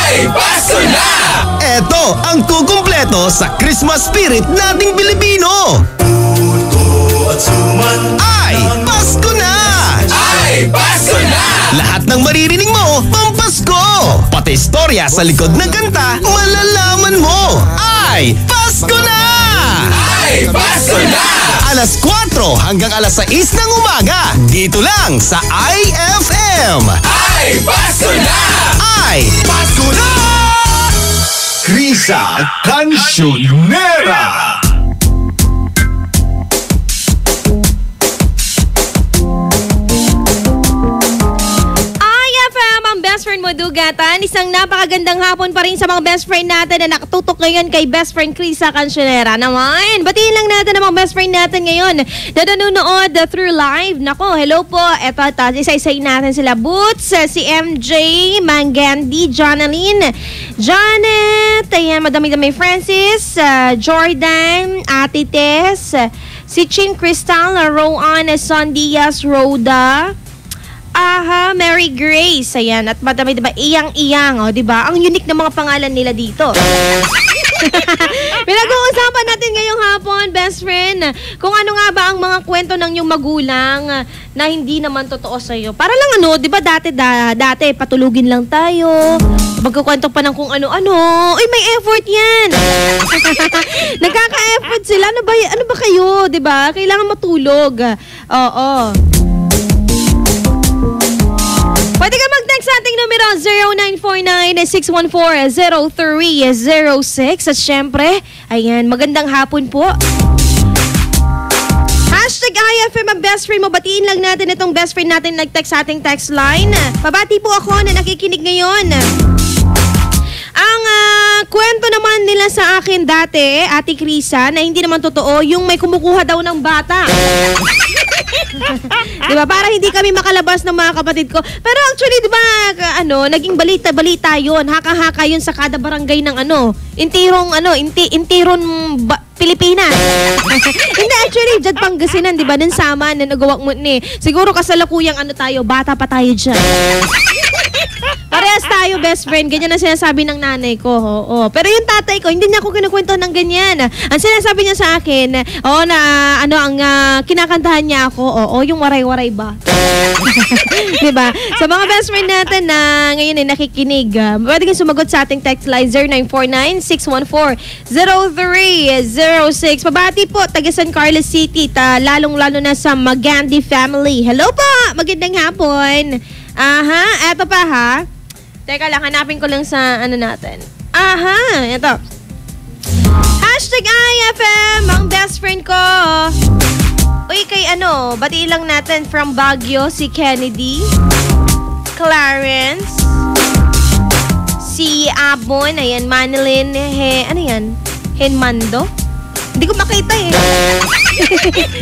Ay! Pasko na! Eto ang kukumpleto sa Christmas spirit nating Pilipino! Ay! Pasko na! Ay! Pasko na! Lahat ng maririnig mo, pampasko! Pati istorya sa likod ng kanta, malalaman mo! Ay! Pasko na! Ay! Pasko na! Alas 4 hanggang alas 6 ng umaga, dito lang sa IFM! Ay! Pasko na! Ay! Pasko na! Krisa Cancionera! Best friend mo, Dugatan. Isang napakagandang hapon pa rin sa mga best friend natin na nakatutok ngayon kay best friend Krisa Cancionera naman. Batiin lang natin ang mga best friend natin ngayon na nanonood through live. Nako, hello po. Eto, isa-isay natin sila. Boots, si MJ, Mangandi, Jonaline, Janet, ayan, madami-dami, Francis, Jordan, Ate Tess, si Chin Crystal, Rowan, Son Diaz, Rhoda, Aha, Mary Grace, ayan, at madami, diba, iyang-iyang, o, diba? Ang unique na mga pangalan nila dito. Pinag-uusapan natin ngayong hapon, best friend, kung ano nga ba ang mga kwento ng iyong magulang na hindi naman totoo sa'yo. Para lang ano, diba, dati patulugin lang tayo, magkukwento pa ng kung ano-ano. Uy, may effort yan. Nagkaka-effort sila. Ano ba kayo, diba? Kailangan matulog. Oo. Pwede ka mag-text sa ating numero 0949-614-0306. At syempre, ayan, magandang hapon po. Hashtag IFM ang best friend mo. Batiin lang natin itong best friend natin nag-text sa ating text line. Pabati po ako na nakikinig ngayon. Ang kwento naman nila sa akin dati, Ate Krisa, na hindi naman totoo, yung may kumukuha daw ng bata. Diba? Para hindi kami makalabas ng mga kapatid ko. Pero actually, diba, naging balita yun. Haka-haka yun sa kada barangay ng intirong Pilipinas. Hindi, actually, dyan Pangasinan, diba? Nang sama na nagawak mo ni. Siguro kasalukuyang tayo, bata pa tayo dyan. Parehas tayo, best friend. Ganyan ang sinasabi ng nanay ko. Oo. Pero yung tatay ko, hindi niya ako kinukwento ng ganyan. Ang sinasabi niya sa akin, ang kinakantahan niya ako, yung waray-waray ba? Diba? Sa mga best friend natin na ngayon ay nakikinig, pwede kang sumagot sa ating text line 0949-614-0306. Pabati po, taga San Carlos City, lalong-lalo na sa Magandi family. Hello po! Magandang hapon. Aha, eto pa ha. Teka lang, hanapin ko lang sa natin. Aha, eto. Hashtag IFM, ang best friend ko. Uy, kay batiin lang natin from Baguio, si Kennedy, Clarence, si Abon, ayan, Manilyn, Henmando. Hindi ko makita eh.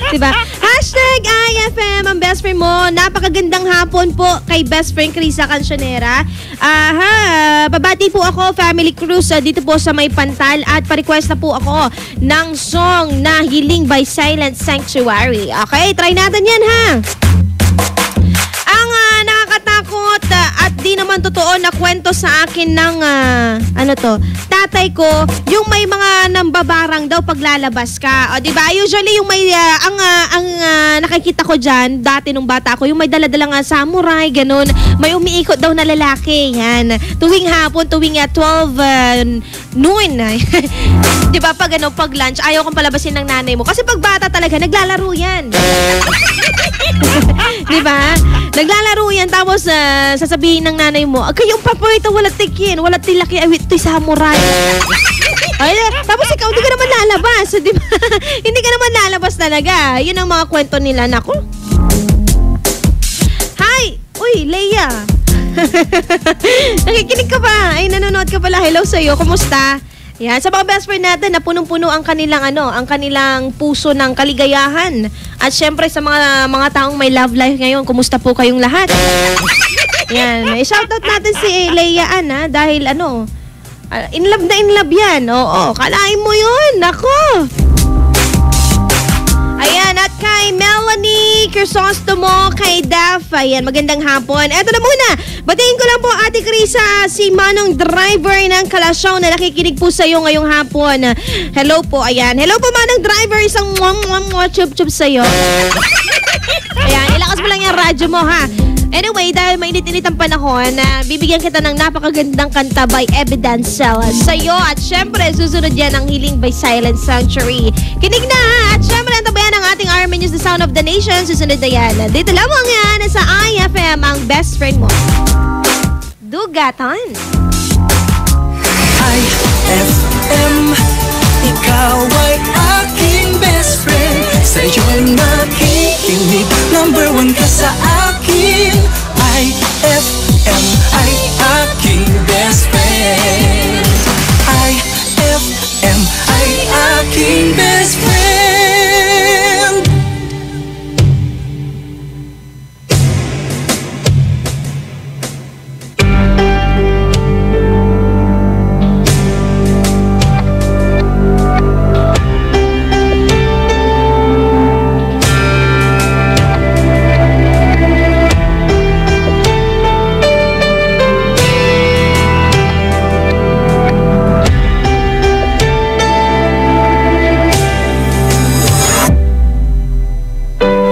Diba? Hashtag IFM, ang best friend mo. Napakagandang hapon po kay best friend Krisa Cancionera. Babati po ako, family cruise dito po sa May Pantal at pa-request na po ako ng song na Hiling by Silent Sanctuary. Okay, try natin yan ha. Ang nakakatakot at di naman totoo na kwento sa akin ng tatay ko, yung may mga nambabarang daw paglalabas ka. O, diba? Usually yung may ang nakikita ko diyan dati nung bata ako, yung may dala-dalang samurai, ganun. May umiikot daw na lalaki, yan. Tuwing hapon, tuwing 12 noon. Diba? Pag lunch, ayaw kong palabasin ng nanay mo. Kasi pag bata talaga, naglalaro yan. Diba? Naglalaro yan, tapos sasabihin ng nanay mo, kayong paborito, wala tikin, wala tilaki, ito'y samurai. Ay, tapos ikaw, hindi ka naman lalabas, di ba? Hindi ka naman lalabas talaga. Yun ang mga kwento nila. Naku. Hi! Uy, Leia. Nakikinig ka ba? Ay, nanonood ka pala. Hello sa'yo. Kumusta? Yan, sa mga best friend natin na punong-puno ang kanilang ang kanilang puso ng kaligayahan. At syempre sa mga taong may love life ngayon, kumusta po kayong lahat? Yan, i-shoutout natin si Leia Ann dahil in love yan. Oo, kalain mo yun. Nako. Ayan, at kay Melanie Crisostomo, kay Daph, ayan, magandang hapon. Eto na muna, batiin ko lang po Ate Krisa, si Manong driver ng Kalasyaw na nakikinig po sa'yo ngayong hapon. Hello po, ayan. Hello po Manong driver, isang chup-chup sa'yo. Ayan, ilakas mo lang yung radyo mo ha. Anyway, dahil mainit-init ang panahon, bibigyan kita ng napakagandang kanta by Evidencial sa'yo. At syempre, susunod yan ang Healing by Silent Sanctuary. Kinig na ha! At syempre, antabayan ang ating RMN News, The Sound of the Nation. Susunod na yan. Dito lamang yan sa IFM, ang best friend mo. Dugatan. IFM, ikaw ay aking best friend. Sa'yo'y nakikinig, number one ka sa akin. IFM ay aking best friend. IFM ay aking best friend.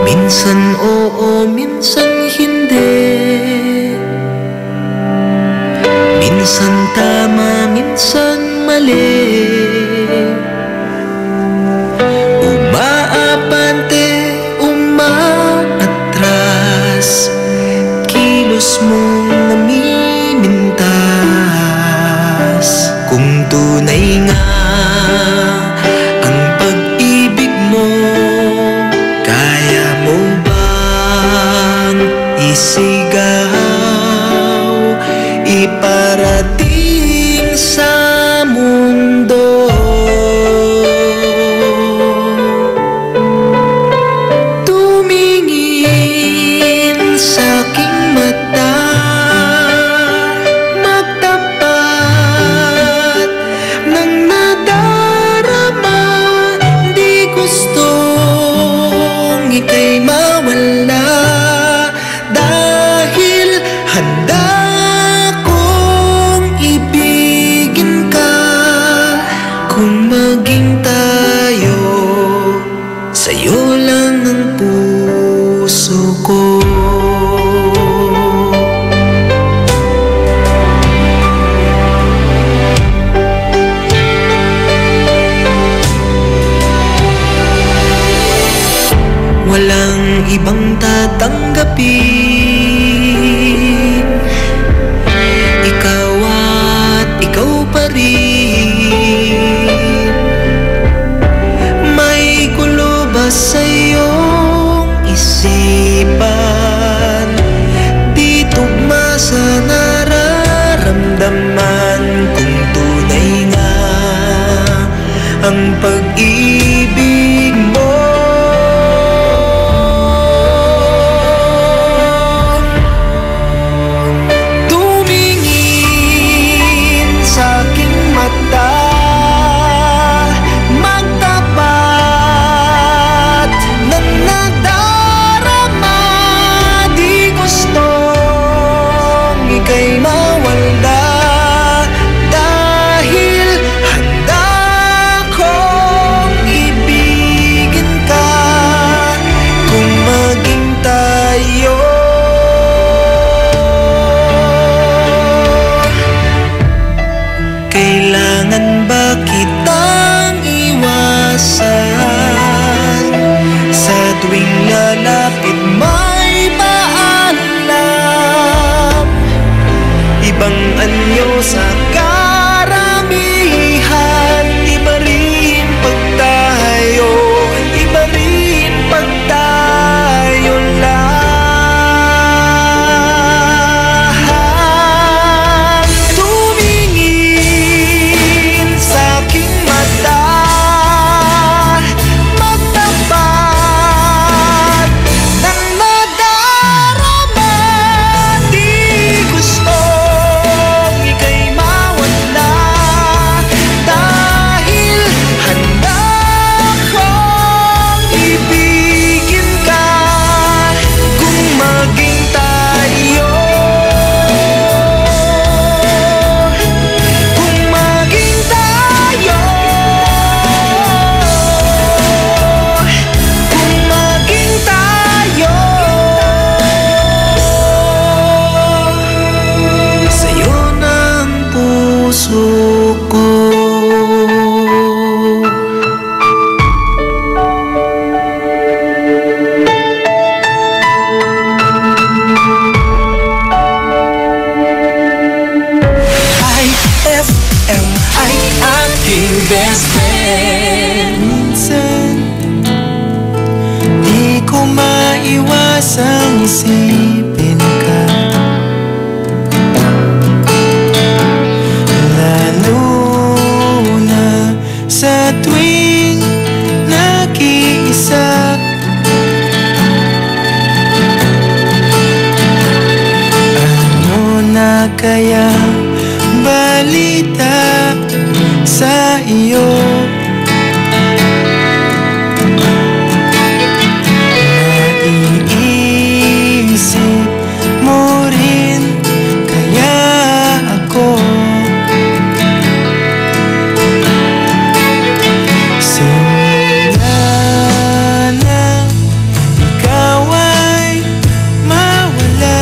Minsan oo, minsan hindi. Minsan tama, minsan mali. Umaabante, umaatras. Kilos mong namimintas. Kung tunay nga ang pag-ibig mo, kaya isigaw, iparating sa mundo. Tumingin sa aking mata, magtapat ng nadarama. Di gustong ika'y mawala, dahil handa kong ibigin ka. Kung maging tayo, sa'yo lang ang puso ko. Walang ibang tatanggapin, ikaw at ikaw pa rin. May gulo ba sa iyong isipan? Di tugma sa nararamdaman kung tunay nga ang pag-ibig mo. Tumingin sa aking mata, magtapat ng nadarama. Di gustong ika'y mawala, dahil handa kong ibigin ka. Kung maging tayo, kailangan ba kitang iwasan? Sa tuwing lalapit may paalam, ibang anyo sa karamihan. Iba rin pag tayo, iba rin pag tayo lang. Tumingin sa aking mata, magtapat ng nadarama. Di gustong ika'y mawala, dahil handa kong ibigin ka. Kung maging tayo, kung maging tayo, kung maging tayo, sa'yo ng puso ko. IFM ay aking best friend. Minsan di ko maiwasang isipin ka, lalo na sa tuwing nag-iisa. Ano na kaya balita sa iyo? Naiisip mo rin kaya ako? Simula na ikaw ay mawala,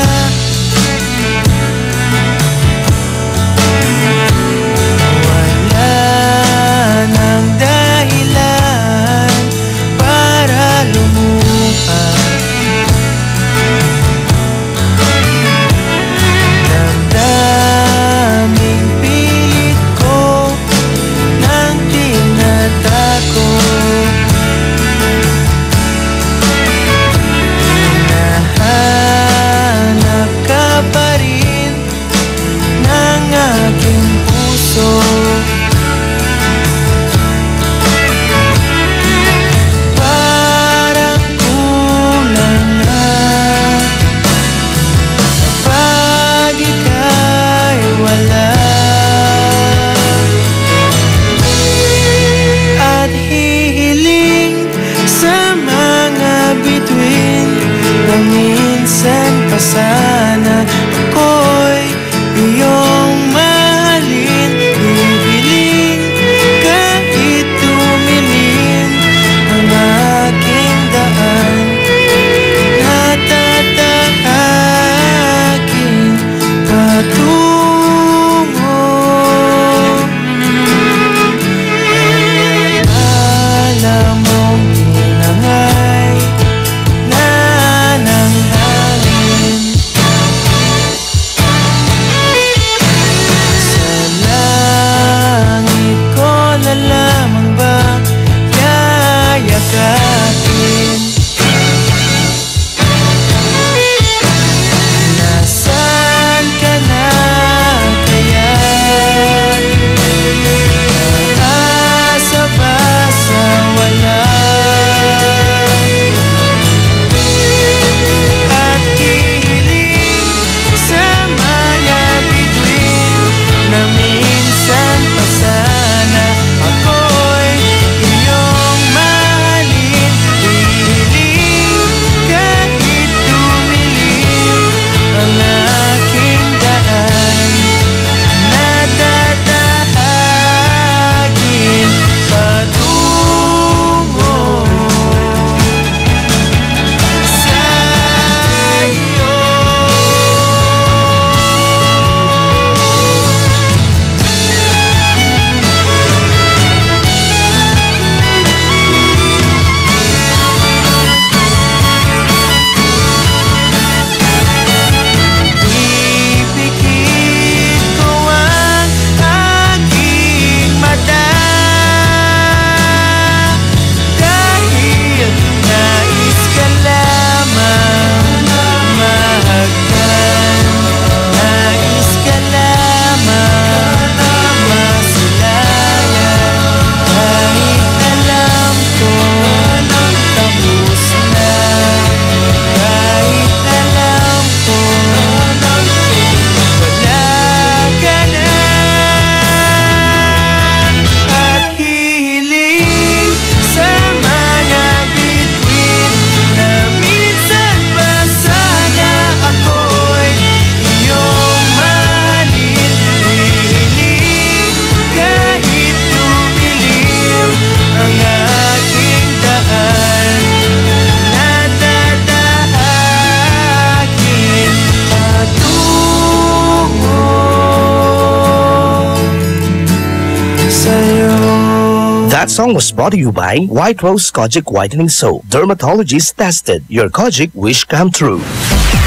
song was brought to you by White Rose Kojic Whitening Soap. Dermatologist tested. Your Kojic wish come true.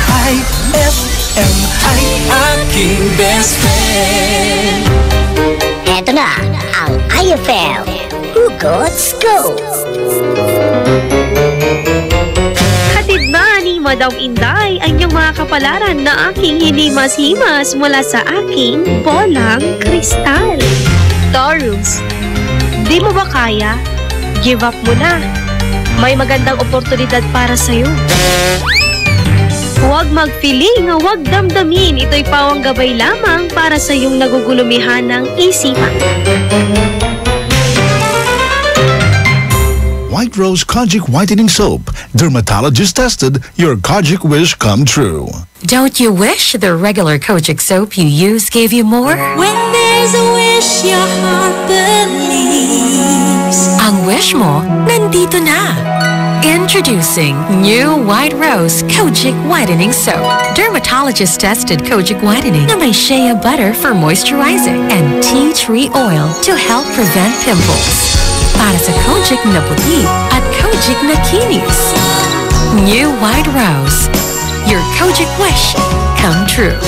IFM ay aking best friend. Eto na ang IFM Hugot Scoop. Hatid na ni Madam Inday ang iyong mga kapalaran na aking hinimas-himas mula sa aking bolang kristal. Taurus, di mo ba kaya? Give up mo na. May magandang oportunidad para sa'yo. Huwag magpiling, huwag damdamin. Ito'y pawang gabay lamang para sa iyong nagugulumihan ng isipan. White Rose Kojic Whitening Soap. Dermatologist tested. Your Kojic wish come true. Don't you wish the regular Kojic soap you use gave you more? When there's a wish your heart believes. Ang wish mo, nandito na. Introducing new White Rose Kojic Whitening Soap. Dermatologist tested Kojic Whitening na may shea butter for moisturizing and tea tree oil to help prevent pimples. Para sa Kojic na puti at Kojic na kinis. New White Rose. Your Kojic wish come true.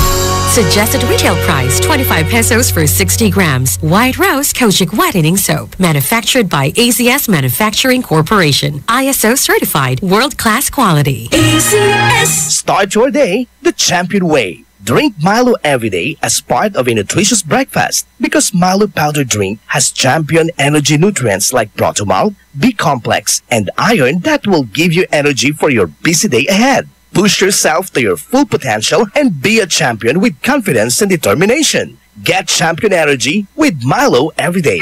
Suggested retail price 25 pesos for 60 grams. White Rose Kojic Whitening Soap. Manufactured by AZS Manufacturing Corporation. ISO certified world-class quality. AZS. Start your day the champion way. Drink Milo every day as part of a nutritious breakfast because Milo powder drink has champion energy nutrients like Protomal, B-complex, and iron that will give you energy for your busy day ahead. Push yourself to your full potential and be a champion with confidence and determination. Get champion energy with Milo every day.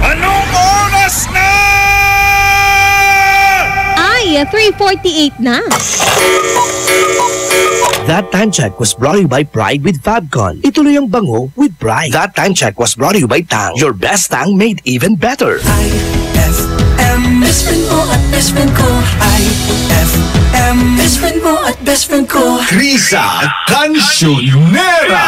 Anong oras na? Ay, 3:48 na. That Time Check was brought to you by Pride with Fabcon. Ituloy ang bango with Pride. That Time Check was brought to you by Tang. Your best Tang made even better. IFM, best friend mo at best friend ko. IFM, best friend mo at best friend ko. Krisa Cancionera.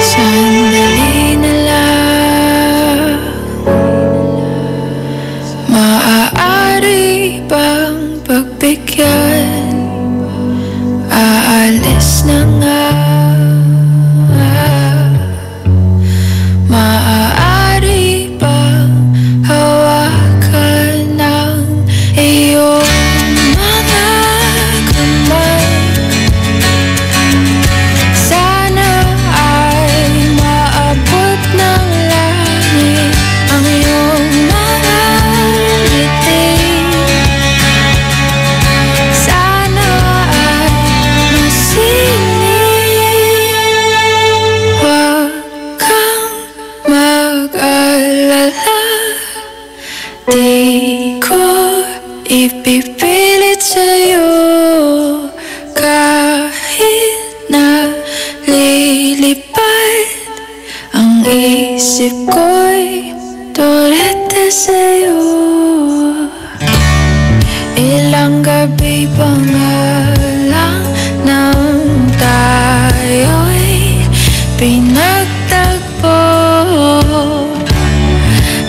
Sandali na lang, maaari bang pagbigyan? Aalis na nga, maaari bang hawakan ng iyong mga kamay? Sana ay maabot ng langit ang iyong mga ngiti. Sana ay masinig. Huwag kang mag-alala, di ko ipipilit sa'yo kahit na lilipad ang isip ko'y tulad sa'yo. Ilang gabi pa nga lang nang tayo'y pinagtagpo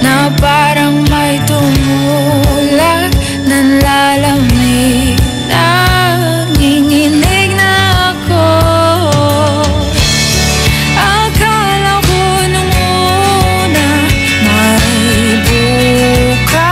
na parang may tumulak ng lalamig. Nanginginig na ako. Akala ko nung una may bukas.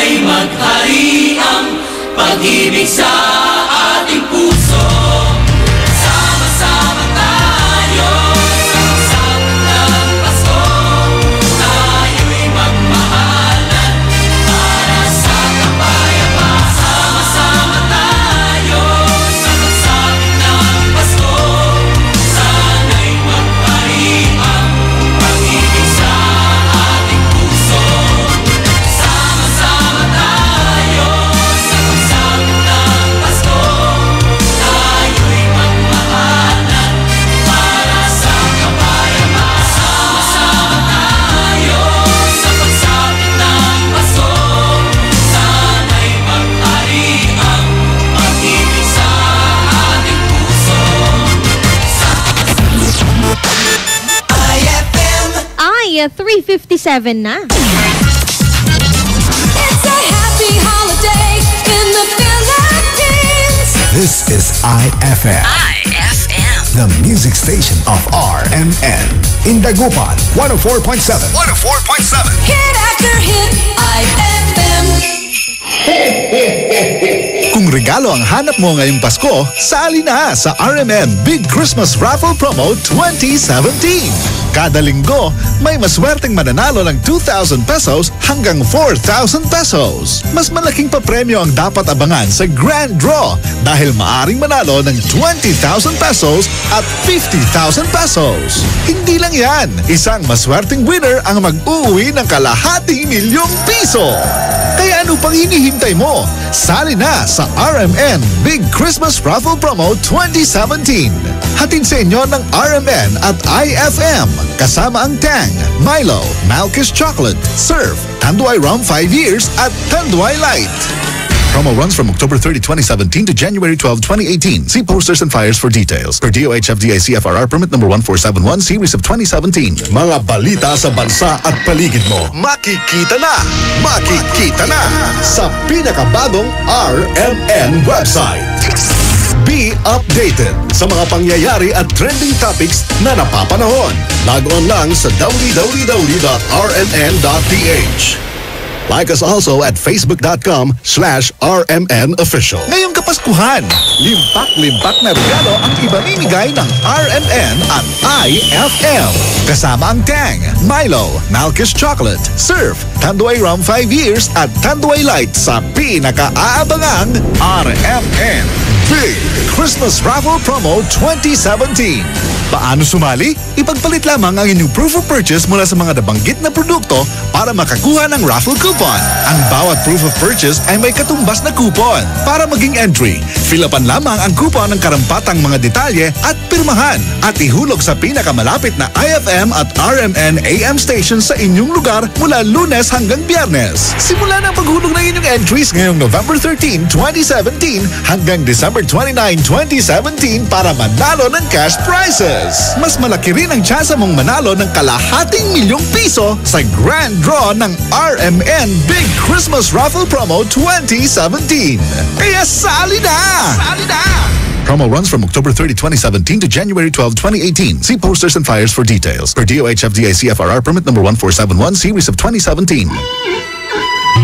Sana'y maghari ang pag-ibig sa ating puso. Sama-sama tayo sa pagsapit ng Pasko. Tayo'y magmahalan para sa kapayapaan. Sama-sama tayo sa pagsapit ng Pasko. Sana'y maghari ang pag-ibig sa ating puso. Sama-sama tayo sa pagsapit ng Pasko. Tayo'y magmahalan para sa kapayapaan. Sama-sama tayo sa pagsapit ng Pasko. Sana'y maghari ang pag-ibig sa ating puso. Ay, 3:57 na. It's a happy holiday in the Philippines. This is IFM. The music station of RMN. In Dagupan, 104.7. 104.7. Hit after hit, IFM. Kung regalo ang hanap mo ngayong Pasko, sali na sa RMN Big Christmas Raffle Promo 2017. Kada linggo, may maswerteng mananalo ng 2,000 pesos hanggang 4,000 pesos. Mas malaking papremyo ang dapat abangan sa Grand Draw dahil maaring manalo ng 20,000 pesos at 50,000 pesos. Hindi lang yan, isang maswerteng winner ang mag-uwi ng kalahating milyong piso. Kaya ano pang hinihintay mo? Sali na sa RMN Big Christmas Raffle Promo 2017. Hatid sa inyo ng RMN at IFM. Kasama ang Tang, Milo, Malkish Chocolate, Surf, Tanduay Rum 5 years at Tanduay Light. Promo runs from October 30, 2017 to January 12, 2018. See posters and flyers for details. Per DOH FDA CFRR permit number 1471 series of 2017. Mga balita sa bansa at paligid mo. Makikita na sa pinakabagong RMN website. Be updated sa mga pangyayari at trending topics na napapanahon. Log on lang sa www.rmn.ph. Like us also at facebook.com/RMNofficial. Ngayong Kapaskuhan, limpak-limpak na regalo ang ibamimigay ng RMN at IFM. Kasama ang Tang, Milo, Malkish Chocolate, Surf, Tanduay Rum 5 years at Tanduay Light sa pinaka-aabangang RMN Big Christmas Raffle Promo 2017. Paano sumali? Ipagpalit lamang ang inyong proof of purchase mula sa mga nabanggit na produkto para makakuha ng raffle coupon. Ang bawat proof of purchase ay may katumbas na coupon. Para maging entry, fill upan lamang ang coupon ng karampatang mga detalye at pirmahan at ihulog sa pinakamalapit na IFM at RMN AM station sa inyong lugar mula Lunes hanggang Biyernes. Simula na ang paghulog ng inyong entries ngayong November 13, 2017 hanggang December 29, 2017 para manalo ng cash prizes. Mas malaki rin ang tsansa mong manalo ng kalahating milyong piso sa Grand Draw ng RMN Big Christmas Raffle Promo 2017. Kaya sali na! Promo runs from October 30, 2017 to January 12, 2018. See posters and flyers for details. Per DOH FDA CFRR permit number 1471 series of 2017.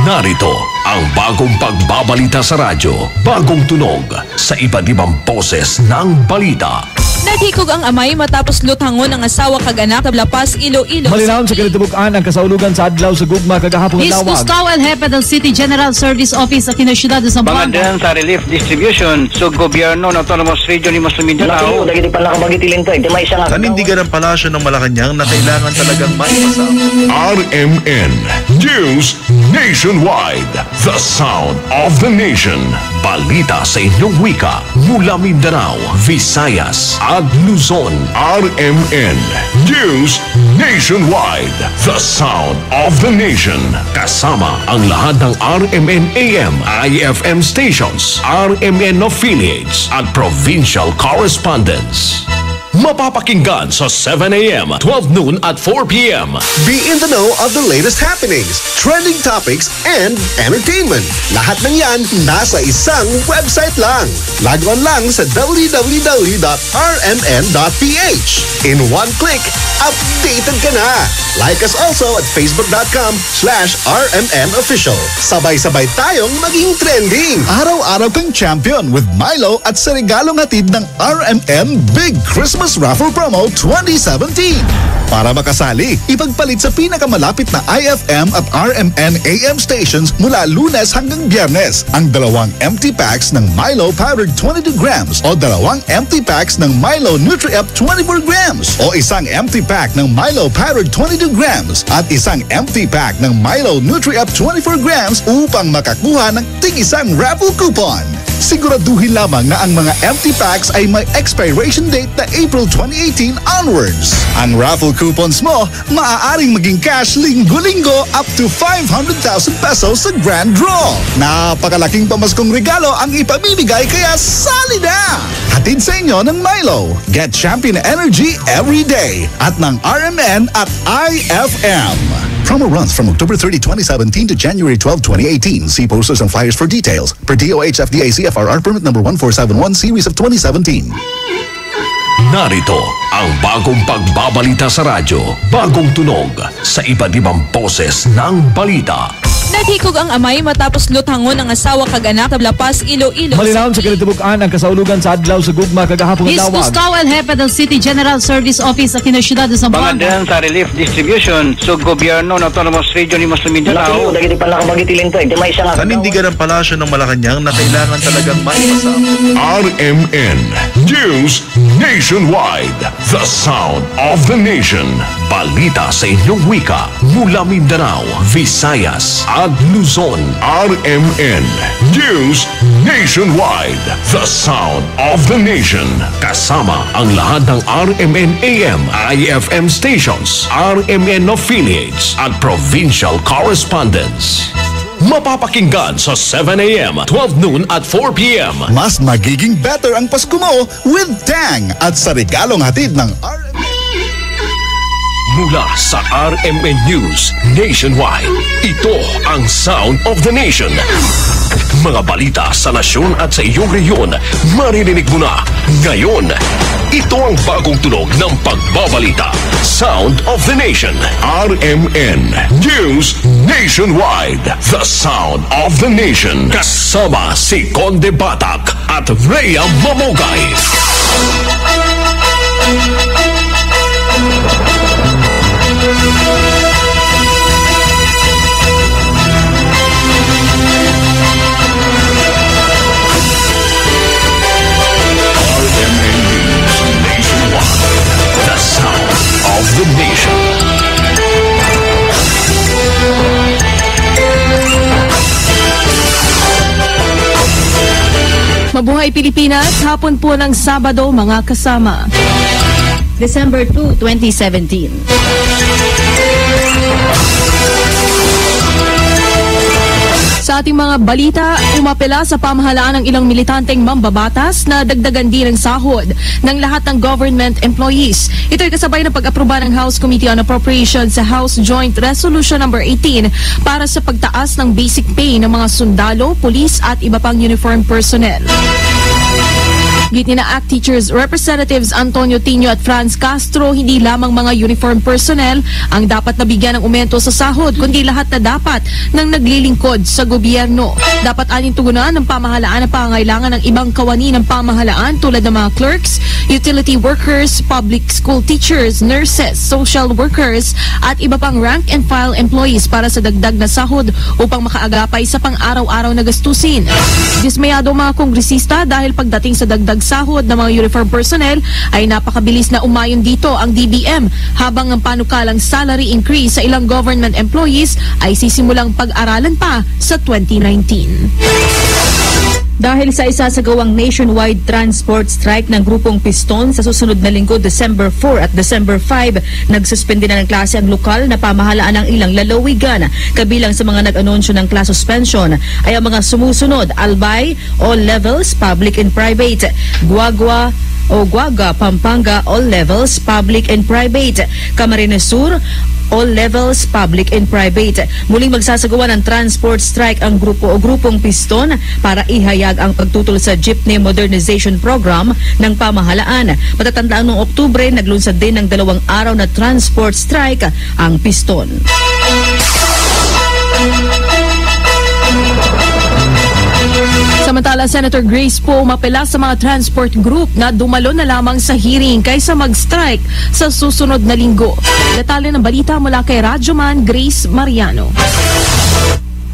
Narito ang bagong pagbabalita sa radyo. Bagong tunog sa iba't ibang boses ng balita. Naghikog ang amay matapos luthangon ang asawa kag anak sa Lapas, Iloilo. Malinawon sa kinatibuk-an ang kasaulugan sa adlaw sa gugma kagahapon ng lawag. Disgustaw el Jefe del City General Service Office sa kinasyudad sa Zamboanga. Pangandahan sa relief distribution sa gobyerno ng Autonomous Region ni Mindanao. Dagiti pala kabagitiling to, di may isang nanindigan ang palasyo ng Malacanang na kailangan talagang maipasa. RMN News Nationwide. The sound of the nation. Balita sa inyong wika mula Mindanao, Visayas at Luzon. RMN News Nationwide. The sound of the nation. Kasama ang lahat ng RMN AM, IFM stations, RMN affiliates at provincial correspondents. Mapapakinggan sa 7 a.m., 12 noon at 4 p.m. Be in the know of the latest happenings, trending topics, and entertainment. Lahat ng yan nasa isang website lang. Log on lang sa www.rmn.ph. In one click, updated ka na. Like us also at facebook.com/rmnofficial. Sabay-sabay tayong maging trending. Araw-araw kang champion with Milo at sa regalong hatid ng RMN Big Christmas Raffle Promo 2017. Para makasali, ipagpalit sa pinakamalapit na IFM at RMN AM stations mula Lunes hanggang Biyernes ang 2 empty packs ng Milo Powdered 22 grams o 2 empty packs ng Milo Nutri-Up 24 grams o isang empty pack ng Milo Powdered 22 grams at isang empty pack ng Milo Nutri-Up 24 grams upang makakuha ng tig-isang raffle coupon. Siguraduhin lamang na ang mga empty packs ay may expiration date na April 2018 onwards. Ang raffle coupons mo maaaring maging cash linggo-linggo up to 500,000 pesos sa grand draw. Napakalaking pamaskong regalo ang ipamimigay kaya sali na! Hatid sa inyo ng Milo. Get champion energy every day at ng RMN at IFM. Promo runs from October 30, 2017 to January 12, 2018. See posters and flyers for details. Per DOH FDA CFRR permit number 1471 series of 2017. Narito ang bagong pagbabalita sa radyo. Bagong tunog sa iba't ibang poses ng balita. Naghikog ang amay matapos luthangon ang asawa kag anak sa Lapas, Iloilo. Malinaw sa kinatibuk-an ang kasaulugan sa adlaw sa gugma kagahapon Luis ng tawag. Gustavo El Jefe del City General Service Office sa Kinasyudad de Zamboanga. Pangadan sa relief distribution sa gobyerno ng Autonomous Region ni Mindanao. Sanindigan ng palasyo ng Malacanang na kailangan talagang maipasa. RMN News Nationwide. The sound of the nation. Balita sa inyong wika mula Mindanao, Visayas at Luzon. RMN News Nationwide. The sound of the nation. Kasama ang lahat ng RMN AM, IFM stations, RMN affiliates at provincial correspondents. Mapapakinggan sa 7 a.m., 12 noon at 4 p.m. Mas magiging better ang Pasko mo with Tang at sa regalong hatid ng RMN. Mula sa RMN News Nationwide, ito ang Sound of the Nation. Mga balita sa nasyon at sa iyong rehiyon, maririnig mo na ngayon. Ito ang bagong tunog ng pagbabalita. Sound of the Nation. RMN News Nationwide. The Sound of the Nation. Kasama si Conde Batak at Rhea Mamogay. Of the nation. Mabuhay Pilipinas, hapon po ng Sabado mga kasama. December 2, 2017. Sa ating mga balita, umapela sa pamahalaan ng ilang militanteng mambabatas na dagdagan din ang sahod ng lahat ng government employees. Ito'y kasabay ng pag-aproba ng House Committee on Appropriations sa House Joint Resolution number 18 para sa pagtaas ng basic pay ng mga sundalo, pulis at iba pang uniform personnel. Git na ACT Teachers Representatives Antonio Tino at Franz Castro, hindi lamang mga uniform personnel ang dapat nabigyan ng aumento sa sahod, kundi lahat na dapat ng naglilingkod sa gobyerno. Dapat aning tugunan ng pamahalaan ang pangangailangan ng ibang kawani ng pamahalaan tulad ng mga clerks, utility workers, public school teachers, nurses, social workers at iba pang rank and file employees para sa dagdag na sahod upang makaagapay sa pang-araw-araw na gastusin. Dismayado mga kongresista dahil pagdating sa dagdag sahod ng mga uniform personnel ay napakabilis na umayon dito ang DBM, habang ang panukalang salary increase sa ilang government employees ay sisimulang pag-aralan pa sa 2019. Dahil sa isasagawang nationwide transport strike ng grupong Piston sa susunod na linggo, December 4 at December 5, nagsuspende na ng klase ang lokal na pamahalaan ng ilang lalawigan. Kabilang sa mga nag-anunsyo ng class suspension ay ang mga sumusunod: Albay, all levels, public and private; Guagua, Pampanga, all levels, public and private; Camarines Sur, all levels, public and private. Muling magsasagawa ng transport strike ang grupong Piston para ihayag ang pagtutol sa jeepney modernization program ng pamahalaan. Matatandaan noong Oktubre, naglunsad din ng 2 araw na transport strike ang Piston. Samantala, Senator Grace Poe umapela sa mga transport group na dumalo na lamang sa hearing kaysa mag-strike sa susunod na linggo. Detalye ng balita mula kay Radyoman Grace Mariano.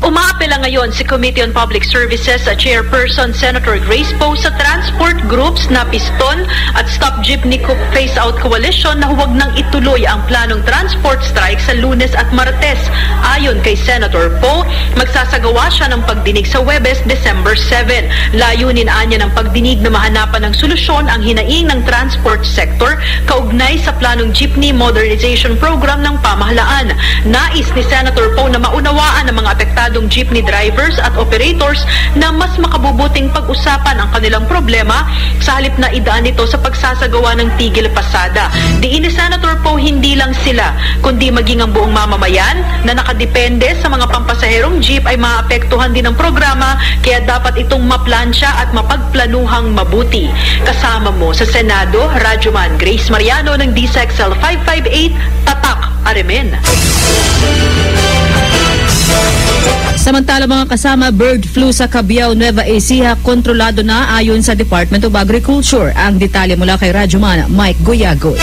Umaapela ngayon si Committee on Public Services sa Chairperson Senator Grace Poe sa transport groups na Piston at Stop Jeepney Phase-Out Coalition na huwag nang ituloy ang planong transport strike sa Lunes at Martes. Ayon kay Senator Poe, magsasagawa siya ng pagdinig sa Huwebes, December 7. Layunin anya ng pagdinig na mahanapan ng solusyon ang hinaing ng transport sector kaugnay sa planong jeepney modernization program ng pamahalaan. Nais ni Senator Poe na maunawaan ang mga apektado jeepney drivers at operators na mas makabubuting pag-usapan ang kanilang problema sa halip na idaan ito sa pagsasagawa ng tigil pasada. Diin ni Senator Poe, hindi lang sila kundi maging ang buong mamamayan na nakadepende sa mga pampasaherong jeep ay maapektuhan din ng programa, kaya dapat itong maplansya at mapagplanuhang mabuti. Kasama mo sa Senado, Radyoman Grace Mariano ng DSXL 558, Tatak, Aremen. Samantala, mga kasama, bird flu sa Cabiao, Nueva Ecija kontrolado na ayon sa Department of Agriculture. Ang detalye mula kay Radyoman Mike Goyagoy.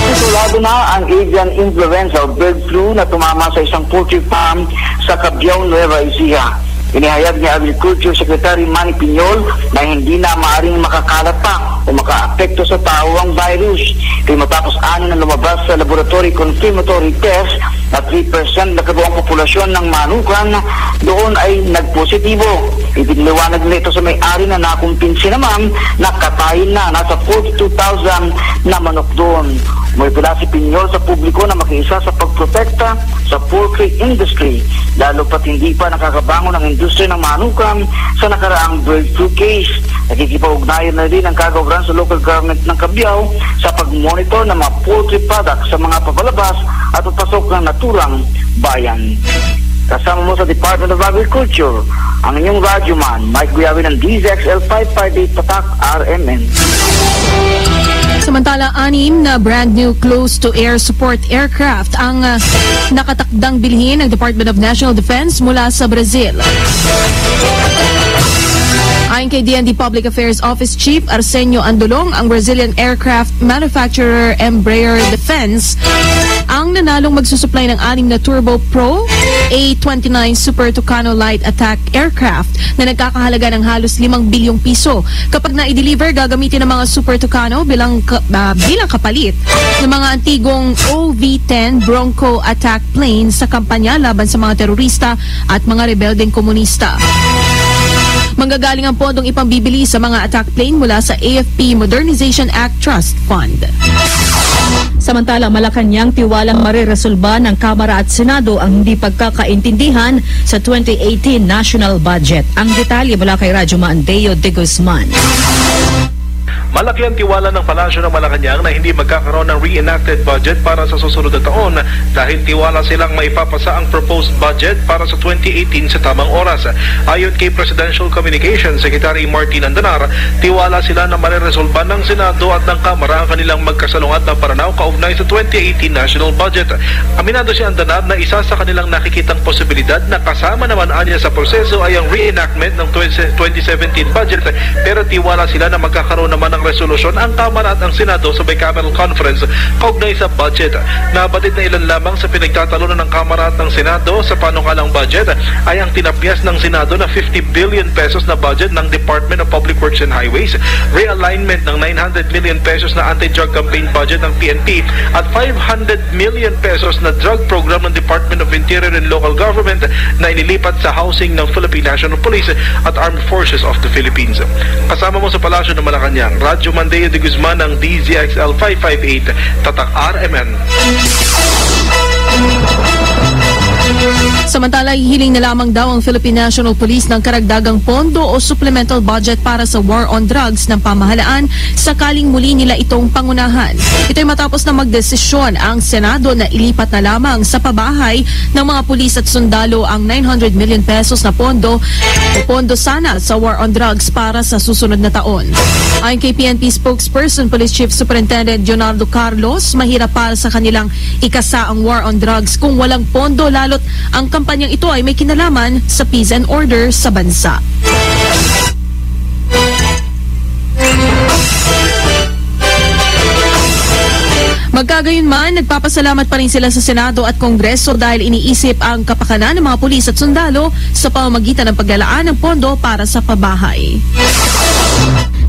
Kontrolado na ang avian influenza o bird flu na tumama sa isang poultry farm sa Cabiao, Nueva Ecija. Inihayag ni Agriculture Secretary Manny Piñol na hindi na maaring makakalat pa o makaapekto sa tao ang virus. Kaya matapos ano na lumabas sa laboratory confirmatory test na 3% na kabuang populasyon ng manukan doon ay nagpositibo. Ipiniliwanag nito sa may-ari na nakumpinsi naman na katayin na nasa 42,000 na manok doon. Umipila si Piñol sa publiko na makiisa sa pagprotekta sa poultry industry, lalo pat hindi pa nakakabangon ang industriya ng manukan sa nakaraang bird flu case. Nakikipag-ugnayan na rin ang kagawaran sa local government ng Cabiao sa pag-monitor ng mga poultry products sa mga papalabas at papasok ng naturang bayan. Kasama mo sa Department of Agriculture, ang inyong Radyoman, Mike Guyawi ng DZXL 558 Tatak, RMN. Samantala, 6 na brand new close-to-air support aircraft ang nakatakdang bilhin ng Department of National Defense mula sa Brazil. Ayon kay DND Public Affairs Office Chief Arsenio Andolong, ang Brazilian aircraft manufacturer Embraer Defense ang nanalong magsusupply ng 6 na Turbo Pro A-29 Super Tucano Light Attack aircraft na nagkakahalaga ng halos 5 bilyong piso. Kapag na-deliver, gagamitin ng mga Super Tucano bilang kapalit ng mga antigong OV-10 Bronco attack plane sa kampanya laban sa mga terorista at mga rebeldeng komunista. Manggagaling ang pondong ipambibili sa mga attack plane mula sa AFP Modernization Act Trust Fund. Samantala, Malacanang tiwalang mareresolba ng Kamara at Senado ang hindi pagkakaintindihan sa 2018 national budget. Ang detalye mula kay Radyoman Deo de Guzman. Malaki ang tiwala ng Palasyo ng Malacanang na hindi magkakaroon ng reenacted budget para sa susunod na taon dahil tiwala silang maipapasa ang proposed budget para sa 2018 sa tamang oras. Ayon kay Presidential Communications Secretary Martin Andanar, tiwala sila na mareresolba ng Senado at ng Kamara ang kanilang magkasalungat na paranaw kaugnay sa 2018 national budget. Aminado si Andanar na isa sa kanilang nakikitang posibilidad na kasama naman anya sa proseso ay ang reenactment ng 2017 budget, pero tiwala sila na magkakaroon naman ng ng resolusyon ang Kamara at ang Senado sa bicameral conference kaugnay sa budget. Nabatid na ilan lamang sa pinagtatalunan ng Kamara at ng Senado sa panukalang budget ay ang tinapyas ng Senado na 50 billion pesos na budget ng Department of Public Works and Highways, realignment ng 900 million pesos na anti-drug campaign budget ng PNP at 500 million pesos na drug program ng Department of Interior and Local Government na inilipat sa housing ng Philippine National Police at Armed Forces of the Philippines. Kasama mo sa Palasyo ng Malacanang, Radyo Mandeo de Guzman ng DZXL 558, Tatak RMN. Samantala, hihiling na lamang daw ang Philippine National Police ng karagdagang pondo o supplemental budget para sa war on drugs ng pamahalaan sakaling muli nila itong pangunahan. Ito'y matapos na magdesisyon ang Senado na ilipat na lamang sa pabahay ng mga pulis at sundalo ang 900 million pesos na pondo o pondo sana sa war on drugs para sa susunod na taon. Ayon kay PNP spokesperson, Police Chief Superintendent Leonardo Carlos, mahirap para sa kanilang ikasa ang war on drugs kung walang pondo, lalo't ang kampanyang ito ay may kinalaman sa peace and order sa bansa. Magkagayunman, nagpapasalamat pa rin sila sa Senado at Kongreso dahil iniisip ang kapakanan ng mga pulis at sundalo sa pamamagitan ng paglalaan ng pondo para sa pabahay.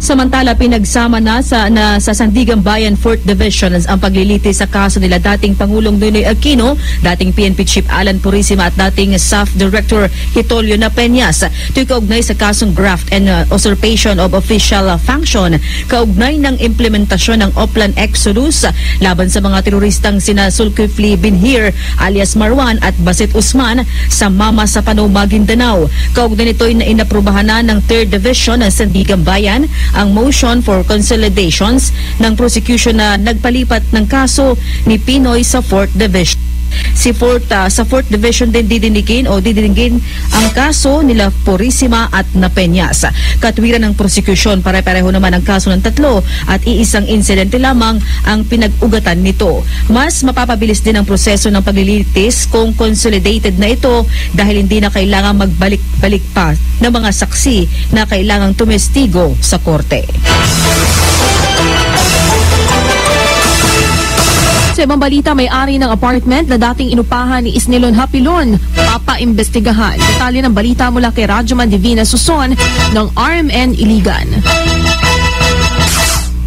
Samantala, pinagsama na sa Sandigan Bayan 4th Division ang paglilitis sa kaso nila dating Pangulong Noynoy Aquino, dating PNP Chief Alan Purisima at dating SAF Director Hitolio Napeñas. Ito'y kaugnay sa kasong graft and usurpation of official function, kaugnay ng implementasyon ng Oplan Exodus laban sa mga teroristang sina Zulkifli Binhir alias Marwan at Basit Usman sa Mama sa Panau, Maguindanao. Kaugnay nito'y na inaprubahan na ng 3rd Division ng Sandigan Bayan ang motion for consolidations ng prosecution na nagpalipat ng kaso ni Pinoy sa 4th Division. Sa 4th Division din didinigin ang kaso nila Purisima at Napeñas. Katwiran ng prosecution, pare-pareho naman ang kaso ng tatlo at iisang insidente lamang ang pinag-ugatan nito. Mas mapapabilis din ang proseso ng paglilitis kung consolidated na ito dahil hindi na kailangan magbalik-balik pa ng mga saksi na kailangang tumestigo sa korte. Sa ibang balita, may-ari ng apartment na dating inupahan ni Isnilon Hapilon papaimbestigahan. Detalye ng balita mula kay Radyoman Divina Suson ng RMN Iligan.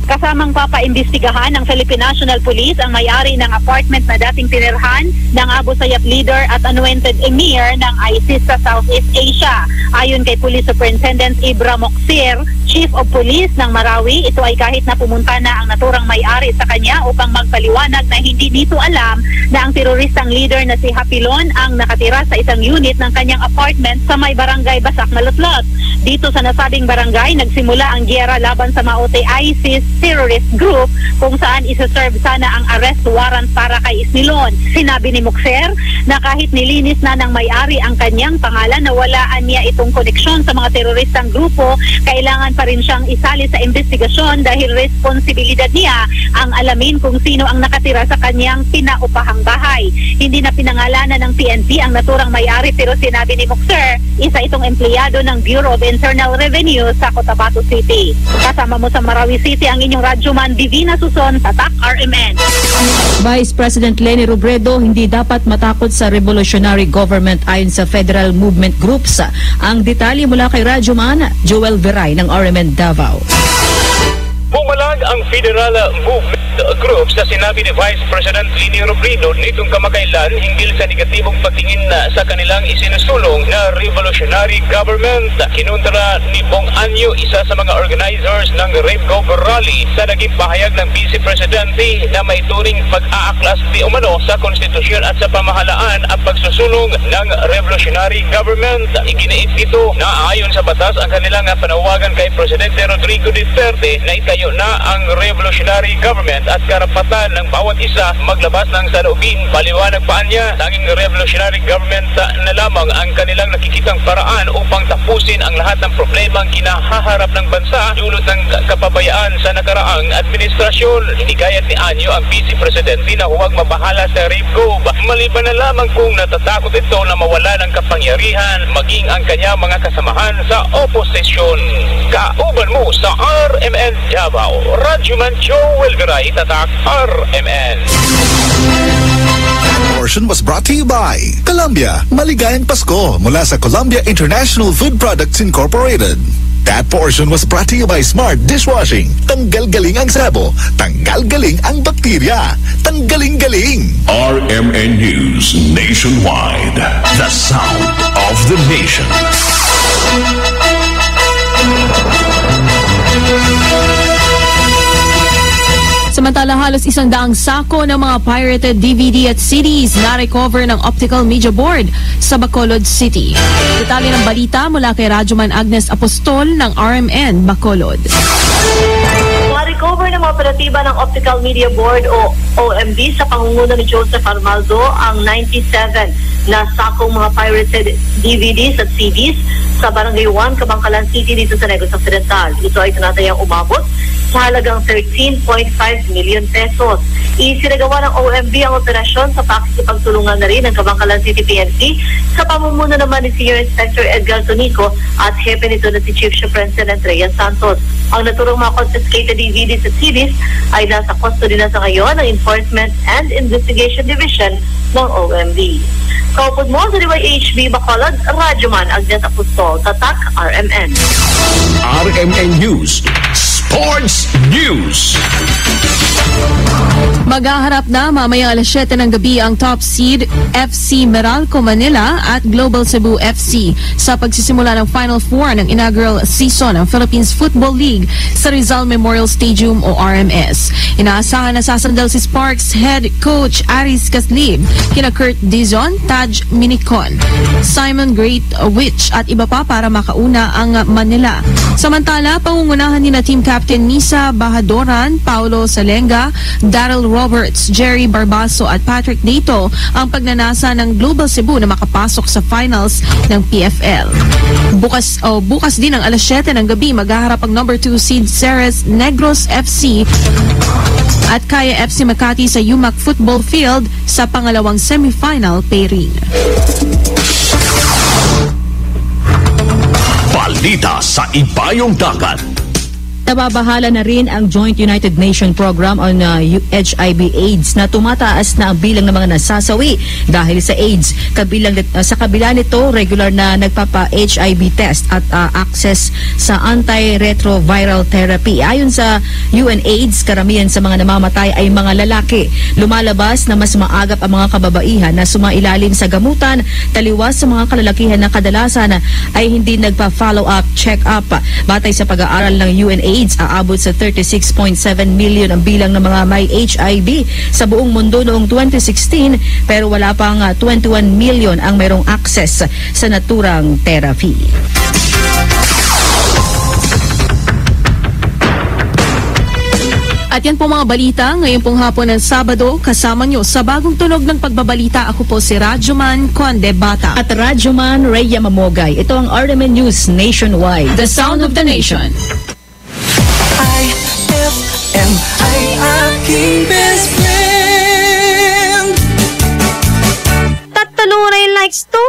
Kasamang papaimbestigahan ng Philippine National Police ang may-ari ng apartment na dating tinirhan ng Abu Sayyaf leader at anointed emir ng ISIS sa Southeast Asia. Ayon kay Police Superintendent Ibra Moksir, Chief of Police ng Marawi, ito ay kahit na pumunta na ang naturang may-ari sa kanya upang magpaliwanag na hindi nito alam na ang teroristang leader na si Hapilon ang nakatira sa isang unit ng kanyang apartment sa may barangay Basak Malutlot. Dito sa nasabing barangay, nagsimula ang giyera laban sa maote ISIS terrorist group kung saan isa-serve sana ang arrest warrant para kay Isnilon. Sinabi ni Moksir na kahit nilinis na ng may-ari ang kanyang pangalan na walaan niya itong koneksyon sa mga teroristang grupo, kailangan pa rin siyang isali sa investigasyon dahil responsibilidad niya ang alamin kung sino ang nakatira sa kanyang pinaupahang bahay. Hindi na pinangalanan ng PNP ang naturang may-ari pero sinabi ni Moksir, isa itong empleyado ng Bureau of Internal Revenue sa Cotabato City. Kasama mo sa Marawi City ang inyong Radyoman Divina Suson, Tatak RMN. Vice President Leni Robredo, hindi dapat matakot sa revolutionary government ayon sa Federal Movement Groups. Ang detalye mula kay Radyoman Joel Veray ng RMN Davao. Pumalag ang Federal Movement Group sa sinabi ni Vice President Leni Robredo nitong kamakailan hinggil sa negatibong pagtingin sa kanilang isinusulong na revolutionary government. Kinuntra ni Bong Anyo, isa sa mga organizers ng Rape Cover Rally, sa naging pahayag ng Vice Presidente na may turing pag-aaklas di umano sa konstitusyon at sa pamahalaan ang pagsusulong ng revolutionary government. Iginiit dito na ayon sa batas ang kanilang panawagan kay Presidente Rodrigo Duterte na itayo na ang revolutionary government at karapatan ng bawat isa maglabas ng saloobin. Paliwanag pa niya, tanging revolutionary government na lamang ang kanilang nakikitang paraan upang tapusin ang lahat ng problemang kinahaharap ng bansa dulot ng kapabayaan sa nakaraang administrasyon. Hinikayat ni Anyo ang Vice Presidente na huwag mabahala sa rape probe. Maliban na lamang kung natatakot ito na mawala ng kapangyarihan maging ang kanya mga kasamahan sa oposisyon. Kauban mo sa RMN Davao, Radyoman Joel Viray, Tatak RMN. Portion was brought to you by Columbia. Maligayang Pasko mula sa Columbia International Food Products Incorporated. That portion was brought to you by Smart Dishwashing. Tanggal-galing ang sabo, tanggal-galing ang bakterya, tanggaling-galing. RMN News Nationwide. The sound of the nation. Samantala, halos 100 sako ng mga pirated DVD at CDs na recover ng Optical Media Board sa Bacolod City. Detalye ng balita mula kay Radyoman Agnes Apostol ng RMN Bacolod. Ma-recover ng mga operatiba ng Optical Media Board o OMB sa pangunguna ni Joseph Armaldo ang 97 na sakong mga pirated DVDs at CDs sa Barangay 1, Kabangkalan City dito sa Negros Occidental. Ito ay tinatayang umabot sa halagang 13.5 million pesos. Isinagawa ng OMB ang operasyon sa pakikipagtulungan na rin ng Kabangkalan City PNP sa pamumuno naman ni Senior Inspector Edgar Tonico at hepe nito na si Chief Sheprensen Andrea Santos. Ang naturang mga confiscated DVDs at CDs ay nasa custody na sa ngayon ng Enforcement and Investigation Division ng OMB. Kaupod mo sa DYHB Bacolod, Radyoman Agnes Apostol, Tatak RMN. RMN News Sports News. Maghaharap na mamayang alas 7 ng gabi ang top seed FC Meralco Manila at Global Cebu FC sa pagsisimula ng Final Four ng inaugural season ng Philippines Football League sa Rizal Memorial Stadium o RMS. Inaasahan na sasandal si Sparks head coach Aris Caslib, kina Kurt Dizon, Taj Minicon, Simon Great Witch at iba pa para makauna ang Manila. Samantala, pangungunahan ni na team captain Misa Bahadoran, Paulo Salenga, Daryl Roberts, Jerry Barbaso at Patrick Nato ang pagnanasa ng Global Cebu na makapasok sa finals ng PFL. Bukas din ang alas 7 ng gabi maghaharap ang number 2 seed Ceres Negros FC at Kaya FC Makati sa UMAC Football Field sa pangalawang semifinal pairing. Balita sa Ibayong Dagat. Nababahala na rin ang Joint United Nations Program on HIV/AIDS na tumataas na ang bilang ng mga nasasawi dahil sa AIDS. Sa kabila nito, regular na nagpapa-HIV test at access sa antiretroviral therapy. Ayon sa UNAIDS, karamihan sa mga namamatay ay mga lalaki. Lumalabas na mas maagap ang mga kababaihan na sumailalim sa gamutan, taliwas sa mga kalalakihan na kadalasan ay hindi nagpa-follow up, check-up. Batay sa pag-aaral ng UNAIDS, aabot sa 36.7 million ang bilang ng mga may HIV sa buong mundo noong 2016, pero wala pang 21 million ang mayroong access sa naturang therapy. At yan po mga balita, ngayon pong hapon ng Sabado, kasama nyo sa bagong tunog ng pagbabalita. Ako po si Radyoman Conde Bata. At Radyoman Rhea Mamogay. Ito ang RMN News Nationwide. The Sound of the Nation. IFM ay aking best friend. Tatalong na yung likes to.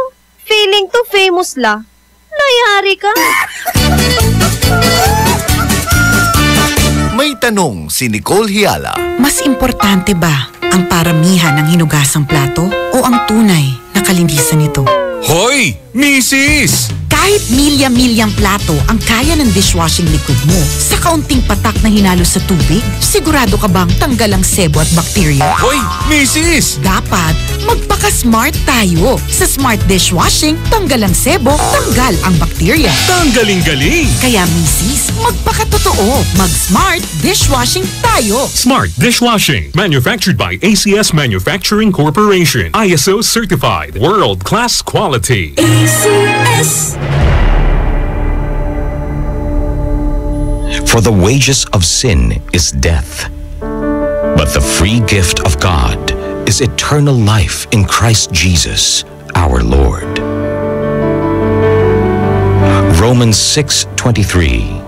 Feeling to famous la. Nayari ka. May tanong si Nicole Hiala. Mas importante ba ang paramihan ng hinugasang plato o ang tunay na kalinisan nito? Hoy, Mrs! Kahit milya-milyang plato ang kaya ng dishwashing liquid mo, sa kaunting patak na hinalo sa tubig, sigurado ka bang tanggal ang sebo at bakterya? Hoy, Mrs! Dapat magpaka-smart tayo. Sa Smart Dishwashing, tanggal ang sebo, tanggal ang bakterya. Tanggaling-galing! Kaya Mrs., magpaka-totoo. Mag-Smart Dishwashing tayo. Smart Dishwashing, manufactured by ACS Manufacturing Corporation. ISO certified, world-class quality. ACS. For the wages of sin is death, But the free gift of God is eternal life in Christ Jesus, our Lord. Romans 6:23.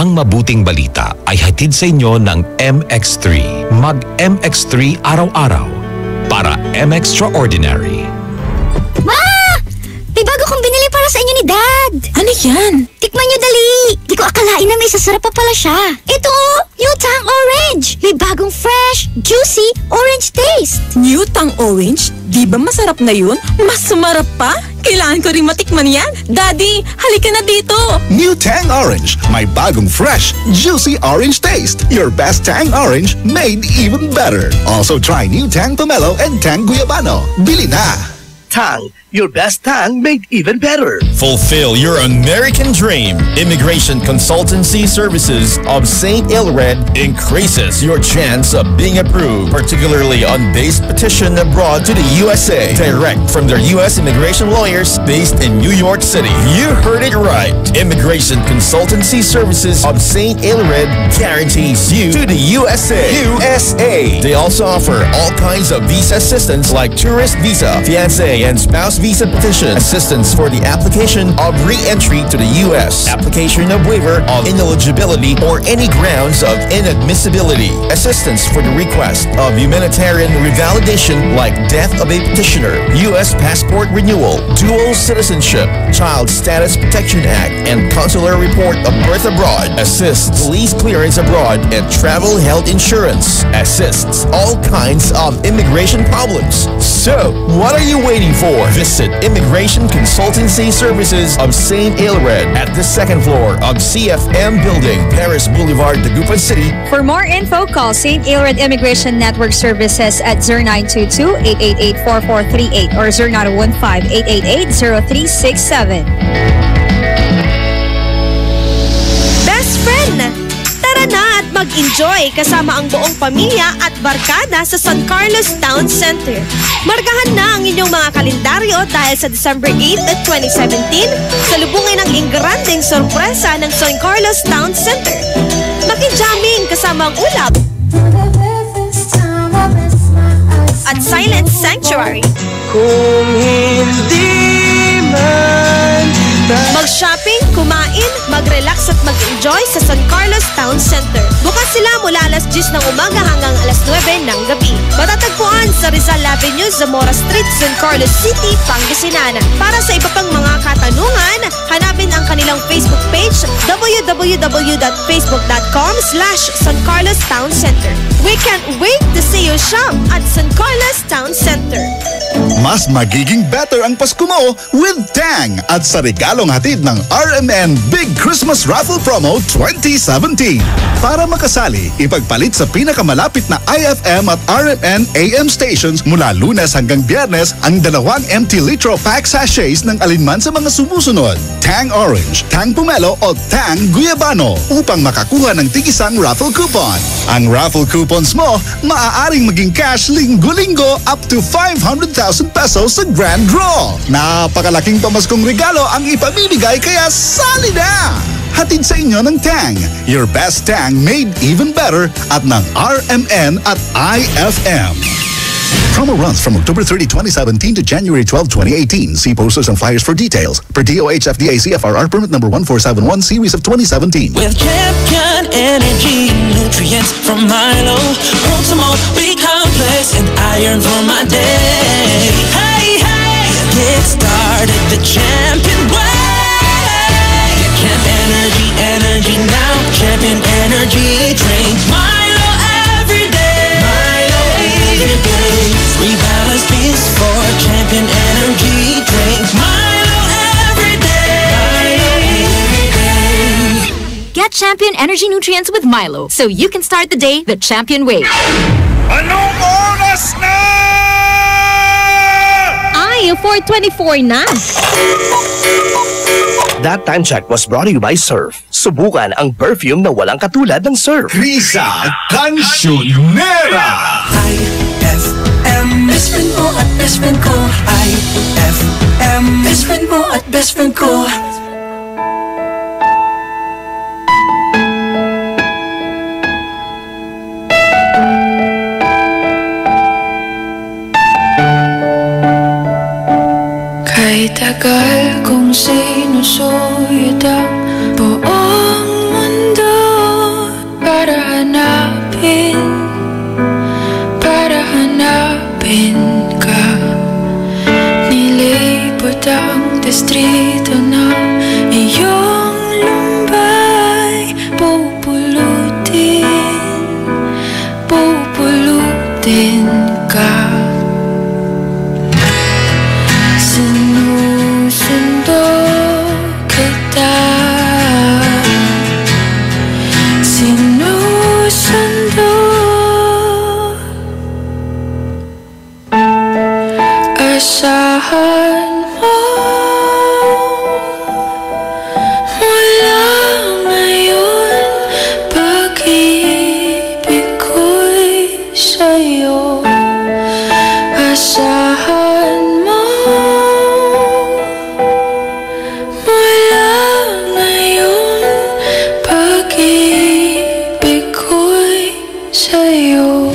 Ang mabuting balita ay hatid sa inyo ng MX3. Mag-MX3 araw-araw para M-Extraordinary. Ma! May bago kong binili para sa inyo ni Dad. Ano yan? Tikman niyo dali. Di ko akalain na may sasarap pa pala siya. Ito, New Tang Orange. May bagong fresh, juicy orange taste. New Tang Orange? Di ba masarap na yun? Mas sumarap pa? Kailangan ko rin matikman yan. Daddy, halika na dito. New Tang Orange. May bagong fresh, juicy orange taste. Your best Tang Orange made even better. Also try New Tang Pomelo and Tang Guyabano. Bili na! Tang, your best Tang made even better. Fulfill your American dream. Immigration Consultancy Services of St. Ilred increases your chance of being approved, particularly on base petition abroad to the USA, direct from their U.S. immigration lawyers based in New York City. You heard it right. Immigration Consultancy Services of St. Ilred guarantees you to the USA. They also offer all kinds of visa assistance like tourist visa, fiancé and spouse visa petition, assistance for the application of re-entry to the U.S., application of waiver of ineligibility or any grounds of inadmissibility, assistance for the request of humanitarian revalidation like death of a petitioner, U.S. passport renewal, dual citizenship, Child Status Protection Act, and consular report of birth abroad, assists police clearance abroad, and travel health insurance, assists all kinds of immigration problems. So, what are you waiting for? Visit Immigration Consultancy Services of St. Ilred at the second floor of CFM Building, Paris Boulevard, Dagupan City. For more info, call St. Ilred Immigration Network Services at 0922-888-4438 or 0915-888-0367. Best friend! Tara na at mag-enjoy kasama ang buong pamilya at barkada sa San Carlos Town Center. Markahan na ang inyong mga kalendaryo dahil sa December 8 at 2017, salubungin ang ingranding sorpresa ng San Carlos Town Center. Maki-jamming kasama ang ulap at Silent Sanctuary. Kung hindi man mag-shopping, kumain, mag-relax at mag-enjoy sa San Carlos Town Center. Bukas sila mula alas 10 ng umaga hanggang alas 9 ng gabi. Matatagpuan sa Rizal Avenue, Zamora Street, San Carlos City, Pangasinan. Para sa iba pang mga katanungan, hanapin ang kanilang Facebook page www.facebook.com/San Carlos Town Center. We can't wait to see you shop at San Carlos Town Center. Mas magiging better ang Pasko mo with Tang at sa regalong hatid ng RMN Big Christmas Raffle Promo 2017. Para makasali, ipagpalit sa pinakamalapit na IFM at RMN AM stations mula Lunes hanggang Biyernes ang 2 empty litro pack sachets ng alinman sa mga sumusunod. Tang Orange, Tang Pomelo o Tang Guyabano upang makakuha ng tig-isang raffle coupon. Ang raffle coupons mo maaaring maging cash linggo-linggo up to 500,000 pesos sa grand draw. Napakalaking pamaskong regalo ang ipamimigay kaya sali na! Hatid sa inyo ng Tang, your best Tang made even better at ng RMN at IFM. Promo runs from October 30, 2017 to January 12, 2018. See posters and flyers for details. Per DOH FDA CFRR permit number 1471 series of 2017. With Champion Energy nutrients from Milo, Proximo, B-complex, and iron for my day. Hey, hey, get started the Champion way. Champ energy now. Champion Energy, drink Milo every day. Milo every day. Rebalance peace for Champion Energy, drink Milo every day. Milo every day. Get Champion Energy nutrients with Milo so you can start the day the Champion way. Anong oras na? Ay, 4:24 na. That time check was brought to you by Surf. Subukan ang perfume na walang katulad ng Surf. Risa Cancionera! IFM, best friend mo at best friend ko. IFM, best friend mo at best friend ko. tagal kong sinusuyod ang buong mundo para hanapin ka. Nilibot ang distrito ng iyong lumbay. Pupulutin ka. Sinusundo kita. Sinusundo. Asahan mo mula ngayon, pag-ibig ko'y sa'yo. Asahan mo mula ngayon, pag-ibig ko'y sa'yo.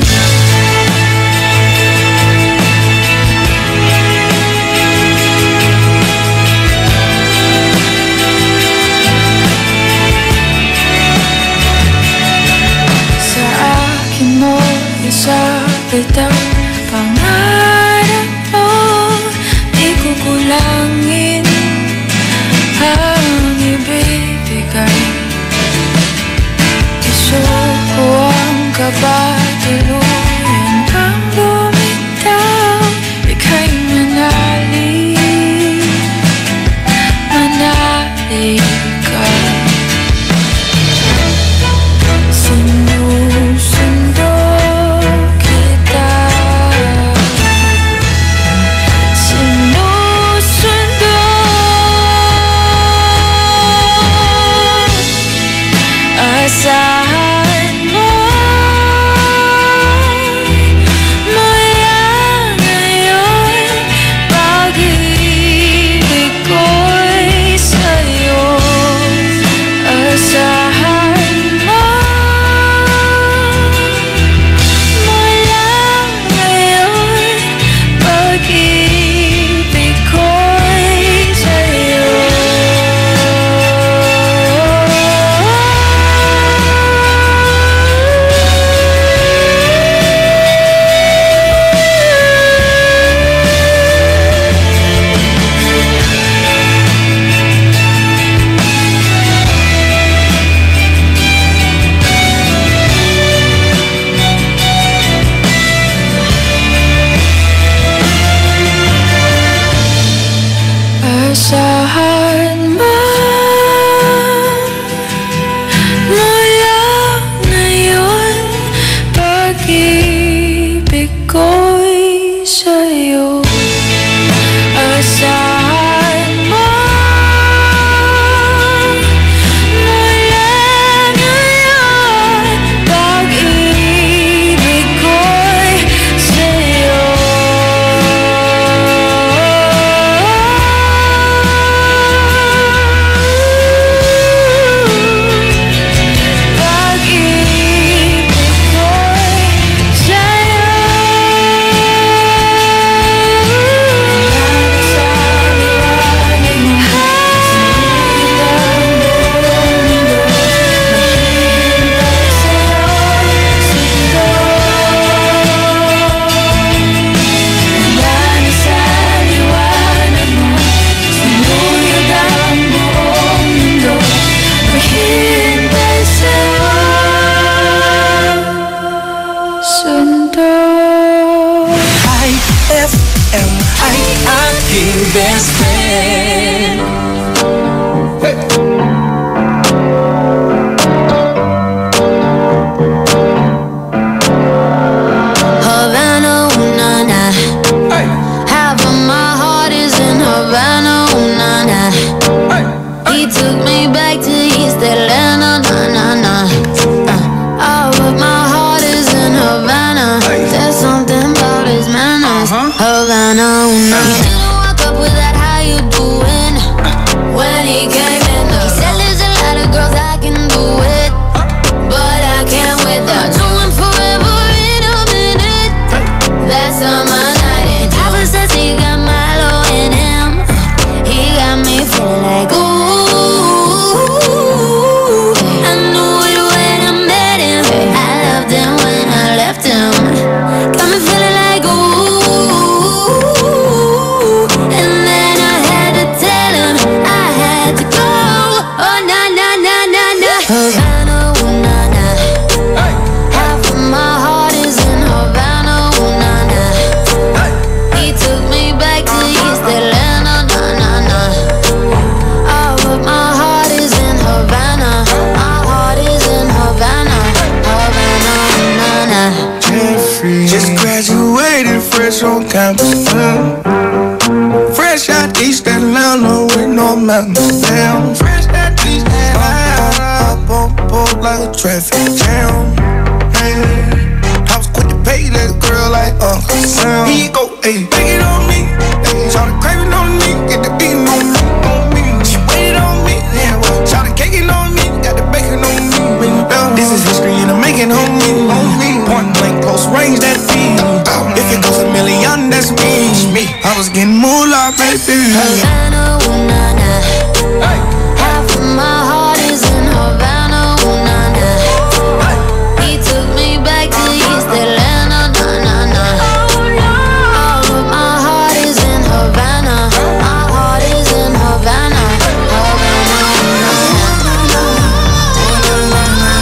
Isabit ang pangarap mo, di ko kulangin ang ibibigay. Gusto ko ang kabatuluyan ang lumitaw, ika'y manalig ka. Sinusundo kita. Sinusundo. Asahan mo mula ngayon, pag-ibig ko'y sa'yo. Asahan mo mula ngayon, pag-ibig ko'y sa'yo. Asahan mo mula ngayon, pag-ibig ko'y sa'yo. Asahan mo mula ngayon, pag-ibig ko'y sa'yo. IFM ay aking best friend. Havana, ooh, na, na. Half of my heart is in Havana, ooh, na, na. He took me back to East Atlanta, na, na, na. All of my heart is in Havana. There's something about his manners. Havana, ooh, na. He didn't walk up with that, how you doing? When he came in, he said there's a lot of girls I can do it, but I can't without doing forever in a minute. That's on my night. And Papa says he got Milo in him. fresh on campus. Fresh out East Atlanta with no mountains. Damn, fresh out East Atlanta, up like a traffic jam. I was quick to pay that girl like Sam. Here you go, ayy, take it on me. Shout the craving on me, get the beating on me. She waited on me, yeah. Shout the caking on me, got the bacon on me. This is history and I'm making on me. Point blank, close range, that feed. If it goes a million, that's me. I was getting moolah, baby. Havana, ooh, nah, nah. Half of my heart is in Havana, ooh, nah, nah. He took me back to East Atlanta, nah, nah, nah. All of my heart is in Havana. My heart is in Havana. Havana, ooh, nah, nah.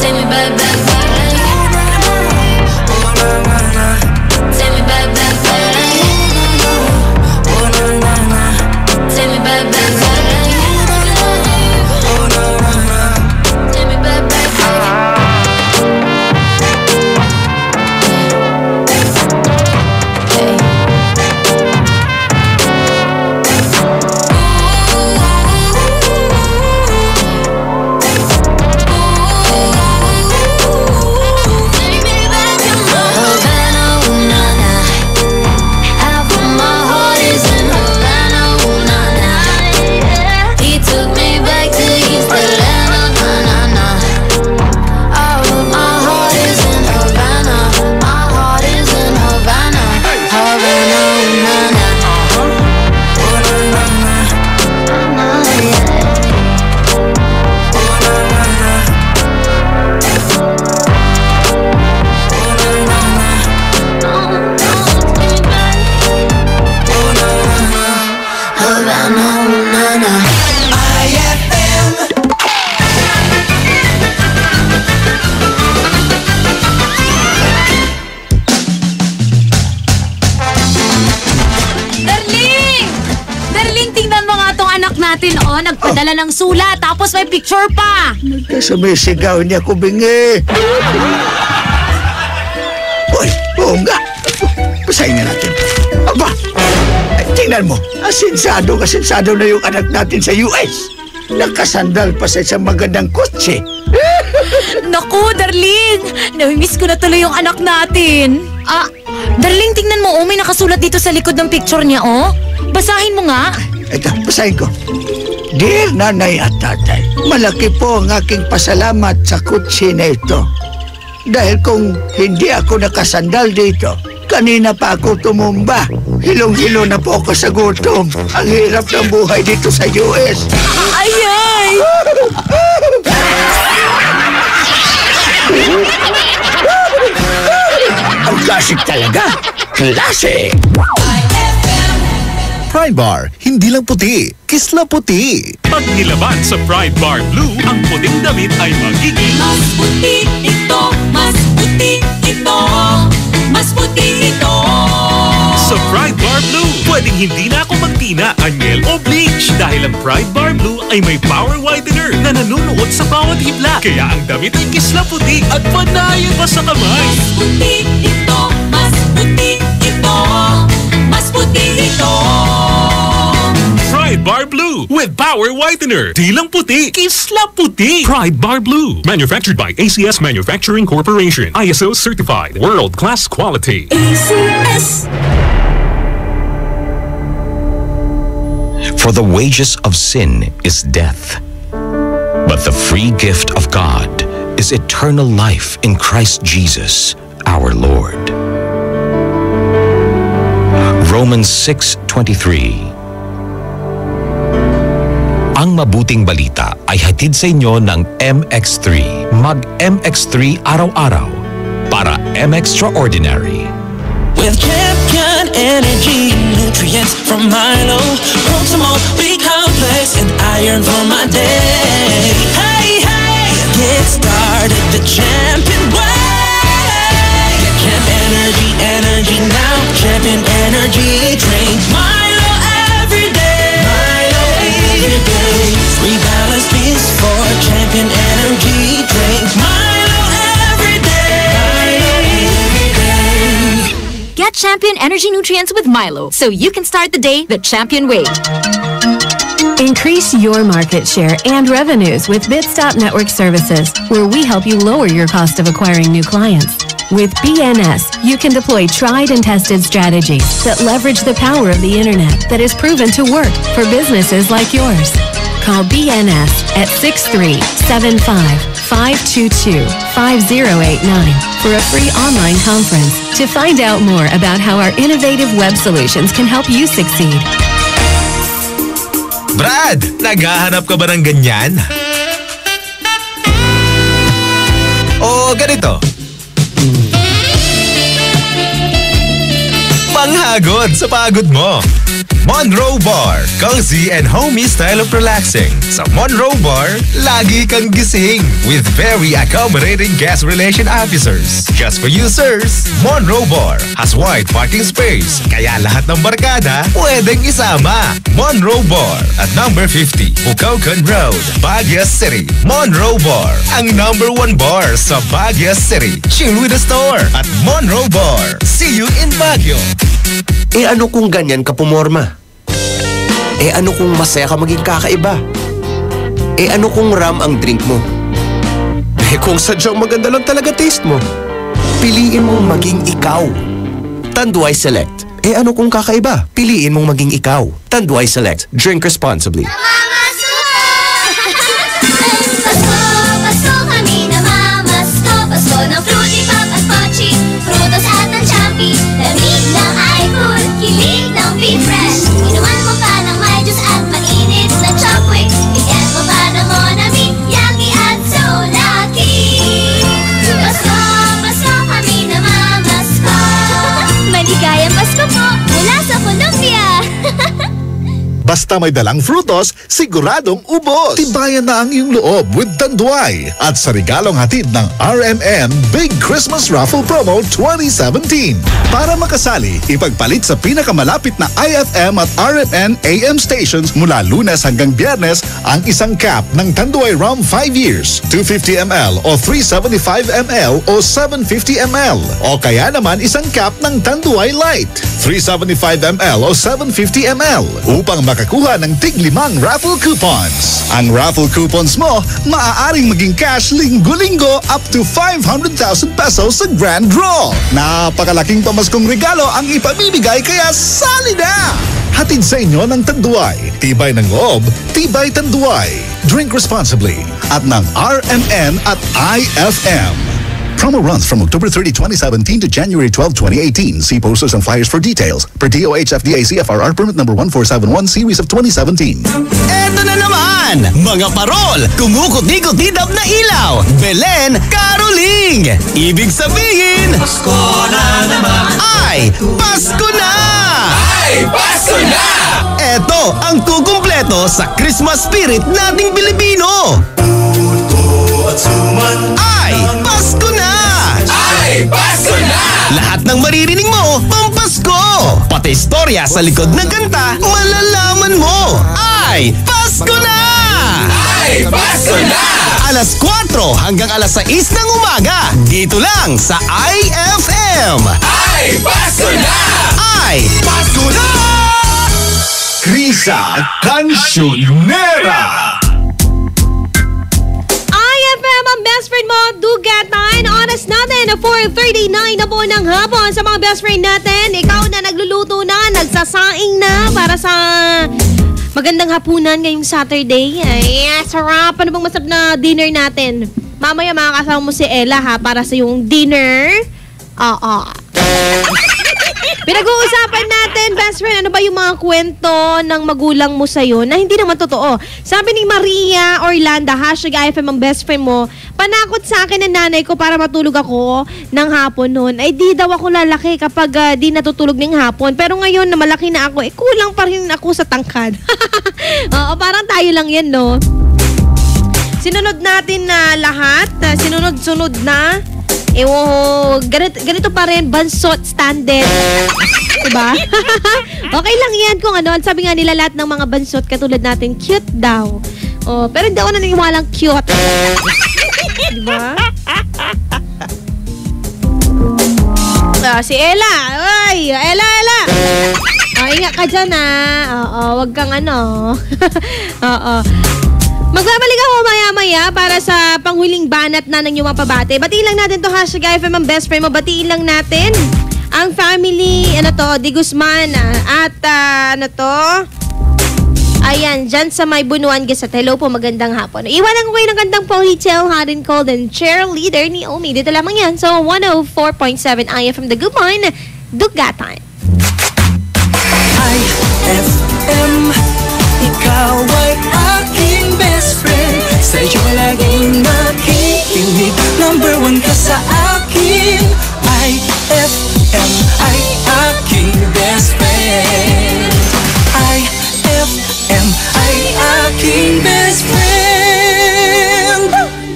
Take me back, back, back. Take me back, back, back. Take me back, back, back. Take me back, back, Havana, ooh, nah, nah. Half of my heart is in Havana, ooh, nah, nah. He took me back to East Atlanta, nah, nah, nah. All of my heart is in Havana. My heart is in Havana. Havana, ooh, nah, nah. Havana, ooh, nah, nah. Darling! Darling, tingnan mo nga tong anak natin, oh. Nagpadala ng sulat, tapos may picture pa. Sumisigaw niya ko, bingi. Uy, oo nga. Pasahin nga natin. Aba, tingnan mo. Asinsado na yung anak natin sa US. Nakasandal pa sa isang magandang kotse. Naku, darling! Namimiss ko na tuloy yung anak natin. Darling, tingnan mo, oh. May nakasulat dito sa likod ng picture niya, oh. Basahin mo nga. Ito, basahin ko. Dear Nanay at Tatay, malaki po ang aking pasalamat sa kutsi na ito. Dahil kung hindi ako nakasandal dito, kanina pa ako tumumba. Hilong-hilo na po ako sa gutom. Ang hirap ng buhay dito sa US. Ayay! Ang klasik talaga. Klasik! Pride Bar, hindi lang puti, kisla puti. Pag nilaban sa Pride Bar Blue, ang puting damit ay magiging Mas puti ito, mas puti ito, mas puti ito. Sa Pride Bar Blue, pwedeng hindi na ako magtina, anyel o bleach dahil ang Pride Bar Blue ay may power whitener na nanunuot sa bawat hibla. Kaya ang damit ay kisla puti at panayan pa sa kamay. Mas puti ito, mas puti ito, mas puti ito. Pride Bar Blue with power whitener. Di lang puti, kisla puti. Pride Bar Blue. Manufactured by ACS Manufacturing Corporation. ISO certified. World-class quality. ACS. For the wages of sin is death, but the free gift of God is eternal life in Christ Jesus, our Lord. Romans 6:23. Ang mabuting balita ay hatid sa inyo ng MX3. Mag-MX3 araw-araw para M-Extraordinary. With champion energy, nutrients from Milo, Proximo, B-complex, and iron for my day. Hey, hey, get started the champion way. Champ energy now. Champion energy, drink Milo every day. Milo every day. Rebalance this for champion energy, drink Milo every day. Milo every day. Get Champion Energy Nutrients with Milo, so you can start the day the champion way. Increase your market share and revenues with Bitstop Network Services, where we help you lower your cost of acquiring new clients. With BNS, you can deploy tried and tested strategies that leverage the power of the internet that is proven to work for businesses like yours. Call BNS at 6375-522-5089 for a free online conference to find out more about how our innovative web solutions can help you succeed. Brad, naghahanap ka ba ng ganyan? O ganito. Panghagod sa pagod mo. Monroe Bar, cozy and homey style of relaxing. Sa Monroe Bar, lagi kang gising with very accommodating guest relation officers. Just for you, sirs, Monroe Bar has wide parking space, kaya lahat ng barkada pwedeng isama. Monroe Bar at number 50, Bucaucan Road, Baguio City. Monroe Bar, ang number 1 bar sa Baguio City. Chill with the store at Monroe Bar. See you in Baguio. Eh ano kung ganyan ka pumorma? Eh ano kung masaya ka maging kakaiba? Eh ano kung ram ang drink mo? Eh kung sadyang maganda lang talaga taste mo? Piliin mong maging ikaw. Tanduay Select. Eh ano kung kakaiba? Piliin mong maging ikaw. Tanduay Select. Drink responsibly. Pasko kami namamasko. Pasko ng Fruity Pop at Pochi, Frutos at ng Champi. Lamig ng iPhone, kilig ng Be-Fresh. Inuman mo pa ng may juice at mainit na Chopwick. Bigyan mo pa ng Monami, Yummy at so lucky. Pasko kami namamasko. Maligayang Pasko po mula sa Colombia. Basta may dalang frutos, siguradong ubos. Tibayan na ang iyong loob with Tanduay at sa regalong hatid ng RMN Big Christmas Raffle Promo 2017. Para makasali, ipagpalit sa pinakamalapit na IFM at RMN AM stations mula Lunes hanggang Biyernes ang isang cap ng Tanduay Rum 5 years, 250 ml o 375 ml o 750 ml. O kaya naman isang cap ng Tanduay Light, 375 ml o 750 ml upang makakuha ng tig-5 raffle coupons. Ang raffle coupons mo, maaaring maging cash linggo-linggo up to 500,000 pesos sa grand draw. Napakalaking pamaskong regalo ang ipamimigay kaya sali na! Hatid sa inyo ng Tanduay. Tibay ng loob, tibay Tanduay. Drink responsibly at ng RMN at IFM. Promo runs from October 30, 2017 to January 12, 2018. See posters and flyers for details. Per DOH FDA CFRR permit number 1471 series of 2017. Eto na naman! Mga parol! Kumukot-ikot-idap na ilaw! Belen Caroling! Ibig sabihin... Pasko na naman! Ay! Pasko na! Ay! Pasko na! Eto ang kukumpleto sa Christmas spirit nating Pilipino! Ay! Pasko na! Ay! Pasko na! Lahat ng maririnig mo, pampasko! Pati istorya sa likod ng kanta, malalaman mo! Ay! Pasko na! Ay! Pasko na! Alas 4 hanggang alas 6 ng umaga, dito lang sa IFM! Ay! Pasko na! Ay! Pasko na! Krisa Kansyonera! IFM, ang best friend mo, dugatan. Oras natin, 4:39 na po ng hapon sa mga best friend natin. Ikaw na nagluluto na, nagsasaing na para sa magandang hapunan ngayong Saturday. Ay, sarap. Ano bang masarap na dinner natin? Mamaya makakasama mo si Ella ha, para sa yung dinner. Pinag-uusapan natin, best friend, ano ba yung mga kwento ng magulang mo sa'yo na hindi naman totoo? Sabi ni Maria Orlando, #IFM ang best friend mo, panakot sa akin ng nanay ko para matulog ako ng hapon noon. Ay di daw ako lalaki kapag di natutulog ng hapon. Pero ngayon na malaki na ako, kulang pa rin ako sa tangkad. Oo, parang tayo lang yan, no? Sinunod natin na lahat, sinunod-sunod na. Ganito pa rin, bansot standard. Diba? Okay lang yan kung ano. Sabi nga nila lahat ng mga bansot katulad natin, cute daw. Pero hindi ako naniniwalang cute. Diba? Si Ella. Ay, Ella. Ingat ka dyan wag kang Oo. Magbabalik ako maya-maya para sa panghuling banat na ng iyong mga pabate. Batiin lang natin to #FM ang best friend mo. Batiin lang natin ang family, Di Guzman. At ayan, dyan sa may Bunuan Gisat. Hello po, magandang hapon. Iwanan ko kayo ng gandang ponytail, hot and cold, and cheerleader ni Omi. Dito lamang yan. So, 104.7 IFM The Good Morning, Dugatan. IFM, ikaw ay aking best friend. Sa'yo laging nakikinig. Number 1 ka sa akin. IFM ay aking best friend. IFM ay aking best friend.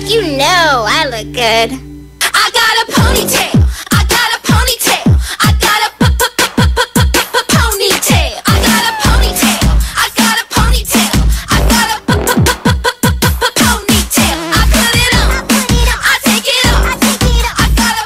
You know I look good. I got a ponytail. I got a ponytail. I got a ponytail. I got a ponytail. I got a ponytail. I got a ponytail. I put it on. I take it off. I got a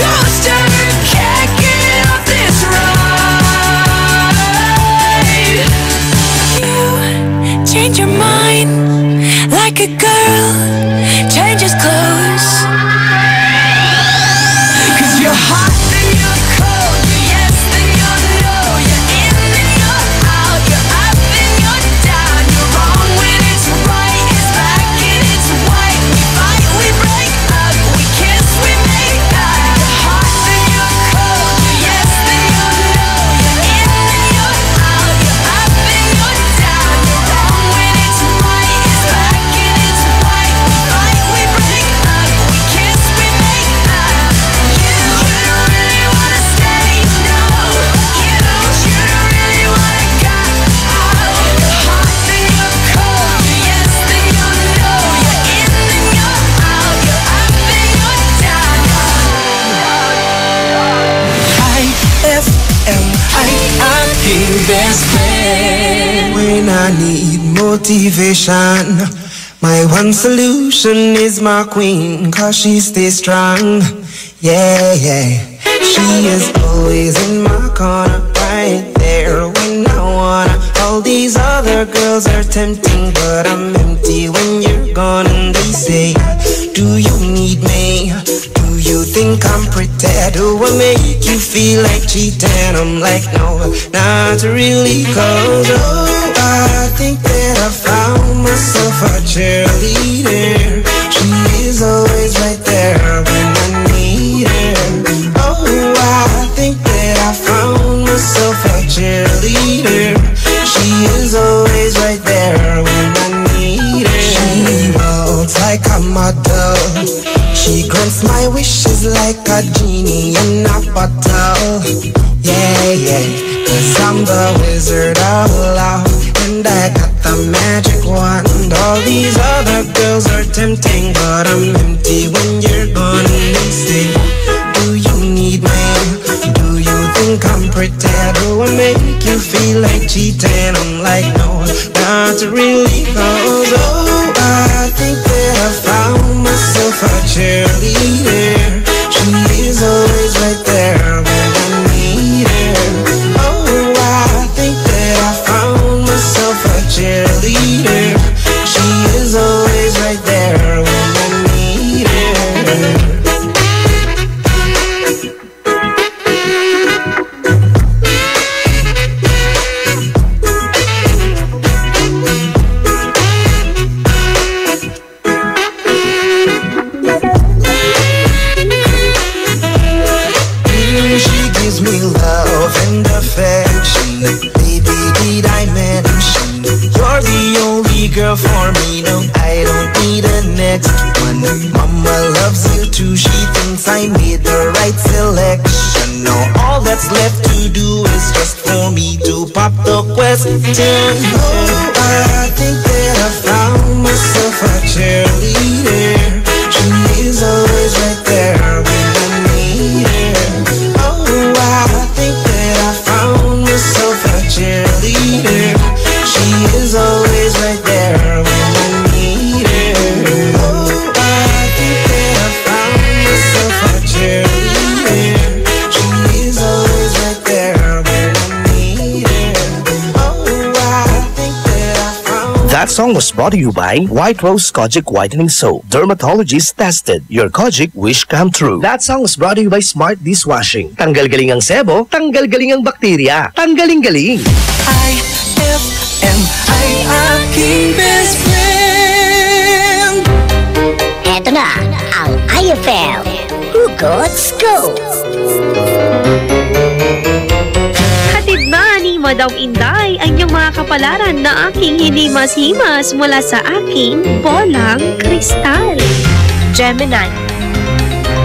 coaster, can't get off this ride. You change your mind like a girl changes clothes. 'Cause you're hot and you're cold, you're yes and you're no, you're in and you're out, you're up and you're down, you're wrong when it's right, it's black and it's white. We fight, we break up, we kiss, we make up. You're hot and you're cold, you're yes and you're no, you're in and you're out, you're up and you're down, you're wrong when it's right, it's black and it's white. We fight, we break up, we kiss, we make up. You don't really wanna stay, no. You don't really wanna go out. You're hot and you're cold, you're yes and you're no, you're in and you're out, you're up and you're down. IFM, I'm King Best Friend. When I need motivation, my one solution is my queen, 'cause she stays strong. Yeah, yeah. She is always in my corner, right there when I wanna. All these other girls are tempting, but I'm empty when you're gone. And they say, do you need me? Do you think I'm pretty? Do I make you feel like cheating? I'm like, no, not really, 'cause oh, I think that I found myself a cheerleader. She is always right there when I need her. Oh, I think that I found myself a cheerleader. She is always right there when I need her. She walks like a model. She grants my wishes like a genie in a bottle. Yeah, yeah, 'cause I'm the wizard of love, and I got the magic wand. All these other girls are tempting, but I'm empty when you're gone. And they say, do you need me? Do you think I'm pretty? Do I make you feel like cheating? I'm like, no, not really, 'cause oh, I think that I found myself a cheerleader. She is always right there when I need her. Oh, I think that I found myself a cheerleader. She is always right there when I need her. She gives me love and affection, baby, did I mention you're the only girl for me? No, I don't need a next one. Mama loves you too, she thinks I made the right selection. Now all that's left to do is just for me to pop the question. Oh, I think that I found myself a cheerleader. She is always right there when I need her. Oh, I think that I found myself a cheerleader. She is always right there when I need her. Oh, I think that I found myself a cheerleader. She is always right there when I need her. Oh, I think that I found. That song was brought to you by White Rose Kojic Whitening Soap. Dermatologist tested. Your Kojic wish come true. That song was brought to you by Smart Dishwashing. Tanggal galing ang sebo, tanggal galing ang bakterya. Tanggaling galing. IFM, I aking best friend. Eto na ang IFM Hugot Scoop. Hatid na ni Madam Inday ang iyong mga kapalaran na aking hinimas-himas mula sa aking bolang kristal. Gemini,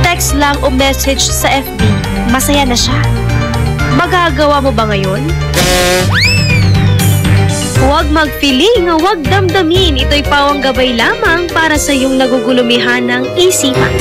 text lang o message sa FB, masaya na siya. Magagawa mo ba ngayon? Huwag mag-feeling, huwag damdamin. Ito'y pawang gabay lamang para sa iyong nagugulumihan ng isipan.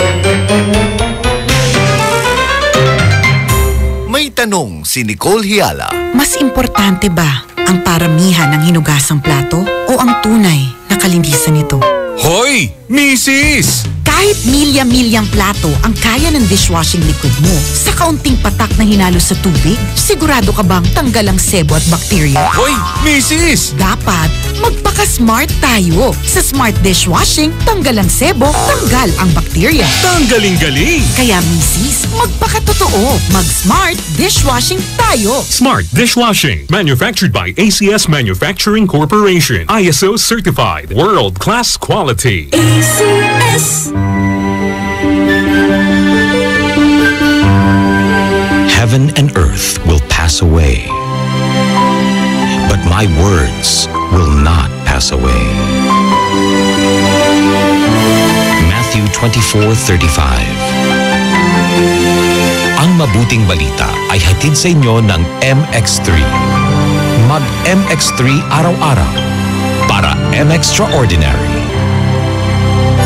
May tanong si Nicole Hiala. Mas importante ba ang paramihan ng hinugasang plato o ang tunay na kalinisan nito? Hoy! Misis! Kahit milya-milyang plato ang kaya ng dishwashing liquid mo, sa kaunting patak na hinalo sa tubig, sigurado ka bang tanggal ang sebo at bakterya? Hoy, misis! Dapat magpaka-smart tayo. Sa Smart Dishwashing, tanggal ang sebo, tanggal ang bakterya. Tanggaling-galing! Kaya misis, magpaka-totoo. Mag-Smart Dishwashing tayo. Smart Dishwashing. Manufactured by ACS Manufacturing Corporation. ISO certified. World-class quality. ACS. Heaven and earth will pass away, but my words will not pass away. Matthew 24:35. Ang mabuting balita ay hatid sa inyo ng MX3. Mag MX3 araw-araw para MXtraordinary.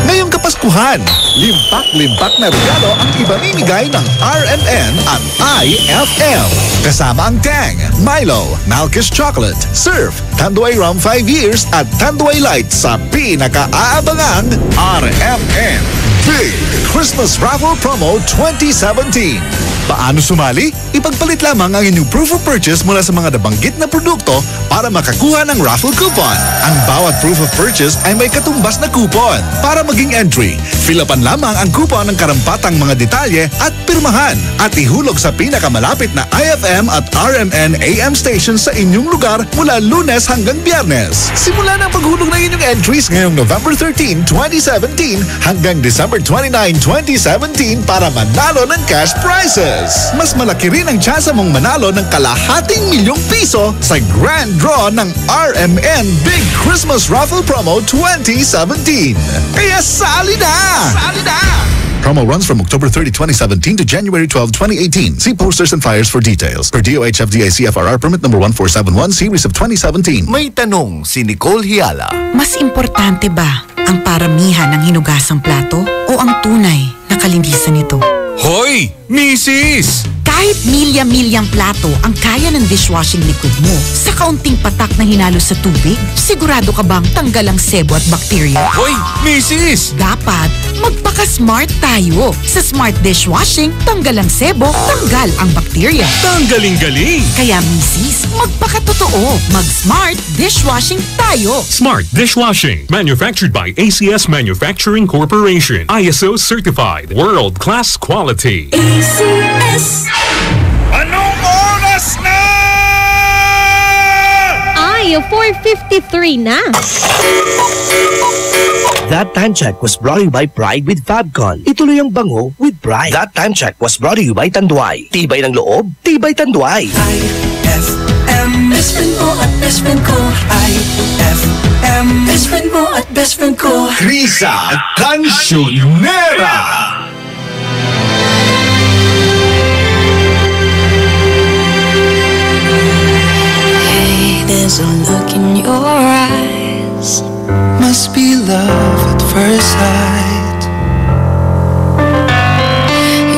Ngayong Kapaskuhan, limpak-limpak na regalo ang ibamimigay ng RMN at IFM. Kasama ang Tang, Milo, Malkish Chocolate, Surf, Tanduay Rum 5 Years at Tanduay Light sa pinaka-aabangang RMN Big Christmas Raffle Promo 2017. Paano sumali? Ipagpalit lamang ang inyong proof of purchase mula sa mga nabanggit na produkto para makakuha ng raffle coupon. Ang bawat proof of purchase ay may katumbas na coupon. Para maging entry, fill-upan lamang ang coupon ng karampatang mga detalye at pirmahan at ihulog sa pinakamalapit na IFM at RMN AM station sa inyong lugar mula Lunes hanggang Biyernes. Simula na ang paghulog ng inyong entries ngayong November 13, 2017 hanggang December 29, 2017 para manalo ng cash prizes. Mas malaki rin ang tsansa mong manalo ng ₱250,000 sa grand draw ng RMN Big Christmas Raffle Promo 2017. Kaya sali na! Sali na! Promo runs from October 30, 2017 to January 12, 2018. See posters and flyers for details. Per DOH FDA CFRR permit number 1471 series of 2017. May tanong si Nicole Hiala. Mas importante ba ang paramihan ng hinugasang plato o ang tunay na kalinisan nito? Hoy, misis! Kahit milya-milyang plato ang kaya ng dishwashing liquid mo, sa kaunting patak na hinalo sa tubig, sigurado ka bang tanggal ang sebo at bakterya? Hoy, misis! Dapat magpaka-smart tayo. Sa Smart Dishwashing, tanggal ang sebo, tanggal ang bakterya. Tanggaling-galing! Kaya misis, magpaka-totoo. Mag-Smart Dishwashing tayo. Smart Dishwashing. Manufactured by ACS Manufacturing Corporation. ISO certified. World-class quality. ACS. Anong oras na? Ay, 4:53 na. That Time Check was brought to you by Pride with Fabcon. Ituloy ang bango with Pride. That Time Check was brought to you by Tanduay. Tibay ng loob, tibay Tanduay. IFM, best friend mo at best friend ko. IFM, best friend mo at best friend ko. Risa Cancionera! There's a look in your eyes. Must be love at first sight.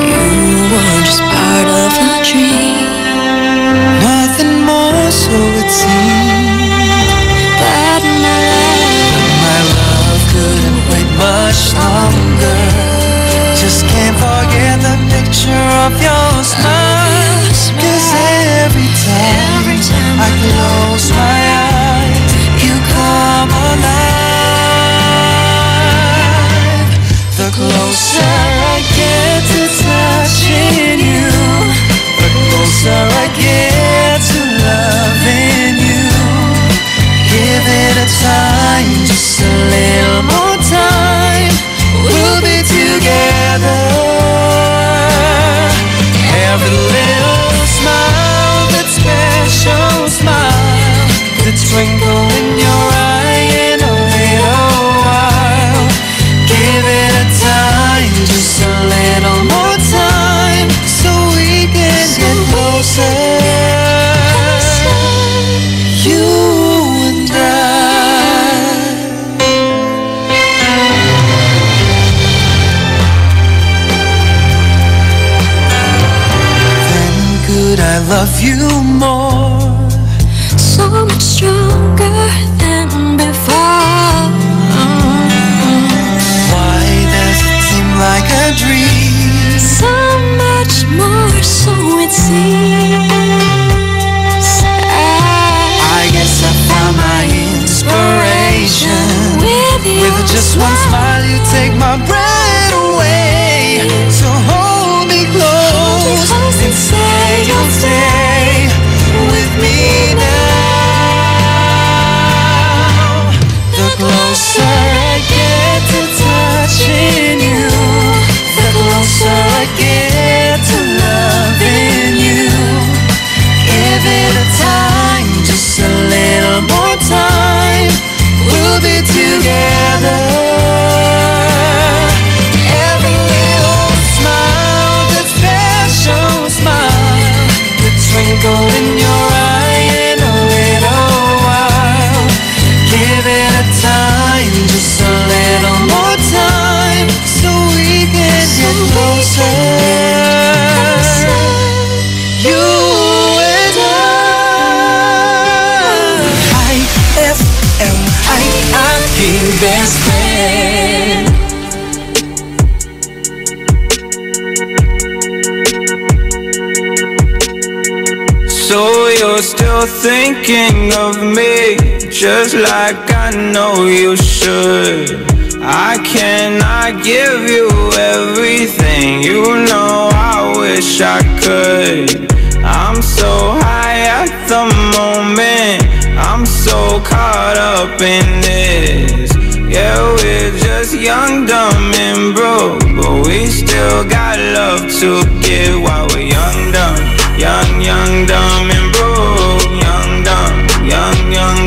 You were just part of a dream. Nothing more, so it seemed. But my love couldn't wait much longer. Just can't forget the picture of your smile. 'Cause every time I close my eyes, you come alive. The closer I get to touching you, the closer I get to loving you. Give it a time, just a little more time. We'll be together. Every little smile, that special smile, the twinkle in your eye in a little while. Give it a time, just a little more time, so we can get closer. You and I. Then could I love you more? so much stronger than before. Why does it twinkle in your eye in a little while. Give it a time, just a little more time, so we can get closer. You and I. IFM, aking best friend. So you're still thinking of me, just like I know you should. I cannot give you everything, you know I wish I could. I'm so high at the moment, I'm so caught up in this. Yeah, we're just young, dumb, and broke, but we still got love to give while we're young, dumb. Young, dumb, and broke. Young, dumb, young,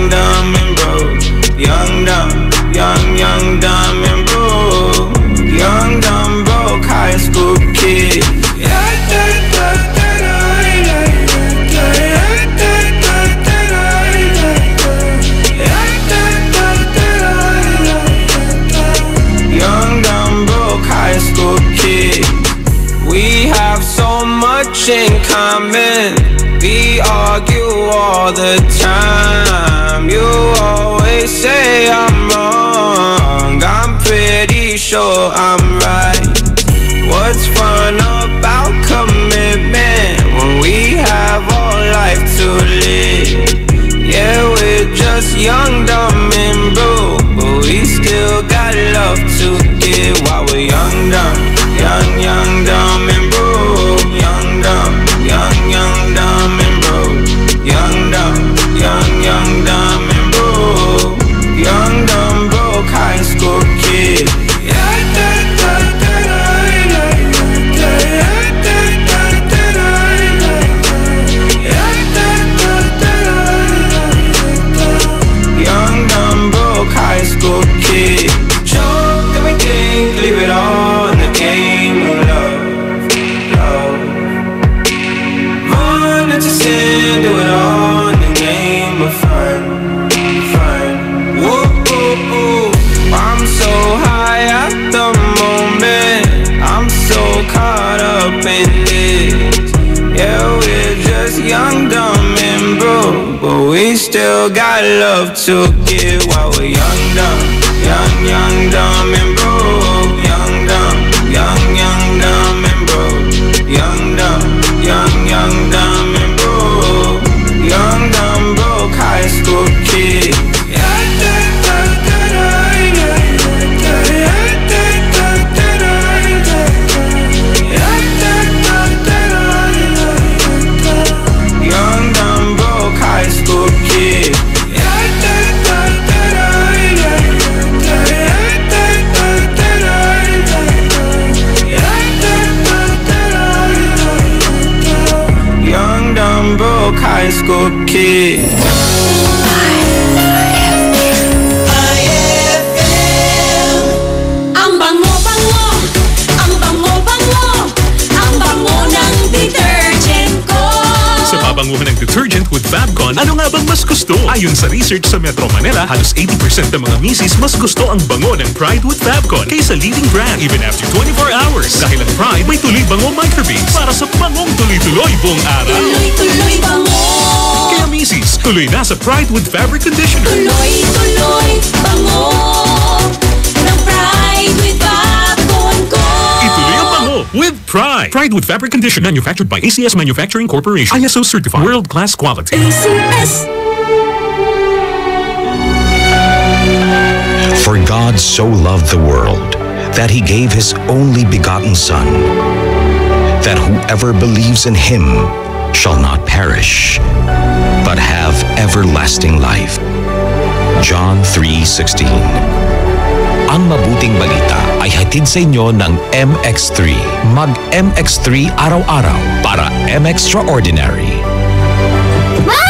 dumb, and broke. Young, dumb, and broke. Young, dumb, broke high school kid. Young, dumb, broke high school kid. We have so much in common. We argue all the time. You always say I'm wrong. I'm pretty sure I'm right. What's fun about commitment when we have all life to live? Yeah, we're just young, dumb, and broke, but we still got love to give while we're young, dumb. Young, dumb, and broke. Young, dumb, and broke. Young, dumb, and broke. Young, dumb, broke high school kid. Young, dumb, broke high school kid. Choke everything, leave it all in the game of love. Run into sin, do it all in the name of fun. Whoa, oh, oh. I'm so high at the moment, I'm so caught up in this. Yeah, we're just young, dumb, and broke, but we still got love to give while we're young, dumb. Young, dumb, and broke. Young, dumb, and broke. Young, dumb, and broke. Young, dumb, broke high school kid. Young, dumb, broke high school kid. Young, dumb, broke high school kid. Ang bango-bango, ang bango-bango, ang bango ng detergent ko. Sa babanguhan ng detergent with Fabcon, ano nga bang mas gusto? Ayon sa research sa Metro Manila, halos 80% ng mga misis mas gusto ang bango ng Pride with Fabcon kaysa leading brand even after 24 hours. Dahil ang Pride may tuloy bango microbeads para sa bangong tuloy-tuloy buong araw. Tuloy-tuloy bango. Kaya misis, tuloy na sa Pride with Fabric Conditioner. Tuloy-tuloy bango ng Pride with Fabcon ko. Ituloy ang bango with Pride. Pride with Fabric Conditioner, manufactured by ACS Manufacturing Corporation. ISO certified, world-class quality. ACS. For God so loved the world that he gave his only begotten Son, that whoever believes in him shall not perish, but have everlasting life. John 3:16. Ang mabuting balita ay hatid sa inyo ng MX3. Mag-MX3 araw-araw para M-Extraordinary. Ma!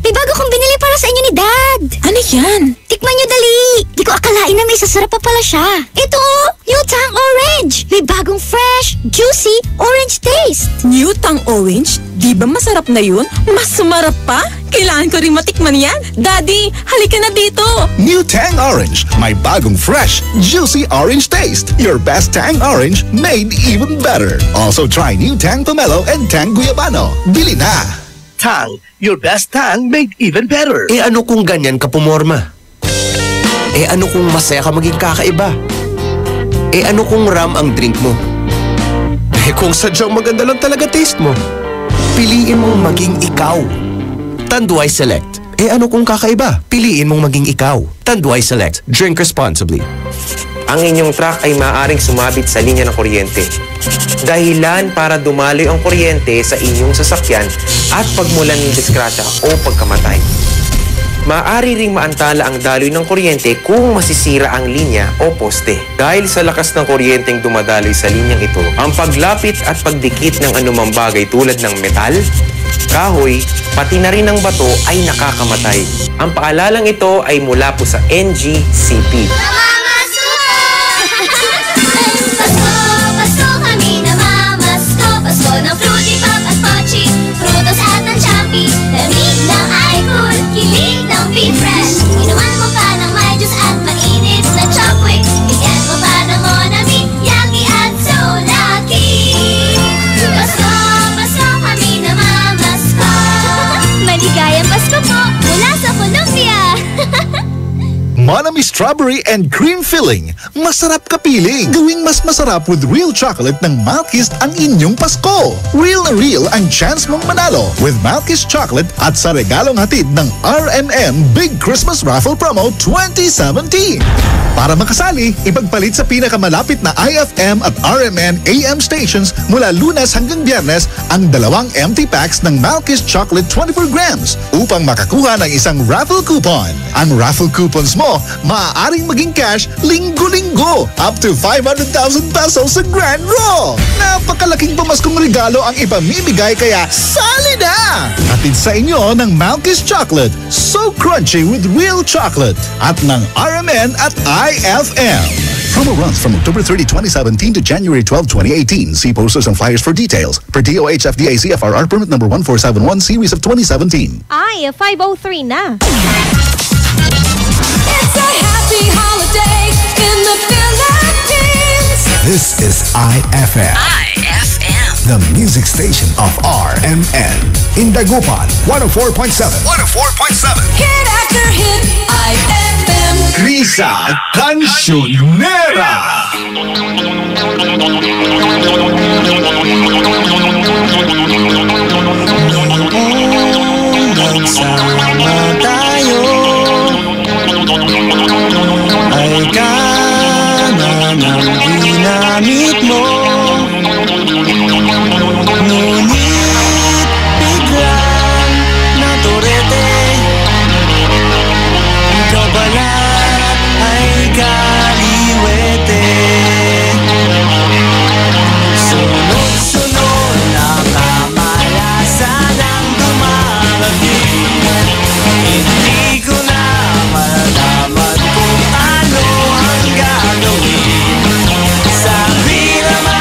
May bago kong binili para sa inyo ni Dad. Ano yan? Tikman nyo dali. Di ko akalain na may sasarap pa pala siya. Ito New Tang Orange. May bagong fresh, juicy, orange taste. New Tang Orange? Di ba masarap na yun? Mas sumarap pa? Kailangan ko rin matikman yan. Daddy, halika na dito. New Tang Orange. May bagong fresh, juicy orange taste. Your best Tang Orange made even better. Also try New Tang Pomelo and Tang Guyabano. Bili na! Tang, your best tang made even better. Eh ano kung ganyan ka pumorma? Eh ano kung masaya ka maging kakaiba? Eh ano kung ram ang drink mo? Eh kung sadyang maganda lang talaga taste mo, piliin mong maging ikaw. Tanduay Select. Eh ano kung kakaiba? Piliin mong maging ikaw. Tanduay Select. Drink responsibly. Ang inyong truck ay maaaring sumabit sa linya ng kuryente. Dahilan para dumaloy ang kuryente sa inyong sasakyan at pagmulan ng disgrasya o pagkamatay. Maaari ring maantala ang daloy ng kuryente kung masisira ang linya o poste. Dahil sa lakas ng kuryenteng dumadaloy sa linyang ito, ang paglapit at pagdikit ng anumang bagay tulad ng metal, kahoy, pati na rin ng bato ay nakakamatay. Ang paalalang ito ay mula po sa NGCP. Ng fruity pop at pochi, frutos at ng champi. Lamig ng iCool, kilig ng Be Fresh. Inuman mo pa ng may juice at mainit na chopwick. Bigyan mo pa ng Monami, yummy at so lucky. Pasko, Pasko kami namamasko. Maligayang Pasko po mula sa Colombia. Monami Strawberry and Cream Filling. Masarap kapiling. Gawing mas masarap with real chocolate ng Malkist ang inyong Pasko. Real na real ang chance mong manalo with Malkist Chocolate at sa regalong hatid ng RMN Big Christmas Raffle Promo 2017. Para makasali, ipagpalit sa pinakamalapit na IFM at RMN AM stations mula Lunes hanggang Biyernes ang 2 empty packs ng Malkist Chocolate 24 grams upang makakuha ng isang raffle coupon. Ang raffle coupons mo maaaring maging cash linggo-linggo up to 500,000 pesos sa Grand Draw. Napakalaking pamaskong regalo ang ipamimigay kaya sali na! Hatid sa inyo ng Malkist Chocolate, so crunchy with real chocolate at ng RMN at IFM. Promo runs from October 30, 2017 to January 12, 2018. See posters and flyers for details. Per DOH FDA CFRR permit number 1471 series of 2017. Ay, 503 na. It's a happy holiday in the Philippines. This is IFM. IFM. The music station of RMN. In Dagupan, 104.7. 104.7. Hit after hit, IFM. Risa Cancionera. Nagsama tayo ay gana ng ginamit mo. Ngunit biglang naturete, kabalat ay kaliwete. Sunod-sunod na kamalasan ang dumarating. Hindi ko na malaman kung ano ang gagawin. Sabi naman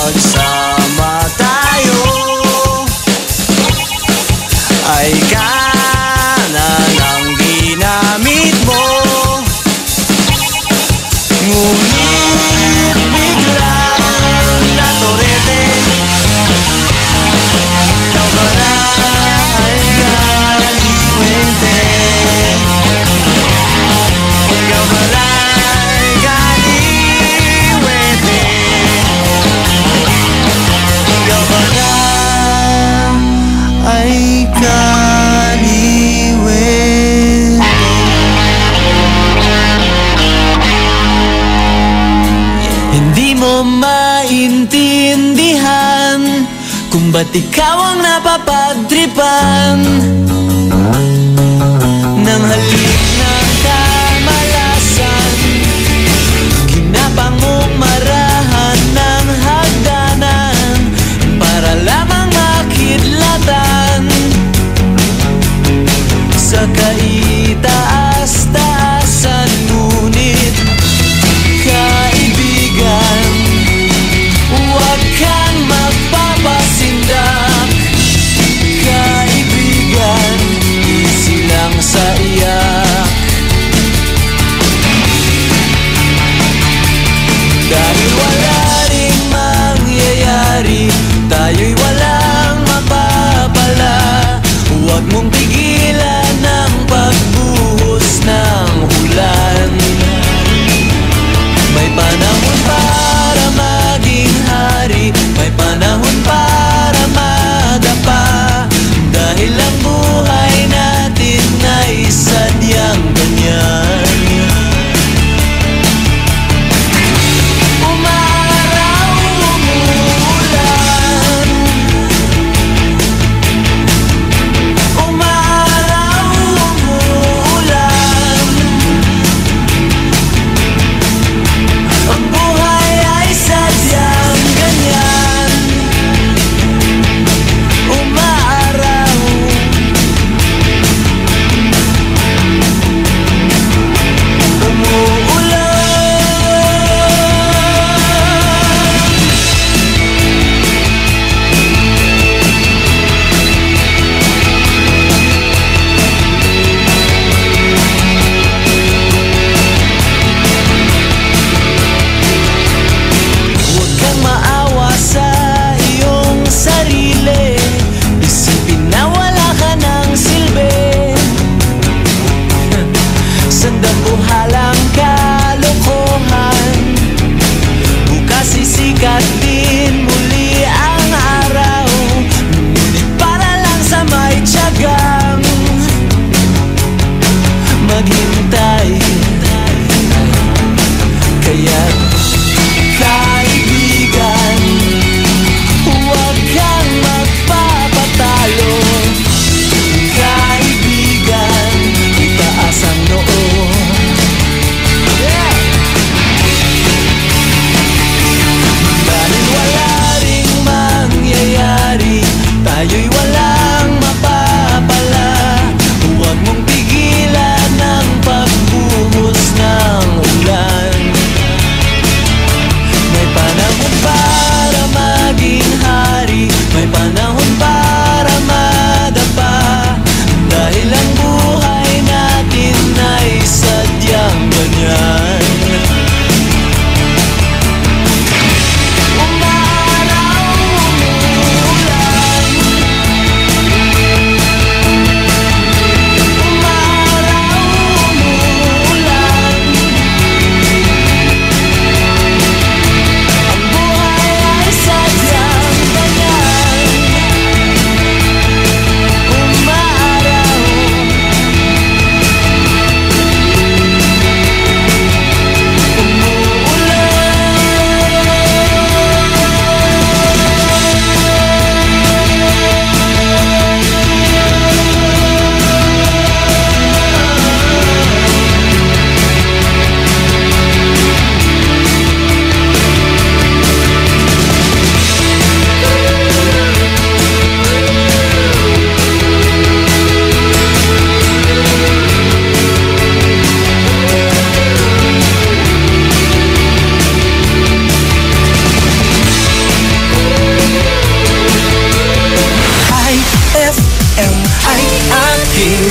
magsama tayo ay kanan ang ginamit mo. Ngunit biglang natorete, ikaw ba na ay kaliwete? Ikaw ba na ay kaliwete? Ikaw ba na ay kaliwete? Hindi mo maintindihan kung ba't ikaw ang napapagtripan ng halik ng kamalasan. Ginapangumarahan ng hagdanan para lamang makidlatan sa kaitaas-taasan. Ngunit kaibigan, huwag kang magpapasindak. Kaibigan, easy lang sa iya.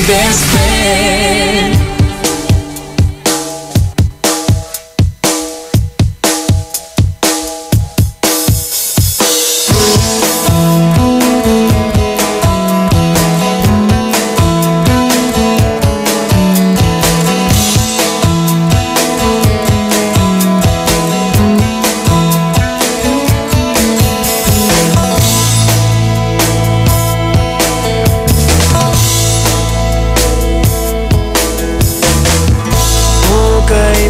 best friend.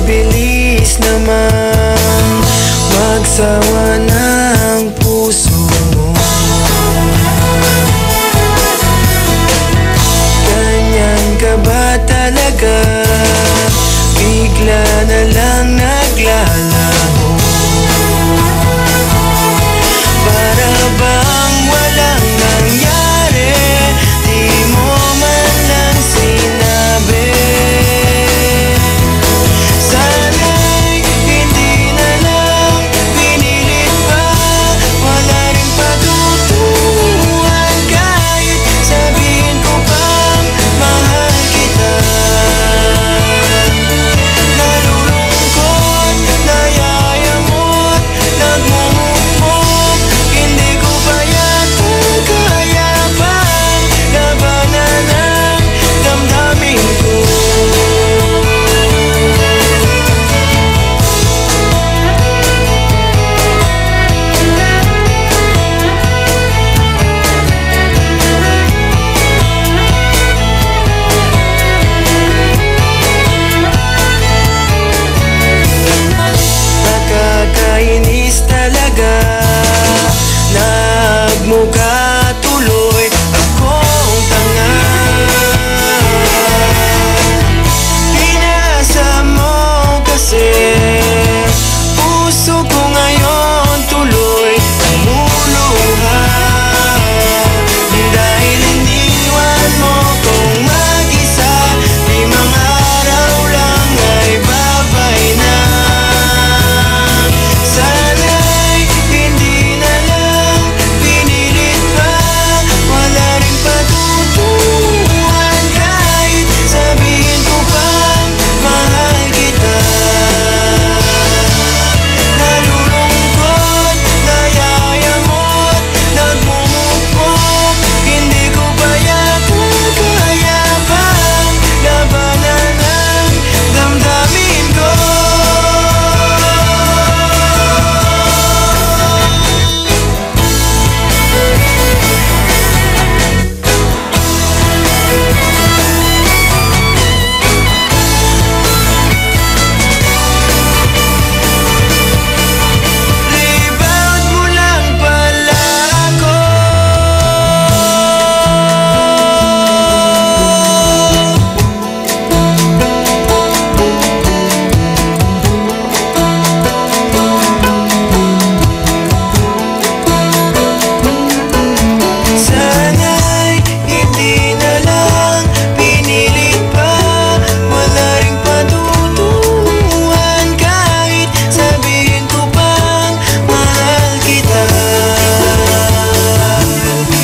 Bilis naman magsawa ng puso mo. Ganyan ka ba talaga? Bigla na lang naglalaho. Para bang walang nangyari, di mo man lang sinabi. Nakakainis talaga, nagmukha tuloy akong tanga. Pinasa mo kasi puso ko ngayon tuloy lumuluha. Dahil iniwan mo kong mag-isa, 5 araw lang ay babay na. Sana'y hindi na lang pinilit pa, wala rin patutuhan kahit sabihin ko pang mahal kita. Nalulungkot, nayayamot, nagmumukmok, hindi ko ba yata kaya pang labanan ang damdamin ko. Rebound mo lang pala ako. Sana'y hindi na lang pinilit pa, wala ring patutuhan kahit sabihin ko pang mahal kita.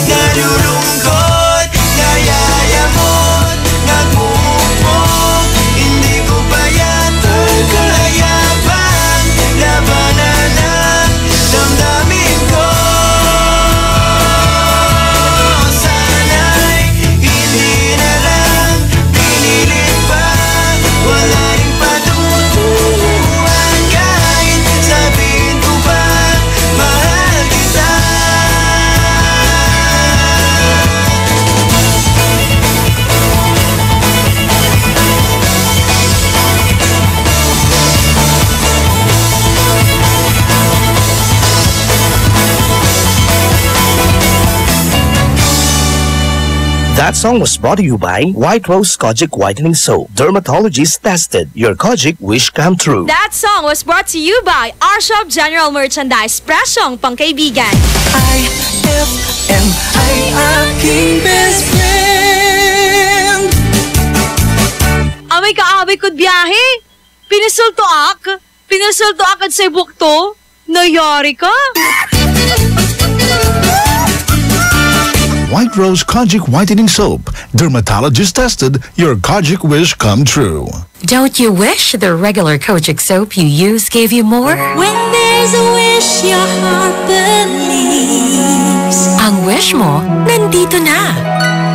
Nalulungkot, nayayamot, nagmumukmok, hindi ko pa yata kaya pang labanan ang damdamin ko. Sana'y hindi na lang pinilit pa, wala ring patutuhan kahit sabihin ko pa mahal kita. That song was brought to you by White Rose Kojic Whitening Soap. Dermatologist tested. Your Kojic wish come true. That song was brought to you by our shop General Merchandise. Presyong pangkaibigan. IFM ay aking best friend. Amay kaabay ko't biyahe. Pinasulto ak at sa bukto. Nayari ka. White White Rose Kojic Whitening Soap. Dermatologist tested, your Kojic wish come true. Don't you wish the regular Kojic soap you use gave you more? When there's a wish, your heart believes. Ang wish mo, nandito na.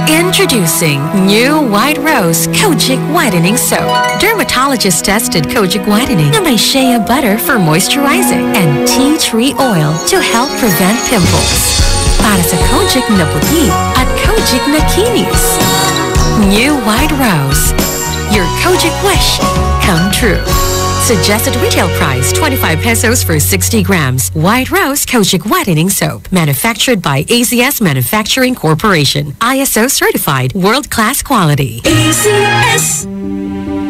Introducing new White Rose Kojic Whitening Soap. Dermatologist-tested Kojic Whitening na may shea butter for moisturizing and tea tree oil to help prevent pimples. Para sa Kojic na puti at Kojic na kinis. New White Rose. Your Kojic wish come true. Suggested retail price 25 pesos for 60 grams. White Rose Kojic Whitening Soap. Manufactured by AZS Manufacturing Corporation. ISO certified world-class quality. AZS.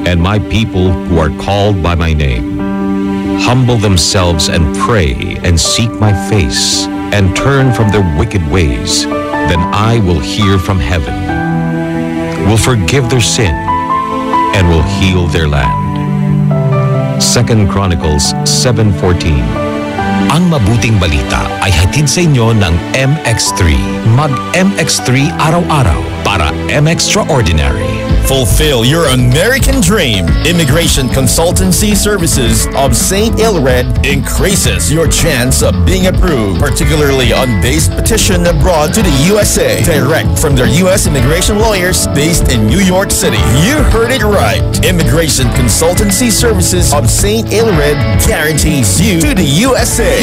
And my people who are called by my name humble themselves and pray and seek my face and turn from their wicked ways, then I will hear from heaven, will forgive their sin, and will heal their land. 2 Chronicles 7:14. Ang mabuting balita ay hatid sa inyo ng MX3. Mag-MX3 araw-araw para M-Extraordinary. Fulfill your American dream. Immigration Consultancy Services of St. Ilred increases your chance of being approved, particularly on base petition abroad to the USA, direct from their U.S. immigration lawyers based in New York City. You heard it right. Immigration Consultancy Services of St. Ilred guarantees you to the USA.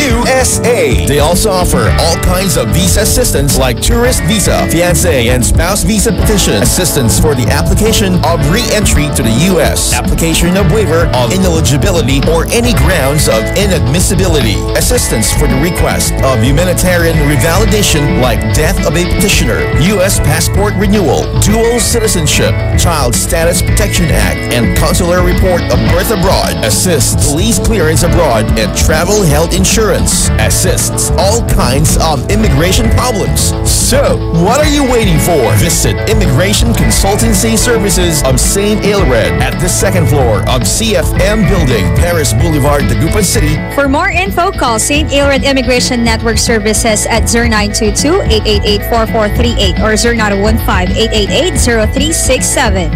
They also offer all kinds of visa assistance like tourist visa, fiancé and spouse visa petition, assistance for the application of re-entry to the U.S., application of waiver of ineligibility or any grounds of inadmissibility, assistance for the request of humanitarian revalidation like death of a petitioner, U.S. passport renewal, dual citizenship, Child Status Protection Act, and consular report of birth abroad, assists police clearance abroad, and travel health insurance, assists all kinds of immigration problems. So, what are you waiting for? Visit Immigration Consultancy Services of St. Ilred at the second floor of CFM Building, Paris Boulevard, Dagupan City. For more info, call St. Ilred Immigration Network Services at 0922-888-4438 or 0915-888-0367.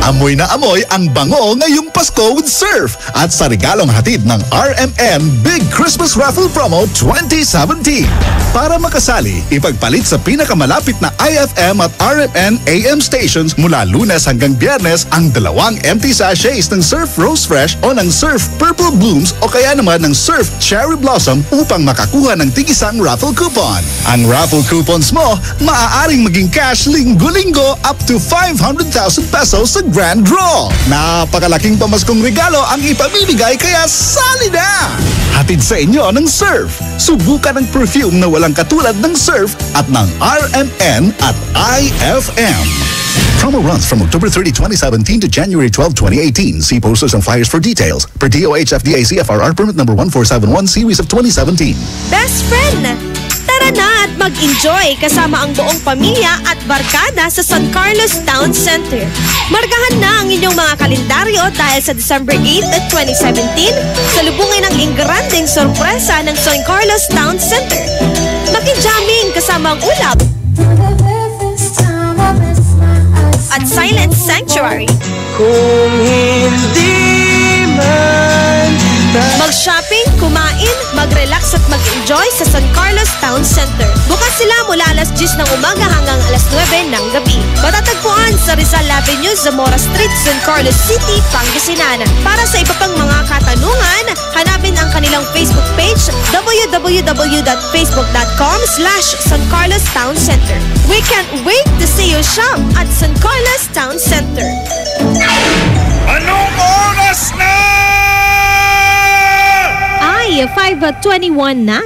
Amoy na amoy ang bango ngayong Pasko with Surf at sa regalong hatid ng RMN Big Christmas Raffle Promo 2017. Para makasali, ipagpalit sa pinakamalapit na IFM at RMN AM stations mula Lunes hanggang Biyernes ang 2 empty sachets ng Surf Rose Fresh o ng Surf Purple Blooms o kaya naman ng Surf Cherry Blossom upang makakuha ng tig-isang raffle coupon. Ang raffle coupons mo, maaaring maging cash linggo-linggo up to 500,000 pesos sa Grand Draw. Napakalaking pamaskong regalo ang ipamimigay kaya sali na! Hatid sa inyo ng Surf. Subukan ang perfume na walang katulad ng Surf at ng RMN at IFM. Promo runs from October 30, 2017 to January 12, 2018. See posters and flyers for details. Per DOH FDA CFRR permit number 1471 series of 2017. Best friend! Tara na at mag-enjoy kasama ang buong pamilya at barkada sa San Carlos Town Center. Markahan na ang inyong mga kalendaryo dahil sa December 8 at 2017, salubungin ang ingranding sorpresa ng San Carlos Town Center. Maki-jamming kasama ang ulap at Silent Sanctuary. Kung hindi man mag-shopping, kumain, mag-relax at mag-enjoy sa San Carlos Town Center. Bukas sila mula alas 10 ng umaga hanggang alas 9 ng gabi. Matatagpuan sa Rizal Avenue, Zamora Street, San Carlos City, Pangasinan. Para sa iba pang mga katanungan, hanapin ang kanilang Facebook page www.facebook.com/San Carlos Town Center. We can't wait to see you shop at San Carlos Town Center. Anong oras na? Ay, 5:21 na.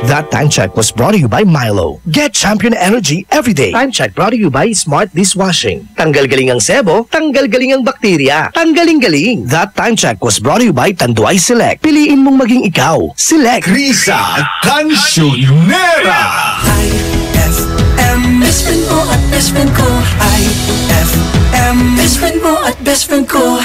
That time check was brought to you by Milo. Get champion energy every day. Time check brought to you by Smart Dishwashing. Tanggal galing ang sebo, tanggal galing ang bakterya. Tanggaling-galing. That time check was brought to you by Tanduay Select. Piliin mong maging ikaw. Select. Risa Cancionera. IFM, best friend mo at best friend ko. IFM, best friend mo at best friend ko.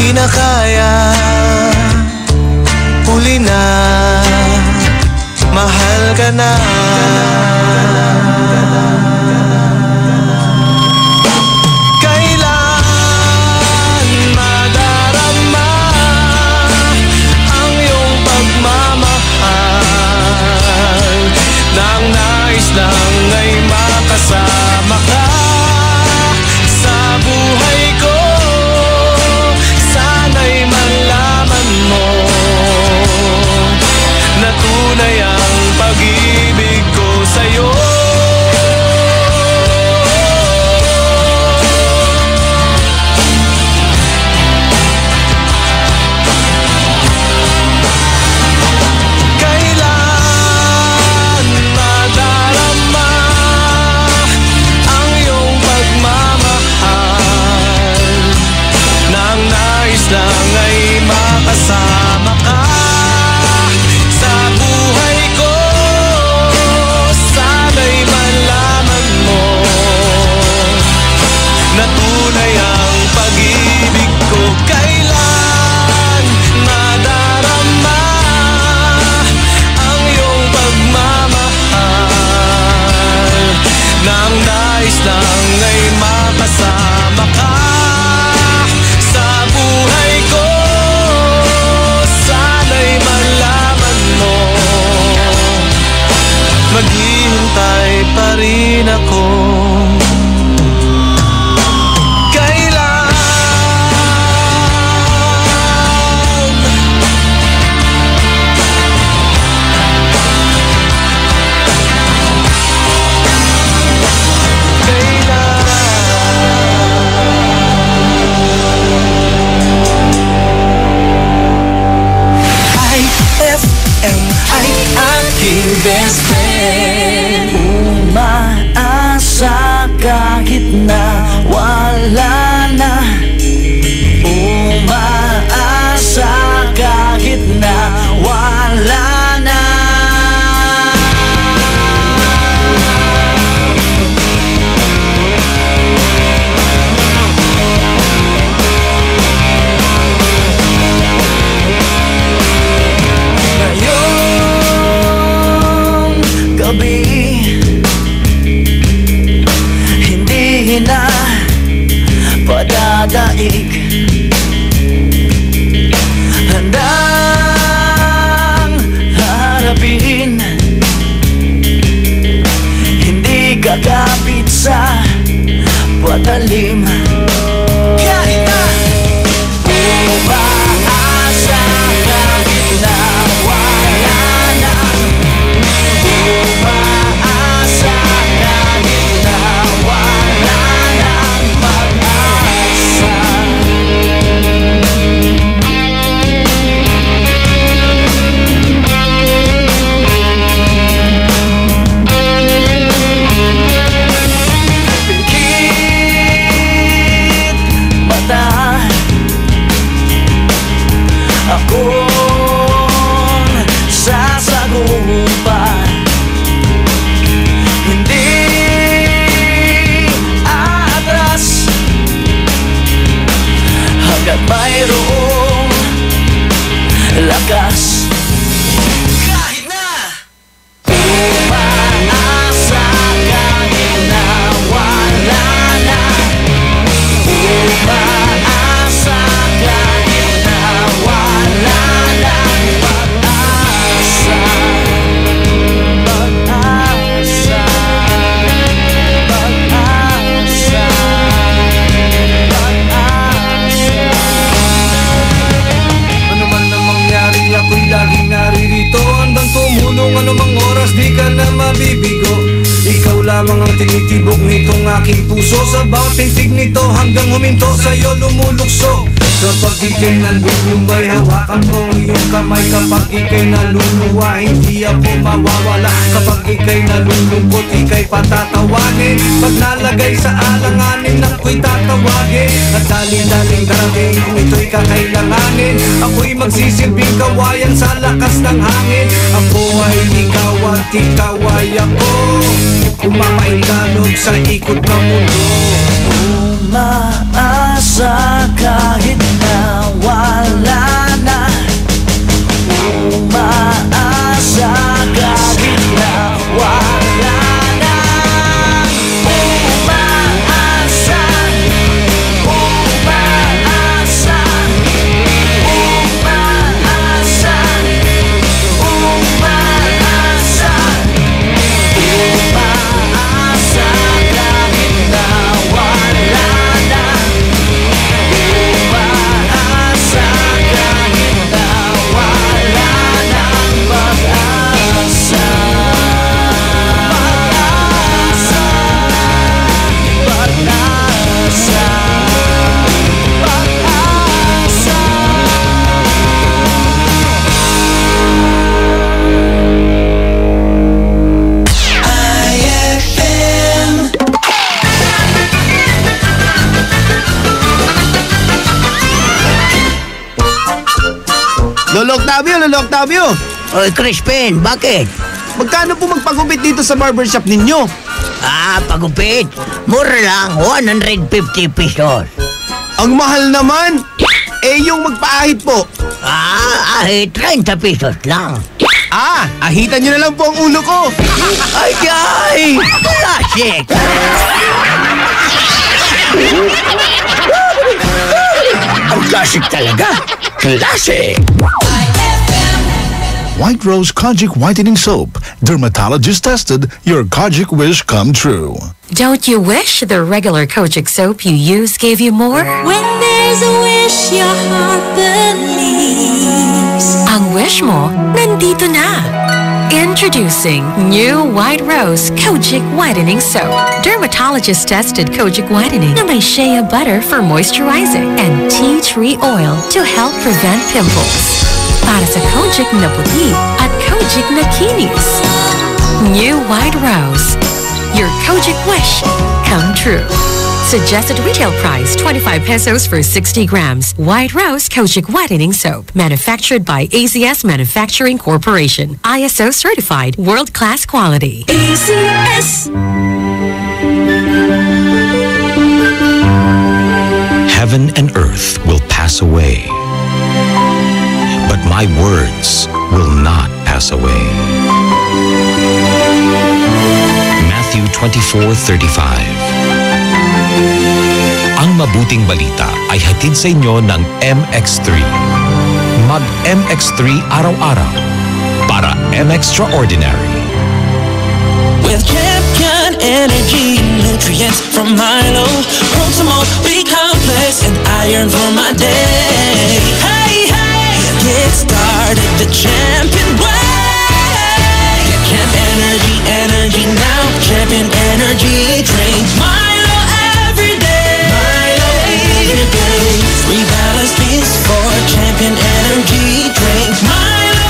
di na kaya, huli na, mahal ka na. Kailan madarama ang iyong pagmamahal, nang nais lang ay makasama ka sa buhay ko. Sana'y malaman mo na tunay ang pag-ibig ko sa'yo. Kailan madarama ang iyong pagmamahal, nang nais lang ay makasama ka sa buhay ko. Sana'y malaman mo na tunay ang pag-ibig ko. Kailan madarama ang iyong pagmamahal, nang nais lang ay makasama ka sa buhay ko. Sana'y malaman mo, maghihintay pa rin ako. IFM ay aking best friend. Umaasa kahit na wala na, umaasa kahit na wala na. Ngayong gabi, hindi na padadaig, handang harapin, hindi kakapit sa patalim. Kahit na umaasa kahit na wala na, umaasa kahit na wala ng pag-asa. Pikit mata, akong sasagupan, hindi atras hanggat mayroong lakas. Kahit na umaasa kahit na wala na, umaasa kahit na wala ng pag-asa. Pag-asa, pag-asa, pag-asa. Ano man ang mangyari, ako'y laging naririto, handang tumulong anumang oras, di ka na mabibigo. Ikaw lamang ang tinitibok nitong aking puso, sa bawat titig nito hanggang huminto sa'yo lumulukso. Kapag ika'y nalulumay, hawakan mo ang iyong kamay. Kapag ika'y naluluwa, hindi ako mawawala. Kapag ika'y nalulungkot, ika'y patatawagin. Pag nalagay sa alanganin, ako'y tatawagin. At dali-daling darating kung ito'y kakailanganin, ako'y magsisilbing kawayan sa lakas ng hangin. Ako ay ikaw at ikaw ay ako, kumapaingalog sa ikot ng mundo. Umaasa kahit na Lolo Octavio! Oy, Crispin, bakit? Magkano po magpagupit dito sa barbershop ninyo? Pagupit. Mura lang, 150 pesos. Ang mahal naman! Yung magpaahit po? Ahit, 30 pesos lang. Ahitan nyo na lang po ang ulo ko! Ay! Classic! Ang classic talaga! Classic! White Rose Kojic Whitening Soap. Dermatologist tested, your Kojic wish come true. Don't you wish the regular Kojic soap you use gave you more? When there's a wish, your heart believes. Ang wish mo, nandito na. Introducing new White Rose Kojic Whitening Soap. Dermatologist-tested Kojic Whitening na may shea butter for moisturizing and tea tree oil to help prevent pimples. Para sa Kojic na puti at Kojic na kinis. New White Rose. Your Kojic wish come true. Suggested retail price 25 pesos for 60 grams. White Rose Kojic Whitening Soap. Manufactured by AZS Manufacturing Corporation. ISO certified world-class quality. AZS. Heaven and earth will pass away, but my words will not pass away. Matthew 24:35. Ang mabuting balita ay hatid sa inyo ng MX3. Mag-MX3 araw-araw para M-Extraordinary. With champion energy, nutrients from Milo, Proximo, B-complex, and iron for my day. Hey, hey, get started the champion way. Get Champ energy now. Champion energy, drink Milo every day. Milo every day. Rebalance peace for champion energy, drink Milo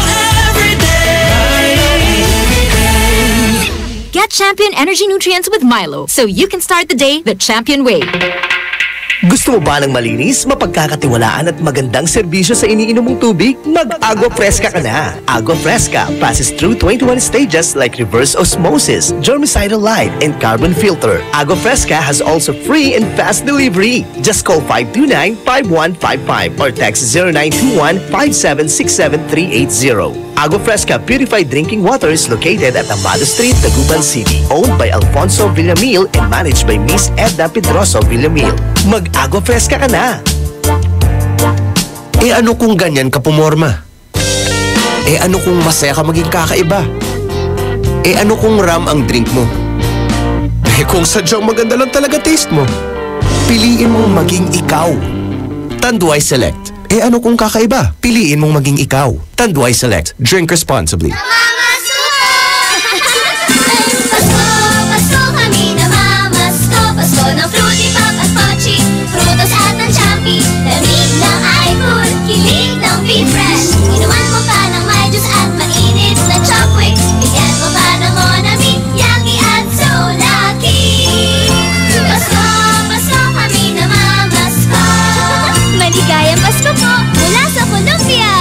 every day. Milo every day. Get Champion Energy Nutrients with Milo so you can start the day the champion way. Gusto mo ba ng malinis, mapagkakatiwalaan at magandang serbisyo sa iniinom mong tubig? Mag-Agua Fresca ka na! Agua Fresca passes through 21 stages like reverse osmosis, germicidal light, and carbon filter. Agua Fresca has also free and fast delivery. Just call 529-5155 or text 0921-5767380. Agua Fresca Purified Drinking Water is located at Amado Street, Taguban City. Owned by Alfonso Villamil and managed by Miss Edna Pedroso Villamil. Mag-Agua Fresca ka na! Ano kung ganyan ka pumorma? Ano kung masaya ka maging kakaiba? Ano kung ram ang drink mo? Kung sadyang maganda lang talaga taste mo, piliin mong maging ikaw. Tanduay Select. Ano kung kakaiba? Piliin mong maging ikaw. Tanduay Select. Drink responsibly. Pasko kami namamasko. Pasko ng Fruity Pop at Pochi, Frutos at ng Champi. Lamig ng iFood, kilig ng Be-Fresh. Inuman mo pa ng may juice at mainit na Chopwick. Bigyan mo pa ng Monami, Yaki at So Lucky. Pasko kami namamasko. Maligayang Pasko po mula sa Colombia.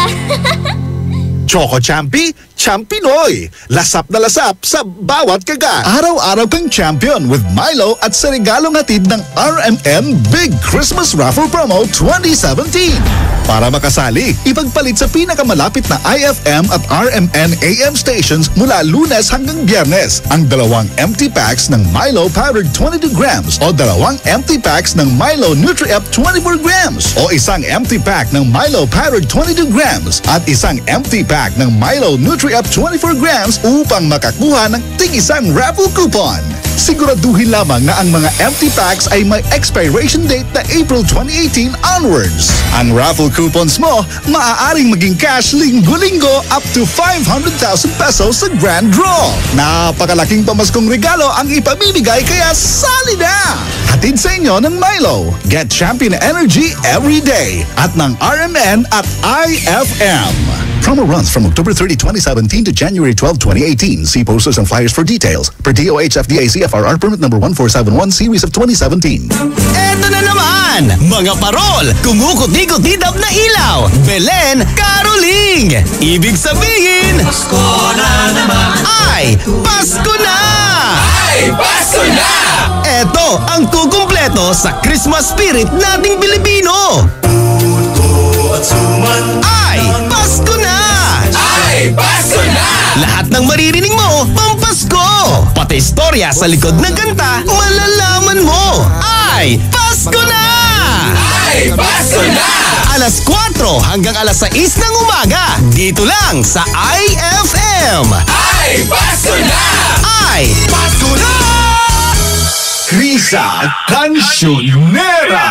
Choco Champi, Champinoy. Lasap na lasap sa bawat kagat. Araw-araw kang champion with Milo at sa regalong hatid ng RMN Big Christmas Raffle Promo 2017. Para makasali, ipagpalit sa pinakamalapit na IFM at RMN AM stations mula Lunes hanggang Biyernes ang 2 empty packs ng Milo Powdered 22 grams o 2 empty packs ng Milo Nutri-Up 24 grams o isang empty pack ng Milo Powdered 22 grams at isang empty pack ng Milo Nutri-Up 24 grams upang makakuha ng tig-isang raffle coupon. Siguraduhin lamang na ang mga empty packs ay may expiration date na April 2018 onwards. Ang raffle coupons mo maaaring maging cash linggo-linggo up to 500,000 pesos sa grand draw. Napakalaking pamaskong regalo ang ipamimigay kaya sali na! Hatid sa inyo ng Milo. Get Champion Energy every day at ng RMN at IFM. Promo runs from October 30, 2017 to January 12, 2018. See posters and flyers for details. Per DOH FDA CFRR permit number 1471 series of 2017. Eto na naman! Mga parol! Kumukuti-kutidap na ilaw! Belen Caroling! Ibig sabihin... Pasko na naman! Ay! Pasko na! Ay! Pasko na! Eto ang kukumpleto sa Christmas spirit nating Pilipino! Ay! Pasko na! Ay! Pasko na! Lahat ng maririnig mo, pampasko! Pati istorya sa likod ng kanta, malalaman mo! Ay! Pasko na! Ay! Pasko na! Alas 4 hanggang alas 6 ng umaga, dito lang sa IFM! Ay! Pasko na! Ay! Pasko na! Krisa Cancionera.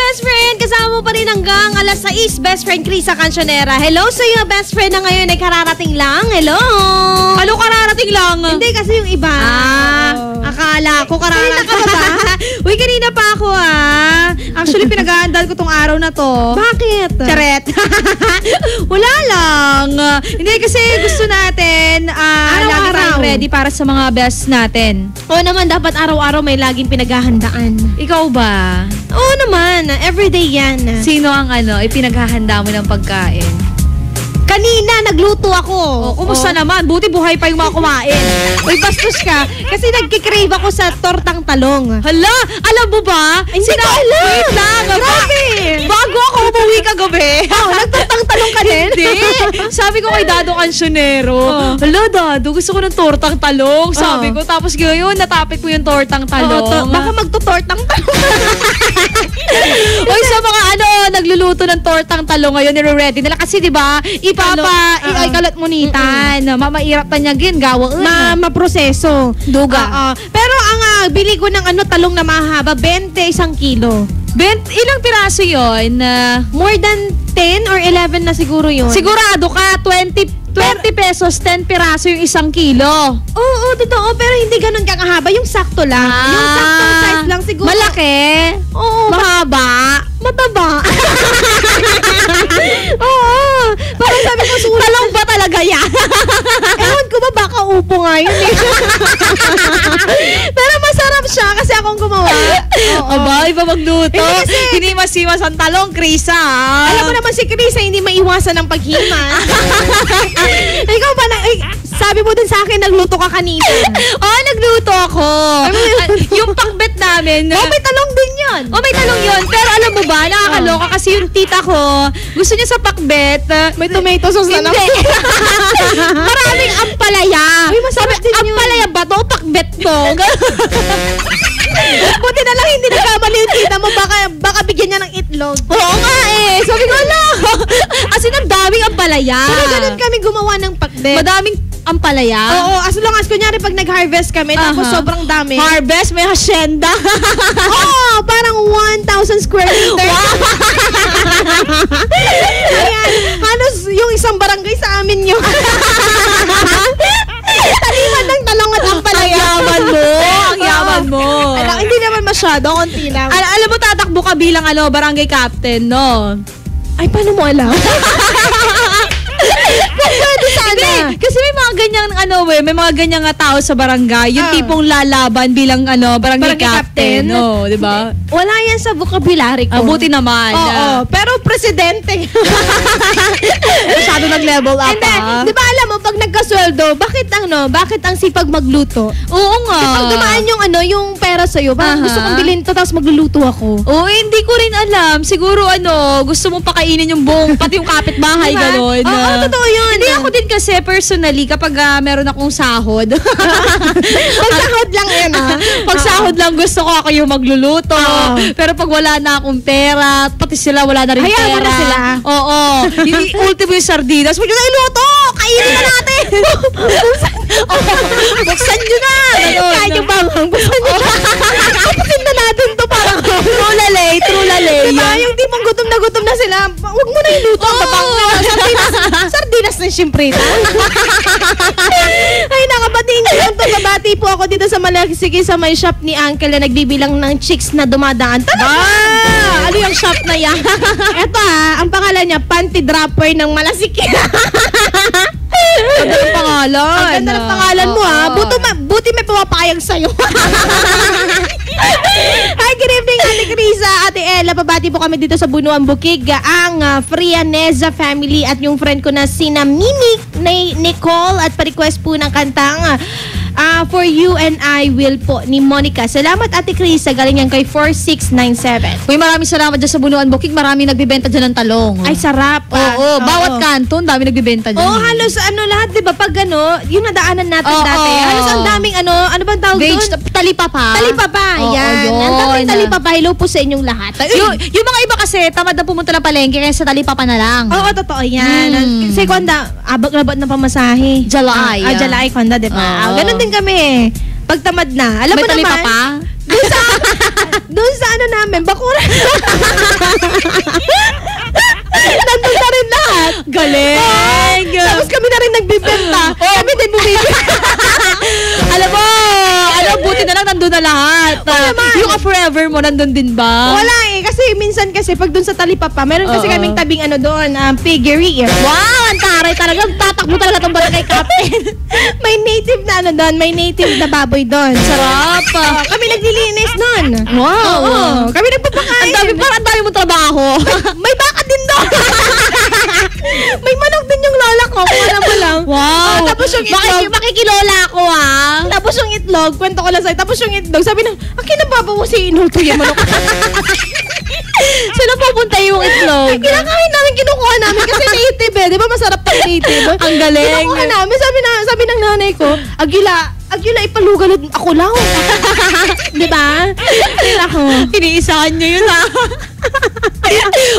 Best friend, kasama mo pa rin hanggang alas 6, best friend Krisa Cancionera. Hello sa iyo, best friend na ngayon ay kararating lang. Hello! Ano kararating lang? Hindi kasi yung iba. Akala ko kararating. Kanina ka ba? Uy, kanina pa ako Actually, pinag-aandal ko tong araw na to. Bakit? Charet. Wala lang. Hindi kasi gusto natin lagi tayong ready para sa mga best natin. Oo naman, dapat araw-araw may laging pinaghahandaan. Ikaw ba? Oo naman, everyday yan. Sino ang ipinaghahanda mo ng pagkain? Kanina, nagluto ako. Kumusta naman? Buti buhay pa yung mga kumain. Uy, bastos ka. Kasi nagkikrave ako sa tortang talong. Hala, alam mo ba? Hindi ko alam. Wait lang. Grabe. Bago ako umuwi kagabi. Nagtortang talong ka din? Hindi. Sabi ko kay Dado Cancionero, hala Dado, gusto ko ng tortang talong. Sabi ko, tapos ngayon, natapit mo yung tortang talong. Baka magtutortang talong. Uy, sa mga nagluluto ng tortang talong ngayon, nire-ready nila. Kasi diba, ikalat munitan. Mamairap pa niya gawaan. Maproseso. Duga. Pero ang bili ko ng talong na mahaba, 20 isang kilo. Ilang piraso yun? More than 10 or 11 na siguro yun. Sigurado ka, 20 pesos, 10 piraso yung isang kilo. Oo, totoo. Pero hindi ganun kakahaba. Yung sakto lang. Yung sakto size lang siguro. Malaki? Oo. Mahaba? Mataba. Oo. Parang sabi ko, talong ba talaga yan? Ewan ko ba, baka upo nga yun eh. Pero masarap siya kasi akong gumawa. Aba, iba magluto. Hindi masiwas ang talong, Krisa. Alam mo naman si Krisa, hindi maiwasan ng paghima. Ikaw ba sabi mo din sa akin, nagluto ka kanina. Nagluto ako. Yung pakbet namin. May talong din yun. May talong yun. Pero alam mo ba, nakakaloka kasi yung tita ko, gusto niya sa pakbet. May tomato sauce na naman. Maraming ampalaya. Masarap din yun. Ampalaya ba to? Pakbet to. Buti na lang hindi nagkamali yung tita mo. Baka bigyan niya ng itlog. Oo nga Sabi ko, as in, ang daming ampalaya. Pero ganun kami gumawa ng pakbet. Madaming ampalaya? Oo, as long as kunyari pag nag-harvest kami, tapos sobrang dami. Harvest? May hacienda? Oo, parang 1,000 square meters. Ayan, halos yung isang barangay sa amin yun. Taliman ng talong at ampalaya. Ang yaman mo. Hindi naman masyado, konti lang. Alam mo, tatakbo ka bilang barangay captain, no? Ay, paano mo alam? Pwede sana. Kasi may mga ganyang may mga ganyang tao sa barangay. Yung tipong lalaban bilang barangay captain. No, di ba? Wala yan sa vocabulary ko. Buti naman. Oo, pero presidente. Masyado nag-level up. Hindi, di ba alam mo, pag nagkasweldo, bakit ang sipag magluto? Oo nga. Pag dumaan yung pera sa'yo, gusto kong bilhin to, tapos magluluto ako. Oo, hindi ko rin alam. Siguro gusto mong pakainin yung buong, pati yung kapitbahay, diba? gano'n. Oo, totoo yun. Hindi ako din kasi personally, kapag meron akong sahod. Pag sahod lang yan Pag sahod lang gusto ko ako yung magluluto. Pero pag wala na akong pera, pati sila wala na rin pera. Hayaan mo na sila. Oo. Yung ultimo yung sardinas. Huwag nyo na iluto! Kainin na natin! Buksan nyo na! Kaya nyo bang buksan nyo na? Kapakin na natin to parang true lalay. Diba? Yung tipong gutom na sila, huwag mo na iluto. Sardinas na siyempre. Ay, nakabatiin ko lang to. Babati po ako dito sa Malagisigi sa may shop ni Uncle na nagbibilang ng chicks na dumadaan. Ano yung shop na yan. Eto ang pangalan niya, Panty Dropper ng Malasiki. Ganda ng pangalan. Ang ganda ng pangalan mo Buti may pumapayag sa'yo. Hi, good evening, Ate Krisa, Ate Ella. Pabati po kami dito sa Bunuan Bukig. Ang Frianeza family at yung friend ko na sina Mimi, Nicole at pa-request po ng kantang For You and I Will po ni Monica. Salamat, Ate Krisa. Galing yan kay 4697. Uy, maraming salamat dyan sa Bunuan Bukig. Maraming nagbibenta dyan ng talong. Ay, sarap. Oo, bawat kanton, dami nagbibenta dyan. Halos lahat, di ba? Pag yung nadaanan natin dati. Halos ang daming ano bang tawag doon? Talipapa. Talipapa, yan. Ang daming talipapa. Hello po sa inyong lahat. Yung mga iba kasi, tamad na pumunta ng palengke kaya sa talipapa na lang. Oo, totoo yan. Kasi Kwanda, abag-labot na pamasahe. Jalay. Jalay, Kwanda, di ba? Ganun din kami. Pag tamad na. Alam mo naman. May talipapa? Doon sa namin, Bakuran. Nandun na rin lahat. Galing. Tapos kami na rin nagbibenta. Kami din bumibili. Alam mo, buti na lang nandun na lahat. Yung forever mo, nandun din ba? Wala kasi minsan pag dun sa talipapa, meron kasi kaming tabing doon, piggery. Wow, ang taray talaga. Tatakbo talaga itong barangay captain. May native na doon, may native na baboy doon. Sarap. Kami naglilinis nun. Wow. Kami nagpapakain. Ang dami mo trabaho. May baka din doon. May manok din yung lola ko. Alam mo lang. Wow. Tapos yung itlog. Makikilola ako Tapos yung itlog, kwento ko lang sa'yo. Tapos yung itlog, sabi na, kinababaw si inulto yung manok. Saan pupunta yung itlog? Kinakain namin, kinukuha namin kasi native di ba masarap pang native? Ang galing. Kinukuha namin, sabi ng nanay ko, Agila, ipalugalod ako lang. Di ba? Ako. Iniisahan nyo yun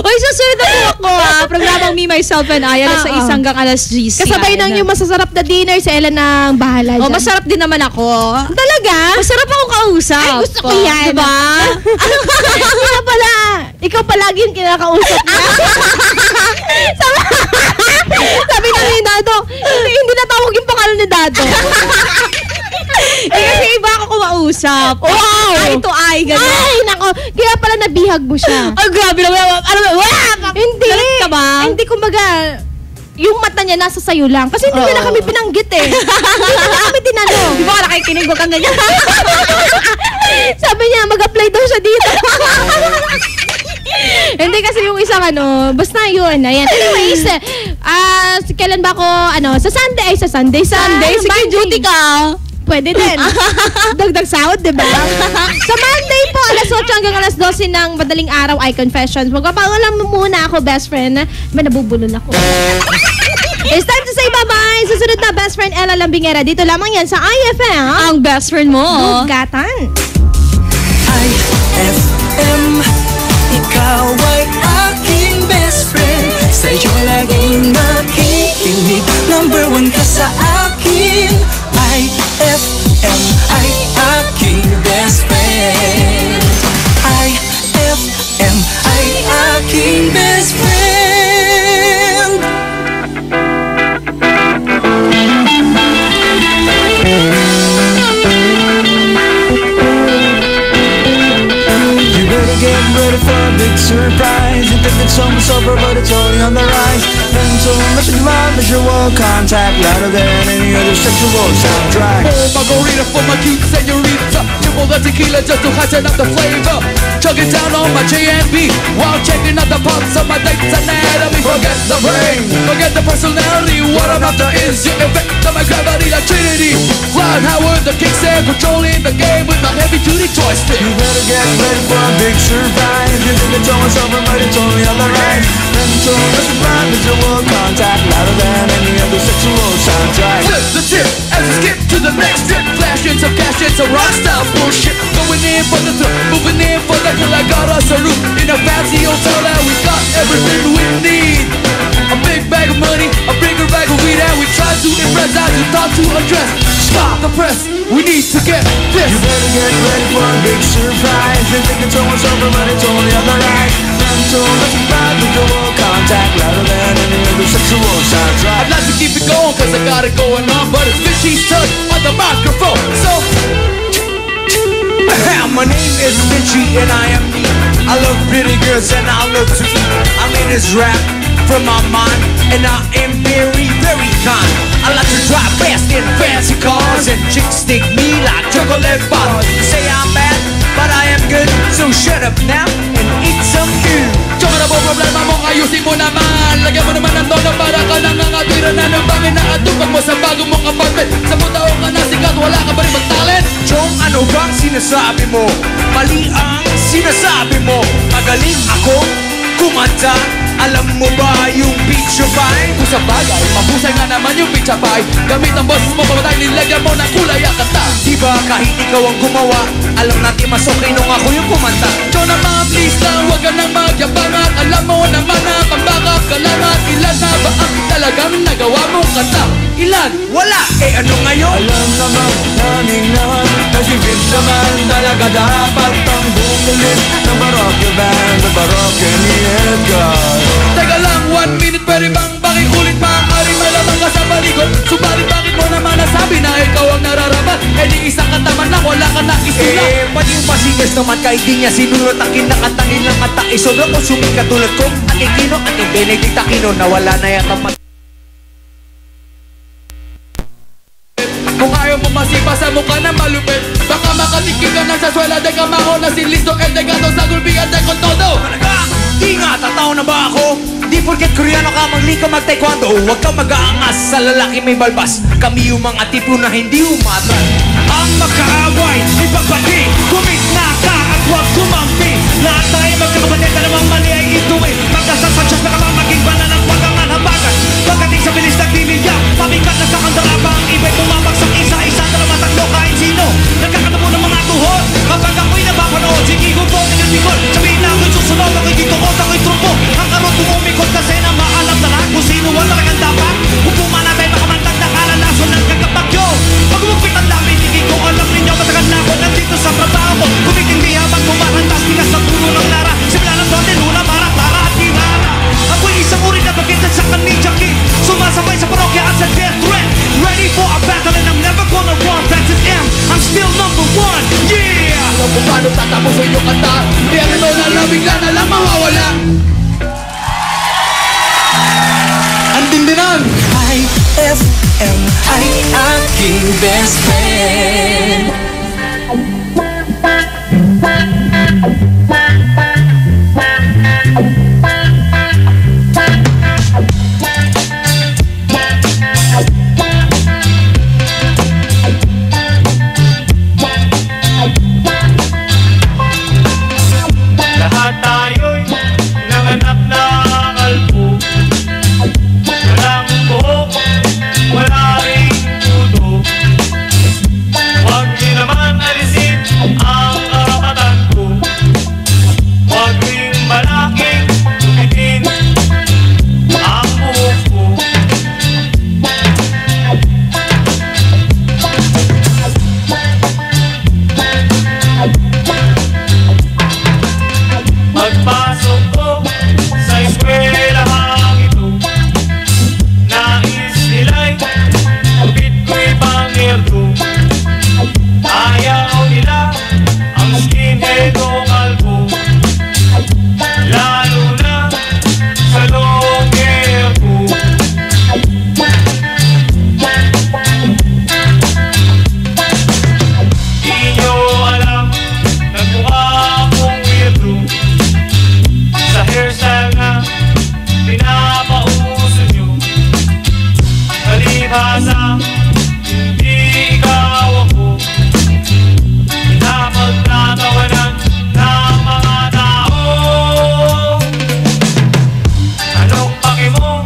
Uy, susunod na po ako Programang Me, Myself and I alas 6 hanggang alas 10. Kasabay ng yung masasarap na dinner sa Ella ng bahala dyan. Masarap din naman ako. Talaga? Masarap ako kausap. Ay, gusto ko yan. Diba? Ikaw palagi yung kinakausap niya. Sabi na ni Dado, hindi natawag yung pangalan ni Dado. Kasi iba ako kumausap. Wow! Eye to eye, gano'n. Ay, nako. Kaya pala nabihag mo siya. Ay, grabe naman. Hindi. Galit ka ba? Hindi, kumbaga, yung mata niya nasa sayo lang. Kasi hindi na kami binanggit Hindi na kami tinanong. Di ba ka nakikinig? Huwag kang ganyan. Sabi niya, mag-apply daw siya dito. Hindi kasi yung isang basta yun. Ayan. Anyways, kailan ba ako, sa Sunday. Sige, duty ka. Pwede din. Dagdag sahod, diba? Sa Monday po, alas 8 hanggang alas 12 ng madaling araw ay confessions. Magpapaalam muna ako, best friend. May nabubulol ako. It's time to say bye-bye. Susunod na best friend Ella Lambingera. Dito lamang yan sa IFM. Ang best friend mo. Dugatan. IFM, ikaw ay aking best friend. Sa'yo laging nakikinig. Number 1 ka sa akin. IFM ay aking best friend. IFM ay aking best friend. You better get ready for a big surprise. You think it's almost over, but it's only on the rise. Mental, message mind, visual contact, louder than any other sexual soundtrack. Oh, margarita for my cute senorita. Triple the tequila just to heighten up the flavor. Chugging down on my J&B while checking out the parts of my date's anatomy. Forget the brain, forget the personality. What I'm after is your effect of my gravity, like Trinity. Flying Howard, the kickstand, controlling the game with my heavy-duty joystick. You better get ready for a big surprise. You think it's almost over, but it's only on the rise. Mental, message mind, visual contact, louder than any other sexual soundtrack. Flip the tip as we skip to the next trip. Flashing some cash and some rock style bullshit. Going in for the thrill, moving in for the kill. I got us a room in a fancy hotel and we got everything we need. A big bag of money, a bigger bag of weed, and we try to impress as we thought to address. Stop the press, we need to get this. You better get ready for a big surprise. You think it's almost over, but it's only on the rise. Mental, message mind, visual contact, louder than any other sexual soundtrack. I'd like to keep it going cause I got it going on, but it's Vince's touch on the microphone. So my name is Vinci and I am me. I love pretty girls and I love to eat. I mean this rap from my mind, and I am very, very kind. I like to drive fast in fancy cars, and chicks stick me like chocolate bars. You say I'm bad, but I am good, so shut up now and eat some food. Tsaka na po problema mo, ayusin mo naman. Lagyan mo naman ng tono para ka nangangatwira na ng bangin na atupag mo sa bago mong apartment. Sa taon ka na sikat, wala ka pa rin mag-talent. Chong, ano bang sinasabi mo? Mali ang sinasabi mo. Magaling ako kumanta. Alam mo ba yung pizza pie? Kung sa bagay, mahusay nga naman yung pizza pie. Gamit ang boss mo, pamatay, nilagyan mo ng kulay ang kanta. Diba kahit ikaw ang gumawa, alam natin mas okay nung ako yung kumanta. Chong naman, please lang, huwag ka nang magyabang at alam mo naman na pambakap ka lang at ilan na ba ang talagang nagawa mong kanta? Ilan? Wala! Eh ano ngayon? Alam naman namin naman na si Vince naman talaga dapat ang bumulit ng Baroque band, ng Baroque ni Edgar. Teka lang, 1 minute, pwede bang pakiulit? Maaari malamang ka sa baligon. Subalit bakit mo naman nasabi na ikaw ang nararapat? Eh di isang kataman lang, wala ka na isula. Pati yung pasingers naman kahit di niya sinunod ang kinakatangin lang at ang isobra ko sumikat tulad ko. Ate Kino, Ate Benedict Aquino, nawala na yata Kung ayaw mo masipa sa mukha na malupit, baka makatikim ka na sa swela de kamao na si Listo el de gato sa gulbigan de con todo. Di nga, tataw na ba ako? Di porket Koreano ka, magli ka mag-taekwondo. Huwag kang mag-aangas sa lalaki may balbas. Kami yung mga tipo na hindi umatras. Ang magkaaway, ipagbati, kumitna ka at huwag kumampi. Lahat tayo magkakapatid, dalawang mali ay ituwi. Magkasasansyon na kamang maging banal at huwag ang habagan. Pagdating sa bilis nagdinilya, pamikat na sa kandara pa ang ibig bumabagsak isa-isa, dalawa, tatlo, kahit sino. Nagkakatabo ng mga tuhod, kapag ako'y napapanood, sige ko po, tingin-tingol. Sabihin na ako'y susunod, ako'y dito ko, ako'y trumpo. Ang karot umumikot kasi na maalam na lahat kung sino ang talagang dapat. Hukuman natin makamantag na kalalason ng kagapagyo. Pag umupit ang dami, hindi ko alam ninyo, matagal na ako nandito sa trabaho ko. Kumikindi habang kumarantas, tigas sa puno ng lara. Simula ng doon, luna, para at tirara. Ako'y isang uri na bagitan sa kanidya kid. Sumasabay sa parokya at sa death threat. Ready for a battle and I'm never gonna run. That's an M, I'm still number 1, yeah! Alam kung paano tatapos ang iyong kanta. Di ang ito na bigla na lang mawawala. Ang dindinan! IFM ay aking best friend. Lahat tayo'y nanganak na kalbo. Walang buhok, wala ring puto. Huwag niyo naman alisin ang karapatan ko. Huwag ring malaking tumitin ang buhok ko. Pagpasok ko sa eskwelahang ito, nais nila'y kapit ko'y pangirdo. Ayaw nila ang skinhead o kalbo, lalo na sa long hair ko. Di nyo alam, nagmukha akong weirdo sa hairstyle na pinapauso nyo. Palibhasa, hindi ikaw ako. Pinapagtatawanan ng mga tao. Anong paki mo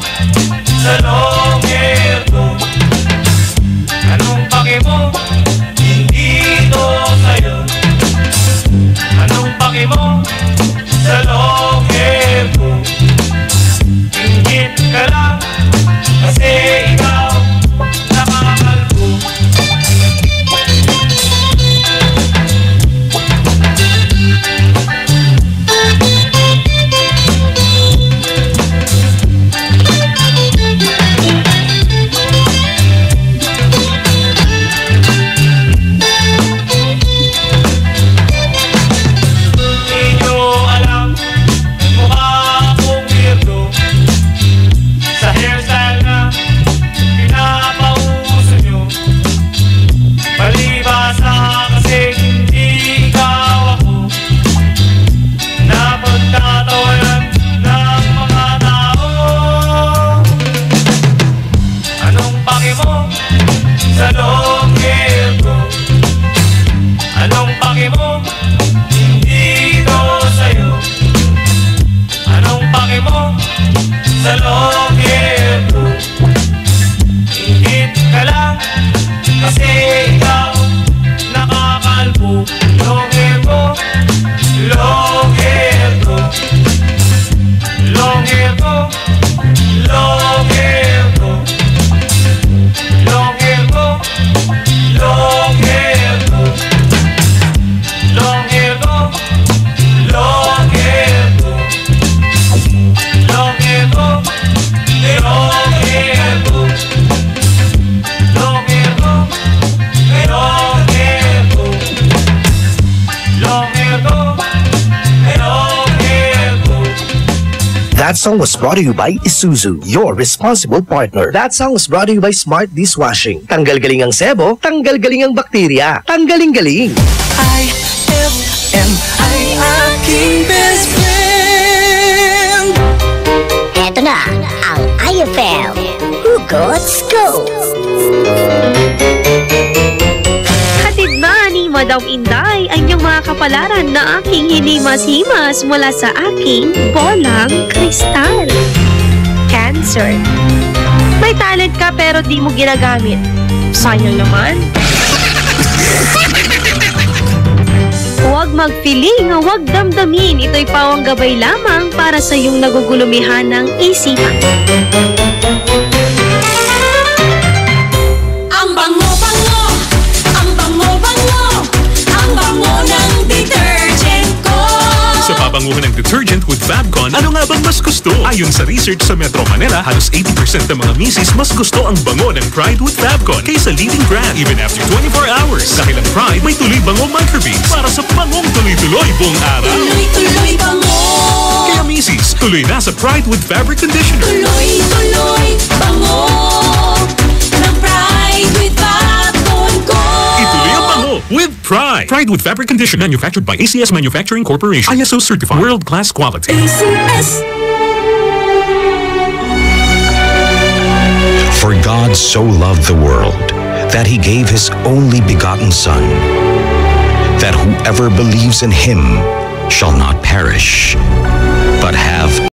sa long hair ko? Anong paki mo? Hindi ito sa'yo. Anong paki mo sa long hair ko? Ingit ka lang kasi ikaw sa longero. Ingit ka lang kasi ikaw nakakalbo. Longero, longero, longero, longero, longero, longero, longero, longero, longero, longero, longero, That song was brought to you by Isuzu, your responsible partner. That song was brought to you by Smart Dishwashing. Tanggal galing ang sebo, tanggal galing ang bakterya. Tanggaling-galing. IFM ay aking best friend. Eto na ang IFM Hugot Scoop. Hatid ba ni Madam Inday ang iyong mga kapalaran na aking hinimas-himas mula sa aking bolang kristal? Cancer. May talent ka pero di mo ginagamit. Sayang naman. Huwag magpiling, huwag damdamin. Ito'y pawang gabay lamang para sa iyong nagugulumihan ng isipan. Ang bango-bango, ang bango-bango, ang bango ng detergent ko. Sa pabanguhan ng detergent with Fabcon, ano nga bang mas gusto? Ayon sa research sa Metro Manila, halos 80% ng mga misis mas gusto ang bango ng Pride with Fabcon kaysa leading brand even after 24 hours. Dahil ang Pride may tuloy bango microbeads para sa bangong tuloy-tuloy buong araw. Tuloy-tuloy bango. Kaya misis, tuloy na sa Pride with Fabric Conditioner. Tuloy-tuloy bango ng Pride with Fabcon ko. Ituloy ang bango with Pride. Pride with Fabric Conditioner, manufactured by ACS Manufacturing Corporation. ISO certified. World-class quality. ACS. For God so loved the world that he gave his only begotten Son, that whoever believes in him shall not perish, but